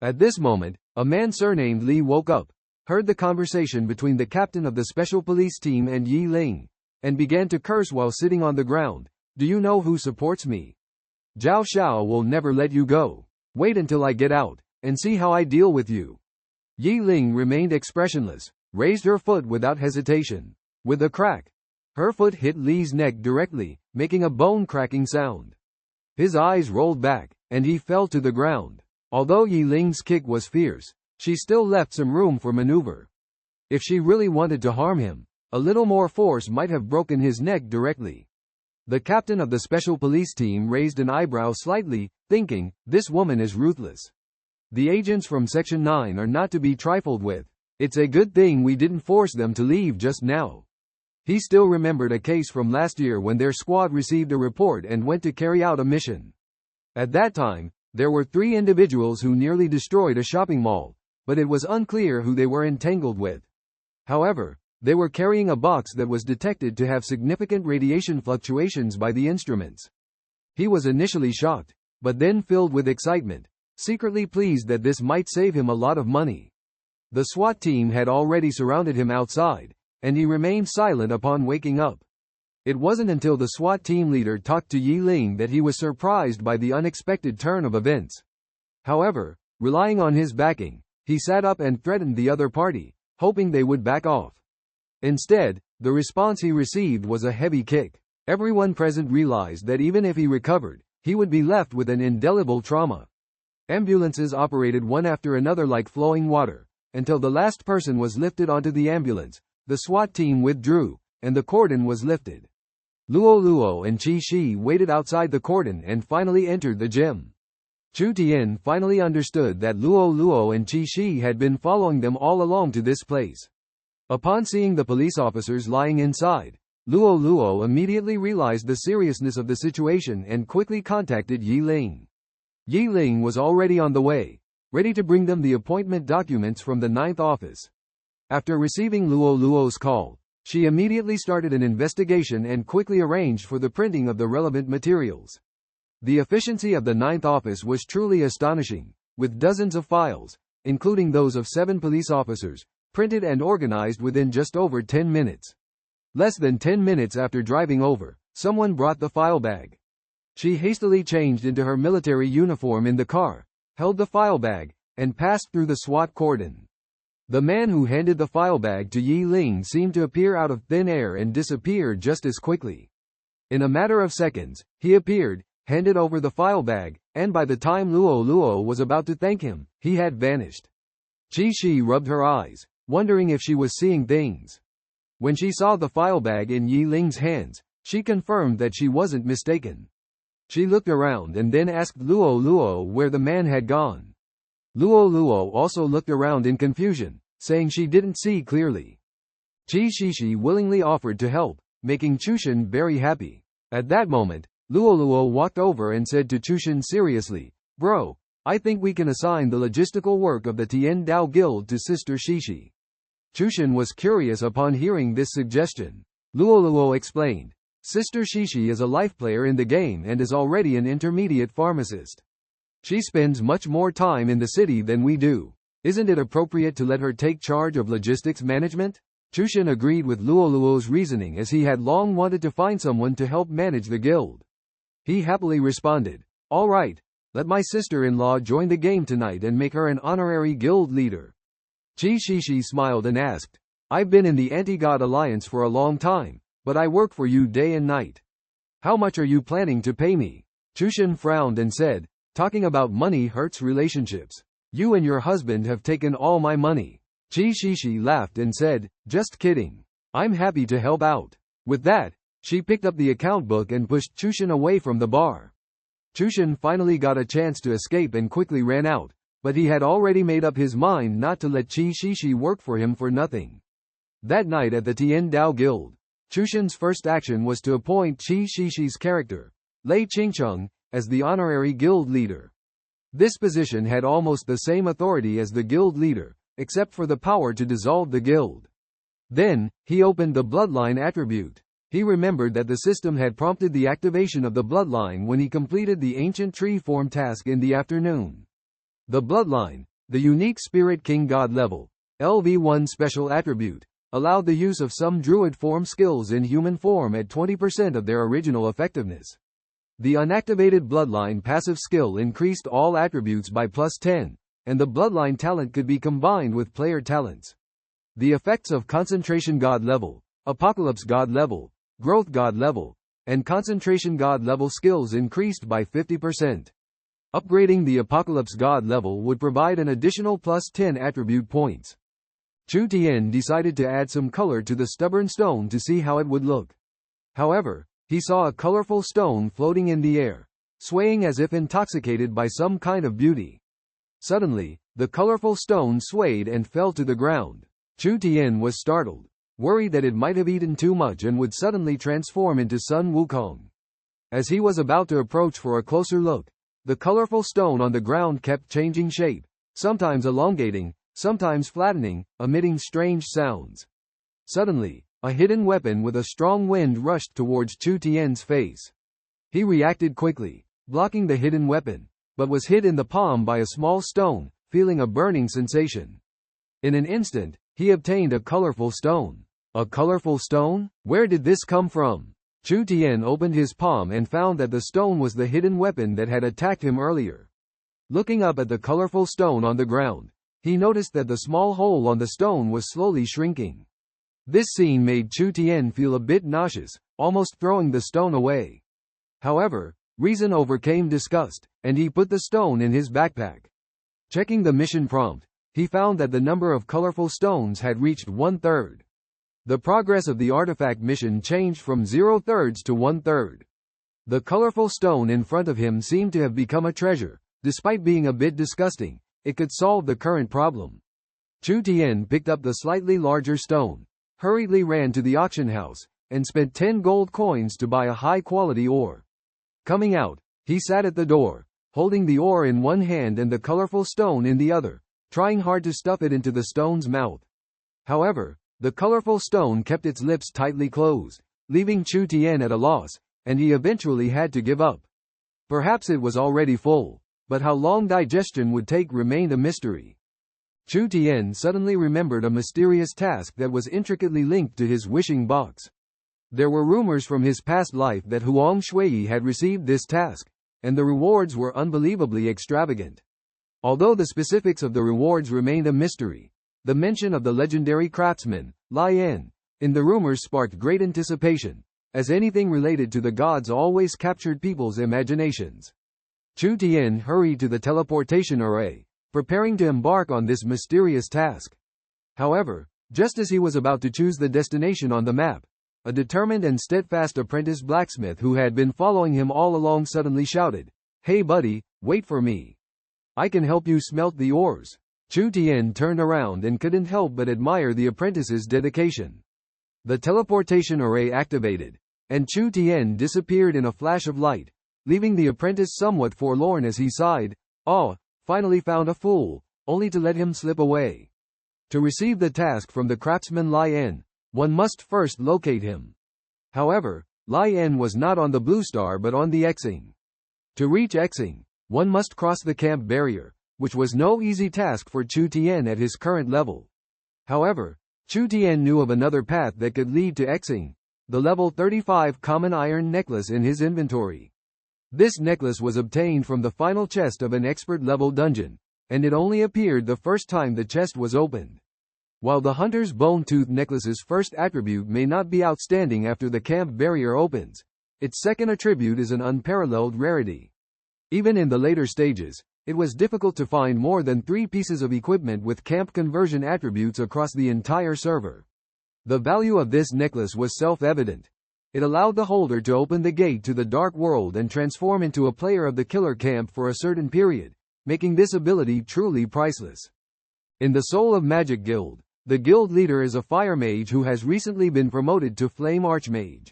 At this moment, a man surnamed Li woke up, heard the conversation between the captain of the special police team and Yi Ling, and began to curse while sitting on the ground. "Do you know who supports me? Zhao Xiao will never let you go. Wait until I get out, and see how I deal with you." Yi Ling remained expressionless, raised her foot without hesitation. With a crack, her foot hit Li's neck directly, making a bone-cracking sound. His eyes rolled back, and he fell to the ground. Although Yi Ling's kick was fierce, she still left some room for maneuver. If she really wanted to harm him, a little more force might have broken his neck directly. The captain of the special police team raised an eyebrow slightly, thinking, "This woman is ruthless. The agents from Section 9 are not to be trifled with. It's a good thing we didn't force them to leave just now." He still remembered a case from last year when their squad received a report and went to carry out a mission. At that time, there were 3 individuals who nearly destroyed a shopping mall, but it was unclear who they were entangled with. However, they were carrying a box that was detected to have significant radiation fluctuations by the instruments. He was initially shocked, but then filled with excitement, secretly pleased that this might save him a lot of money. The SWAT team had already surrounded him outside, and he remained silent upon waking up. It wasn't until the SWAT team leader talked to Yi Ling that he was surprised by the unexpected turn of events. However, relying on his backing, he sat up and threatened the other party, hoping they would back off. Instead, the response he received was a heavy kick. Everyone present realized that even if he recovered, he would be left with an indelible trauma. Ambulances operated one after another like flowing water, until the last person was lifted onto the ambulance. The SWAT team withdrew, and the cordon was lifted. Luo and Qi Shi waited outside the cordon and finally entered the gym. Chu Tian finally understood that Luo and Qi Shi had been following them all along to this place. Upon seeing the police officers lying inside, Luo immediately realized the seriousness of the situation and quickly contacted Yi Ling. Yi Ling was already on the way, ready to bring them the appointment documents from the 9th office. After receiving Luo's call, she immediately started an investigation and quickly arranged for the printing of the relevant materials. The efficiency of the 9th office was truly astonishing, with dozens of files, including those of 7 police officers, printed and organized within just over 10 minutes. Less than 10 minutes after driving over, someone brought the file bag. She hastily changed into her military uniform in the car, held the file bag, and passed through the SWAT cordon. The man who handed the file bag to Yi Ling seemed to appear out of thin air and disappear just as quickly. In a matter of seconds, he appeared, handed over the file bag, and by the time Luo was about to thank him, he had vanished. Qi Shi rubbed her eyes, wondering if she was seeing things. When she saw the file bag in Yi Ling's hands, she confirmed that she wasn't mistaken. She looked around and then asked Luo where the man had gone. Luo also looked around in confusion, saying she didn't see clearly. Qi Shi willingly offered to help, making Chushan very happy. At that moment, Luo walked over and said to Chushan seriously, "Bro, I think we can assign the logistical work of the Tien Dao Guild to Sister Shishi." Chushan was curious upon hearing this suggestion. Luo explained, "Sister Shishi is a life player in the game and is already an intermediate pharmacist. She spends much more time in the city than we do. Isn't it appropriate to let her take charge of logistics management?" Chushan agreed with Luo's reasoning as he had long wanted to find someone to help manage the guild. He happily responded, "All right, let my sister-in-law join the game tonight and make her an honorary guild leader." Qi Shishi smiled and asked, I've been in the Anti-God Alliance for a long time, but I work for you day and night. How much are you planning to pay me? Chushan frowned and said, talking about money hurts relationships. You and your husband have taken all my money. Qi Shishi laughed and said, just kidding. I'm happy to help out. With that, she picked up the account book and pushed Chushan away from the bar. Chushan finally got a chance to escape and quickly ran out, but he had already made up his mind not to let Qi Shishi work for him for nothing. That night at the Tien Dao Guild, Chushan's first action was to appoint Qi Shishi's character, Lei Qingcheng, as the honorary guild leader. This position had almost the same authority as the guild leader, except for the power to dissolve the guild. Then, he opened the bloodline attribute. He remembered that the system had prompted the activation of the bloodline when he completed the ancient tree form task in the afternoon. The bloodline, the unique Spirit King God level, LV1 special attribute, allowed the use of some druid form skills in human form at 20% of their original effectiveness. The unactivated bloodline passive skill increased all attributes by +10, and the bloodline talent could be combined with player talents. The effects of Concentration God level, Apocalypse God level, Growth God level, and Concentration God level skills increased by 50%. Upgrading the Apocalypse God level would provide an additional +10 attribute points. Chu Tian decided to add some color to the stubborn stone to see how it would look. However, he saw a colorful stone floating in the air, swaying as if intoxicated by some kind of beauty. Suddenly, the colorful stone swayed and fell to the ground. Chu Tian was startled, worried that it might have eaten too much and would suddenly transform into Sun Wukong. As he was about to approach for a closer look, the colorful stone on the ground kept changing shape, sometimes elongating, sometimes flattening, emitting strange sounds. Suddenly, a hidden weapon with a strong wind rushed towards Chu Tian's face. He reacted quickly, blocking the hidden weapon, but was hit in the palm by a small stone, feeling a burning sensation. In an instant, he obtained a colorful stone. A colorful stone? Where did this come from? Chu Tian opened his palm and found that the stone was the hidden weapon that had attacked him earlier. Looking up at the colorful stone on the ground, he noticed that the small hole on the stone was slowly shrinking. This scene made Chu Tian feel a bit nauseous, almost throwing the stone away. However, reason overcame disgust, and he put the stone in his backpack. Checking the mission prompt, he found that the number of colorful stones had reached 1/3. The progress of the artifact mission changed from 0/3 to 1/3. The colorful stone in front of him seemed to have become a treasure. Despite being a bit disgusting, it could solve the current problem. Chu Tian picked up the slightly larger stone, hurriedly ran to the auction house, and spent 10 gold coins to buy a high-quality ore. Coming out, he sat at the door, holding the ore in one hand and the colorful stone in the other, trying hard to stuff it into the stone's mouth. However, the colorful stone kept its lips tightly closed, leaving Chu Tian at a loss, and he eventually had to give up. Perhaps it was already full, but how long digestion would take remained a mystery. Chu Tian suddenly remembered a mysterious task that was intricately linked to his wishing box. There were rumors from his past life that Huang Shui had received this task, and the rewards were unbelievably extravagant. Although the specifics of the rewards remained a mystery, the mention of the legendary craftsman, Lian, in the rumors sparked great anticipation, as anything related to the gods always captured people's imaginations. Chu Tian hurried to the teleportation array, preparing to embark on this mysterious task. However, just as he was about to choose the destination on the map, a determined and steadfast apprentice blacksmith who had been following him all along suddenly shouted, "Hey buddy, wait for me. I can help you smelt the ores." Chu Tian turned around and couldn't help but admire the apprentice's dedication. The teleportation array activated, and Chu Tian disappeared in a flash of light, leaving the apprentice somewhat forlorn as he sighed, "Oh, finally found a fool," only to let him slip away. To receive the task from the craftsman Lian, one must first locate him. However, Lian was not on the Blue Star but on the Xing. To reach Xing, one must cross the camp barrier, which was no easy task for Chu Tian at his current level. However, Chu Tian knew of another path that could lead to Xing, the level 35 common iron necklace in his inventory. This necklace was obtained from the final chest of an expert level dungeon, and it only appeared the first time the chest was opened. While the hunter's bone-tooth necklace's first attribute may not be outstanding after the camp barrier opens, its second attribute is an unparalleled rarity. Even in the later stages, it was difficult to find more than 3 pieces of equipment with camp conversion attributes across the entire server. The value of this necklace was self-evident. It allowed the holder to open the gate to the dark world and transform into a player of the killer camp for a certain period, making this ability truly priceless. In the Soul of Magic Guild, the guild leader is a fire mage who has recently been promoted to Flame Archmage.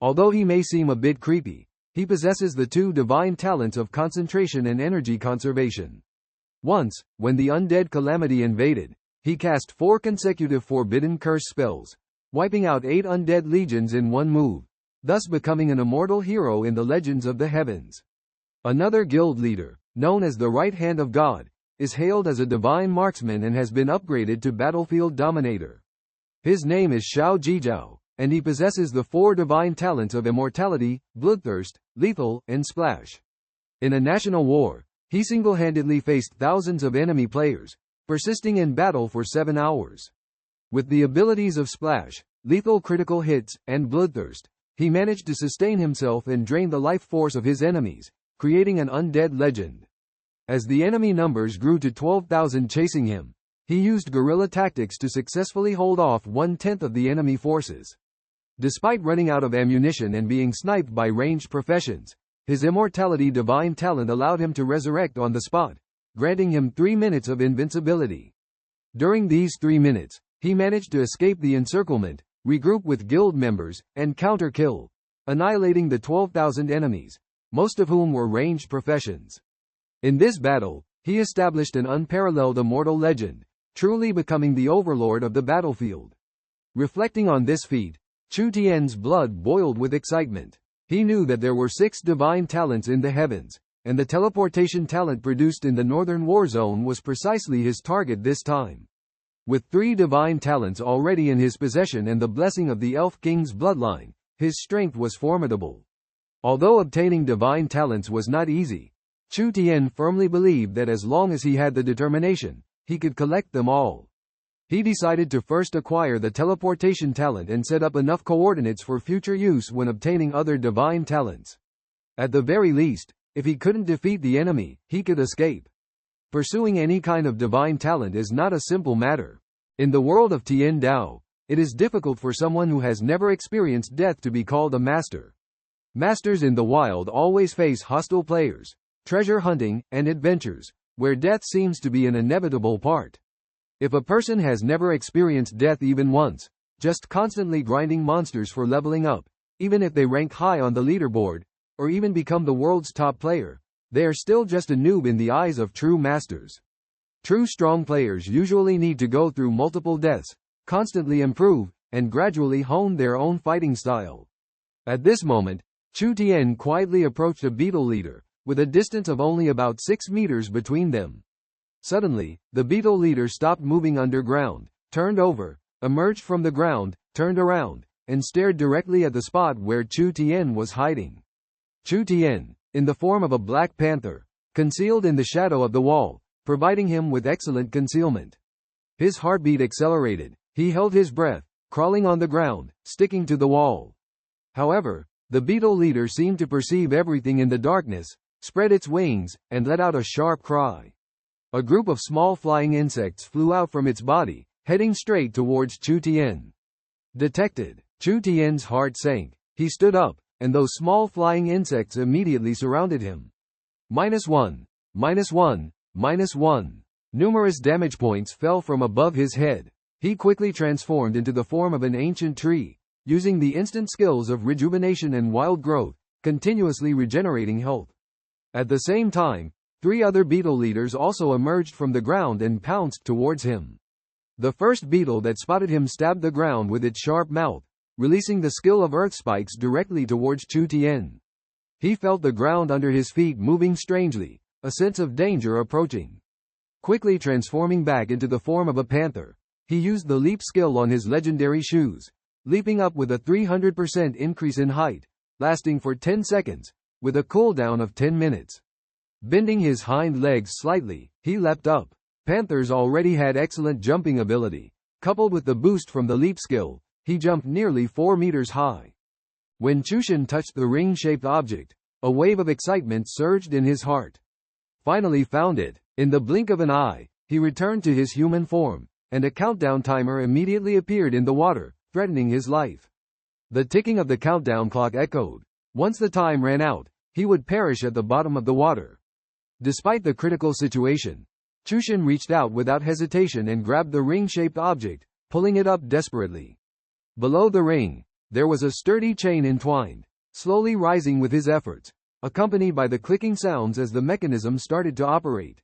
Although he may seem a bit creepy, he possesses the 2 divine talents of concentration and energy conservation. Once, when the undead calamity invaded, he cast 4 consecutive Forbidden Curse spells, wiping out 8 undead legions in one move, thus becoming an immortal hero in the legends of the heavens. Another guild leader, known as the Right Hand of God, is hailed as a divine marksman and has been upgraded to Battlefield Dominator. His name is Xiao Jijiao, and he possesses the 4 divine talents of Immortality, Bloodthirst, Lethal, and Splash. In a national war, he single-handedly faced thousands of enemy players, persisting in battle for 7 hours. With the abilities of Splash, Lethal critical hits, and Bloodthirst, he managed to sustain himself and drain the life force of his enemies, creating an undead legend. As the enemy numbers grew to 12,000 chasing him, he used guerrilla tactics to successfully hold off 1/10 of the enemy forces. Despite running out of ammunition and being sniped by ranged professions, his Immortality divine talent allowed him to resurrect on the spot, granting him 3 minutes of invincibility. During these 3 minutes, he managed to escape the encirclement, regroup with guild members, and counter-kill, annihilating the 12,000 enemies, most of whom were ranged professions. In this battle, he established an unparalleled immortal legend, truly becoming the overlord of the battlefield. Reflecting on this feat, Chu Tian's blood boiled with excitement. He knew that there were 6 divine talents in the heavens, and the teleportation talent produced in the Northern War Zone was precisely his target this time. With 3 divine talents already in his possession and the blessing of the Elf King's bloodline, his strength was formidable. Although obtaining divine talents was not easy, Chu Tian firmly believed that as long as he had the determination, he could collect them all. He decided to first acquire the teleportation talent and set up enough coordinates for future use when obtaining other divine talents. At the very least, if he couldn't defeat the enemy, he could escape. Pursuing any kind of divine talent is not a simple matter. In the world of Tien Dao, it is difficult for someone who has never experienced death to be called a master. Masters in the wild always face hostile players, treasure hunting, and adventures, where death seems to be an inevitable part. If a person has never experienced death even once, just constantly grinding monsters for leveling up, even if they rank high on the leaderboard, or even become the world's top player, they are still just a noob in the eyes of true masters. True strong players usually need to go through multiple deaths, constantly improve, and gradually hone their own fighting style. At this moment, Chu Tian quietly approached a beetle leader, with a distance of only about 6 meters between them. Suddenly, the beetle leader stopped moving underground, turned over, emerged from the ground, turned around, and stared directly at the spot where Chu Tian was hiding. Chu Tian, in the form of a black panther, concealed in the shadow of the wall, providing him with excellent concealment. His heartbeat accelerated, he held his breath, crawling on the ground, sticking to the wall. However, the beetle leader seemed to perceive everything in the darkness, spread its wings, and let out a sharp cry. A group of small flying insects flew out from its body, heading straight towards Chu Tian. Detected. Chu Tian's heart sank. He stood up, and those small flying insects immediately surrounded him. -1, -1, -1. Numerous damage points fell from above his head. He quickly transformed into the form of an ancient tree, using the instant skills of rejuvenation and wild growth, continuously regenerating health. At the same time, 3 other beetle leaders also emerged from the ground and pounced towards him. The first beetle that spotted him stabbed the ground with its sharp mouth, releasing the skill of earth spikes directly towards Chu Tian. He felt the ground under his feet moving strangely, a sense of danger approaching. Quickly transforming back into the form of a panther, he used the leap skill on his legendary shoes, leaping up with a 300% increase in height, lasting for 10 seconds, with a cooldown of 10 minutes. Bending his hind legs slightly, he leapt up. Panthers already had excellent jumping ability, Coupled with the boost from the leap skill, he jumped nearly 4 meters high. When Chu Tian touched the ring-shaped object, a wave of excitement surged in his heart. Finally found it. In the blink of an eye, he returned to his human form, and a countdown timer immediately appeared in the water, threatening his life. The ticking of the countdown clock echoed. Once the time ran out, he would perish at the bottom of the water. Despite the critical situation, Chu Tian reached out without hesitation and grabbed the ring-shaped object, pulling it up desperately. Below the ring, there was a sturdy chain entwined, slowly rising with his efforts, accompanied by the clicking sounds as the mechanism started to operate.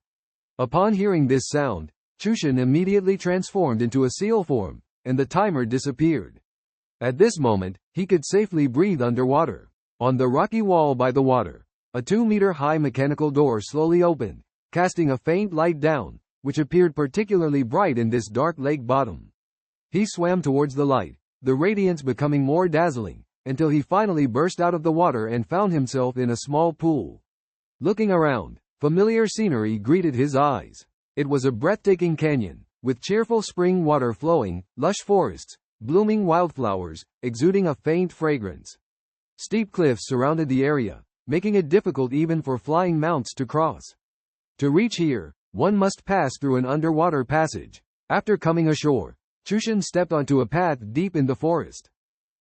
Upon hearing this sound, Chu Tian immediately transformed into a seal form, and the timer disappeared. At this moment, he could safely breathe underwater. On the rocky wall by the water, a 2-meter-high mechanical door slowly opened, casting a faint light down, which appeared particularly bright in this dark lake bottom. He swam towards the light, the radiance becoming more dazzling, until he finally burst out of the water and found himself in a small pool. Looking around, familiar scenery greeted his eyes. It was a breathtaking canyon, with cheerful spring water flowing, lush forests, blooming wildflowers, exuding a faint fragrance. Steep cliffs surrounded the area, making it difficult even for flying mounts to cross. To reach here, one must pass through an underwater passage. After coming ashore, Chu Tian stepped onto a path deep in the forest.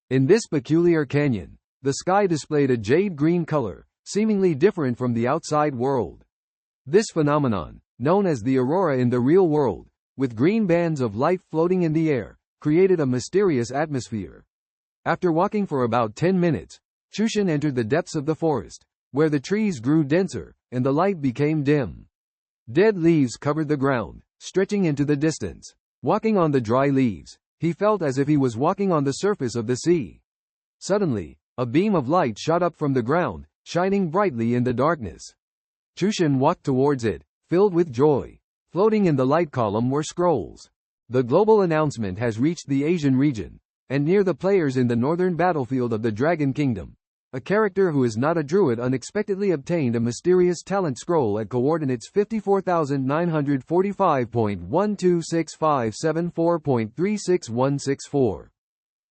In this peculiar canyon, the sky displayed a jade-green color, seemingly different from the outside world. This phenomenon, known as the aurora in the real world, with green bands of light floating in the air, created a mysterious atmosphere. After walking for about 10 minutes, Chu Tian entered the depths of the forest, where the trees grew denser, and the light became dim. Dead leaves covered the ground, stretching into the distance. Walking on the dry leaves, he felt as if he was walking on the surface of the sea. Suddenly, a beam of light shot up from the ground, shining brightly in the darkness. Chu Tian walked towards it, filled with joy. Floating in the light column were scrolls. The global announcement has reached the Asian region, and near the players in the northern battlefield of the Dragon Kingdom. A character who is not a druid unexpectedly obtained a mysterious talent scroll at coordinates 54,945.126574.36164.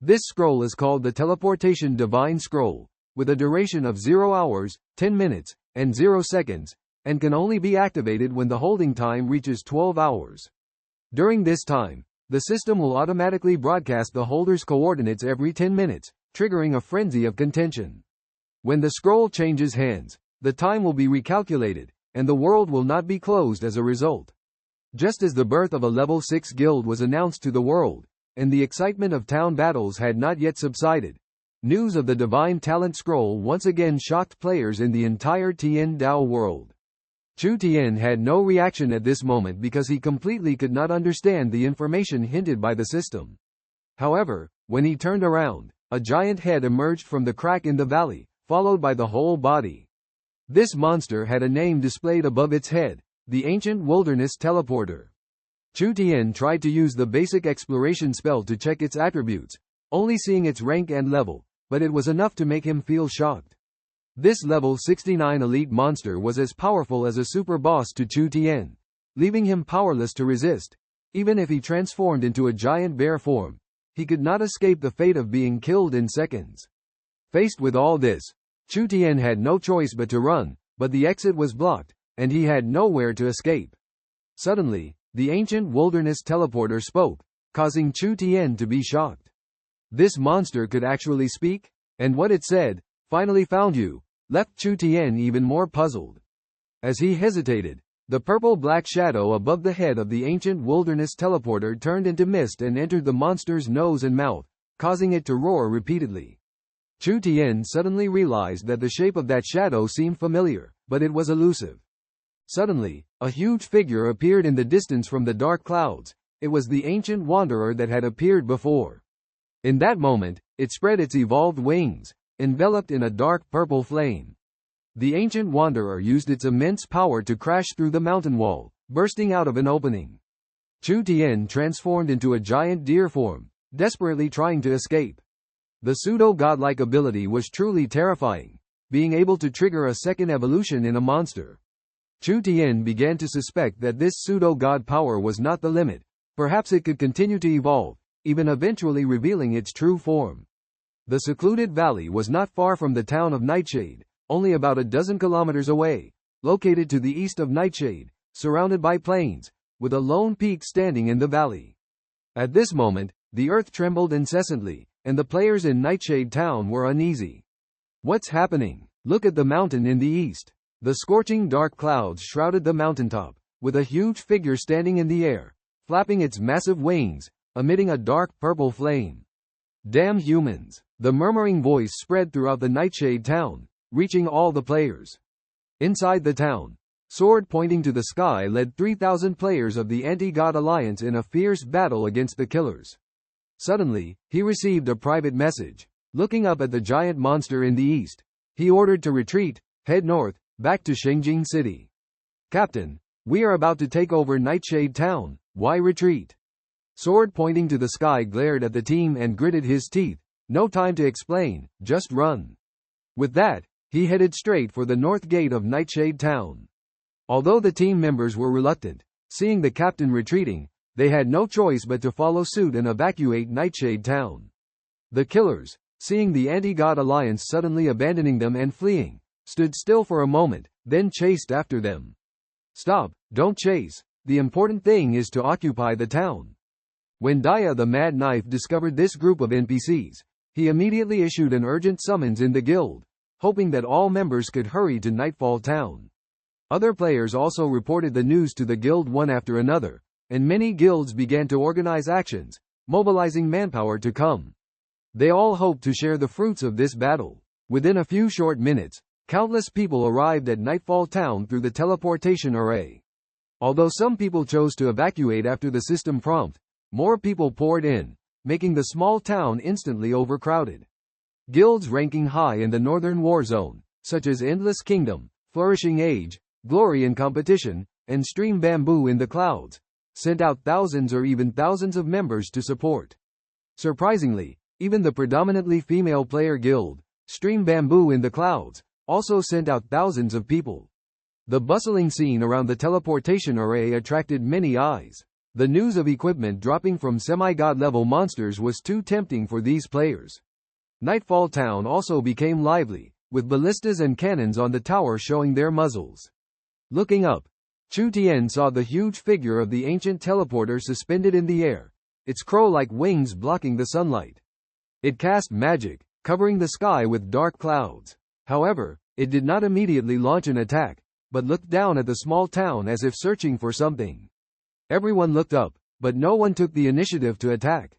This scroll is called the Teleportation Divine Scroll, with a duration of 0 hours, 10 minutes, and 0 seconds, and can only be activated when the holding time reaches 12 hours. During this time, the system will automatically broadcast the holder's coordinates every 10 minutes, triggering a frenzy of contention. When the scroll changes hands, the time will be recalculated, and the world will not be closed as a result. Just as the birth of a level 6 guild was announced to the world, and the excitement of town battles had not yet subsided, news of the Divine Talent Scroll once again shocked players in the entire Tien Dao world. Chu Tian had no reaction at this moment because he completely could not understand the information hinted by the system. However, when he turned around, a giant head emerged from the crack in the valley, followed by the whole body. This monster had a name displayed above its head, the Ancient Wilderness Teleporter. Chu Tian tried to use the basic exploration spell to check its attributes, only seeing its rank and level, but it was enough to make him feel shocked. This level 69 elite monster was as powerful as a super boss to Chu Tian, leaving him powerless to resist. Even if he transformed into a giant bear form, he could not escape the fate of being killed in seconds. Faced with all this, Chu Tian had no choice but to run, but the exit was blocked, and he had nowhere to escape. Suddenly, the Ancient Wilderness Teleporter spoke, causing Chu Tian to be shocked. This monster could actually speak? And what it said, "Finally found you," left Chu Tian even more puzzled. As he hesitated, the purple-black shadow above the head of the Ancient Wilderness Teleporter turned into mist and entered the monster's nose and mouth, causing it to roar repeatedly. Chu Tian suddenly realized that the shape of that shadow seemed familiar, but it was elusive. Suddenly, a huge figure appeared in the distance from the dark clouds. It was the ancient wanderer that had appeared before. In that moment, it spread its evolved wings, enveloped in a dark purple flame. The ancient wanderer used its immense power to crash through the mountain wall, bursting out of an opening. Chu Tian transformed into a giant deer form, desperately trying to escape. The pseudo-godlike ability was truly terrifying, being able to trigger a second evolution in a monster. Chu Tian began to suspect that this pseudo-god power was not the limit, Perhaps it could continue to evolve, even eventually revealing its true form. The secluded valley was not far from the town of Nightshade, only about a dozen kilometers away, located to the east of Nightshade, surrounded by plains, with a lone peak standing in the valley. At this moment, the earth trembled incessantly, and the players in Nightshade Town were uneasy. What's happening? Look at the mountain in the east. The scorching dark clouds shrouded the mountaintop, with a huge figure standing in the air, flapping its massive wings, emitting a dark purple flame. Damn humans! The murmuring voice spread throughout the Nightshade Town, reaching all the players. Inside the town, sword pointing to the sky led 3,000 players of the Anti-God Alliance in a fierce battle against the killers. Suddenly, he received a private message. Looking up at the giant monster in the east, he ordered to retreat, head north, back to Shengjing City. Captain, we are about to take over Nightshade Town, why retreat? Sword pointing to the sky glared at the team and gritted his teeth. No time to explain, just run. With that, he headed straight for the north gate of Nightshade Town. Although the team members were reluctant, seeing the captain retreating, they had no choice but to follow suit and evacuate Nightshade Town. The killers, seeing the Anti-God Alliance suddenly abandoning them and fleeing, stood still for a moment, then chased after them. Stop, don't chase, the important thing is to occupy the town. When Daya the Mad Knife discovered this group of NPCs, he immediately issued an urgent summons in the guild, hoping that all members could hurry to Nightfall Town. Other players also reported the news to the guild one after another, and many guilds began to organize actions, mobilizing manpower to come. They all hoped to share the fruits of this battle. Within a few short minutes, countless people arrived at Nightfall Town through the teleportation array. Although some people chose to evacuate after the system prompt, more people poured in, making the small town instantly overcrowded. Guilds ranking high in the Northern War Zone, such as Endless Kingdom, Flourishing Age, Glory in Competition, and Stream Bamboo in the Clouds, sent out thousands or even thousands of members to support. Surprisingly, even the predominantly female player guild, Stream Bamboo in the Clouds, also sent out thousands of people. The bustling scene around the teleportation array attracted many eyes. The news of equipment dropping from semi-god level monsters was too tempting for these players. Nightfall Town also became lively, with ballistas and cannons on the tower showing their muzzles. Looking up, Chu Tian saw the huge figure of the ancient teleporter suspended in the air, its crow-like wings blocking the sunlight. It cast magic, covering the sky with dark clouds. However, it did not immediately launch an attack, but looked down at the small town as if searching for something. Everyone looked up, but no one took the initiative to attack.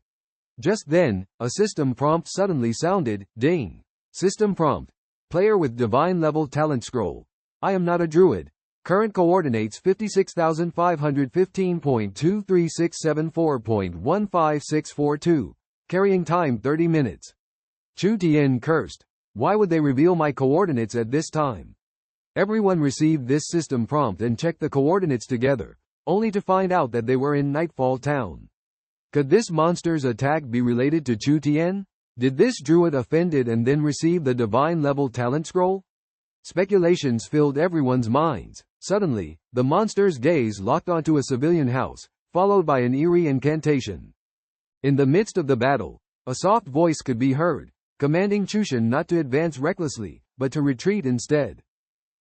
Just then, a system prompt suddenly sounded. Ding. System prompt. Player with divine level talent scroll. I am not a druid. Current coordinates 56,515.23674.15642. Carrying time 30 minutes. Chu Tian cursed. Why would they reveal my coordinates at this time? Everyone received this system prompt and checked the coordinates together, only to find out that they were in Nightfall Town. Could this monster's attack be related to Chu Tian? Did this druid offend it and then receive the divine level talent scroll? Speculations filled everyone's minds. Suddenly, the monster's gaze locked onto a civilian house, followed by an eerie incantation. In the midst of the battle, a soft voice could be heard, commanding Chushan not to advance recklessly, but to retreat instead.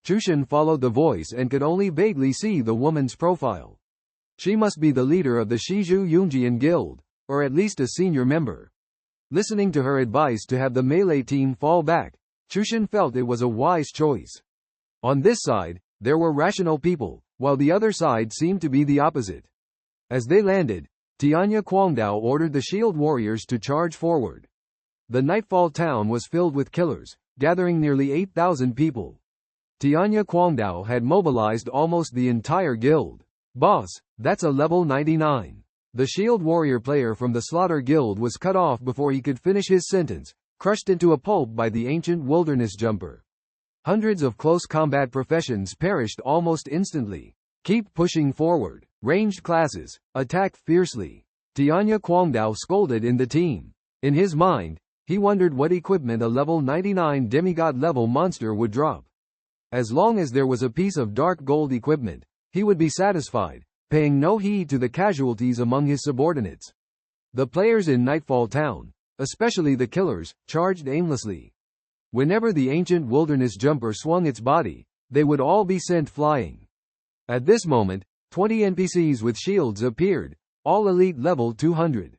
Chushan followed the voice and could only vaguely see the woman's profile. She must be the leader of the Shizhu Yunjian Guild, or at least a senior member. Listening to her advice to have the melee team fall back, Chushan felt it was a wise choice. On this side, there were rational people, while the other side seemed to be the opposite. As they landed, Tianya Kwangdao ordered the shield warriors to charge forward. The Nightfall Town was filled with killers, gathering nearly 8,000 people. Tianya Kwangdao had mobilized almost the entire guild. Boss, that's a level 99. The shield warrior player from the Slaughter Guild was cut off before he could finish his sentence, crushed into a pulp by the ancient wilderness jumper. Hundreds of close combat professions perished almost instantly. Keep pushing forward. Ranged classes, attack fiercely. Tianya Kwangdao scolded in the team. In his mind, he wondered what equipment a level 99 demigod level monster would drop. As long as there was a piece of dark gold equipment, he would be satisfied, paying no heed to the casualties among his subordinates. The players in Nightfall Town, especially the killers, charged aimlessly. Whenever the ancient wilderness jumper swung its body, they would all be sent flying. At this moment, 20 NPCs with shields appeared, all elite level 200.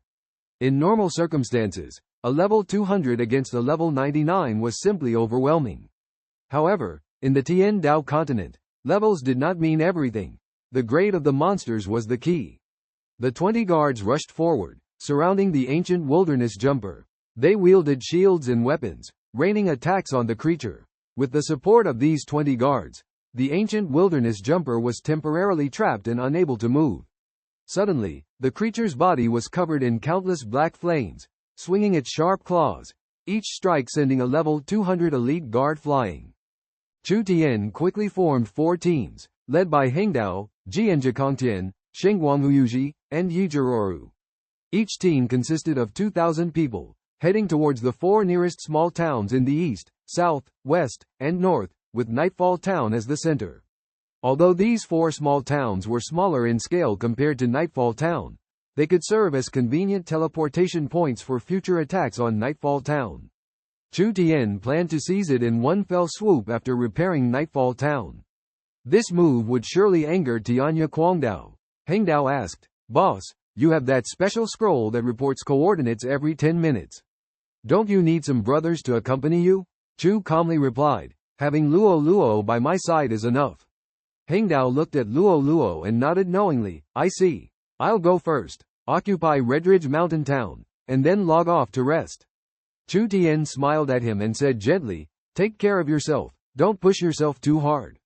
In normal circumstances, a level 200 against a level 99 was simply overwhelming. However, in the Tien Dao continent, levels did not mean everything. The grade of the monsters was the key. The 20 guards rushed forward, surrounding the ancient wilderness jumper. They wielded shields and weapons, raining attacks on the creature. With the support of these 20 guards, the ancient wilderness jumper was temporarily trapped and unable to move. Suddenly, the creature's body was covered in countless black flames, swinging its sharp claws, each strike sending a level 200 elite guard flying. Chu Tian quickly formed 4 teams, led by Hengdao, Jianjikongtian, Shengguanghuyuji, and Yijiroru. Each team consisted of 2,000 people, heading towards the 4 nearest small towns in the east, south, west, and north, with Nightfall Town as the center. Although these 4 small towns were smaller in scale compared to Nightfall Town, they could serve as convenient teleportation points for future attacks on Nightfall Town. Chu Tian planned to seize it in one fell swoop after repairing Nightfall Town. This move would surely anger Tianya Quangdao. Hengdao asked, "Boss, you have that special scroll that reports coordinates every 10 minutes. Don't you need some brothers to accompany you?" Chu calmly replied, "Having Luo by my side is enough." Hengdao looked at Luo and nodded knowingly. "I see. I'll go first, occupy Redridge Mountain Town, and then log off to rest." Chu Tian smiled at him and said gently, "Take care of yourself, don't push yourself too hard.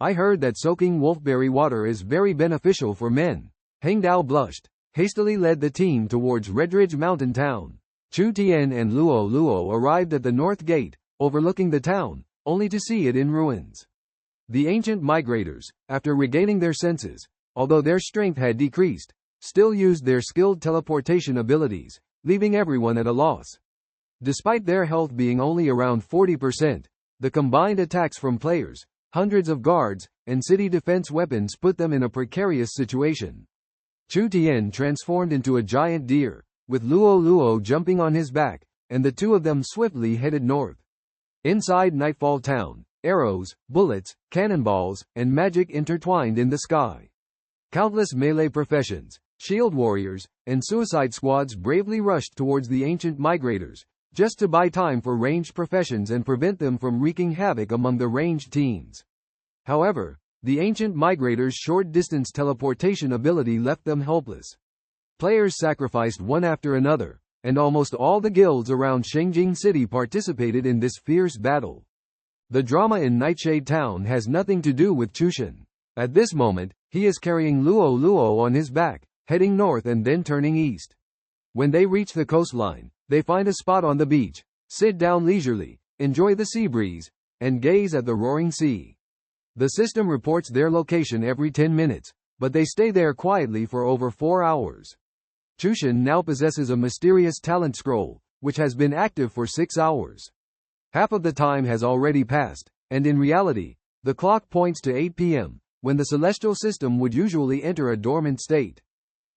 I heard that soaking wolfberry water is very beneficial for men." Hengdao blushed, hastily led the team towards Redridge Mountain Town. Chu Tian and Luo arrived at the north gate, overlooking the town, only to see it in ruins. The ancient migrators, after regaining their senses, although their strength had decreased, still used their skilled teleportation abilities, leaving everyone at a loss. Despite their health being only around 40%, the combined attacks from players, hundreds of guards, and city defense weapons put them in a precarious situation. Chu Tian transformed into a giant deer, with Luo jumping on his back, and the two of them swiftly headed north. Inside Nightfall Town, arrows, bullets, cannonballs, and magic intertwined in the sky. Countless melee professions, shield warriors, and suicide squads bravely rushed towards the ancient migrators, just to buy time for ranged professions and prevent them from wreaking havoc among the ranged teams. However, the ancient migrators' short-distance teleportation ability left them helpless. Players sacrificed one after another, and almost all the guilds around Shengjing City participated in this fierce battle. The drama in Nightshade Town has nothing to do with Chushan. At this moment, he is carrying Luo on his back, heading north and then turning east. When they reach the coastline, they find a spot on the beach, sit down leisurely, enjoy the sea breeze, and gaze at the roaring sea. The system reports their location every 10 minutes, but they stay there quietly for over 4 hours. Chushan now possesses a mysterious talent scroll, which has been active for 6 hours. Half of the time has already passed, and in reality, the clock points to 8 p.m., when the celestial system would usually enter a dormant state.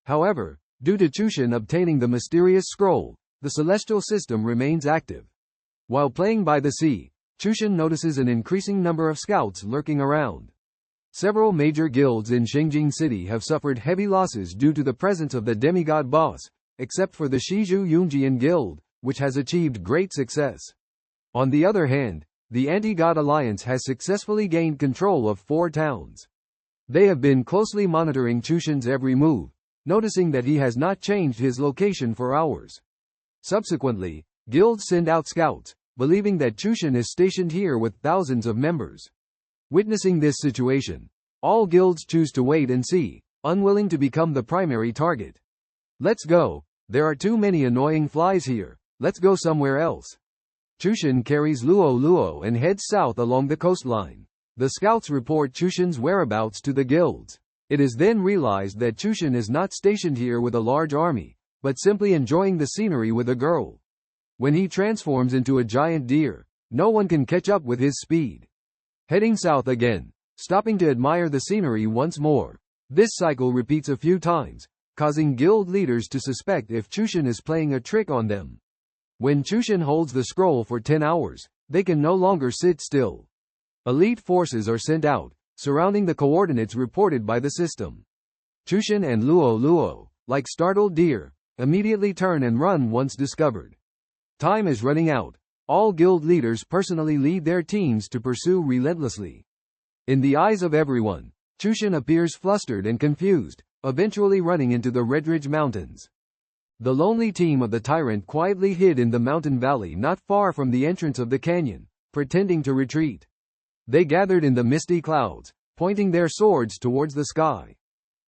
However, due to Chushan obtaining the mysterious scroll, the celestial system remains active. While playing by the sea, Chushan notices an increasing number of scouts lurking around. Several major guilds in Shengjing City have suffered heavy losses due to the presence of the demigod boss, except for the Shizhu Yunjian Guild, which has achieved great success. On the other hand, the Anti-God Alliance has successfully gained control of 4 towns. They have been closely monitoring Chushan's every move, noticing that he has not changed his location for hours. Subsequently, guilds send out scouts, believing that Chushan is stationed here with thousands of members. Witnessing this situation, all guilds choose to wait and see, unwilling to become the primary target. "Let's go, there are too many annoying flies here, let's go somewhere else." Chushan carries Luo and heads south along the coastline. The scouts report Chushan's whereabouts to the guilds. It is then realized that Chushan is not stationed here with a large army, but simply enjoying the scenery with a girl. When he transforms into a giant deer, no one can catch up with his speed. Heading south again, stopping to admire the scenery once more, This cycle repeats a few times, causing guild leaders to suspect if Chu Tian is playing a trick on them. When Chu Tian holds the scroll for 10 hours, they can no longer sit still. Elite forces are sent out, surrounding the coordinates reported by the system. Chu Tian and Luo, like startled deer, immediately turn and run once discovered. Time is running out. All guild leaders personally lead their teams to pursue relentlessly. In the eyes of everyone, Chu Tian appears flustered and confused, eventually running into the Redridge Mountains. The lonely team of the tyrant quietly hid in the mountain valley not far from the entrance of the canyon, pretending to retreat. They gathered in the misty clouds, pointing their swords towards the sky.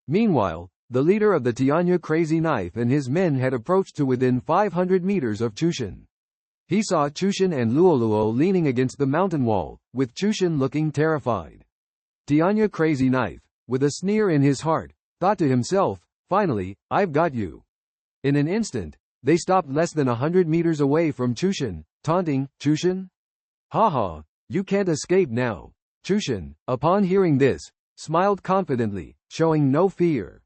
Meanwhile, the leader of the Tien Crazy Knife and his men had approached to within 500 meters of Chu Tian. He saw Chu Tian and Luo leaning against the mountain wall, with Chu Tian looking terrified. Tien Crazy Knife, with a sneer in his heart, thought to himself, "Finally, I've got you." In an instant, they stopped less than 100 meters away from Chu Tian, taunting, "Chu Tian? Haha, you can't escape now." Chu Tian, upon hearing this, smiled confidently, showing no fear.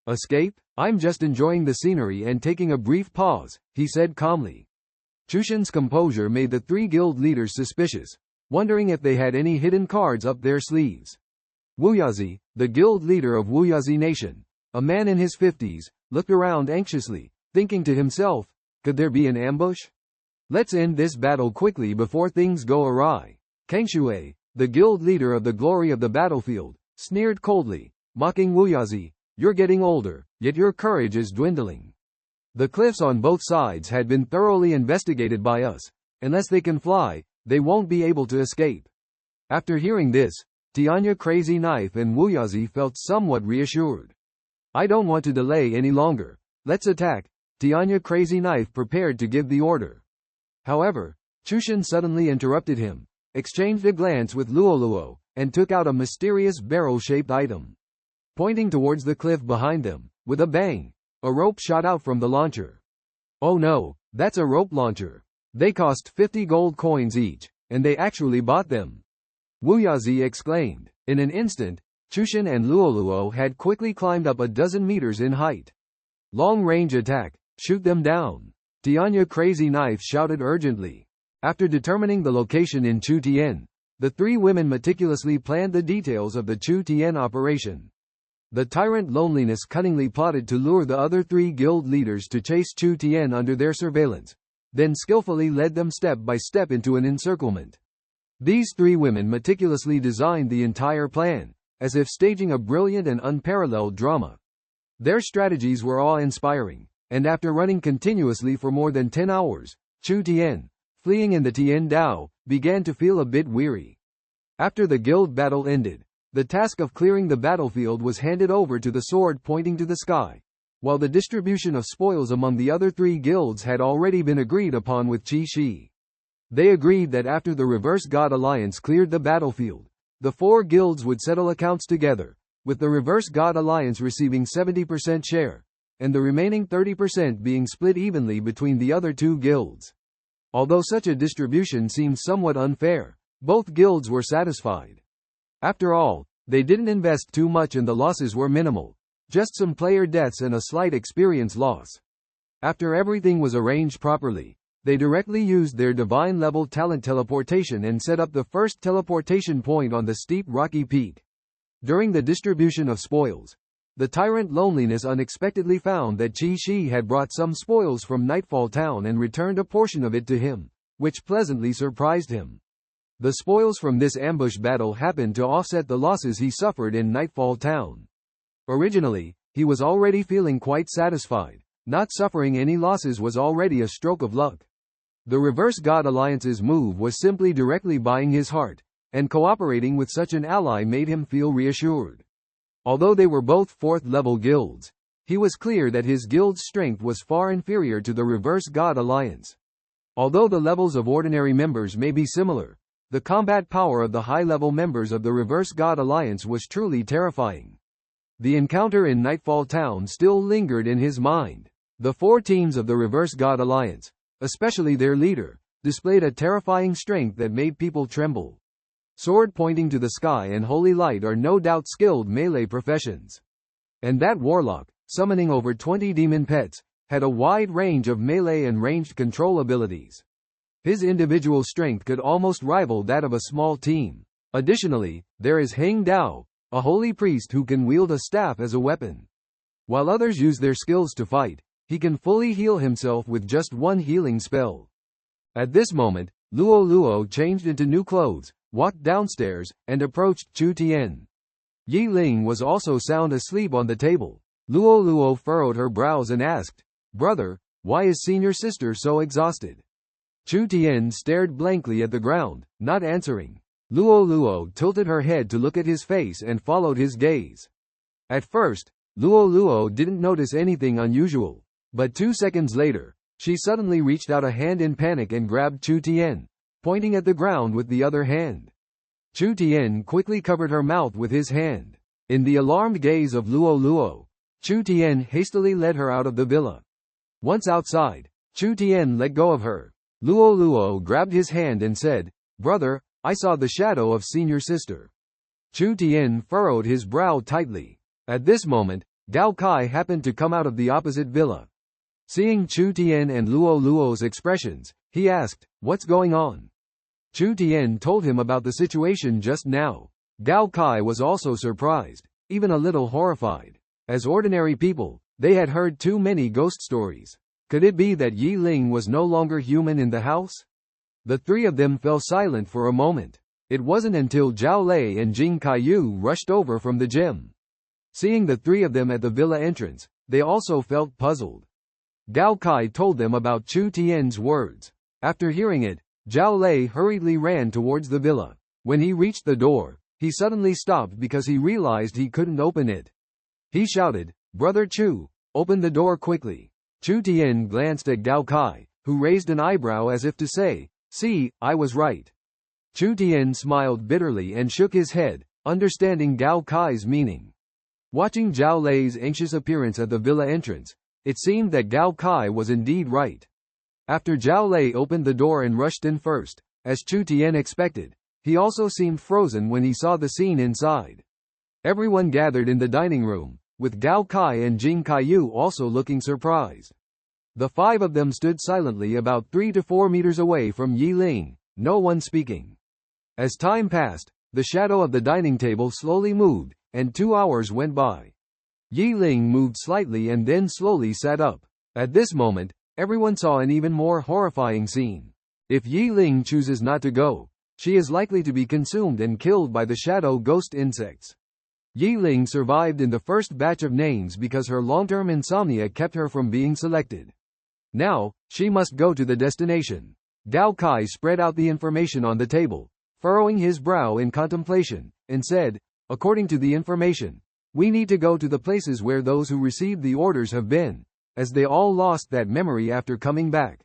"Escape? I'm just enjoying the scenery and taking a brief pause," he said calmly. Chu Tian's composure made the three guild leaders suspicious, wondering if they had any hidden cards up their sleeves. Wuyazi, the guild leader of Wuyazi Nation, a man in his 50s, looked around anxiously, thinking to himself, could there be an ambush? Let's end this battle quickly before things go awry. Kangshui, the guild leader of the Glory of the Battlefield, sneered coldly, mocking Wuyazi, "You're getting older, yet your courage is dwindling. The cliffs on both sides had been thoroughly investigated by us. Unless they can fly, they won't be able to escape." After hearing this, Tien Crazy Knife and Wuyazi felt somewhat reassured. "I don't want to delay any longer. Let's attack." Tien Crazy Knife prepared to give the order. However, Chu Tian suddenly interrupted him, exchanged a glance with Luo, and took out a mysterious barrel-shaped item. Pointing towards the cliff behind them, with a bang, a rope shot out from the launcher. "Oh no, that's a rope launcher. They cost 50 gold coins each, and they actually bought them," Wuyazi exclaimed. In an instant, Chu Tian and Luo had quickly climbed up a dozen meters in height. "Long-range attack, shoot them down," Tien Crazy Knife shouted urgently. After determining the location in Chu Tian, the three women meticulously planned the details of the Chu Tian operation. The tyrant Loneliness cunningly plotted to lure the other three guild leaders to chase Chu Tian under their surveillance, then skillfully led them step by step into an encirclement. These three women meticulously designed the entire plan, as if staging a brilliant and unparalleled drama. Their strategies were awe-inspiring, and after running continuously for more than 10 hours, Chu Tian, fleeing in the Tien Dao, began to feel a bit weary. After the guild battle ended, the task of clearing the battlefield was handed over to the sword pointing to the sky, while the distribution of spoils among the other three guilds had already been agreed upon with Qi Shi. They agreed that after the Reverse God Alliance cleared the battlefield, the four guilds would settle accounts together, with the Reverse God Alliance receiving 70% share, and the remaining 30% being split evenly between the other two guilds. Although such a distribution seemed somewhat unfair, both guilds were satisfied. After all, they didn't invest too much and the losses were minimal, just some player deaths and a slight experience loss. After everything was arranged properly, they directly used their divine-level talent teleportation and set up the first teleportation point on the steep rocky peak. During the distribution of spoils, the tyrant Loneliness unexpectedly found that Qi Shi had brought some spoils from Nightfall Town and returned a portion of it to him, which pleasantly surprised him. The spoils from this ambush battle happened to offset the losses he suffered in Nightfall Town. Originally, he was already feeling quite satisfied. Not suffering any losses was already a stroke of luck. The Reverse God Alliance's move was simply directly buying his heart, and cooperating with such an ally made him feel reassured. Although they were both fourth-level guilds, he was clear that his guild's strength was far inferior to the Reverse God Alliance. Although the levels of ordinary members may be similar, the combat power of the high-level members of the Reverse God Alliance was truly terrifying. The encounter in Nightfall Town still lingered in his mind. The four teams of the Reverse God Alliance, especially their leader, displayed a terrifying strength that made people tremble. Sword pointing to the sky and holy light are no doubt skilled melee professions. And that warlock, summoning over 20 demon pets, had a wide range of melee and ranged control abilities. His individual strength could almost rival that of a small team. Additionally, there is Heng Dao, a holy priest who can wield a staff as a weapon. While others use their skills to fight, he can fully heal himself with just one healing spell. At this moment, Luo changed into new clothes, walked downstairs, and approached Chu Tian. Yi Ling was also sound asleep on the table. Luo furrowed her brows and asked, "Brother, why is senior sister so exhausted?" Chu Tian stared blankly at the ground, not answering. Luo tilted her head to look at his face and followed his gaze. At first, Luo didn't notice anything unusual, but 2 seconds later, she suddenly reached out a hand in panic and grabbed Chu Tian, pointing at the ground with the other hand. Chu Tian quickly covered her mouth with his hand. In the alarmed gaze of Luo, Chu Tian hastily led her out of the villa. Once outside, Chu Tian let go of her. Luo grabbed his hand and said, "Brother, I saw the shadow of senior sister." Chu Tian furrowed his brow tightly. At this moment, Gao Kai happened to come out of the opposite villa. Seeing Chu Tian and Luo's expressions, he asked, "What's going on?" Chu Tian told him about the situation just now. Gao Kai was also surprised, even a little horrified. As ordinary people, they had heard too many ghost stories. Could it be that Yi Ling was no longer human in the house? The three of them fell silent for a moment. It wasn't until Zhao Lei and Jing Kaiyu rushed over from the gym. Seeing the three of them at the villa entrance, they also felt puzzled. Gao Kai told them about Chu Tian's words. After hearing it, Zhao Lei hurriedly ran towards the villa. When he reached the door, he suddenly stopped because he realized he couldn't open it. He shouted, "Brother Chu, open the door quickly." Chu Tian glanced at Gao Kai, who raised an eyebrow as if to say, "See, I was right." Chu Tian smiled bitterly and shook his head, understanding Gao Kai's meaning. Watching Zhao Lei's anxious appearance at the villa entrance, it seemed that Gao Kai was indeed right. After Zhao Lei opened the door and rushed in first, as Chu Tian expected, he also seemed frozen when he saw the scene inside. Everyone gathered in the dining room, with Gao Kai and Jing Kaiyu also looking surprised. The five of them stood silently about 3 to 4 meters away from Yi Ling, no one speaking. As time passed, the shadow of the dining table slowly moved, and 2 hours went by. Yi Ling moved slightly and then slowly sat up. At this moment, everyone saw an even more horrifying scene. If Yi Ling chooses not to go, she is likely to be consumed and killed by the shadow ghost insects. Yi Ling survived in the first batch of names because her long-term insomnia kept her from being selected. Now, she must go to the destination. Gao Kai spread out the information on the table, furrowing his brow in contemplation, and said, "According to the information, we need to go to the places where those who received the orders have been, as they all lost that memory after coming back."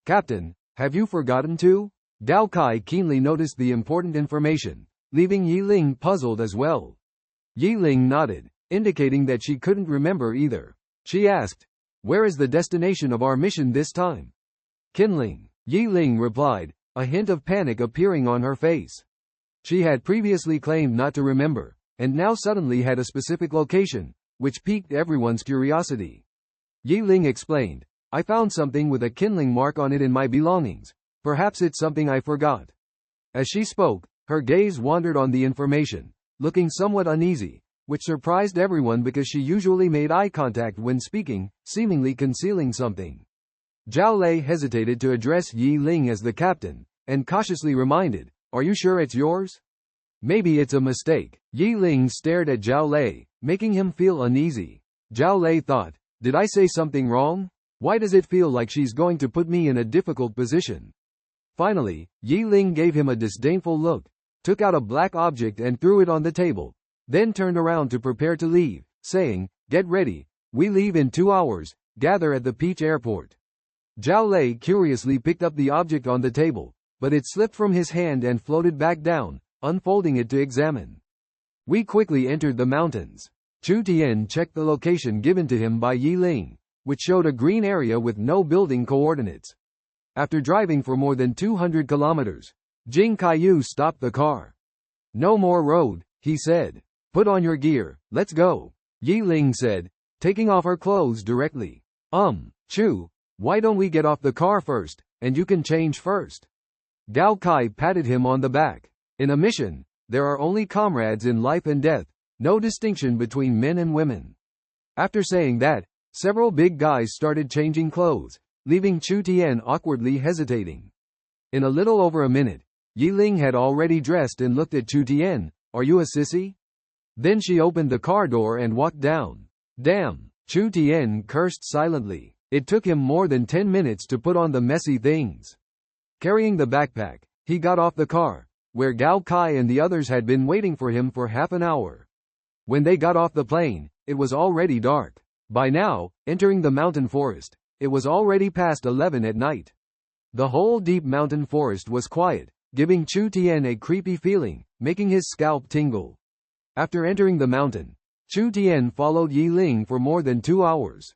"Captain, have you forgotten too?" Gao Kai keenly noticed the important information, leaving Yi Ling puzzled as well. Yi Ling nodded, indicating that she couldn't remember either. She asked, "Where is the destination of our mission this time?" "Kinling," Yi Ling replied, a hint of panic appearing on her face. She had previously claimed not to remember, and now suddenly had a specific location, which piqued everyone's curiosity. Yi Ling explained, "I found something with a kindling mark on it in my belongings. Perhaps it's something I forgot." As she spoke, her gaze wandered on the information, looking somewhat uneasy, which surprised everyone because she usually made eye contact when speaking, seemingly concealing something. Zhao Lei hesitated to address Yi Ling as the captain, and cautiously reminded, "Are you sure it's yours?" "Maybe it's a mistake." Yi Ling stared at Zhao Lei, making him feel uneasy. Zhao Lei thought, "Did I say something wrong? Why does it feel like she's going to put me in a difficult position?" Finally, Yi Ling gave him a disdainful look, took out a black object and threw it on the table, then turned around to prepare to leave, saying, "Get ready, we leave in 2 hours, gather at the Peach Airport." Zhao Lei curiously picked up the object on the table, but it slipped from his hand and floated back down, unfolding it to examine. We quickly entered the mountains. Chu Tian checked the location given to him by Yi Ling, which showed a green area with no building coordinates. After driving for more than 200 kilometers, Jing Kaiyu stopped the car. "No more road," he said. "Put on your gear, let's go." Yi Ling said, taking off her clothes directly. Chu, why don't we get off the car first, and you can change first? Gao Kai patted him on the back. In a mission, there are only comrades in life and death, no distinction between men and women. After saying that, several big guys started changing clothes, leaving Chu Tian awkwardly hesitating. In a little over a minute, Yi Ling had already dressed and looked at Chu Tian. Are you a sissy? Then she opened the car door and walked down. Damn, Chu Tian cursed silently. It took him more than 10 minutes to put on the messy things. Carrying the backpack, he got off the car, where Gao Kai and the others had been waiting for him for half an hour. When they got off the plane, it was already dark. By now, entering the mountain forest, it was already past 11 at night. The whole deep mountain forest was quiet, giving Chu Tian a creepy feeling, making his scalp tingle. After entering the mountain, Chu Tian followed Yi Ling for more than 2 hours.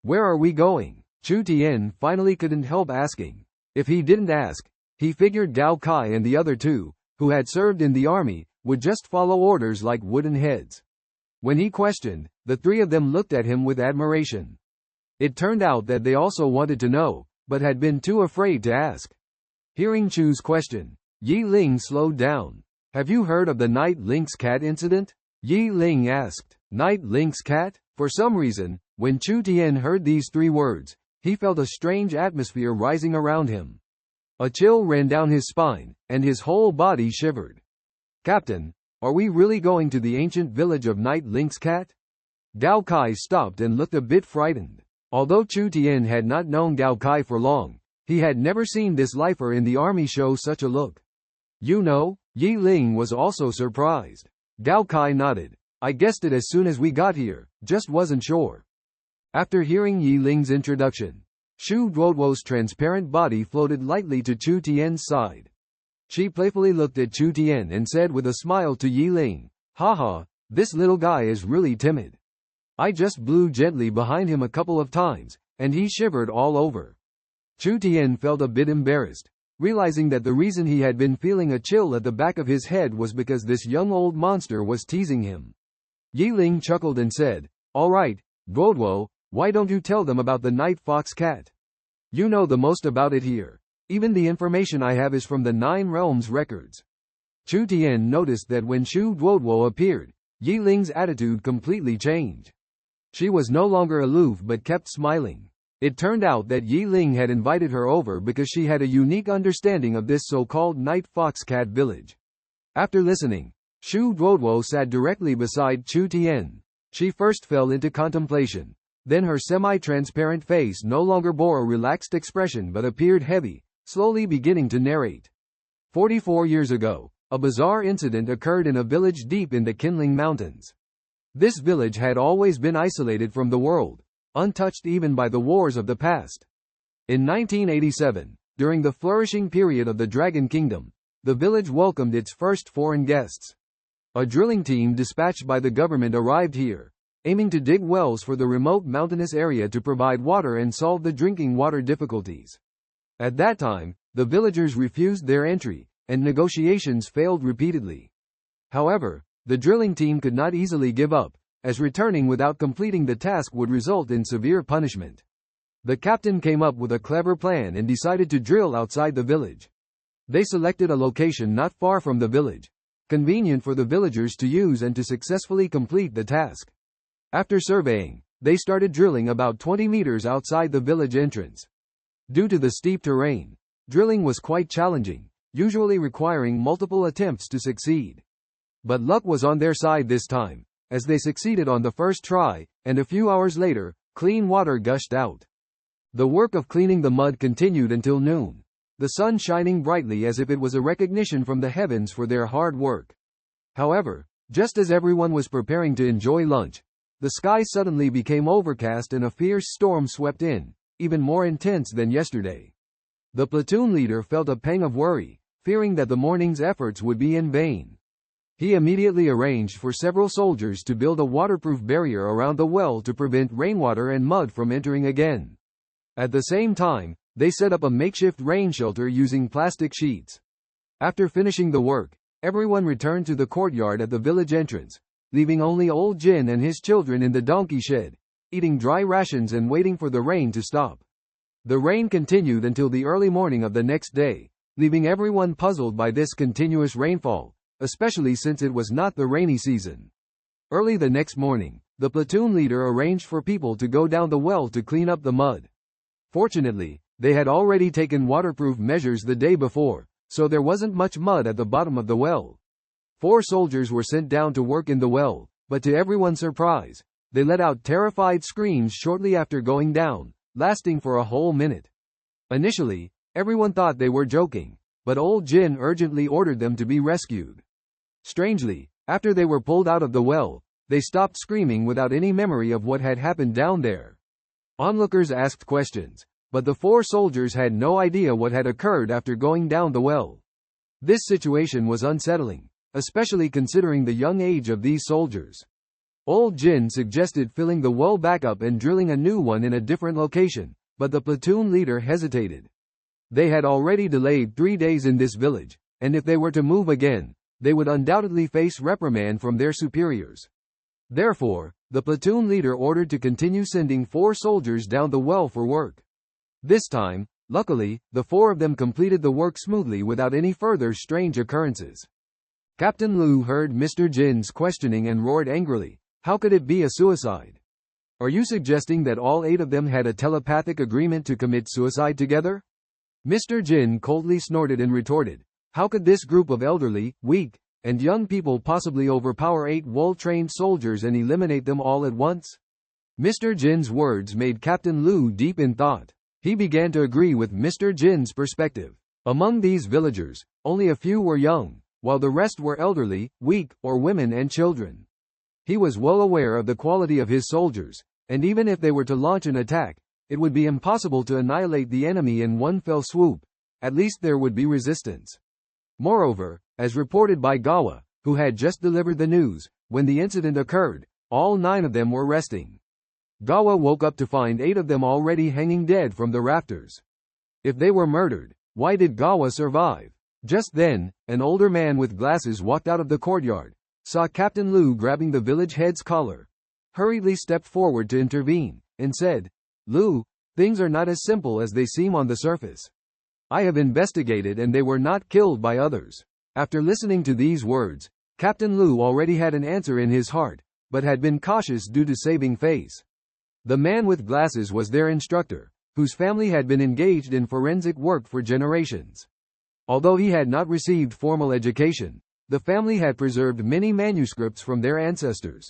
Where are we going? Chu Tian finally couldn't help asking. If he didn't ask, he figured Gao Kai and the other two, who had served in the army, would just follow orders like wooden heads. When he questioned, the three of them looked at him with admiration. It turned out that they also wanted to know, but had been too afraid to ask. Hearing Chu's question, Yi Ling slowed down. Have you heard of the Night Lynx Cat incident? Yi Ling asked. Night Lynx Cat? For some reason, when Chu Tian heard these three words, he felt a strange atmosphere rising around him. A chill ran down his spine, and his whole body shivered. Captain, are we really going to the ancient village of Night Lynx Cat? Gao Kai stopped and looked a bit frightened. Although Chu Tian had not known Gao Kai for long, he had never seen this lifer in the army show such a look. You know, Yi Ling was also surprised. Gao Kai nodded. I guessed it as soon as we got here, just wasn't sure. After hearing Yi Ling's introduction, Shu Duoduo's transparent body floated lightly to Chu Tian's side. She playfully looked at Chu Tian and said with a smile to Yi Ling, haha, this little guy is really timid. I just blew gently behind him a couple of times, and he shivered all over. Chu Tian felt a bit embarrassed, realizing that the reason he had been feeling a chill at the back of his head was because this young old monster was teasing him. Yi Ling chuckled and said, all right, Duoduo, why don't you tell them about the night fox cat? You know the most about it here. Even the information I have is from the Nine Realms records. Chu Tian noticed that when Shu Duoduo appeared, Yi Ling's attitude completely changed. She was no longer aloof but kept smiling. It turned out that Yi Ling had invited her over because she had a unique understanding of this so-called night fox cat village. After listening, Shu Duoduo sat directly beside Chu Tian. She first fell into contemplation. Then her semi-transparent face no longer bore a relaxed expression but appeared heavy, slowly beginning to narrate. 44 years ago, a bizarre incident occurred in a village deep in the Kinling Mountains. This village had always been isolated from the world, untouched even by the wars of the past. In 1987, during the flourishing period of the Dragon Kingdom, the village welcomed its first foreign guests. A drilling team dispatched by the government arrived here, aiming to dig wells for the remote mountainous area to provide water and solve the drinking water difficulties. At that time, the villagers refused their entry, and negotiations failed repeatedly. However, the drilling team could not easily give up, as returning without completing the task would result in severe punishment. The captain came up with a clever plan and decided to drill outside the village. They selected a location not far from the village, convenient for the villagers to use and to successfully complete the task. After surveying, they started drilling about 20 meters outside the village entrance. Due to the steep terrain, drilling was quite challenging, usually requiring multiple attempts to succeed. But luck was on their side this time, as they succeeded on the first try, and a few hours later, clean water gushed out. The work of cleaning the mud continued until noon, the sun shining brightly as if it was a recognition from the heavens for their hard work. However, just as everyone was preparing to enjoy lunch, the sky suddenly became overcast and a fierce storm swept in, even more intense than yesterday. The platoon leader felt a pang of worry, fearing that the morning's efforts would be in vain. He immediately arranged for several soldiers to build a waterproof barrier around the well to prevent rainwater and mud from entering again. At the same time, they set up a makeshift rain shelter using plastic sheets. After finishing the work, everyone returned to the courtyard at the village entrance, leaving only old Jin and his children in the donkey shed, eating dry rations and waiting for the rain to stop. The rain continued until the early morning of the next day, leaving everyone puzzled by this continuous rainfall, especially since it was not the rainy season. Early the next morning, the platoon leader arranged for people to go down the well to clean up the mud. Fortunately, they had already taken waterproof measures the day before, so there wasn't much mud at the bottom of the well. 4 soldiers were sent down to work in the well, but to everyone's surprise, they let out terrified screams shortly after going down, lasting for a whole minute. Initially, everyone thought they were joking, but old Jin urgently ordered them to be rescued. Strangely, after they were pulled out of the well, they stopped screaming without any memory of what had happened down there. Onlookers asked questions, but the 4 soldiers had no idea what had occurred after going down the well. This situation was unsettling, especially considering the young age of these soldiers. Old Jin suggested filling the well back up and drilling a new one in a different location, but the platoon leader hesitated. They had already delayed 3 days in this village, and if they were to move again, they would undoubtedly face reprimand from their superiors. Therefore, the platoon leader ordered to continue sending 4 soldiers down the well for work. This time, luckily, the 4 of them completed the work smoothly without any further strange occurrences. Captain Luo heard Mr. Jin's questioning and roared angrily, "How could it be a suicide? Are you suggesting that all 8 of them had a telepathic agreement to commit suicide together?" Mr. Jin coldly snorted and retorted, "How could this group of elderly, weak, and young people possibly overpower 8 well-trained soldiers and eliminate them all at once?" Mr. Jin's words made Captain Luo deep in thought. He began to agree with Mr. Jin's perspective. Among these villagers, only a few were young, while the rest were elderly, weak, or women and children. He was well aware of the quality of his soldiers, and even if they were to launch an attack, it would be impossible to annihilate the enemy in one fell swoop. At least there would be resistance. Moreover, as reported by Gawa, who had just delivered the news, when the incident occurred, all 9 of them were resting. Gawa woke up to find 8 of them already hanging dead from the rafters. If they were murdered, why did Gawa survive? Just then, an older man with glasses walked out of the courtyard, saw Captain Luo grabbing the village head's collar, hurriedly stepped forward to intervene, and said, "Luo, things are not as simple as they seem on the surface. I have investigated and they were not killed by others." After listening to these words, Captain Luo already had an answer in his heart, but had been cautious due to saving face. The man with glasses was their instructor, whose family had been engaged in forensic work for generations. Although he had not received formal education, the family had preserved many manuscripts from their ancestors.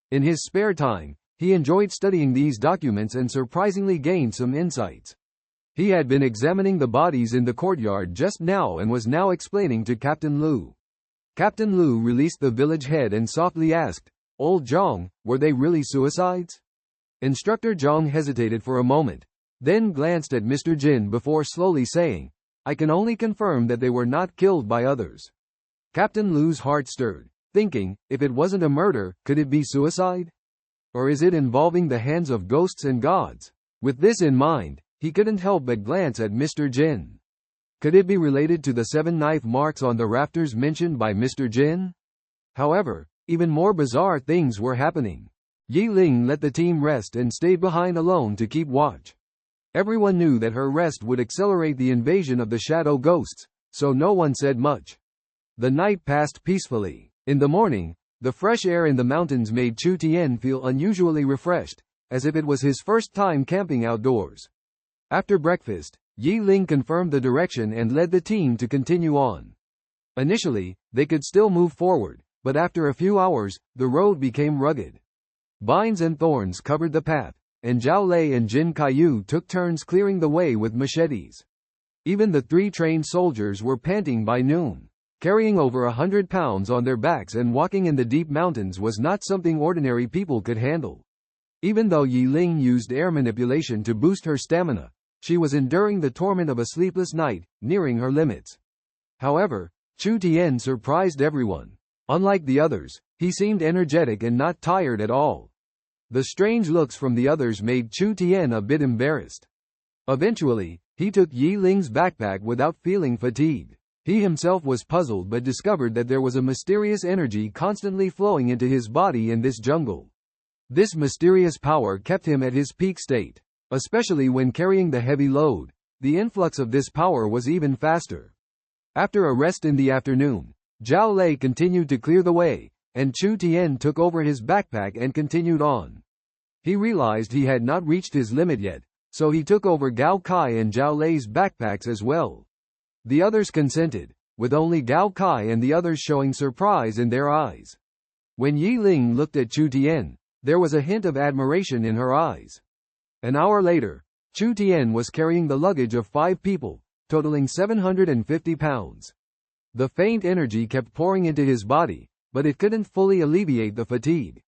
In his spare time, he enjoyed studying these documents and surprisingly gained some insights. He had been examining the bodies in the courtyard just now and was now explaining to Captain Luo. Captain Luo released the village head and softly asked, "Old Zhang, were they really suicides?" Instructor Zhang hesitated for a moment, then glanced at Mr. Jin before slowly saying, "I can only confirm that they were not killed by others." Captain Luo's heart stirred, thinking, if it wasn't a murder, could it be suicide? Or is it involving the hands of ghosts and gods? With this in mind, he couldn't help but glance at Mr. Jin. Could it be related to the 7 knife marks on the rafters mentioned by Mr. Jin? However, even more bizarre things were happening. Yi Ling let the team rest and stayed behind alone to keep watch. Everyone knew that her rest would accelerate the invasion of the shadow ghosts, so no one said much. The night passed peacefully. In the morning, the fresh air in the mountains made Chu Tian feel unusually refreshed, as if it was his first time camping outdoors. After breakfast, Yi Ling confirmed the direction and led the team to continue on. Initially, they could still move forward, but after a few hours, the road became rugged. Vines and thorns covered the path, and Zhao Lei and Jin Kaiyu took turns clearing the way with machetes. Even the 3 trained soldiers were panting by noon. Carrying over 100 pounds on their backs and walking in the deep mountains was not something ordinary people could handle. Even though Yi Ling used air manipulation to boost her stamina, she was enduring the torment of a sleepless night, nearing her limits. However, Chu Tian surprised everyone. Unlike the others, he seemed energetic and not tired at all. The strange looks from the others made Chu Tian a bit embarrassed. Eventually, he took Yi Ling's backpack without feeling fatigued. He himself was puzzled but discovered that there was a mysterious energy constantly flowing into his body in this jungle. This mysterious power kept him at his peak state. Especially when carrying the heavy load, the influx of this power was even faster. After a rest in the afternoon, Zhao Lei continued to clear the way, and Chu Tian took over his backpack and continued on. He realized he had not reached his limit yet, so he took over Gao Kai and Zhao Lei's backpacks as well. The others consented, with only Gao Kai and the others showing surprise in their eyes. When Yi Ling looked at Chu Tian, there was a hint of admiration in her eyes. An hour later, Chu Tian was carrying the luggage of 5 people, totaling 750 pounds. The faint energy kept pouring into his body, but it couldn't fully alleviate the fatigue.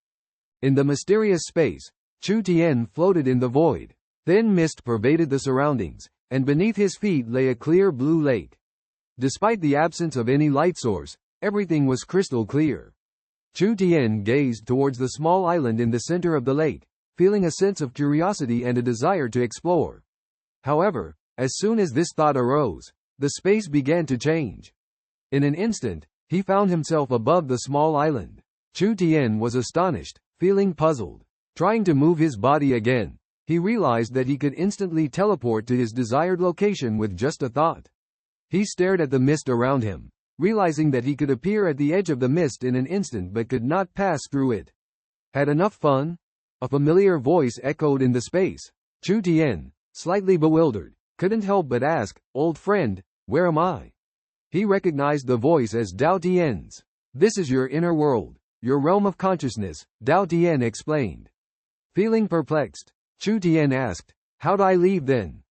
In the mysterious space, Chu Tian floated in the void. Thin mist pervaded the surroundings, and beneath his feet lay a clear blue lake. Despite the absence of any light source, everything was crystal clear. Chu Tian gazed towards the small island in the center of the lake, feeling a sense of curiosity and a desire to explore. However, as soon as this thought arose, the space began to change. In an instant, he found himself above the small island. Chu Tian was astonished, feeling puzzled. Trying to move his body again, he realized that he could instantly teleport to his desired location with just a thought. He stared at the mist around him, realizing that he could appear at the edge of the mist in an instant but could not pass through it. Had enough fun? A familiar voice echoed in the space. Chu Tian, slightly bewildered, couldn't help but ask, "Old friend, where am I?" He recognized the voice as Dao Tian's. "This is your inner world, your realm of consciousness," Dao Tian explained. Feeling perplexed, Chu Tian asked, "How'd I leave then?"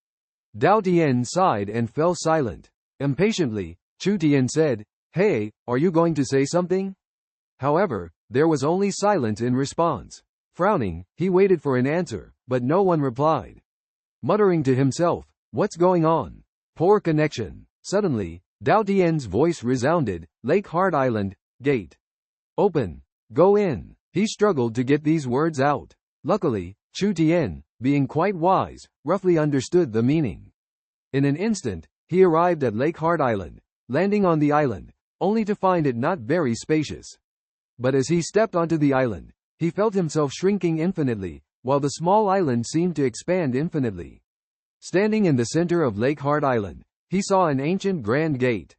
Dao Tian sighed and fell silent. Impatiently, Chu Tian said, "Hey, are you going to say something?" However, there was only silence in response. Frowning, he waited for an answer, but no one replied. Muttering to himself, "What's going on? Poor connection." Suddenly, Dao Tian's voice resounded, "Lake Heart Island, gate. Open. Go in." He struggled to get these words out. Luckily, Chu Tian, being quite wise, roughly understood the meaning. In an instant, he arrived at Lake Heart Island, landing on the island, only to find it not very spacious. But as he stepped onto the island, he felt himself shrinking infinitely, while the small island seemed to expand infinitely. Standing in the center of Lake Heart Island, he saw an ancient grand gate.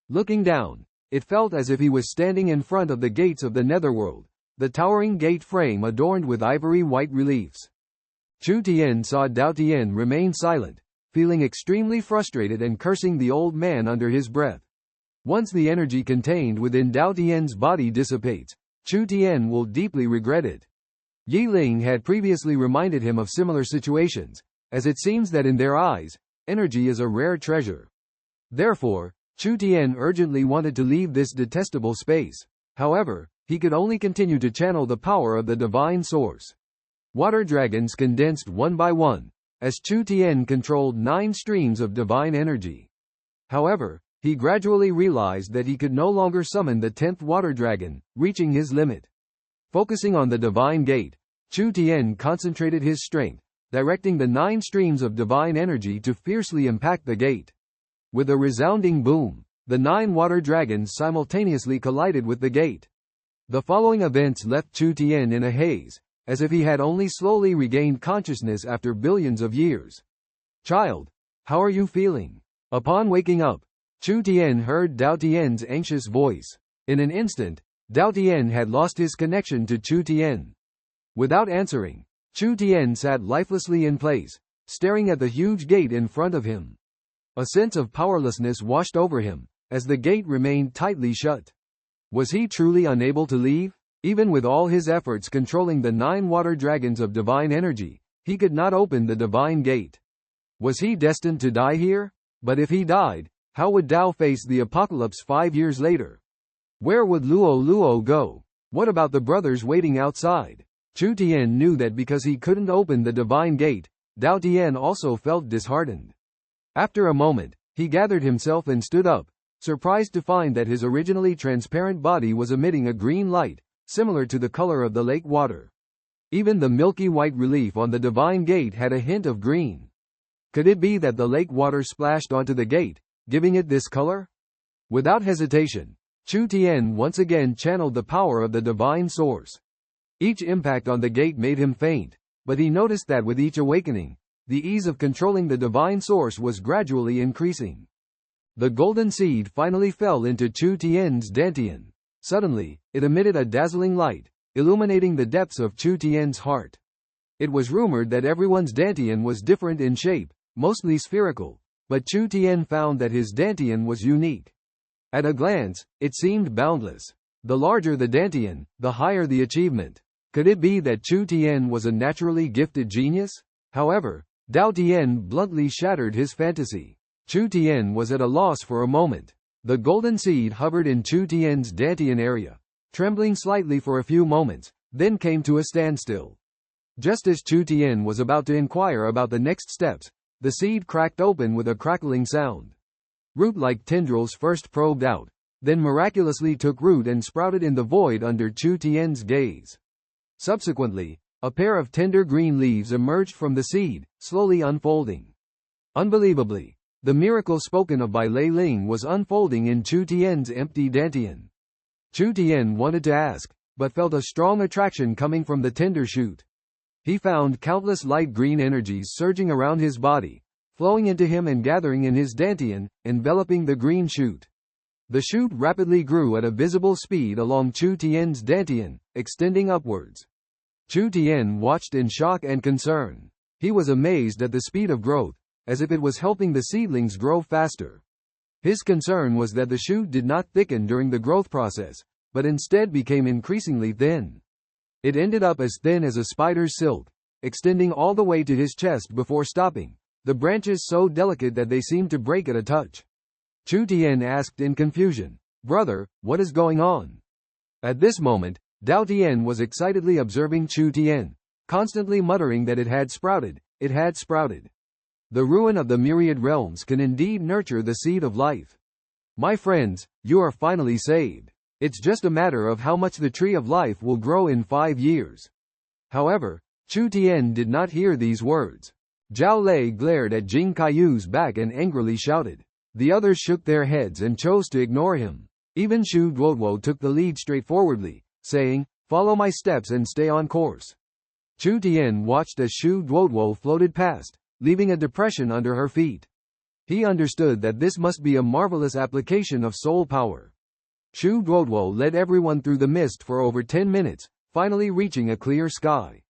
Looking down, it felt as if he was standing in front of the gates of the netherworld, the towering gate frame adorned with ivory white reliefs. Chu Tian saw Dao Tian remain silent, feeling extremely frustrated and cursing the old man under his breath. Once the energy contained within Dao Tian's body dissipates, Chu Tian will deeply regret it. Yi Ling had previously reminded him of similar situations, as it seems that in their eyes, energy is a rare treasure. Therefore, Chu Tian urgently wanted to leave this detestable space. However, he could only continue to channel the power of the divine source. Water dragons condensed one by one, as Chu Tian controlled 9 streams of divine energy. However, he gradually realized that he could no longer summon the 10th water dragon, reaching his limit. Focusing on the divine gate, Chu Tian concentrated his strength, directing the 9 streams of divine energy to fiercely impact the gate. With a resounding boom, the 9 water dragons simultaneously collided with the gate. The following events left Chu Tian in a haze, as if he had only slowly regained consciousness after billions of years. "Child, how are you feeling?" Upon waking up, Chu Tian heard Dao Tian's anxious voice. In an instant, Dao Tian had lost his connection to Chu Tian. Without answering, Chu Tian sat lifelessly in place, staring at the huge gate in front of him. A sense of powerlessness washed over him, as the gate remained tightly shut. Was he truly unable to leave? Even with all his efforts controlling the 9 water dragons of divine energy, he could not open the divine gate. Was he destined to die here? But if he died, how would Dao face the apocalypse 5 years later? Where would Luo go? What about the brothers waiting outside? Chu Tian knew that because he couldn't open the divine gate, Dao Tian also felt disheartened. After a moment, he gathered himself and stood up, surprised to find that his originally transparent body was emitting a green light, similar to the color of the lake water. Even the milky white relief on the divine gate had a hint of green. Could it be that the lake water splashed onto the gate, giving it this color? Without hesitation, Chu Tian once again channeled the power of the divine source. Each impact on the gate made him faint, but he noticed that with each awakening, the ease of controlling the divine source was gradually increasing. The golden seed finally fell into Chu Tian's dantian. Suddenly, it emitted a dazzling light, illuminating the depths of Chu Tian's heart. It was rumored that everyone's dantian was different in shape, mostly spherical, but Chu Tian found that his dantian was unique. At a glance, it seemed boundless. The larger the dantian, the higher the achievement. Could it be that Chu Tian was a naturally gifted genius? However, Dao Tien bluntly shattered his fantasy. Chu Tian was at a loss for a moment. The golden seed hovered in Chu Tian's dantian area, trembling slightly for a few moments, then came to a standstill. Just as Chu Tian was about to inquire about the next steps, the seed cracked open with a crackling sound. Root-like tendrils first probed out, then miraculously took root and sprouted in the void under Chu Tian's gaze. Subsequently, a pair of tender green leaves emerged from the seed, slowly unfolding. Unbelievably, the miracle spoken of by Lei Ling was unfolding in Chu Tian's empty dantian. Chu Tian wanted to ask, but felt a strong attraction coming from the tender shoot. He found countless light green energies surging around his body, flowing into him and gathering in his dantian, enveloping the green shoot. The shoot rapidly grew at a visible speed along Chu Tian's dantian, extending upwards. Chu Tian watched in shock and concern. He was amazed at the speed of growth, as if it was helping the seedlings grow faster. His concern was that the shoot did not thicken during the growth process, but instead became increasingly thin. It ended up as thin as a spider's silk, extending all the way to his chest before stopping, the branches so delicate that they seemed to break at a touch. Chu Tian asked in confusion, "Brother, what is going on?" At this moment, Dao Tien was excitedly observing Chu Tian, constantly muttering that it had sprouted, it had sprouted. The ruin of the myriad realms can indeed nurture the seed of life. My friends, you are finally saved. It's just a matter of how much the tree of life will grow in 5 years. However, Chu Tian did not hear these words. Zhao Lei glared at Jing Kaiyu's back and angrily shouted. The others shook their heads and chose to ignore him. Even Shu Duoduo took the lead straightforwardly, saying, "Follow my steps and stay on course." Chu Tian watched as Shu Duoduo floated past, leaving a depression under her feet. He understood that this must be a marvelous application of soul power. Shu Duoduo led everyone through the mist for over 10 minutes, finally reaching a clear sky.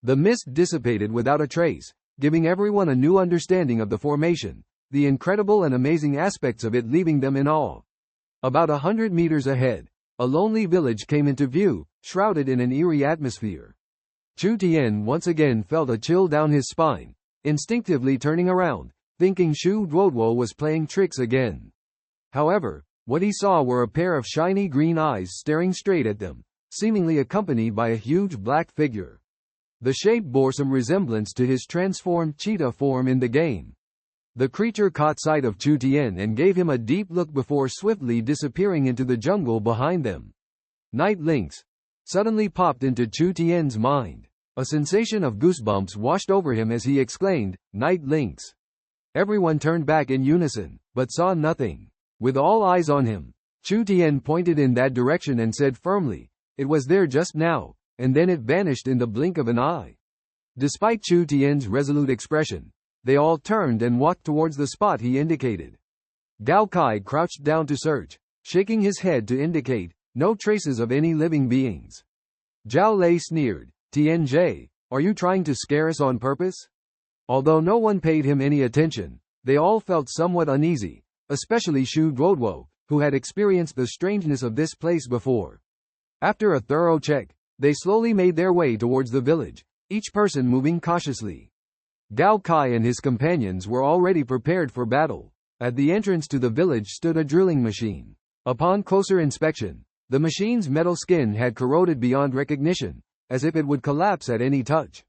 The mist dissipated without a trace, giving everyone a new understanding of the formation, the incredible and amazing aspects of it leaving them in awe. About 100 meters ahead, a lonely village came into view, shrouded in an eerie atmosphere. Chu Tian once again felt a chill down his spine, instinctively turning around, thinking Shu Duoduo was playing tricks again. However, what he saw were a pair of shiny green eyes staring straight at them, seemingly accompanied by a huge black figure. The shape bore some resemblance to his transformed cheetah form in the game. The creature caught sight of Chu Tian and gave him a deep look before swiftly disappearing into the jungle behind them. Night lynx suddenly popped into Chu Tian's mind. A sensation of goosebumps washed over him as he exclaimed, "Night lynx." Everyone turned back in unison, but saw nothing. With all eyes on him, Chu Tian pointed in that direction and said firmly, "It was there just now," and then it vanished in the blink of an eye. Despite Chu Tian's resolute expression, they all turned and walked towards the spot he indicated. Gao Kai crouched down to search, shaking his head to indicate no traces of any living beings. Zhao Lei sneered, "Tian Jie, are you trying to scare us on purpose?" Although no one paid him any attention, they all felt somewhat uneasy, especially Shu Duoduo, who had experienced the strangeness of this place before. After a thorough check, they slowly made their way towards the village, each person moving cautiously. Gao Kai and his companions were already prepared for battle. At the entrance to the village stood a drilling machine. Upon closer inspection, the machine's metal skin had corroded beyond recognition, as if it would collapse at any touch.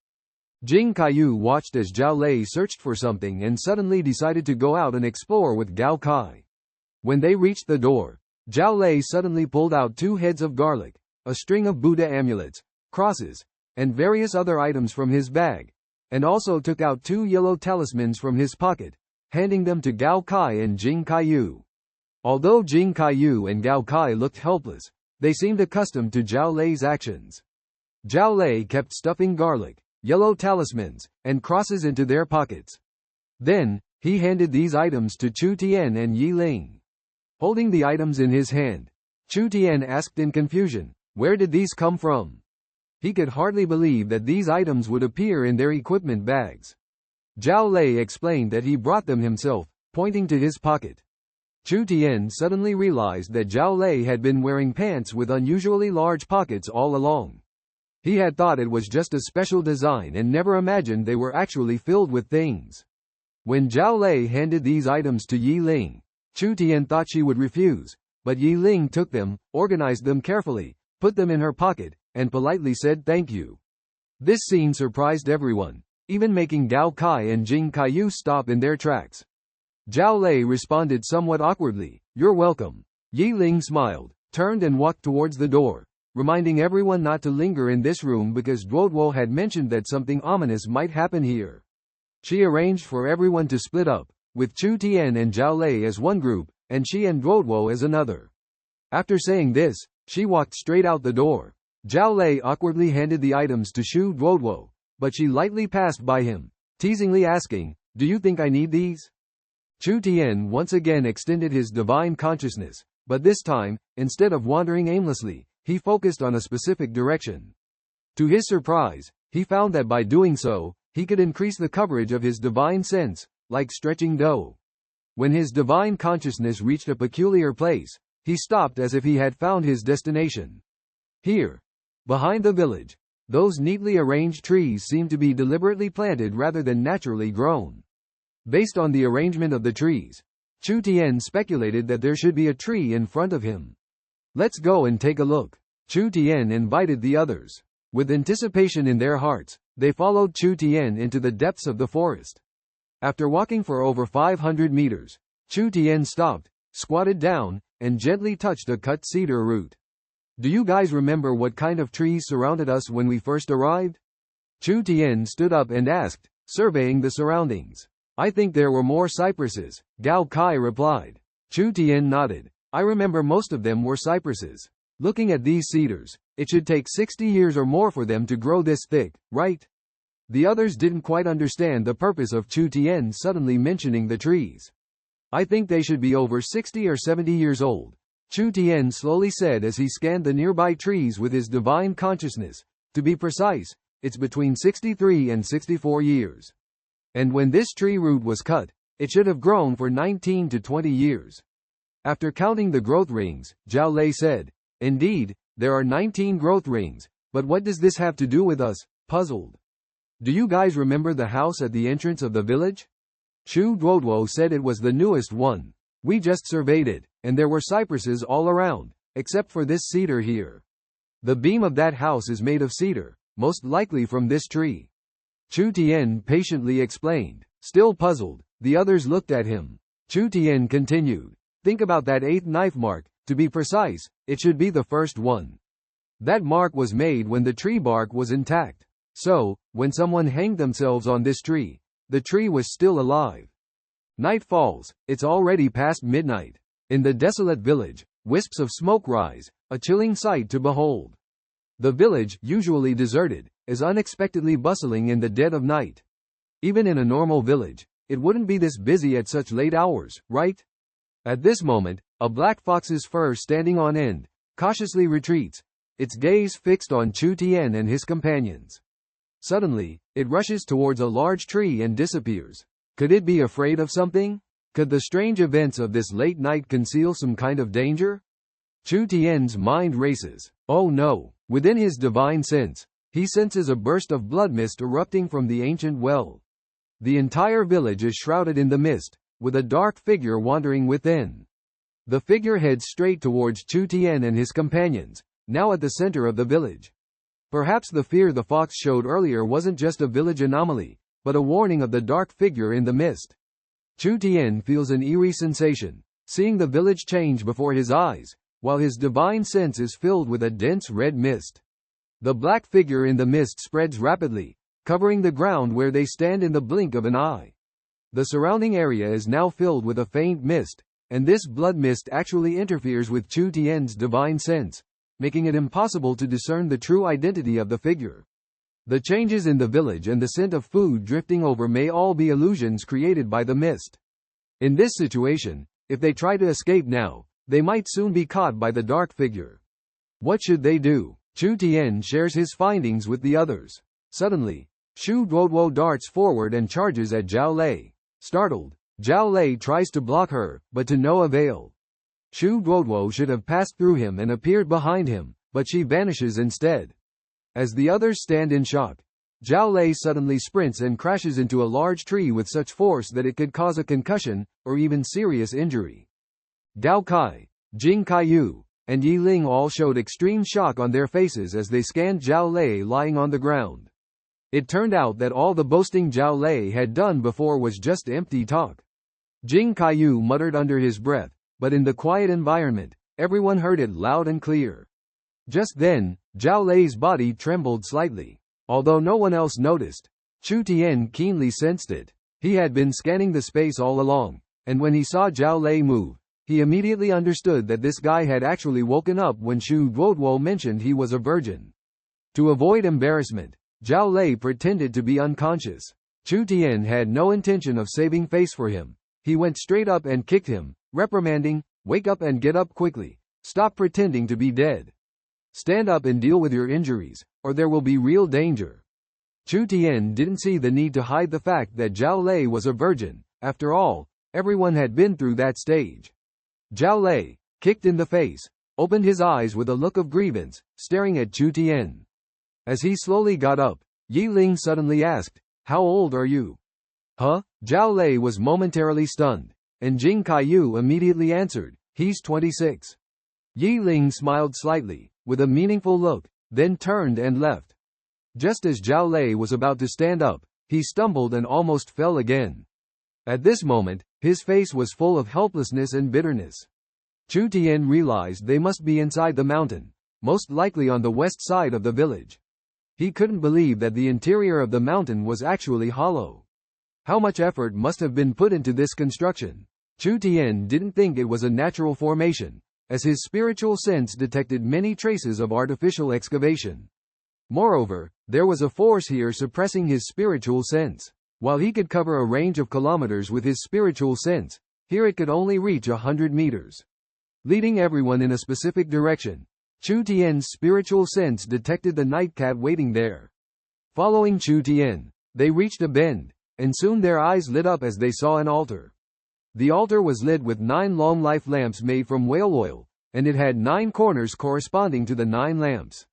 Jing Kaiyu watched as Zhao Lei searched for something and suddenly decided to go out and explore with Gao Kai. When they reached the door, Zhao Lei suddenly pulled out 2 heads of garlic, a string of Buddha amulets, crosses, and various other items from his bag, and also took out 2 yellow talismans from his pocket, handing them to Gao Kai and Jing Kaiyu. Although Jing Kaiyu and Gao Kai looked helpless, they seemed accustomed to Zhao Lei's actions. Zhao Lei kept stuffing garlic, yellow talismans, and crosses into their pockets. Then, he handed these items to Chu Tian and Yi Ling. Holding the items in his hand, Chu Tian asked in confusion, "Where did these come from?" He could hardly believe that these items would appear in their equipment bags. Zhao Lei explained that he brought them himself, pointing to his pocket. Chu Tian suddenly realized that Zhao Lei had been wearing pants with unusually large pockets all along. He had thought it was just a special design and never imagined they were actually filled with things. When Zhao Lei handed these items to Yi Ling, Chu Tian thought she would refuse, but Yi Ling took them, organized them carefully, put them in her pocket, and politely said thank you. This scene surprised everyone, even making Gao Kai and Jing Kaiyu stop in their tracks. Zhao Lei responded somewhat awkwardly, "You're welcome." Yi Ling smiled, turned and walked towards the door, reminding everyone not to linger in this room because Duoduo had mentioned that something ominous might happen here. She arranged for everyone to split up, with Chu Tian and Zhao Lei as one group, and she and Duoduo as another. After saying this, she walked straight out the door. Zhao Lei awkwardly handed the items to Shu Duoduo, but she lightly passed by him, teasingly asking, "Do you think I need these?" Chu Tian once again extended his divine consciousness, but this time, instead of wandering aimlessly, he focused on a specific direction. To his surprise, he found that by doing so, he could increase the coverage of his divine sense, like stretching dough. When his divine consciousness reached a peculiar place, he stopped as if he had found his destination. Here, behind the village, those neatly arranged trees seemed to be deliberately planted rather than naturally grown. Based on the arrangement of the trees, Chu Tian speculated that there should be a tree in front of him. "Let's go and take a look." Chu Tian invited the others. With anticipation in their hearts, they followed Chu Tian into the depths of the forest. After walking for over 500 meters, Chu Tian stopped, squatted down, and gently touched a cut cedar root. "Do you guys remember what kind of trees surrounded us when we first arrived?" Chu Tian stood up and asked, surveying the surroundings. "I think there were more cypresses," Gao Kai replied. Chu Tian nodded. "I remember most of them were cypresses. Looking at these cedars, it should take 60 years or more for them to grow this thick, right?" The others didn't quite understand the purpose of Chu Tian suddenly mentioning the trees. "I think they should be over 60 or 70 years old," Chu Tian slowly said as he scanned the nearby trees with his divine consciousness. "To be precise, it's between 63 and 64 years. And when this tree root was cut, it should have grown for 19 to 20 years. After counting the growth rings, Zhao Lei said, "Indeed, there are 19 growth rings, but what does this have to do with us?" Puzzled. "Do you guys remember the house at the entrance of the village?" Shu Duoduo said it was the newest one. "We just surveyed it, and there were cypresses all around, except for this cedar here. The beam of that house is made of cedar, most likely from this tree." Chu Tian patiently explained. Still puzzled, the others looked at him. Chu Tian continued, "Think about that 8th knife mark. To be precise, it should be the first one. That mark was made when the tree bark was intact. So, when someone hanged themselves on this tree, the tree was still alive. Night falls, it's already past midnight. In the desolate village, wisps of smoke rise, a chilling sight to behold. The village, usually deserted, is unexpectedly bustling in the dead of night. Even in a normal village, it wouldn't be this busy at such late hours, right?" At this moment, a black fox's fur standing on end, cautiously retreats, its gaze fixed on Chu Tian and his companions. Suddenly, it rushes towards a large tree and disappears. Could it be afraid of something? Could the strange events of this late night conceal some kind of danger? Chu Tian's mind races. Oh no! Within his divine sense, he senses a burst of blood mist erupting from the ancient well. The entire village is shrouded in the mist, with a dark figure wandering within. The figure heads straight towards Chu Tian and his companions, now at the center of the village. Perhaps the fear the fox showed earlier wasn't just a village anomaly, but a warning of the dark figure in the mist. Chu Tian feels an eerie sensation, seeing the village change before his eyes, while his divine sense is filled with a dense red mist. The black figure in the mist spreads rapidly, covering the ground where they stand in the blink of an eye. The surrounding area is now filled with a faint mist, and this blood mist actually interferes with Chu Tian's divine sense, making it impossible to discern the true identity of the figure. The changes in the village and the scent of food drifting over may all be illusions created by the mist. In this situation, if they try to escape now, they might soon be caught by the dark figure. What should they do? Chu Tian shares his findings with the others. Suddenly, Shu Duoduo darts forward and charges at Zhao Lei. Startled, Zhao Lei tries to block her, but to no avail. Shu Duoduo should have passed through him and appeared behind him, but she vanishes instead. As the others stand in shock, Zhao Lei suddenly sprints and crashes into a large tree with such force that it could cause a concussion, or even serious injury. Gao Kai, Jing Kaiyu, and Yi Ling all showed extreme shock on their faces as they scanned Zhao Lei lying on the ground. It turned out that all the boasting Zhao Lei had done before was just empty talk. Jing Kaiyu muttered under his breath, but in the quiet environment, everyone heard it loud and clear. Just then, Zhao Lei's body trembled slightly. Although no one else noticed, Chu Tian keenly sensed it. He had been scanning the space all along, and when he saw Zhao Lei move, he immediately understood that this guy had actually woken up when Shu Duoduo mentioned he was a virgin. To avoid embarrassment, Zhao Lei pretended to be unconscious. Chu Tian had no intention of saving face for him. He went straight up and kicked him, reprimanding, "Wake up and get up quickly. Stop pretending to be dead. Stand up and deal with your injuries, or there will be real danger." Chu Tian didn't see the need to hide the fact that Zhao Lei was a virgin. After all, everyone had been through that stage. Zhao Lei, kicked in the face, opened his eyes with a look of grievance, staring at Chu Tian. As he slowly got up, Yi Ling suddenly asked, "How old are you?" "Huh?" Zhao Lei was momentarily stunned, and Jing Kaiyu immediately answered, "He's 26. Yi Ling smiled slightly, with a meaningful look, then turned and left. Just as Zhao Lei was about to stand up, he stumbled and almost fell again. At this moment, his face was full of helplessness and bitterness. Chu Tian realized they must be inside the mountain, most likely on the west side of the village. He couldn't believe that the interior of the mountain was actually hollow. How much effort must have been put into this construction? Chu Tian didn't think it was a natural formation, as his spiritual sense detected many traces of artificial excavation. Moreover, there was a force here suppressing his spiritual sense. While he could cover a range of kilometers with his spiritual sense, here it could only reach 100 meters. Leading everyone in a specific direction, Chu Tian's spiritual sense detected the night cat waiting there. Following Chu Tian, they reached a bend, and soon their eyes lit up as they saw an altar. The altar was lit with 9 long life lamps made from whale oil, and it had 9 corners corresponding to the 9 lamps.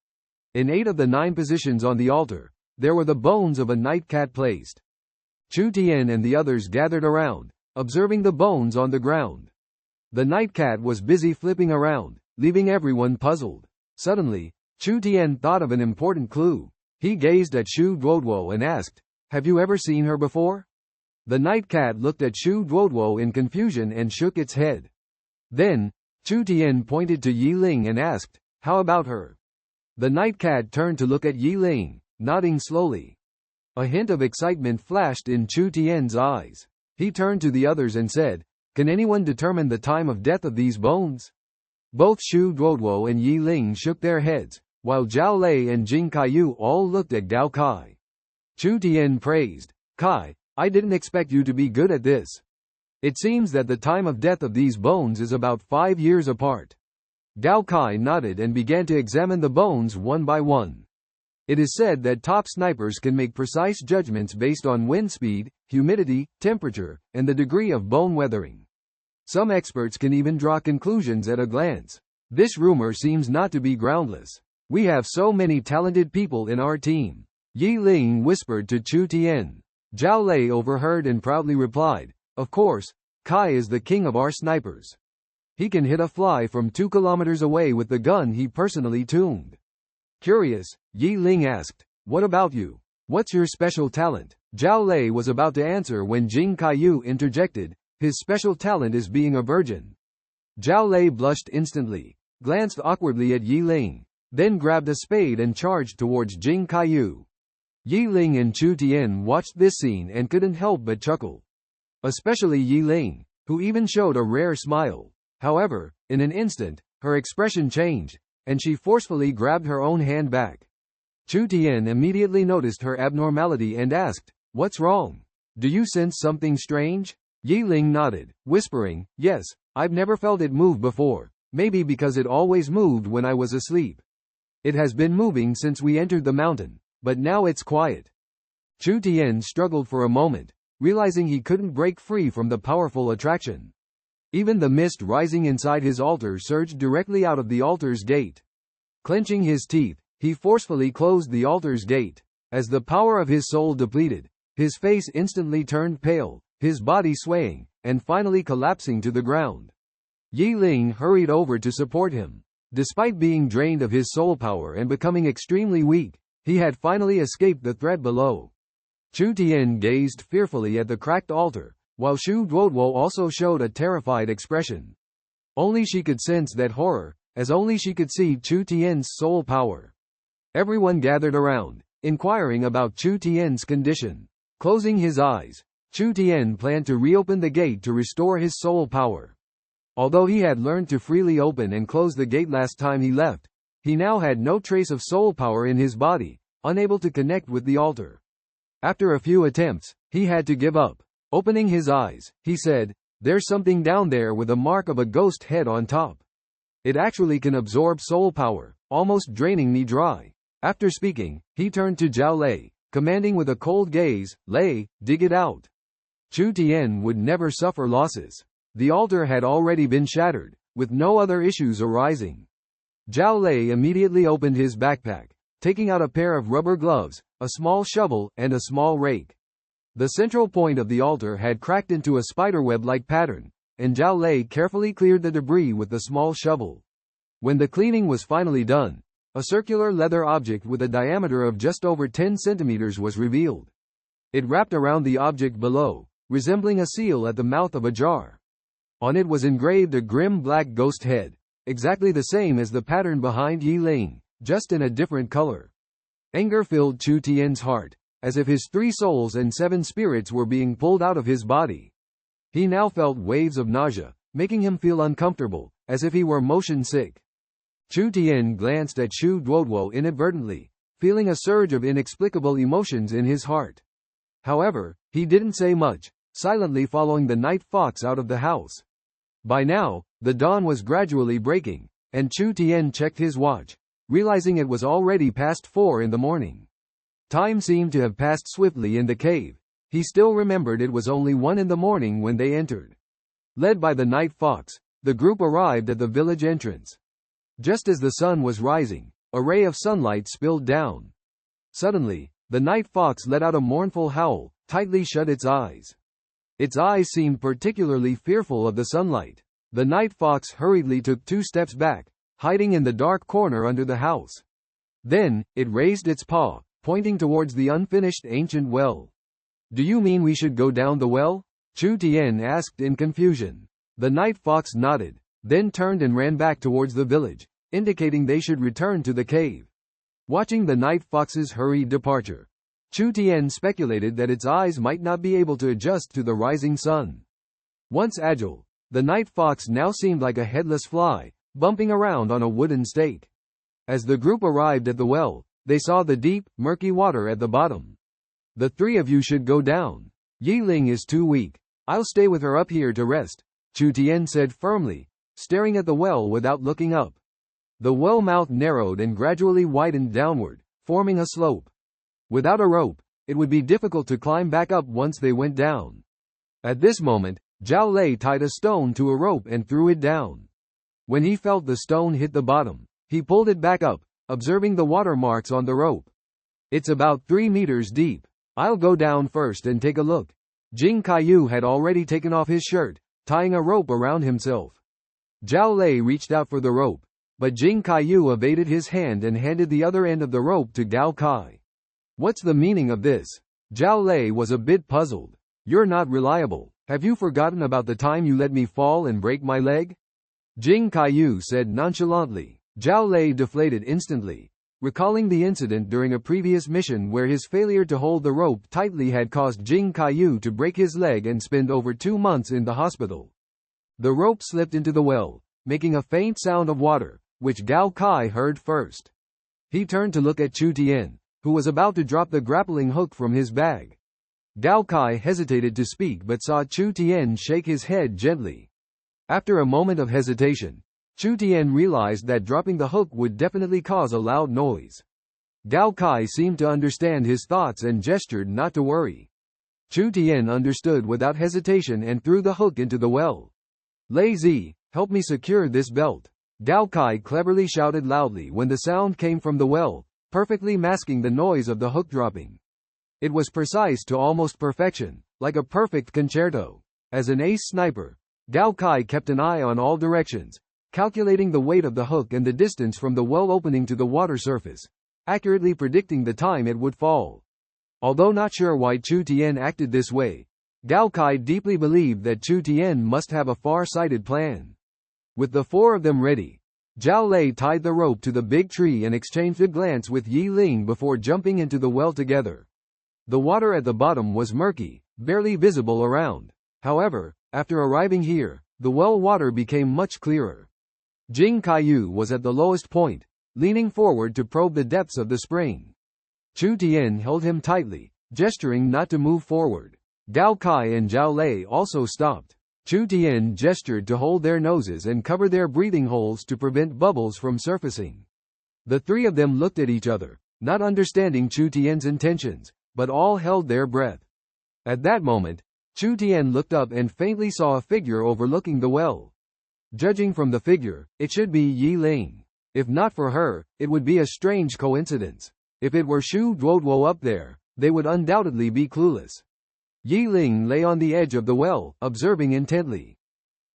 In 8 of the 9 positions on the altar, there were the bones of a night cat placed. Chu Tian and the others gathered around, observing the bones on the ground. The night cat was busy flipping around, leaving everyone puzzled. Suddenly, Chu Tian thought of an important clue. He gazed at Shu Duoduo and asked, "Have you ever seen her before?" The night cat looked at Shu Duoduo in confusion and shook its head. Then, Chu Tian pointed to Yi Ling and asked, "How about her?" The night cat turned to look at Yi Ling, nodding slowly. A hint of excitement flashed in Chu Tian's eyes. He turned to the others and said, "Can anyone determine the time of death of these bones?" Both Shu Duoduo and Yi Ling shook their heads, while Zhao Lei and Jing Kaiyu all looked at Gao Kai. Chu Tian praised, "Kai, I didn't expect you to be good at this. It seems that the time of death of these bones is about 5 years apart." Gao Kai nodded and began to examine the bones one by one. It is said that top snipers can make precise judgments based on wind speed, humidity, temperature, and the degree of bone weathering. Some experts can even draw conclusions at a glance. This rumor seems not to be groundless. "We have so many talented people in our team," Yi Ling whispered to Chu Tian. Zhao Lei overheard and proudly replied, "Of course, Kai is the king of our snipers. He can hit a fly from 2 kilometers away with the gun he personally tuned." Curious, Yi Ling asked, "What about you? What's your special talent?" Zhao Lei was about to answer when Jing Kaiyu interjected, "His special talent is being a virgin." Zhao Lei blushed instantly, glanced awkwardly at Yi Ling, then grabbed a spade and charged towards Jing Kaiyu. Yi Ling and Chu Tian watched this scene and couldn't help but chuckle. Especially Yi Ling. who even showed a rare smile. However, in an instant, her expression changed, and she forcefully grabbed her own hand back. Chu Tian immediately noticed her abnormality and asked, "What's wrong? Do you sense something strange?" Yi Ling nodded, whispering, "Yes, I've never felt it move before, maybe because it always moved when I was asleep. It has been moving since we entered the mountain, but now it's quiet." Chu Tian struggled for a moment, realizing he couldn't break free from the powerful attraction. Even the mist rising inside his altar surged directly out of the altar's gate. Clenching his teeth, he forcefully closed the altar's gate. As the power of his soul depleted, his face instantly turned pale, his body swaying, and finally collapsing to the ground. Yi Ling hurried over to support him. Despite being drained of his soul power and becoming extremely weak, he had finally escaped the threat below. Chu Tian gazed fearfully at the cracked altar, while Shu Duoduo also showed a terrified expression. Only she could sense that horror, as only she could see Chu Tian's soul power. Everyone gathered around, inquiring about Chu Tian's condition. Closing his eyes, Chu Tian planned to reopen the gate to restore his soul power. Although he had learned to freely open and close the gate last time he left, he now had no trace of soul power in his body, unable to connect with the altar. After a few attempts, he had to give up. Opening his eyes, he said, "There's something down there with a mark of a ghost head on top. It actually can absorb soul power, almost draining me dry." After speaking, he turned to Zhao Lei, commanding with a cold gaze, "Lei, dig it out." Chu Tian would never suffer losses. The altar had already been shattered, with no other issues arising. Zhao Lei immediately opened his backpack, taking out a pair of rubber gloves, a small shovel, and a small rake. The central point of the altar had cracked into a spiderweb-like pattern, and Zhao Lei carefully cleared the debris with the small shovel. When the cleaning was finally done, a circular leather object with a diameter of just over 10 centimeters was revealed. It wrapped around the object below, resembling a seal at the mouth of a jar. On it was engraved a grim black ghost head, exactly the same as the pattern behind Yi Ling, just in a different color. Anger filled Chu Tian's heart, as if his 3 souls and 7 spirits were being pulled out of his body. He now felt waves of nausea, making him feel uncomfortable, as if he were motion sick. Chu Tian glanced at Shu Duoduo inadvertently, feeling a surge of inexplicable emotions in his heart. However, he didn't say much, silently following the night fox out of the house. By now, the dawn was gradually breaking, and Chu Tian checked his watch, realizing it was already past 4 in the morning. Time seemed to have passed swiftly in the cave. He still remembered it was only 1 in the morning when they entered. Led by the night fox, the group arrived at the village entrance. Just as the sun was rising, a ray of sunlight spilled down. Suddenly, the night fox let out a mournful howl, tightly shut its eyes. Its eyes seemed particularly fearful of the sunlight. The night fox hurriedly took 2 steps back, hiding in the dark corner under the house. Then, it raised its paw, pointing towards the unfinished ancient well. "Do you mean we should go down the well?" Chu Tian asked in confusion. The night fox nodded, then turned and ran back towards the village, indicating they should return to the cave. Watching the night fox's hurried departure, Chu Tian speculated that its eyes might not be able to adjust to the rising sun. Once agile, the night fox now seemed like a headless fly, bumping around on a wooden stake. As the group arrived at the well, they saw the deep, murky water at the bottom. "The 3 of you should go down. Yi Ling is too weak. I'll stay with her up here to rest," Chu Tian said firmly, staring at the well without looking up. The well mouth narrowed and gradually widened downward, forming a slope. Without a rope, it would be difficult to climb back up once they went down. At this moment, Zhao Lei tied a stone to a rope and threw it down. When he felt the stone hit the bottom, he pulled it back up, observing the water marks on the rope. "It's about 3 meters deep. I'll go down first and take a look." Jing Kaiyu had already taken off his shirt, tying a rope around himself. Zhao Lei reached out for the rope, but Jing Kaiyu evaded his hand and handed the other end of the rope to Gao Kai. "What's the meaning of this?" Zhao Lei was a bit puzzled. "You're not reliable. Have you forgotten about the time you let me fall and break my leg?" Jing Kaiyu said nonchalantly. Zhao Lei deflated instantly, recalling the incident during a previous mission where his failure to hold the rope tightly had caused Jing Kaiyu to break his leg and spend over 2 months in the hospital. The rope slipped into the well, making a faint sound of water, which Gao Kai heard first. He turned to look at Chu Tian, who was about to drop the grappling hook from his bag. Gao Kai hesitated to speak but saw Chu Tian shake his head gently. After a moment of hesitation, Chu Tian realized that dropping the hook would definitely cause a loud noise. Gao Kai seemed to understand his thoughts and gestured not to worry. Chu Tian understood without hesitation and threw the hook into the well. "Lazy, help me secure this belt," Gao Kai cleverly shouted loudly when the sound came from the well, perfectly masking the noise of the hook dropping. It was precise to almost perfection, like a perfect concerto. As an ace sniper, Gao Kai kept an eye on all directions, calculating the weight of the hook and the distance from the well opening to the water surface, accurately predicting the time it would fall. Although not sure why Chu Tian acted this way, Gao Kai deeply believed that Chu Tian must have a far-sighted plan. With the four of them ready, Zhao Lei tied the rope to the big tree and exchanged a glance with Yi Ling before jumping into the well together. The water at the bottom was murky, barely visible around. However, after arriving here, the well water became much clearer. Jing Kaiyu was at the lowest point, leaning forward to probe the depths of the spring. Chu Tian held him tightly, gesturing not to move forward. Gao Kai and Zhao Lei also stopped. Chu Tian gestured to hold their noses and cover their breathing holes to prevent bubbles from surfacing. The three of them looked at each other, not understanding Chu Tian's intentions, but all held their breath. At that moment, Chu Tian looked up and faintly saw a figure overlooking the well. Judging from the figure, it should be Yi Ling. If not for her, it would be a strange coincidence. If it were Shu Duoduo up there, they would undoubtedly be clueless. Yi Ling lay on the edge of the well, observing intently.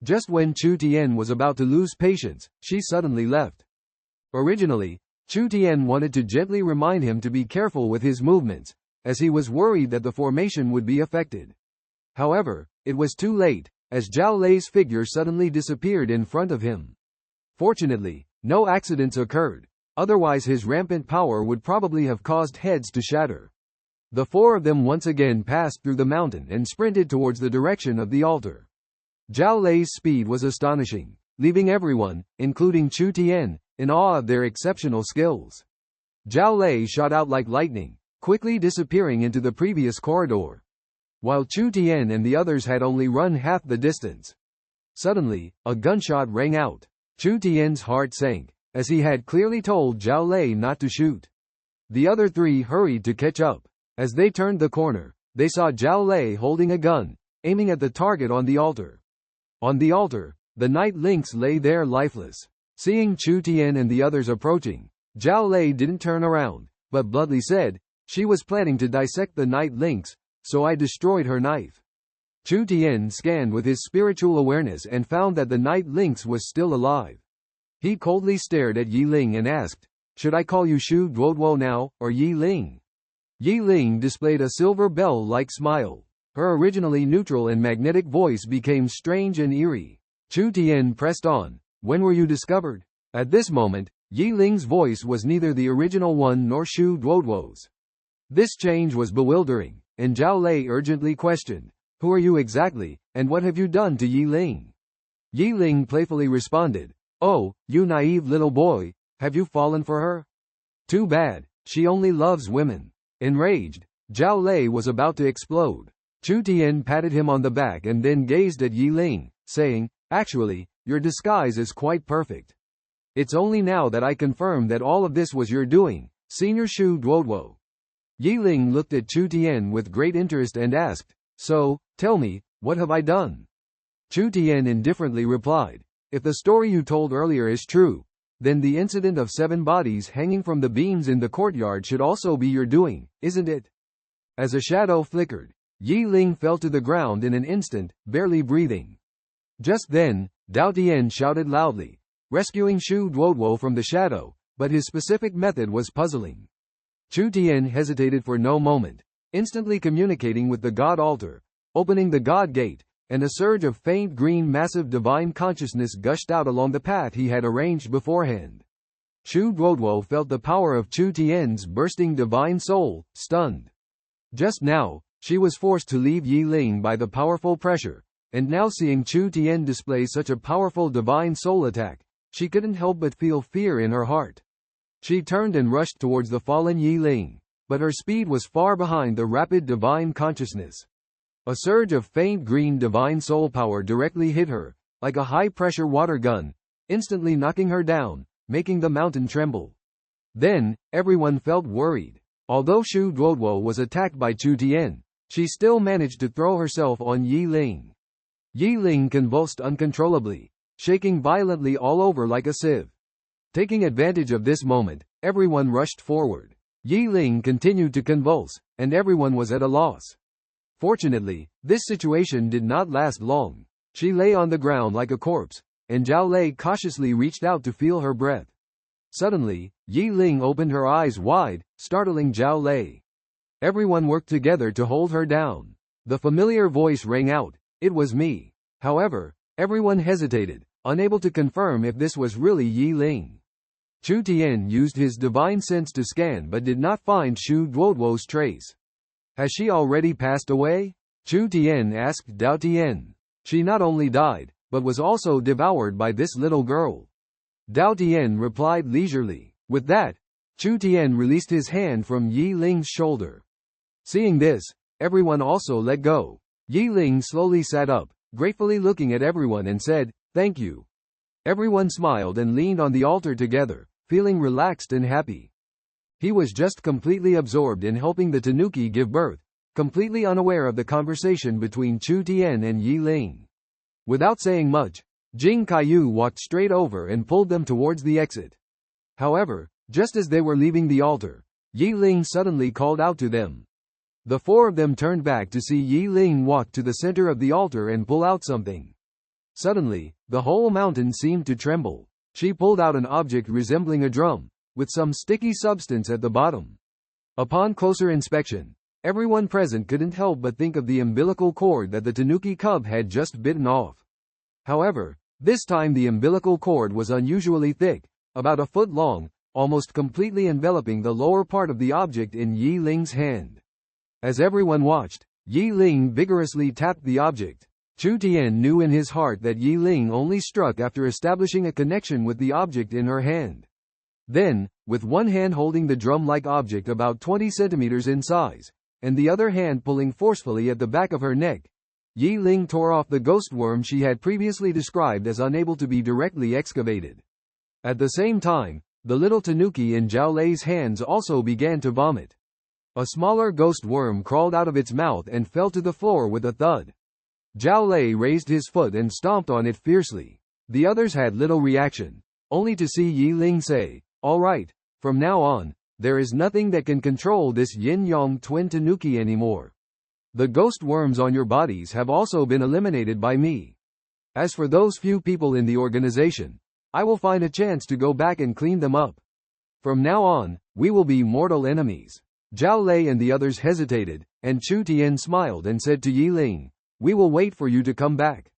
Just when Chu Tian was about to lose patience, she suddenly left. Originally, Chu Tian wanted to gently remind him to be careful with his movements, as he was worried that the formation would be affected. However, it was too late, as Zhao Lei's figure suddenly disappeared in front of him. Fortunately, no accidents occurred, otherwise his rampant power would probably have caused heads to shatter. The four of them once again passed through the mountain and sprinted towards the direction of the altar. Zhao Lei's speed was astonishing, leaving everyone, including Chu Tian, in awe of their exceptional skills. Zhao Lei shot out like lightning, quickly disappearing into the previous corridor, while Chu Tian and the others had only run half the distance. Suddenly, a gunshot rang out. Chu Tian's heart sank, as he had clearly told Zhao Lei not to shoot. The other three hurried to catch up. As they turned the corner, they saw Zhao Lei holding a gun, aiming at the target on the altar. On the altar, the night lynx lay there lifeless. Seeing Chu Tian and the others approaching, Zhao Lei didn't turn around, but bluntly said, "She was planning to dissect the night lynx, so I destroyed her knife." Chu Tian scanned with his spiritual awareness and found that the night lynx was still alive. He coldly stared at Yi Ling and asked, "Should I call you Shu Duoduo now, or Yi Ling?" Yi Ling displayed a silver bell-like smile. Her originally neutral and magnetic voice became strange and eerie. Chu Tian pressed on, "When were you discovered?" At this moment, Yi Ling's voice was neither the original one nor Shu Duoduo's. This change was bewildering, and Zhao Lei urgently questioned, "Who are you exactly, and what have you done to Yi Ling?" Yi Ling playfully responded, "Oh, you naive little boy, have you fallen for her? Too bad, she only loves women." Enraged, Zhao Lei was about to explode. Chu Tian patted him on the back and then gazed at Yi Ling, saying, "Actually, your disguise is quite perfect. It's only now that I confirm that all of this was your doing, Senior Shu Duoduo." Yi Ling looked at Chu Tian with great interest and asked, "So, tell me, what have I done?" Chu Tian indifferently replied, "If the story you told earlier is true, then the incident of 7 bodies hanging from the beams in the courtyard should also be your doing, isn't it?" As a shadow flickered, Yi Ling fell to the ground in an instant, barely breathing. Just then, Dao Tien shouted loudly, rescuing Shu Duoduo from the shadow, but his specific method was puzzling. Chu Tian hesitated for no moment, instantly communicating with the God Altar, opening the God Gate, and a surge of faint green massive divine consciousness gushed out along the path he had arranged beforehand. Shu Duoduo felt the power of Chu Tian's bursting divine soul, stunned. Just now, she was forced to leave Yi Ling by the powerful pressure, and now seeing Chu Tian display such a powerful divine soul attack, she couldn't help but feel fear in her heart. She turned and rushed towards the fallen Yi Ling, but her speed was far behind the rapid divine consciousness. A surge of faint green divine soul power directly hit her, like a high-pressure water gun, instantly knocking her down, making the mountain tremble. Then, everyone felt worried. Although Shu Duoduo was attacked by Chu Tian, she still managed to throw herself on Yi Ling. Yi Ling convulsed uncontrollably, shaking violently all over like a sieve. Taking advantage of this moment, everyone rushed forward. Yi Ling continued to convulse, and everyone was at a loss. Fortunately, this situation did not last long. She lay on the ground like a corpse, and Zhao Lei cautiously reached out to feel her breath. Suddenly, Yi Ling opened her eyes wide, startling Zhao Lei. Everyone worked together to hold her down. The familiar voice rang out, "It was me." However, everyone hesitated, unable to confirm if this was really Yi Ling. Chu Tian used his divine sense to scan but did not find Shu Duoduo's trace. Has she already passed away? Chu Tian asked Dao Tian. She not only died, but was also devoured by this little girl. Dao Tian replied leisurely. With that, Chu Tian released his hand from Yi Ling's shoulder. Seeing this, everyone also let go. Yi Ling slowly sat up, gratefully looking at everyone and said, "Thank you." Everyone smiled and leaned on the altar together, feeling relaxed and happy. He was just completely absorbed in helping the Tanuki give birth, completely unaware of the conversation between Chu Tian and Yi Ling. Without saying much, Jing Kaiyu walked straight over and pulled them towards the exit. However, just as they were leaving the altar, Yi Ling suddenly called out to them. The four of them turned back to see Yi Ling walk to the center of the altar and pull out something. Suddenly, the whole mountain seemed to tremble. She pulled out an object resembling a drum, with some sticky substance at the bottom. Upon closer inspection, everyone present couldn't help but think of the umbilical cord that the Tanuki cub had just bitten off. However, this time the umbilical cord was unusually thick, about a foot long, almost completely enveloping the lower part of the object in Yi Ling's hand. As everyone watched, Yi Ling vigorously tapped the object. Chu Tian knew in his heart that Yi Ling only struck after establishing a connection with the object in her hand. Then, with one hand holding the drum-like object about 20 centimeters in size, and the other hand pulling forcefully at the back of her neck, Yi Ling tore off the ghost worm she had previously described as unable to be directly excavated. At the same time, the little Tanuki in Zhao Lei's hands also began to vomit. A smaller ghost worm crawled out of its mouth and fell to the floor with a thud. Zhao Lei raised his foot and stomped on it fiercely. The others had little reaction, only to see Yi Ling say, "All right, from now on, there is nothing that can control this yin-yang twin Tanuki anymore. The ghost worms on your bodies have also been eliminated by me. As for those few people in the organization, I will find a chance to go back and clean them up. From now on, we will be mortal enemies." Zhao Lei and the others hesitated, and Chu Tian smiled and said to Yi Ling, "We will wait for you to come back.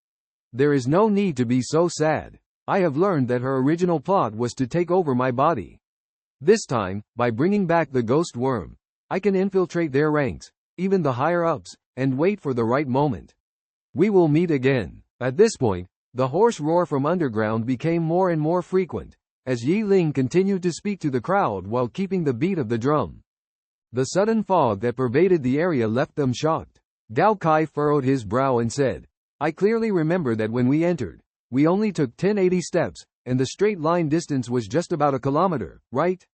There is no need to be so sad. I have learned that her original plot was to take over my body. This time, by bringing back the ghost worm, I can infiltrate their ranks, even the higher-ups, and wait for the right moment. We will meet again." At this point, the hoarse roar from underground became more and more frequent, as Yi Ling continued to speak to the crowd while keeping the beat of the drum. The sudden fog that pervaded the area left them shocked. Gao Kai furrowed his brow and said, "I clearly remember that when we entered, we only took 1080 steps, and the straight line distance was just about a kilometer, right?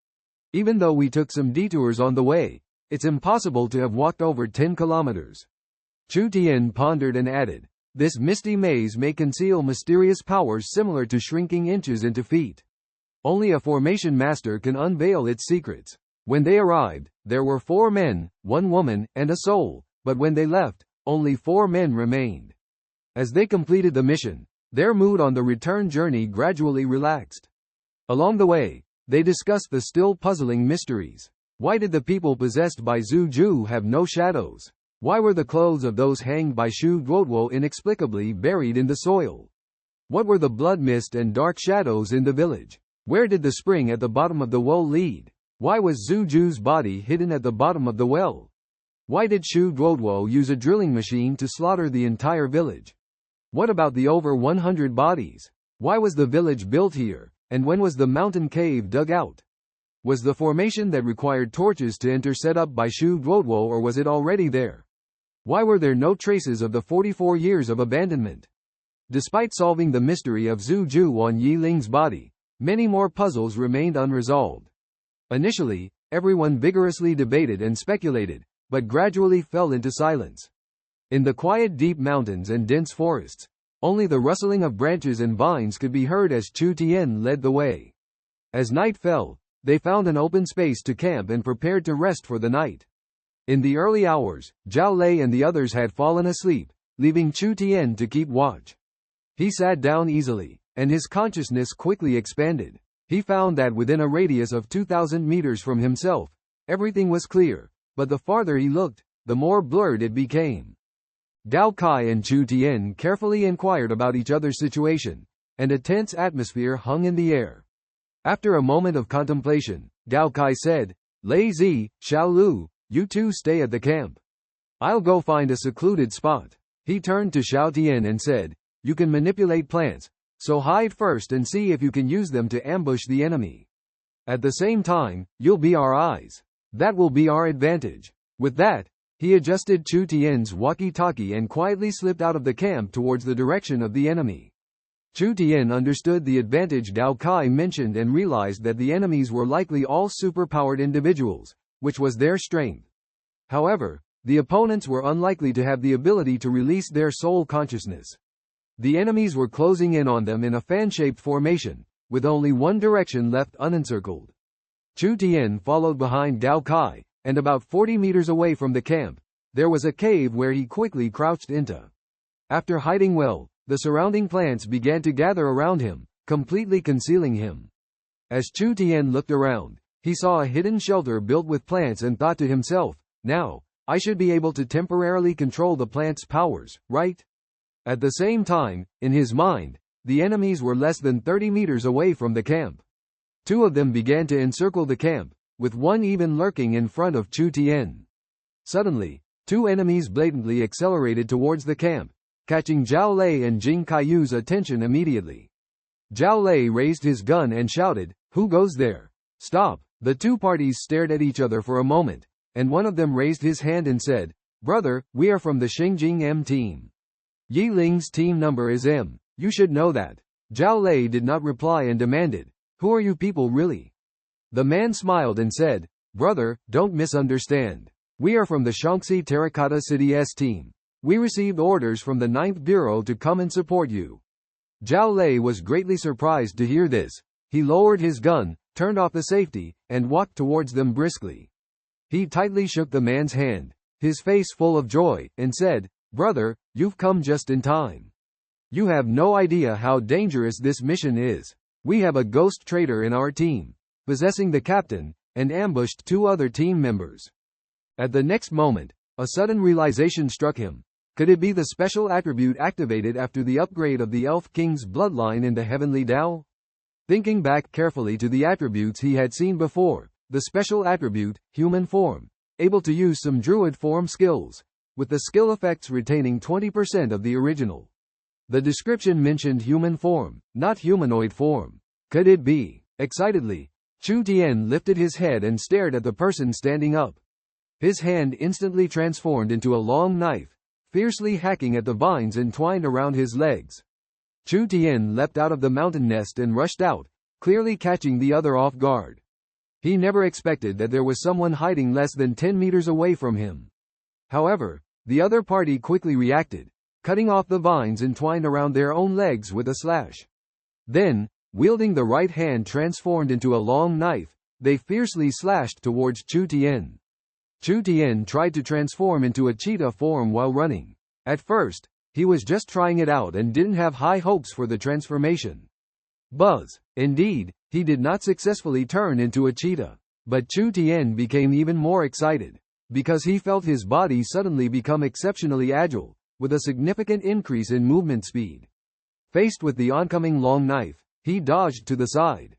Even though we took some detours on the way, it's impossible to have walked over 10 kilometers." Chu Tian pondered and added, "This misty maze may conceal mysterious powers similar to shrinking inches into feet. Only a formation master can unveil its secrets." When they arrived, there were 4 men, 1 woman, and a soul, but when they left, only 4 men remained. As they completed the mission, their mood on the return journey gradually relaxed. Along the way, they discussed the still puzzling mysteries. Why did the people possessed by Zhu Ju have no shadows? Why were the clothes of those hanged by Shu Duoduo inexplicably buried in the soil? What were the blood mist and dark shadows in the village? Where did the spring at the bottom of the well lead? Why was Zhu Ju's body hidden at the bottom of the well? Why did Shu Duoduo use a drilling machine to slaughter the entire village? What about the over 100 bodies? Why was the village built here? And when was the mountain cave dug out? Was the formation that required torches to enter set up by Shu Guodwo, or was it already there? Why were there no traces of the 44 years of abandonment? Despite solving the mystery of Zhu Ju on Yi Ling's body, many more puzzles remained unresolved. Initially, everyone vigorously debated and speculated, but gradually fell into silence. In the quiet deep mountains and dense forests, only the rustling of branches and vines could be heard as Chu Tian led the way. As night fell, they found an open space to camp and prepared to rest for the night. In the early hours, Zhao Lei and the others had fallen asleep, leaving Chu Tian to keep watch. He sat down easily, and his consciousness quickly expanded. He found that within a radius of 2,000 meters from himself, everything was clear, but the farther he looked, the more blurred it became. Gao Kai and Chu Tian carefully inquired about each other's situation, and a tense atmosphere hung in the air. After a moment of contemplation, Gao Kai said, "Lei Zi, Xiao Lu, you two stay at the camp. I'll go find a secluded spot." He turned to Xiao Tian and said, "You can manipulate plants, so hide first and see if you can use them to ambush the enemy. At the same time, you'll be our eyes. That will be our advantage." With that, he adjusted Chu Tian's walkie-talkie and quietly slipped out of the camp towards the direction of the enemy. Chu Tian understood the advantage Gao Kai mentioned and realized that the enemies were likely all superpowered individuals, which was their strength. However, the opponents were unlikely to have the ability to release their soul consciousness. The enemies were closing in on them in a fan-shaped formation, with only one direction left unencircled. Chu Tian followed behind Gao Kai, and about 40 meters away from the camp, there was a cave where he quickly crouched into. After hiding well, the surrounding plants began to gather around him, completely concealing him. As Chu Tian looked around, he saw a hidden shelter built with plants and thought to himself, "Now, I should be able to temporarily control the plant's powers, right?" At the same time, in his mind, the enemies were less than 30 meters away from the camp. Two of them began to encircle the camp, with one even lurking in front of Chu Tian. Suddenly, two enemies blatantly accelerated towards the camp, catching Zhao Lei and Jing Kaiyu's attention immediately. Zhao Lei raised his gun and shouted, "Who goes there? Stop!" The two parties stared at each other for a moment, and one of them raised his hand and said, "Brother, we are from the Xingjing M team. Yi Ling's team number is M, you should know that." Zhao Lei did not reply and demanded, "Who are you people really?" The man smiled and said, "Brother, don't misunderstand. We are from the Shaanxi Terracotta City S team. We received orders from the 9th Bureau to come and support you." Zhao Lei was greatly surprised to hear this. He lowered his gun, turned off the safety, and walked towards them briskly. He tightly shook the man's hand, his face full of joy, and said, "Brother, you've come just in time. You have no idea how dangerous this mission is. We have a ghost traitor in our team, possessing the captain, and ambushed two other team members." At the next moment, a sudden realization struck him. Could it be the special attribute activated after the upgrade of the Elf King's bloodline in the Heavenly Tao? Thinking back carefully to the attributes he had seen before, the special attribute, human form, able to use some druid form skills, with the skill effects retaining 20% of the original. The description mentioned human form, not humanoid form. Could it be? Excitedly, Chu Tian lifted his head and stared at the person standing up. His hand instantly transformed into a long knife, fiercely hacking at the vines entwined around his legs. Chu Tian leapt out of the mountain nest and rushed out, clearly catching the other off guard. He never expected that there was someone hiding less than 10 meters away from him. However, the other party quickly reacted, cutting off the vines entwined around their own legs with a slash. Then, wielding the right hand transformed into a long knife, they fiercely slashed towards Chu Tian. Chu Tian tried to transform into a cheetah form while running. At first, he was just trying it out and didn't have high hopes for the transformation. Buzz! Indeed, he did not successfully turn into a cheetah. But Chu Tian became even more excited, because he felt his body suddenly become exceptionally agile, with a significant increase in movement speed. Faced with the oncoming long knife, he dodged to the side.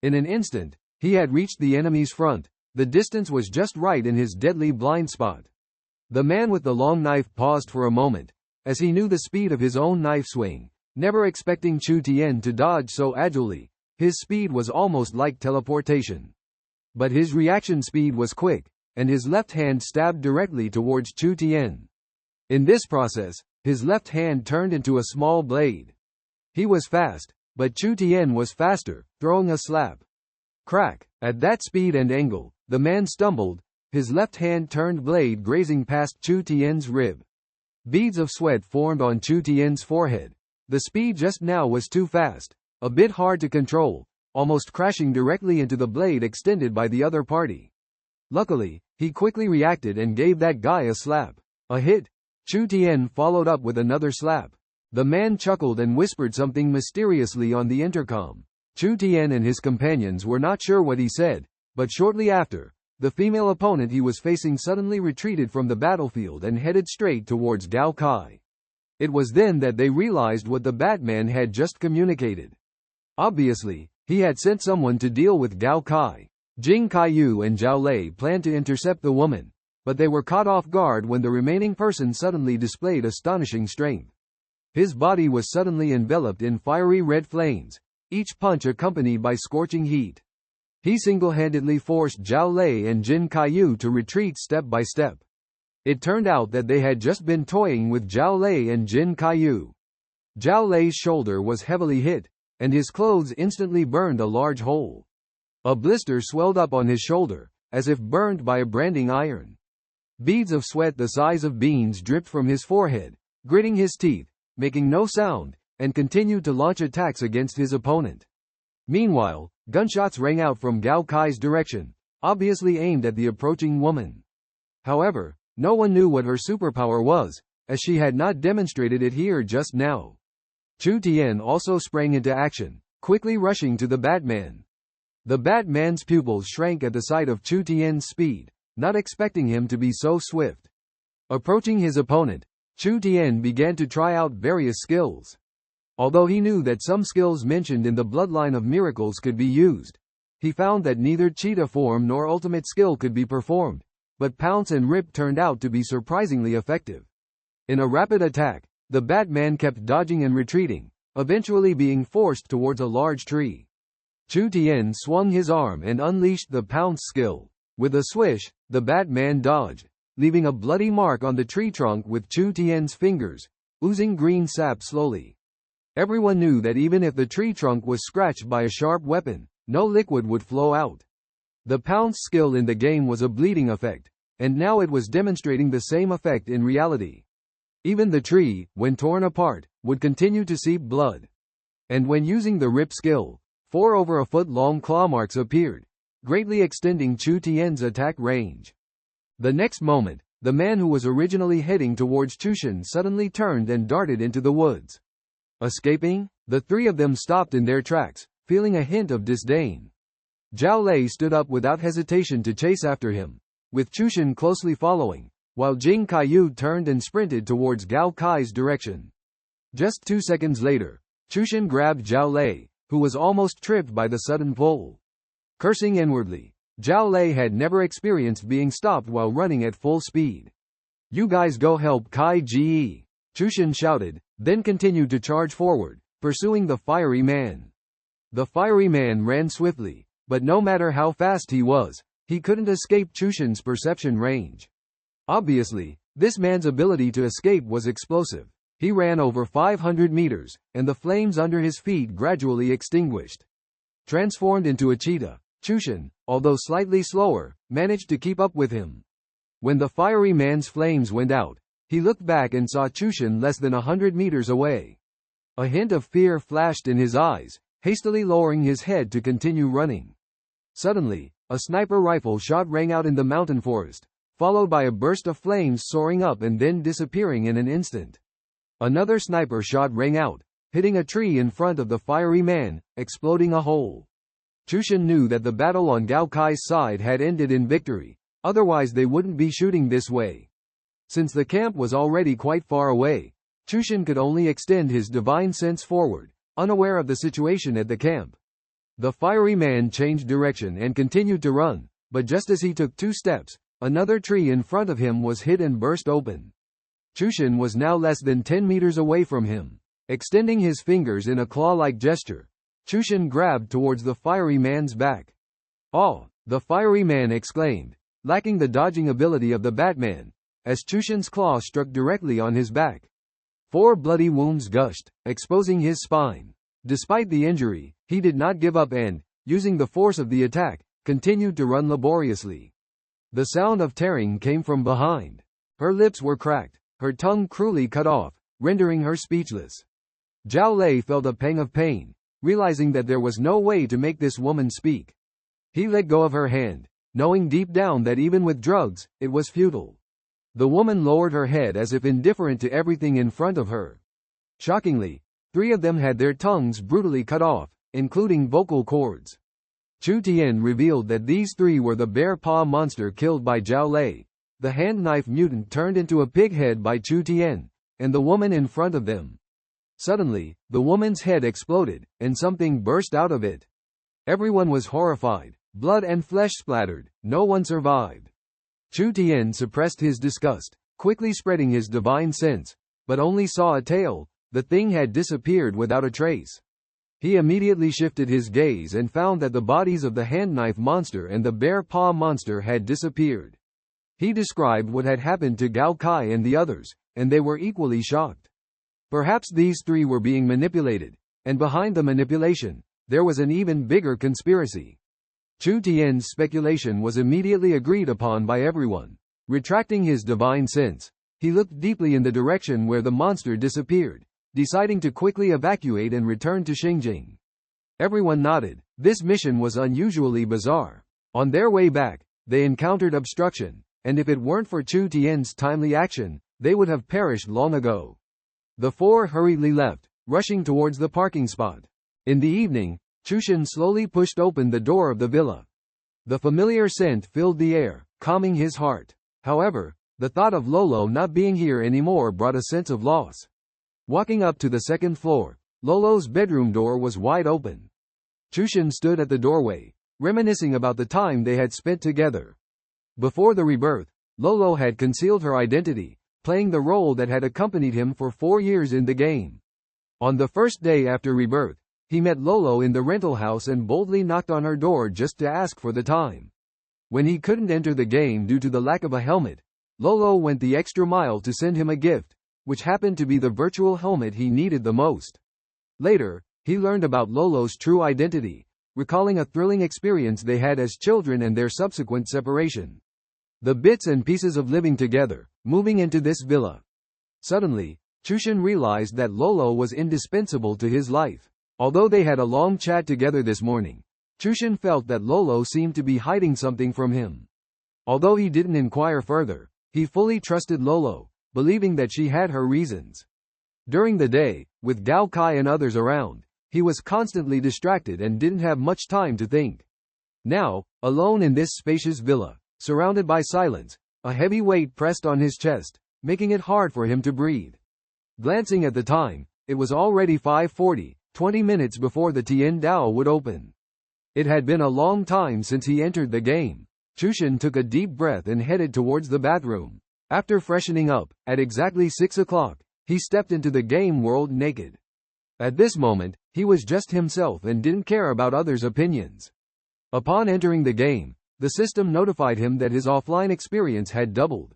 In an instant, he had reached the enemy's front. The distance was just right in his deadly blind spot. The man with the long knife paused for a moment, as he knew the speed of his own knife swing, never expecting Chu Tian to dodge so agilely. His speed was almost like teleportation. But his reaction speed was quick, and his left hand stabbed directly towards Chu Tian. In this process, his left hand turned into a small blade. He was fast, but Chu Tian was faster, throwing a slap. Crack! At that speed and angle, the man stumbled, his left hand turned blade grazing past Chu Tian's rib. Beads of sweat formed on Chu Tian's forehead. The speed just now was too fast, a bit hard to control, almost crashing directly into the blade extended by the other party. Luckily, he quickly reacted and gave that guy a slap. A hit. Chu Tian followed up with another slap. The man chuckled and whispered something mysteriously on the intercom. Chu Tian and his companions were not sure what he said, but shortly after, the female opponent he was facing suddenly retreated from the battlefield and headed straight towards Gao Kai. It was then that they realized what the Batman had just communicated. Obviously, he had sent someone to deal with Gao Kai. Jing Kaiyu and Zhao Lei planned to intercept the woman, but they were caught off guard when the remaining person suddenly displayed astonishing strength. His body was suddenly enveloped in fiery red flames, each punch accompanied by scorching heat. He single-handedly forced Zhao Lei and Jin Kaiyu to retreat step by step. It turned out that they had just been toying with Zhao Lei and Jin Kaiyu. Zhao Lei's shoulder was heavily hit, and his clothes instantly burned a large hole. A blister swelled up on his shoulder, as if burned by a branding iron. Beads of sweat the size of beans dripped from his forehead, gritting his teeth, making no sound, and continued to launch attacks against his opponent. Meanwhile, gunshots rang out from Gao Kai's direction, obviously aimed at the approaching woman. However, no one knew what her superpower was, as she had not demonstrated it here just now. Chu Tian also sprang into action, quickly rushing to the Batman. The Batman's pupils shrank at the sight of Chu Tian's speed, not expecting him to be so swift. Approaching his opponent, Chu Tian began to try out various skills. Although he knew that some skills mentioned in the Bloodline of Miracles could be used, he found that neither cheetah form nor ultimate skill could be performed, but Pounce and Rip turned out to be surprisingly effective. In a rapid attack, the Batman kept dodging and retreating, eventually being forced towards a large tree. Chu Tian swung his arm and unleashed the Pounce skill. With a swish, the Batman dodged, leaving a bloody mark on the tree trunk with Chu Tian's fingers, oozing green sap slowly. Everyone knew that even if the tree trunk was scratched by a sharp weapon, no liquid would flow out. The Pounce skill in the game was a bleeding effect, and now it was demonstrating the same effect in reality. Even the tree, when torn apart, would continue to seep blood. And when using the Rip skill, 4 over a foot-long claw marks appeared, greatly extending Chu Tian's attack range. The next moment, the man who was originally heading towards Chushan suddenly turned and darted into the woods. Escaping, the three of them stopped in their tracks, feeling a hint of disdain. Zhao Lei stood up without hesitation to chase after him, with Chushan closely following, while Jing Kaiyu turned and sprinted towards Gao Kai's direction. Just 2 seconds later, Chushan grabbed Zhao Lei, who was almost tripped by the sudden pull. Cursing inwardly, Zhao Lei had never experienced being stopped while running at full speed. "You guys go help Kai Ge," Chushan shouted, then continued to charge forward, pursuing the fiery man. The fiery man ran swiftly, but no matter how fast he was, he couldn't escape Chushan's perception range. Obviously, this man's ability to escape was explosive. He ran over 500 meters, and the flames under his feet gradually extinguished. Transformed into a cheetah, Chushan, although slightly slower, managed to keep up with him. When the fiery man's flames went out, he looked back and saw Chushan less than 100 meters away. A hint of fear flashed in his eyes, hastily lowering his head to continue running. Suddenly, a sniper rifle shot rang out in the mountain forest, followed by a burst of flames soaring up and then disappearing in an instant. Another sniper shot rang out, hitting a tree in front of the fiery man, exploding a hole. Chushan knew that the battle on Gao Kai's side had ended in victory, otherwise they wouldn't be shooting this way. Since the camp was already quite far away, Chushan could only extend his divine sense forward, unaware of the situation at the camp. The fiery man changed direction and continued to run, but just as he took 2 steps, another tree in front of him was hit and burst open. Chu Tian was now less than 10 meters away from him. Extending his fingers in a claw-like gesture, Chu Tian grabbed towards the fiery man's back. "Oh!" the fiery man exclaimed, lacking the dodging ability of the Batman, as Chu Tian's claw struck directly on his back. 4 bloody wounds gushed, exposing his spine. Despite the injury, he did not give up and, using the force of the attack, continued to run laboriously. The sound of tearing came from behind. Her lips were cracked, her tongue cruelly cut off, rendering her speechless. Zhao Lei felt a pang of pain, realizing that there was no way to make this woman speak. He let go of her hand, knowing deep down that even with drugs, it was futile. The woman lowered her head as if indifferent to everything in front of her. Shockingly, 3 of them had their tongues brutally cut off, including vocal cords. Chu Tian revealed that these 3 were the bear paw monster killed by Zhao Lei, the hand knife mutant turned into a pig head by Chu Tian, and the woman in front of them. Suddenly, the woman's head exploded, and something burst out of it. Everyone was horrified. Blood and flesh splattered. No one survived. Chu Tian suppressed his disgust, quickly spreading his divine sense, but only saw a tail. The thing had disappeared without a trace. He immediately shifted his gaze and found that the bodies of the hand knife monster and the bear paw monster had disappeared. He described what had happened to Gao Kai and the others, and they were equally shocked. Perhaps these 3 were being manipulated, and behind the manipulation, there was an even bigger conspiracy. Chu Tian's speculation was immediately agreed upon by everyone. Retracting his divine sense, he looked deeply in the direction where the monster disappeared, deciding to quickly evacuate and return to Xingjing. Everyone nodded. This mission was unusually bizarre. On their way back, they encountered obstruction, and if it weren't for Chu Tian's timely action, they would have perished long ago. The 4 hurriedly left, rushing towards the parking spot. In the evening, Chu Tian slowly pushed open the door of the villa. The familiar scent filled the air, calming his heart. However, the thought of Lolo not being here anymore brought a sense of loss. Walking up to the 2nd floor, Lolo's bedroom door was wide open. Chu Tian stood at the doorway, reminiscing about the time they had spent together. Before the rebirth, Lolo had concealed her identity, playing the role that had accompanied him for 4 years in the game. On the first day after rebirth, he met Lolo in the rental house and boldly knocked on her door just to ask for the time. When he couldn't enter the game due to the lack of a helmet, Lolo went the extra mile to send him a gift, which happened to be the virtual helmet he needed the most. Later, he learned about Lolo's true identity, recalling a thrilling experience they had as children and their subsequent separation. The bits and pieces of living together, moving into this villa. Suddenly, Chu Tian realized that Lolo was indispensable to his life. Although they had a long chat together this morning, Chu Tian felt that Lolo seemed to be hiding something from him. Although he didn't inquire further, he fully trusted Lolo, believing that she had her reasons. During the day, with Gao Kai and others around, he was constantly distracted and didn't have much time to think. Now, alone in this spacious villa, surrounded by silence, a heavy weight pressed on his chest, making it hard for him to breathe. Glancing at the time, it was already 5:40, 20 minutes before the Tien Dao would open. It had been a long time since he entered the game. Chu Tian took a deep breath and headed towards the bathroom. After freshening up, at exactly 6 o'clock, he stepped into the game world naked. At this moment, he was just himself and didn't care about others' opinions. Upon entering the game, the system notified him that his offline experience had doubled.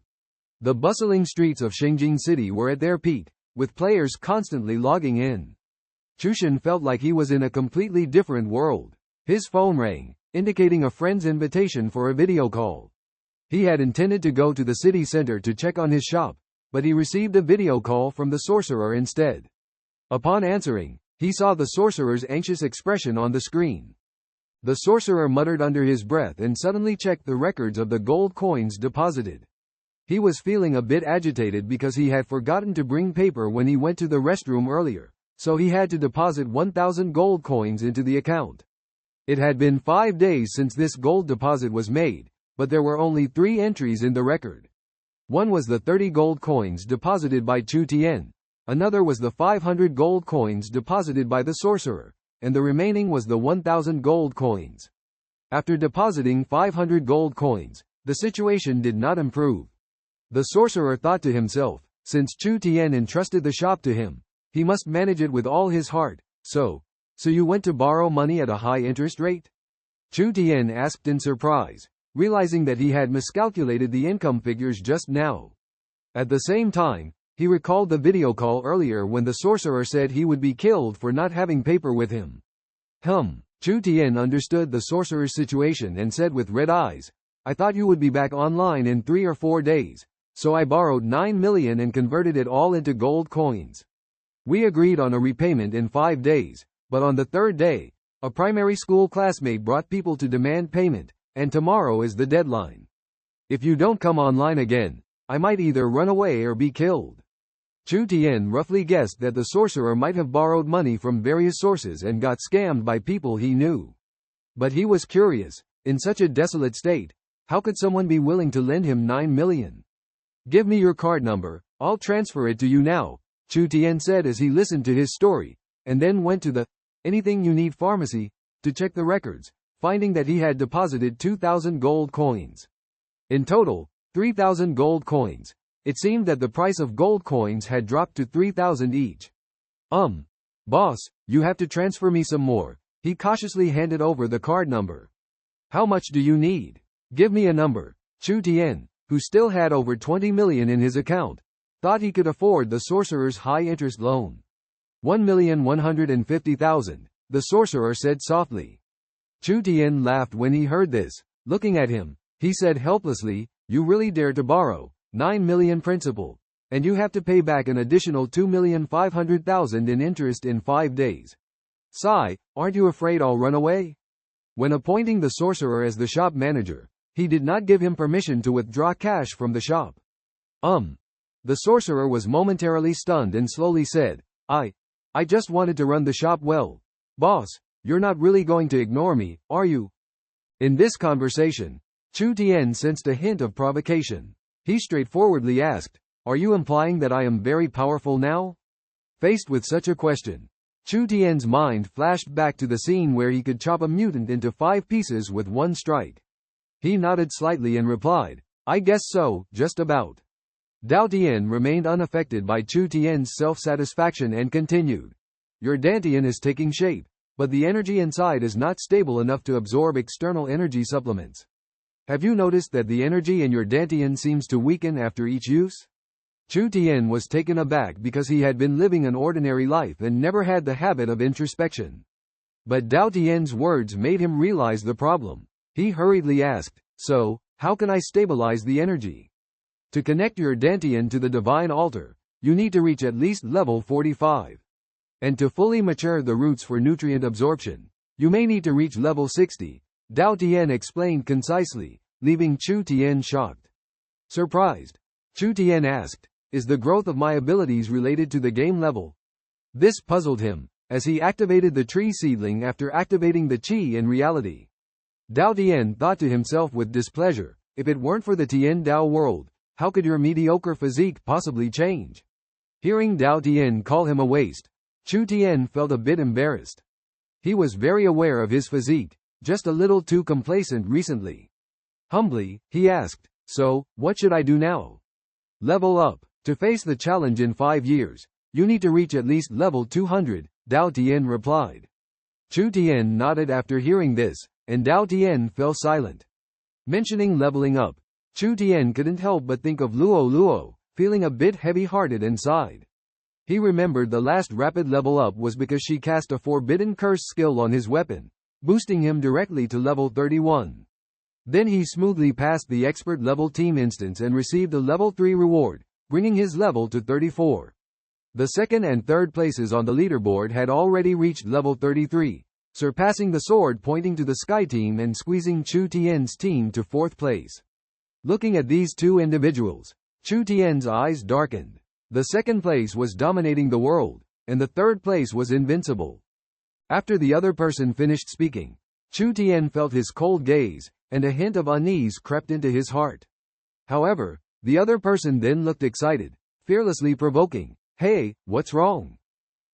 The bustling streets of Xingjing City were at their peak, with players constantly logging in. Chu Tian felt like he was in a completely different world. His phone rang, indicating a friend's invitation for a video call. He had intended to go to the city center to check on his shop, but he received a video call from the sorcerer instead. Upon answering, he saw the sorcerer's anxious expression on the screen. The sorcerer muttered under his breath and suddenly checked the records of the gold coins deposited. He was feeling a bit agitated because he had forgotten to bring paper when he went to the restroom earlier, so he had to deposit 1,000 gold coins into the account. It had been 5 days since this gold deposit was made, but there were only 3 entries in the record. One was the 30 gold coins deposited by Chu Tian, another was the 500 gold coins deposited by the sorcerer, and the remaining was the 1,000 gold coins. After depositing 500 gold coins, the situation did not improve. The sorcerer thought to himself, Since Chu Tian entrusted the shop to him, he must manage it with all his heart. So you went to borrow money at a high interest rate? Chu Tian asked in surprise, realizing that he had miscalculated the income figures just now. At the same time, he recalled the video call earlier when the sorcerer said he would be killed for not having paper with him. Chu Tian understood the sorcerer's situation and said with red eyes, I thought you would be back online in 3 or 4 days, so I borrowed 9 million and converted it all into gold coins. We agreed on a repayment in 5 days, but on the 3rd day, a primary school classmate brought people to demand payment, and tomorrow is the deadline. If you don't come online again, I might either run away or be killed. Chu Tian roughly guessed that the sorcerer might have borrowed money from various sources and got scammed by people he knew. But he was curious, in such a desolate state, how could someone be willing to lend him 9 million? Give me your card number, I'll transfer it to you now, Chu Tian said as he listened to his story, and then went to the anything you need pharmacy to check the records, finding that he had deposited 2,000 gold coins. In total, 3,000 gold coins. It seemed that the price of gold coins had dropped to 3,000 each. Boss, you have to transfer me some more. He cautiously handed over the card number. How much do you need? Give me a number. Chu Tian, who still had over 20 million in his account, thought he could afford the sorcerer's high-interest loan. 1,150,000, the sorcerer said softly. Chu Tian laughed when he heard this. Looking at him, he said helplessly, you really dare to borrow 9 million principal, and you have to pay back an additional 2,500,000 in interest in 5 days. Sigh, aren't you afraid I'll run away? When appointing the sorcerer as the shop manager, he did not give him permission to withdraw cash from the shop. The sorcerer was momentarily stunned and slowly said, I just wanted to run the shop well. Boss, you're not really going to ignore me, are you? In this conversation, Chu Tian sensed a hint of provocation. He straightforwardly asked, are you implying that I am very powerful now? Faced with such a question, Chu Tian's mind flashed back to the scene where he could chop a mutant into 5 pieces with one strike. He nodded slightly and replied, I guess so, just about. Tien remained unaffected by Chu Tian's self-satisfaction and continued. Your dantian is taking shape, but the energy inside is not stable enough to absorb external energy supplements. Have you noticed that the energy in your dantian seems to weaken after each use? Chu Tian was taken aback because he had been living an ordinary life and never had the habit of introspection. But Tien's words made him realize the problem. He hurriedly asked, so, how can I stabilize the energy? To connect your dantian to the divine altar, you need to reach at least level 45. And to fully mature the roots for nutrient absorption, you may need to reach level 60, Tien explained concisely, leaving Chu Tian shocked. Surprised, Chu Tian asked, is the growth of my abilities related to the game level? This puzzled him, as he activated the tree seedling after activating the Qi in reality. Tien thought to himself with displeasure, if it weren't for the Tien Dao world, how could your mediocre physique possibly change? Hearing Tien call him a waste, Chu Tian felt a bit embarrassed. He was very aware of his physique, just a little too complacent recently. Humbly, he asked, so, what should I do now? Level up. To face the challenge in 5 years, you need to reach at least level 200, Tien replied. Chu Tian nodded after hearing this, and Tien fell silent. Mentioning leveling up, Chu Tian couldn't help but think of Luo, feeling a bit heavy-hearted and sighed. He remembered the last rapid level up was because she cast a forbidden curse skill on his weapon, boosting him directly to level 31. Then he smoothly passed the expert level team instance and received a level 3 reward, bringing his level to 34. The second and third places on the leaderboard had already reached level 33, surpassing the sword pointing to the Sky team and squeezing Chu Tian's team to 4th place. Looking at these two individuals, Chu Tian's eyes darkened. The second place was dominating the world, and the third place was invincible. After the other person finished speaking, Chu Tian felt his cold gaze, and a hint of unease crept into his heart. However, the other person then looked excited, fearlessly provoking. Hey, what's wrong?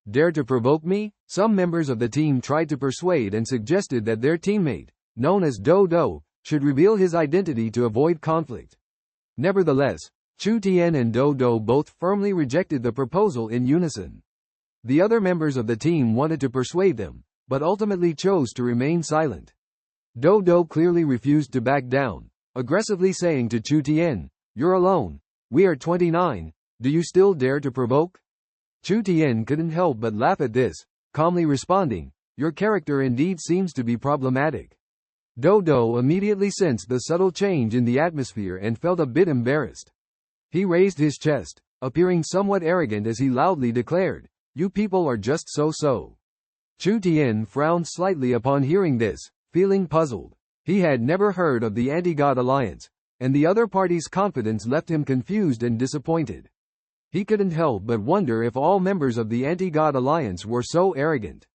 Dare to provoke me? Some members of the team tried to persuade and suggested that their teammate, known as Do, should reveal his identity to avoid conflict. Nevertheless, Chu Tian and Dodo both firmly rejected the proposal in unison. The other members of the team wanted to persuade them, but ultimately chose to remain silent. Dodo clearly refused to back down, aggressively saying to Chu Tian, "You're alone. We are 29. Do you still dare to provoke?" Chu Tian couldn't help but laugh at this, calmly responding, "Your character indeed seems to be problematic." Dodo immediately sensed the subtle change in the atmosphere and felt a bit embarrassed. He raised his chest, appearing somewhat arrogant as he loudly declared, "You people are just so-so." Chu Tian frowned slightly upon hearing this, feeling puzzled. He had never heard of the Anti-God Alliance, and the other party's confidence left him confused and disappointed. He couldn't help but wonder if all members of the Anti-God Alliance were so arrogant.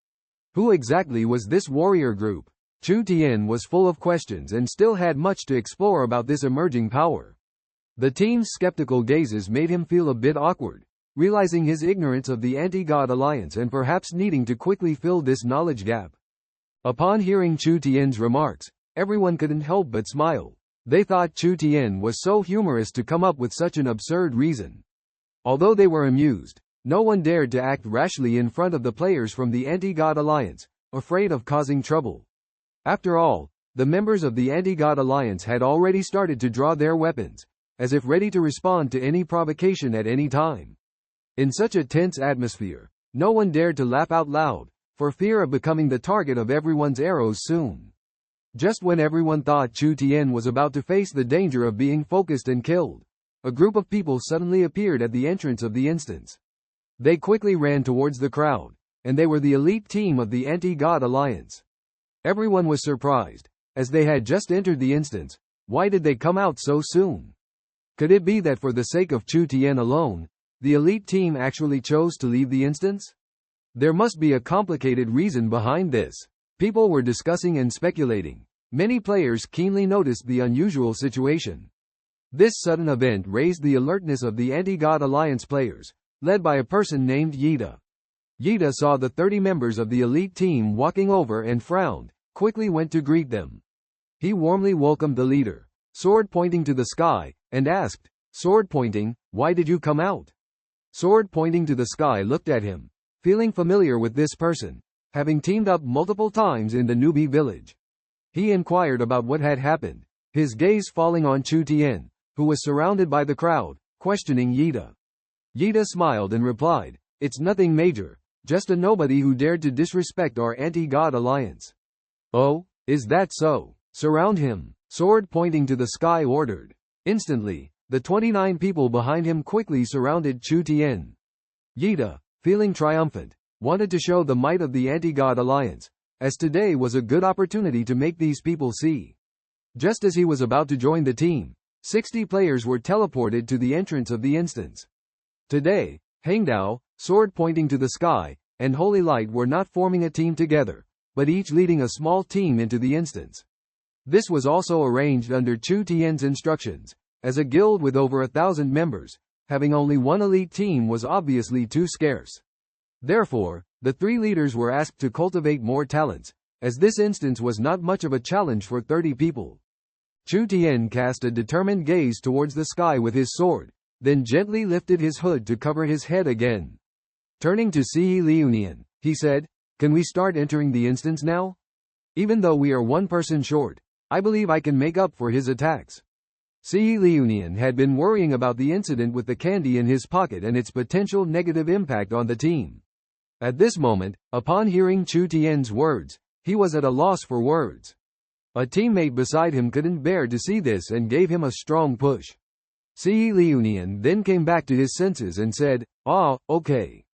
Who exactly was this warrior group? Chu Tian was full of questions and still had much to explore about this emerging power. The team's skeptical gazes made him feel a bit awkward, realizing his ignorance of the Anti-God Alliance and perhaps needing to quickly fill this knowledge gap. Upon hearing Chu Tian's remarks, everyone couldn't help but smile. They thought Chu Tian was so humorous to come up with such an absurd reason. Although they were amused, no one dared to act rashly in front of the players from the Anti-God Alliance, afraid of causing trouble. After all, the members of the Anti-God Alliance had already started to draw their weapons, as if ready to respond to any provocation at any time. In such a tense atmosphere, no one dared to laugh out loud, for fear of becoming the target of everyone's arrows soon. Just when everyone thought Chu Tian was about to face the danger of being focused and killed, a group of people suddenly appeared at the entrance of the instance. They quickly ran towards the crowd, and they were the elite team of the Anti-God Alliance. Everyone was surprised, as they had just entered the instance. Why did they come out so soon? Could it be that for the sake of Chu Tian alone, the elite team actually chose to leave the instance? There must be a complicated reason behind this. People were discussing and speculating. Many players keenly noticed the unusual situation. This sudden event raised the alertness of the Anti-God Alliance players, led by a person named Yida. Yida saw the 30 members of the elite team walking over and frowned, quickly went to greet them. He warmly welcomed the leader, sword pointing to the sky, and asked, sword pointing, "Why did you come out?" Sword pointing to the sky looked at him, feeling familiar with this person, having teamed up multiple times in the Newbie village. He inquired about what had happened, his gaze falling on Chu Tian, who was surrounded by the crowd, questioning Yida. Yida smiled and replied, "It's nothing major, just a nobody who dared to disrespect our Anti-God Alliance." "Oh, is that so? Surround him," sword pointing to the sky ordered. Instantly, the 29 people behind him quickly surrounded Chu Tian. Yida, feeling triumphant, wanted to show the might of the Anti-God Alliance, as today was a good opportunity to make these people see. Just as he was about to join the team, 60 players were teleported to the entrance of the instance. Today, Hangdao, sword pointing to the sky, and Holy Light were not forming a team together, but each leading a small team into the instance. This was also arranged under Chu Tian's instructions, as a guild with over 1,000 members, having only one elite team was obviously too scarce. Therefore, the 3 leaders were asked to cultivate more talents, as this instance was not much of a challenge for 30 people. Chu Tian cast a determined gaze towards the sky with his sword, then gently lifted his hood to cover his head again. Turning to Si Liunian, he said, "Can we start entering the instance now? Even though we are one person short, I believe I can make up for his attacks." Si Liunian had been worrying about the incident with the candy in his pocket and its potential negative impact on the team. At this moment, upon hearing Chu Tian's words, he was at a loss for words. A teammate beside him couldn't bear to see this and gave him a strong push. Si Liunian then came back to his senses and said, "Ah, okay."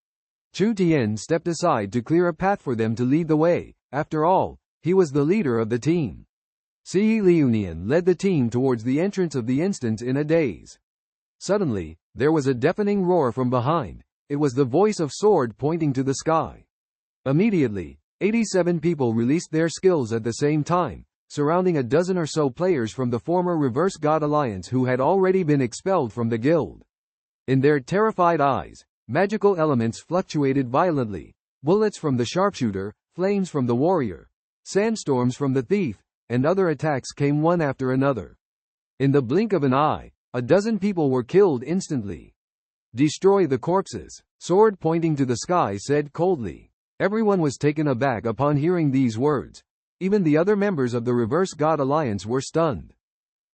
Chu Tian stepped aside to clear a path for them to lead the way. After all, he was the leader of the team. Si Liunian led the team towards the entrance of the instance in a daze. Suddenly, there was a deafening roar from behind. It was the voice of sword pointing to the sky. Immediately, 87 people released their skills at the same time, surrounding a dozen or so players from the former Reverse God Alliance who had already been expelled from the guild. In their terrified eyes, magical elements fluctuated violently, bullets from the sharpshooter, flames from the warrior, sandstorms from the thief, and other attacks came one after another. In the blink of an eye, A dozen people were killed instantly. Destroy the corpses. Sword pointing to the sky said coldly. Everyone was taken aback upon hearing these words. Even the other members of the Reverse God Alliance were stunned.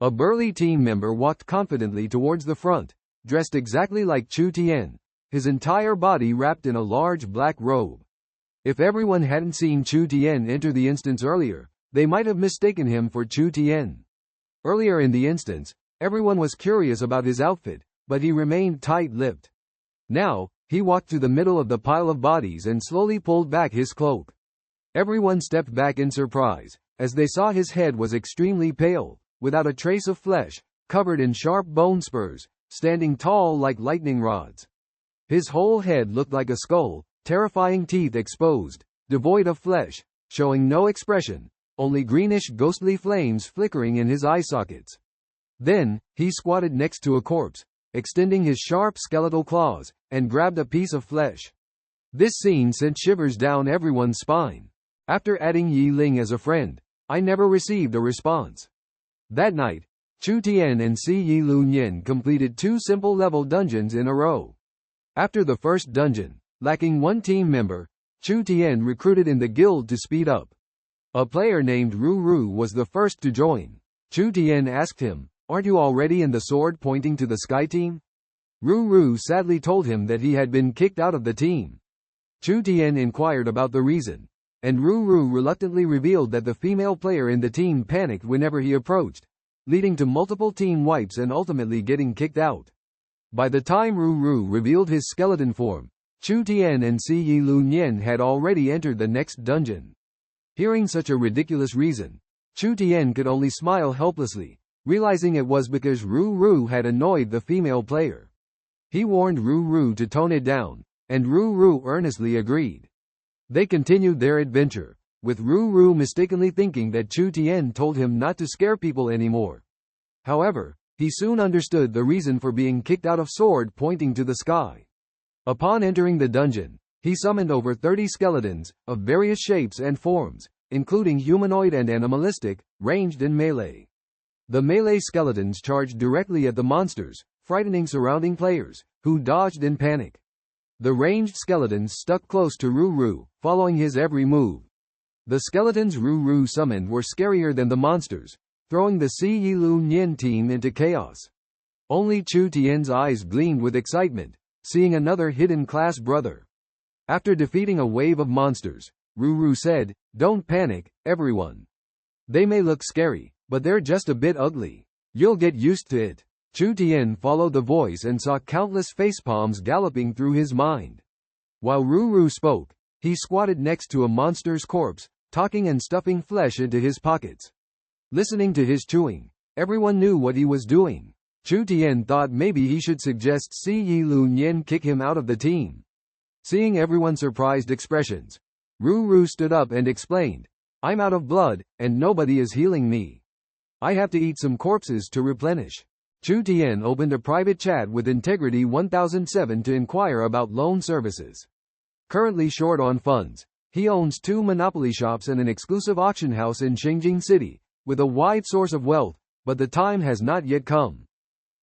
A burly team member walked confidently towards the front, dressed exactly like Chu Tian, his entire body wrapped in a large black robe. If everyone hadn't seen Chu Tian enter the instance earlier, they might have mistaken him for Chu Tian. Earlier in the instance, everyone was curious about his outfit, but he remained tight-lipped. Now, he walked to the middle of the pile of bodies and slowly pulled back his cloak. Everyone stepped back in surprise, as they saw his head was extremely pale, without a trace of flesh, covered in sharp bone spurs, standing tall like lightning rods. His whole head looked like a skull, terrifying teeth exposed, devoid of flesh, showing no expression, only greenish ghostly flames flickering in his eye sockets. Then, he squatted next to a corpse, extending his sharp skeletal claws, and grabbed a piece of flesh. This scene sent shivers down everyone's spine. After adding Yi Ling as a friend, I never received a response. That night, Chu Tian and Si Yi Lunyan completed 2 simple level dungeons in a row. After the first dungeon, lacking one team member, Chu Tian recruited in the guild to speed up. A player named Ru Ru was the first to join. Chu Tian asked him, "Aren't you already in the sword pointing to the sky team?" Ru Ru sadly told him that he had been kicked out of the team. Chu Tian inquired about the reason, and Ru Ru reluctantly revealed that the female player in the team panicked whenever he approached, leading to multiple team wipes and ultimately getting kicked out. By the time Ru Ru revealed his skeleton form, Chu Tian and Si Yi Lunyan had already entered the next dungeon. Hearing such a ridiculous reason, Chu Tian could only smile helplessly, realizing it was because Ru Ru had annoyed the female player. He warned Ru Ru to tone it down, and Ru Ru earnestly agreed. They continued their adventure, with Ru Ru mistakenly thinking that Chu Tian told him not to scare people anymore. However, he soon understood the reason for being kicked out of sword pointing to the sky. Upon entering the dungeon, he summoned over 30 skeletons, of various shapes and forms, including humanoid and animalistic, ranged in melee. The melee skeletons charged directly at the monsters, frightening surrounding players, who dodged in panic. The ranged skeletons stuck close to Ru Ru, following his every move. The skeletons Ru Ru summoned were scarier than the monsters, throwing the Si Yi Lunyan team into chaos. Only Chu Tian's eyes gleamed with excitement, seeing another hidden class brother. After defeating a wave of monsters, Ru Ru said, "Don't panic, everyone. They may look scary, but they're just a bit ugly. You'll get used to it." Chu Tian followed the voice and saw countless facepalms galloping through his mind. While Ru Ru spoke, he squatted next to a monster's corpse, talking and stuffing flesh into his pockets. Listening to his chewing, everyone knew what he was doing. Chu Tian thought maybe he should suggest Si Yi Lunyan kick him out of the team. Seeing everyone's surprised expressions, Ru Ru stood up and explained, "I'm out of blood, and nobody is healing me. I have to eat some corpses to replenish." Chu Tian opened a private chat with Integrity 1007 to inquire about loan services. Currently short on funds, he owns 2 monopoly shops and an exclusive auction house in Shengjing City, with a wide source of wealth, but the time has not yet come.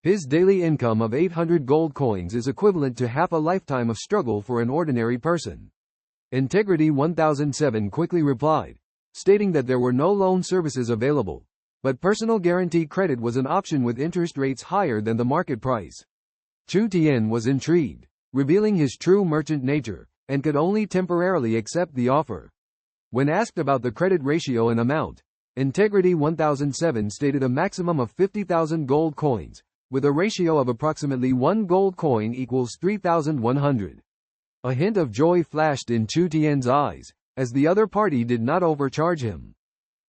His daily income of 800 gold coins is equivalent to half a lifetime of struggle for an ordinary person. Integrity 1007 quickly replied, stating that there were no loan services available, but personal guarantee credit was an option with interest rates higher than the market price. Chu Tian was intrigued, revealing his true merchant nature, and could only temporarily accept the offer. When asked about the credit ratio and amount, Integrity 1007 stated a maximum of 50,000 gold coins, with a ratio of approximately 1 gold coin equals 3,100. A hint of joy flashed in Chu Tian's eyes, as the other party did not overcharge him.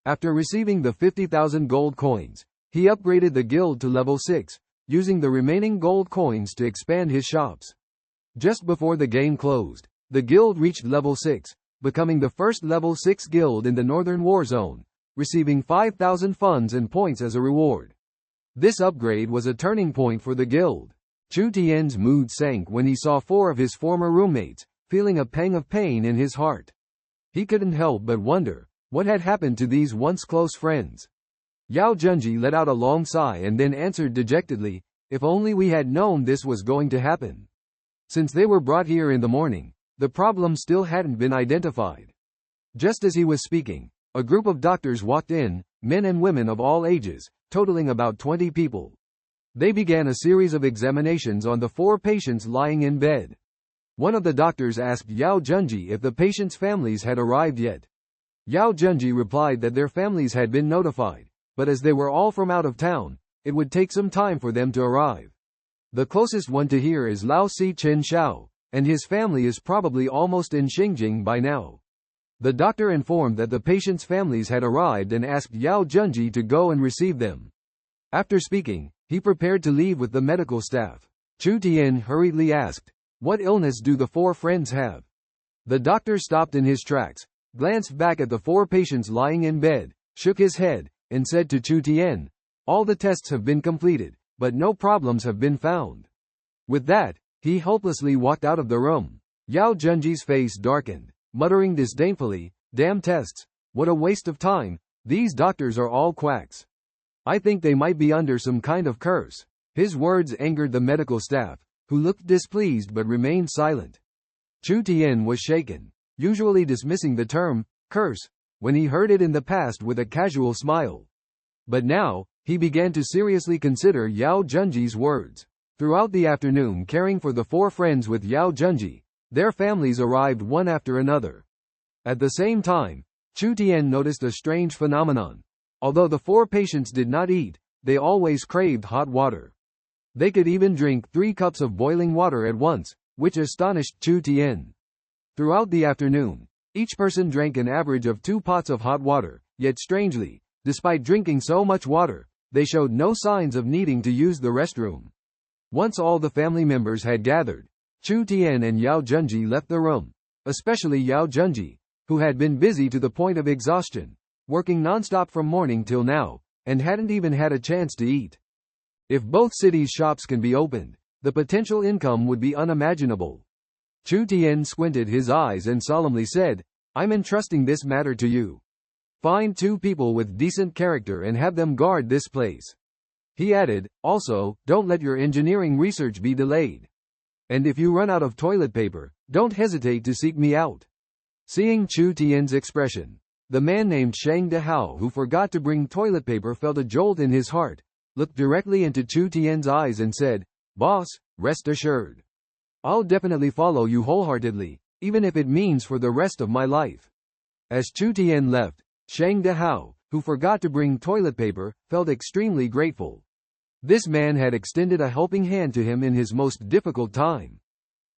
After receiving the 50,000 gold coins, he upgraded the guild to level 6, using the remaining gold coins to expand his shops. Just before the game closed, the guild reached level 6, becoming the first level 6 guild in the Northern War Zone, receiving 5,000 funds and points as a reward. This upgrade was a turning point for the guild. Chu Tian's mood sank when he saw 4 of his former roommates, feeling a pang of pain in his heart. He couldn't help but wonder, what had happened to these once close friends? Yao Junji let out a long sigh and then answered dejectedly, If only we had known this was going to happen. Since they were brought here in the morning, the problem still hadn't been identified. Just as he was speaking, a group of doctors walked in, men and women of all ages, totaling about 20 people. They began a series of examinations on the 4 patients lying in bed. One of the doctors asked Yao Junji if the patients' families had arrived yet. Yao Junji replied that their families had been notified, but as they were all from out of town, it would take some time for them to arrive. The closest one to here is Lao Si Chen Xiao, and his family is probably almost in Xinjiang by now. The doctor informed that the patients' families had arrived and asked Yao Junji to go and receive them. After speaking, he prepared to leave with the medical staff. Chu Tian hurriedly asked, "What illness do the 4 friends have?" The doctor stopped in his tracks, glanced back at the 4 patients lying in bed, shook his head, and said to Chu Tian, "All the tests have been completed, but no problems have been found." With that, he hopelessly walked out of the room. Yao Junji's face darkened, muttering disdainfully, "Damn tests, what a waste of time, these doctors are all quacks. I think they might be under some kind of curse." His words angered the medical staff, who looked displeased but remained silent. Chu Tian was shaken, usually dismissing the term curse when he heard it in the past with a casual smile. But now, he began to seriously consider Yao Junji's words. Throughout the afternoon, caring for the 4 friends with Yao Junji, their families arrived one after another. At the same time, Chu Tian noticed a strange phenomenon. Although the 4 patients did not eat, they always craved hot water. They could even drink 3 cups of boiling water at once, which astonished Chu Tian. Throughout the afternoon, each person drank an average of 2 pots of hot water, yet strangely, despite drinking so much water, they showed no signs of needing to use the restroom. Once all the family members had gathered, Chu Tian and Yao Junji left the room, especially Yao Junji, who had been busy to the point of exhaustion, working non-stop from morning till now, and hadn't even had a chance to eat. If both cities' shops can be opened, the potential income would be unimaginable. Chu Tian squinted his eyes and solemnly said, "I'm entrusting this matter to you. Find 2 people with decent character and have them guard this place." He added, "Also, don't let your engineering research be delayed. And if you run out of toilet paper, don't hesitate to seek me out." Seeing Chu Tian's expression, the man named Shang Dehao, who forgot to bring toilet paper, felt a jolt in his heart, looked directly into Chu Tian's eyes and said, "Boss, rest assured. I'll definitely follow you wholeheartedly, even if it means for the rest of my life." As Chu Tian left, Shang Dehao, who forgot to bring toilet paper, felt extremely grateful. This man had extended a helping hand to him in his most difficult time.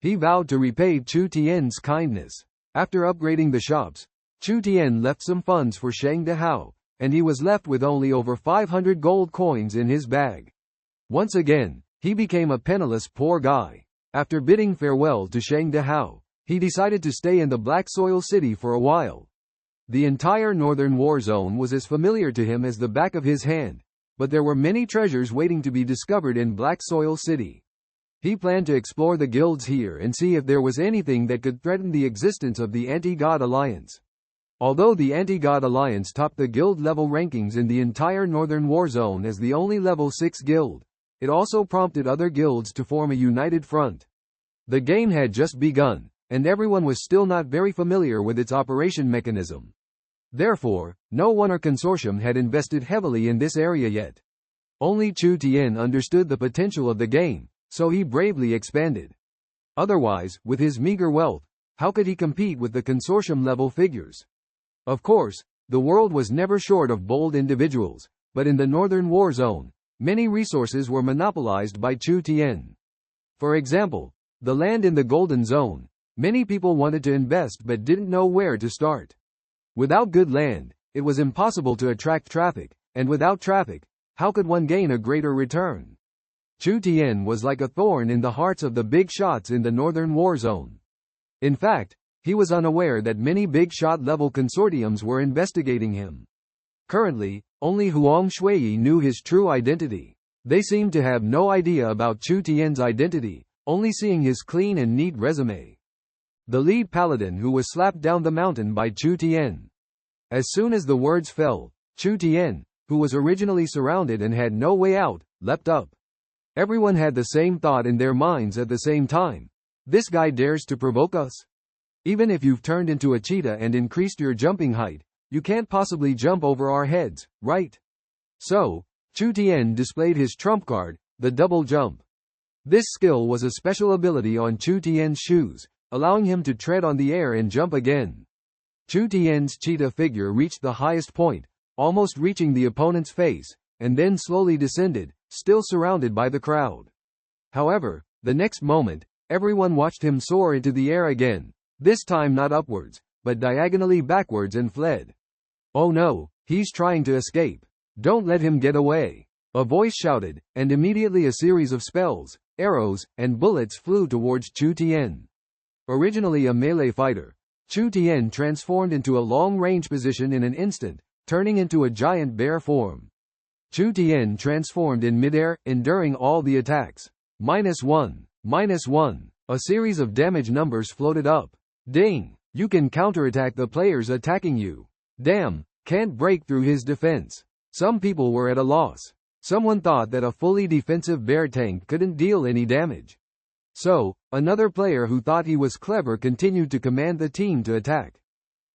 He vowed to repay Chu Tian's kindness. After upgrading the shops, Chu Tian left some funds for Shang Dehao, and he was left with only over 500 gold coins in his bag. Once again, he became a penniless poor guy. After bidding farewell to Shang Dehao, he decided to stay in the Black Soil City for a while. The entire northern war zone was as familiar to him as the back of his hand, but there were many treasures waiting to be discovered in Black Soil City. He planned to explore the guilds here and see if there was anything that could threaten the existence of the Anti-God Alliance. Although the Anti-God Alliance topped the guild level rankings in the entire northern war zone as the only level 6 guild, it also prompted other guilds to form a united front. The game had just begun, and everyone was still not very familiar with its operation mechanism. Therefore, no one or consortium had invested heavily in this area yet. Only Chu Tian understood the potential of the game, so he bravely expanded. Otherwise, with his meager wealth, how could he compete with the consortium-level figures? Of course, the world was never short of bold individuals, but in the northern war zone, many resources were monopolized by Chu Tian. For example, the land in the Golden Zone. Many people wanted to invest but didn't know where to start. Without good land, it was impossible to attract traffic, and without traffic, how could one gain a greater return? Chu Tian was like a thorn in the hearts of the big shots in the northern war zone. In fact, he was unaware that many big shot level consortiums were investigating him. Currently, only Huang Shui knew his true identity. They seemed to have no idea about Chu Tian's identity, only seeing his clean and neat resume. The lead paladin who was slapped down the mountain by Chu Tian. As soon as the words fell, Chu Tian, who was originally surrounded and had no way out, leapt up. Everyone had the same thought in their minds at the same time. This guy dares to provoke us? Even if you've turned into a cheetah and increased your jumping height, you can't possibly jump over our heads, right? So, Chu Tian displayed his trump card, the double jump. This skill was a special ability on Chu Tian's shoes, allowing him to tread on the air and jump again. Chu Tian's cheetah figure reached the highest point, almost reaching the opponent's face, and then slowly descended, still surrounded by the crowd. However, the next moment, everyone watched him soar into the air again, this time not upwards, but diagonally backwards and fled. Oh no, he's trying to escape. Don't let him get away. A voice shouted, and immediately a series of spells, arrows, and bullets flew towards Chu Tian. Originally a melee fighter, Chu Tian transformed into a long-range position in an instant, turning into a giant bear form. Chu Tian transformed in midair, enduring all the attacks. -1, -1. A series of damage numbers floated up. Ding! You can counterattack the players attacking you. Damn, can't break through his defense. Some people were at a loss. Someone thought that a fully defensive bear tank couldn't deal any damage. So, another player who thought he was clever continued to command the team to attack.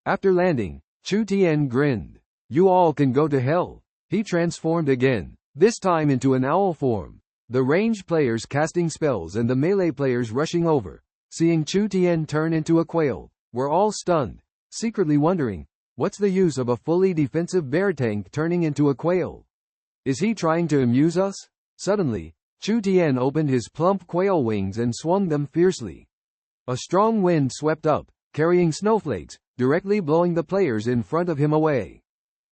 After landing, Chu Tian grinned. You all can go to hell. He transformed again, this time into an owl form. The ranged players casting spells and the melee players rushing over, seeing Chu Tian turn into a quail, were all stunned, secretly wondering, what's the use of a fully defensive bear tank turning into a quail? Is he trying to amuse us? Suddenly, Chu Tian opened his plump quail wings and swung them fiercely. A strong wind swept up, carrying snowflakes, directly blowing the players in front of him away.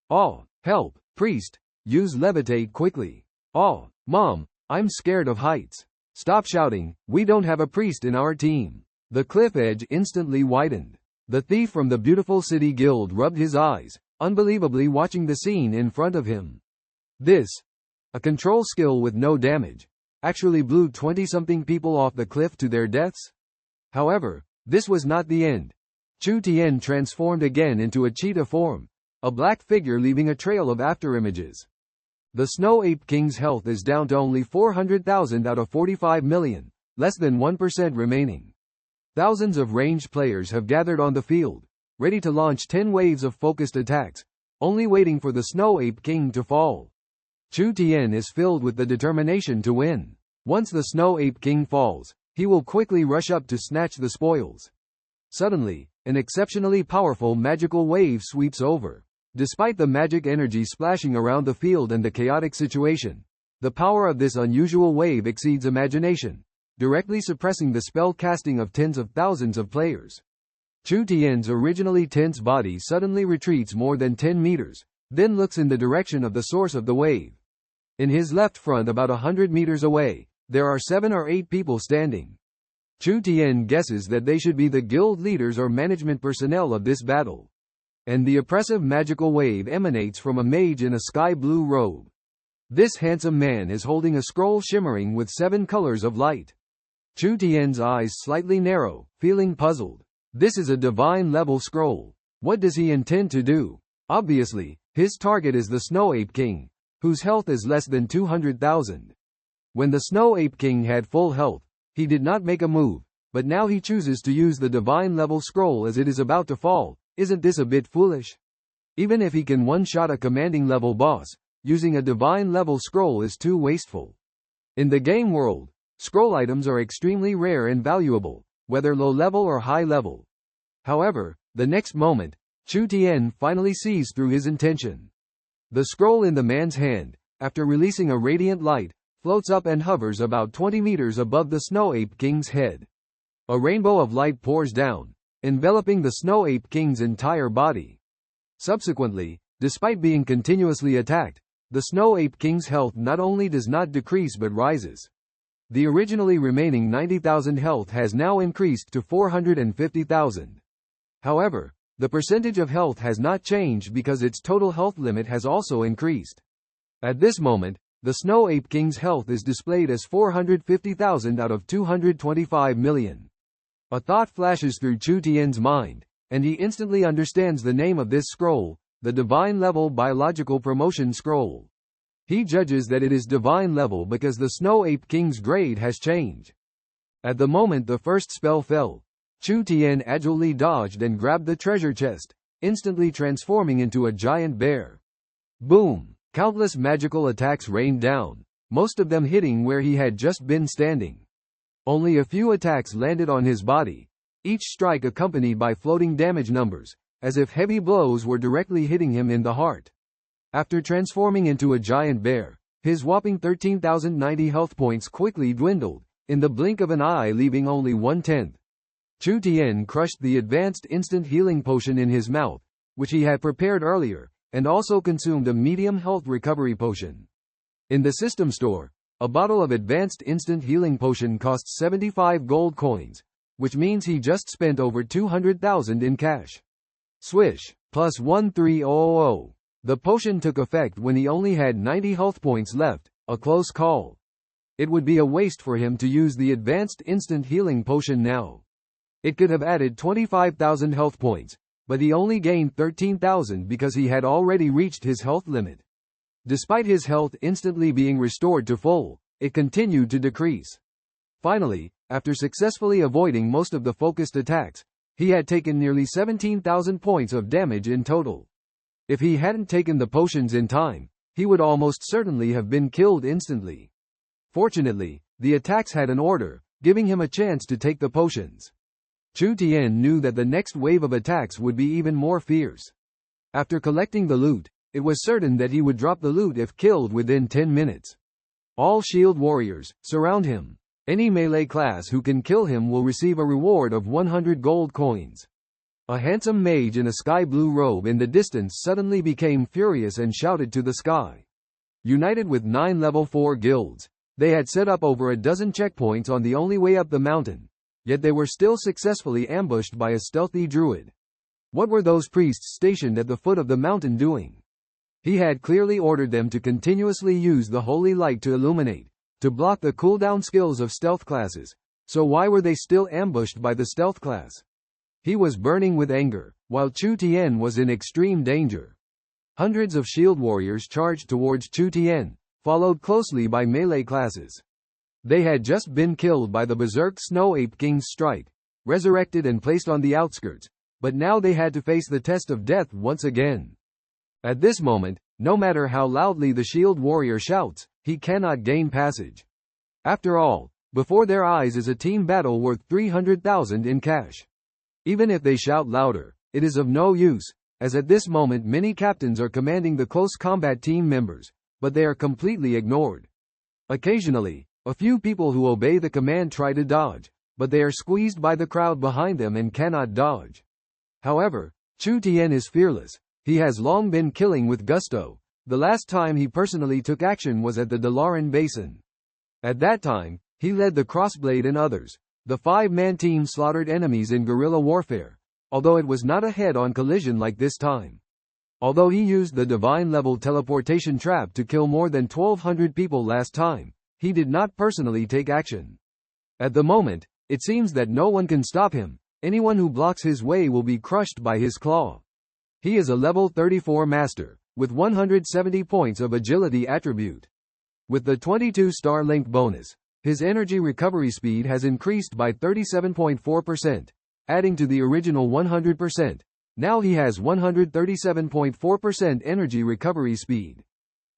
Oh, help, priest, use levitate quickly. Oh, mom, I'm scared of heights. Stop shouting, we don't have a priest in our team. The cliff edge instantly widened. The thief from the beautiful city guild rubbed his eyes, unbelievably watching the scene in front of him. This, a control skill with no damage, actually blew 20-something people off the cliff to their deaths? However, this was not the end. Chu Tian transformed again into a cheetah form, a black figure leaving a trail of afterimages. The Snow Ape King's health is down to only 400,000 out of 45 million, less than 1% remaining. Thousands of ranged players have gathered on the field, ready to launch 10 waves of focused attacks, only waiting for the Snow Ape King to fall. Chu Tian is filled with the determination to win. Once the Snow Ape King falls, he will quickly rush up to snatch the spoils. Suddenly, an exceptionally powerful magical wave sweeps over. Despite the magic energy splashing around the field and the chaotic situation, the power of this unusual wave exceeds imagination, directly suppressing the spell casting of tens of thousands of players. Chu Tian's originally tense body suddenly retreats more than 10 meters, then looks in the direction of the source of the wave. In his left front about 100 meters away, there are 7 or 8 people standing. Chu Tian guesses that they should be the guild leaders or management personnel of this battle. And the oppressive magical wave emanates from a mage in a sky blue robe. This handsome man is holding a scroll shimmering with 7 colors of light. Chu Tian's eyes slightly narrow, feeling puzzled. This is a divine level scroll. What does he intend to do? Obviously, his target is the Snow Ape King, whose health is less than 200,000. When the Snow Ape King had full health, he did not make a move, but now he chooses to use the divine level scroll as it is about to fall. Isn't this a bit foolish? Even if he can one-shot a commanding level boss, using a divine level scroll is too wasteful. In the game world, scroll items are extremely rare and valuable, whether low level or high level. However, the next moment, Chu Tian finally sees through his intention. The scroll in the man's hand, after releasing a radiant light, floats up and hovers about 20 meters above the Snow Ape King's head. A rainbow of light pours down, enveloping the Snow Ape King's entire body. Subsequently, despite being continuously attacked, the Snow Ape King's health not only does not decrease but rises. The originally remaining 90,000 health has now increased to 450,000. However, the percentage of health has not changed because its total health limit has also increased. At this moment, the Snow Ape King's health is displayed as 450,000 out of 225 million. A thought flashes through Chu Tian's mind, and he instantly understands the name of this scroll, the Divine Level Biological Promotion Scroll. He judges that it is divine level because the Snow Ape King's grade has changed. At the moment the first spell fell, Chu Tian agilely dodged and grabbed the treasure chest, instantly transforming into a giant bear. Boom! Countless magical attacks rained down, most of them hitting where he had just been standing. Only a few attacks landed on his body, each strike accompanied by floating damage numbers, as if heavy blows were directly hitting him in the heart. After transforming into a giant bear, his whopping 13,090 health points quickly dwindled, in the blink of an eye leaving only 1/10. Chu Tian crushed the advanced instant healing potion in his mouth, which he had prepared earlier, and also consumed a medium health recovery potion. In the system store, a bottle of advanced instant healing potion costs 75 gold coins, which means he just spent over 200,000 in cash. Swish, plus 1300. The potion took effect when he only had 90 health points left, a close call. It would be a waste for him to use the advanced instant healing potion now. It could have added 25,000 health points, but he only gained 13,000 because he had already reached his health limit. Despite his health instantly being restored to full, it continued to decrease. Finally, after successfully avoiding most of the focused attacks, he had taken nearly 17,000 points of damage in total. If he hadn't taken the potions in time, he would almost certainly have been killed instantly. Fortunately, the attacks had an order, giving him a chance to take the potions. Chu Tian knew that the next wave of attacks would be even more fierce. After collecting the loot, it was certain that he would drop the loot if killed within 10 minutes. All shield warriors, surround him. Any melee class who can kill him will receive a reward of 100 gold coins. A handsome mage in a sky blue robe in the distance suddenly became furious and shouted to the sky. United with 9 level 4 guilds, they had set up over a dozen checkpoints on the only way up the mountain, yet they were still successfully ambushed by a stealthy druid. What were those priests stationed at the foot of the mountain doing? He had clearly ordered them to continuously use the holy light to illuminate, to block the cooldown skills of stealth classes, so why were they still ambushed by the stealth class? He was burning with anger, while Chu Tian was in extreme danger. Hundreds of shield warriors charged towards Chu Tian, followed closely by melee classes. They had just been killed by the berserk Snow Ape King's strike, resurrected and placed on the outskirts, but now they had to face the test of death once again. At this moment, no matter how loudly the shield warrior shouts, he cannot gain passage. After all, before their eyes is a team battle worth 300,000 in cash. Even if they shout louder, it is of no use, as at this moment many captains are commanding the close combat team members, but they are completely ignored. Occasionally, a few people who obey the command try to dodge, but they are squeezed by the crowd behind them and cannot dodge. However, Chu Tian is fearless. He has long been killing with gusto. The last time he personally took action was at the Dalaran Basin. At that time, he led the Crossblade and others. The 5-man team slaughtered enemies in guerrilla warfare, although it was not a head-on collision like this time. Although he used the divine-level teleportation trap to kill more than 1,200 people last time, he did not personally take action. At the moment, it seems that no one can stop him. Anyone who blocks his way will be crushed by his claw. He is a level 34 master, with 170 points of agility attribute. With the 22-star link bonus, his energy recovery speed has increased by 37.4%, adding to the original 100%. Now he has 137.4% energy recovery speed.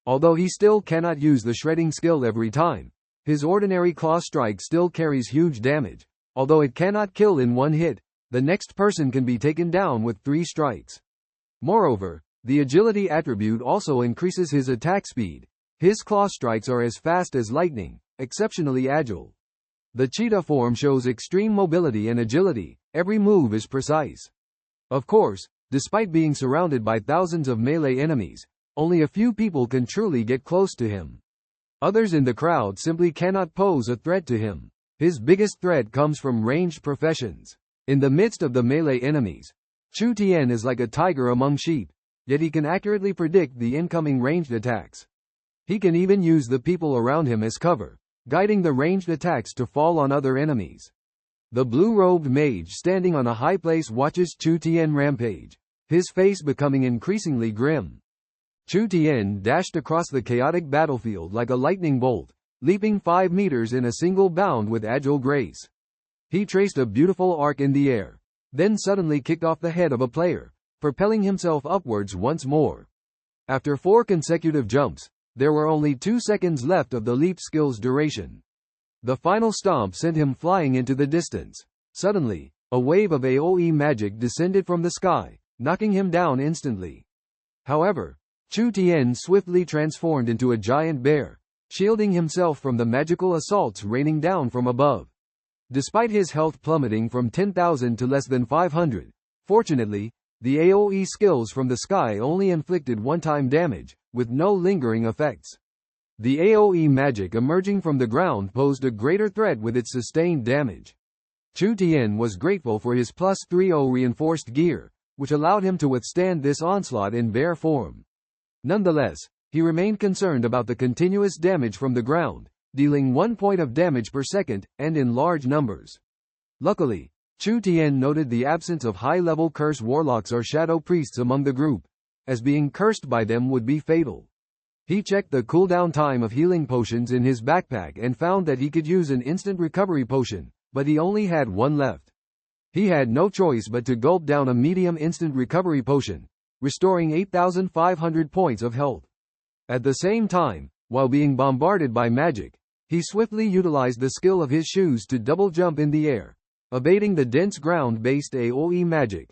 Although he still cannot use the shredding skill every time, his ordinary claw strike still carries huge damage. Although it cannot kill in one hit, the next person can be taken down with 3 strikes. Moreover, the agility attribute also increases his attack speed. His claw strikes are as fast as lightning, exceptionally agile. The cheetah form shows extreme mobility and agility. Every move is precise. Of course, despite being surrounded by thousands of melee enemies, only a few people can truly get close to him. Others in the crowd simply cannot pose a threat to him. His biggest threat comes from ranged professions. In the midst of the melee enemies, Chu Tian is like a tiger among sheep, yet he can accurately predict the incoming ranged attacks. He can even use the people around him as cover, guiding the ranged attacks to fall on other enemies. The blue-robed mage standing on a high place watches Chu Tian rampage, his face becoming increasingly grim. Chu Tian dashed across the chaotic battlefield like a lightning bolt, leaping 5 meters in a single bound with agile grace. He traced a beautiful arc in the air, then suddenly kicked off the head of a player, propelling himself upwards once more. After 4 consecutive jumps, there were only 2 seconds left of the leap skill's duration. The final stomp sent him flying into the distance. Suddenly, a wave of AoE magic descended from the sky, knocking him down instantly. However, Chu Tian swiftly transformed into a giant bear, shielding himself from the magical assaults raining down from above. Despite his health plummeting from 10,000 to less than 500, fortunately, the AoE skills from the sky only inflicted one-time damage, with no lingering effects. The AoE magic emerging from the ground posed a greater threat with its sustained damage. Chu Tian was grateful for his plus 3/0 reinforced gear, which allowed him to withstand this onslaught in bear form. Nonetheless, he remained concerned about the continuous damage from the ground, dealing 1 point of damage per second, and in large numbers. Luckily, Chu Tian noted the absence of high-level curse warlocks or shadow priests among the group, as being cursed by them would be fatal. He checked the cooldown time of healing potions in his backpack and found that he could use an instant recovery potion, but he only had 1 left. He had no choice but to gulp down a medium instant recovery potion, restoring 8,500 points of health. At the same time, while being bombarded by magic, he swiftly utilized the skill of his shoes to double jump in the air, evading the dense ground-based AoE magic.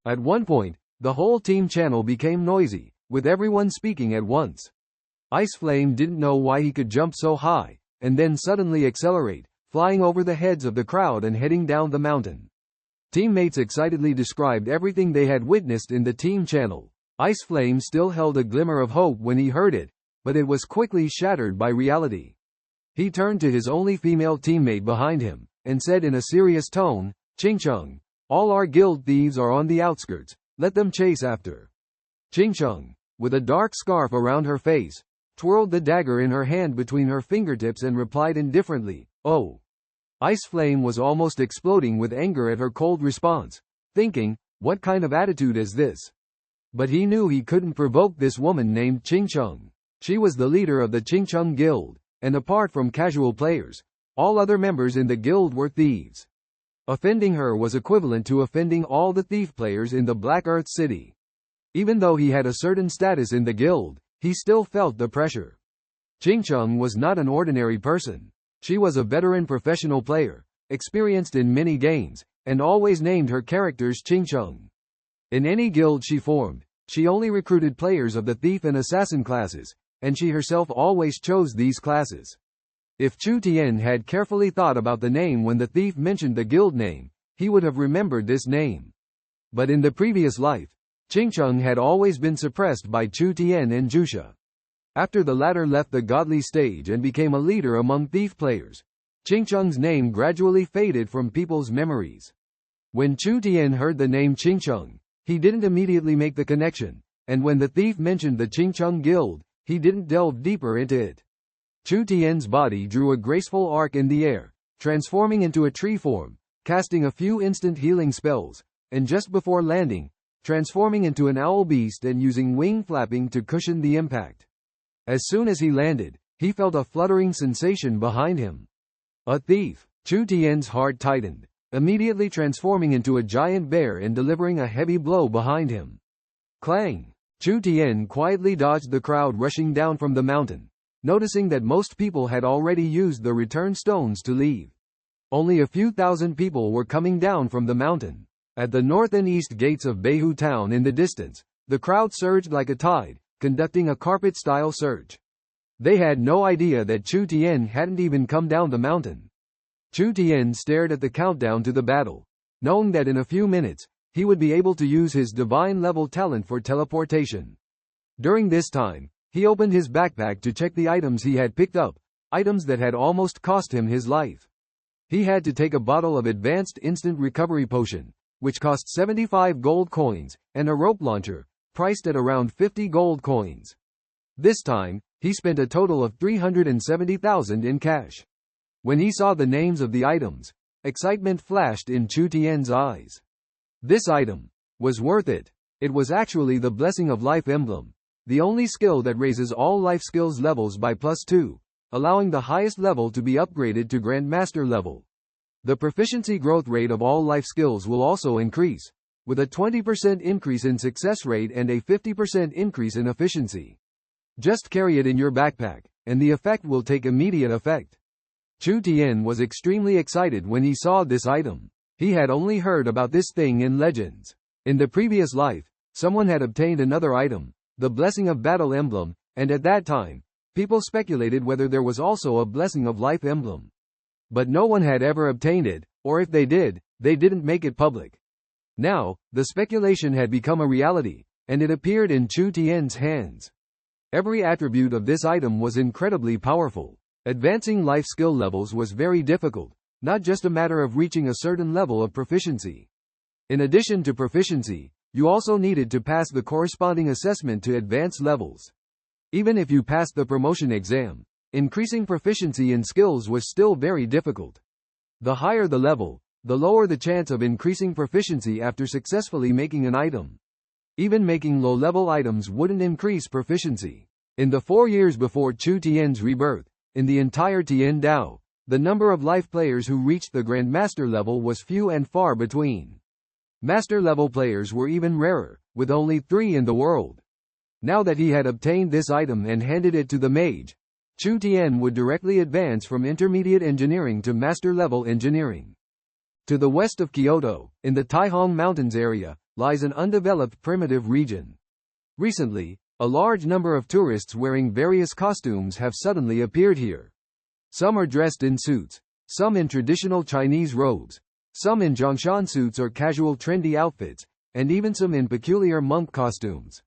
At one point, the whole team channel became noisy, with everyone speaking at once. Ice Flame didn't know why he could jump so high, and then suddenly accelerate, flying over the heads of the crowd and heading down the mountain. Teammates excitedly described everything they had witnessed in the team channel. Ice Flame still held a glimmer of hope when he heard it, but it was quickly shattered by reality. He turned to his only female teammate behind him, and said in a serious tone, "Qingcheng, all our guild thieves are on the outskirts, let them chase after." Qingcheng, with a dark scarf around her face, twirled the dagger in her hand between her fingertips and replied indifferently, "Oh." Ice Flame was almost exploding with anger at her cold response, thinking, what kind of attitude is this? But he knew he couldn't provoke this woman named Qingcheng. She was the leader of the Qingcheng Guild, and apart from casual players, all other members in the guild were thieves. Offending her was equivalent to offending all the thief players in the Black Earth City. Even though he had a certain status in the guild, he still felt the pressure. Qingcheng was not an ordinary person. She was a veteran professional player, experienced in many games, and always named her characters Qingcheng. In any guild she formed, she only recruited players of the thief and assassin classes, and she herself always chose these classes. If Chu Tian had carefully thought about the name when the thief mentioned the guild name, he would have remembered this name. But in the previous life, Qingcheng had always been suppressed by Chu Tian and Jusha. After the latter left the godly stage and became a leader among thief players, Qingcheng's name gradually faded from people's memories. When Chu Tian heard the name Qingcheng, he didn't immediately make the connection, and when the thief mentioned the Qingcheng Guild, he didn't delve deeper into it. Chu Tian's body drew a graceful arc in the air, transforming into a tree form, casting a few instant healing spells, and just before landing, transforming into an owl beast and using wing flapping to cushion the impact. As soon as he landed, he felt a fluttering sensation behind him. A thief! Chu Tian's heart tightened, immediately transforming into a giant bear and delivering a heavy blow behind him. Clang! Chu Tian quietly dodged the crowd rushing down from the mountain, noticing that most people had already used the return stones to leave. Only a few thousand people were coming down from the mountain. At the north and east gates of Beihu town in the distance, the crowd surged like a tide, conducting a carpet-style search. They had no idea that Chu Tian hadn't even come down the mountain. Chu Tian stared at the countdown to the battle, knowing that in a few minutes, he would be able to use his divine-level talent for teleportation. During this time, he opened his backpack to check the items he had picked up, items that had almost cost him his life. He had to take a bottle of advanced instant recovery potion, which cost 75 gold coins, and a rope launcher, priced at around 50 gold coins. This time, he spent a total of 370,000 in cash. When he saw the names of the items, excitement flashed in Chu Tian's eyes. This item was worth it. It was actually the Blessing of Life emblem, the only skill that raises all life skills levels by +2, allowing the highest level to be upgraded to Grandmaster level. The proficiency growth rate of all life skills will also increase, with a 20% increase in success rate and a 50% increase in efficiency. Just carry it in your backpack, and the effect will take immediate effect. Chu Tian was extremely excited when he saw this item. He had only heard about this thing in legends. In the previous life, someone had obtained another item, the Blessing of Battle Emblem, and at that time, people speculated whether there was also a Blessing of Life Emblem. But no one had ever obtained it, or if they did, they didn't make it public. Now, the speculation had become a reality, and it appeared in Chu Tian's hands. Every attribute of this item was incredibly powerful. Advancing life skill levels was very difficult, not just a matter of reaching a certain level of proficiency. In addition to proficiency, you also needed to pass the corresponding assessment to advanced levels. Even if you passed the promotion exam, increasing proficiency in skills was still very difficult. The higher the level, the lower the chance of increasing proficiency after successfully making an item. Even making low-level items wouldn't increase proficiency. In the 4 years before Chu Tian's rebirth, in the entire Tien Dao, the number of life players who reached the Grandmaster level was few and far between. Master-level players were even rarer, with only 3 in the world. Now that he had obtained this item and handed it to the mage, Chu Tian would directly advance from intermediate engineering to master-level engineering. To the west of Kyoto, in the Taihong Mountains area, lies an undeveloped primitive region. Recently, a large number of tourists wearing various costumes have suddenly appeared here. Some are dressed in suits, some in traditional Chinese robes, some in Zhongshan suits or casual trendy outfits, and even some in peculiar monk costumes.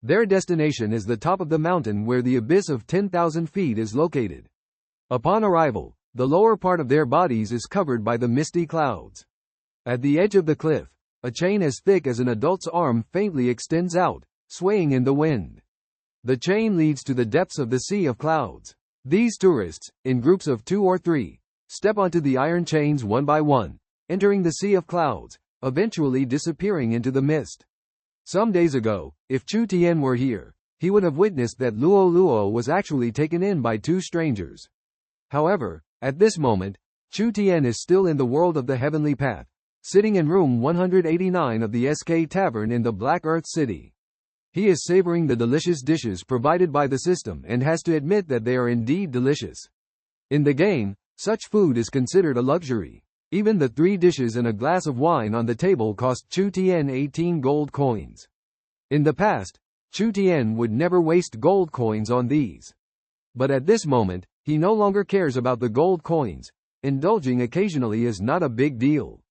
Their destination is the top of the mountain where the abyss of 10,000 feet is located. Upon arrival, the lower part of their bodies is covered by the misty clouds. At the edge of the cliff, a chain as thick as an adult's arm faintly extends out, swaying in the wind. The chain leads to the depths of the sea of clouds. These tourists, in groups of 2 or 3, step onto the iron chains one by one, entering the sea of clouds, eventually disappearing into the mist. Some days ago, if Chu Tian were here, he would have witnessed that Luo was actually taken in by 2 strangers. However, at this moment, Chu Tian is still in the world of the Heavenly Path, sitting in room 189 of the SK Tavern in the Black Earth City. He is savoring the delicious dishes provided by the system and has to admit that they are indeed delicious. In the game, such food is considered a luxury. Even the 3 dishes and a glass of wine on the table cost Chu Tian 18 gold coins. In the past, Chu Tian would never waste gold coins on these. But at this moment, he no longer cares about the gold coins. Indulging occasionally is not a big deal.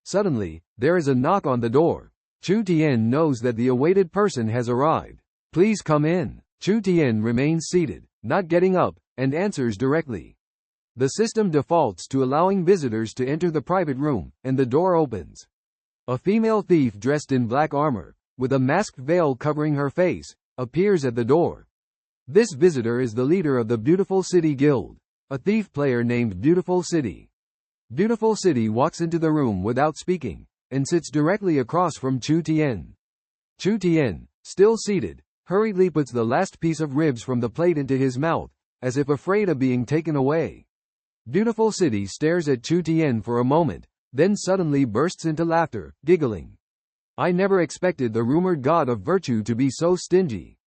Suddenly, there is a knock on the door. Chu Tian knows that the awaited person has arrived. Please come in. Chu Tian remains seated, not getting up, and answers directly. The system defaults to allowing visitors to enter the private room, and the door opens. A female thief dressed in black armor, with a masked veil covering her face, appears at the door. This visitor is the leader of the Beautiful City Guild, a thief player named Beautiful City. Beautiful City walks into the room without speaking, and sits directly across from Chu Tian. Chu Tian, still seated, hurriedly puts the last piece of ribs from the plate into his mouth, as if afraid of being taken away. Beautiful City stares at Chu Tian for a moment, then suddenly bursts into laughter, giggling. I never expected the rumored god of virtue to be so stingy.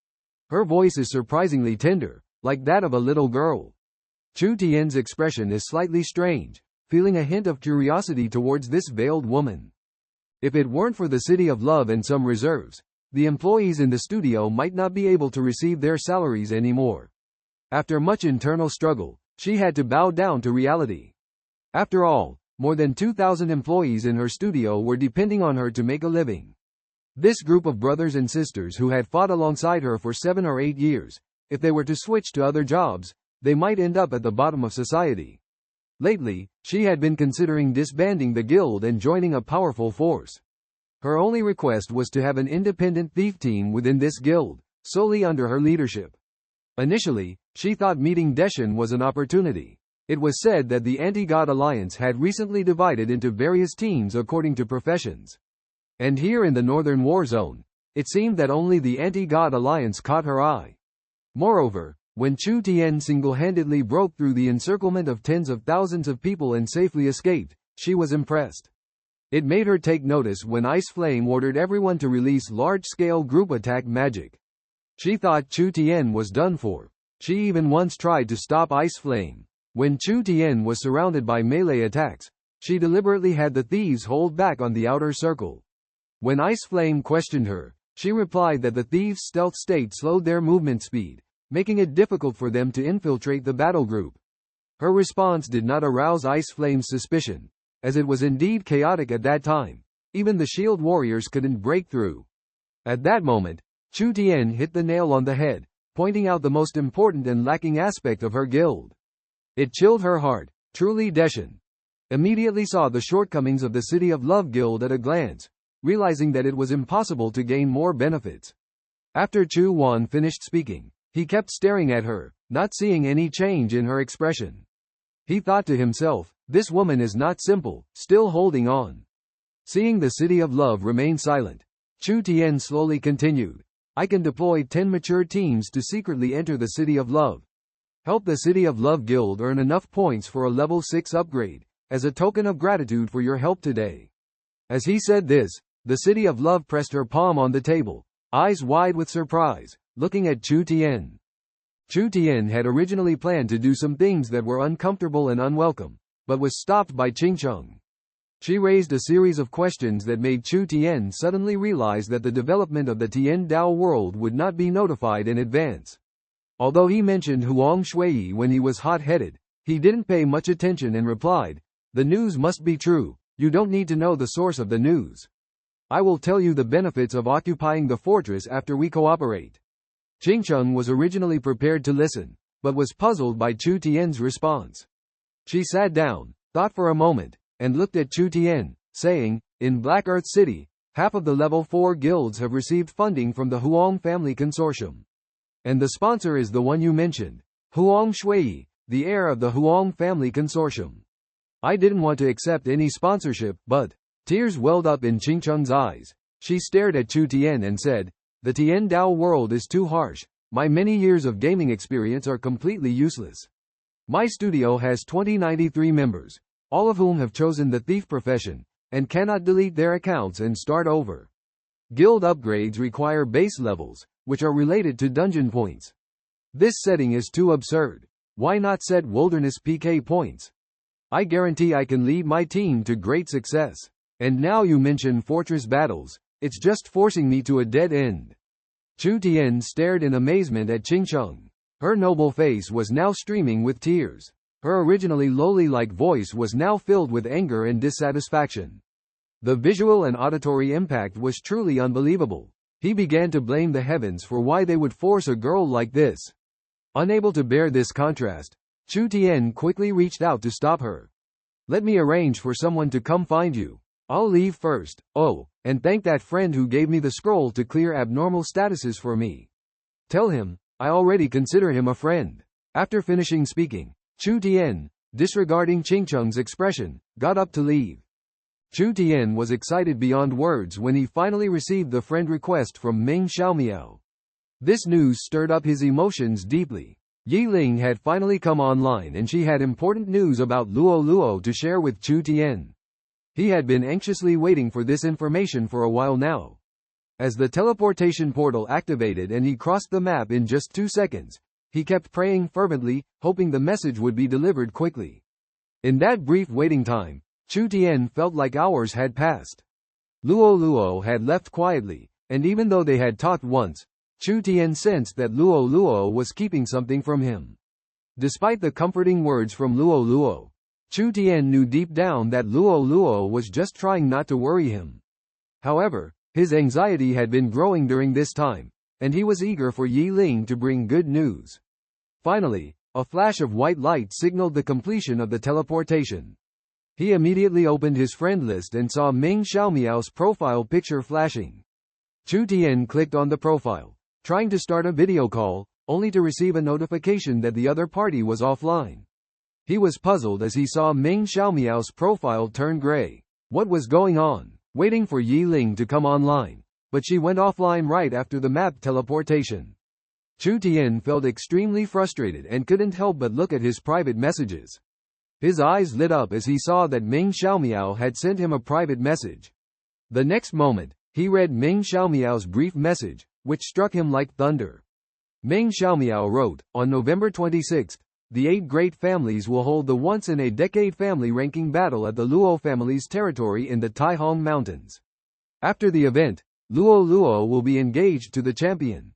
Her voice is surprisingly tender, like that of a little girl. Chu Tian's expression is slightly strange, feeling a hint of curiosity towards this veiled woman. If it weren't for the City of Love and some reserves, the employees in the studio might not be able to receive their salaries anymore. After much internal struggle, she had to bow down to reality. After all, more than 2,000 employees in her studio were depending on her to make a living. This group of brothers and sisters who had fought alongside her for 7 or 8 years, if they were to switch to other jobs, they might end up at the bottom of society. Lately, she had been considering disbanding the guild and joining a powerful force. Her only request was to have an independent thief team within this guild, solely under her leadership. Initially, she thought meeting Deshan was an opportunity. It was said that the Anti-God Alliance had recently divided into various teams according to professions. And here in the Northern War Zone, It seemed that only the anti-god alliance caught her eye. Moreover, when Chu Tian single-handedly broke through the encirclement of tens of thousands of people and safely escaped, she was impressed. It made her take notice when Ice Flame ordered everyone to release large-scale group attack magic. She thought Chu Tian was done for. She even once tried to stop Ice Flame. When Chu Tian was surrounded by melee attacks, she deliberately had the thieves hold back on the outer circle. When Ice Flame questioned her, she replied that the thieves' stealth state slowed their movement speed, making it difficult for them to infiltrate the battle group. Her response did not arouse Ice Flame's suspicion, as it was indeed chaotic at that time. Even the shield warriors couldn't break through. At that moment, Chu Tian hit the nail on the head, pointing out the most important and lacking aspect of her guild. It chilled her heart. Truly Deshan immediately saw the shortcomings of the City of Love Guild at a glance, realizing that it was impossible to gain more benefits. After Chu Wan finished speaking, he kept staring at her, not seeing any change in her expression. He thought to himself, this woman is not simple, still holding on. Seeing the City of Love remain silent, Chu Tian slowly continued, I can deploy 10 mature teams to secretly enter the City of Love. Help the City of Love Guild earn enough points for a level 6 upgrade, as a token of gratitude for your help today. As he said this, the City of Love pressed her palm on the table, eyes wide with surprise, looking at Chu Tian. Chu Tian had originally planned to do some things that were uncomfortable and unwelcome, but was stopped by Qingcheng. She raised a series of questions that made Chu Tian suddenly realize that the development of the Tien Dao world would not be notified in advance. Although he mentioned Huang Shui when he was hot-headed, he didn't pay much attention and replied, the news must be true, you don't need to know the source of the news. I will tell you the benefits of occupying the fortress after we cooperate. Qingcheng was originally prepared to listen, but was puzzled by Chu Tian's response. She sat down, thought for a moment, and looked at Chu Tian, saying, in Black Earth City, half of the level 4 guilds have received funding from the Huang Family Consortium. And the sponsor is the one you mentioned, Huang Shui, the heir of the Huang Family Consortium. I didn't want to accept any sponsorship, but tears welled up in Qingcheng's eyes. She stared at Chu Tian and said, the Tien Dao world is too harsh. My many years of gaming experience are completely useless. My studio has 2093 members, all of whom have chosen the thief profession, and cannot delete their accounts and start over. Guild upgrades require base levels, which are related to dungeon points. This setting is too absurd. Why not set wilderness PK points? I guarantee I can lead my team to great success. And now you mention fortress battles, it's just forcing me to a dead end. Chu Tian stared in amazement at Qingcheng. Her noble face was now streaming with tears. Her originally lowly-like voice was now filled with anger and dissatisfaction. The visual and auditory impact was truly unbelievable. He began to blame the heavens for why they would force a girl like this. Unable to bear this contrast, Chu Tian quickly reached out to stop her. Let me arrange for someone to come find you. I'll leave first. Oh, and thank that friend who gave me the scroll to clear abnormal statuses for me. Tell him, I already consider him a friend. After finishing speaking, Chu Tian, disregarding Qingcheng's expression, got up to leave. Chu Tian was excited beyond words when he finally received the friend request from Ming Xiaomiao. This news stirred up his emotions deeply. Yi Ling had finally come online and she had important news about Luo to share with Chu Tian. He had been anxiously waiting for this information for a while now. As the teleportation portal activated and he crossed the map in just 2 seconds, he kept praying fervently, hoping the message would be delivered quickly. In that brief waiting time, Chu Tian felt like hours had passed. Luo had left quietly, and even though they had talked once, Chu Tian sensed that Luo was keeping something from him. Despite the comforting words from Luo, Chu Tian knew deep down that Luo was just trying not to worry him. However, his anxiety had been growing during this time, and he was eager for Yi Ling to bring good news. Finally, a flash of white light signaled the completion of the teleportation. He immediately opened his friend list and saw Ming Xiaomiao's profile picture flashing. Chu Tian clicked on the profile, trying to start a video call, only to receive a notification that the other party was offline. He was puzzled as he saw Ming Xiaomiao's profile turn gray. What was going on? Waiting for Yi Ling to come online, but she went offline right after the map teleportation. Chu Tian felt extremely frustrated and couldn't help but look at his private messages. His eyes lit up as he saw that Ming Xiaomiao had sent him a private message. The next moment, he read Ming Xiaomiao's brief message, which struck him like thunder. Ming Xiaomiao wrote, on November 26, the 8 great families will hold the once-in-a-decade family ranking battle at the Luo family's territory in the Taihong Mountains. After the event, Luo will be engaged to the champion.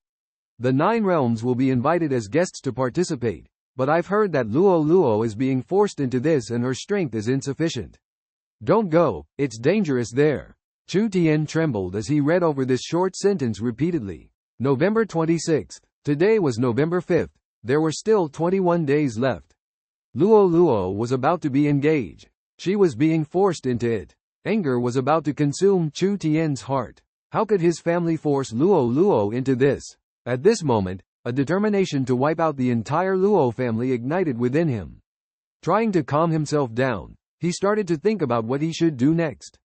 The 9 realms will be invited as guests to participate, but I've heard that Luo is being forced into this and her strength is insufficient. Don't go, it's dangerous there. Chu Tian trembled as he read over this short sentence repeatedly. November 26. Today was November 5. There were still 21 days left. Luo was about to be engaged. She was being forced into it. Anger was about to consume Chu Tian's heart. How could his family force Luo into this? At this moment, a determination to wipe out the entire Luo family ignited within him. Trying to calm himself down, he started to think about what he should do next.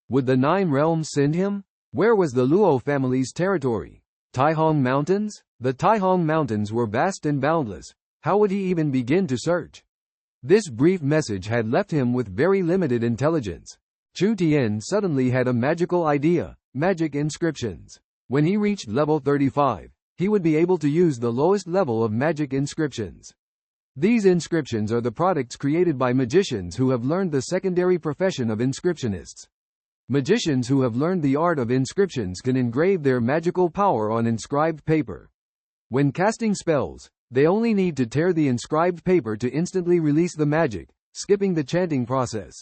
Would the 9 realms send him? Where was the Luo family's territory? Taihong Mountains? The Taihong Mountains were vast and boundless. How would he even begin to search? This brief message had left him with very limited intelligence. Chu Tian suddenly had a magical idea: magic inscriptions. When he reached level 35, he would be able to use the lowest level of magic inscriptions. These inscriptions are the products created by magicians who have learned the secondary profession of inscriptionists. Magicians who have learned the art of inscriptions can engrave their magical power on inscribed paper. When casting spells, they only need to tear the inscribed paper to instantly release the magic, skipping the chanting process.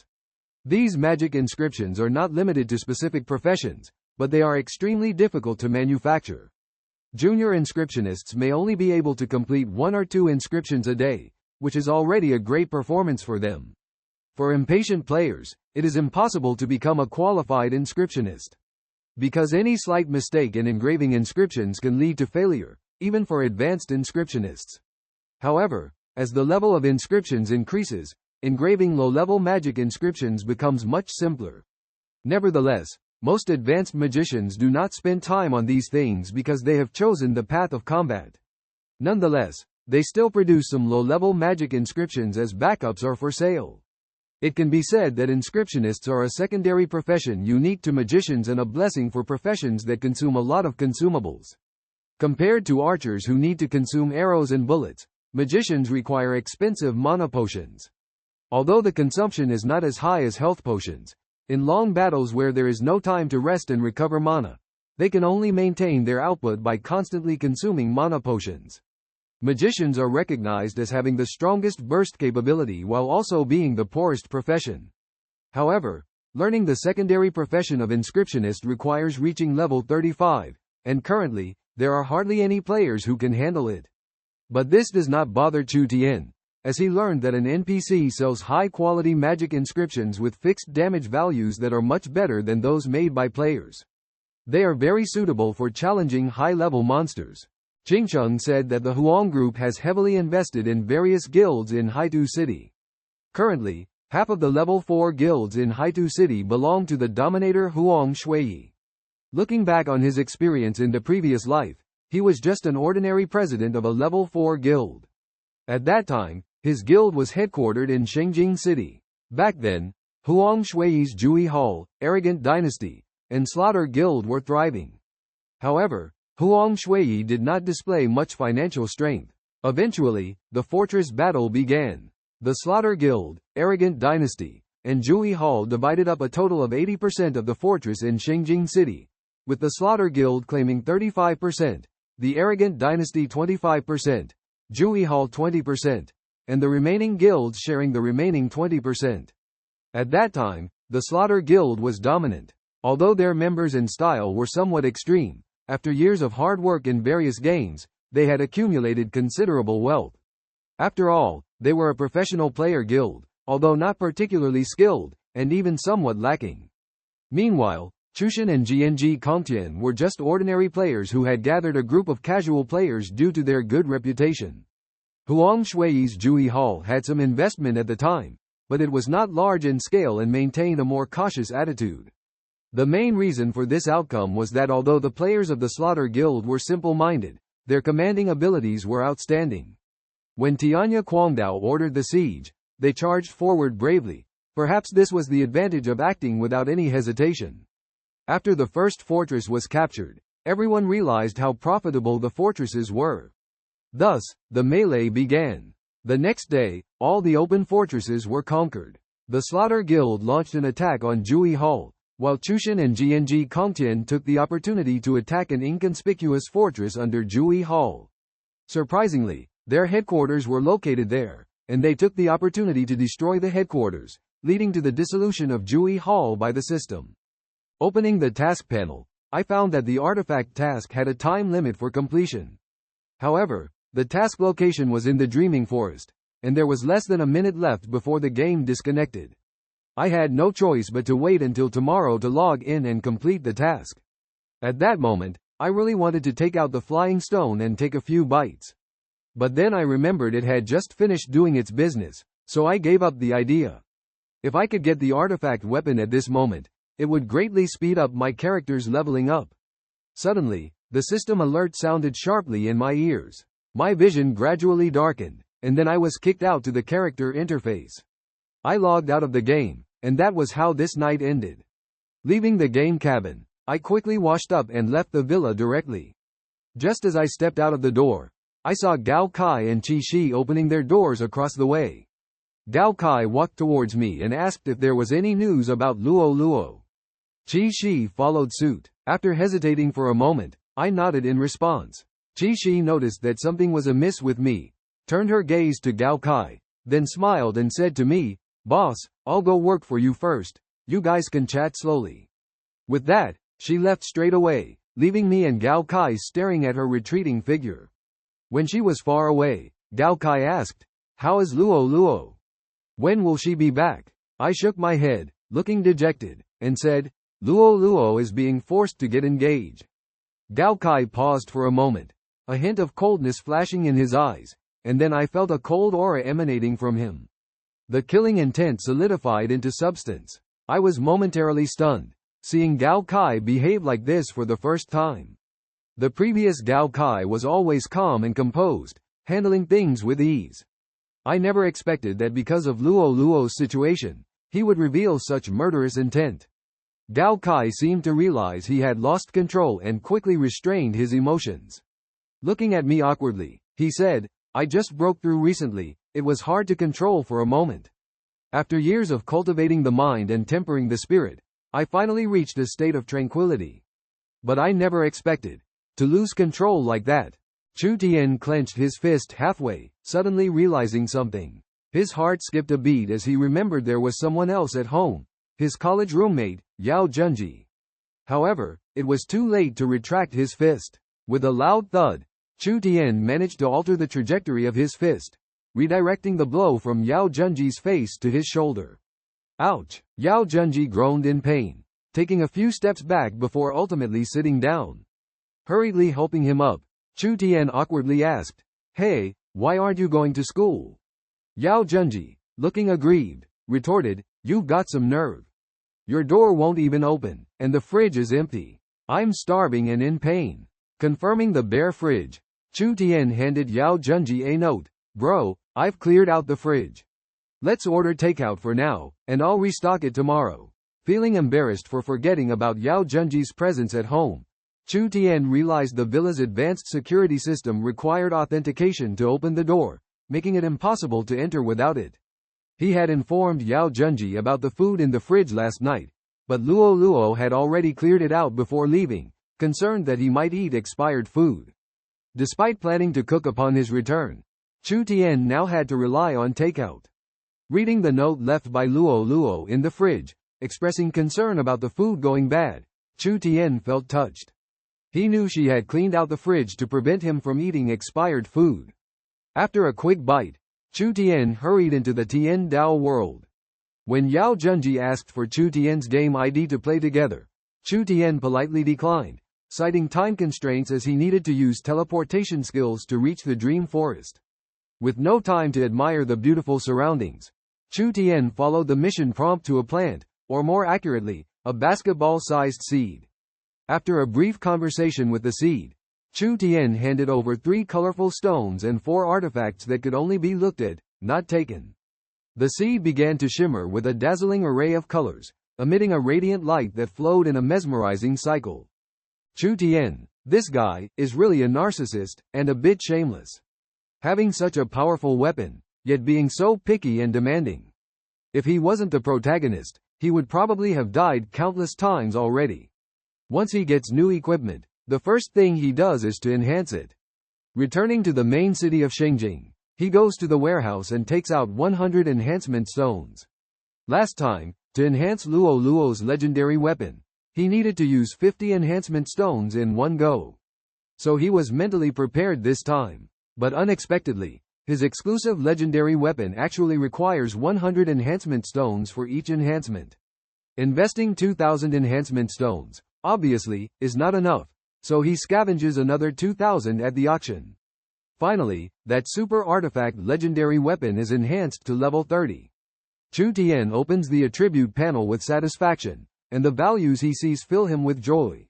These magic inscriptions are not limited to specific professions, but they are extremely difficult to manufacture. Junior inscriptionists may only be able to complete 1 or 2 inscriptions a day, which is already a great performance for them. For impatient players, it is impossible to become a qualified inscriptionist. Because any slight mistake in engraving inscriptions can lead to failure, even for advanced inscriptionists. However, as the level of inscriptions increases, engraving low-level magic inscriptions becomes much simpler. Nevertheless, most advanced magicians do not spend time on these things because they have chosen the path of combat. Nonetheless, they still produce some low-level magic inscriptions as backups or for sale. It can be said that inscriptionists are a secondary profession unique to magicians and a blessing for professions that consume a lot of consumables. Compared to archers who need to consume arrows and bullets, magicians require expensive mana potions. Although the consumption is not as high as health potions, in long battles where there is no time to rest and recover mana, they can only maintain their output by constantly consuming mana potions. Magicians are recognized as having the strongest burst capability while also being the poorest profession. However, learning the secondary profession of inscriptionist requires reaching level 35, and currently, there are hardly any players who can handle it. But this does not bother Chu Tian, as he learned that an NPC sells high-quality magic inscriptions with fixed damage values that are much better than those made by players. They are very suitable for challenging high-level monsters. Qingcheng said that the Huang group has heavily invested in various guilds in Haitu City. Currently, half of the level 4 guilds in Haitu City belong to the dominator Huang Shuiyi. Looking back on his experience in the previous life, he was just an ordinary president of a level 4 guild. At that time, his guild was headquartered in Shengjing City. Back then, Huang Shuiyi's Jui Hall, Arrogant Dynasty, and Slaughter Guild were thriving. However, Huang Shuiyi did not display much financial strength. Eventually, the fortress battle began. The Slaughter Guild, Arrogant Dynasty, and Jui Hall divided up a total of 80% of the fortress in Shengjing City, with the Slaughter Guild claiming 35%, the Arrogant Dynasty 25%, Jui Hall 20%, and the remaining guilds sharing the remaining 20%. At that time, the Slaughter Guild was dominant. Although their members and style were somewhat extreme, after years of hard work in various games, they had accumulated considerable wealth. After all, they were a professional player guild, although not particularly skilled, and even somewhat lacking. Meanwhile, Chushan and GNG Kongtian were just ordinary players who had gathered a group of casual players due to their good reputation. Huang Shuiyi's Jui Hall had some investment at the time, but it was not large in scale and maintained a more cautious attitude. The main reason for this outcome was that although the players of the Slaughter Guild were simple-minded, their commanding abilities were outstanding. When Tianya Quangdao ordered the siege, they charged forward bravely. Perhaps this was the advantage of acting without any hesitation. After the first fortress was captured, everyone realized how profitable the fortresses were. Thus, the melee began. The next day, all the open fortresses were conquered. The Slaughter Guild launched an attack on Jui Hall, while Chushan and GNG Kongtian took the opportunity to attack an inconspicuous fortress under Jui Hall. Surprisingly, their headquarters were located there, and they took the opportunity to destroy the headquarters, leading to the dissolution of Jui Hall by the system. Opening the task panel, I found that the artifact task had a time limit for completion. However, the task location was in the Dreaming Forest, and there was less than a minute left before the game disconnected. I had no choice but to wait until tomorrow to log in and complete the task. At that moment, I really wanted to take out the flying stone and take a few bites. But then I remembered it had just finished doing its business, so I gave up the idea. If I could get the artifact weapon at this moment, it would greatly speed up my character's leveling up. Suddenly, the system alert sounded sharply in my ears. My vision gradually darkened, and then I was kicked out to the character interface. I logged out of the game, and that was how this night ended. Leaving the game cabin, I quickly washed up and left the villa directly. Just as I stepped out of the door, I saw Gao Kai and Qi Shi opening their doors across the way. Gao Kai walked towards me and asked if there was any news about Luo Luo. Qi Shi followed suit. After hesitating for a moment, I nodded in response. Qi Shi noticed that something was amiss with me, turned her gaze to Gao Kai, then smiled and said to me, "Boss, I'll go work for you first. You guys can chat slowly." With that, she left straight away, leaving me and Gao Kai staring at her retreating figure. When she was far away, Gao Kai asked, "How is Luo Luo? When will she be back?" I shook my head, looking dejected, and said, "Luo Luo is being forced to get engaged." Gao Kai paused for a moment, a hint of coldness flashing in his eyes, and then I felt a cold aura emanating from him. The killing intent solidified into substance. I was momentarily stunned, seeing Gao Kai behave like this for the first time. The previous Gao Kai was always calm and composed, handling things with ease. I never expected that because of Luo Luo's situation, he would reveal such murderous intent. Gao Kai seemed to realize he had lost control and quickly restrained his emotions. Looking at me awkwardly, he said, "I just broke through recently. It was hard to control for a moment. After years of cultivating the mind and tempering the spirit, I finally reached a state of tranquility. But I never expected to lose control like that." Chu Tian clenched his fist halfway, suddenly realizing something. His heart skipped a beat as he remembered there was someone else at home, his college roommate, Yao Junji. However, it was too late to retract his fist. With a loud thud, Chu Tian managed to alter the trajectory of his fist, redirecting the blow from Yao Junji's face to his shoulder. Ouch! Yao Junji groaned in pain, taking a few steps back before ultimately sitting down. Hurriedly helping him up, Chu Tian awkwardly asked, "Hey, why aren't you going to school?" Yao Junji, looking aggrieved, retorted, "You've got some nerve. Your door won't even open, and the fridge is empty. I'm starving and in pain." Confirming the bare fridge, Chu Tian handed Yao Junji a note. "Bro, I've cleared out the fridge. Let's order takeout for now, and I'll restock it tomorrow." Feeling embarrassed for forgetting about Yao Junji's presence at home, Chu Tian realized the villa's advanced security system required authentication to open the door, making it impossible to enter without it. He had informed Yao Junji about the food in the fridge last night, but Luo Luo had already cleared it out before leaving, concerned that he might eat expired food. Despite planning to cook upon his return, Chu Tian now had to rely on takeout. Reading the note left by Luo Luo in the fridge, expressing concern about the food going bad, Chu Tian felt touched. He knew she had cleaned out the fridge to prevent him from eating expired food. After a quick bite, Chu Tian hurried into the Tien Dao world. When Yao Junji asked for Chu Tian's game ID to play together, Chu Tian politely declined, citing time constraints as he needed to use teleportation skills to reach the Dream Forest. With no time to admire the beautiful surroundings, Chu Tian followed the mission prompt to a plant, or more accurately, a basketball-sized seed. After a brief conversation with the seed, Chu Tian handed over 3 colorful stones and 4 artifacts that could only be looked at, not taken. The seed began to shimmer with a dazzling array of colors, emitting a radiant light that flowed in a mesmerizing cycle. Chu Tian, this guy, is really a narcissist, and a bit shameless. Having such a powerful weapon, yet being so picky and demanding. If he wasn't the protagonist, he would probably have died countless times already. Once he gets new equipment, the first thing he does is to enhance it. Returning to the main city of Shengjing, he goes to the warehouse and takes out 100 enhancement stones. Last time, to enhance Luo's legendary weapon, he needed to use 50 enhancement stones in one go. So he was mentally prepared this time. But unexpectedly, his exclusive legendary weapon actually requires 100 enhancement stones for each enhancement. Investing 2,000 enhancement stones, obviously, is not enough, so he scavenges another 2,000 at the auction. Finally, that super artifact legendary weapon is enhanced to level 30. Chu Tian opens the attribute panel with satisfaction, and the values he sees fill him with joy.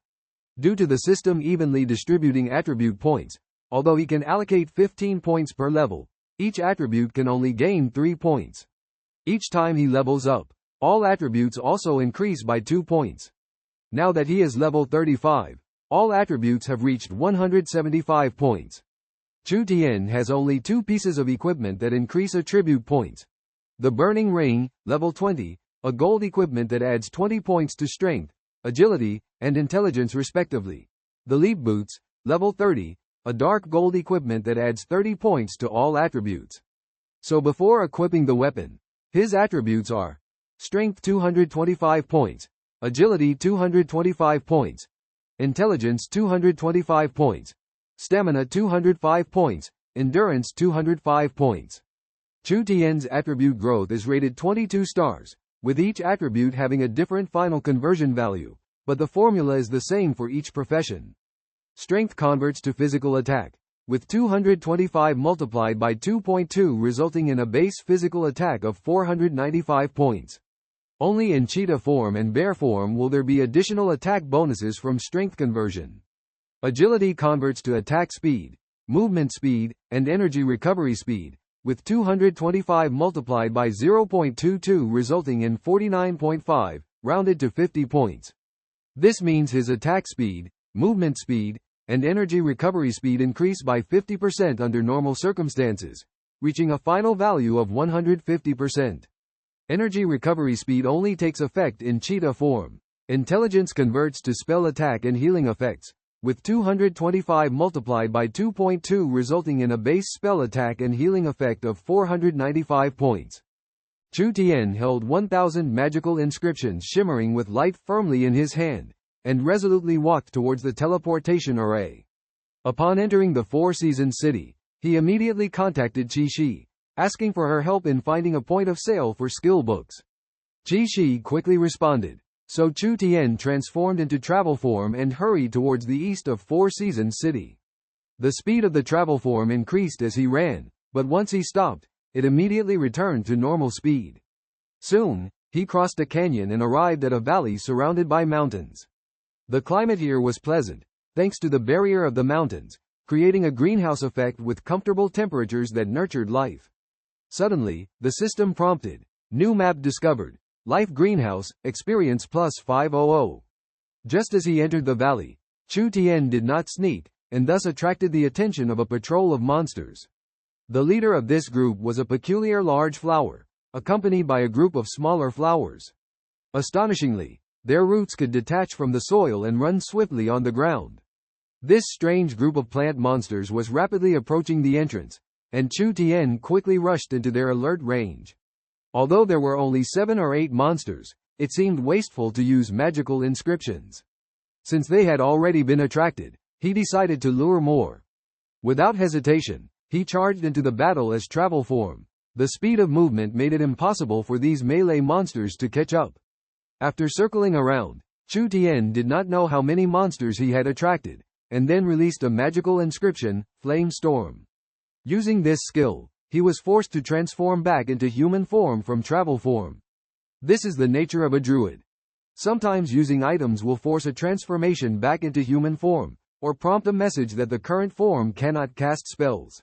Due to the system evenly distributing attribute points, although he can allocate 15 points per level, each attribute can only gain 3 points. Each time he levels up, all attributes also increase by 2 points. Now that he is level 35, all attributes have reached 175 points. Chu Tian has only 2 pieces of equipment that increase attribute points. The Burning Ring, level 20, a gold equipment that adds 20 points to strength, agility, and intelligence respectively. The Leap Boots, level 30, a dark gold equipment that adds 30 points to all attributes. So before equipping the weapon, his attributes are Strength 225 points, Agility 225 points, Intelligence 225 points, Stamina 205 points, Endurance 205 points. Chu Tian's attribute growth is rated 22 stars, with each attribute having a different final conversion value, but the formula is the same for each profession. Strength converts to physical attack, with 225 multiplied by 2.2 resulting in a base physical attack of 495 points. Only in cheetah form and bear form will there be additional attack bonuses from strength conversion. Agility converts to attack speed, movement speed, and energy recovery speed, with 225 multiplied by 0.22 resulting in 49.5, rounded to 50 points. This means his attack speed, movement speed, and energy recovery speed increase by 50% under normal circumstances, reaching a final value of 150%. Energy recovery speed only takes effect in cheetah form. Intelligence converts to spell attack and healing effects, with 225 multiplied by 2.2 resulting in a base spell attack and healing effect of 495 points. Chu Tian held 1,000 magical inscriptions shimmering with light firmly in his hand, and resolutely walked towards the teleportation array. Upon entering the Four Seasons city, he immediately contacted Qi Shi, asking for her help in finding a point of sale for skill books. Qi Shi quickly responded, so Chu Tian transformed into travel form and hurried towards the east of Four Seasons city. The speed of the travel form increased as he ran, but once he stopped, it immediately returned to normal speed. Soon, he crossed a canyon and arrived at a valley surrounded by mountains. The climate here was pleasant, thanks to the barrier of the mountains, creating a greenhouse effect with comfortable temperatures that nurtured life. Suddenly, the system prompted, new map discovered, life greenhouse, experience plus 500. Just as he entered the valley, Chu Tian did not sneak, and thus attracted the attention of a patrol of monsters. The leader of this group was a peculiar large flower, accompanied by a group of smaller flowers. Astonishingly, their roots could detach from the soil and run swiftly on the ground. This strange group of plant monsters was rapidly approaching the entrance, and Chu Tian quickly rushed into their alert range. Although there were only 7 or 8 monsters, it seemed wasteful to use magical inscriptions. Since they had already been attracted, he decided to lure more. Without hesitation, he charged into the battle as travel form. The speed of movement made it impossible for these melee monsters to catch up. After circling around, Chu Tian did not know how many monsters he had attracted, and then released a magical inscription, Flame Storm. Using this skill, he was forced to transform back into human form from travel form. This is the nature of a druid. Sometimes using items will force a transformation back into human form, or prompt a message that the current form cannot cast spells.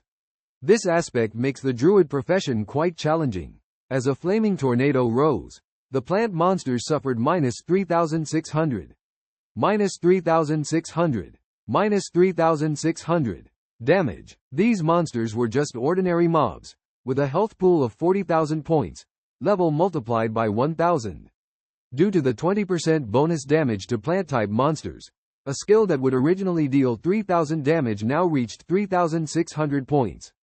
This aspect makes the druid profession quite challenging. As a flaming tornado rose, the plant monsters suffered -3,600, -3,600, -3,600 damage. These monsters were just ordinary mobs, with a health pool of 40,000 points, level multiplied by 1,000. Due to the 20% bonus damage to plant-type monsters, a skill that would originally deal 3,000 damage now reached 3,600 points.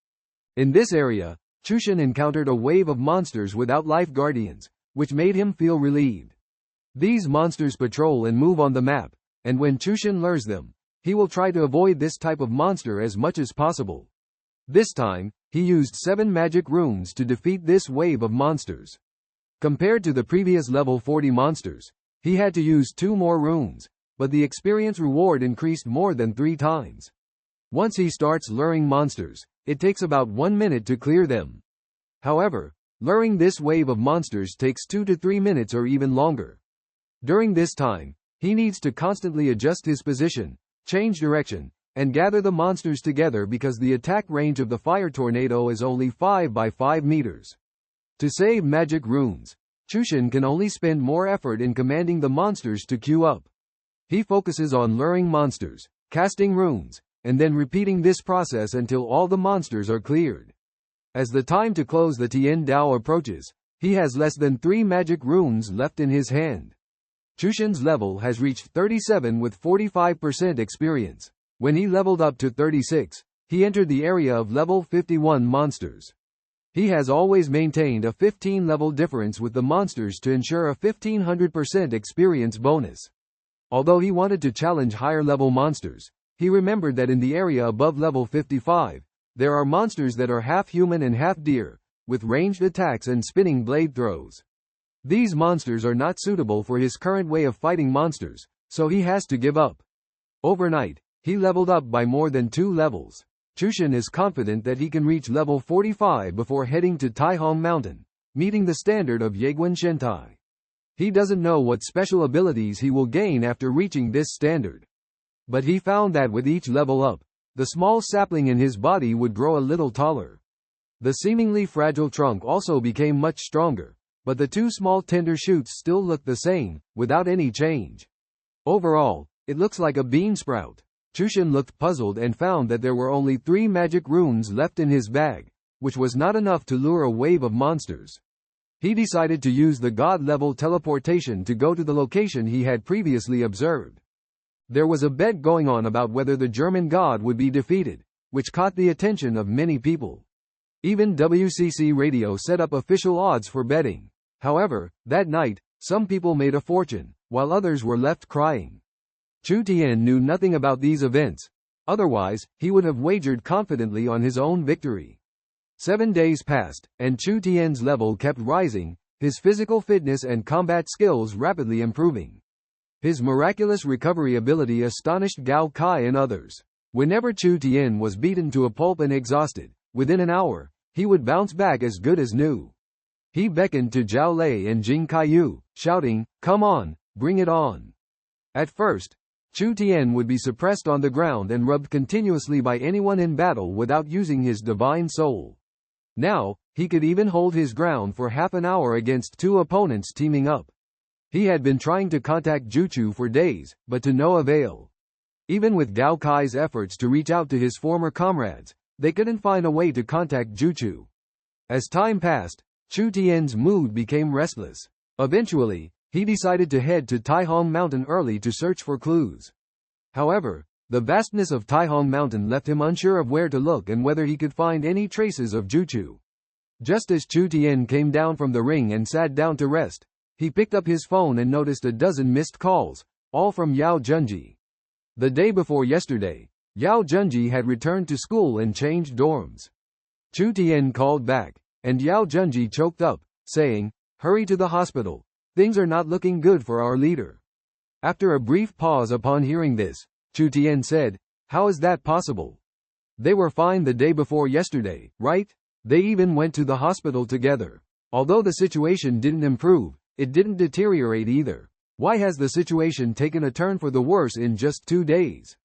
In this area, Chu Tian encountered a wave of monsters without life guardians, which made him feel relieved. These monsters patrol and move on the map, and when Chu Tian lures them, he will try to avoid this type of monster as much as possible. This time, he used 7 magic runes to defeat this wave of monsters. Compared to the previous level 40 monsters, he had to use 2 more runes, but the experience reward increased more than 3 times. Once he starts luring monsters, it takes about 1 minute to clear them. However, luring this wave of monsters takes 2 to 3 minutes or even longer. During this time, he needs to constantly adjust his position, change direction, and gather the monsters together because the attack range of the fire tornado is only 5 by 5 meters. To save magic runes, Chu Tian can only spend more effort in commanding the monsters to queue up. He focuses on luring monsters, casting runes, and then repeating this process until all the monsters are cleared. As the time to close the Tien Dao approaches, he has less than 3 magic runes left in his hand. Chu Tian's level has reached 37 with 45% experience. When he leveled up to 36, he entered the area of level 51 monsters. He has always maintained a 15-level difference with the monsters to ensure a 1500% experience bonus. Although he wanted to challenge higher-level monsters, he remembered that in the area above level 55, there are monsters that are half human and half deer, with ranged attacks and spinning blade throws. These monsters are not suitable for his current way of fighting monsters, so he has to give up. Overnight, he leveled up by more than 2 levels. Chu Tian is confident that he can reach level 45 before heading to Taihong Mountain, meeting the standard of Yeguan Shentai. He doesn't know what special abilities he will gain after reaching this standard. But he found that with each level up, the small sapling in his body would grow a little taller. The seemingly fragile trunk also became much stronger, but the 2 small tender shoots still look the same, without any change. Overall, it looks like a bean sprout. Chu Tian looked puzzled and found that there were only 3 magic runes left in his bag, which was not enough to lure a wave of monsters. He decided to use the god-level teleportation to go to the location he had previously observed. There was a bet going on about whether the German god would be defeated, which caught the attention of many people. Even WCC Radio set up official odds for betting. However, that night, some people made a fortune, while others were left crying. Chu Tian knew nothing about these events. Otherwise, he would have wagered confidently on his own victory. 7 days passed, and Chu Tian's level kept rising, his physical fitness and combat skills rapidly improving. His miraculous recovery ability astonished Gao Kai and others. Whenever Chu Tian was beaten to a pulp and exhausted, within an hour, he would bounce back as good as new. He beckoned to Zhao Lei and Jing Kaiyu, shouting, "Come on, bring it on." At first, Chu Tian would be suppressed on the ground and rubbed continuously by anyone in battle without using his divine soul. Now, he could even hold his ground for half an hour against 2 opponents teaming up. He had been trying to contact Juchu for days, but to no avail. Even with Gao Kai's efforts to reach out to his former comrades, they couldn't find a way to contact Juchu. As time passed, Chu Tian's mood became restless. Eventually, he decided to head to Taihong Mountain early to search for clues. However, the vastness of Taihong Mountain left him unsure of where to look and whether he could find any traces of Juchu. Just as Chu Tian came down from the ring and sat down to rest, he picked up his phone and noticed a dozen missed calls, all from Yao Junji. The day before yesterday, Yao Junji had returned to school and changed dorms. Chu Tian called back, and Yao Junji choked up, saying, "Hurry to the hospital. Things are not looking good for our leader." After a brief pause upon hearing this, Chu Tian said, "How is that possible? They were fine the day before yesterday, right? They even went to the hospital together. Although the situation didn't improve, it didn't deteriorate either. Why has the situation taken a turn for the worse in just 2 days?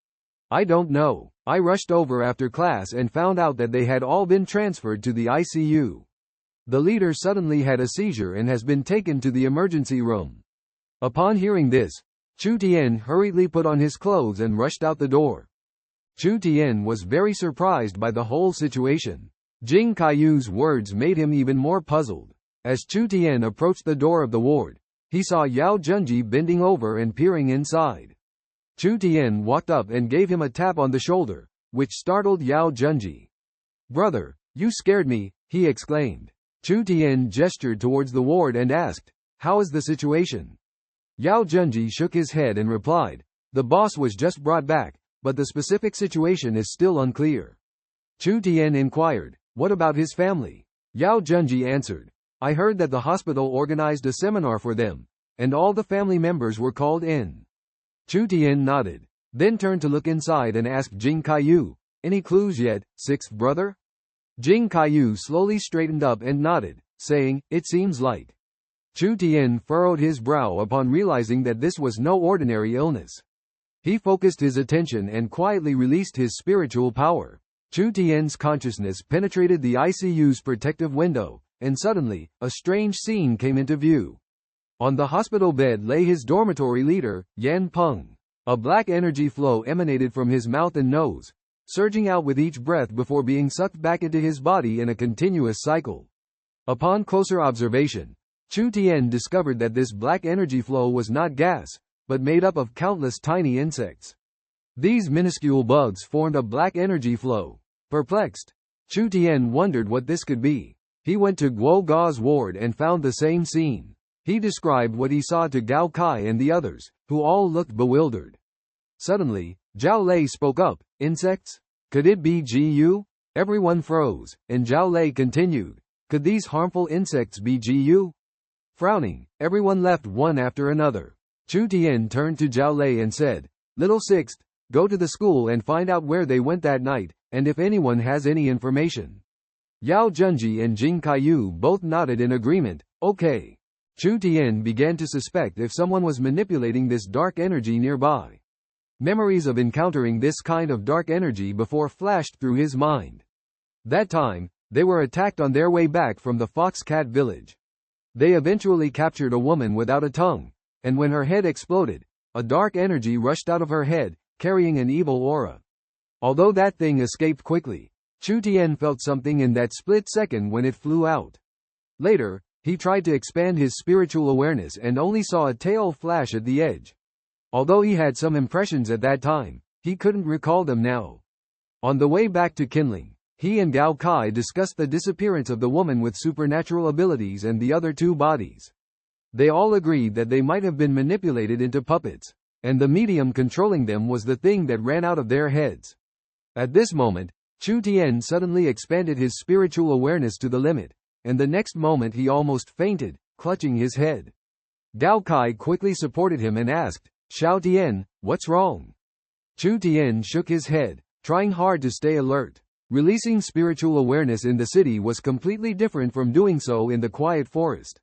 I don't know. I rushed over after class and found out that they had all been transferred to the ICU. The leader suddenly had a seizure and has been taken to the emergency room. Upon hearing this, Chu Tian hurriedly put on his clothes and rushed out the door. Chu Tian was very surprised by the whole situation. Jing Kaiyu's words made him even more puzzled. As Chu Tian approached the door of the ward, he saw Yao Junji bending over and peering inside. Chu Tian walked up and gave him a tap on the shoulder, which startled Yao Junji. "Brother, you scared me," he exclaimed. Chu Tian gestured towards the ward and asked, "How is the situation?" Yao Junji shook his head and replied, "The boss was just brought back, but the specific situation is still unclear." Chu Tian inquired, "What about his family?" Yao Junji answered, "I heard that the hospital organized a seminar for them, and all the family members were called in." Chu Tian nodded, then turned to look inside and asked Jing Kaiyu, "Any clues yet, sixth brother?" Jing Kaiyu slowly straightened up and nodded, saying, "It seems like." Chu Tian furrowed his brow upon realizing that this was no ordinary illness. He focused his attention and quietly released his spiritual power. Chu Tian's consciousness penetrated the ICU's protective window, and suddenly, a strange scene came into view. On the hospital bed lay his dormitory leader, Yan Peng. A black energy flow emanated from his mouth and nose, surging out with each breath before being sucked back into his body in a continuous cycle. Upon closer observation, Chu Tian discovered that this black energy flow was not gas, but made up of countless tiny insects. These minuscule bugs formed a black energy flow. Perplexed, Chu Tian wondered what this could be. He went to Guo Ga's ward and found the same scene. He described what he saw to Gao Kai and the others, who all looked bewildered. Suddenly, Zhao Lei spoke up, "Insects? Could it be GU?" Everyone froze, and Zhao Lei continued, "Could these harmful insects be GU?" Frowning, everyone left one after another. Chu Tian turned to Zhao Lei and said, "Little Sixth, go to the school and find out where they went that night, and if anyone has any information." Yao Junji and Jing Kaiyu both nodded in agreement, "Okay." Chu Tian began to suspect if someone was manipulating this dark energy nearby. Memories of encountering this kind of dark energy before flashed through his mind. That time, they were attacked on their way back from the Fox Cat village. They eventually captured a woman without a tongue, and when her head exploded, a dark energy rushed out of her head, carrying an evil aura. Although that thing escaped quickly, Chu Tian felt something in that split second when it flew out. Later, he tried to expand his spiritual awareness and only saw a tail flash at the edge. Although he had some impressions at that time, he couldn't recall them now. On the way back to Kinling, he and Gao Kai discussed the disappearance of the woman with supernatural abilities and the other two bodies. They all agreed that they might have been manipulated into puppets, and the medium controlling them was the thing that ran out of their heads. At this moment, Chu Tian suddenly expanded his spiritual awareness to the limit, and the next moment he almost fainted, clutching his head. Gao Kai quickly supported him and asked, "Xiao Tian, what's wrong?" Chu Tian shook his head, trying hard to stay alert. Releasing spiritual awareness in the city was completely different from doing so in the quiet forest.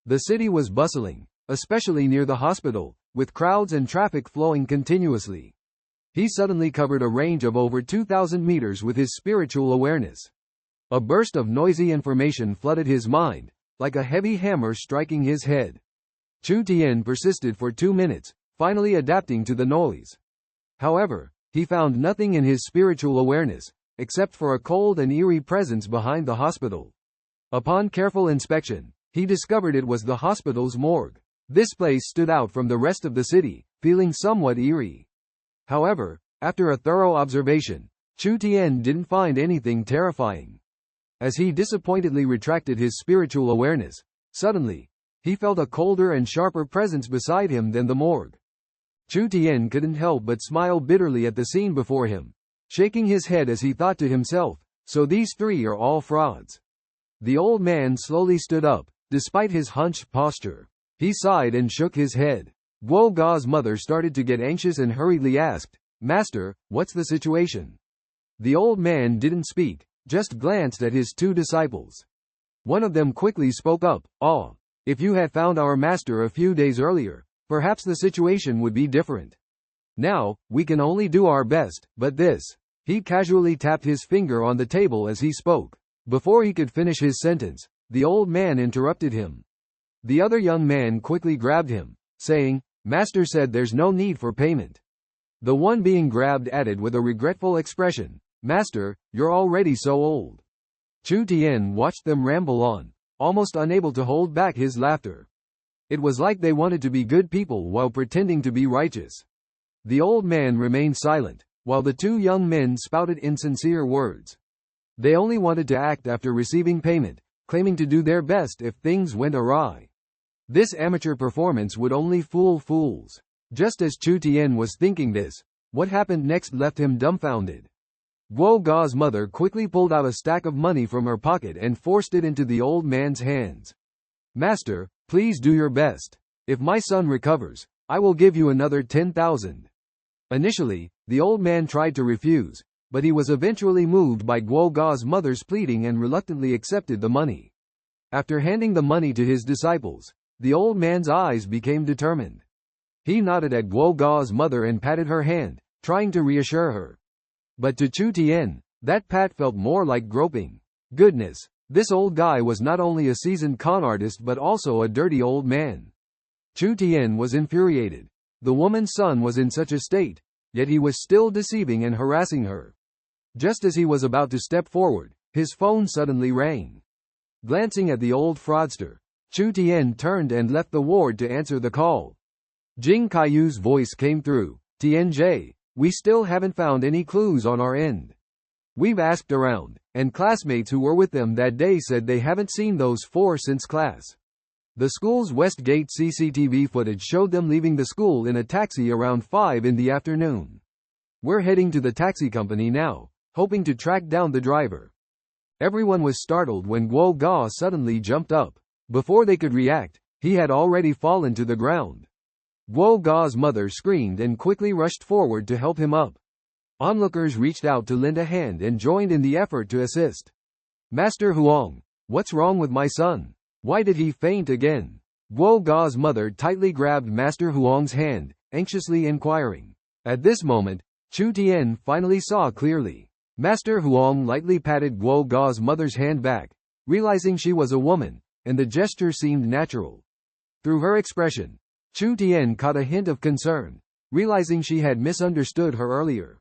The city was bustling, especially near the hospital, with crowds and traffic flowing continuously. He suddenly covered a range of over 2,000 meters with his spiritual awareness. A burst of noisy information flooded his mind, like a heavy hammer striking his head. Chu Tian persisted for 2 minutes, finally adapting to the noise. However, he found nothing in his spiritual awareness, except for a cold and eerie presence behind the hospital. Upon careful inspection, he discovered it was the hospital's morgue. This place stood out from the rest of the city, feeling somewhat eerie. However, after a thorough observation, Chu Tian didn't find anything terrifying. As he disappointedly retracted his spiritual awareness, suddenly, he felt a colder and sharper presence beside him than the morgue. Chu Tian couldn't help but smile bitterly at the scene before him, shaking his head as he thought to himself, "So these three are all frauds." The old man slowly stood up, despite his hunched posture. He sighed and shook his head. Guo Ga's mother started to get anxious and hurriedly asked, "Master, what's the situation?" The old man didn't speak, just glanced at his two disciples. One of them quickly spoke up, "Ah, if you had found our master a few days earlier, perhaps the situation would be different. Now, we can only do our best, but this. He casually tapped his finger on the table as he spoke. Before he could finish his sentence, the old man interrupted him. The other young man quickly grabbed him, saying, "Master said there's no need for payment." The one being grabbed added with a regretful expression, "Master, you're already so old." Chu Tian watched them ramble on, almost unable to hold back his laughter. It was like they wanted to be good people while pretending to be righteous. The old man remained silent, while the two young men spouted insincere words. They only wanted to act after receiving payment, claiming to do their best if things went awry. This amateur performance would only fool fools. Just as Chu Tian was thinking this, what happened next left him dumbfounded. Guo Ga's mother quickly pulled out a stack of money from her pocket and forced it into the old man's hands. "Master, please do your best. If my son recovers, I will give you another 10,000. Initially, the old man tried to refuse, but he was eventually moved by Guo Ga's mother's pleading and reluctantly accepted the money. After handing the money to his disciples, the old man's eyes became determined. He nodded at Guo Ga's mother and patted her hand, trying to reassure her. But to Chu Tian, that pat felt more like groping. Goodness, this old guy was not only a seasoned con artist but also a dirty old man. Chu Tian was infuriated. The woman's son was in such a state, yet he was still deceiving and harassing her. Just as he was about to step forward, his phone suddenly rang. Glancing at the old fraudster, Chu Tian turned and left the ward to answer the call. Jing Kaiyu's voice came through. "Tianjie, we still haven't found any clues on our end. We've asked around, and classmates who were with them that day said they haven't seen those four since class. The school's West Gate CCTV footage showed them leaving the school in a taxi around 5 in the afternoon. We're heading to the taxi company now, hoping to track down the driver." Everyone was startled when Guo Ga suddenly jumped up. Before they could react, he had already fallen to the ground. Guo Ga's mother screamed and quickly rushed forward to help him up. Onlookers reached out to lend a hand and joined in the effort to assist. "Master Huang, what's wrong with my son? Why did he faint again?" Guo Ga's mother tightly grabbed Master Huang's hand, anxiously inquiring. At this moment, Chu Tian finally saw clearly. Master Huang lightly patted Guo Ga's mother's hand back, realizing she was a woman, and the gesture seemed natural. Through her expression, Chu Tian caught a hint of concern, realizing she had misunderstood her earlier.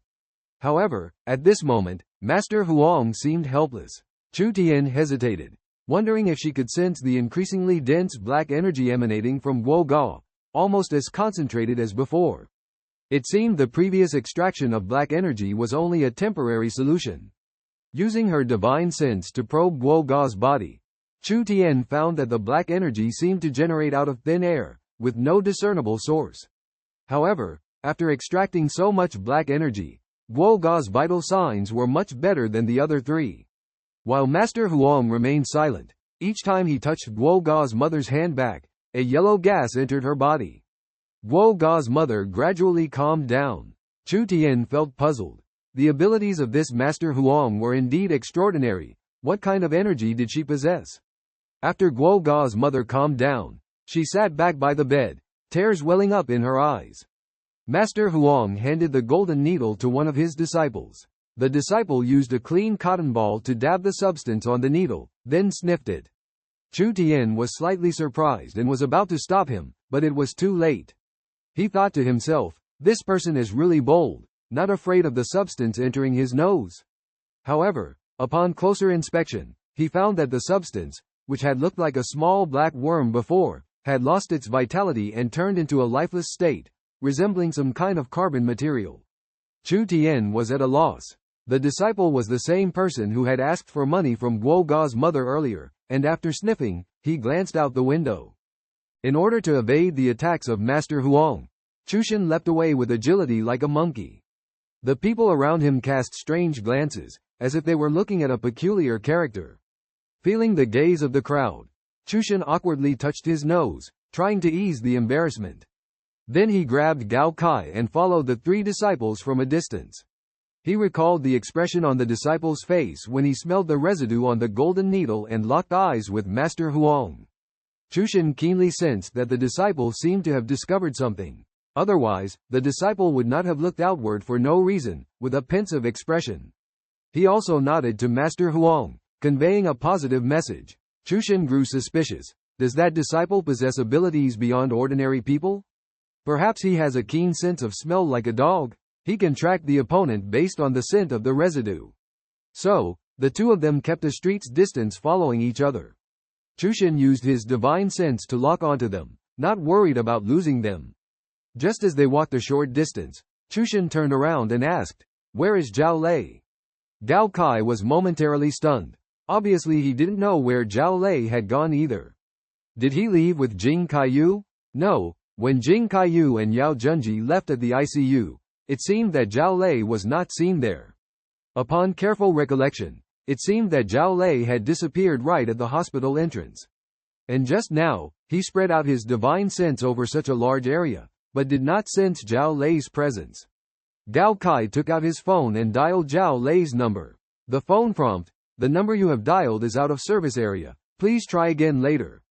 However, at this moment, Master Huang seemed helpless. Chu Tian hesitated, wondering if she could sense the increasingly dense black energy emanating from Guo Ga, almost as concentrated as before. It seemed the previous extraction of black energy was only a temporary solution. Using her divine sense to probe Guo Ga's body, Chu Tian found that the black energy seemed to generate out of thin air, with no discernible source. However, after extracting so much black energy, Guo Ga's vital signs were much better than the other three. While Master Huang remained silent, each time he touched Guo Ga's mother's hand back, a yellow gas entered her body. Guo Ga's mother gradually calmed down. Chu Tian felt puzzled. The abilities of this Master Huang were indeed extraordinary. What kind of energy did she possess? After Guo Ga's mother calmed down, she sat back by the bed, tears welling up in her eyes. Master Huang handed the golden needle to one of his disciples. The disciple used a clean cotton ball to dab the substance on the needle, then sniffed it. Chu Tian was slightly surprised and was about to stop him, but it was too late. He thought to himself, this person is really bold, not afraid of the substance entering his nose. However, upon closer inspection, he found that the substance, which had looked like a small black worm before, had lost its vitality and turned into a lifeless state, resembling some kind of carbon material. Chu Tian was at a loss. The disciple was the same person who had asked for money from Guo Ga's mother earlier, and after sniffing, he glanced out the window. In order to evade the attacks of Master Huang, Chu Tian leapt away with agility like a monkey. The people around him cast strange glances, as if they were looking at a peculiar character. Feeling the gaze of the crowd, Chu Tian awkwardly touched his nose, trying to ease the embarrassment. Then he grabbed Gao Kai and followed the three disciples from a distance. He recalled the expression on the disciple's face when he smelled the residue on the golden needle and locked eyes with Master Huang. Chu Tian keenly sensed that the disciple seemed to have discovered something. Otherwise, the disciple would not have looked outward for no reason, with a pensive expression. He also nodded to Master Huang, conveying a positive message. Chu Tian grew suspicious. Does that disciple possess abilities beyond ordinary people? Perhaps he has a keen sense of smell like a dog. He can track the opponent based on the scent of the residue. So, the two of them kept a street's distance following each other. Chu Tian used his divine sense to lock onto them, not worried about losing them. Just as they walked a short distance, Chu Tian turned around and asked, "Where is Zhao Lei?" Gao Kai was momentarily stunned. Obviously he didn't know where Zhao Lei had gone either. Did he leave with Jing Kaiyu? No, when Jing Kaiyu and Yao Junji left at the ICU, it seemed that Zhao Lei was not seen there. Upon careful recollection, it seemed that Zhao Lei had disappeared right at the hospital entrance. And just now, he spread out his divine sense over such a large area, but did not sense Zhao Lei's presence. Gao Kai took out his phone and dialed Zhao Lei's number. The phone prompt, "The number you have dialed is out of service area. Please try again later."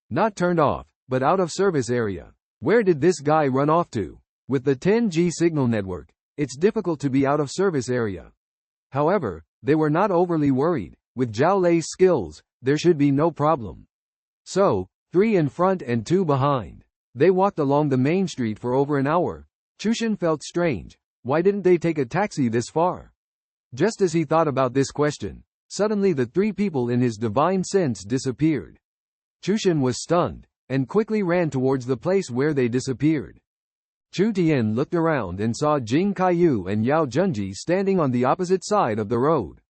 Not turned off, but out of service area. Where did this guy run off to? With the 10G signal network, it's difficult to be out of service area. However, they were not overly worried. With Zhao Lei's skills, there should be no problem. So, 3 in front and 2 behind. They walked along the main street for over an hour. Chu Tian felt strange. Why didn't they take a taxi this far? Just as he thought about this question, suddenly the 3 people in his divine sense disappeared. Chu Tian was stunned, and quickly ran towards the place where they disappeared. Chu Tian looked around and saw Jing Kaiyu and Yao Junji standing on the opposite side of the road.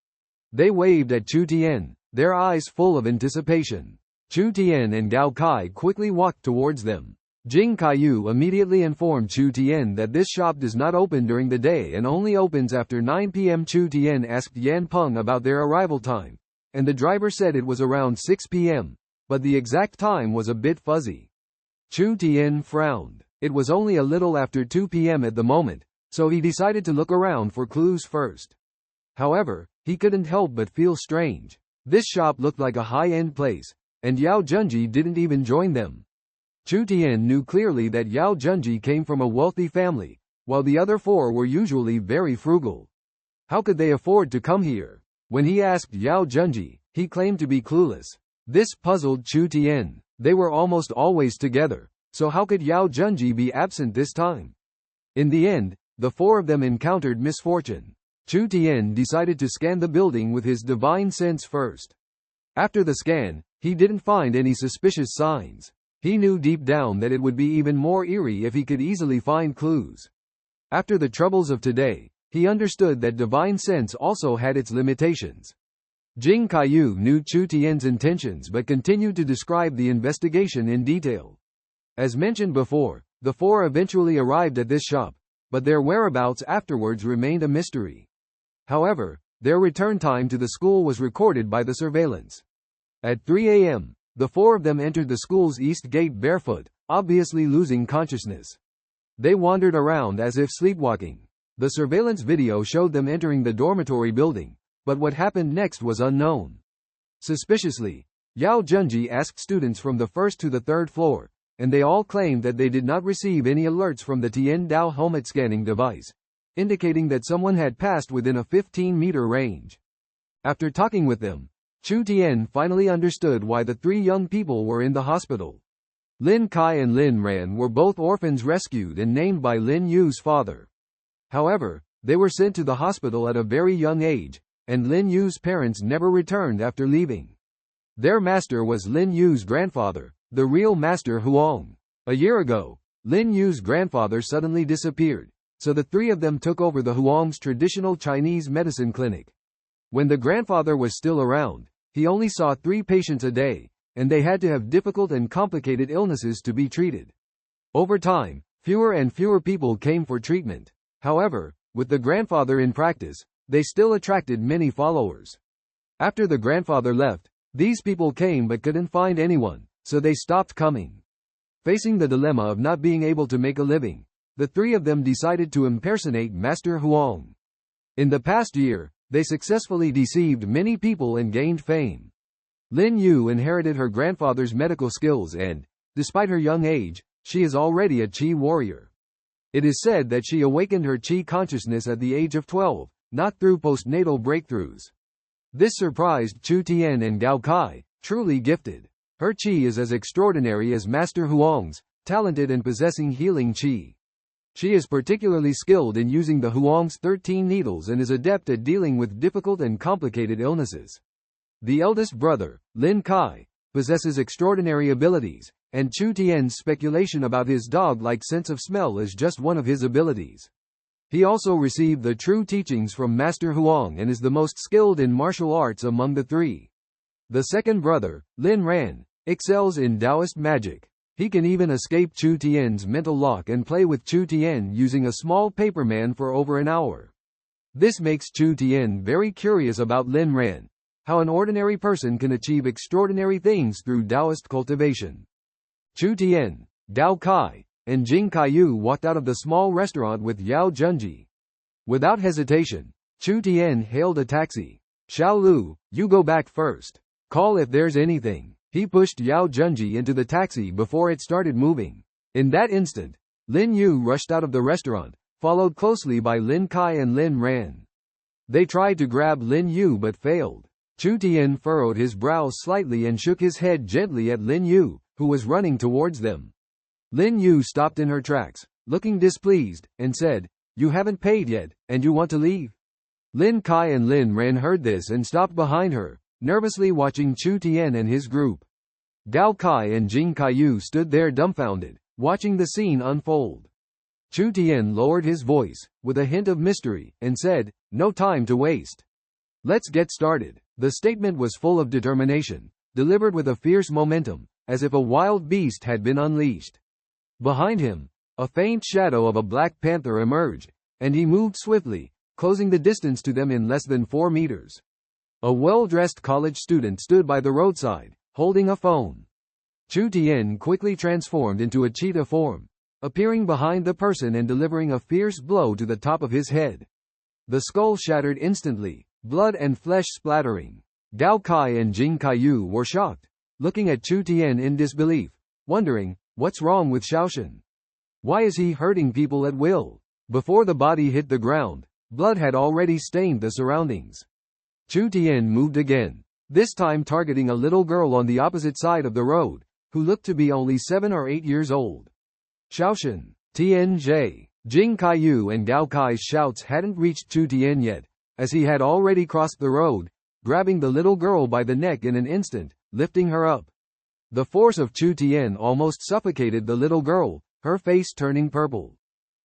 They waved at Chu Tian, their eyes full of anticipation. Chu Tian and Gao Kai quickly walked towards them. Jing Kaiyu immediately informed Chu Tian that this shop does not open during the day and only opens after 9 p.m. Chu Tian asked Yan Peng about their arrival time, and the driver said it was around 6 p.m., but the exact time was a bit fuzzy. Chu Tian frowned. It was only a little after 2 p.m. at the moment, so he decided to look around for clues first. However, he couldn't help but feel strange. This shop looked like a high-end place, and Yao Junji didn't even join them. Chu Tian knew clearly that Yao Junji came from a wealthy family, while the other 4 were usually very frugal. How could they afford to come here? When he asked Yao Junji, he claimed to be clueless. This puzzled Chu Tian. They were almost always together, so how could Yao Junji be absent this time? In the end, the 4 of them encountered misfortune. Chu Tian decided to scan the building with his divine sense first. After the scan, he didn't find any suspicious signs. He knew deep down that it would be even more eerie if he could easily find clues. After the troubles of today, he understood that divine sense also had its limitations. Jing Kaiyu knew Chu Tian's intentions but continued to describe the investigation in detail. As mentioned before, the 4 eventually arrived at this shop, but their whereabouts afterwards remained a mystery. However, their return time to the school was recorded by the surveillance. At 3 a.m., the 4 of them entered the school's east gate barefoot, obviously losing consciousness. They wandered around as if sleepwalking. The surveillance video showed them entering the dormitory building, but what happened next was unknown. Suspiciously, Yao Junji asked students from the 1st to the 3rd floor, and they all claimed that they did not receive any alerts from the Tien Dao helmet scanning device, indicating that someone had passed within a 15-meter range. After talking with them, Chu Tian finally understood why the 3 young people were in the hospital. Lin Kai and Lin Ran were both orphans rescued and named by Lin Yu's father. However, they were sent to the hospital at a very young age, and Lin Yu's parents never returned after leaving. Their master was Lin Yu's grandfather, the real Master Huang. A year ago, Lin Yu's grandfather suddenly disappeared, so the 3 of them took over the Huang's traditional Chinese medicine clinic. When the grandfather was still around, he only saw 3 patients a day, and they had to have difficult and complicated illnesses to be treated. Over time, fewer and fewer people came for treatment. However, with the grandfather in practice, they still attracted many followers. After the grandfather left, these people came but couldn't find anyone, so they stopped coming. Facing the dilemma of not being able to make a living, the 3 of them decided to impersonate Master Huang. In the past year, they successfully deceived many people and gained fame. Lin Yu inherited her grandfather's medical skills and, despite her young age, she is already a Qi warrior. It is said that she awakened her Qi consciousness at the age of 12, not through postnatal breakthroughs. This surprised Chu Tian and Gao Kai, truly gifted. Her Qi is as extraordinary as Master Huang's, talented and possessing healing Qi. She is particularly skilled in using the Huang's 13 needles and is adept at dealing with difficult and complicated illnesses. The eldest brother, Lin Kai, possesses extraordinary abilities, and Chu Tian's speculation about his dog-like sense of smell is just one of his abilities. He also received the true teachings from Master Huang and is the most skilled in martial arts among the three. The second brother, Lin Ran, excels in Taoist magic. He can even escape Chu Tian's mental lock and play with Chu Tian using a small paper man for over an hour. This makes Chu Tian very curious about Lin Ran, how an ordinary person can achieve extraordinary things through Taoist cultivation. Chu Tian, Gao Kai, and Jing Kaiyu walked out of the small restaurant with Yao Junji. Without hesitation, Chu Tian hailed a taxi. "Xiao Lu, you go back first. Call if there's anything." He pushed Yao Junji into the taxi before it started moving. In that instant, Lin Yu rushed out of the restaurant, followed closely by Lin Kai and Lin Ran. They tried to grab Lin Yu but failed. Chu Tian furrowed his brow slightly and shook his head gently at Lin Yu, who was running towards them. Lin Yu stopped in her tracks, looking displeased, and said, "You haven't paid yet, and you want to leave?" Lin Kai and Lin Ran heard this and stopped behind her, nervously watching Chu Tian and his group. Gao Kai and Jing Kaiyu stood there dumbfounded, watching the scene unfold. Chu Tian lowered his voice, with a hint of mystery, and said, "No time to waste. Let's get started." The statement was full of determination, delivered with a fierce momentum, as if a wild beast had been unleashed. Behind him, a faint shadow of a black panther emerged, and he moved swiftly, closing the distance to them in less than 4 meters. A well-dressed college student stood by the roadside, holding a phone. Chu Tian quickly transformed into a cheetah form, appearing behind the person and delivering a fierce blow to the top of his head. The skull shattered instantly, blood and flesh splattering. Gao Kai and Jing Kaiyu were shocked, looking at Chu Tian in disbelief, wondering, what's wrong with Xiaoshan? Why is he hurting people at will? Before the body hit the ground, blood had already stained the surroundings. Chu Tian moved again, this time targeting a little girl on the opposite side of the road, who looked to be only 7 or 8 years old. "Xiaoshan, Tien." Jing Kaiyu and Gao Kai's shouts hadn't reached Chu Tian yet, as he had already crossed the road, grabbing the little girl by the neck in an instant, lifting her up. The force of Chu Tian almost suffocated the little girl, her face turning purple.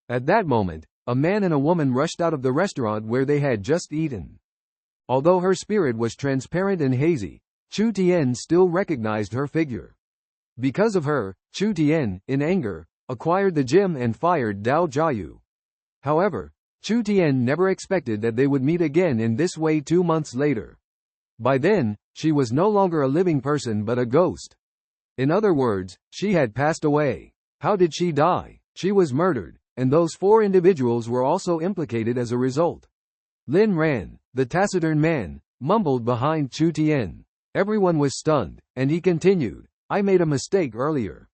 At that moment, a man and a woman rushed out of the restaurant where they had just eaten. Although her spirit was transparent and hazy, Chu Tian still recognized her figure. Because of her, Chu Tian, in anger, acquired the gem and fired Dao Jiayu. However, Chu Tian never expected that they would meet again in this way 2 months later. By then, she was no longer a living person but a ghost. In other words, she had passed away. How did she die? She was murdered, and those 4 individuals were also implicated as a result. Lin Ran, the taciturn man, mumbled behind Chu Tian. Everyone was stunned, and he continued, "I made a mistake earlier.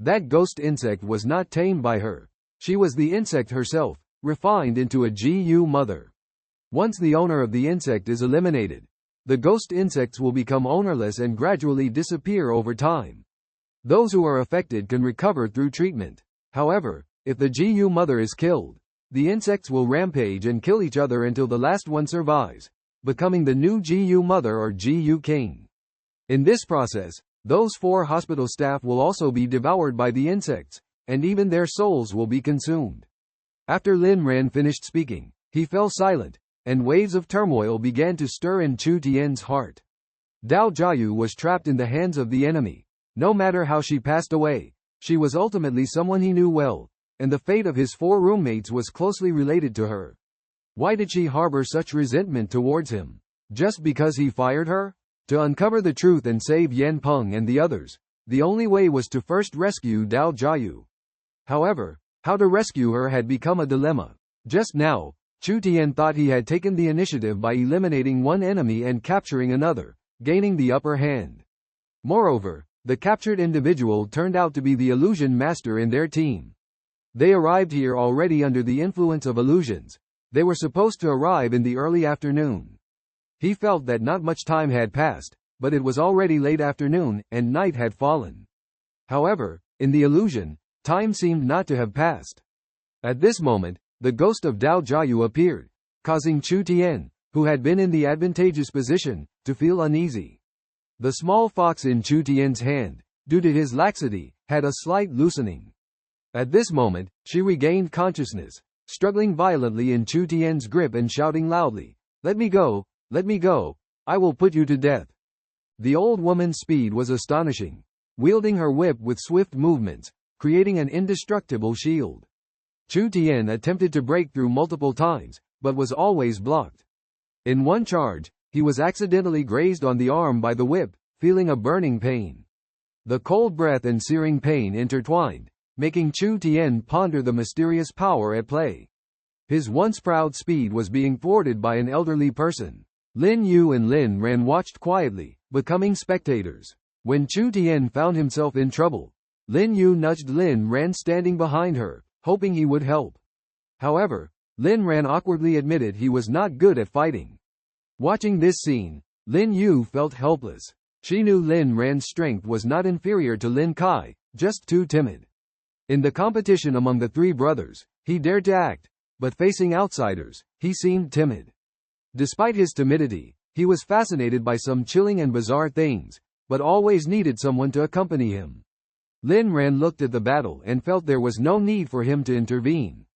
That ghost insect was not tamed by her. She was the insect herself, refined into a GU mother. Once the owner of the insect is eliminated, the ghost insects will become ownerless and gradually disappear over time. Those who are affected can recover through treatment. However, if the GU mother is killed, the insects will rampage and kill each other until the last one survives, becoming the new GU mother or GU king. In this process, those 4 hospital staff will also be devoured by the insects, and even their souls will be consumed." After Lin Ran finished speaking, he fell silent, and waves of turmoil began to stir in Chu Tian's heart. Dao Jiayu was trapped in the hands of the enemy. No matter how she passed away, she was ultimately someone he knew well, and the fate of his 4 roommates was closely related to her. Why did she harbor such resentment towards him? Just because he fired her? To uncover the truth and save Yan Peng and the others, the only way was to first rescue Dao Jiayu. However, how to rescue her had become a dilemma. Just now, Chu Tian thought he had taken the initiative by eliminating one enemy and capturing another, gaining the upper hand. Moreover, the captured individual turned out to be the illusion master in their team. They arrived here already under the influence of illusions. They were supposed to arrive in the early afternoon. He felt that not much time had passed, but it was already late afternoon, and night had fallen. However, in the illusion, time seemed not to have passed. At this moment, the ghost of Dao Jiayu appeared, causing Chu Tian, who had been in the advantageous position, to feel uneasy. The small fox in Chu Tian's hand, due to his laxity, had a slight loosening. At this moment, she regained consciousness, struggling violently in Chu Tian's grip and shouting loudly, let me go, I will put you to death." The old woman's speed was astonishing, wielding her whip with swift movements, creating an indestructible shield. Chu Tian attempted to break through multiple times, but was always blocked. In one charge, he was accidentally grazed on the arm by the whip, feeling a burning pain. The cold breath and searing pain intertwined, making Chu Tian ponder the mysterious power at play. His once proud speed was being thwarted by an elderly person. Lin Yu and Lin Ran watched quietly, becoming spectators. When Chu Tian found himself in trouble, Lin Yu nudged Lin Ran standing behind her, hoping he would help. However, Lin Ran awkwardly admitted he was not good at fighting. Watching this scene, Lin Yu felt helpless. She knew Lin Ran's strength was not inferior to Lin Kai, just too timid. In the competition among the three brothers, he dared to act, but facing outsiders, he seemed timid. Despite his timidity, he was fascinated by some chilling and bizarre things, but always needed someone to accompany him. Lin Ran looked at the battle and felt there was no need for him to intervene.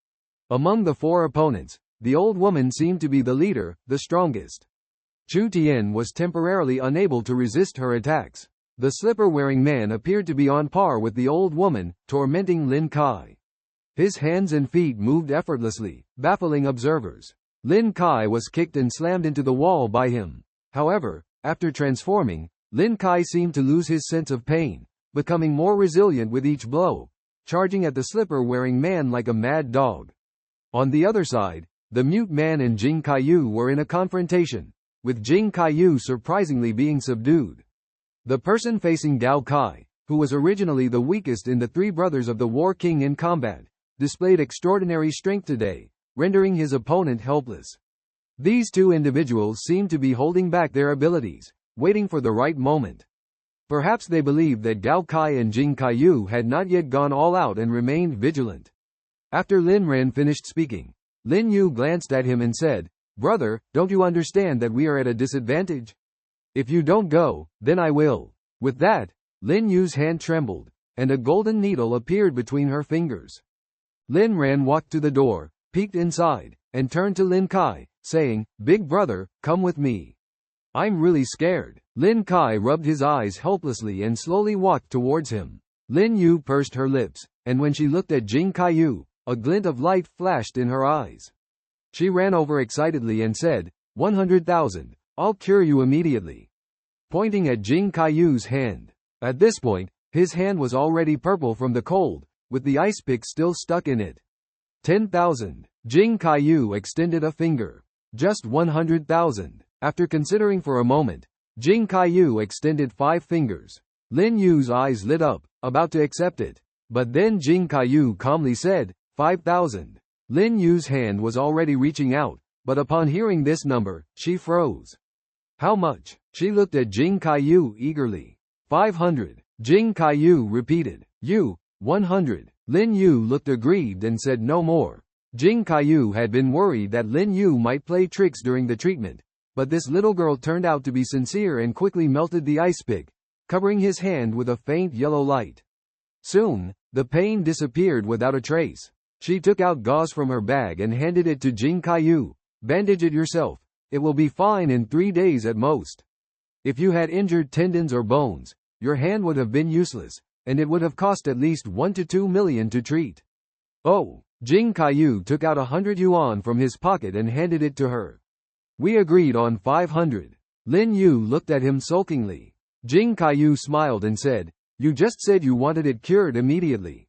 Among the four opponents, the old woman seemed to be the leader, the strongest. Chu Tian was temporarily unable to resist her attacks. The slipper-wearing man appeared to be on par with the old woman, tormenting Lin Kai. His hands and feet moved effortlessly, baffling observers. Lin Kai was kicked and slammed into the wall by him. However, after transforming, Lin Kai seemed to lose his sense of pain, becoming more resilient with each blow, charging at the slipper-wearing man like a mad dog. On the other side, the mute man and Jing Kaiyu were in a confrontation, with Jing Kaiyu surprisingly being subdued. The person facing Gao Kai, who was originally the weakest in the three brothers of the War King in combat, displayed extraordinary strength today, rendering his opponent helpless. These two individuals seemed to be holding back their abilities, waiting for the right moment. Perhaps they believed that Gao Kai and Jing Kaiyu had not yet gone all out and remained vigilant. After Lin Ran finished speaking, Lin Yu glanced at him and said, "Brother, don't you understand that we are at a disadvantage? If you don't go, then I will." With that, Lin Yu's hand trembled, and a golden needle appeared between her fingers. Lin Ran walked to the door, peeked inside, and turned to Lin Kai, saying, "Big brother, come with me. I'm really scared." Lin Kai rubbed his eyes helplessly and slowly walked towards him. Lin Yu pursed her lips, and when she looked at Jing Kaiyu, a glint of light flashed in her eyes. She ran over excitedly and said, 100,000, I'll cure you immediately. Pointing at Jing Kaiyu's hand. At this point, his hand was already purple from the cold, with the ice pick still stuck in it. 10,000. Jing Kaiyu extended a finger. Just 100,000. After considering for a moment, Jing Kaiyu extended 5 fingers. Lin Yu's eyes lit up, about to accept it. But then Jing Kaiyu calmly said, 5,000. Lin Yu's hand was already reaching out, but upon hearing this number, she froze. How much? She looked at Jing Kaiyu eagerly. 500. Jing Kaiyu repeated. 100. Lin Yu looked aggrieved and said no more. Jing Kaiyu had been worried that Lin Yu might play tricks during the treatment, but this little girl turned out to be sincere and quickly melted the ice pick, covering his hand with a faint yellow light. Soon, the pain disappeared without a trace. She took out gauze from her bag and handed it to Jing Kaiyu. Bandage it yourself. It will be fine in 3 days at most. If you had injured tendons or bones, your hand would have been useless, and it would have cost at least 1 to 2 million to treat. Oh, Jing Kaiyu took out 100 yuan from his pocket and handed it to her. We agreed on 500. Lin Yu looked at him sulkingly. Jing Kaiyu smiled and said, you just said you wanted it cured immediately.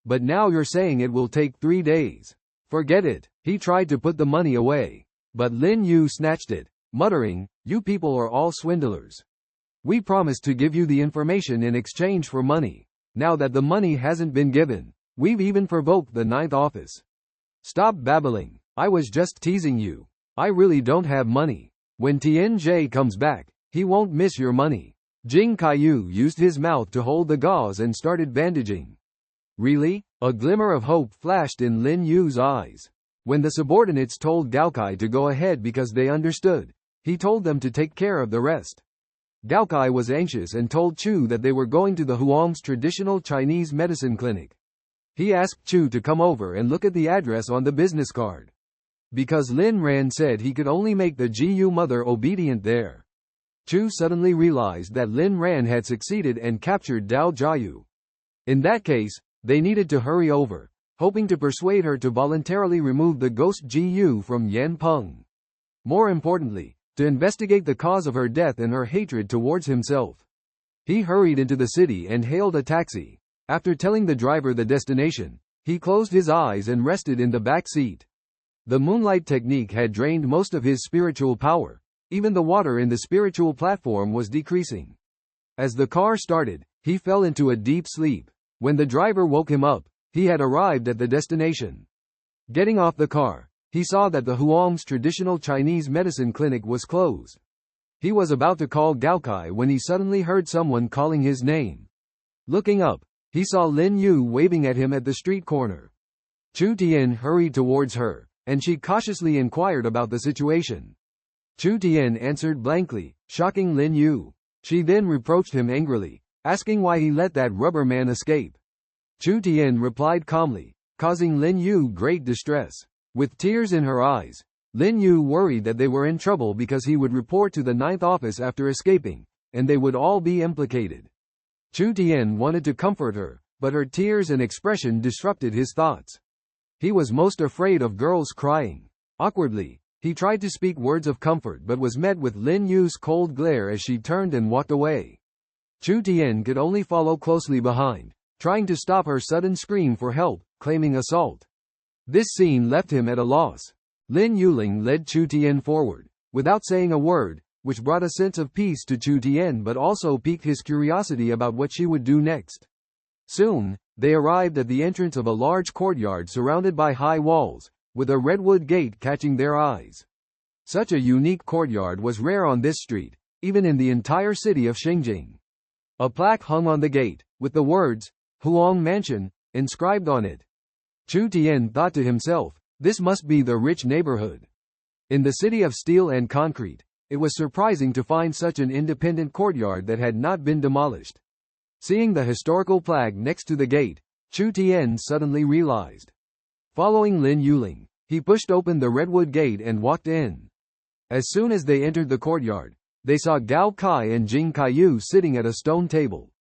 But now you're saying it will take 3 days. Forget it. He tried to put the money away, but Lin Yu snatched it, muttering, You people are all swindlers. We promised to give you the information in exchange for money. Now that the money hasn't been given, we've even provoked the ninth office. Stop babbling. I was just teasing you. I really don't have money. When Tien comes back, he won't miss your money. Jing Kaiyu used his mouth to hold the gauze and started bandaging. Really? A glimmer of hope flashed in Lin Yu's eyes. When the subordinates told Gaokai to go ahead because they understood, he told them to take care of the rest. Gaokai was anxious and told Chu that they were going to the Huang's traditional Chinese medicine clinic. He asked Chu to come over and look at the address on the business card. Because Lin Ran said he could only make the Jiyu mother obedient there. Chu suddenly realized that Lin Ran had succeeded and captured Dao Jiayu. In that case, they needed to hurry over, hoping to persuade her to voluntarily remove the ghost Jiyu from Yan Peng. More importantly, to investigate the cause of her death and her hatred towards himself. He hurried into the city and hailed a taxi. After telling the driver the destination, he closed his eyes and rested in the back seat. The moonlight technique had drained most of his spiritual power. Even the water in the spiritual platform was decreasing. As the car started, he fell into a deep sleep. When the driver woke him up, he had arrived at the destination. Getting off the car, he saw that the Huang's traditional Chinese medicine clinic was closed. He was about to call Gaokai when he suddenly heard someone calling his name. Looking up, he saw Lin Yu waving at him at the street corner. Chu Tian hurried towards her, and she cautiously inquired about the situation. Chu Tian answered blankly, shocking Lin Yu. She then reproached him angrily, asking why he let that rubber man escape. Chu Tian replied calmly, causing Lin Yu great distress. With tears in her eyes, Lin Yu worried that they were in trouble because he would report to the ninth office after escaping, and they would all be implicated. Chu Tian wanted to comfort her, but her tears and expression disrupted his thoughts. He was most afraid of girls crying. Awkwardly, he tried to speak words of comfort but was met with Lin Yu's cold glare as she turned and walked away. Chu Tian could only follow closely behind, trying to stop her sudden scream for help, claiming assault. This scene left him at a loss. Lin Yuling led Chu Tian forward, without saying a word, which brought a sense of peace to Chu Tian but also piqued his curiosity about what she would do next. Soon, they arrived at the entrance of a large courtyard surrounded by high walls, with a redwood gate catching their eyes. Such a unique courtyard was rare on this street, even in the entire city of Xinjiang. A plaque hung on the gate, with the words, Huang Mansion, inscribed on it. Chu Tian thought to himself, this must be the rich neighborhood. In the city of steel and concrete, it was surprising to find such an independent courtyard that had not been demolished. Seeing the historical plaque next to the gate, Chu Tian suddenly realized. Following Lin Yuling, he pushed open the redwood gate and walked in. As soon as they entered the courtyard, they saw Gao Kai and Jing Kaiyu sitting at a stone table.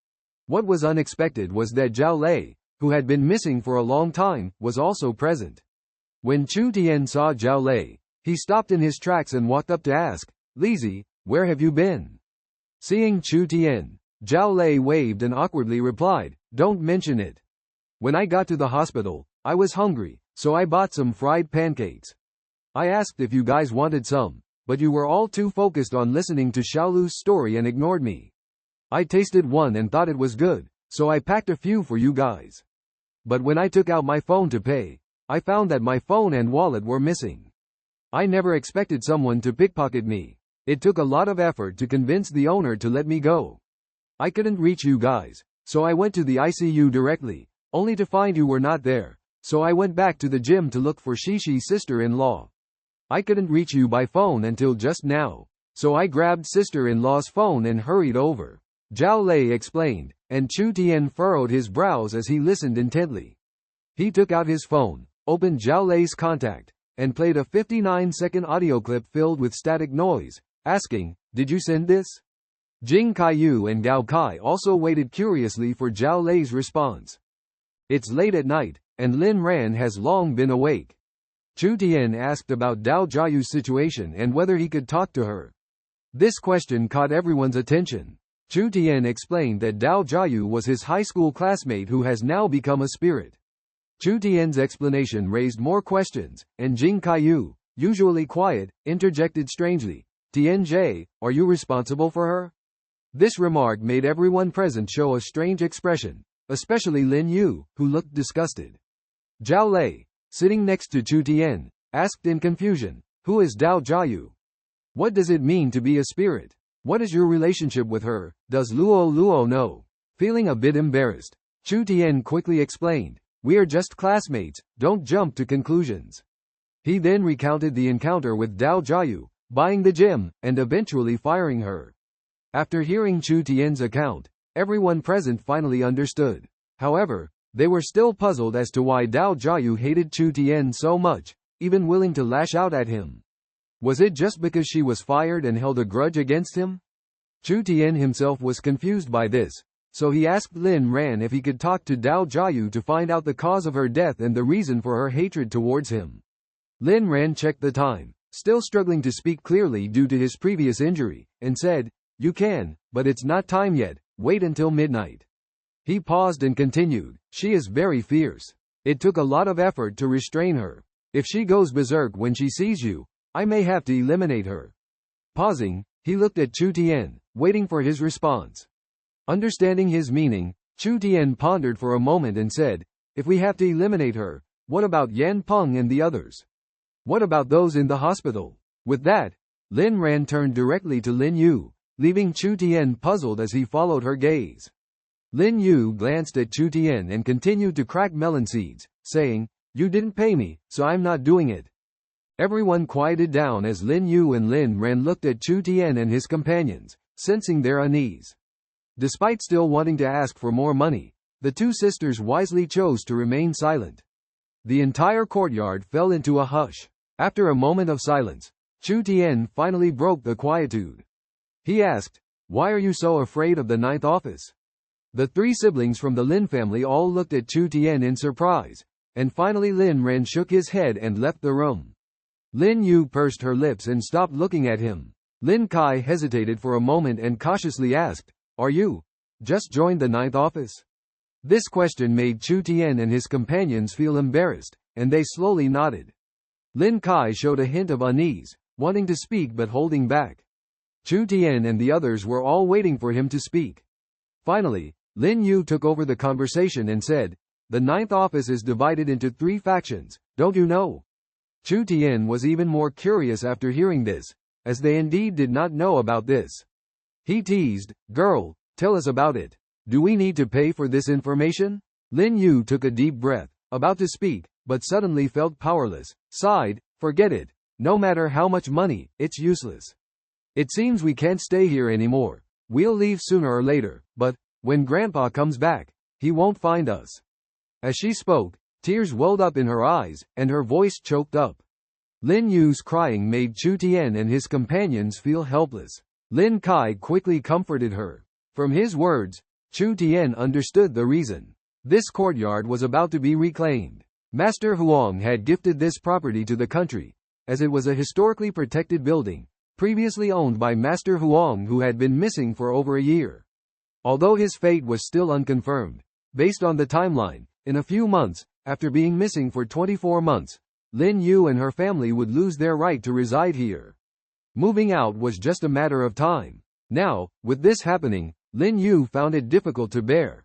What was unexpected was that Zhao Lei, who had been missing for a long time, was also present. When Chu Tian saw Zhao Lei, he stopped in his tracks and walked up to ask, Lizzie, where have you been? Seeing Chu Tian, Zhao Lei waved and awkwardly replied, don't mention it. When I got to the hospital, I was hungry, so I bought some fried pancakes. I asked if you guys wanted some, but you were all too focused on listening to Xiaolu's story and ignored me. I tasted one and thought it was good, so I packed a few for you guys. But when I took out my phone to pay, I found that my phone and wallet were missing. I never expected someone to pickpocket me. It took a lot of effort to convince the owner to let me go. I couldn't reach you guys, so I went to the ICU directly, only to find you were not there, so I went back to the gym to look for Shishi's sister-in-law. I couldn't reach you by phone until just now, so I grabbed sister-in-law's phone and hurried over. Zhao Lei explained, and Chu Tian furrowed his brows as he listened intently. He took out his phone, opened Zhao Lei's contact, and played a 59-second audio clip filled with static noise, asking, did you send this? Jing Kaiyu and Gao Kai also waited curiously for Zhao Lei's response. It's late at night, and Lin Ran has long been awake. Chu Tian asked about Dao Jiayu's situation and whether he could talk to her. This question caught everyone's attention. Chu Tian explained that Dao Jiayu was his high school classmate who has now become a spirit. Chu Tian's explanation raised more questions, and Jing Kaiyu, usually quiet, interjected strangely, Tien, are you responsible for her? This remark made everyone present show a strange expression, especially Lin Yu, who looked disgusted. Zhao Lei, sitting next to Chu Tian, asked in confusion, who is Dao Jiayu? What does it mean to be a spirit? What is your relationship with her? Does Luo know? Feeling a bit embarrassed, Chu Tian quickly explained, we are just classmates, don't jump to conclusions. He then recounted the encounter with Dao Jiayu, buying the gem, and eventually firing her. After hearing Chu Tian's account, everyone present finally understood. However, they were still puzzled as to why Dao Jiayu hated Chu Tian so much, even willing to lash out at him. Was it just because she was fired and held a grudge against him? Chu Tian himself was confused by this, so he asked Lin Ran if he could talk to Dao Jiayu to find out the cause of her death and the reason for her hatred towards him. Lin Ran checked the time, still struggling to speak clearly due to his previous injury, and said, you can, but it's not time yet, wait until midnight. He paused and continued, she is very fierce. It took a lot of effort to restrain her. If she goes berserk when she sees you, I may have to eliminate her. Pausing, he looked at Chu Tian, waiting for his response. Understanding his meaning, Chu Tian pondered for a moment and said, if we have to eliminate her, what about Yan Peng and the others? What about those in the hospital? With that, Lin Ran turned directly to Lin Yu, leaving Chu Tian puzzled as he followed her gaze. Lin Yu glanced at Chu Tian and continued to crack melon seeds, saying, you didn't pay me, so I'm not doing it. Everyone quieted down as Lin Yu and Lin Ran looked at Chu Tian and his companions, sensing their unease. Despite still wanting to ask for more money, the two sisters wisely chose to remain silent. The entire courtyard fell into a hush. After a moment of silence, Chu Tian finally broke the quietude. He asked, why are you so afraid of the ninth office? The three siblings from the Lin family all looked at Chu Tian in surprise, and finally Lin Ran shook his head and left the room. Lin Yu pursed her lips and stopped looking at him. Lin Kai hesitated for a moment and cautiously asked, are you just joined the ninth office? This question made Chu Tian and his companions feel embarrassed, and they slowly nodded. Lin Kai showed a hint of unease, wanting to speak but holding back. Chu Tian and the others were all waiting for him to speak. Finally, Lin Yu took over the conversation and said, the ninth office is divided into 3 factions, don't you know? Chu Tian was even more curious after hearing this, as they indeed did not know about this. He teased, girl, tell us about it. Do we need to pay for this information? Lin Yu took a deep breath, about to speak, but suddenly felt powerless, sighed, forget it. No matter how much money, it's useless. It seems we can't stay here anymore. We'll leave sooner or later, but when Grandpa comes back, he won't find us. As she spoke, tears welled up in her eyes, and her voice choked up. Lin Yu's crying made Chu Tian and his companions feel helpless. Lin Kai quickly comforted her. From his words, Chu Tian understood the reason. This courtyard was about to be reclaimed. Master Huang had gifted this property to the country, as it was a historically protected building, previously owned by Master Huang, who had been missing for over a year. Although his fate was still unconfirmed, based on the timeline, in a few months, after being missing for 24 months, Lin Yu and her family would lose their right to reside here. Moving out was just a matter of time. Now, with this happening, Lin Yu found it difficult to bear.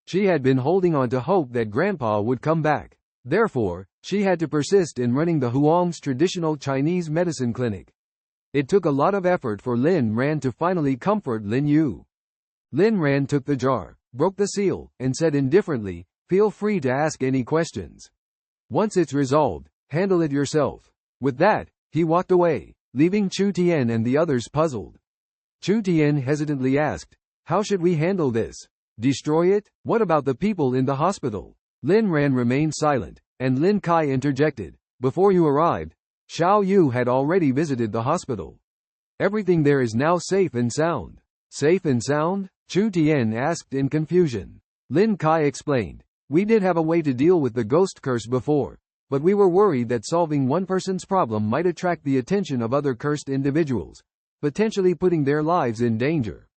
She had been holding on to hope that Grandpa would come back. Therefore, she had to persist in running the Huang's traditional Chinese medicine clinic. It took a lot of effort for Lin Ran to finally comfort Lin Yu. Lin Ran took the jar, broke the seal, and said indifferently, feel free to ask any questions. Once it's resolved, handle it yourself. With that, he walked away, leaving Chu Tian and the others puzzled. Chu Tian hesitantly asked, how should we handle this? Destroy it? What about the people in the hospital? Lin Ran remained silent, and Lin Kai interjected, before you arrived, Xiao Yu had already visited the hospital. Everything there is now safe and sound. Safe and sound? Chu Tian asked in confusion. Lin Kai explained, we did have a way to deal with the ghost curse before, but we were worried that solving one person's problem might attract the attention of other cursed individuals, potentially putting their lives in danger.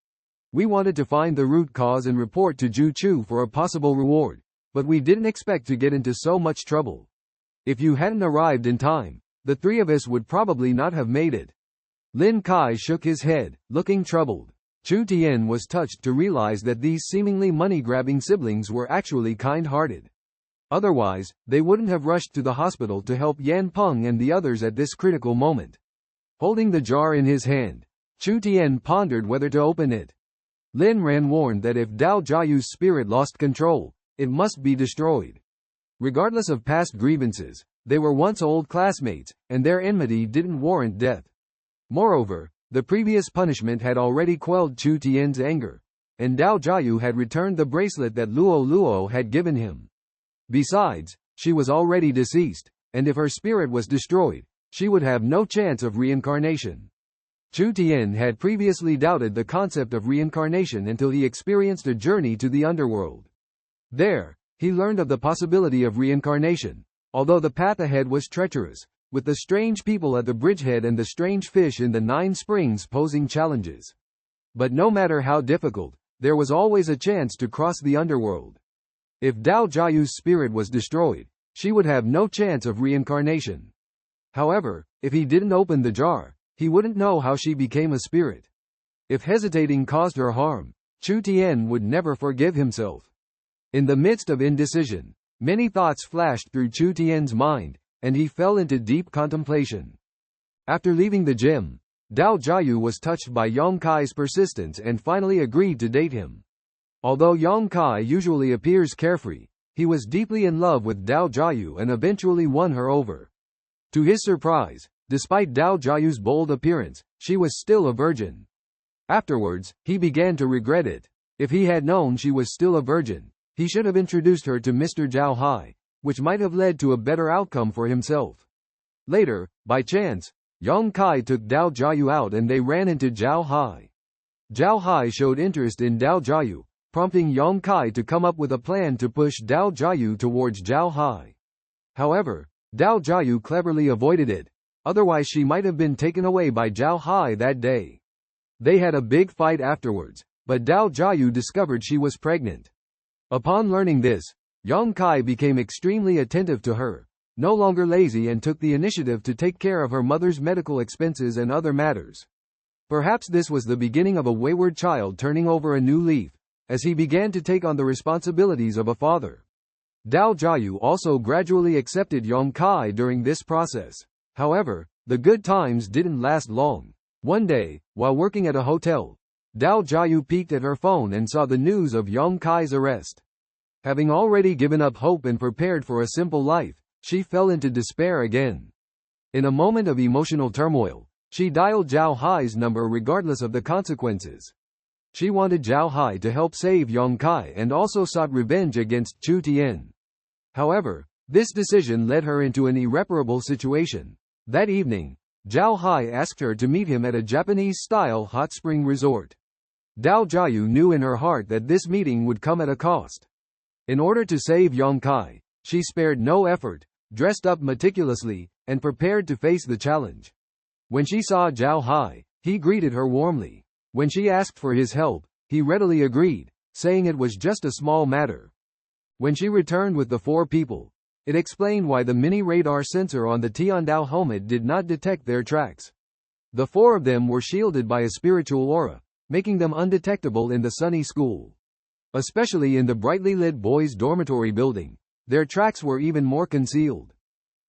We wanted to find the root cause and report to Ju Chu for a possible reward, but we didn't expect to get into so much trouble. If you hadn't arrived in time, the 3 of us would probably not have made it. Lin Kai shook his head, looking troubled. Chu Tian was touched to realize that these seemingly money-grabbing siblings were actually kind-hearted. Otherwise, they wouldn't have rushed to the hospital to help Yan Peng and the others at this critical moment. Holding the jar in his hand, Chu Tian pondered whether to open it. Lin Ran warned that if Dao Jiayu's spirit lost control, it must be destroyed. Regardless of past grievances, they were once old classmates, and their enmity didn't warrant death. Moreover, the previous punishment had already quelled Chu Tian's anger, and Dao Jiayu had returned the bracelet that Luo had given him. Besides, she was already deceased, and if her spirit was destroyed, she would have no chance of reincarnation. Chu Tian had previously doubted the concept of reincarnation until he experienced a journey to the underworld. There, he learned of the possibility of reincarnation, although the path ahead was treacherous, with the strange people at the bridgehead and the strange fish in the 9 springs posing challenges. But no matter how difficult, there was always a chance to cross the underworld. If Dao Jiayu's spirit was destroyed, she would have no chance of reincarnation. However, if he didn't open the jar, he wouldn't know how she became a spirit. If hesitating caused her harm, Chu Tian would never forgive himself. In the midst of indecision, many thoughts flashed through Chu Tian's mind, and he fell into deep contemplation. After leaving the gym, Dao Jiayu was touched by Yang Kai's persistence and finally agreed to date him. Although Yang Kai usually appears carefree, he was deeply in love with Dao Jiayu and eventually won her over. To his surprise, despite Dao Jiayu's bold appearance, she was still a virgin. Afterwards, he began to regret it. If he had known she was still a virgin, he should have introduced her to Mr. Zhao Hai, which might have led to a better outcome for himself. Later, by chance, Yang Kai took Dao Jiayu out and they ran into Zhao Hai. Zhao Hai showed interest in Dao Jiayu, prompting Yang Kai to come up with a plan to push Dao Jiayu towards Zhao Hai. However, Dao Jiayu cleverly avoided it, otherwise she might have been taken away by Zhao Hai that day. They had a big fight afterwards, but Dao Jiayu discovered she was pregnant. Upon learning this, Yang Kai became extremely attentive to her, no longer lazy, and took the initiative to take care of her mother's medical expenses and other matters. Perhaps this was the beginning of a wayward child turning over a new leaf, as he began to take on the responsibilities of a father. Dao Jiayu also gradually accepted Yang Kai during this process. However, the good times didn't last long. One day, while working at a hotel, Dao Jiayu peeked at her phone and saw the news of Yang Kai's arrest. Having already given up hope and prepared for a simple life, she fell into despair again. In a moment of emotional turmoil, she dialed Zhao Hai's number regardless of the consequences. She wanted Zhao Hai to help save Yang Kai and also sought revenge against Chu Tian. However, this decision led her into an irreparable situation. That evening, Zhao Hai asked her to meet him at a Japanese-style hot spring resort. Dao Jiayu knew in her heart that this meeting would come at a cost. In order to save Yang Kai, she spared no effort, dressed up meticulously, and prepared to face the challenge. When she saw Zhao Hai, he greeted her warmly. When she asked for his help, he readily agreed, saying it was just a small matter. When she returned with the 4 people, it explained why the mini-radar sensor on the Tiandao helmet did not detect their tracks. The 4 of them were shielded by a spiritual aura, making them undetectable in the sunny school. Especially in the brightly lit boys' dormitory building, their tracks were even more concealed.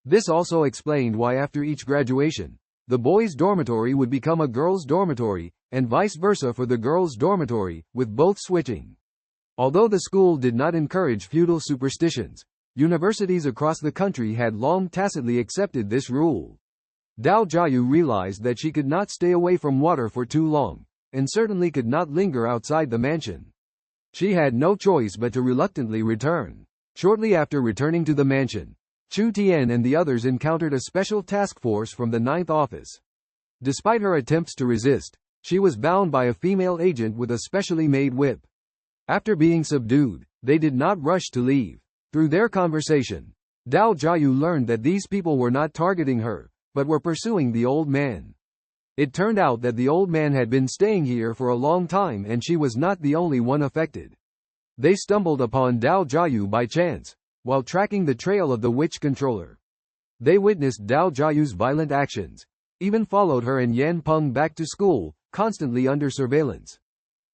This also explained why after each graduation, the boys' dormitory would become a girls' dormitory, and vice versa for the girls' dormitory, with both switching. Although the school did not encourage feudal superstitions, universities across the country had long tacitly accepted this rule. Dao Jiayu realized that she could not stay away from water for too long, and certainly could not linger outside the mansion. She had no choice but to reluctantly return. Shortly after returning to the mansion, Chu Tian and the others encountered a special task force from the 9th office. Despite her attempts to resist, she was bound by a female agent with a specially made whip. After being subdued, they did not rush to leave. Through their conversation, Dao Jiayu learned that these people were not targeting her, but were pursuing the old man. It turned out that the old man had been staying here for a long time and she was not the only one affected. They stumbled upon Dao Jiayu by chance, while tracking the trail of the witch controller. They witnessed Dao Jiayu's violent actions, even followed her and Yan Peng back to school, constantly under surveillance.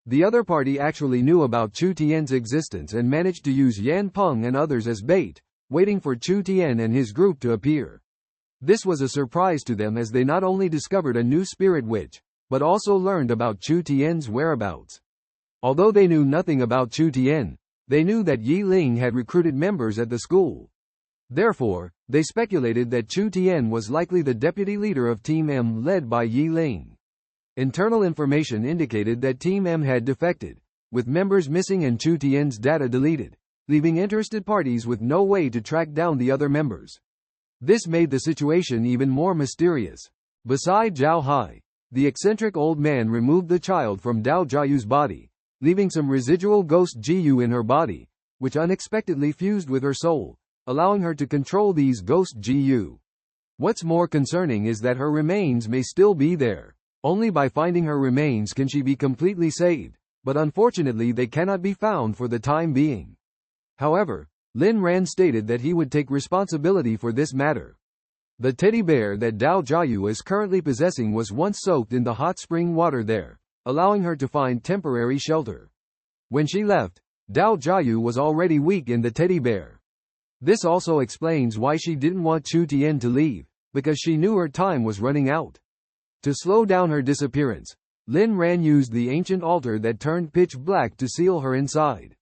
The other party actually knew about Chu Tian's existence and managed to use Yan Peng and others as bait, waiting for Chu Tian and his group to appear. This was a surprise to them as they not only discovered a new spirit witch, but also learned about Chu Tian's whereabouts. Although they knew nothing about Chu Tian, they knew that Yi Ling had recruited members at the school. Therefore, they speculated that Chu Tian was likely the deputy leader of Team M led by Yi Ling. Internal information indicated that Team M had defected, with members missing and Chu Tian's data deleted, leaving interested parties with no way to track down the other members. This made the situation even more mysterious. Beside Zhao Hai, the eccentric old man removed the child from Dao Jiayu's body, leaving some residual ghost Jiyu in her body, which unexpectedly fused with her soul, allowing her to control these ghost Jiyu. What's more concerning is that her remains may still be there. Only by finding her remains can she be completely saved, but unfortunately they cannot be found for the time being. However, Lin Ran stated that he would take responsibility for this matter. The teddy bear that Dao Jiayu is currently possessing was once soaked in the hot spring water there, allowing her to find temporary shelter. When she left, Dao Jiayu was already weak in the teddy bear. This also explains why she didn't want Chu Tian to leave, because she knew her time was running out. To slow down her disappearance, Lin Ran used the ancient altar that turned pitch black to seal her inside.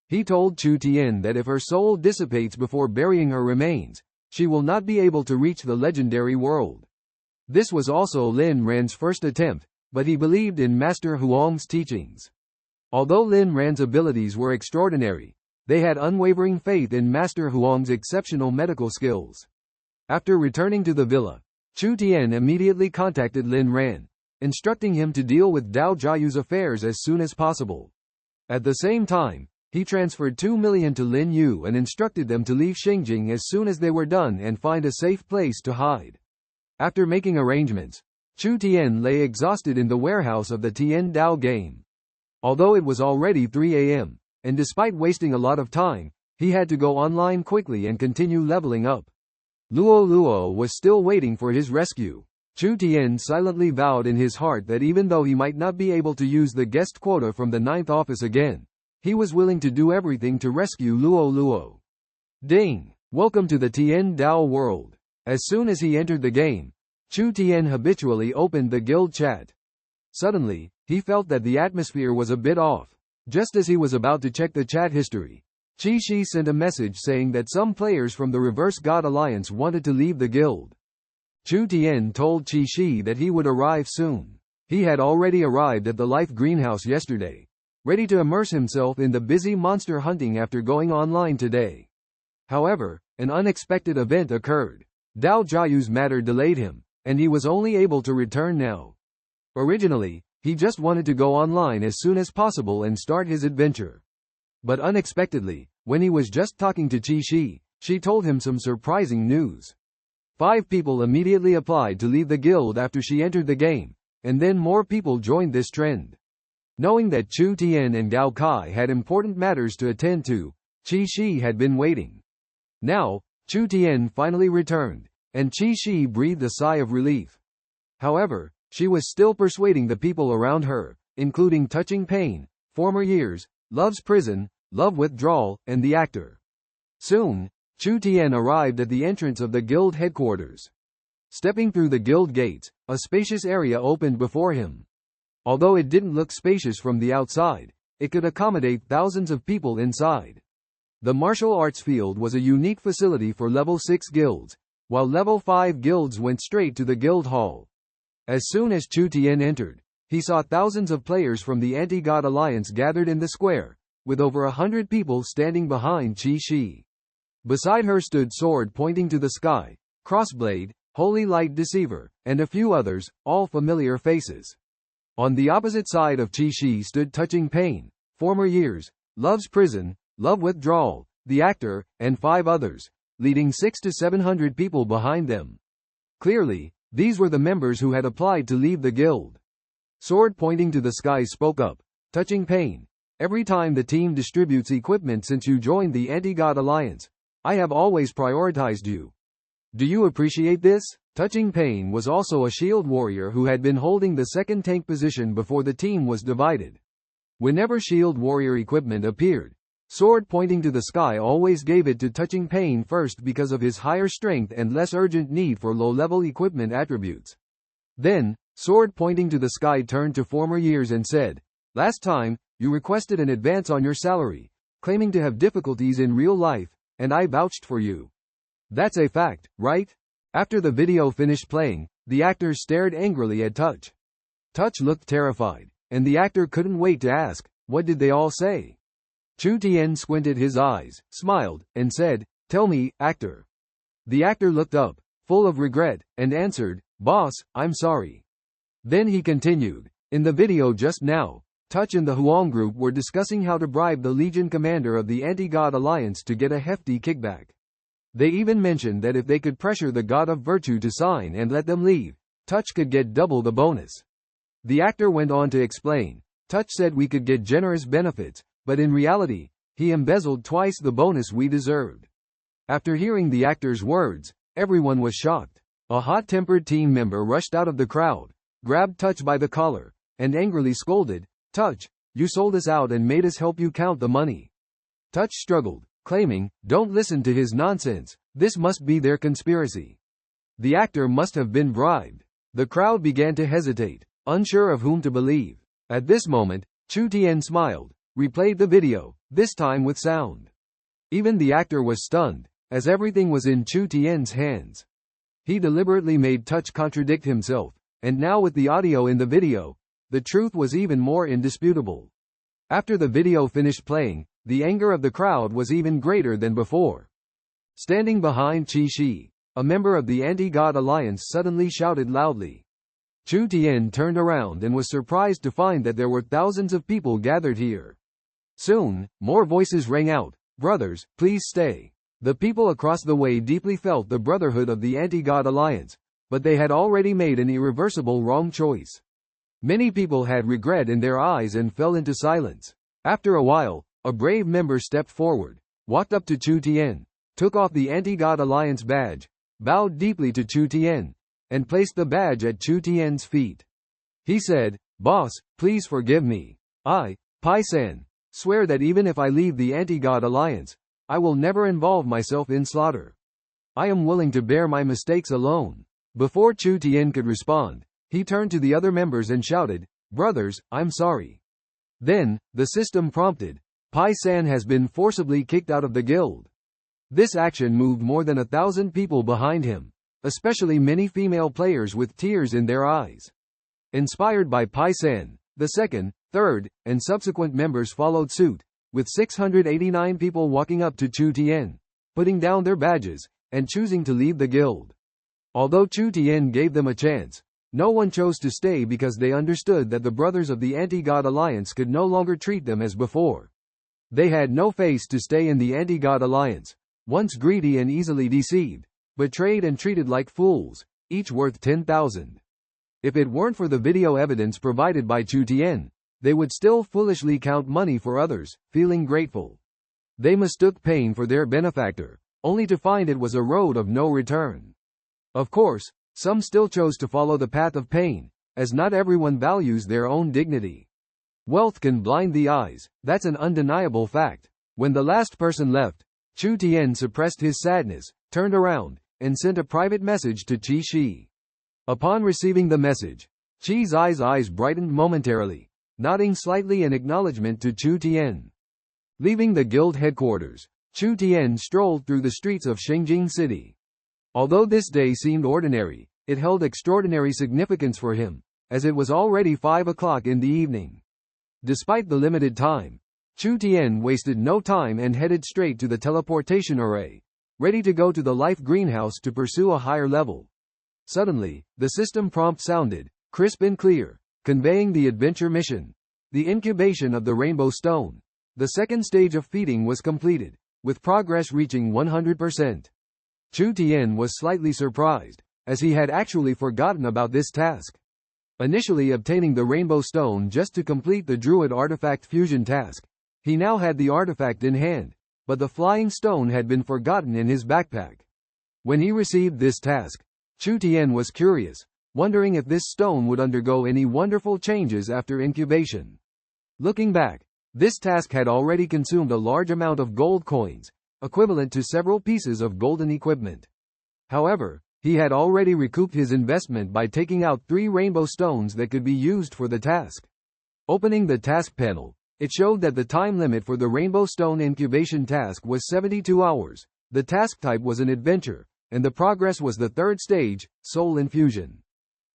He told Chu Tian that if her soul dissipates before burying her remains, she will not be able to reach the legendary world. This was also Lin Ran's first attempt, but he believed in Master Huang's teachings. Although Lin Ran's abilities were extraordinary, they had unwavering faith in Master Huang's exceptional medical skills. After returning to the villa, Chu Tian immediately contacted Lin Ran, instructing him to deal with Dao Jiayu's affairs as soon as possible. At the same time, he transferred 2 million to Lin Yu and instructed them to leave Xingjing as soon as they were done and find a safe place to hide. After making arrangements, Chu Tian lay exhausted in the warehouse of the Tien Dao game. Although it was already 3 a.m., and despite wasting a lot of time, he had to go online quickly and continue leveling up. Luo was still waiting for his rescue. Chu Tian silently vowed in his heart that even though he might not be able to use the guest quota from the 9th office again, he was willing to do everything to rescue Luo. Ding! Welcome to the Tien Dao world. As soon as he entered the game, Chu Tian habitually opened the guild chat. Suddenly, he felt that the atmosphere was a bit off. Just as he was about to check the chat history, Qi Shi sent a message saying that some players from the Reverse God Alliance wanted to leave the guild. Chu Tian told Qi Shi that he would arrive soon. He had already arrived at the Life Greenhouse yesterday, ready to immerse himself in the busy monster hunting after going online today. However, an unexpected event occurred. Dao Jiayu's matter delayed him, and he was only able to return now. Originally, he just wanted to go online as soon as possible and start his adventure. But unexpectedly, when he was just talking to Qi Shi, she told him some surprising news. 5 people immediately applied to leave the guild after she entered the game, and then more people joined this trend. Knowing that Chu Tian and Gao Kai had important matters to attend to, Qi Shi had been waiting. Now, Chu Tian finally returned, and Qi Shi breathed a sigh of relief. However, she was still persuading the people around her, including Touching Pain, Former Years, Love's Prison, Love Withdrawal, and the actor. Soon, Chu Tian arrived at the entrance of the guild headquarters. Stepping through the guild gates, a spacious area opened before him. Although it didn't look spacious from the outside, it could accommodate thousands of people inside. The martial arts field was a unique facility for level 6 guilds, while level 5 guilds went straight to the guild hall. As soon as Chu Tian entered, he saw thousands of players from the Anti-God Alliance gathered in the square, with over 100 people standing behind Qi Shi. Beside her stood Sword Pointing to the Sky, Crossblade, Holy Light Deceiver, and a few others, all familiar faces. On the opposite side of Qi Shi stood Touching Pain, Former Years, Love's Prison, Love Withdrawal, the actor, and 5 others, leading 600 to 700 people behind them. Clearly, these were the members who had applied to leave the guild. Sword Pointing to the Sky spoke up, Touching Pain. Every time the team distributes equipment since you joined the Anti-God Alliance, I have always prioritized you. Do you appreciate this? Touching Pain was also a shield warrior who had been holding the second tank position before the team was divided. Whenever shield warrior equipment appeared, sword pointing to the sky always gave it to Touching Pain first because of his higher strength and less urgent need for low-level equipment attributes. Then, sword pointing to the sky turned to former years and said, "Last time, you requested an advance on your salary, claiming to have difficulties in real life, and I vouched for you. That's a fact, right?" After the video finished playing, the actor stared angrily at Touch. Touch looked terrified, and the actor couldn't wait to ask, "What did they all say?" Chu Tian squinted his eyes, smiled, and said, "Tell me, actor." The actor looked up, full of regret, and answered, "Boss, I'm sorry." Then he continued, "In the video just now, Touch and the Huang group were discussing how to bribe the Legion commander of the Anti-God Alliance to get a hefty kickback. They even mentioned that if they could pressure the God of Virtue to sign and let them leave, Touch could get double the bonus." The actor went on to explain, "Touch said we could get generous benefits, but in reality, he embezzled twice the bonus we deserved." After hearing the actor's words, everyone was shocked. A hot-tempered team member rushed out of the crowd, grabbed Touch by the collar, and angrily scolded, "Touch, you sold us out and made us help you count the money." Touch struggled, claiming, "Don't listen to his nonsense, this must be their conspiracy. The actor must have been bribed." The crowd began to hesitate, unsure of whom to believe. At this moment, Chu Tian smiled, replayed the video, this time with sound. Even the actor was stunned, as everything was in Chu Tian's hands. He deliberately made Touch contradict himself, and now with the audio in the video, the truth was even more indisputable. After the video finished playing, the anger of the crowd was even greater than before. Standing behind Qi Shi, a member of the Anti-God Alliance suddenly shouted loudly. Chu Tian turned around and was surprised to find that there were thousands of people gathered here. Soon, more voices rang out, "Brothers, please stay." The people across the way deeply felt the brotherhood of the Anti-God Alliance, but they had already made an irreversible wrong choice. Many people had regret in their eyes and fell into silence. After a while, a brave member stepped forward, walked up to Chu Tian, took off the Anti-God Alliance badge, bowed deeply to Chu Tian, and placed the badge at Chu Tian's feet. He said, "Boss, please forgive me. I, Pai San, swear that even if I leave the Anti-God Alliance, I will never involve myself in slaughter. I am willing to bear my mistakes alone." Before Chu Tian could respond, he turned to the other members and shouted, "Brothers, I'm sorry." Then, the system prompted, "Pai San has been forcibly kicked out of the guild." This action moved more than 1,000 people behind him, especially many female players with tears in their eyes. Inspired by Pai San, the second, third, and subsequent members followed suit, with 689 people walking up to Chu Tian, putting down their badges, and choosing to leave the guild. Although Chu Tian gave them a chance, no one chose to stay because they understood that the brothers of the Anti-God Alliance could no longer treat them as before. They had no face to stay in the Anti-God Alliance, once greedy and easily deceived, betrayed and treated like fools, each worth 10,000. If it weren't for the video evidence provided by Chu Tian, they would still foolishly count money for others, feeling grateful. They mistook pain for their benefactor, only to find it was a road of no return. Of course, some still chose to follow the path of pain, as not everyone values their own dignity. Wealth can blind the eyes, that's an undeniable fact. When the last person left, Chu Tian suppressed his sadness, turned around, and sent a private message to Qi Shi. Upon receiving the message, Qi's eyes brightened momentarily, nodding slightly in acknowledgement to Chu Tian. Leaving the guild headquarters, Chu Tian strolled through the streets of Shengjing City. Although this day seemed ordinary, it held extraordinary significance for him, as it was already 5 o'clock in the evening. Despite the limited time, Chu Tian wasted no time and headed straight to the teleportation array, ready to go to the life greenhouse to pursue a higher level. Suddenly, the system prompt sounded, crisp and clear, conveying the adventure mission. The incubation of the Rainbow Stone. The second stage of feeding was completed, with progress reaching 100%. Chu Tian was slightly surprised, as he had actually forgotten about this task. Initially obtaining the Rainbow Stone just to complete the Druid artifact fusion task, he now had the artifact in hand, but the Flying Stone had been forgotten in his backpack. When he received this task, Chu Tian was curious, wondering if this stone would undergo any wonderful changes after incubation. Looking back, this task had already consumed a large amount of gold coins, equivalent to several pieces of golden equipment. However, he had already recouped his investment by taking out 3 rainbow stones that could be used for the task. Opening the task panel, it showed that the time limit for the rainbow stone incubation task was 72 hours, the task type was an adventure, and the progress was the 3rd stage, soul infusion.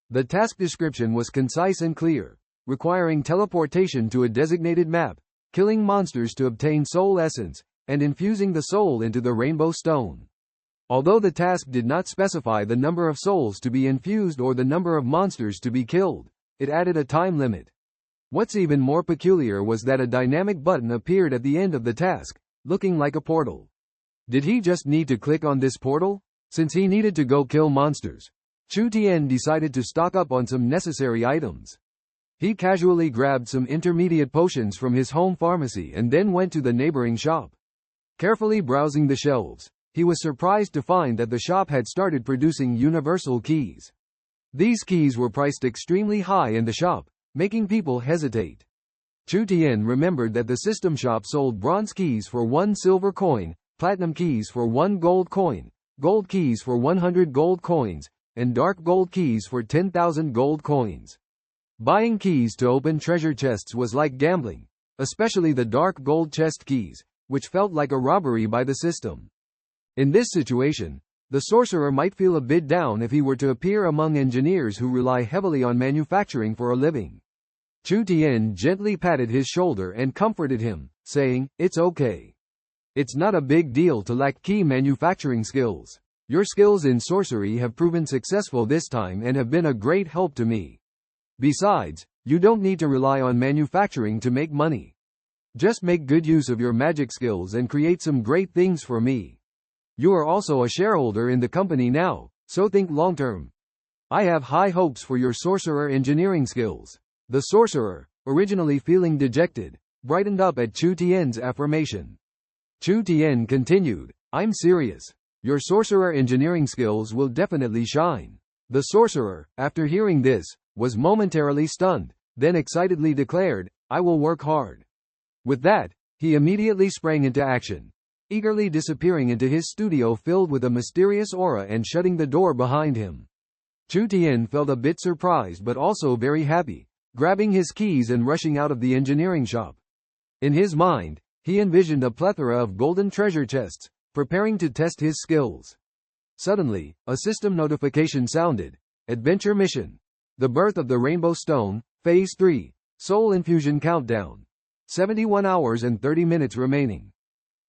The task description was concise and clear, requiring teleportation to a designated map, killing monsters to obtain soul essence, and infusing the soul into the rainbow stone. Although the task did not specify the number of souls to be infused or the number of monsters to be killed, it added a time limit. What's even more peculiar was that a dynamic button appeared at the end of the task, looking like a portal. Did he just need to click on this portal? Since he needed to go kill monsters, Chu Tian decided to stock up on some necessary items. He casually grabbed some intermediate potions from his home pharmacy and then went to the neighboring shop. Carefully browsing the shelves, he was surprised to find that the shop had started producing universal keys. These keys were priced extremely high in the shop, making people hesitate. Chu Tian remembered that the system shop sold bronze keys for 1 silver coin, platinum keys for 1 gold coin, gold keys for 100 gold coins, and dark gold keys for 10,000 gold coins. Buying keys to open treasure chests was like gambling, especially the dark gold chest keys, which felt like a robbery by the system. In this situation, the sorcerer might feel a bit down if he were to appear among engineers who rely heavily on manufacturing for a living. Chu Tian gently patted his shoulder and comforted him, saying, "It's okay. It's not a big deal to lack key manufacturing skills. Your skills in sorcery have proven successful this time and have been a great help to me. Besides, you don't need to rely on manufacturing to make money. Just make good use of your magic skills and create some great things for me. You are also a shareholder in the company now, so think long-term. I have high hopes for your sorcerer engineering skills." The sorcerer, originally feeling dejected, brightened up at Chu Tian's affirmation. Chu Tian continued, "I'm serious. Your sorcerer engineering skills will definitely shine." The sorcerer, after hearing this, was momentarily stunned, then excitedly declared, "I will work hard." With that, he immediately sprang into action, eagerly disappearing into his studio filled with a mysterious aura and shutting the door behind him. Chu Tian felt a bit surprised but also very happy, grabbing his keys and rushing out of the engineering shop. In his mind, he envisioned a plethora of golden treasure chests, preparing to test his skills. Suddenly, a system notification sounded. Adventure mission. The birth of the Rainbow Stone, Phase 3, Soul Infusion Countdown. 71 hours and 30 minutes remaining.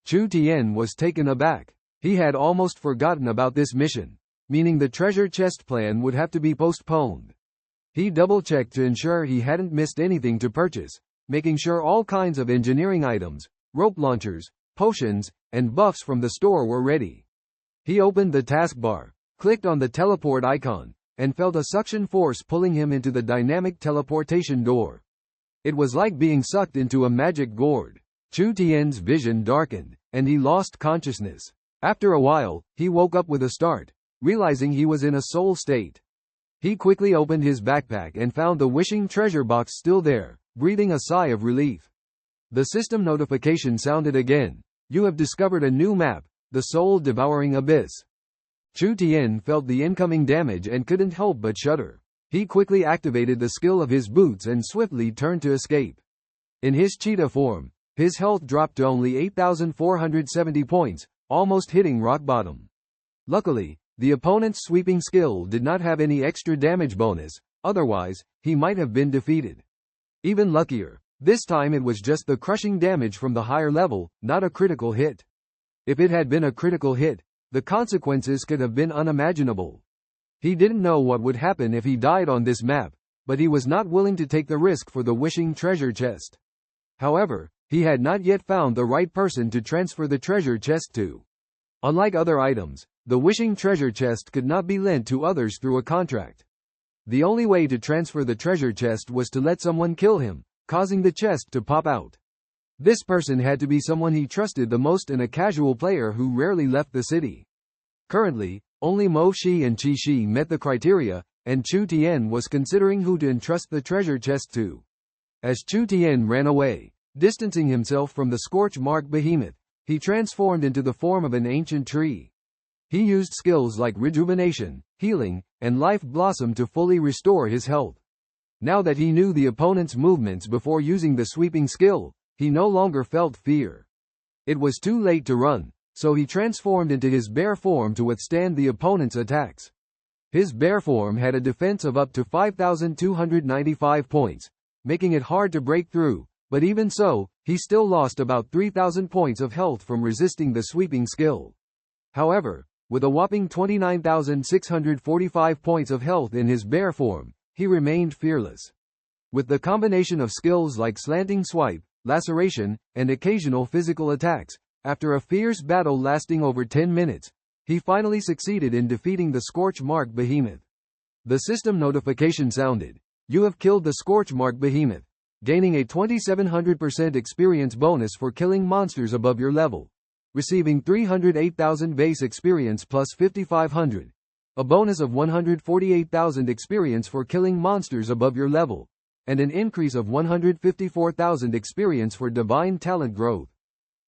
Chu Tian was taken aback. He had almost forgotten about this mission, meaning the treasure chest plan would have to be postponed. He double-checked to ensure he hadn't missed anything to purchase, making sure all kinds of engineering items, rope launchers, potions, and buffs from the store were ready. He opened the taskbar, clicked on the teleport icon, and felt a suction force pulling him into the dynamic teleportation door. It was like being sucked into a magic gourd. Chu Tian's vision darkened, and he lost consciousness. After a while, he woke up with a start, realizing he was in a soul state. He quickly opened his backpack and found the wishing treasure box still there, breathing a sigh of relief. The system notification sounded again. You have discovered a new map, the soul-devouring abyss. Chu Tian felt the incoming damage and couldn't help but shudder. He quickly activated the skill of his boots and swiftly turned to escape. In his cheetah form, his health dropped to only 8,470 points, almost hitting rock bottom. Luckily, the opponent's sweeping skill did not have any extra damage bonus, otherwise, he might have been defeated. Even luckier, this time it was just the crushing damage from the higher level, not a critical hit. If it had been a critical hit, the consequences could have been unimaginable. He didn't know what would happen if he died on this map, but he was not willing to take the risk for the wishing treasure chest. However, he had not yet found the right person to transfer the treasure chest to. Unlike other items, the wishing treasure chest could not be lent to others through a contract. The only way to transfer the treasure chest was to let someone kill him, causing the chest to pop out. This person had to be someone he trusted the most and a casual player who rarely left the city. Currently, Only Mo Shi and Qi Shi met the criteria, and Chu Tian was considering who to entrust the treasure chest to. As Chu Tian ran away, distancing himself from the scorch-marked behemoth, he transformed into the form of an ancient tree. He used skills like rejuvenation, healing, and life blossom to fully restore his health. Now that he knew the opponent's movements before using the sweeping skill, he no longer felt fear. It was too late to run, so he transformed into his bear form to withstand the opponent's attacks. His bear form had a defense of up to 5,295 points, making it hard to break through, but even so, he still lost about 3,000 points of health from resisting the sweeping skill. However, with a whopping 29,645 points of health in his bear form, he remained fearless. With the combination of skills like slanting swipe, laceration, and occasional physical attacks, after a fierce battle lasting over 10 minutes, he finally succeeded in defeating the scorch-marked behemoth. The system notification sounded. You have killed the scorch-marked behemoth, gaining a 2700% experience bonus for killing monsters above your level, receiving 308,000 base experience plus 5,500, a bonus of 148,000 experience for killing monsters above your level, and an increase of 154,000 experience for divine talent growth.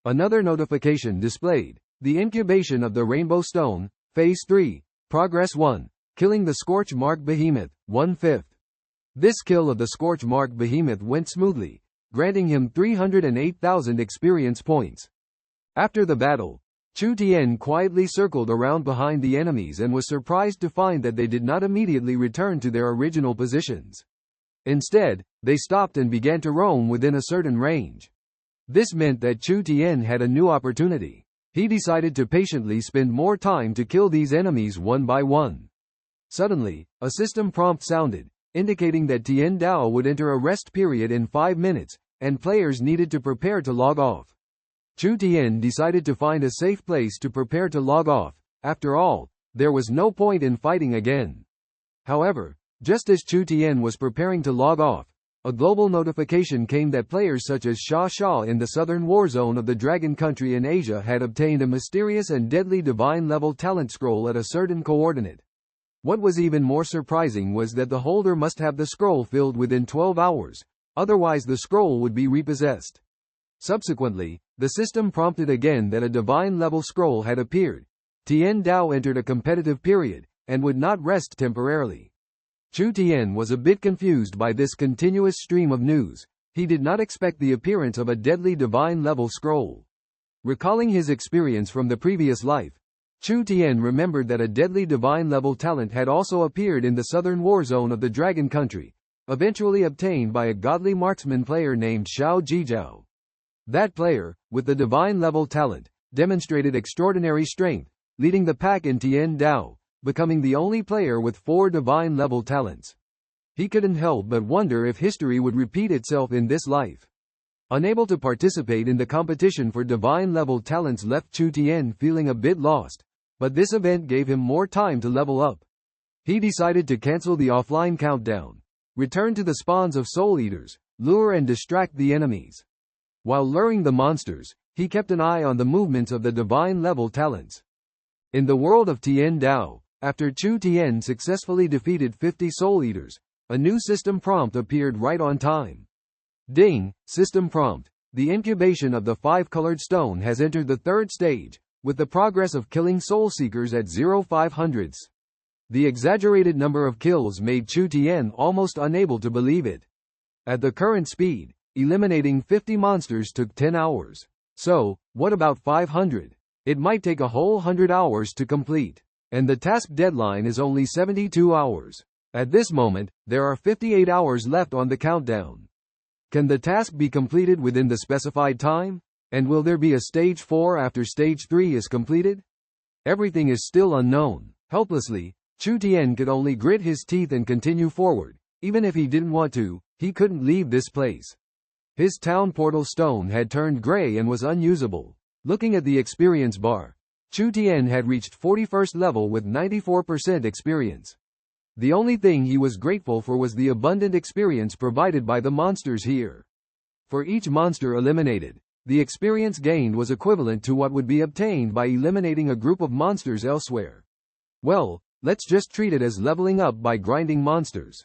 Another notification displayed. The incubation of the Rainbow Stone, Phase 3, Progress 1, killing the scorch-marked behemoth, 1/5. This kill of the scorch-marked behemoth went smoothly, granting him 308,000 experience points. After the battle, Chu Tian quietly circled around behind the enemies and was surprised to find that they did not immediately return to their original positions. Instead, they stopped and began to roam within a certain range. This meant that Chu Tian had a new opportunity. He decided to patiently spend more time to kill these enemies one by one. Suddenly, a system prompt sounded, indicating that Tien Dao would enter a rest period in 5 minutes, and players needed to prepare to log off. Chu Tian decided to find a safe place to prepare to log off. After all, there was no point in fighting again. However, just as Chu Tian was preparing to log off, a global notification came that players such as Sha Sha in the southern war zone of the Dragon Country in Asia had obtained a mysterious and deadly divine-level talent scroll at a certain coordinate. What was even more surprising was that the holder must have the scroll filled within 12 hours, otherwise the scroll would be repossessed. Subsequently, the system prompted again that a divine-level scroll had appeared. Tien Dao entered a competitive period, and would not rest temporarily. Chu Tian was a bit confused by this continuous stream of news. He did not expect the appearance of a deadly divine-level scroll. Recalling his experience from the previous life, Chu Tian remembered that a deadly divine-level talent had also appeared in the southern war zone of the Dragon Country, eventually obtained by a godly marksman player named Xiao Jijiao. That player, with the divine-level talent, demonstrated extraordinary strength, leading the pack in Tien Dao, becoming the only player with 4 divine-level talents. He couldn't help but wonder if history would repeat itself in this life. Unable to participate in the competition for divine-level talents left Chu Tian feeling a bit lost, but this event gave him more time to level up. He decided to cancel the offline countdown, return to the spawns of Soul Eaters, lure and distract the enemies. While luring the monsters, he kept an eye on the movements of the divine-level talents. In the world of Tien Dao, after Chu Tian successfully defeated 50 Soul Eaters, a new system prompt appeared right on time. Ding! System prompt. The incubation of the 5-colored stone has entered the 3rd stage, with the progress of killing Soul Seekers at 0.500. The exaggerated number of kills made Chu Tian almost unable to believe it. At the current speed, eliminating 50 monsters took 10 hours. So, what about 500? It might take a whole 100 hours to complete. And the task deadline is only 72 hours. At this moment, there are 58 hours left on the countdown. Can the task be completed within the specified time? And will there be a stage 4 after stage 3 is completed? Everything is still unknown. Helplessly, Chu Tian could only grit his teeth and continue forward. Even if he didn't want to, he couldn't leave this place. His town portal stone had turned gray and was unusable. Looking at the experience bar, Chu Tian had reached 41st level with 94% experience. The only thing he was grateful for was the abundant experience provided by the monsters here. For each monster eliminated, the experience gained was equivalent to what would be obtained by eliminating a group of monsters elsewhere. Well, let's just treat it as leveling up by grinding monsters.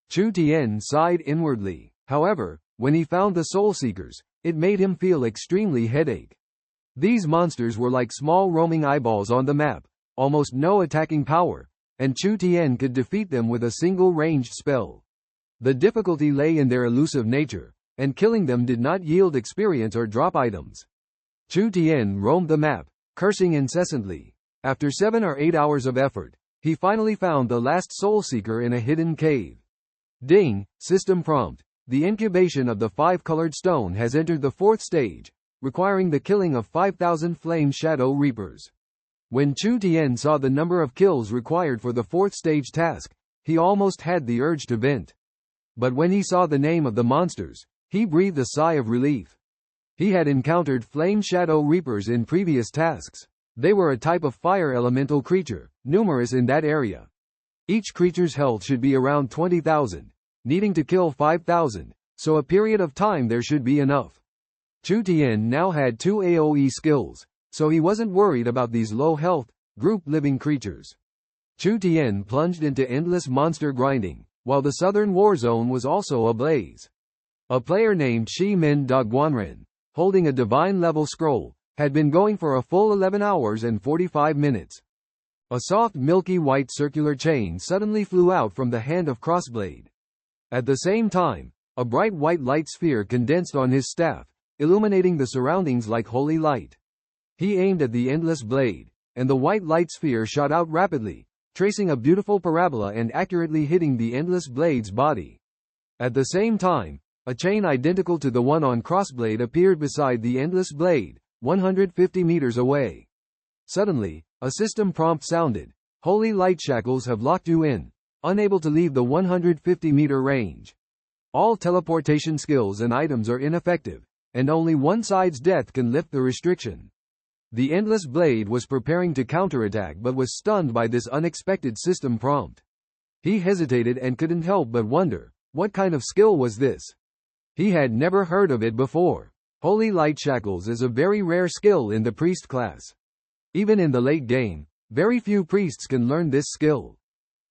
Chu Tian sighed inwardly. However, when he found the Soul Seekers, it made him feel extremely headache. These monsters were like small roaming eyeballs on the map, almost no attacking power, and Chu Tian could defeat them with a single ranged spell. The difficulty lay in their elusive nature, and killing them did not yield experience or drop items. Chu Tian roamed the map, cursing incessantly. After 7 or 8 hours of effort, he finally found the last Soul Seeker in a hidden cave. Ding! System prompt. The incubation of the 5-colored stone has entered the 4th stage, requiring the killing of 5,000 flame shadow reapers. When Chu Tian saw the number of kills required for the 4th stage task, he almost had the urge to vent. But when he saw the name of the monsters, he breathed a sigh of relief. He had encountered flame shadow reapers in previous tasks. They were a type of fire elemental creature, numerous in that area. Each creature's health should be around 20,000, needing to kill 5,000, so a period of time there should be enough. Chu Tian now had 2 AoE skills, so he wasn't worried about these low-health, group-living creatures. Chu Tian plunged into endless monster grinding, while the southern war zone was also ablaze. A player named Shi Min Dogguanren, holding a divine-level scroll, had been going for a full 11 hours and 45 minutes. A soft milky white circular chain suddenly flew out from the hand of Crossblade. At the same time, a bright white light sphere condensed on his staff, illuminating the surroundings like holy light. He aimed at the endless blade, and the white light sphere shot out rapidly, tracing a beautiful parabola and accurately hitting the endless blade's body. At the same time, a chain identical to the one on Crossblade appeared beside the endless blade, 150 meters away. Suddenly, a system prompt sounded. Holy light shackles have locked you in, unable to leave the 150-meter range. All teleportation skills and items are ineffective, and only one side's death can lift the restriction. The endless blade was preparing to counterattack but was stunned by this unexpected system prompt. He hesitated and couldn't help but wonder, what kind of skill was this? He had never heard of it before. Holy Light Shackles is a very rare skill in the priest class. Even in the late game, very few priests can learn this skill.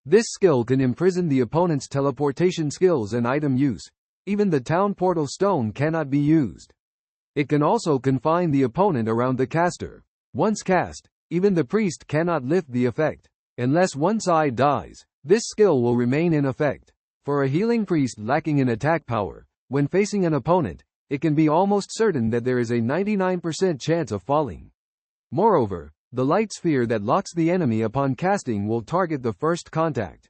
This skill can imprison the opponent's teleportation skills and item use. Even the town portal stone cannot be used. It can also confine the opponent around the caster. Once cast, even the priest cannot lift the effect. Unless one side dies, this skill will remain in effect. For a healing priest lacking in attack power, when facing an opponent, it can be almost certain that there is a 99% chance of falling. Moreover, the light sphere that locks the enemy upon casting will target the first contact.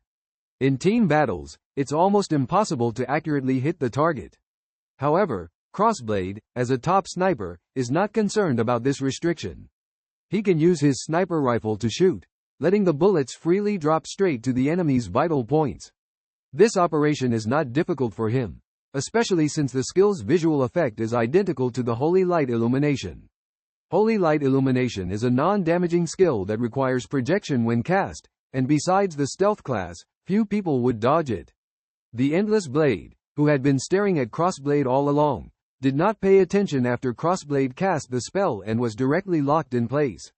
In team battles, it's almost impossible to accurately hit the target. However, Crossblade, as a top sniper, is not concerned about this restriction. He can use his sniper rifle to shoot, letting the bullets freely drop straight to the enemy's vital points. This operation is not difficult for him, especially since the skill's visual effect is identical to the Holy Light Illumination. Holy Light Illumination is a non-damaging skill that requires projection when cast, and besides the stealth class, few people would dodge it. The Endless Blade, who had been staring at Crossblade all along, did not pay attention after Crossblade cast the spell and was directly locked in place.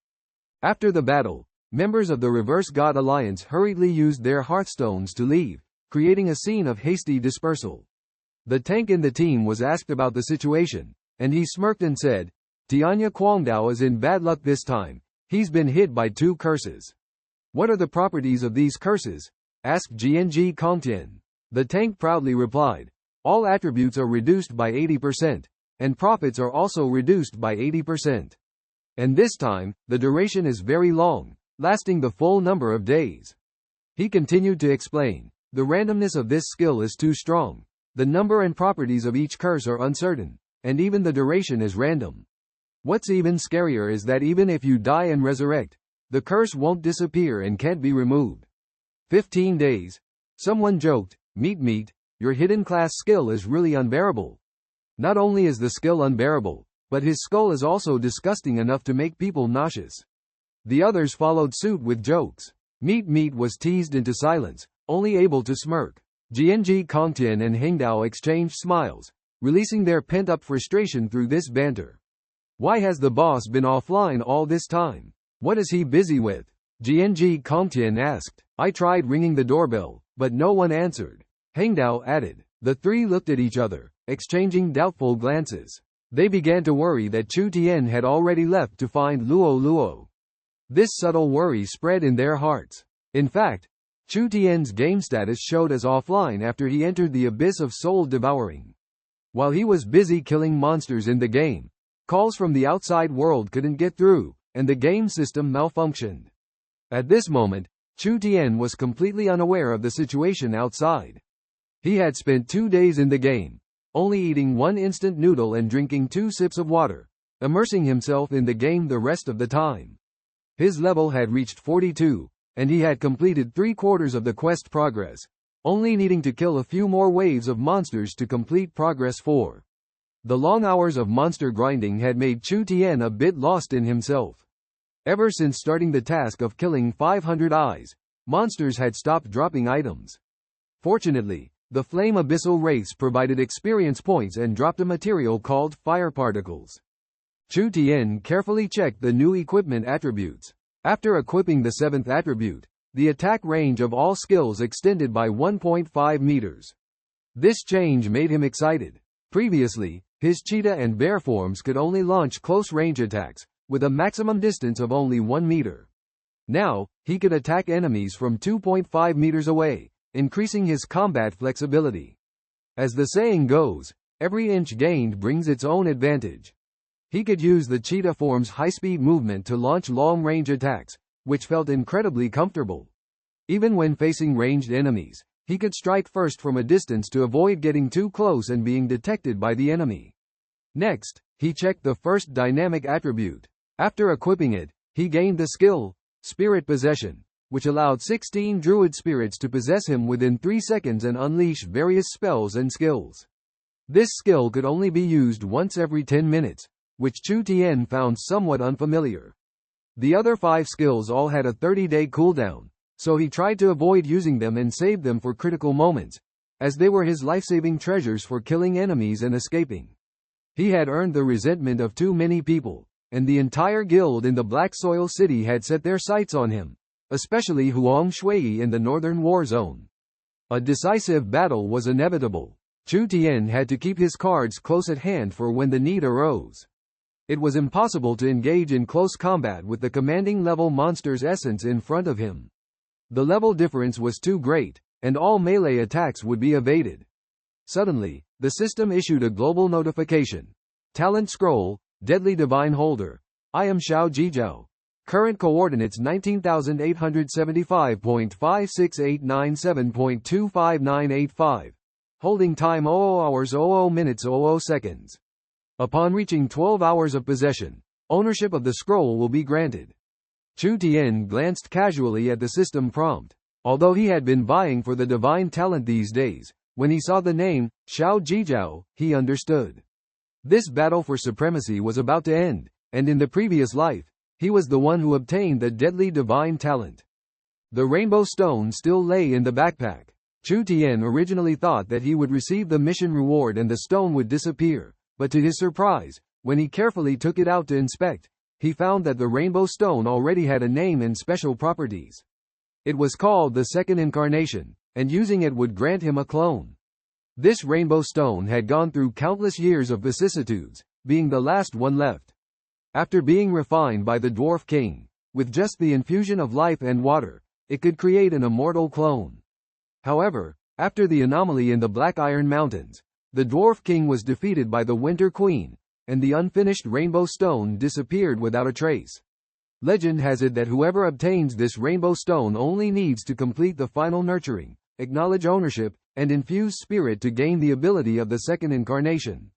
After the battle, members of the Reverse God Alliance hurriedly used their hearthstones to leave, creating a scene of hasty dispersal. The tank in the team was asked about the situation, and he smirked and said, Tianya Kwangdao is in bad luck this time. He's been hit by 2 curses. What are the properties of these curses? Asked GNG Kongtian. The tank proudly replied, all attributes are reduced by 80%, and profits are also reduced by 80%. And this time, the duration is very long, lasting the full number of days. He continued to explain, the randomness of this skill is too strong. The number and properties of each curse are uncertain, and even the duration is random. What's even scarier is that even if you die and resurrect, the curse won't disappear and can't be removed. 15 days. Someone joked, meat, your hidden class skill is really unbearable. Not only is the skill unbearable, but his skull is also disgusting enough to make people nauseous. The others followed suit with jokes. Meat was teased into silence, only able to smirk. GNG Kongtian and Hengdao exchanged smiles, releasing their pent-up frustration through this banter. Why has the boss been offline all this time? What is he busy with? Tian asked. I tried ringing the doorbell, but no one answered. Hangdao added. The three looked at each other, exchanging doubtful glances. They began to worry that Chu Tian had already left to find Luo. This subtle worry spread in their hearts. In fact, Chu Tian's game status showed as offline after he entered the abyss of soul devouring. While he was busy killing monsters in the game, calls from the outside world couldn't get through, and the game system malfunctioned. At this moment, Chu Tian was completely unaware of the situation outside. He had spent 2 days in the game, only eating 1 instant noodle and drinking 2 sips of water, immersing himself in the game the rest of the time. His level had reached 42, and he had completed 3/4 of the quest progress, only needing to kill a few more waves of monsters to complete progress 4. The long hours of monster grinding had made Chu Tian a bit lost in himself. Ever since starting the task of killing 500 eyes, monsters had stopped dropping items. Fortunately, the Flame Abyssal Wraiths provided experience points and dropped a material called fire particles. Chu Tian carefully checked the new equipment attributes. After equipping the 7th attribute, the attack range of all skills extended by 1.5 meters. This change made him excited. Previously, his cheetah and bear forms could only launch close-range attacks, with a maximum distance of only 1 meter. Now, he could attack enemies from 2.5 meters away, increasing his combat flexibility. As the saying goes, every inch gained brings its own advantage. He could use the cheetah form's high-speed movement to launch long-range attacks, which felt incredibly comfortable. Even when facing ranged enemies, he could strike first from a distance to avoid getting too close and being detected by the enemy. Next, he checked the first dynamic attribute. After equipping it, he gained the skill, Spirit Possession, which allowed 16 druid spirits to possess him within 3 seconds and unleash various spells and skills. This skill could only be used once every 10 minutes, which Chu Tian found somewhat unfamiliar. The other 5 skills all had a 30-day cooldown, so he tried to avoid using them and saved them for critical moments, as they were his life-saving treasures for killing enemies and escaping. He had earned the resentment of too many people, and the entire guild in the Black Soil City had set their sights on him, especially Huang Shui in the Northern War Zone. A decisive battle was inevitable. Chu Tian had to keep his cards close at hand for when the need arose. It was impossible to engage in close combat with the commanding level monster's essence in front of him. The level difference was too great, and all melee attacks would be evaded. Suddenly, the system issued a global notification. Talent Scroll, Deadly Divine Holder. I am Xiao Jijiao. Current coordinates 19,875.56897.25985. Holding time 00 hours 00 minutes 00 seconds. Upon reaching 12 hours of possession, ownership of the scroll will be granted. Chu Tian glanced casually at the system prompt. Although he had been vying for the divine talent these days, when he saw the name, Xiao Jijiao, he understood. This battle for supremacy was about to end, and in the previous life, he was the one who obtained the deadly divine talent. The rainbow stone still lay in the backpack. Chu Tian originally thought that he would receive the mission reward and the stone would disappear, but to his surprise, when he carefully took it out to inspect, he found that the rainbow stone already had a name and special properties. It was called the Second Incarnation, and using it would grant him a clone. This rainbow stone had gone through countless years of vicissitudes, being the last one left. After being refined by the Dwarf King, with just the infusion of life and water, it could create an immortal clone. However, after the anomaly in the Black Iron Mountains, the Dwarf King was defeated by the Winter Queen, and the unfinished rainbow stone disappeared without a trace. Legend has it that whoever obtains this rainbow stone only needs to complete the final nurturing, acknowledge ownership, and infuse spirit to gain the ability of the Second Incarnation.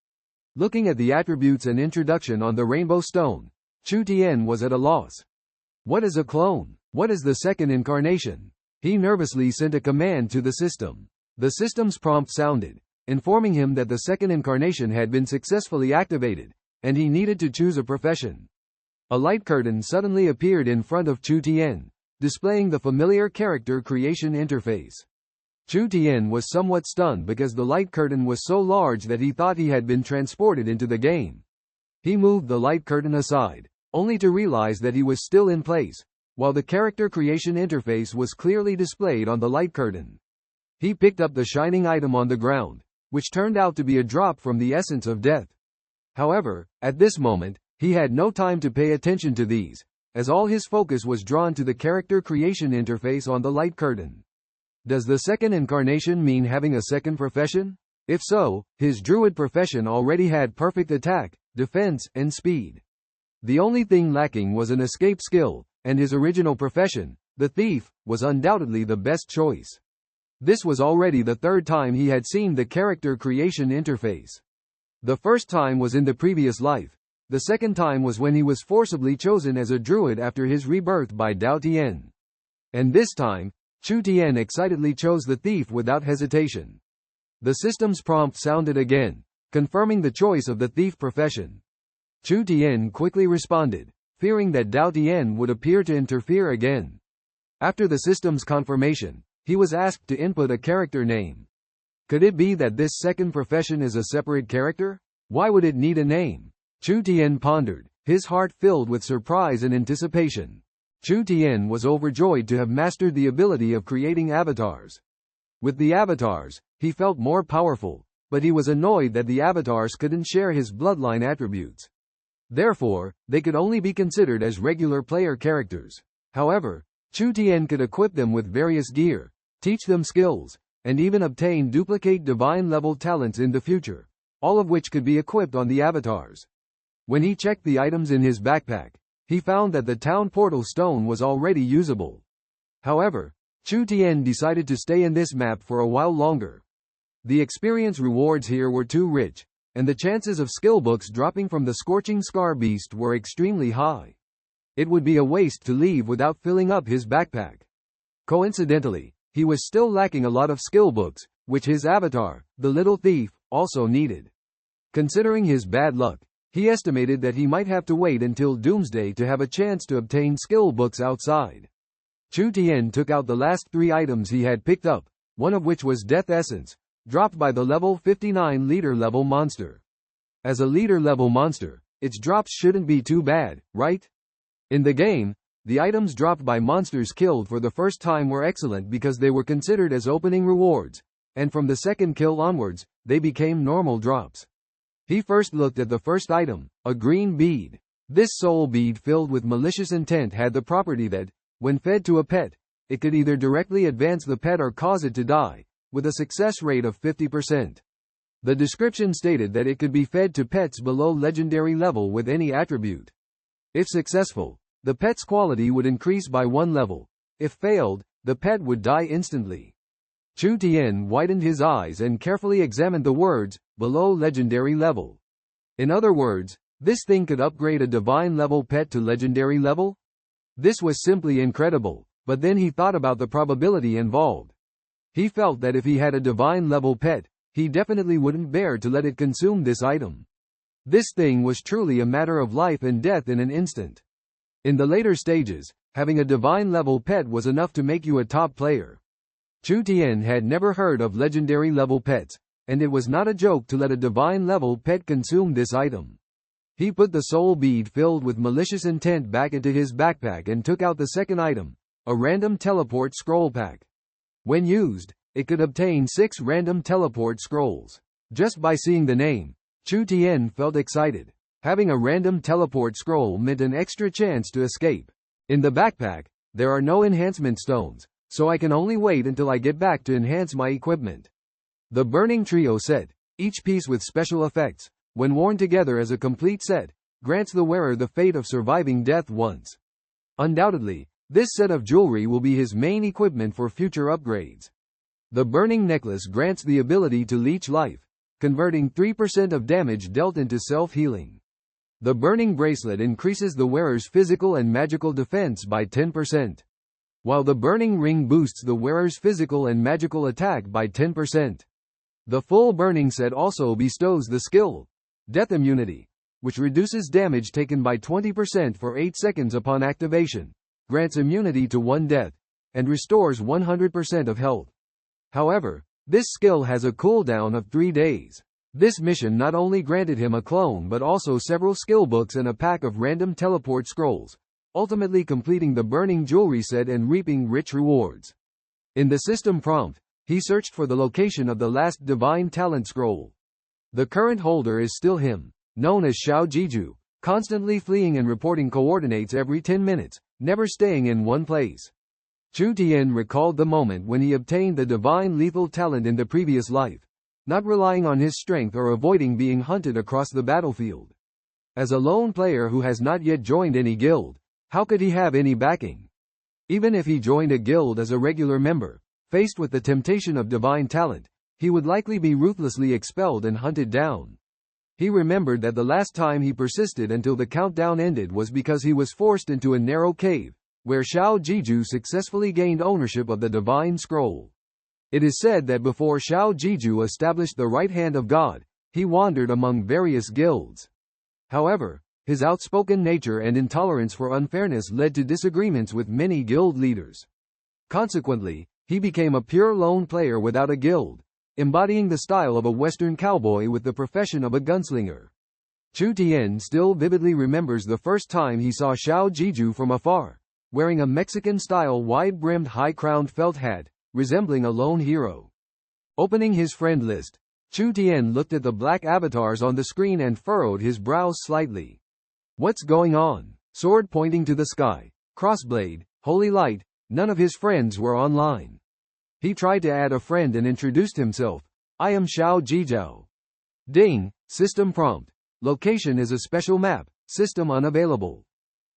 Looking at the attributes and introduction on the rainbow stone, Chu Tian was at a loss. What is a clone? What is the Second Incarnation? He nervously sent a command to the system. The system's prompt sounded, informing him that the Second Incarnation had been successfully activated, and he needed to choose a profession. A light curtain suddenly appeared in front of Chu Tian, displaying the familiar character creation interface. Chu Tian was somewhat stunned because the light curtain was so large that he thought he had been transported into the game. He moved the light curtain aside, only to realize that he was still in place, while the character creation interface was clearly displayed on the light curtain. He picked up the shining item on the ground, which turned out to be a drop from the essence of death. However, at this moment, he had no time to pay attention to these, as all his focus was drawn to the character creation interface on the light curtain. Does the second incarnation mean having a second profession? If so, his druid profession already had perfect attack, defense, and speed. The only thing lacking was an escape skill, and his original profession, the thief, was undoubtedly the best choice. This was already the third time he had seen the character creation interface. The first time was in the previous life. The second time was when he was forcibly chosen as a druid after his rebirth by Tien. And this time, Chu Tian excitedly chose the thief without hesitation. The system's prompt sounded again, confirming the choice of the thief profession. Chu Tian quickly responded, fearing that Tien would appear to interfere again. After the system's confirmation, he was asked to input a character name. Could it be that this second profession is a separate character? Why would it need a name? Chu Tian pondered, his heart filled with surprise and anticipation. Chu Tian was overjoyed to have mastered the ability of creating avatars. With the avatars, he felt more powerful, but he was annoyed that the avatars couldn't share his bloodline attributes. Therefore, they could only be considered as regular player characters. However, Chu Tian could equip them with various gear, teach them skills, and even obtain duplicate divine-level talents in the future, all of which could be equipped on the avatars. When he checked the items in his backpack, he found that the town portal stone was already usable. However, Chu Tian decided to stay in this map for a while longer. The experience rewards here were too rich, and the chances of skill books dropping from the Scorching Scar Beast were extremely high. It would be a waste to leave without filling up his backpack. Coincidentally, he was still lacking a lot of skill books, which his avatar, the little thief, also needed. Considering his bad luck, he estimated that he might have to wait until Doomsday to have a chance to obtain skill books outside. Chu Tian took out the last 3 items he had picked up, one of which was Death Essence, dropped by the level 59 leader-level monster. As a leader-level monster, its drops shouldn't be too bad, right? In the game, the items dropped by monsters killed for the first time were excellent because they were considered as opening rewards, and from the second kill onwards, they became normal drops. He first looked at the first item, a green bead. This soul bead filled with malicious intent had the property that, when fed to a pet, it could either directly advance the pet or cause it to die, with a success rate of 50%. The description stated that it could be fed to pets below legendary level with any attribute. If successful, the pet's quality would increase by 1 level. If failed, the pet would die instantly. Chu Tian widened his eyes and carefully examined the words, below legendary level. In other words, this thing could upgrade a divine level pet to legendary level? This was simply incredible, but then he thought about the probability involved. He felt that if he had a divine level pet, he definitely wouldn't bear to let it consume this item. This thing was truly a matter of life and death in an instant. In the later stages, having a divine level pet was enough to make you a top player. Chu Tian had never heard of legendary level pets, and it was not a joke to let a divine level pet consume this item. He put the soul bead filled with malicious intent back into his backpack and took out the second item, a random teleport scroll pack. When used, it could obtain 6 random teleport scrolls. Just by seeing the name, Chu Tian felt excited. Having a random teleport scroll meant an extra chance to escape. In the backpack, there are no enhancement stones, so I can only wait until I get back to enhance my equipment. The Burning Trio set, each piece with special effects, when worn together as a complete set, grants the wearer the fate of surviving death once. Undoubtedly, this set of jewelry will be his main equipment for future upgrades. The Burning Necklace grants the ability to leech life, converting 3% of damage dealt into self-healing. The Burning Bracelet increases the wearer's physical and magical defense by 10%, while the Burning Ring boosts the wearer's physical and magical attack by 10%. The full Burning set also bestows the skill, Death Immunity, which reduces damage taken by 20% for 8 seconds upon activation, grants immunity to 1 death, and restores 100% of health. However, this skill has a cooldown of 3 days. This mission not only granted him a clone but also several skill books and a pack of random teleport scrolls, ultimately completing the burning jewelry set and reaping rich rewards. In the system prompt, he searched for the location of the last divine talent scroll. The current holder is still him, known as Xiao Jiju, constantly fleeing and reporting coordinates every 10 minutes, never staying in one place. Chu Tian recalled the moment when he obtained the divine lethal talent in the previous life, not relying on his strength or avoiding being hunted across the battlefield. As a lone player who has not yet joined any guild, how could he have any backing? Even if he joined a guild as a regular member, faced with the temptation of divine talent, he would likely be ruthlessly expelled and hunted down. He remembered that the last time he persisted until the countdown ended was because he was forced into a narrow cave, where Xiao Jiju successfully gained ownership of the divine scroll. It is said that before Xiao Jiju established the right hand of God, he wandered among various guilds. However, his outspoken nature and intolerance for unfairness led to disagreements with many guild leaders. Consequently, he became a pure lone player without a guild, embodying the style of a Western cowboy with the profession of a gunslinger. Chu Tian still vividly remembers the first time he saw Xiao Jiju from afar, wearing a Mexican-style wide-brimmed high-crowned felt hat, resembling a lone hero. Opening his friend list, Chu Tian looked at the black avatars on the screen and furrowed his brows slightly. What's going on? Sword pointing to the sky, crossblade, holy light, none of his friends were online. He tried to add a friend and introduced himself. I am Xiao Jijao. Ding, system prompt. Location is a special map, system unavailable.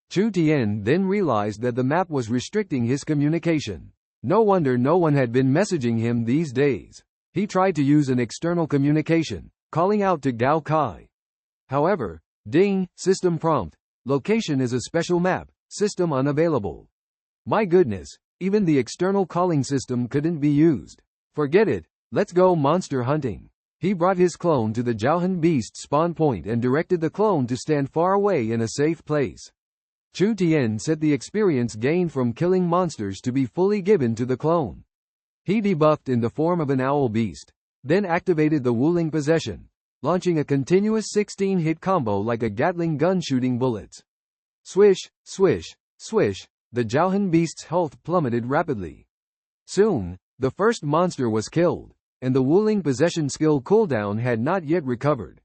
Chu Tian then realized that the map was restricting his communication. No wonder no one had been messaging him these days. He tried to use an external communication, calling out to Gao Kai. However, ding, system prompt. Location is a special map, system unavailable. My goodness, even the external calling system couldn't be used. Forget it, let's go monster hunting. He brought his clone to the Jiaohan Beast spawn point and directed the clone to stand far away in a safe place. Chu Tian set the experience gained from killing monsters to be fully given to the clone. He debuffed in the form of an owl beast, then activated the Wuling possession, launching a continuous 16-hit combo like a Gatling gun shooting bullets. Swish, swish, swish. The Jiaohan beast's health plummeted rapidly. Soon, the first monster was killed, and the Wuling possession skill cooldown had not yet recovered.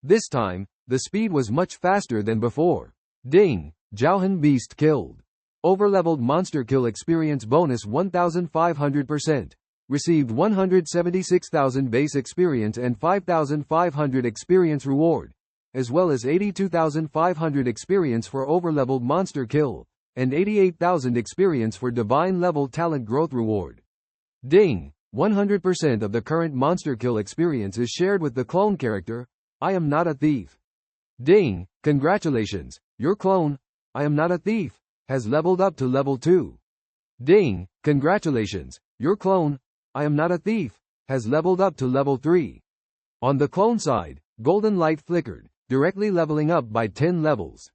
This time, the speed was much faster than before. Ding, Jiaohan beast killed. Overleveled monster kill experience bonus 1500%. Received 176,000 base experience and 5,500 experience reward, as well as 82,500 experience for overleveled monster kill, and 88,000 experience for divine level talent growth reward. Ding! 100% of the current monster kill experience is shared with the clone character, I am not a thief. Ding! Congratulations, your clone, I am not a thief, has leveled up to level 2. Ding! Congratulations, your clone, I am not a thief, has leveled up to level 3. On the clone side, golden light flickered, directly leveling up by 10 levels.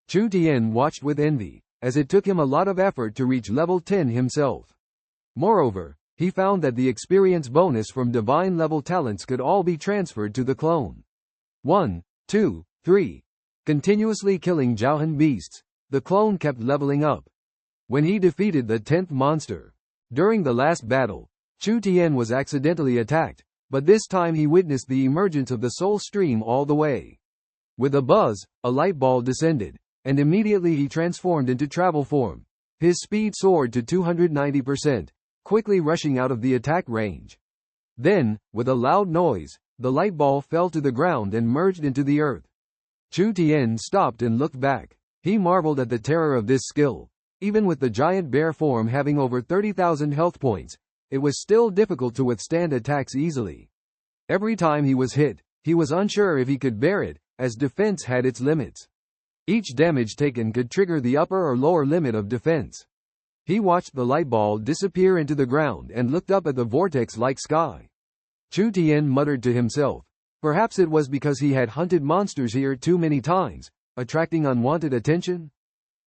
Chu Tian watched with envy, as it took him a lot of effort to reach level 10 himself. Moreover, he found that the experience bonus from divine level talents could all be transferred to the clone. 1, 2, 3. Continuously killing Jiaohan beasts, the clone kept leveling up. When he defeated the 10th monster, during the last battle, Chu Tian was accidentally attacked, but this time he witnessed the emergence of the soul stream all the way. With a buzz, a light ball descended, and immediately he transformed into travel form. His speed soared to 290%, quickly rushing out of the attack range. Then, with a loud noise, the light ball fell to the ground and merged into the earth. Chu Tian stopped and looked back. He marveled at the terror of this skill. Even with the giant bear form having over 30,000 health points, it was still difficult to withstand attacks easily. Every time he was hit, he was unsure if he could bear it, as defense had its limits. Each damage taken could trigger the upper or lower limit of defense. He watched the light ball disappear into the ground and looked up at the vortex-like sky. Chu Tian muttered to himself. Perhaps it was because he had hunted monsters here too many times, attracting unwanted attention?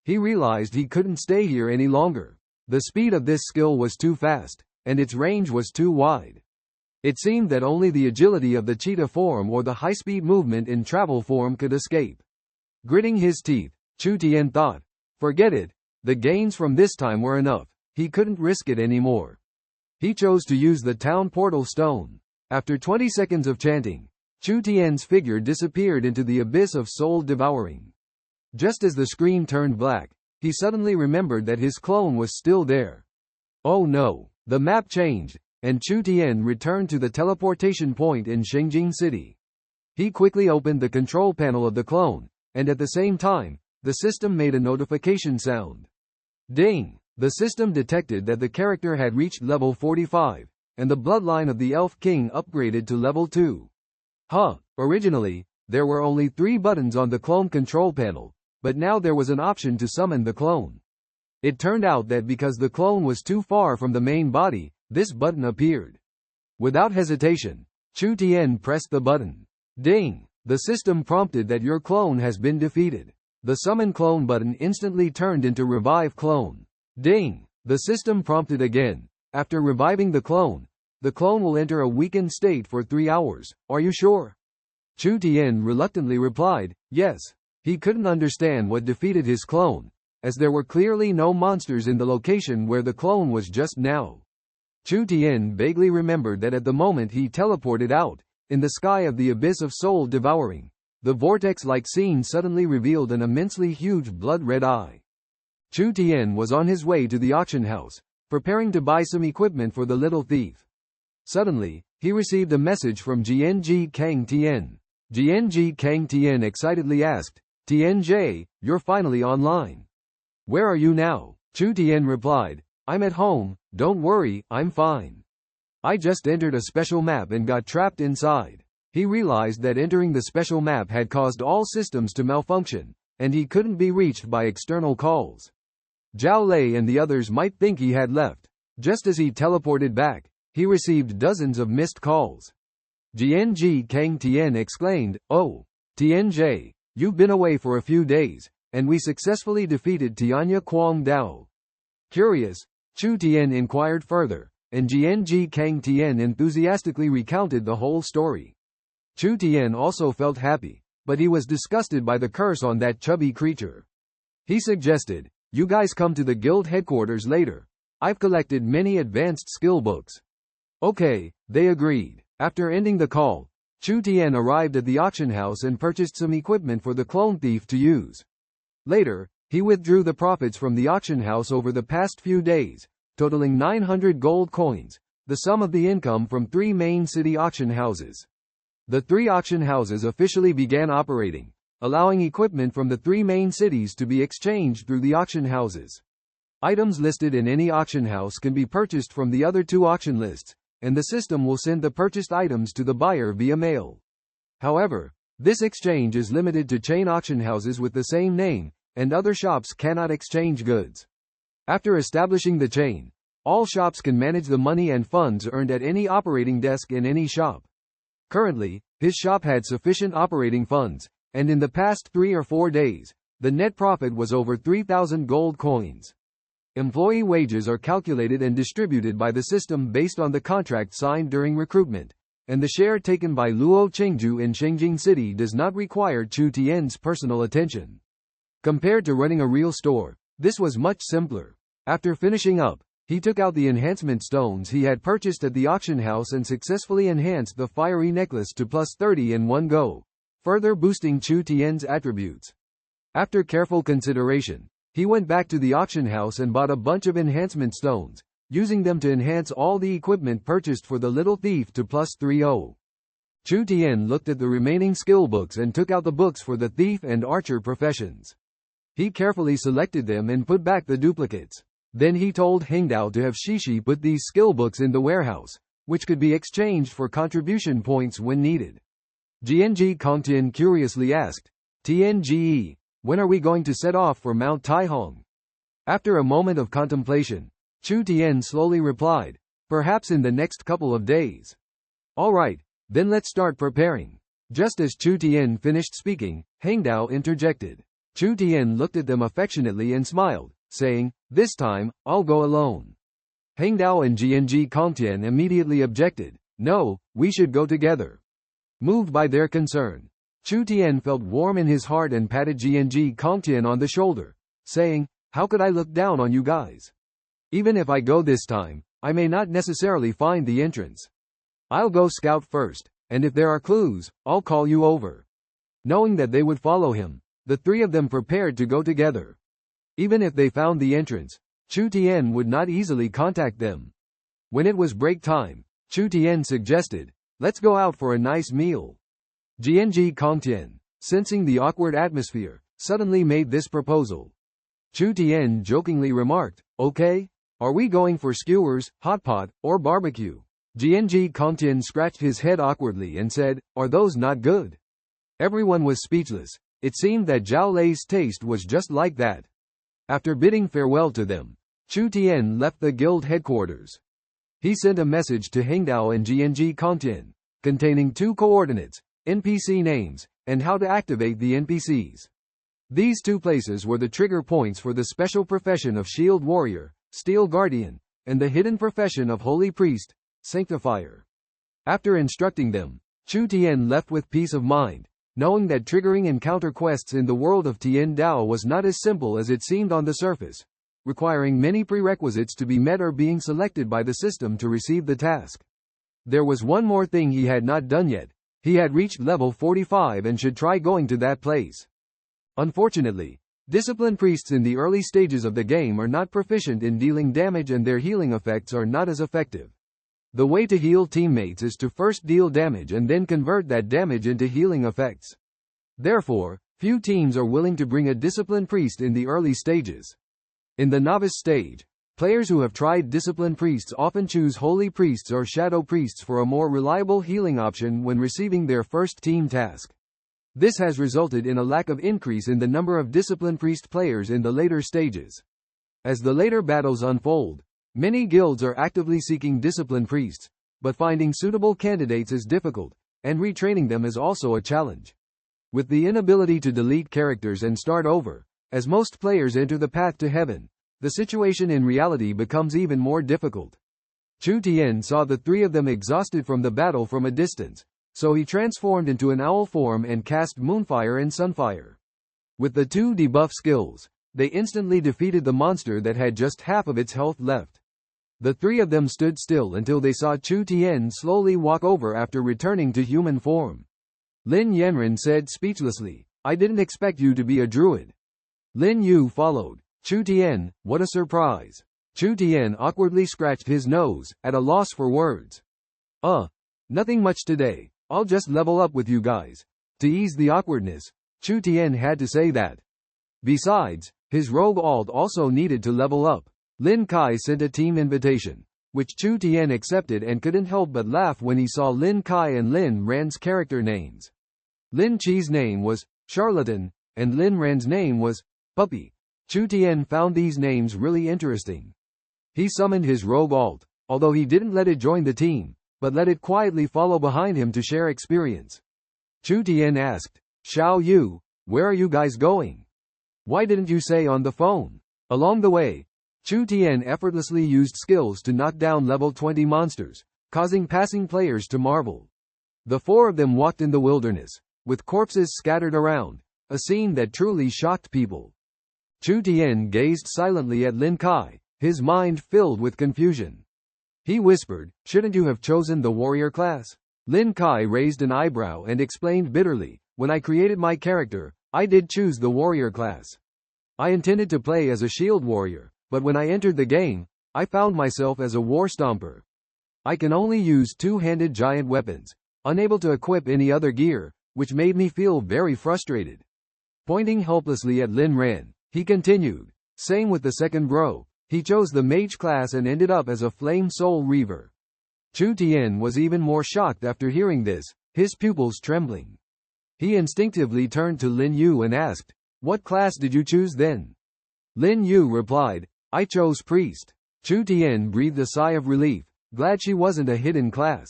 He realized he couldn't stay here any longer. The speed of this skill was too fast, and its range was too wide. It seemed that only the agility of the cheetah form or the high-speed movement in travel form could escape. Gritting his teeth, Chu Tian thought, Forget it. The gains from this time were enough. He couldn't risk it anymore. He chose to use the town portal stone. After 20 seconds of chanting, Chu Tian's figure disappeared into the abyss of soul devouring. Just as the screen turned black, he suddenly remembered that his clone was still there. Oh no, the map changed, and Chu Tian returned to the teleportation point in Shengjing City. He quickly opened the control panel of the clone, and at the same time, the system made a notification sound. Ding! The system detected that the character had reached level 45, and the bloodline of the Elf King upgraded to level 2. Originally, there were only 3 buttons on the clone control panel, but now there was an option to summon the clone. It turned out that because the clone was too far from the main body, this button appeared. Without hesitation, Chu Tian pressed the button. Ding! The system prompted that your clone has been defeated. The summon clone button instantly turned into revive clone. Ding! The system prompted again. After reviving the clone will enter a weakened state for 3 hours. Are you sure? Chu Tian reluctantly replied, yes. He couldn't understand what defeated his clone, as there were clearly no monsters in the location where the clone was just now. Chu Tian vaguely remembered that at the moment he teleported out, in the sky of the abyss of soul devouring, the vortex-like scene suddenly revealed an immensely huge blood-red eye. Chu Tian was on his way to the auction house, preparing to buy some equipment for the little thief. Suddenly, he received a message from Jianji Kang Tien. Jianji Kang Tien excitedly asked, Tianj, you're finally online. Where are you now? Chu Tian replied, I'm at home, don't worry, I'm fine. I just entered a special map and got trapped inside. He realized that entering the special map had caused all systems to malfunction, and he couldn't be reached by external calls. Zhao Lei and the others might think he had left. Just as he teleported back, he received dozens of missed calls. Jianji Kang Tien exclaimed, oh, Tianj, you've been away for a few days, and we successfully defeated Tianya Quang Dao. Curious, Chu Tian inquired further, and Jianji Kang Tien enthusiastically recounted the whole story. Chu Tian also felt happy, but he was disgusted by the curse on that chubby creature. He suggested, you guys come to the guild headquarters later. I've collected many advanced skill books. Okay, they agreed. After ending the call, Chu Tian arrived at the auction house and purchased some equipment for the clone thief to use. Later, he withdrew the profits from the auction house over the past few days, totaling 900 gold coins, the sum of the income from 3 main city auction houses. The 3 auction houses officially began operating, allowing equipment from the 3 main cities to be exchanged through the auction houses. Items listed in any auction house can be purchased from the other 2 auction lists, and the system will send the purchased items to the buyer via mail. However, this exchange is limited to chain auction houses with the same name, and other shops cannot exchange goods. After establishing the chain, all shops can manage the money and funds earned at any operating desk in any shop. Currently, his shop had sufficient operating funds, and in the past 3 or 4 days, the net profit was over 3,000 gold coins. Employee wages are calculated and distributed by the system based on the contract signed during recruitment, and the share taken by Luo Chengju in Shengjing City does not require Chu Tian's personal attention. Compared to running a real store, this was much simpler. After finishing up, he took out the enhancement stones he had purchased at the auction house and successfully enhanced the fiery necklace to +30 in one go, further boosting Chu Tian's attributes. After careful consideration, he went back to the auction house and bought a bunch of enhancement stones, using them to enhance all the equipment purchased for the little thief to +30. Chu Tian looked at the remaining skill books and took out the books for the thief and archer professions. He carefully selected them and put back the duplicates. Then he told Hengdao to have Shishi put these skill books in the warehouse, which could be exchanged for contribution points when needed. Jianji Kongtian curiously asked, Tianji, when are we going to set off for Mount Taihong? After a moment of contemplation, Chu Tian slowly replied, perhaps in the next couple of days. All right, then let's start preparing. Just as Chu Tian finished speaking, Hengdao interjected. Chu Tian looked at them affectionately and smiled, saying, this time, I'll go alone. Hengdao and Jianji Kongtian immediately objected, no, we should go together. Moved by their concern, Chu Tian felt warm in his heart and patted Jianji Kongtian on the shoulder, saying, "How could I look down on you guys? Even if I go this time, I may not necessarily find the entrance. I'll go scout first, and if there are clues, I'll call you over." Knowing that they would follow him, the three of them prepared to go together. Even if they found the entrance, Chu Tian would not easily contact them. When it was break time, Chu Tian suggested, "Let's go out for a nice meal." Chu Tian, sensing the awkward atmosphere, suddenly made this proposal. Chu Tian jokingly remarked, "Okay? Are we going for skewers, hot pot, or barbecue?" Chu Tian scratched his head awkwardly and said, "Are those not good?" Everyone was speechless. It seemed that Zhao Lei's taste was just like that. After bidding farewell to them, Chu Tian left the guild headquarters. He sent a message to Hengdao and Chu Tian, containing 2 coordinates, NPC names, and how to activate the NPCs. These 2 places were the trigger points for the special profession of Shield Warrior, Steel Guardian, and the hidden profession of Holy Priest, Sanctifier. After instructing them, Chu Tian left with peace of mind, knowing that triggering encounter quests in the world of Tien Dao was not as simple as it seemed on the surface, requiring many prerequisites to be met or being selected by the system to receive the task. There was one more thing he had not done yet. He had reached level 45 and should try going to that place. Unfortunately, disciplined priests in the early stages of the game are not proficient in dealing damage and their healing effects are not as effective. The way to heal teammates is to first deal damage and then convert that damage into healing effects. Therefore, few teams are willing to bring a disciplined priest in the early stages. In the novice stage, players who have tried disciplined priests often choose holy priests or shadow priests for a more reliable healing option when receiving their first team task. This has resulted in a lack of increase in the number of disciplined priest players in the later stages. As the later battles unfold, many guilds are actively seeking disciplined priests, but finding suitable candidates is difficult, and retraining them is also a challenge. With the inability to delete characters and start over, as most players enter the path to heaven, the situation in reality becomes even more difficult. Chu Tian saw the 3 of them exhausted from the battle from a distance, so he transformed into an owl form and cast Moonfire and Sunfire. With the 2 debuff skills, they instantly defeated the monster that had just half of its health left. The 3 of them stood still until they saw Chu Tian slowly walk over after returning to human form. Lin Yanren said speechlessly, "I didn't expect you to be a druid." Lin Yu followed. "Chu Tian, what a surprise." Chu Tian awkwardly scratched his nose, at a loss for words. Nothing much today. I'll just level up with you guys." To ease the awkwardness, Chu Tian had to say that. Besides, his rogue alt also needed to level up. Lin Kai sent a team invitation, which Chu Tian accepted and couldn't help but laugh when he saw Lin Kai and Lin Ran's character names. Lin Chi's name was Charlatan, and Lin Ran's name was Puppy. Chu Tian found these names really interesting. He summoned his rogue alt, although he didn't let it join the team, but let it quietly follow behind him to share experience. Chu Tian asked, "Xiao Yu, where are you guys going? Why didn't you say on the phone?" Along the way, Chu Tian effortlessly used skills to knock down level 20 monsters, causing passing players to marvel. The 4 of them walked in the wilderness, with corpses scattered around, a scene that truly shocked people. Chu Tian gazed silently at Lin Kai, his mind filled with confusion. He whispered, "Shouldn't you have chosen the warrior class?" Lin Kai raised an eyebrow and explained bitterly, "When I created my character, I did choose the warrior class. I intended to play as a shield warrior, but when I entered the game, I found myself as a war stomper. I can only use 2-handed giant weapons, unable to equip any other gear, which made me feel very frustrated." Pointing helplessly at Lin Ran, he continued, "Same with the second bro. He chose the mage class and ended up as a flame soul reaver." Chu Tian was even more shocked after hearing this, his pupils trembling. He instinctively turned to Lin Yu and asked, "What class did you choose then?" Lin Yu replied, "I chose priest." Chu Tian breathed a sigh of relief, glad she wasn't a hidden class.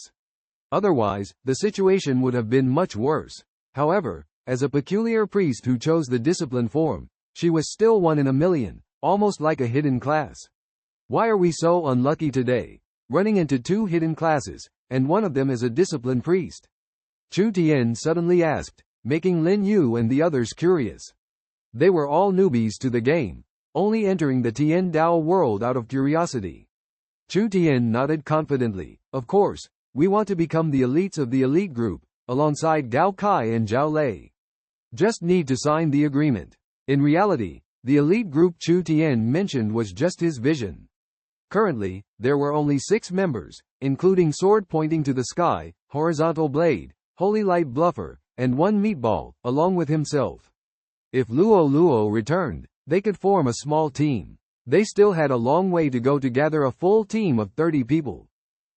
Otherwise, the situation would have been much worse. However, as a peculiar priest who chose the discipline form, she was still 1 in a million, almost like a hidden class. Why are we so unlucky today? Running into 2 hidden classes, and one of them is a disciplined priest. Chu Tian suddenly asked, making Lin Yu and the others curious. They were all newbies to the game, only entering the Tien Dao world out of curiosity. Chu Tian nodded confidently. Of course, we want to become the elites of the elite group, alongside Gao Kai and Zhao Lei. Just need to sign the agreement. In reality, the elite group Chu Tian mentioned was just his vision. Currently, there were only 6 members, including Sword Pointing to the Sky, Horizontal Blade, Holy Light Bluffer, and 1 Meatball, along with himself. If Luo returned, they could form a small team. They still had a long way to go to gather a full team of 30 people.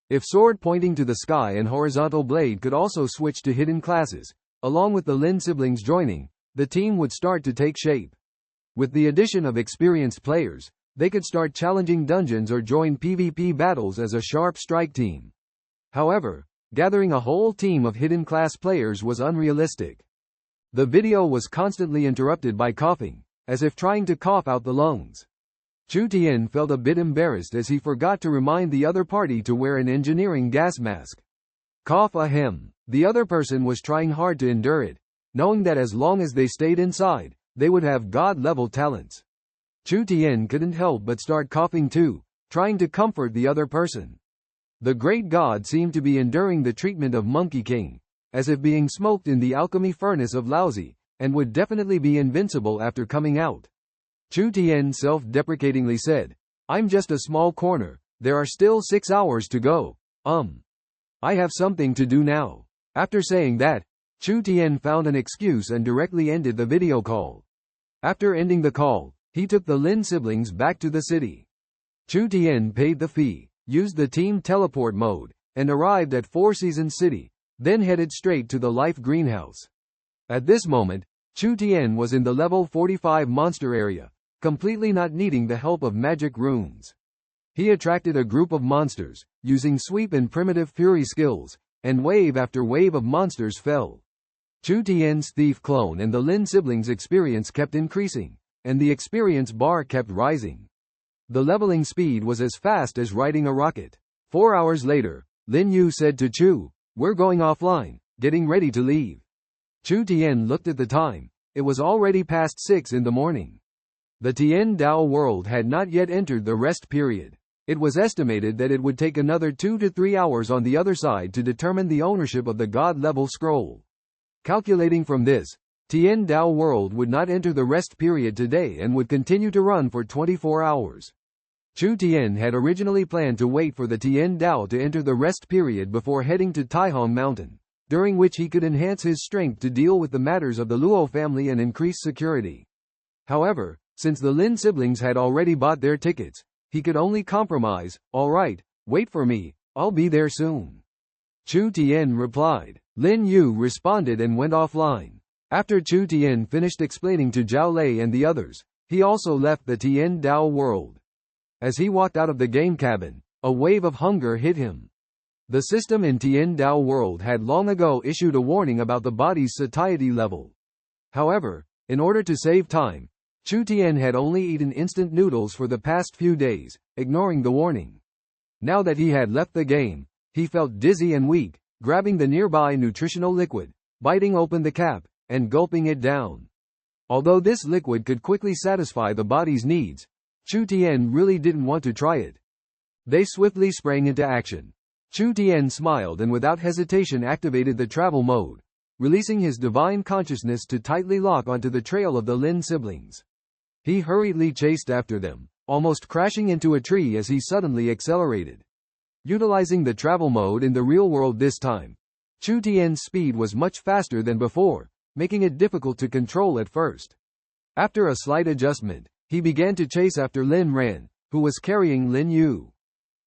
If Sword Pointing to the Sky and Horizontal Blade could also switch to hidden classes, along with the Lin siblings joining, the team would start to take shape. With the addition of experienced players, they could start challenging dungeons or join PvP battles as a sharp strike team. However, gathering a whole team of hidden class players was unrealistic. The video was constantly interrupted by coughing, as if trying to cough out the lungs. Chu Tian felt a bit embarrassed as he forgot to remind the other party to wear an engineering gas mask. Cough ahem. The other person was trying hard to endure it, knowing that as long as they stayed inside, they would have god-level talents. Chu Tian couldn't help but start coughing too, trying to comfort the other person. The great god seemed to be enduring the treatment of Monkey King, as if being smoked in the alchemy furnace of Laozi, and would definitely be invincible after coming out. Chu Tian self-deprecatingly said, "I'm just a small corner, there are still 6 hours to go. I have something to do now." After saying that, Chu Tian found an excuse and directly ended the video call. After ending the call, he took the Lin siblings back to the city. Chu Tian paid the fee, used the team teleport mode, and arrived at Four Seasons City, then headed straight to the Life Greenhouse. At this moment, Chu Tian was in the level 45 monster area, completely not needing the help of magic runes. He attracted a group of monsters, using sweep and primitive fury skills, and wave after wave of monsters fell. Chu Tian's thief clone and the Lin siblings' experience kept increasing, and the experience bar kept rising. The leveling speed was as fast as riding a rocket. 4 hours later, Lin Yu said to Chu, "We're going offline, getting ready to leave." Chu Tian looked at the time. It was already past 6 in the morning. The Tien Dao world had not yet entered the rest period. It was estimated that it would take another 2 to 3 hours on the other side to determine the ownership of the god-level scroll. Calculating from this, Tien Dao world would not enter the rest period today and would continue to run for 24 hours. Chu Tian had originally planned to wait for the Tien Dao to enter the rest period before heading to Taihong Mountain, during which he could enhance his strength to deal with the matters of the Luo family and increase security. However, since the Lin siblings had already bought their tickets, he could only compromise. "All right, wait for me, I'll be there soon." Chu Tian replied. Lin Yu responded and went offline. After Chu Tian finished explaining to Zhao Lei and the others, he also left the Tien Dao world. As he walked out of the game cabin, a wave of hunger hit him. The system in Tien Dao world had long ago issued a warning about the body's satiety level. However, in order to save time, Chu Tian had only eaten instant noodles for the past few days, ignoring the warning. Now that he had left the game, he felt dizzy and weak, grabbing the nearby nutritional liquid, biting open the cap, and gulping it down. Although this liquid could quickly satisfy the body's needs, Chu Tian really didn't want to try it. They swiftly sprang into action. Chu Tian smiled and without hesitation activated the travel mode, releasing his divine consciousness to tightly lock onto the trail of the Lin siblings. He hurriedly chased after them, almost crashing into a tree as he suddenly accelerated. Utilizing the travel mode in the real world this time, Chu Tian's speed was much faster than before, making it difficult to control at first. After a slight adjustment, he began to chase after Lin Ran, who was carrying Lin Yu.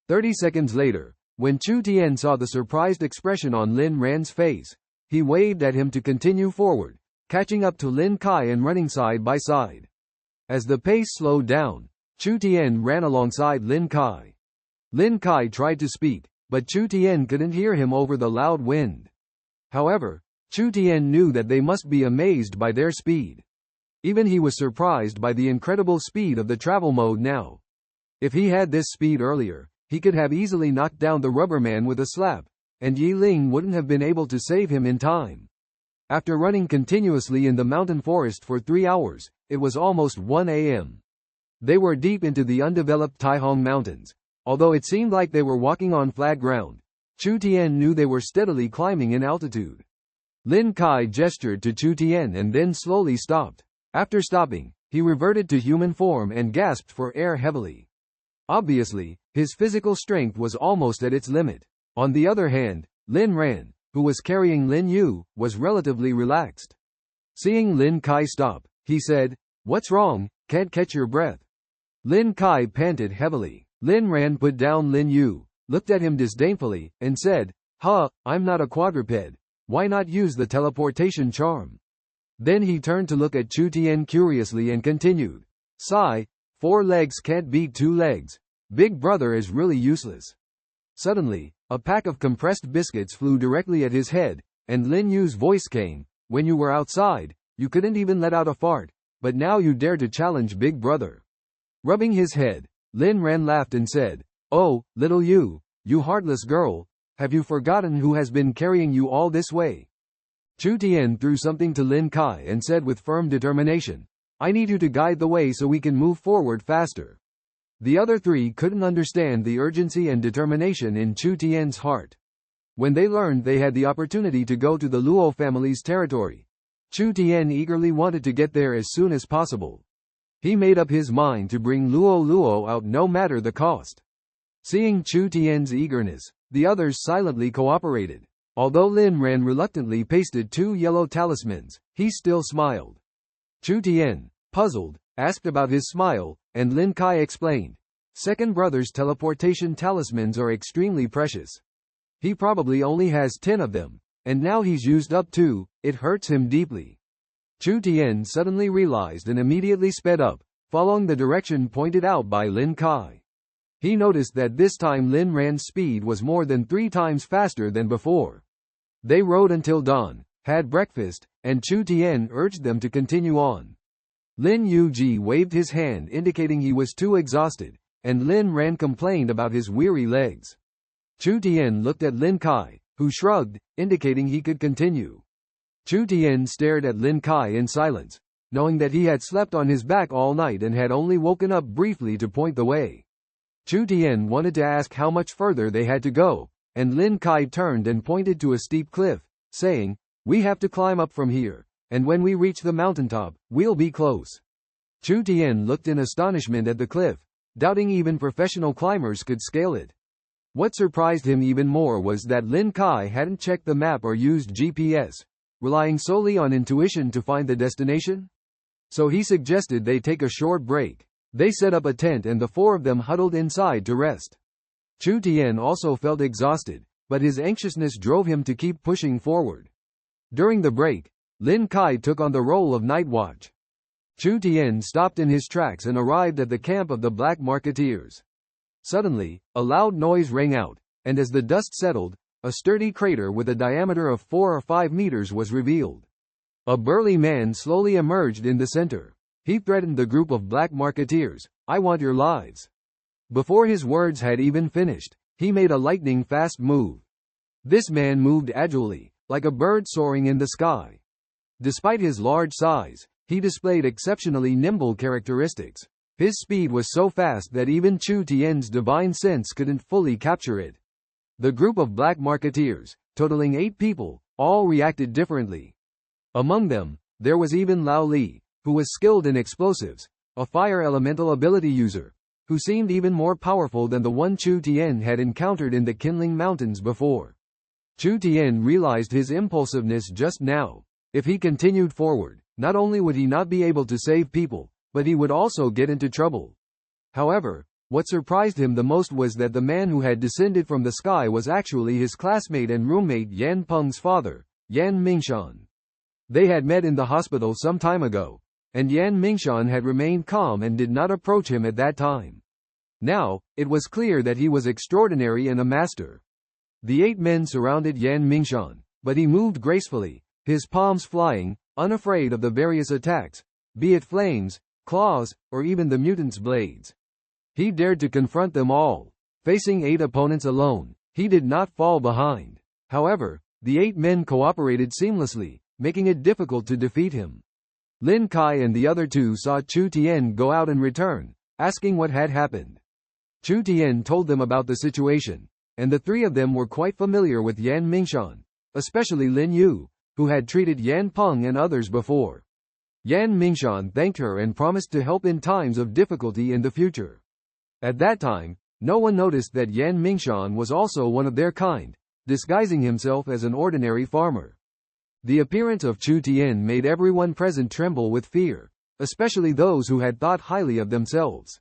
30 seconds later, when Chu Tian saw the surprised expression on Lin Ran's face, he waved at him to continue forward, catching up to Lin Kai and running side by side. As the pace slowed down, Chu Tian ran alongside Lin Kai. Lin Kai tried to speak, but Chu Tian couldn't hear him over the loud wind. However, Chu Tian knew that they must be amazed by their speed. Even he was surprised by the incredible speed of the travel mode now. If he had this speed earlier, he could have easily knocked down the rubber man with a slap, and Yi Ling wouldn't have been able to save him in time. After running continuously in the mountain forest for 3 hours, it was almost 1 a.m. They were deep into the undeveloped Taihong Mountains. Although it seemed like they were walking on flat ground, Chu Tian knew they were steadily climbing in altitude. Lin Kai gestured to Chu Tian and then slowly stopped. After stopping, he reverted to human form and gasped for air heavily. Obviously, his physical strength was almost at its limit. On the other hand, Lin Ran, who was carrying Lin Yu, was relatively relaxed. Seeing Lin Kai stop, he said, "What's wrong? Can't catch your breath." Lin Kai panted heavily. Lin Ran put down Lin Yu, looked at him disdainfully, and said, I'm not a quadruped. Why not use the teleportation charm?" Then he turned to look at Chu Tian curiously and continued, "Sigh, 4 legs can't beat 2 legs. Big brother is really useless." Suddenly, a pack of compressed biscuits flew directly at his head, and Lin Yu's voice came, "When you were outside, you couldn't even let out a fart, but now you dare to challenge Big Brother." Rubbing his head, Lin Ran laughed and said, "Oh, little you heartless girl, have you forgotten who has been carrying you all this way?" Chu Tian threw something to Lin Kai and said with firm determination, "I need you to guide the way so we can move forward faster." The other 3 couldn't understand the urgency and determination in Chu Tian's heart. When they learned they had the opportunity to go to the Luo family's territory, Chu Tian eagerly wanted to get there as soon as possible. He made up his mind to bring Luo out no matter the cost. Seeing Chu Tian's eagerness, the others silently cooperated. Although Lin Ran reluctantly pasted 2 yellow talismans, he still smiled. Chu Tian, puzzled, asked about his smile, and Lin Kai explained, "Second brother's teleportation talismans are extremely precious. He probably only has 10 of them, and now he's used up 2, it hurts him deeply." Chu Tian suddenly realized and immediately sped up, following the direction pointed out by Lin Kai. He noticed that this time Lin Ran's speed was more than 3 times faster than before. They rode until dawn, had breakfast, and Chu Tian urged them to continue on. Lin Yuji waved his hand indicating he was too exhausted, and Lin Ran complained about his weary legs. Chu Tian looked at Lin Kai, who shrugged, indicating he could continue. Chu Tian stared at Lin Kai in silence, knowing that he had slept on his back all night and had only woken up briefly to point the way. Chu Tian wanted to ask how much further they had to go, and Lin Kai turned and pointed to a steep cliff, saying, "We have to climb up from here, and when we reach the mountaintop, we'll be close." Chu Tian looked in astonishment at the cliff, doubting even professional climbers could scale it. What surprised him even more was that Lin Kai hadn't checked the map or used GPS, relying solely on intuition to find the destination. So he suggested they take a short break. They set up a tent and the 4 of them huddled inside to rest. Chu Tian also felt exhausted, but his anxiousness drove him to keep pushing forward. During the break, Lin Kai took on the role of night watch. Chu Tian stopped in his tracks and arrived at the camp of the Black Marketeers. Suddenly, a loud noise rang out, and as the dust settled, a sturdy crater with a diameter of 4 or 5 meters was revealed. A burly man slowly emerged in the center. He threatened the group of Black Marketeers, "I want your lives." Before his words had even finished, he made a lightning-fast move. This man moved agilely, like a bird soaring in the sky. Despite his large size, he displayed exceptionally nimble characteristics. His speed was so fast that even Chu Tian's divine sense couldn't fully capture it. The group of Black Marketeers, totaling 8 people, all reacted differently. Among them, there was even Lao Li, who was skilled in explosives, a fire elemental ability user, who seemed even more powerful than the one Chu Tian had encountered in the Kinling Mountains before. Chu Tian realized his impulsiveness just now. If he continued forward, not only would he not be able to save people, but he would also get into trouble. However, what surprised him the most was that the man who had descended from the sky was actually his classmate and roommate Yan Peng's father, Yan Mingshan. They had met in the hospital some time ago, and Yan Mingshan had remained calm and did not approach him at that time. Now, it was clear that he was extraordinary and a master. The 8 men surrounded Yan Mingshan, but he moved gracefully, his palms flying, unafraid of the various attacks, be it flames, claws, or even the mutant's blades. He dared to confront them all. Facing 8 opponents alone, he did not fall behind. However, the 8 men cooperated seamlessly, making it difficult to defeat him. Lin Kai and the other 2 saw Chu Tian go out and return, asking what had happened. Chu Tian told them about the situation, and the three of them were quite familiar with Yan Mingshan, especially Lin Yu, who had treated Yan Peng and others before. Yan Mingshan thanked her and promised to help in times of difficulty in the future. At that time, no one noticed that Yan Mingshan was also one of their kind, disguising himself as an ordinary farmer. The appearance of Chu Tian made everyone present tremble with fear, especially those who had thought highly of themselves.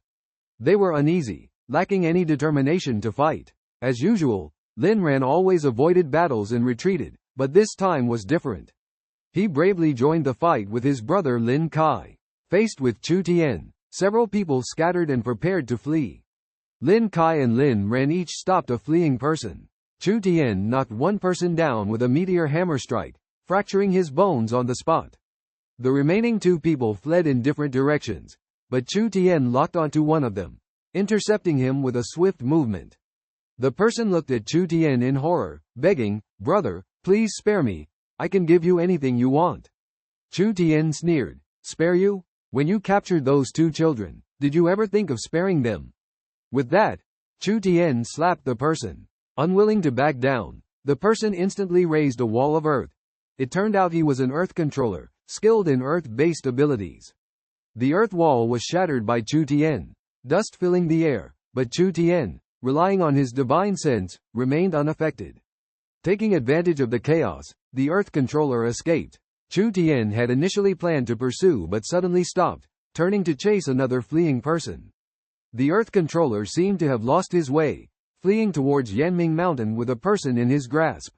They were uneasy, lacking any determination to fight. As usual, Lin Ran always avoided battles and retreated, but this time was different. He bravely joined the fight with his brother Lin Kai. Faced with Chu Tian, several people scattered and prepared to flee. Lin Kai and Lin Ran each stopped a fleeing person. Chu Tian knocked one person down with a meteor hammer strike, fracturing his bones on the spot. The remaining two people fled in different directions, but Chu Tian locked onto one of them, intercepting him with a swift movement. The person looked at Chu Tian in horror, begging, "Brother, please spare me. I can give you anything you want." Chu Tian sneered, "Spare you? When you captured those two children, did you ever think of sparing them?" With that, Chu Tian slapped the person. Unwilling to back down, the person instantly raised a wall of earth. It turned out he was an earth controller, skilled in earth-based abilities. The earth wall was shattered by Chu Tian, dust filling the air, but Chu Tian, relying on his divine sense, remained unaffected. Taking advantage of the chaos, the earth controller escaped. Chu Tian had initially planned to pursue but suddenly stopped, turning to chase another fleeing person. The earth controller seemed to have lost his way, fleeing towards Yanming Mountain with a person in his grasp.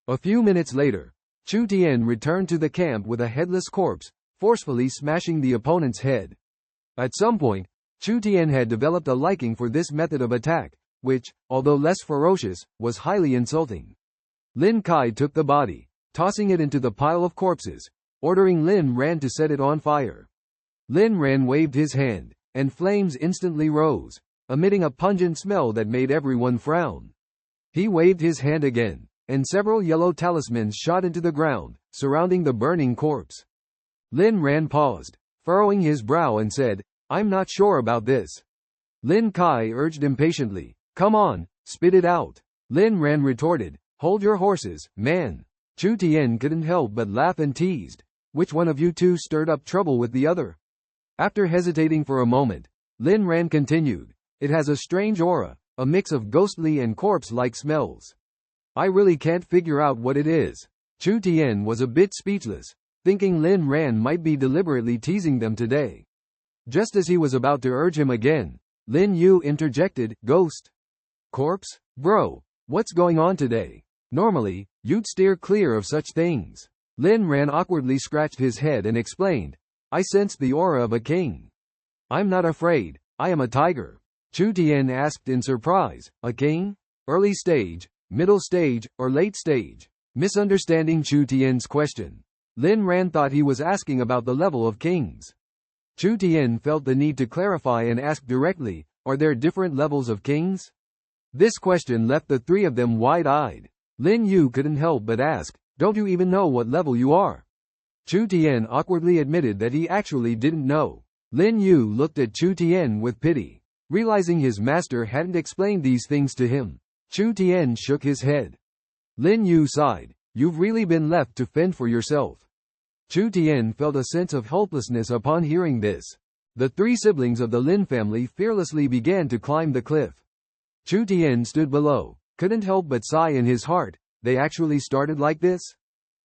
A few minutes later, Chu Tian returned to the camp with a headless corpse, forcefully smashing the opponent's head. At some point, Chu Tian had developed a liking for this method of attack, which, although less ferocious, was highly insulting. Lin Kai took the body, tossing it into the pile of corpses, ordering Lin Ran to set it on fire. Lin Ran waved his hand, and flames instantly rose, emitting a pungent smell that made everyone frown. He waved his hand again, and several yellow talismans shot into the ground, surrounding the burning corpse. Lin Ran paused, furrowing his brow and said, "I'm not sure about this." Lin Kai urged impatiently, "Come on, spit it out." Lin Ran retorted, "Hold your horses, man." Chu Tian couldn't help but laugh and teased, "Which one of you two stirred up trouble with the other?" After hesitating for a moment, Lin Ran continued, "It has a strange aura, a mix of ghostly and corpse-like smells. I really can't figure out what it is." Chu Tian was a bit speechless, thinking Lin Ran might be deliberately teasing them today. Just as he was about to urge him again, Lin Yu interjected, "Ghost? Corpse? Bro, what's going on today? Normally, you'd steer clear of such things." Lin Ran awkwardly scratched his head and explained, "I sense the aura of a king. I'm not afraid, I am a tiger." Chu Tian asked in surprise, "A king? Early stage, middle stage, or late stage?" Misunderstanding Chu Tian's question, Lin Ran thought he was asking about the level of kings. Chu Tian felt the need to clarify and ask directly, "Are there different levels of kings?" This question left the three of them wide-eyed. Lin Yu couldn't help but ask, "Don't you even know what level you are?" Chu Tian awkwardly admitted that he actually didn't know. Lin Yu looked at Chu Tian with pity. Realizing his master hadn't explained these things to him, Chu Tian shook his head. Lin Yu sighed, "You've really been left to fend for yourself." Chu Tian felt a sense of helplessness upon hearing this. The three siblings of the Lin family fearlessly began to climb the cliff. Chu Tian stood below, couldn't help but sigh in his heart. They actually started like this?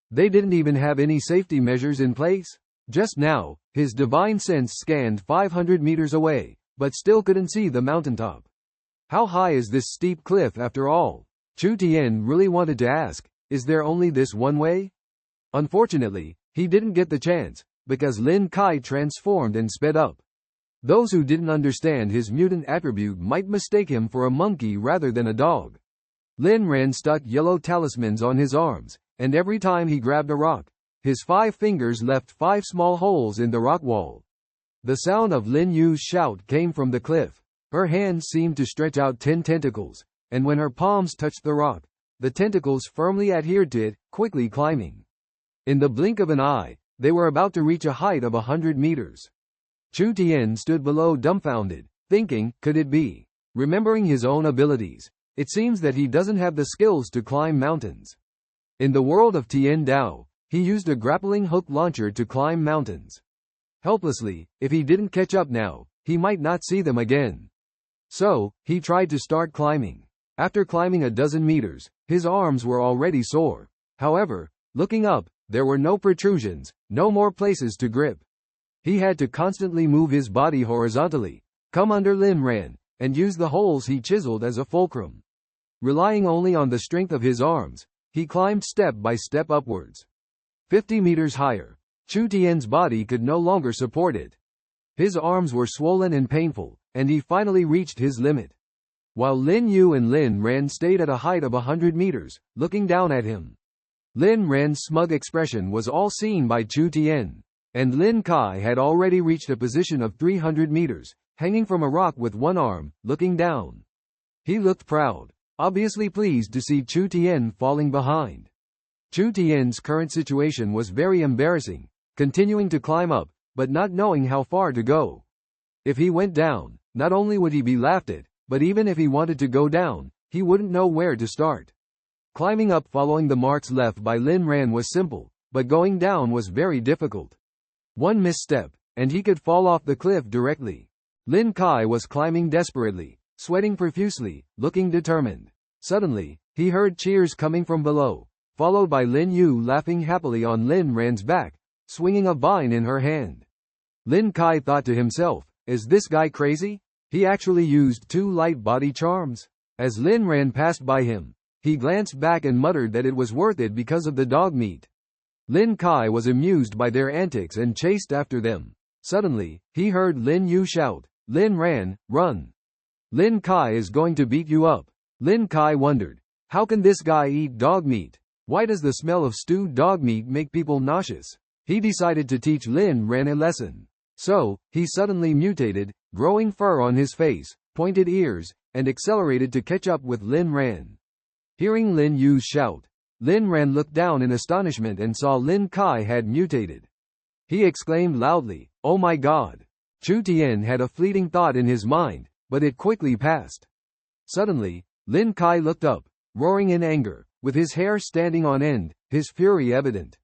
They didn't even have any safety measures in place? Just now, his divine sense scanned 500 meters away, but still couldn't see the mountaintop. How high is this steep cliff after all? Chu Tian really wanted to ask, is there only this one way? Unfortunately, he didn't get the chance, because Lin Kai transformed and sped up. Those who didn't understand his mutant attribute might mistake him for a monkey rather than a dog. Lin Ran stuck yellow talismans on his arms, and every time he grabbed a rock, his 5 fingers left 5 small holes in the rock wall. The sound of Lin Yu's shout came from the cliff. Her hands seemed to stretch out 10 tentacles, and when her palms touched the rock, the tentacles firmly adhered to it, quickly climbing. In the blink of an eye, they were about to reach a height of 100 meters. Chu Tian stood below dumbfounded, thinking, could it be? Remembering his own abilities, it seems that he doesn't have the skills to climb mountains. In the world of Tien Dao, he used a grappling hook launcher to climb mountains. Helplessly, if he didn't catch up now, he might not see them again. So, he tried to start climbing. After climbing a dozen meters, his arms were already sore. However, looking up, there were no protrusions, no more places to grip. He had to constantly move his body horizontally, come under Linran, and use the holes he chiseled as a fulcrum. Relying only on the strength of his arms, he climbed step by step upwards. 50 meters higher, Chu Tian's body could no longer support it. His arms were swollen and painful, and he finally reached his limit. While Lin Yu and Lin Ran stayed at a height of 100 meters, looking down at him. Lin Ran's smug expression was all seen by Chu Tian, and Lin Kai had already reached a position of 300 meters, hanging from a rock with one arm, looking down. He looked proud, obviously pleased to see Chu Tian falling behind. Chu Tian's current situation was very embarrassing, continuing to climb up, but not knowing how far to go. If he went down, not only would he be laughed at, but even if he wanted to go down, he wouldn't know where to start. Climbing up following the marks left by Lin Ran was simple, but going down was very difficult. One misstep, and he could fall off the cliff directly. Lin Kai was climbing desperately, sweating profusely, looking determined. Suddenly, he heard cheers coming from below, followed by Lin Yu laughing happily on Lin Ran's back, swinging a vine in her hand. Lin Kai thought to himself, is this guy crazy? He actually used 2 light body charms? As Lin Ran passed by him, he glanced back and muttered that it was worth it because of the dog meat. Lin Kai was amused by their antics and chased after them. Suddenly, he heard Lin Yu shout, Lin Ran, run! Lin Kai is going to beat you up. Lin Kai wondered, how can this guy eat dog meat? Why does the smell of stewed dog meat make people nauseous? He decided to teach Lin Ran a lesson. So, he suddenly mutated, growing fur on his face, pointed ears, and accelerated to catch up with Lin Ran. Hearing Lin Yu's shout, Lin Ran looked down in astonishment and saw Lin Kai had mutated. He exclaimed loudly, oh my god! Chu Tian had a fleeting thought in his mind, but it quickly passed. Suddenly, Lin Kai looked up, roaring in anger, with his hair standing on end, his fury evident.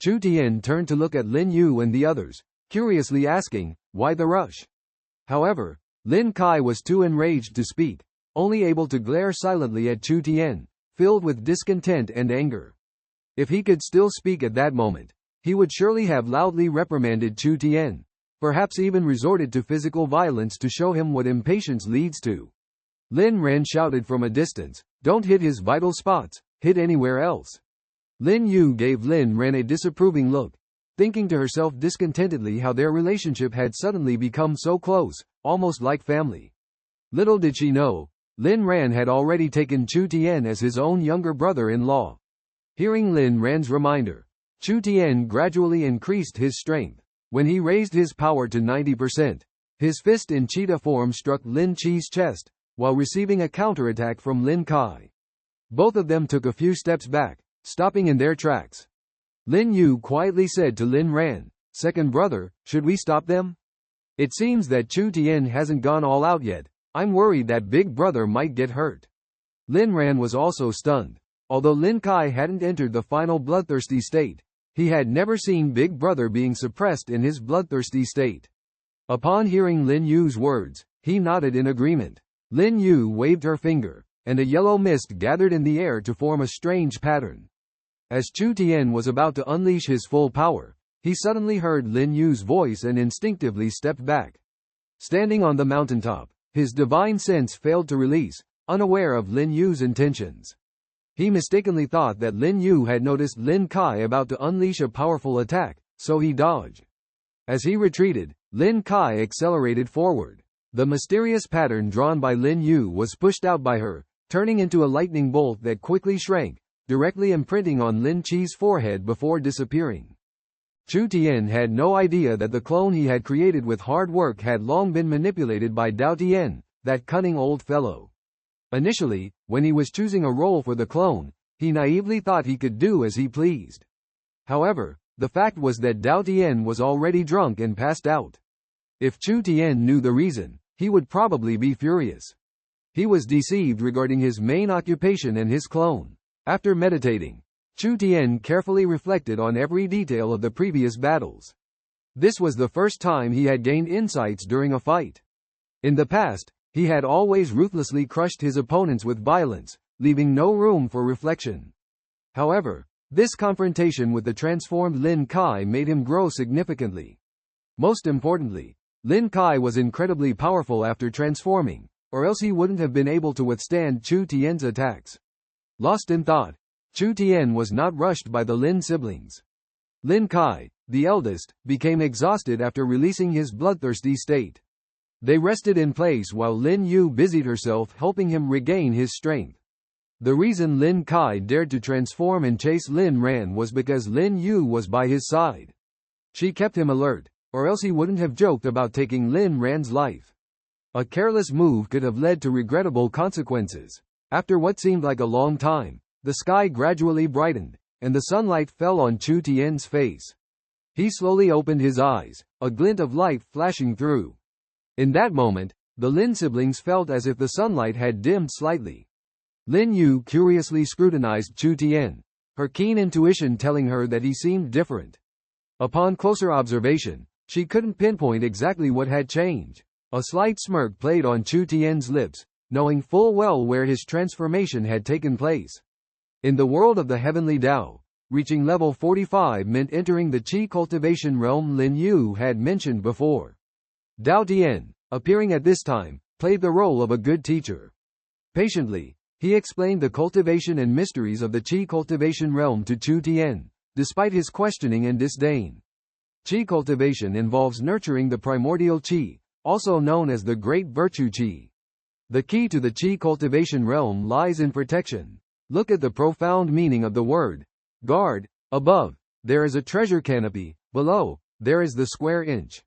Chu Tian turned to look at Lin Yu and the others, curiously asking, why the rush? However, Lin Kai was too enraged to speak, only able to glare silently at Chu Tian, filled with discontent and anger. If he could still speak at that moment, he would surely have loudly reprimanded Chu Tian, perhaps even resorted to physical violence to show him what impatience leads to. Lin Ran shouted from a distance, don't hit his vital spots, hit anywhere else. Lin Yu gave Lin Ran a disapproving look, thinking to herself discontentedly how their relationship had suddenly become so close, almost like family. Little did she know, Lin Ran had already taken Chu Tian as his own younger brother-in-law. Hearing Lin Ran's reminder, Chu Tian gradually increased his strength. When he raised his power to 90%, his fist in cheetah form struck Lin Qi's chest, while receiving a counterattack from Lin Kai. Both of them took a few steps back, stopping in their tracks. Lin Yu quietly said to Lin Ran, second brother, should we stop them? It seems that Chu Tian hasn't gone all out yet. I'm worried that big brother might get hurt. Lin Ran was also stunned. Although Lin Kai hadn't entered the final bloodthirsty state, he had never seen big brother being suppressed in his bloodthirsty state. Upon hearing Lin Yu's words, he nodded in agreement. Lin Yu waved her finger, and a yellow mist gathered in the air to form a strange pattern. As Chu Tian was about to unleash his full power, he suddenly heard Lin Yu's voice and instinctively stepped back. Standing on the mountaintop, his divine sense failed to release, unaware of Lin Yu's intentions. He mistakenly thought that Lin Yu had noticed Lin Kai about to unleash a powerful attack, so he dodged. As he retreated, Lin Kai accelerated forward. The mysterious pattern drawn by Lin Yu was pushed out by her, turning into a lightning bolt that quickly shrank, directly imprinting on Lin Qi's forehead before disappearing. Chu Tian had no idea that the clone he had created with hard work had long been manipulated by Dao Tien, that cunning old fellow. Initially, when he was choosing a role for the clone, he naively thought he could do as he pleased. However, the fact was that Dao Tien was already drunk and passed out. If Chu Tian knew the reason, he would probably be furious. He was deceived regarding his main occupation and his clone. After meditating, Chu Tian carefully reflected on every detail of the previous battles. This was the first time he had gained insights during a fight. In the past, he had always ruthlessly crushed his opponents with violence, leaving no room for reflection. However, this confrontation with the transformed Lin Kai made him grow significantly. Most importantly, Lin Kai was incredibly powerful after transforming, or else he wouldn't have been able to withstand Chu Tian's attacks. Lost in thought, Chu Tian was not rushed by the Lin siblings. Lin Kai, the eldest, became exhausted after releasing his bloodthirsty state. They rested in place while Lin Yu busied herself helping him regain his strength. The reason Lin Kai dared to transform and chase Lin Ran was because Lin Yu was by his side. She kept him alert, or else he wouldn't have joked about taking Lin Ran's life. A careless move could have led to regrettable consequences. After what seemed like a long time, the sky gradually brightened, and the sunlight fell on Chu Tian's face. He slowly opened his eyes, a glint of light flashing through. In that moment, the Lin siblings felt as if the sunlight had dimmed slightly. Lin Yu curiously scrutinized Chu Tian, her keen intuition telling her that he seemed different. Upon closer observation, she couldn't pinpoint exactly what had changed. A slight smirk played on Chu Tian's lips, knowing full well where his transformation had taken place. In the world of the Heavenly Tao, reaching level 45 meant entering the Qi cultivation realm Lin Yu had mentioned before. Dao Tien, appearing at this time, played the role of a good teacher. Patiently, he explained the cultivation and mysteries of the Qi cultivation realm to Chu Tian, despite his questioning and disdain. Qi cultivation involves nurturing the primordial Qi, also known as the Great Virtue Qi. The key to the Qi cultivation realm lies in protection. Look at the profound meaning of the word. Guard. Above, there is a treasure canopy. Below, there is the square inch.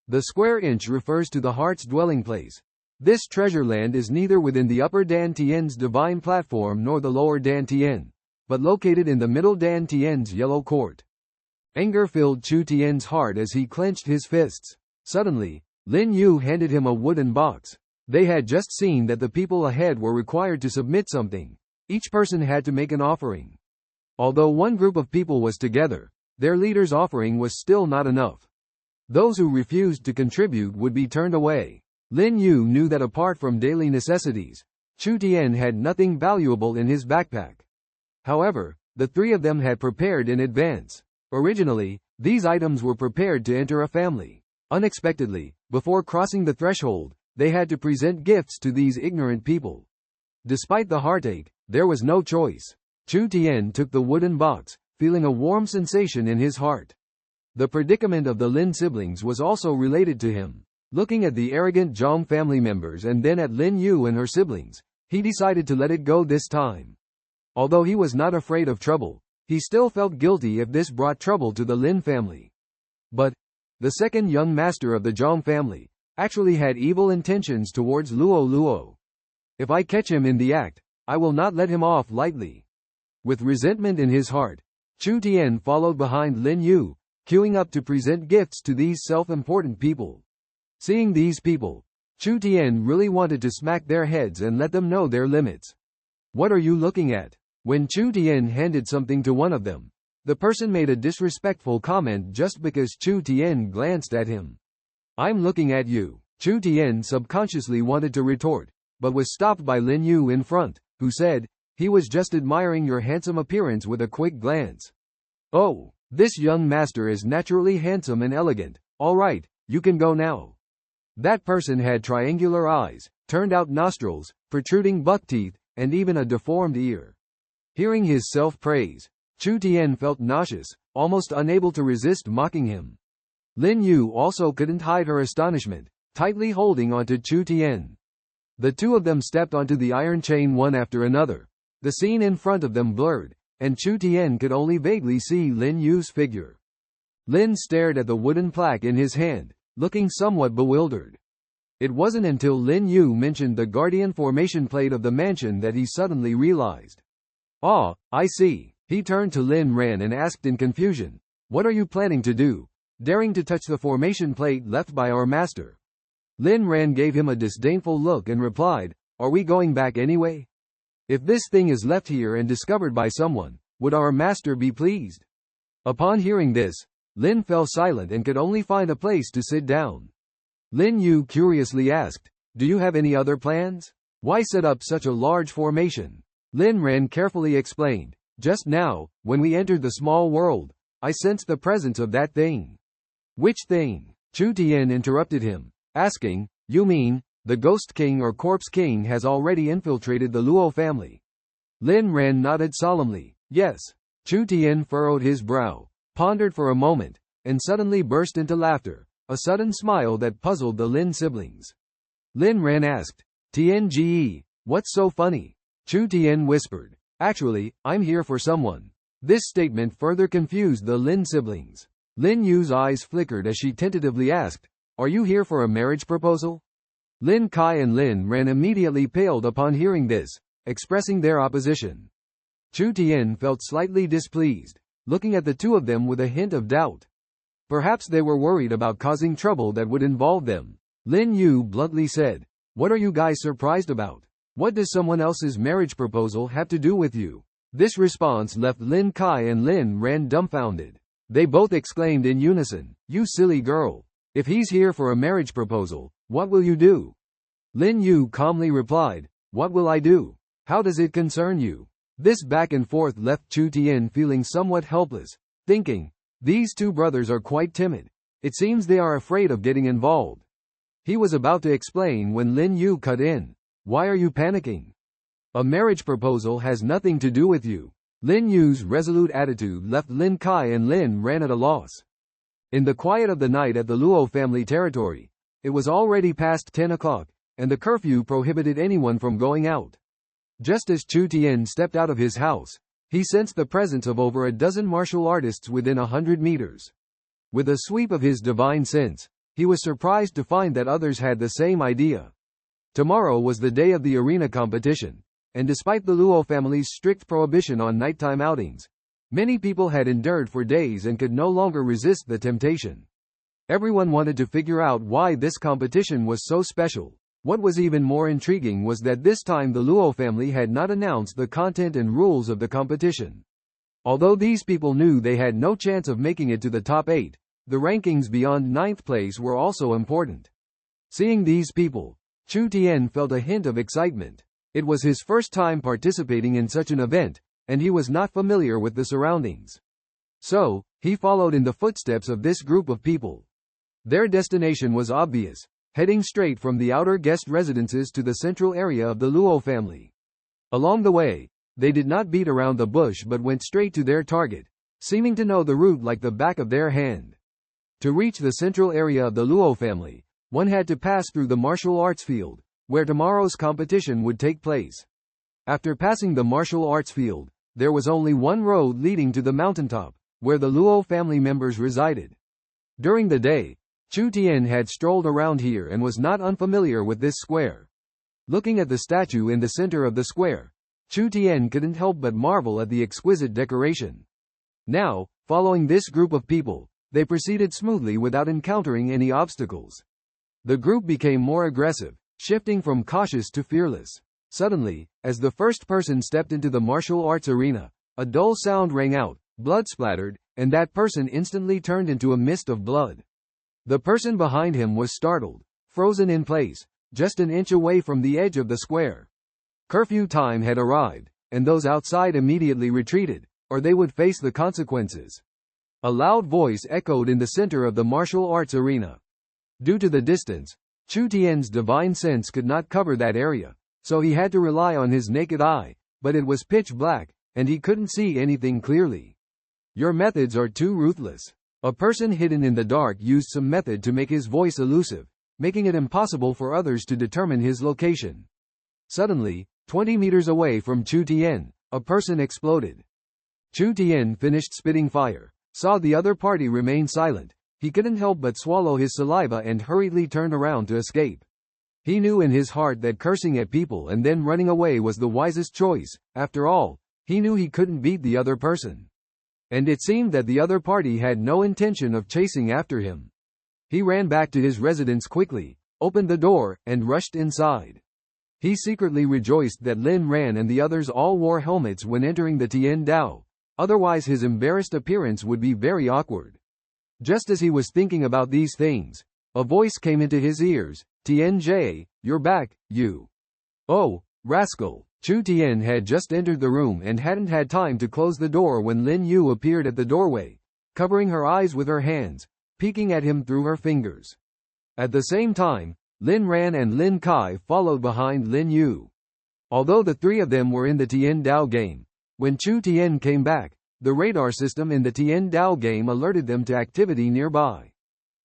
The square inch refers to the heart's dwelling place. This treasure land is neither within the upper Dan Tien's divine platform nor the lower Dan Tien, but located in the middle Dan Tien's yellow court. Anger filled Chu Tian's heart as he clenched his fists. Suddenly, Lin Yu handed him a wooden box. They had just seen that the people ahead were required to submit something. Each person had to make an offering. Although one group of people was together, their leader's offering was still not enough. Those who refused to contribute would be turned away. Lin Yu knew that apart from daily necessities, Chu Tian had nothing valuable in his backpack. However, the three of them had prepared in advance. Originally, these items were prepared to enter a family. Unexpectedly, before crossing the threshold, they had to present gifts to these ignorant people. Despite the heartache, there was no choice. Chu Tian took the wooden box, feeling a warm sensation in his heart. The predicament of the Lin siblings was also related to him. Looking at the arrogant Zhang family members and then at Lin Yu and her siblings, he decided to let it go this time. Although he was not afraid of trouble, he still felt guilty if this brought trouble to the Lin family. But the second young master of the Zhang family actually had evil intentions towards Luo. If I catch him in the act, I will not let him off lightly. With resentment in his heart, Chu Tian followed behind Lin Yu, queuing up to present gifts to these self-important people. Seeing these people, Chu Tian really wanted to smack their heads and let them know their limits. What are you looking at? When Chu Tian handed something to one of them, the person made a disrespectful comment just because Chu Tian glanced at him. I'm looking at you. Chu Tian subconsciously wanted to retort, but was stopped by Lin Yu in front, who said, he was just admiring your handsome appearance with a quick glance. Oh, this young master is naturally handsome and elegant. All right, you can go now. That person had triangular eyes, turned out nostrils, protruding buck teeth, and even a deformed ear. Hearing his self-praise, Chu Tian felt nauseous, almost unable to resist mocking him. Lin Yu also couldn't hide her astonishment, tightly holding onto Chu Tian. The two of them stepped onto the iron chain one after another. The scene in front of them blurred, and Chu Tian could only vaguely see Lin Yu's figure. Lin stared at the wooden plaque in his hand, looking somewhat bewildered. It wasn't until Lin Yu mentioned the guardian formation plate of the mansion that he suddenly realized. Ah, I see. He turned to Lin Ran and asked in confusion, what are you planning to do, daring to touch the formation plate left by our master? Lin Ran gave him a disdainful look and replied, "Are we going back anyway? If this thing is left here and discovered by someone, would our master be pleased?" Upon hearing this, Lin fell silent and could only find a place to sit down. Lin Yu curiously asked, "Do you have any other plans? Why set up such a large formation?" Lin Ran carefully explained, "Just now, when we entered the small world, I sensed the presence of that thing." "Which thing?" Chu Tian interrupted him, asking, "You mean, the Ghost King or Corpse King has already infiltrated the Luo family?" Lin Ran nodded solemnly, "Yes." Chu Tian furrowed his brow, pondered for a moment, and suddenly burst into laughter, a sudden smile that puzzled the Lin siblings. Lin Ran asked, "Tien, what's so funny?" Chu Tian whispered, "Actually, I'm here for someone." This statement further confused the Lin siblings. Lin Yu's eyes flickered as she tentatively asked, "Are you here for a marriage proposal?" Lin Kai and Lin Ran immediately paled upon hearing this, expressing their opposition. Chu Tian felt slightly displeased, looking at the two of them with a hint of doubt. Perhaps they were worried about causing trouble that would involve them. Lin Yu bluntly said, "What are you guys surprised about? What does someone else's marriage proposal have to do with you?" This response left Lin Kai and Lin Ran dumbfounded. They both exclaimed in unison, "You silly girl. If he's here for a marriage proposal, what will you do?" Lin Yu calmly replied, "What will I do? How does it concern you?" This back and forth left Chu Tian feeling somewhat helpless, thinking, "These two brothers are quite timid. It seems they are afraid of getting involved." He was about to explain when Lin Yu cut in, "Why are you panicking? A marriage proposal has nothing to do with you." Lin Yu's resolute attitude left Lin Kai and Lin Ran at a loss. In the quiet of the night at the Luo family territory, it was already past 10 o'clock, and the curfew prohibited anyone from going out. Just as Chu Tian stepped out of his house, he sensed the presence of over a dozen martial artists within 100 meters. With a sweep of his divine sense, he was surprised to find that others had the same idea. Tomorrow was the day of the arena competition, and despite the Luo family's strict prohibition on nighttime outings, many people had endured for days and could no longer resist the temptation. Everyone wanted to figure out why this competition was so special. What was even more intriguing was that this time the Luo family had not announced the content and rules of the competition. Although these people knew they had no chance of making it to the top 8, the rankings beyond 9th place were also important. Seeing these people, Chu Tian felt a hint of excitement. It was his first time participating in such an event, and he was not familiar with the surroundings. So, he followed in the footsteps of this group of people. Their destination was obvious, heading straight from the outer guest residences to the central area of the Luo family. Along the way, they did not beat around the bush but went straight to their target, seeming to know the route like the back of their hand. To reach the central area of the Luo family, one had to pass through the martial arts field, where tomorrow's competition would take place. After passing the martial arts field, there was only one road leading to the mountaintop, where the Luo family members resided. During the day, Chu Tian had strolled around here and was not unfamiliar with this square. Looking at the statue in the center of the square, Chu Tian couldn't help but marvel at the exquisite decoration. Now, following this group of people, they proceeded smoothly without encountering any obstacles. The group became more aggressive, shifting from cautious to fearless. Suddenly, as the first person stepped into the martial arts arena, a dull sound rang out, blood splattered, and that person instantly turned into a mist of blood. The person behind him was startled, frozen in place, just an inch away from the edge of the square. Curfew time had arrived, and those outside immediately retreated, or they would face the consequences. A loud voice echoed in the center of the martial arts arena. Due to the distance, Chu Tian's divine sense could not cover that area, so he had to rely on his naked eye, but it was pitch black, and he couldn't see anything clearly. "Your methods are too ruthless." A person hidden in the dark used some method to make his voice elusive, making it impossible for others to determine his location. Suddenly, 20 meters away from Chu Tian, a person exploded. Chu Tian finished spitting fire, saw the other party remain silent. He couldn't help but swallow his saliva and hurriedly turned around to escape. He knew in his heart that cursing at people and then running away was the wisest choice. After all, he knew he couldn't beat the other person. And it seemed that the other party had no intention of chasing after him. He ran back to his residence quickly, opened the door, and rushed inside. He secretly rejoiced that Lin Ran and the others all wore helmets when entering the Tien Dao, otherwise his embarrassed appearance would be very awkward. Just as he was thinking about these things, a voice came into his ears. Tien Jie, you're back, you. Oh, rascal. Chu Tian had just entered the room and hadn't had time to close the door when Lin Yu appeared at the doorway, covering her eyes with her hands, peeking at him through her fingers. At the same time, Lin Ran and Lin Kai followed behind Lin Yu. Although the three of them were in the Tien Dao game, when Chu Tian came back, the radar system in the Tien Dao game alerted them to activity nearby.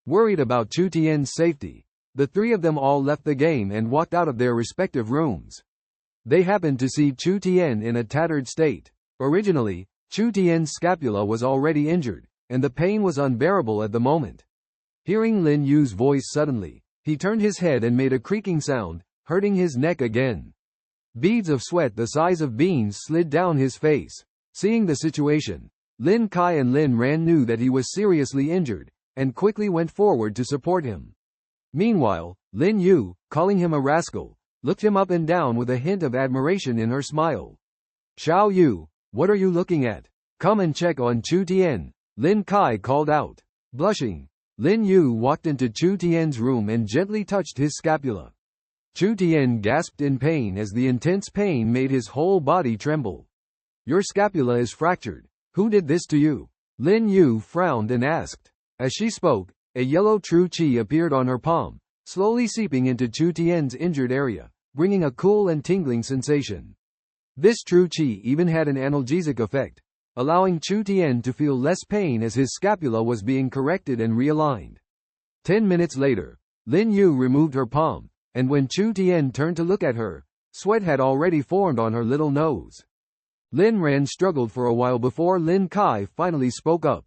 Worried about Chu Tian's safety, the three of them all left the game and walked out of their respective rooms. They happened to see Chu Tian in a tattered state. Originally, Chu Tian's scapula was already injured, and the pain was unbearable at the moment. Hearing Lin Yu's voice suddenly, he turned his head and made a creaking sound, hurting his neck again. Beads of sweat the size of beans slid down his face. Seeing the situation, Lin Kai and Lin Ran knew that he was seriously injured, and quickly went forward to support him. Meanwhile, Lin Yu, calling him a rascal, looked him up and down with a hint of admiration in her smile. Xiao Yu, what are you looking at? Come and check on Chu Tian, Lin Kai called out. Blushing, Lin Yu walked into Chu Tian's room and gently touched his scapula. Chu Tian gasped in pain as the intense pain made his whole body tremble. Your scapula is fractured. Who did this to you? Lin Yu frowned and asked. As she spoke, a yellow true qi appeared on her palm, slowly seeping into Chu Tian's injured area, bringing a cool and tingling sensation. This true qi even had an analgesic effect, allowing Chu Tian to feel less pain as his scapula was being corrected and realigned. 10 minutes later, Lin Yu removed her palm, and when Chu Tian turned to look at her, sweat had already formed on her little nose. Lin Ran struggled for a while before Lin Kai finally spoke up.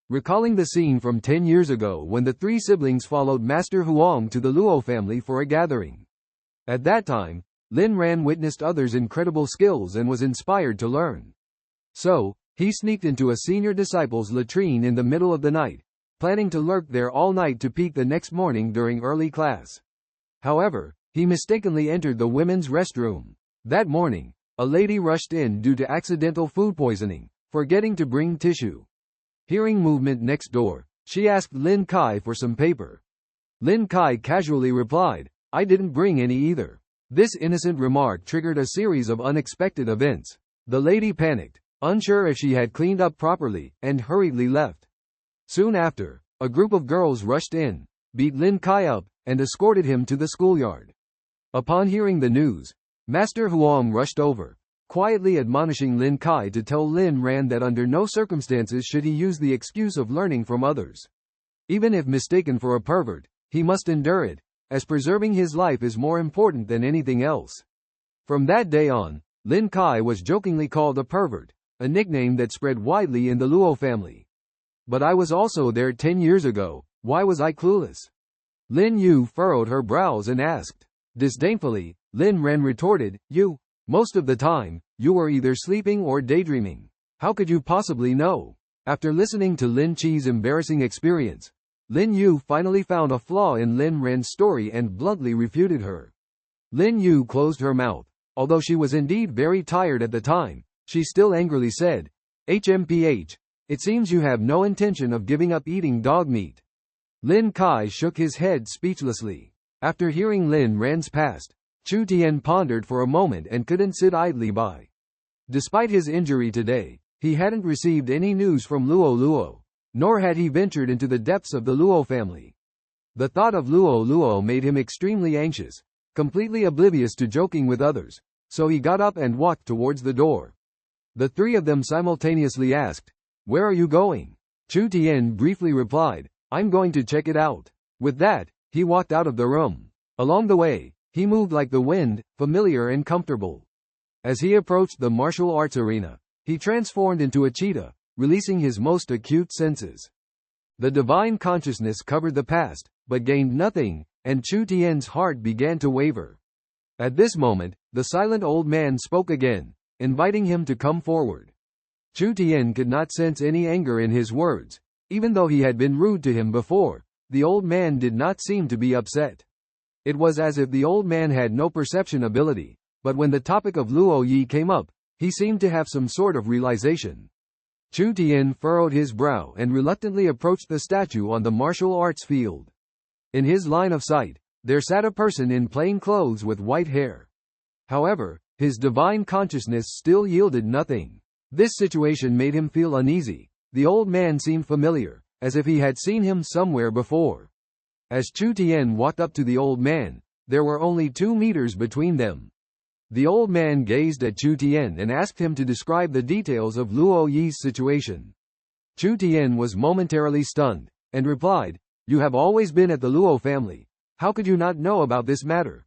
Recalling the scene from 10 years ago when the three siblings followed Master Huang to the Luo family for a gathering. At that time, Lin Ran witnessed others' incredible skills and was inspired to learn. So, he sneaked into a senior disciple's latrine in the middle of the night, planning to lurk there all night to peek the next morning during early class. However, he mistakenly entered the women's restroom. That morning, a lady rushed in due to accidental food poisoning, forgetting to bring tissue. Hearing movement next door, she asked Lin Kai for some paper. Lin Kai casually replied, I didn't bring any either. This innocent remark triggered a series of unexpected events. The lady panicked, unsure if she had cleaned up properly, and hurriedly left. Soon after, a group of girls rushed in, beat Lin Kai up, and escorted him to the schoolyard. Upon hearing the news, Master Huang rushed over, quietly admonishing Lin Kai to tell Lin Ran that under no circumstances should he use the excuse of learning from others. Even if mistaken for a pervert, he must endure it, as preserving his life is more important than anything else. From that day on, Lin Kai was jokingly called a pervert, a nickname that spread widely in the Luo family. But I was also there 10 years ago, why was I clueless? Lin Yu furrowed her brows and asked. Disdainfully, Lin Ran retorted, most of the time, you were either sleeping or daydreaming. How could you possibly know? After listening to Lin Qi's embarrassing experience, Lin Yu finally found a flaw in Lin Ran's story and bluntly refuted her. Lin Yu closed her mouth. Although she was indeed very tired at the time, she still angrily said, HMPH, it seems you have no intention of giving up eating dog meat. Lin Kai shook his head speechlessly. After hearing Lin Ran's past, Chu Tian pondered for a moment and couldn't sit idly by. Despite his injury today, he hadn't received any news from Luo, nor had he ventured into the depths of the Luo family. The thought of Luo made him extremely anxious, completely oblivious to joking with others, so he got up and walked towards the door. The three of them simultaneously asked, Where are you going? Chu Tian briefly replied, I'm going to check it out. With that, he walked out of the room. Along the way, he moved like the wind, familiar and comfortable. As he approached the martial arts arena, he transformed into a cheetah, releasing his most acute senses. The divine consciousness covered the past, but gained nothing, and Chu Tian's heart began to waver. At this moment, the silent old man spoke again, inviting him to come forward. Chu Tian could not sense any anger in his words. Even though he had been rude to him before, the old man did not seem to be upset. It was as if the old man had no perception ability, but when the topic of Luo Yi came up, he seemed to have some sort of realization. Chu Tian furrowed his brow and reluctantly approached the statue on the martial arts field. In his line of sight, there sat a person in plain clothes with white hair. However, his divine consciousness still yielded nothing. This situation made him feel uneasy. The old man seemed familiar, as if he had seen him somewhere before. As Chu Tian walked up to the old man, there were only 2 meters between them. The old man gazed at Chu Tian and asked him to describe the details of Luo Yi's situation. Chu Tian was momentarily stunned, and replied, "You have always been at the Luo family. How could you not know about this matter?"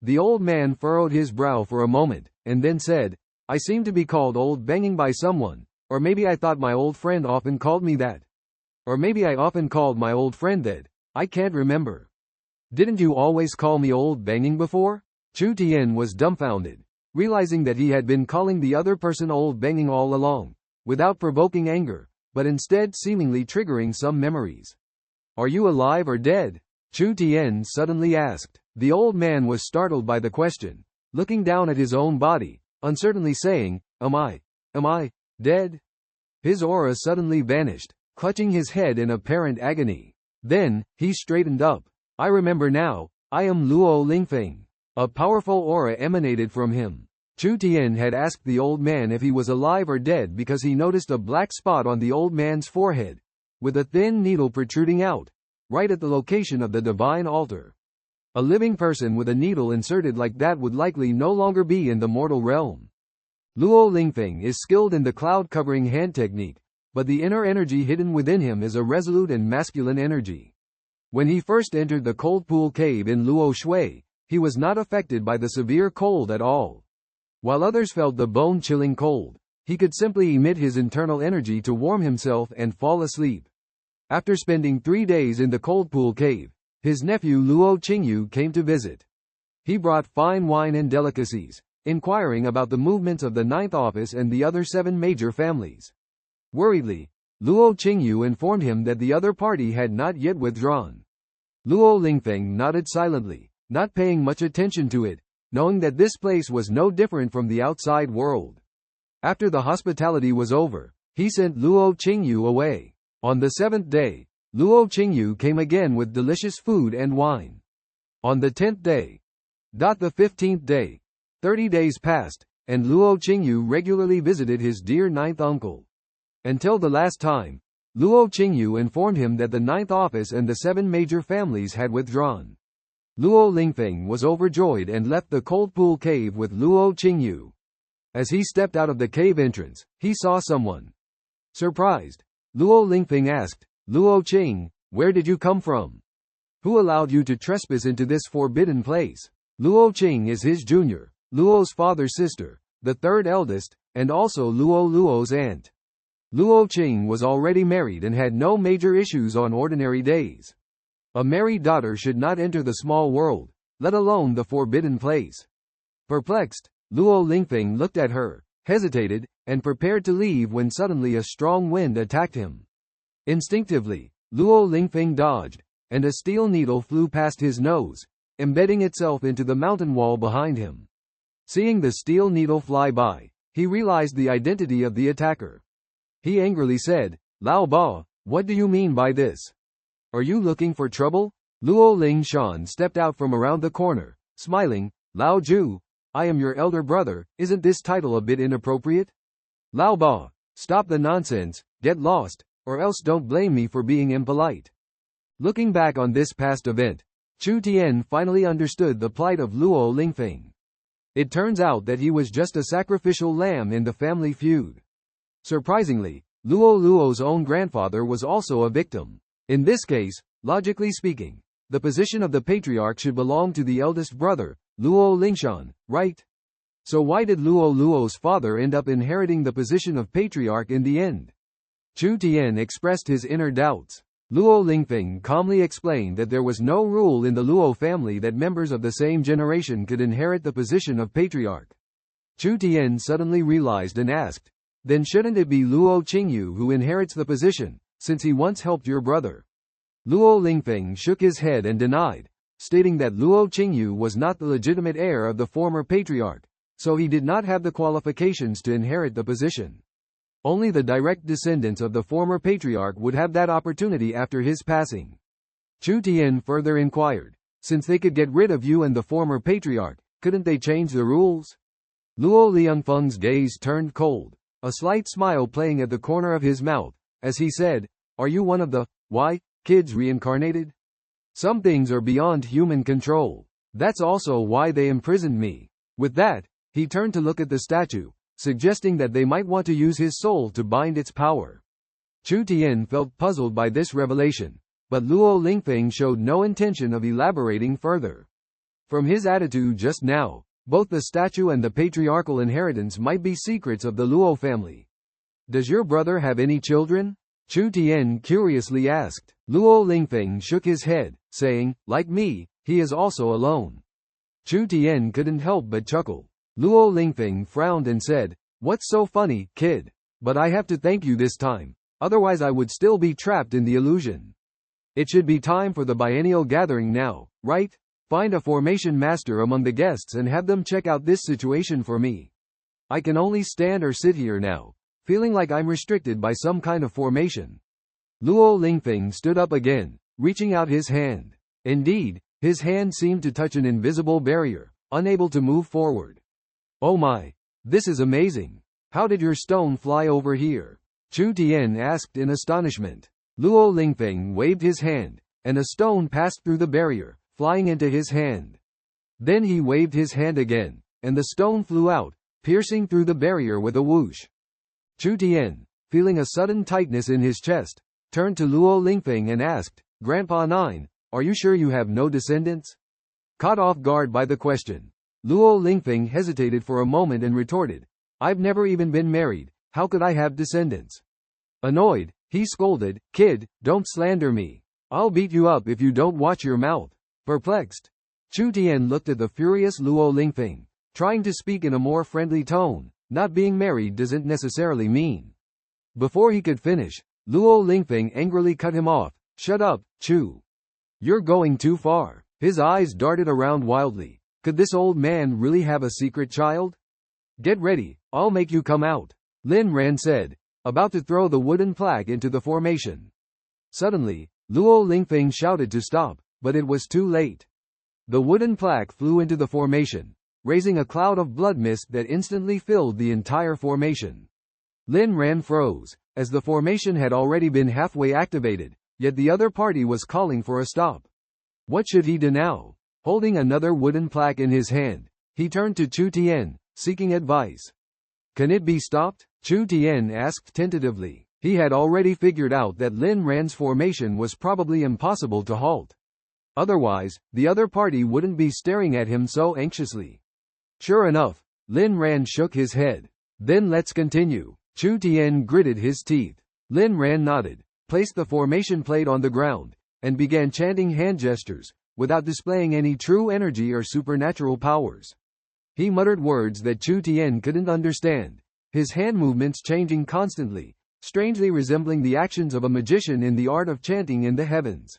The old man furrowed his brow for a moment, and then said, "I seem to be called old banging by someone, or maybe I thought my old friend often called me that. Or maybe I often called my old friend that. I can't remember. Didn't you always call me old banging before?" Chu Tian was dumbfounded, realizing that he had been calling the other person old banging all along, without provoking anger, but instead seemingly triggering some memories. "Are you alive or dead?" Chu Tian suddenly asked. The old man was startled by the question, looking down at his own body, uncertainly saying, Am I dead?" His aura suddenly vanished, clutching his head in apparent agony. Then, he straightened up. "I remember now, I am Luo Lingfeng." A powerful aura emanated from him. Chu Tian had asked the old man if he was alive or dead because he noticed a black spot on the old man's forehead, with a thin needle protruding out, right at the location of the divine altar. A living person with a needle inserted like that would likely no longer be in the mortal realm. Luo Lingfeng is skilled in the cloud-covering hand technique, but the inner energy hidden within him is a resolute and masculine energy. When he first entered the cold pool cave in Luo Shui, he was not affected by the severe cold at all. While others felt the bone-chilling cold, he could simply emit his internal energy to warm himself and fall asleep. After spending 3 days in the cold pool cave, his nephew Luo Qingyu came to visit. He brought fine wine and delicacies, inquiring about the movements of the 9th office and the other 7 major families. Worriedly, Luo Qingyu informed him that the other party had not yet withdrawn. Luo Lingfeng nodded silently, not paying much attention to it, knowing that this place was no different from the outside world. After the hospitality was over, he sent Luo Qingyu away. On the 7th day, Luo Qingyu came again with delicious food and wine. On the 10th day, the 15th day, 30 days passed, and Luo Qingyu regularly visited his dear 9th uncle. Until the last time, Luo Qingyu informed him that the 9th office and the 7 major families had withdrawn. Luo Lingfeng was overjoyed and left the cold pool cave with Luo Qingyu. As he stepped out of the cave entrance, he saw someone. Surprised, Luo Lingfeng asked, "Luo Qing, where did you come from? Who allowed you to trespass into this forbidden place?" Luo Qing is his junior, Luo's father's sister, the 3rd eldest, and also Luo's aunt. Luo Qing was already married and had no major issues on ordinary days. A married daughter should not enter the small world, let alone the forbidden place. Perplexed, Luo Lingfeng looked at her, hesitated, and prepared to leave when suddenly a strong wind attacked him. Instinctively, Luo Lingfeng dodged, and a steel needle flew past his nose, embedding itself into the mountain wall behind him. Seeing the steel needle fly by, he realized the identity of the attacker. He angrily said, "Lao Ba, what do you mean by this? Are you looking for trouble?" Luo Lingshan stepped out from around the corner, smiling. "Lao Ju, I am your elder brother, isn't this title a bit inappropriate? Lao Ba, stop the nonsense, get lost, or else don't blame me for being impolite." Looking back on this past event, Chu Tian finally understood the plight of Luo Lingfeng. It turns out that he was just a sacrificial lamb in the family feud. Surprisingly, Luo's own grandfather was also a victim. In this case, logically speaking, the position of the patriarch should belong to the eldest brother, Luo Lingshan, right? So why did Luo's father end up inheriting the position of patriarch in the end? Chu Tian expressed his inner doubts. Luo Lingfeng calmly explained that there was no rule in the Luo family that members of the same generation could inherit the position of patriarch. Chu Tian suddenly realized and asked, "Then shouldn't it be Luo Qingyu who inherits the position, since he once helped your brother?" Luo Lingfeng shook his head and denied, stating that Luo Qingyu was not the legitimate heir of the former patriarch, so he did not have the qualifications to inherit the position. Only the direct descendants of the former patriarch would have that opportunity after his passing. Chu Tian further inquired, since they could get rid of you and the former patriarch, couldn't they change the rules? Luo Liangfeng's gaze turned cold, a slight smile playing at the corner of his mouth, as he said, are you one of the, kids reincarnated? Some things are beyond human control. That's also why they imprisoned me. With that, he turned to look at the statue, suggesting that they might want to use his soul to bind its power. Chu Tian felt puzzled by this revelation, but Luo Lingfeng showed no intention of elaborating further. From his attitude just now, both the statue and the patriarchal inheritance might be secrets of the Luo family. Does your brother have any children? Chu Tian curiously asked. Luo Lingfeng shook his head, saying, like me, he is also alone. Chu Tian couldn't help but chuckle. Luo Lingfeng frowned and said, what's so funny, kid? But I have to thank you this time, otherwise I would still be trapped in the illusion. It should be time for the biennial gathering now, right? Find a formation master among the guests and have them check out this situation for me. I can only stand or sit here now, feeling like I'm restricted by some kind of formation. Luo Lingfeng stood up again, reaching out his hand. Indeed, his hand seemed to touch an invisible barrier, unable to move forward. Oh my, this is amazing. How did your stone fly over here? Chu Tian asked in astonishment. Luo Lingfeng waved his hand, and a stone passed through the barrier, flying into his hand. Then he waved his hand again, and the stone flew out, piercing through the barrier with a whoosh. Chu Tian, feeling a sudden tightness in his chest, turned to Luo Lingfeng and asked, Grandpa Nine, are you sure you have no descendants? Caught off guard by the question, Luo Lingfeng hesitated for a moment and retorted, I've never even been married, how could I have descendants? Annoyed, he scolded, kid, don't slander me. I'll beat you up if you don't watch your mouth. Perplexed, Chu Tian looked at the furious Luo Lingfeng, trying to speak in a more friendly tone. Not being married doesn't necessarily mean. Before he could finish, Luo Lingfeng angrily cut him off. Shut up, Chu. You're going too far. His eyes darted around wildly. Could this old man really have a secret child? Get ready, I'll make you come out, Lin Ran said, about to throw the wooden plaque into the formation. Suddenly, Luo Lingfeng shouted to stop, but it was too late. The wooden plaque flew into the formation, raising a cloud of blood mist that instantly filled the entire formation. Lin Ran froze, as the formation had already been halfway activated, yet the other party was calling for a stop. What should he do now? Holding another wooden plaque in his hand, he turned to Chu Tian, seeking advice. Can it be stopped? Chu Tian asked tentatively. He had already figured out that Lin Ran's formation was probably impossible to halt. Otherwise, the other party wouldn't be staring at him so anxiously. Sure enough, Lin Ran shook his head. Then let's continue. Chu Tian gritted his teeth. Lin Ran nodded, placed the formation plate on the ground, and began chanting hand gestures, without displaying any true energy or supernatural powers. He muttered words that Chu Tian couldn't understand, his hand movements changing constantly, strangely resembling the actions of a magician in the art of chanting in the heavens.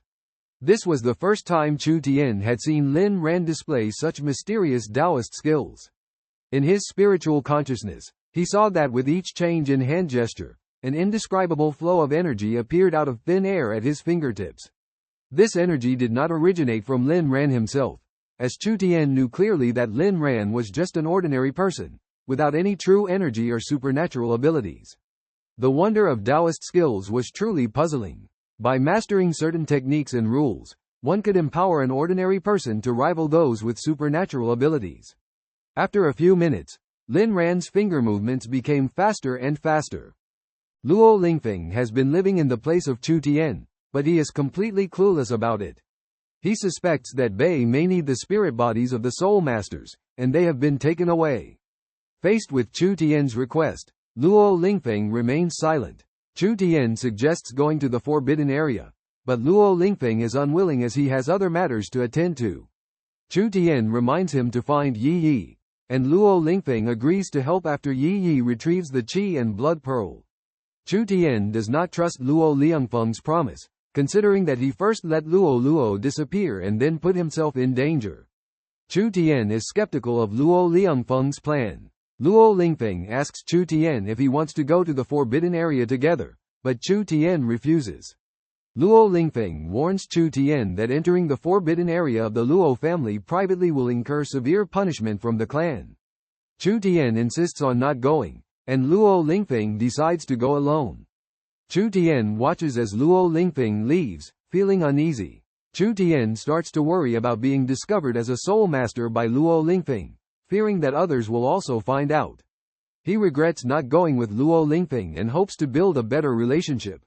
This was the first time Chu Tian had seen Lin Ran display such mysterious Taoist skills. In his spiritual consciousness, he saw that with each change in hand gesture, an indescribable flow of energy appeared out of thin air at his fingertips. This energy did not originate from Lin Ran himself, as Chu Tian knew clearly that Lin Ran was just an ordinary person, without any true energy or supernatural abilities. The wonder of Taoist skills was truly puzzling. By mastering certain techniques and rules, one could empower an ordinary person to rival those with supernatural abilities. After a few minutes, Lin Ran's finger movements became faster and faster. Luo Lingfeng has been living in the place of Chu Tian, but he is completely clueless about it. He suspects that Bei may need the spirit bodies of the soul masters, and they have been taken away. Faced with Chu Tian's request, Luo Lingfeng remains silent. Chu Tian suggests going to the forbidden area, but Luo Lingfeng is unwilling as he has other matters to attend to. Chu Tian reminds him to find Yi Yi, and Luo Lingfeng agrees to help after Yi Yi retrieves the Qi and Blood Pearl. Chu Tian does not trust Luo Liangfeng's promise, considering that he first let Luo disappear and then put himself in danger. Chu Tian is skeptical of Luo Liangfeng's plan. Luo Lingfeng asks Chu Tian if he wants to go to the forbidden area together, but Chu Tian refuses. Luo Lingfeng warns Chu Tian that entering the forbidden area of the Luo family privately will incur severe punishment from the clan. Chu Tian insists on not going, and Luo Lingfeng decides to go alone. Chu Tian watches as Luo Lingfeng leaves, feeling uneasy. Chu Tian starts to worry about being discovered as a soul master by Luo Lingfeng, fearing that others will also find out. He regrets not going with Luo Lingfeng and hopes to build a better relationship.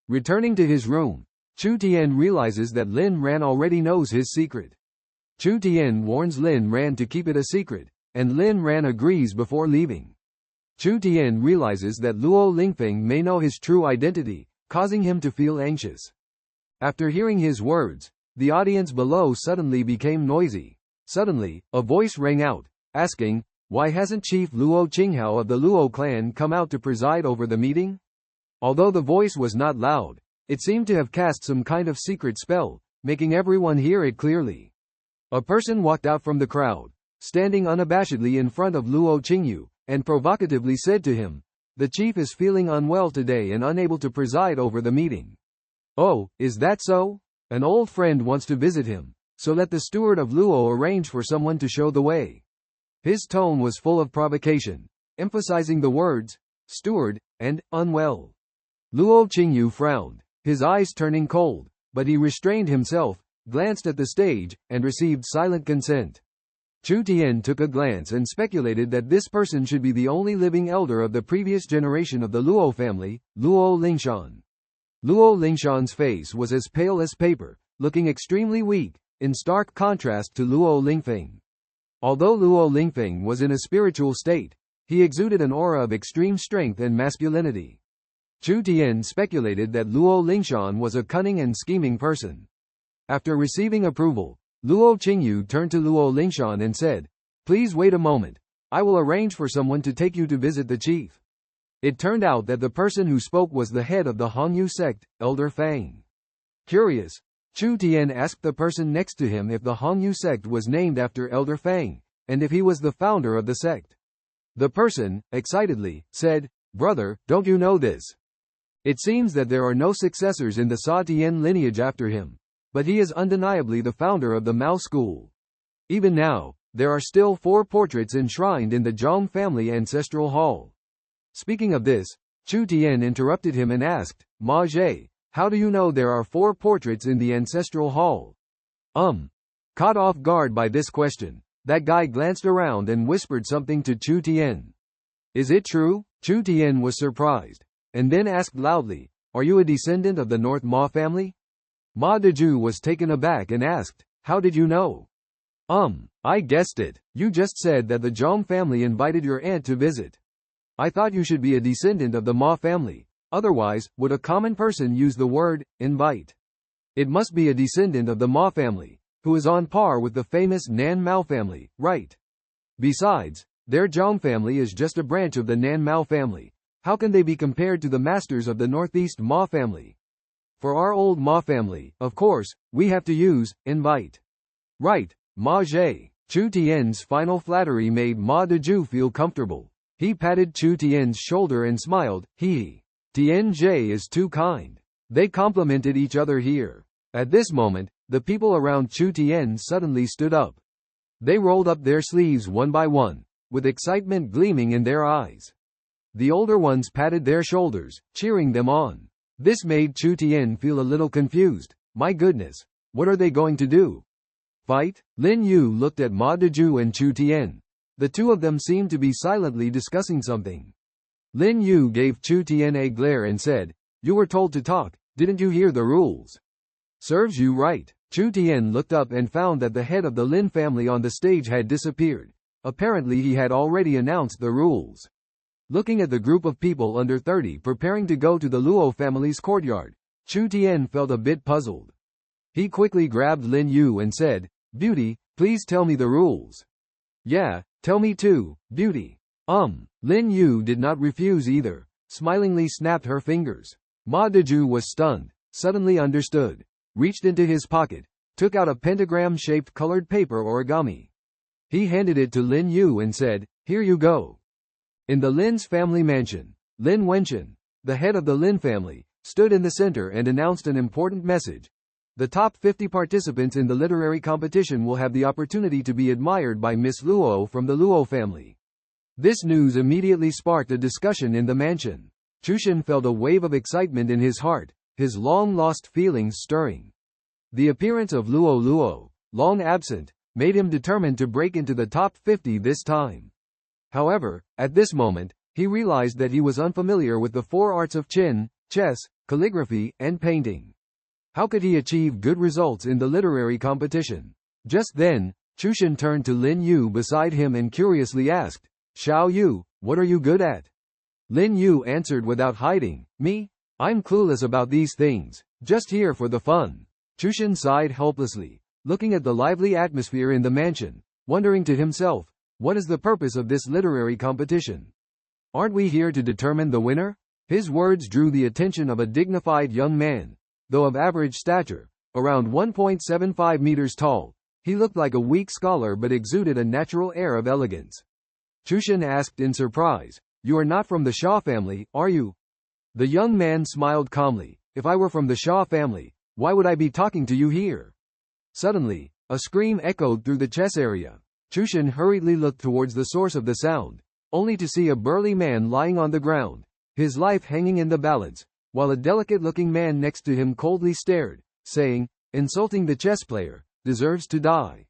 Returning to his room, Chu Tian realizes that Lin Ran already knows his secret. Chu Tian warns Lin Ran to keep it a secret, and Lin Ran agrees before leaving. Chu Tian realizes that Luo Lingfeng may know his true identity, causing him to feel anxious. After hearing his words, the audience below suddenly became noisy. Suddenly, a voice rang out, asking, "Why hasn't Chief Luo Qinghao of the Luo clan come out to preside over the meeting?" Although the voice was not loud, it seemed to have cast some kind of secret spell, making everyone hear it clearly. A person walked out from the crowd, standing unabashedly in front of Luo Qingyu, and provocatively said to him, "The chief is feeling unwell today and unable to preside over the meeting." "Oh, is that so? An old friend wants to visit him, so let the steward of Luo arrange for someone to show the way." His tone was full of provocation, emphasizing the words, "steward," and "unwell." Luo Qingyu frowned, his eyes turning cold, but he restrained himself, glanced at the stage, and received silent consent. Chu Tian took a glance and speculated that this person should be the only living elder of the previous generation of the Luo family, Luo Lingshan. Luo Lingshan's face was as pale as paper, looking extremely weak, in stark contrast to Luo Lingfeng. Although Luo Lingfeng was in a spiritual state, he exuded an aura of extreme strength and masculinity. Chu Tian speculated that Luo Lingshan was a cunning and scheming person. After receiving approval, Luo Qingyu turned to Luo Lingshan and said, "Please wait a moment. I will arrange for someone to take you to visit the chief." It turned out that the person who spoke was the head of the Hongyu sect, Elder Fang. Curious, Chu Tian asked the person next to him if the Hongyu sect was named after Elder Fang, and if he was the founder of the sect. The person, excitedly, said, "Brother, don't you know this? It seems that there are no successors in the Sa Tien lineage after him, but he is undeniably the founder of the Mao school. Even now, there are still 4 portraits enshrined in the Zhang family ancestral hall." Speaking of this, Chu Tian interrupted him and asked, "Ma Zhe, how do you know there are 4 portraits in the ancestral hall?" Caught off guard by this question, that guy glanced around and whispered something to Chu Tian. "Is it true?" Chu Tian was surprised, and then asked loudly, "Are you a descendant of the North Ma family?" Ma Deju was taken aback and asked, "How did you know?" I guessed it. You just said that the Zhang family invited your aunt to visit. I thought you should be a descendant of the Ma family. Otherwise, would a common person use the word, invite? It must be a descendant of the Ma family, who is on par with the famous Nan Mao family, right? Besides, their Zhang family is just a branch of the Nan Mao family. How can they be compared to the masters of the Northeast Ma family? For our old Ma family, of course, we have to use, invite. Right, Ma Zhe. Chu Tian's final flattery made Ma Deju feel comfortable. He patted Chu Tian's shoulder and smiled, hee. Tien Zhe is too kind. They complimented each other here. At this moment, the people around Chu Tian suddenly stood up. They rolled up their sleeves one by one, with excitement gleaming in their eyes. The older ones patted their shoulders, cheering them on. This made Chu Tian feel a little confused. My goodness, what are they going to do? Fight? Lin Yu looked at Ma Deju and Chu Tian. The two of them seemed to be silently discussing something. Lin Yu gave Chu Tian a glare and said, "You were told to talk, didn't you hear the rules?" "Serves you right." Chu Tian looked up and found that the head of the Lin family on the stage had disappeared. Apparently he had already announced the rules. Looking at the group of people under 30 preparing to go to the Luo family's courtyard, Chu Tian felt a bit puzzled. He quickly grabbed Lin Yu and said, "Beauty, please tell me the rules." "Yeah, tell me too, Beauty." Lin Yu did not refuse either, smilingly snapped her fingers. Ma Deju was stunned, suddenly understood, reached into his pocket, took out a pentagram-shaped colored paper origami. He handed it to Lin Yu and said, "Here you go." In the Lin's family mansion, Lin Wenchen, the head of the Lin family, stood in the center and announced an important message. The top 50 participants in the literary competition will have the opportunity to be admired by Miss Luo from the Luo family. This news immediately sparked a discussion in the mansion. Chu Tian felt a wave of excitement in his heart, his long-lost feelings stirring. The appearance of Luo, long absent, made him determined to break into the top 50 this time. However, at this moment, he realized that he was unfamiliar with the four arts of Qin, chess, calligraphy, and painting. How could he achieve good results in the literary competition? Just then, Chu Tian turned to Lin Yu beside him and curiously asked, "Xiao Yu, what are you good at?" Lin Yu answered without hiding, "Me? I'm clueless about these things, just here for the fun." Chu Tian sighed helplessly, looking at the lively atmosphere in the mansion, wondering to himself, what is the purpose of this literary competition? Aren't we here to determine the winner? His words drew the attention of a dignified young man. Though of average stature, around 1.75 meters tall, he looked like a weak scholar but exuded a natural air of elegance. Chu Tian asked in surprise, "You are not from the Shaw family, are you?" The young man smiled calmly, "If I were from the Shaw family, why would I be talking to you here?" Suddenly, a scream echoed through the chess area. Chu Tian hurriedly looked towards the source of the sound, only to see a burly man lying on the ground, his life hanging in the balance, while a delicate-looking man next to him coldly stared, saying, "Insulting the chess player, deserves to die."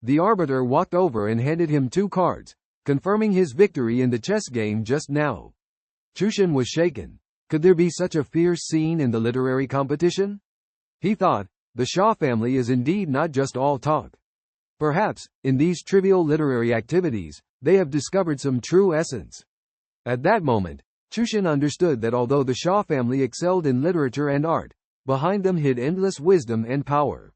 The arbiter walked over and handed him 2 cards, confirming his victory in the chess game just now. Chu Tian was shaken. Could there be such a fierce scene in the literary competition? He thought, the Shaw family is indeed not just all talk. Perhaps, in these trivial literary activities, they have discovered some true essence. At that moment, Chu Tian understood that although the Shaw family excelled in literature and art, behind them hid endless wisdom and power.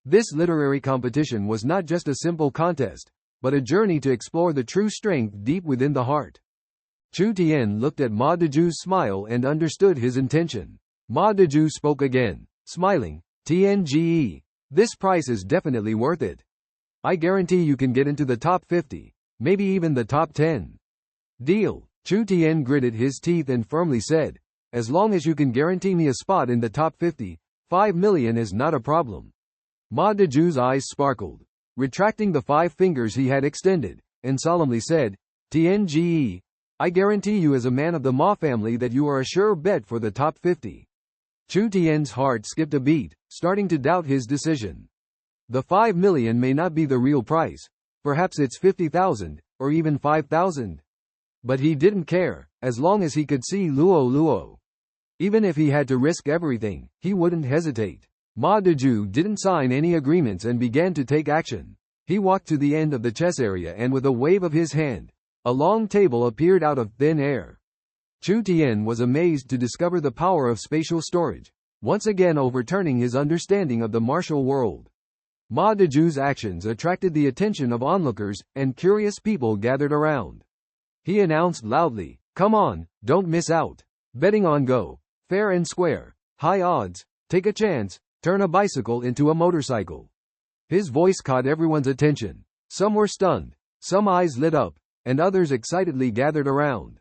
This literary competition was not just a simple contest, but a journey to explore the true strength deep within the heart. Chu Tian looked at Ma Deju's smile and understood his intention. Ma Deju spoke again, smiling, "Tienge, this price is definitely worth it. I guarantee you can get into the top 50, maybe even the top 10. Deal." Chu Tian gritted his teeth and firmly said, "As long as you can guarantee me a spot in the top 50, 5 million is not a problem." Ma Deju's eyes sparkled, retracting the 5 fingers he had extended, and solemnly said, "Tienge, I guarantee you as a man of the Ma family that you are a sure bet for the top 50. Chu Tian's heart skipped a beat, starting to doubt his decision. The 5 million may not be the real price. Perhaps it's 50,000, or even 5,000. But he didn't care, as long as he could see Luo. Even if he had to risk everything, he wouldn't hesitate. Ma Deju didn't sign any agreements and began to take action. He walked to the end of the chess area and with a wave of his hand, a long table appeared out of thin air. Chu Tian was amazed to discover the power of spatial storage, once again overturning his understanding of the martial world. Ma Deju's actions attracted the attention of onlookers, and curious people gathered around. He announced loudly, "Come on, don't miss out. Betting on go. Fair and square. High odds. Take a chance. Turn a bicycle into a motorcycle." His voice caught everyone's attention. Some were stunned, some eyes lit up, and others excitedly gathered around.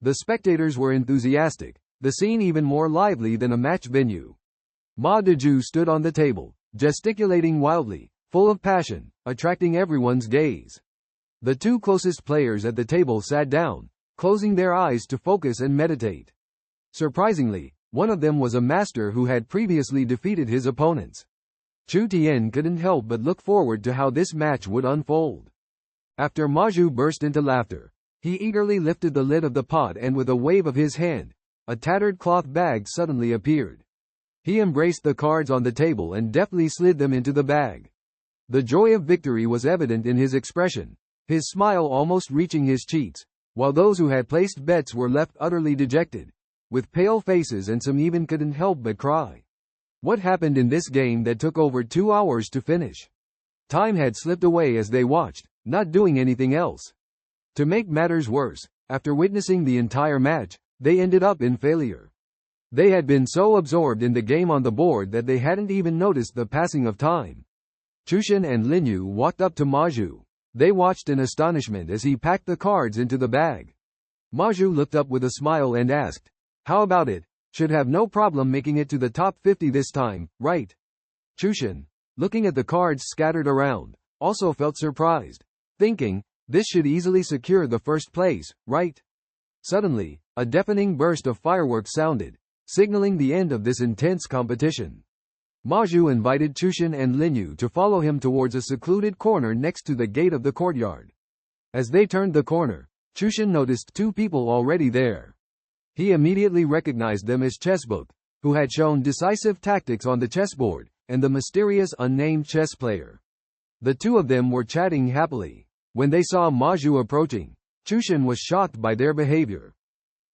The spectators were enthusiastic, the scene even more lively than a match venue. Ma Deju stood on the table, gesticulating wildly, full of passion, attracting everyone's gaze. The 2 closest players at the table sat down, closing their eyes to focus and meditate. Surprisingly, one of them was a master who had previously defeated his opponents. Chu Tian couldn't help but look forward to how this match would unfold. After Maju burst into laughter, he eagerly lifted the lid of the pot and with a wave of his hand, a tattered cloth bag suddenly appeared. He embraced the cards on the table and deftly slid them into the bag. The joy of victory was evident in his expression, his smile almost reaching his cheeks, while those who had placed bets were left utterly dejected, with pale faces and some even couldn't help but cry. What happened in this game that took over 2 hours to finish? Time had slipped away as they watched, not doing anything else. To make matters worse, after witnessing the entire match, they ended up in failure. They had been so absorbed in the game on the board that they hadn't even noticed the passing of time. Chu Tian and Lin Yu walked up to Ma Zhu. They watched in astonishment as he packed the cards into the bag. Ma Zhu looked up with a smile and asked, "How about it? Should have no problem making it to the top 50 this time, right?" Chu Tian, looking at the cards scattered around, also felt surprised, thinking, this should easily secure the first place, right? Suddenly, a deafening burst of fireworks sounded, signaling the end of this intense competition. Ma Zhu invited Chu Tian and Lin Yu to follow him towards a secluded corner next to the gate of the courtyard. As they turned the corner, Chu Tian noticed two people already there. He immediately recognized them as Chessbook, who had shown decisive tactics on the chessboard, and the mysterious unnamed chess player. The two of them were chatting happily. When they saw Ma Zhu approaching, Chu Tian was shocked by their behavior.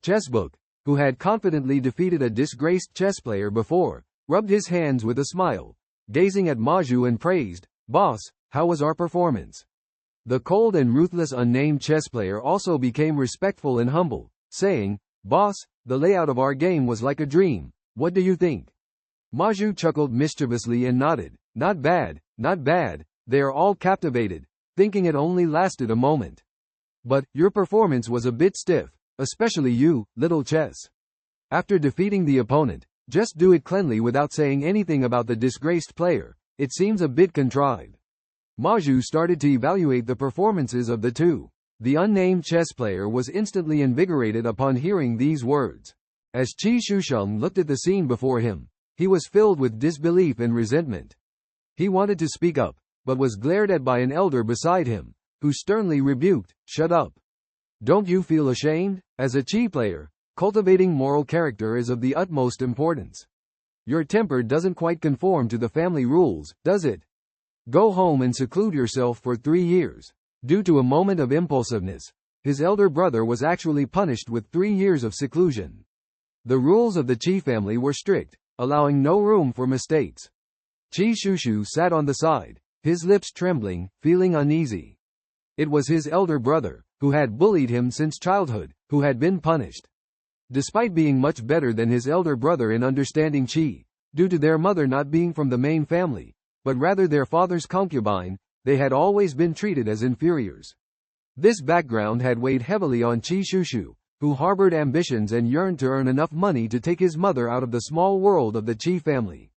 Chessbook, who had confidently defeated a disgraced chess player before, rubbed his hands with a smile, gazing at Ma Zhu and praised, "Boss, how was our performance?" The cold and ruthless unnamed chess player also became respectful and humble, saying, "Boss, the layout of our game was like a dream. What do you think?" Ma Zhu chuckled mischievously and nodded, "Not bad, not bad. They are all captivated," thinking it only lasted a moment. "But, your performance was a bit stiff, especially you, little chess. After defeating the opponent, just do it cleanly without saying anything about the disgraced player. It seems a bit contrived." Ma Zhu started to evaluate the performances of the two. The unnamed chess player was instantly invigorated upon hearing these words. As Qi Shusheng looked at the scene before him, he was filled with disbelief and resentment. He wanted to speak up, but was glared at by an elder beside him, who sternly rebuked, "Shut up. Don't you feel ashamed? As a Qi player, cultivating moral character is of the utmost importance. Your temper doesn't quite conform to the family rules, does it? Go home and seclude yourself for 3 years." Due to a moment of impulsiveness, his elder brother was actually punished with 3 years of seclusion. The rules of the Qi family were strict, allowing no room for mistakes. Qi Shushu sat on the side, his lips trembling, feeling uneasy. It was his elder brother, who had bullied him since childhood, who had been punished. Despite being much better than his elder brother in understanding Qi, due to their mother not being from the main family, but rather their father's concubine, they had always been treated as inferiors. This background had weighed heavily on Qi Shushu, who harbored ambitions and yearned to earn enough money to take his mother out of the small world of the Qi family.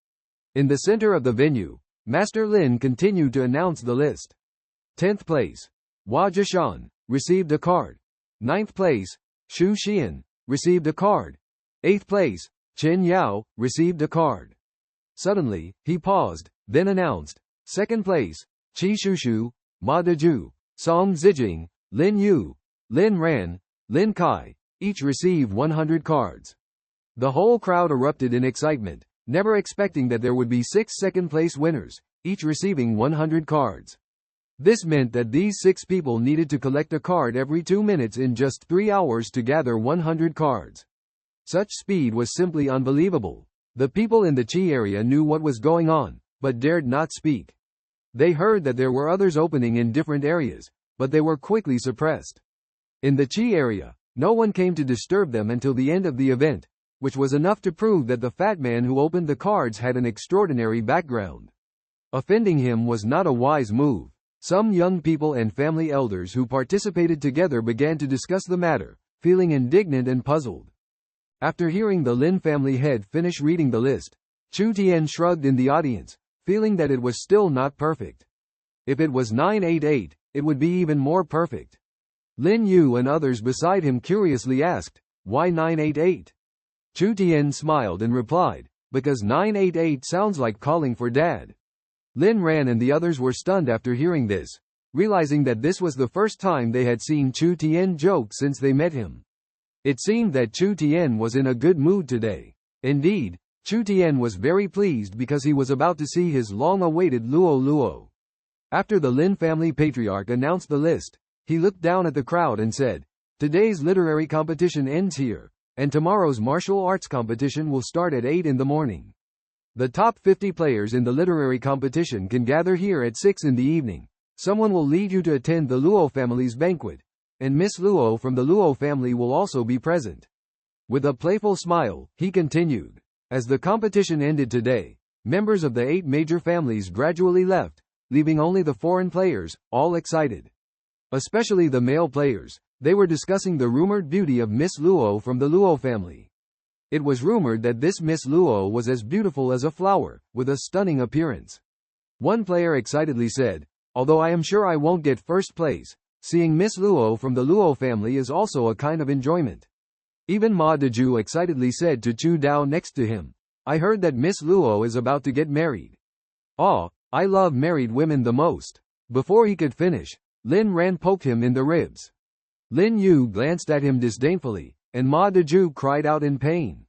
In the center of the venue, Master Lin continued to announce the list. 10th place, Hua Zhishan, received a card. 9th place, Xu Xian, received a card. 8th place, Chen Yao, received a card. Suddenly, he paused, then announced, 2nd place, Qi Shushu, Ma Dezhu, Song Zijing, Lin Yu, Lin Ran, Lin Kai, each received 100 cards. The whole crowd erupted in excitement, never expecting that there would be 6 second-place winners, each receiving 100 cards. This meant that these 6 people needed to collect a card every 2 minutes in just 3 hours to gather 100 cards. Such speed was simply unbelievable. The people in the Qi area knew what was going on, but dared not speak. They heard that there were others opening in different areas, but they were quickly suppressed. In the Qi area, no one came to disturb them until the end of the event, which was enough to prove that the fat man who opened the cards had an extraordinary background. Offending him was not a wise move. Some young people and family elders who participated together began to discuss the matter, feeling indignant and puzzled. After hearing the Lin family head finish reading the list, Chu Tian shrugged in the audience, feeling that it was still not perfect. If it was 988, it would be even more perfect. Lin Yu and others beside him curiously asked, "Why 988?" Chu Tian smiled and replied, "Because 988 sounds like calling for dad." Lin Ran and the others were stunned after hearing this, realizing that this was the first time they had seen Chu Tian joke since they met him. It seemed that Chu Tian was in a good mood today. Indeed, Chu Tian was very pleased because he was about to see his long-awaited Luo. After the Lin family patriarch announced the list, he looked down at the crowd and said, "Today's literary competition ends here, and tomorrow's martial arts competition will start at 8 in the morning. The top 50 players in the literary competition can gather here at 6 in the evening. Someone will lead you to attend the Luo family's banquet, and Miss Luo from the Luo family will also be present. With a playful smile, he continued. As the competition ended today, members of the 8 major families gradually left, leaving only the foreign players, all excited. Especially the male players. They were discussing the rumored beauty of Miss Luo from the Luo family. It was rumored that this Miss Luo was as beautiful as a flower, with a stunning appearance. One player excitedly said, although I am sure I won't get first place, seeing Miss Luo from the Luo family is also a kind of enjoyment. Even Ma Deju excitedly said to Chu Dao next to him, I heard that Miss Luo is about to get married. Oh, I love married women the most. Before he could finish, Lin Ran poked him in the ribs. Lin Yu glanced at him disdainfully, and Ma Deju cried out in pain.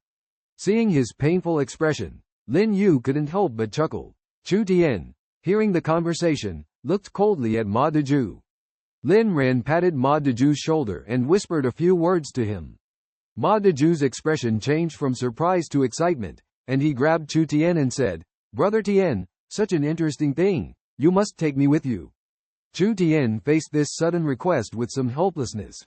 Seeing his painful expression, Lin Yu couldn't help but chuckle. Chu Tian, hearing the conversation, looked coldly at Ma Deju. Lin Ran patted Ma Deju's shoulder and whispered a few words to him. Ma Deju's expression changed from surprise to excitement, and he grabbed Chu Tian and said, Brother Tien, such an interesting thing, you must take me with you. Chu Tian faced this sudden request with some helplessness.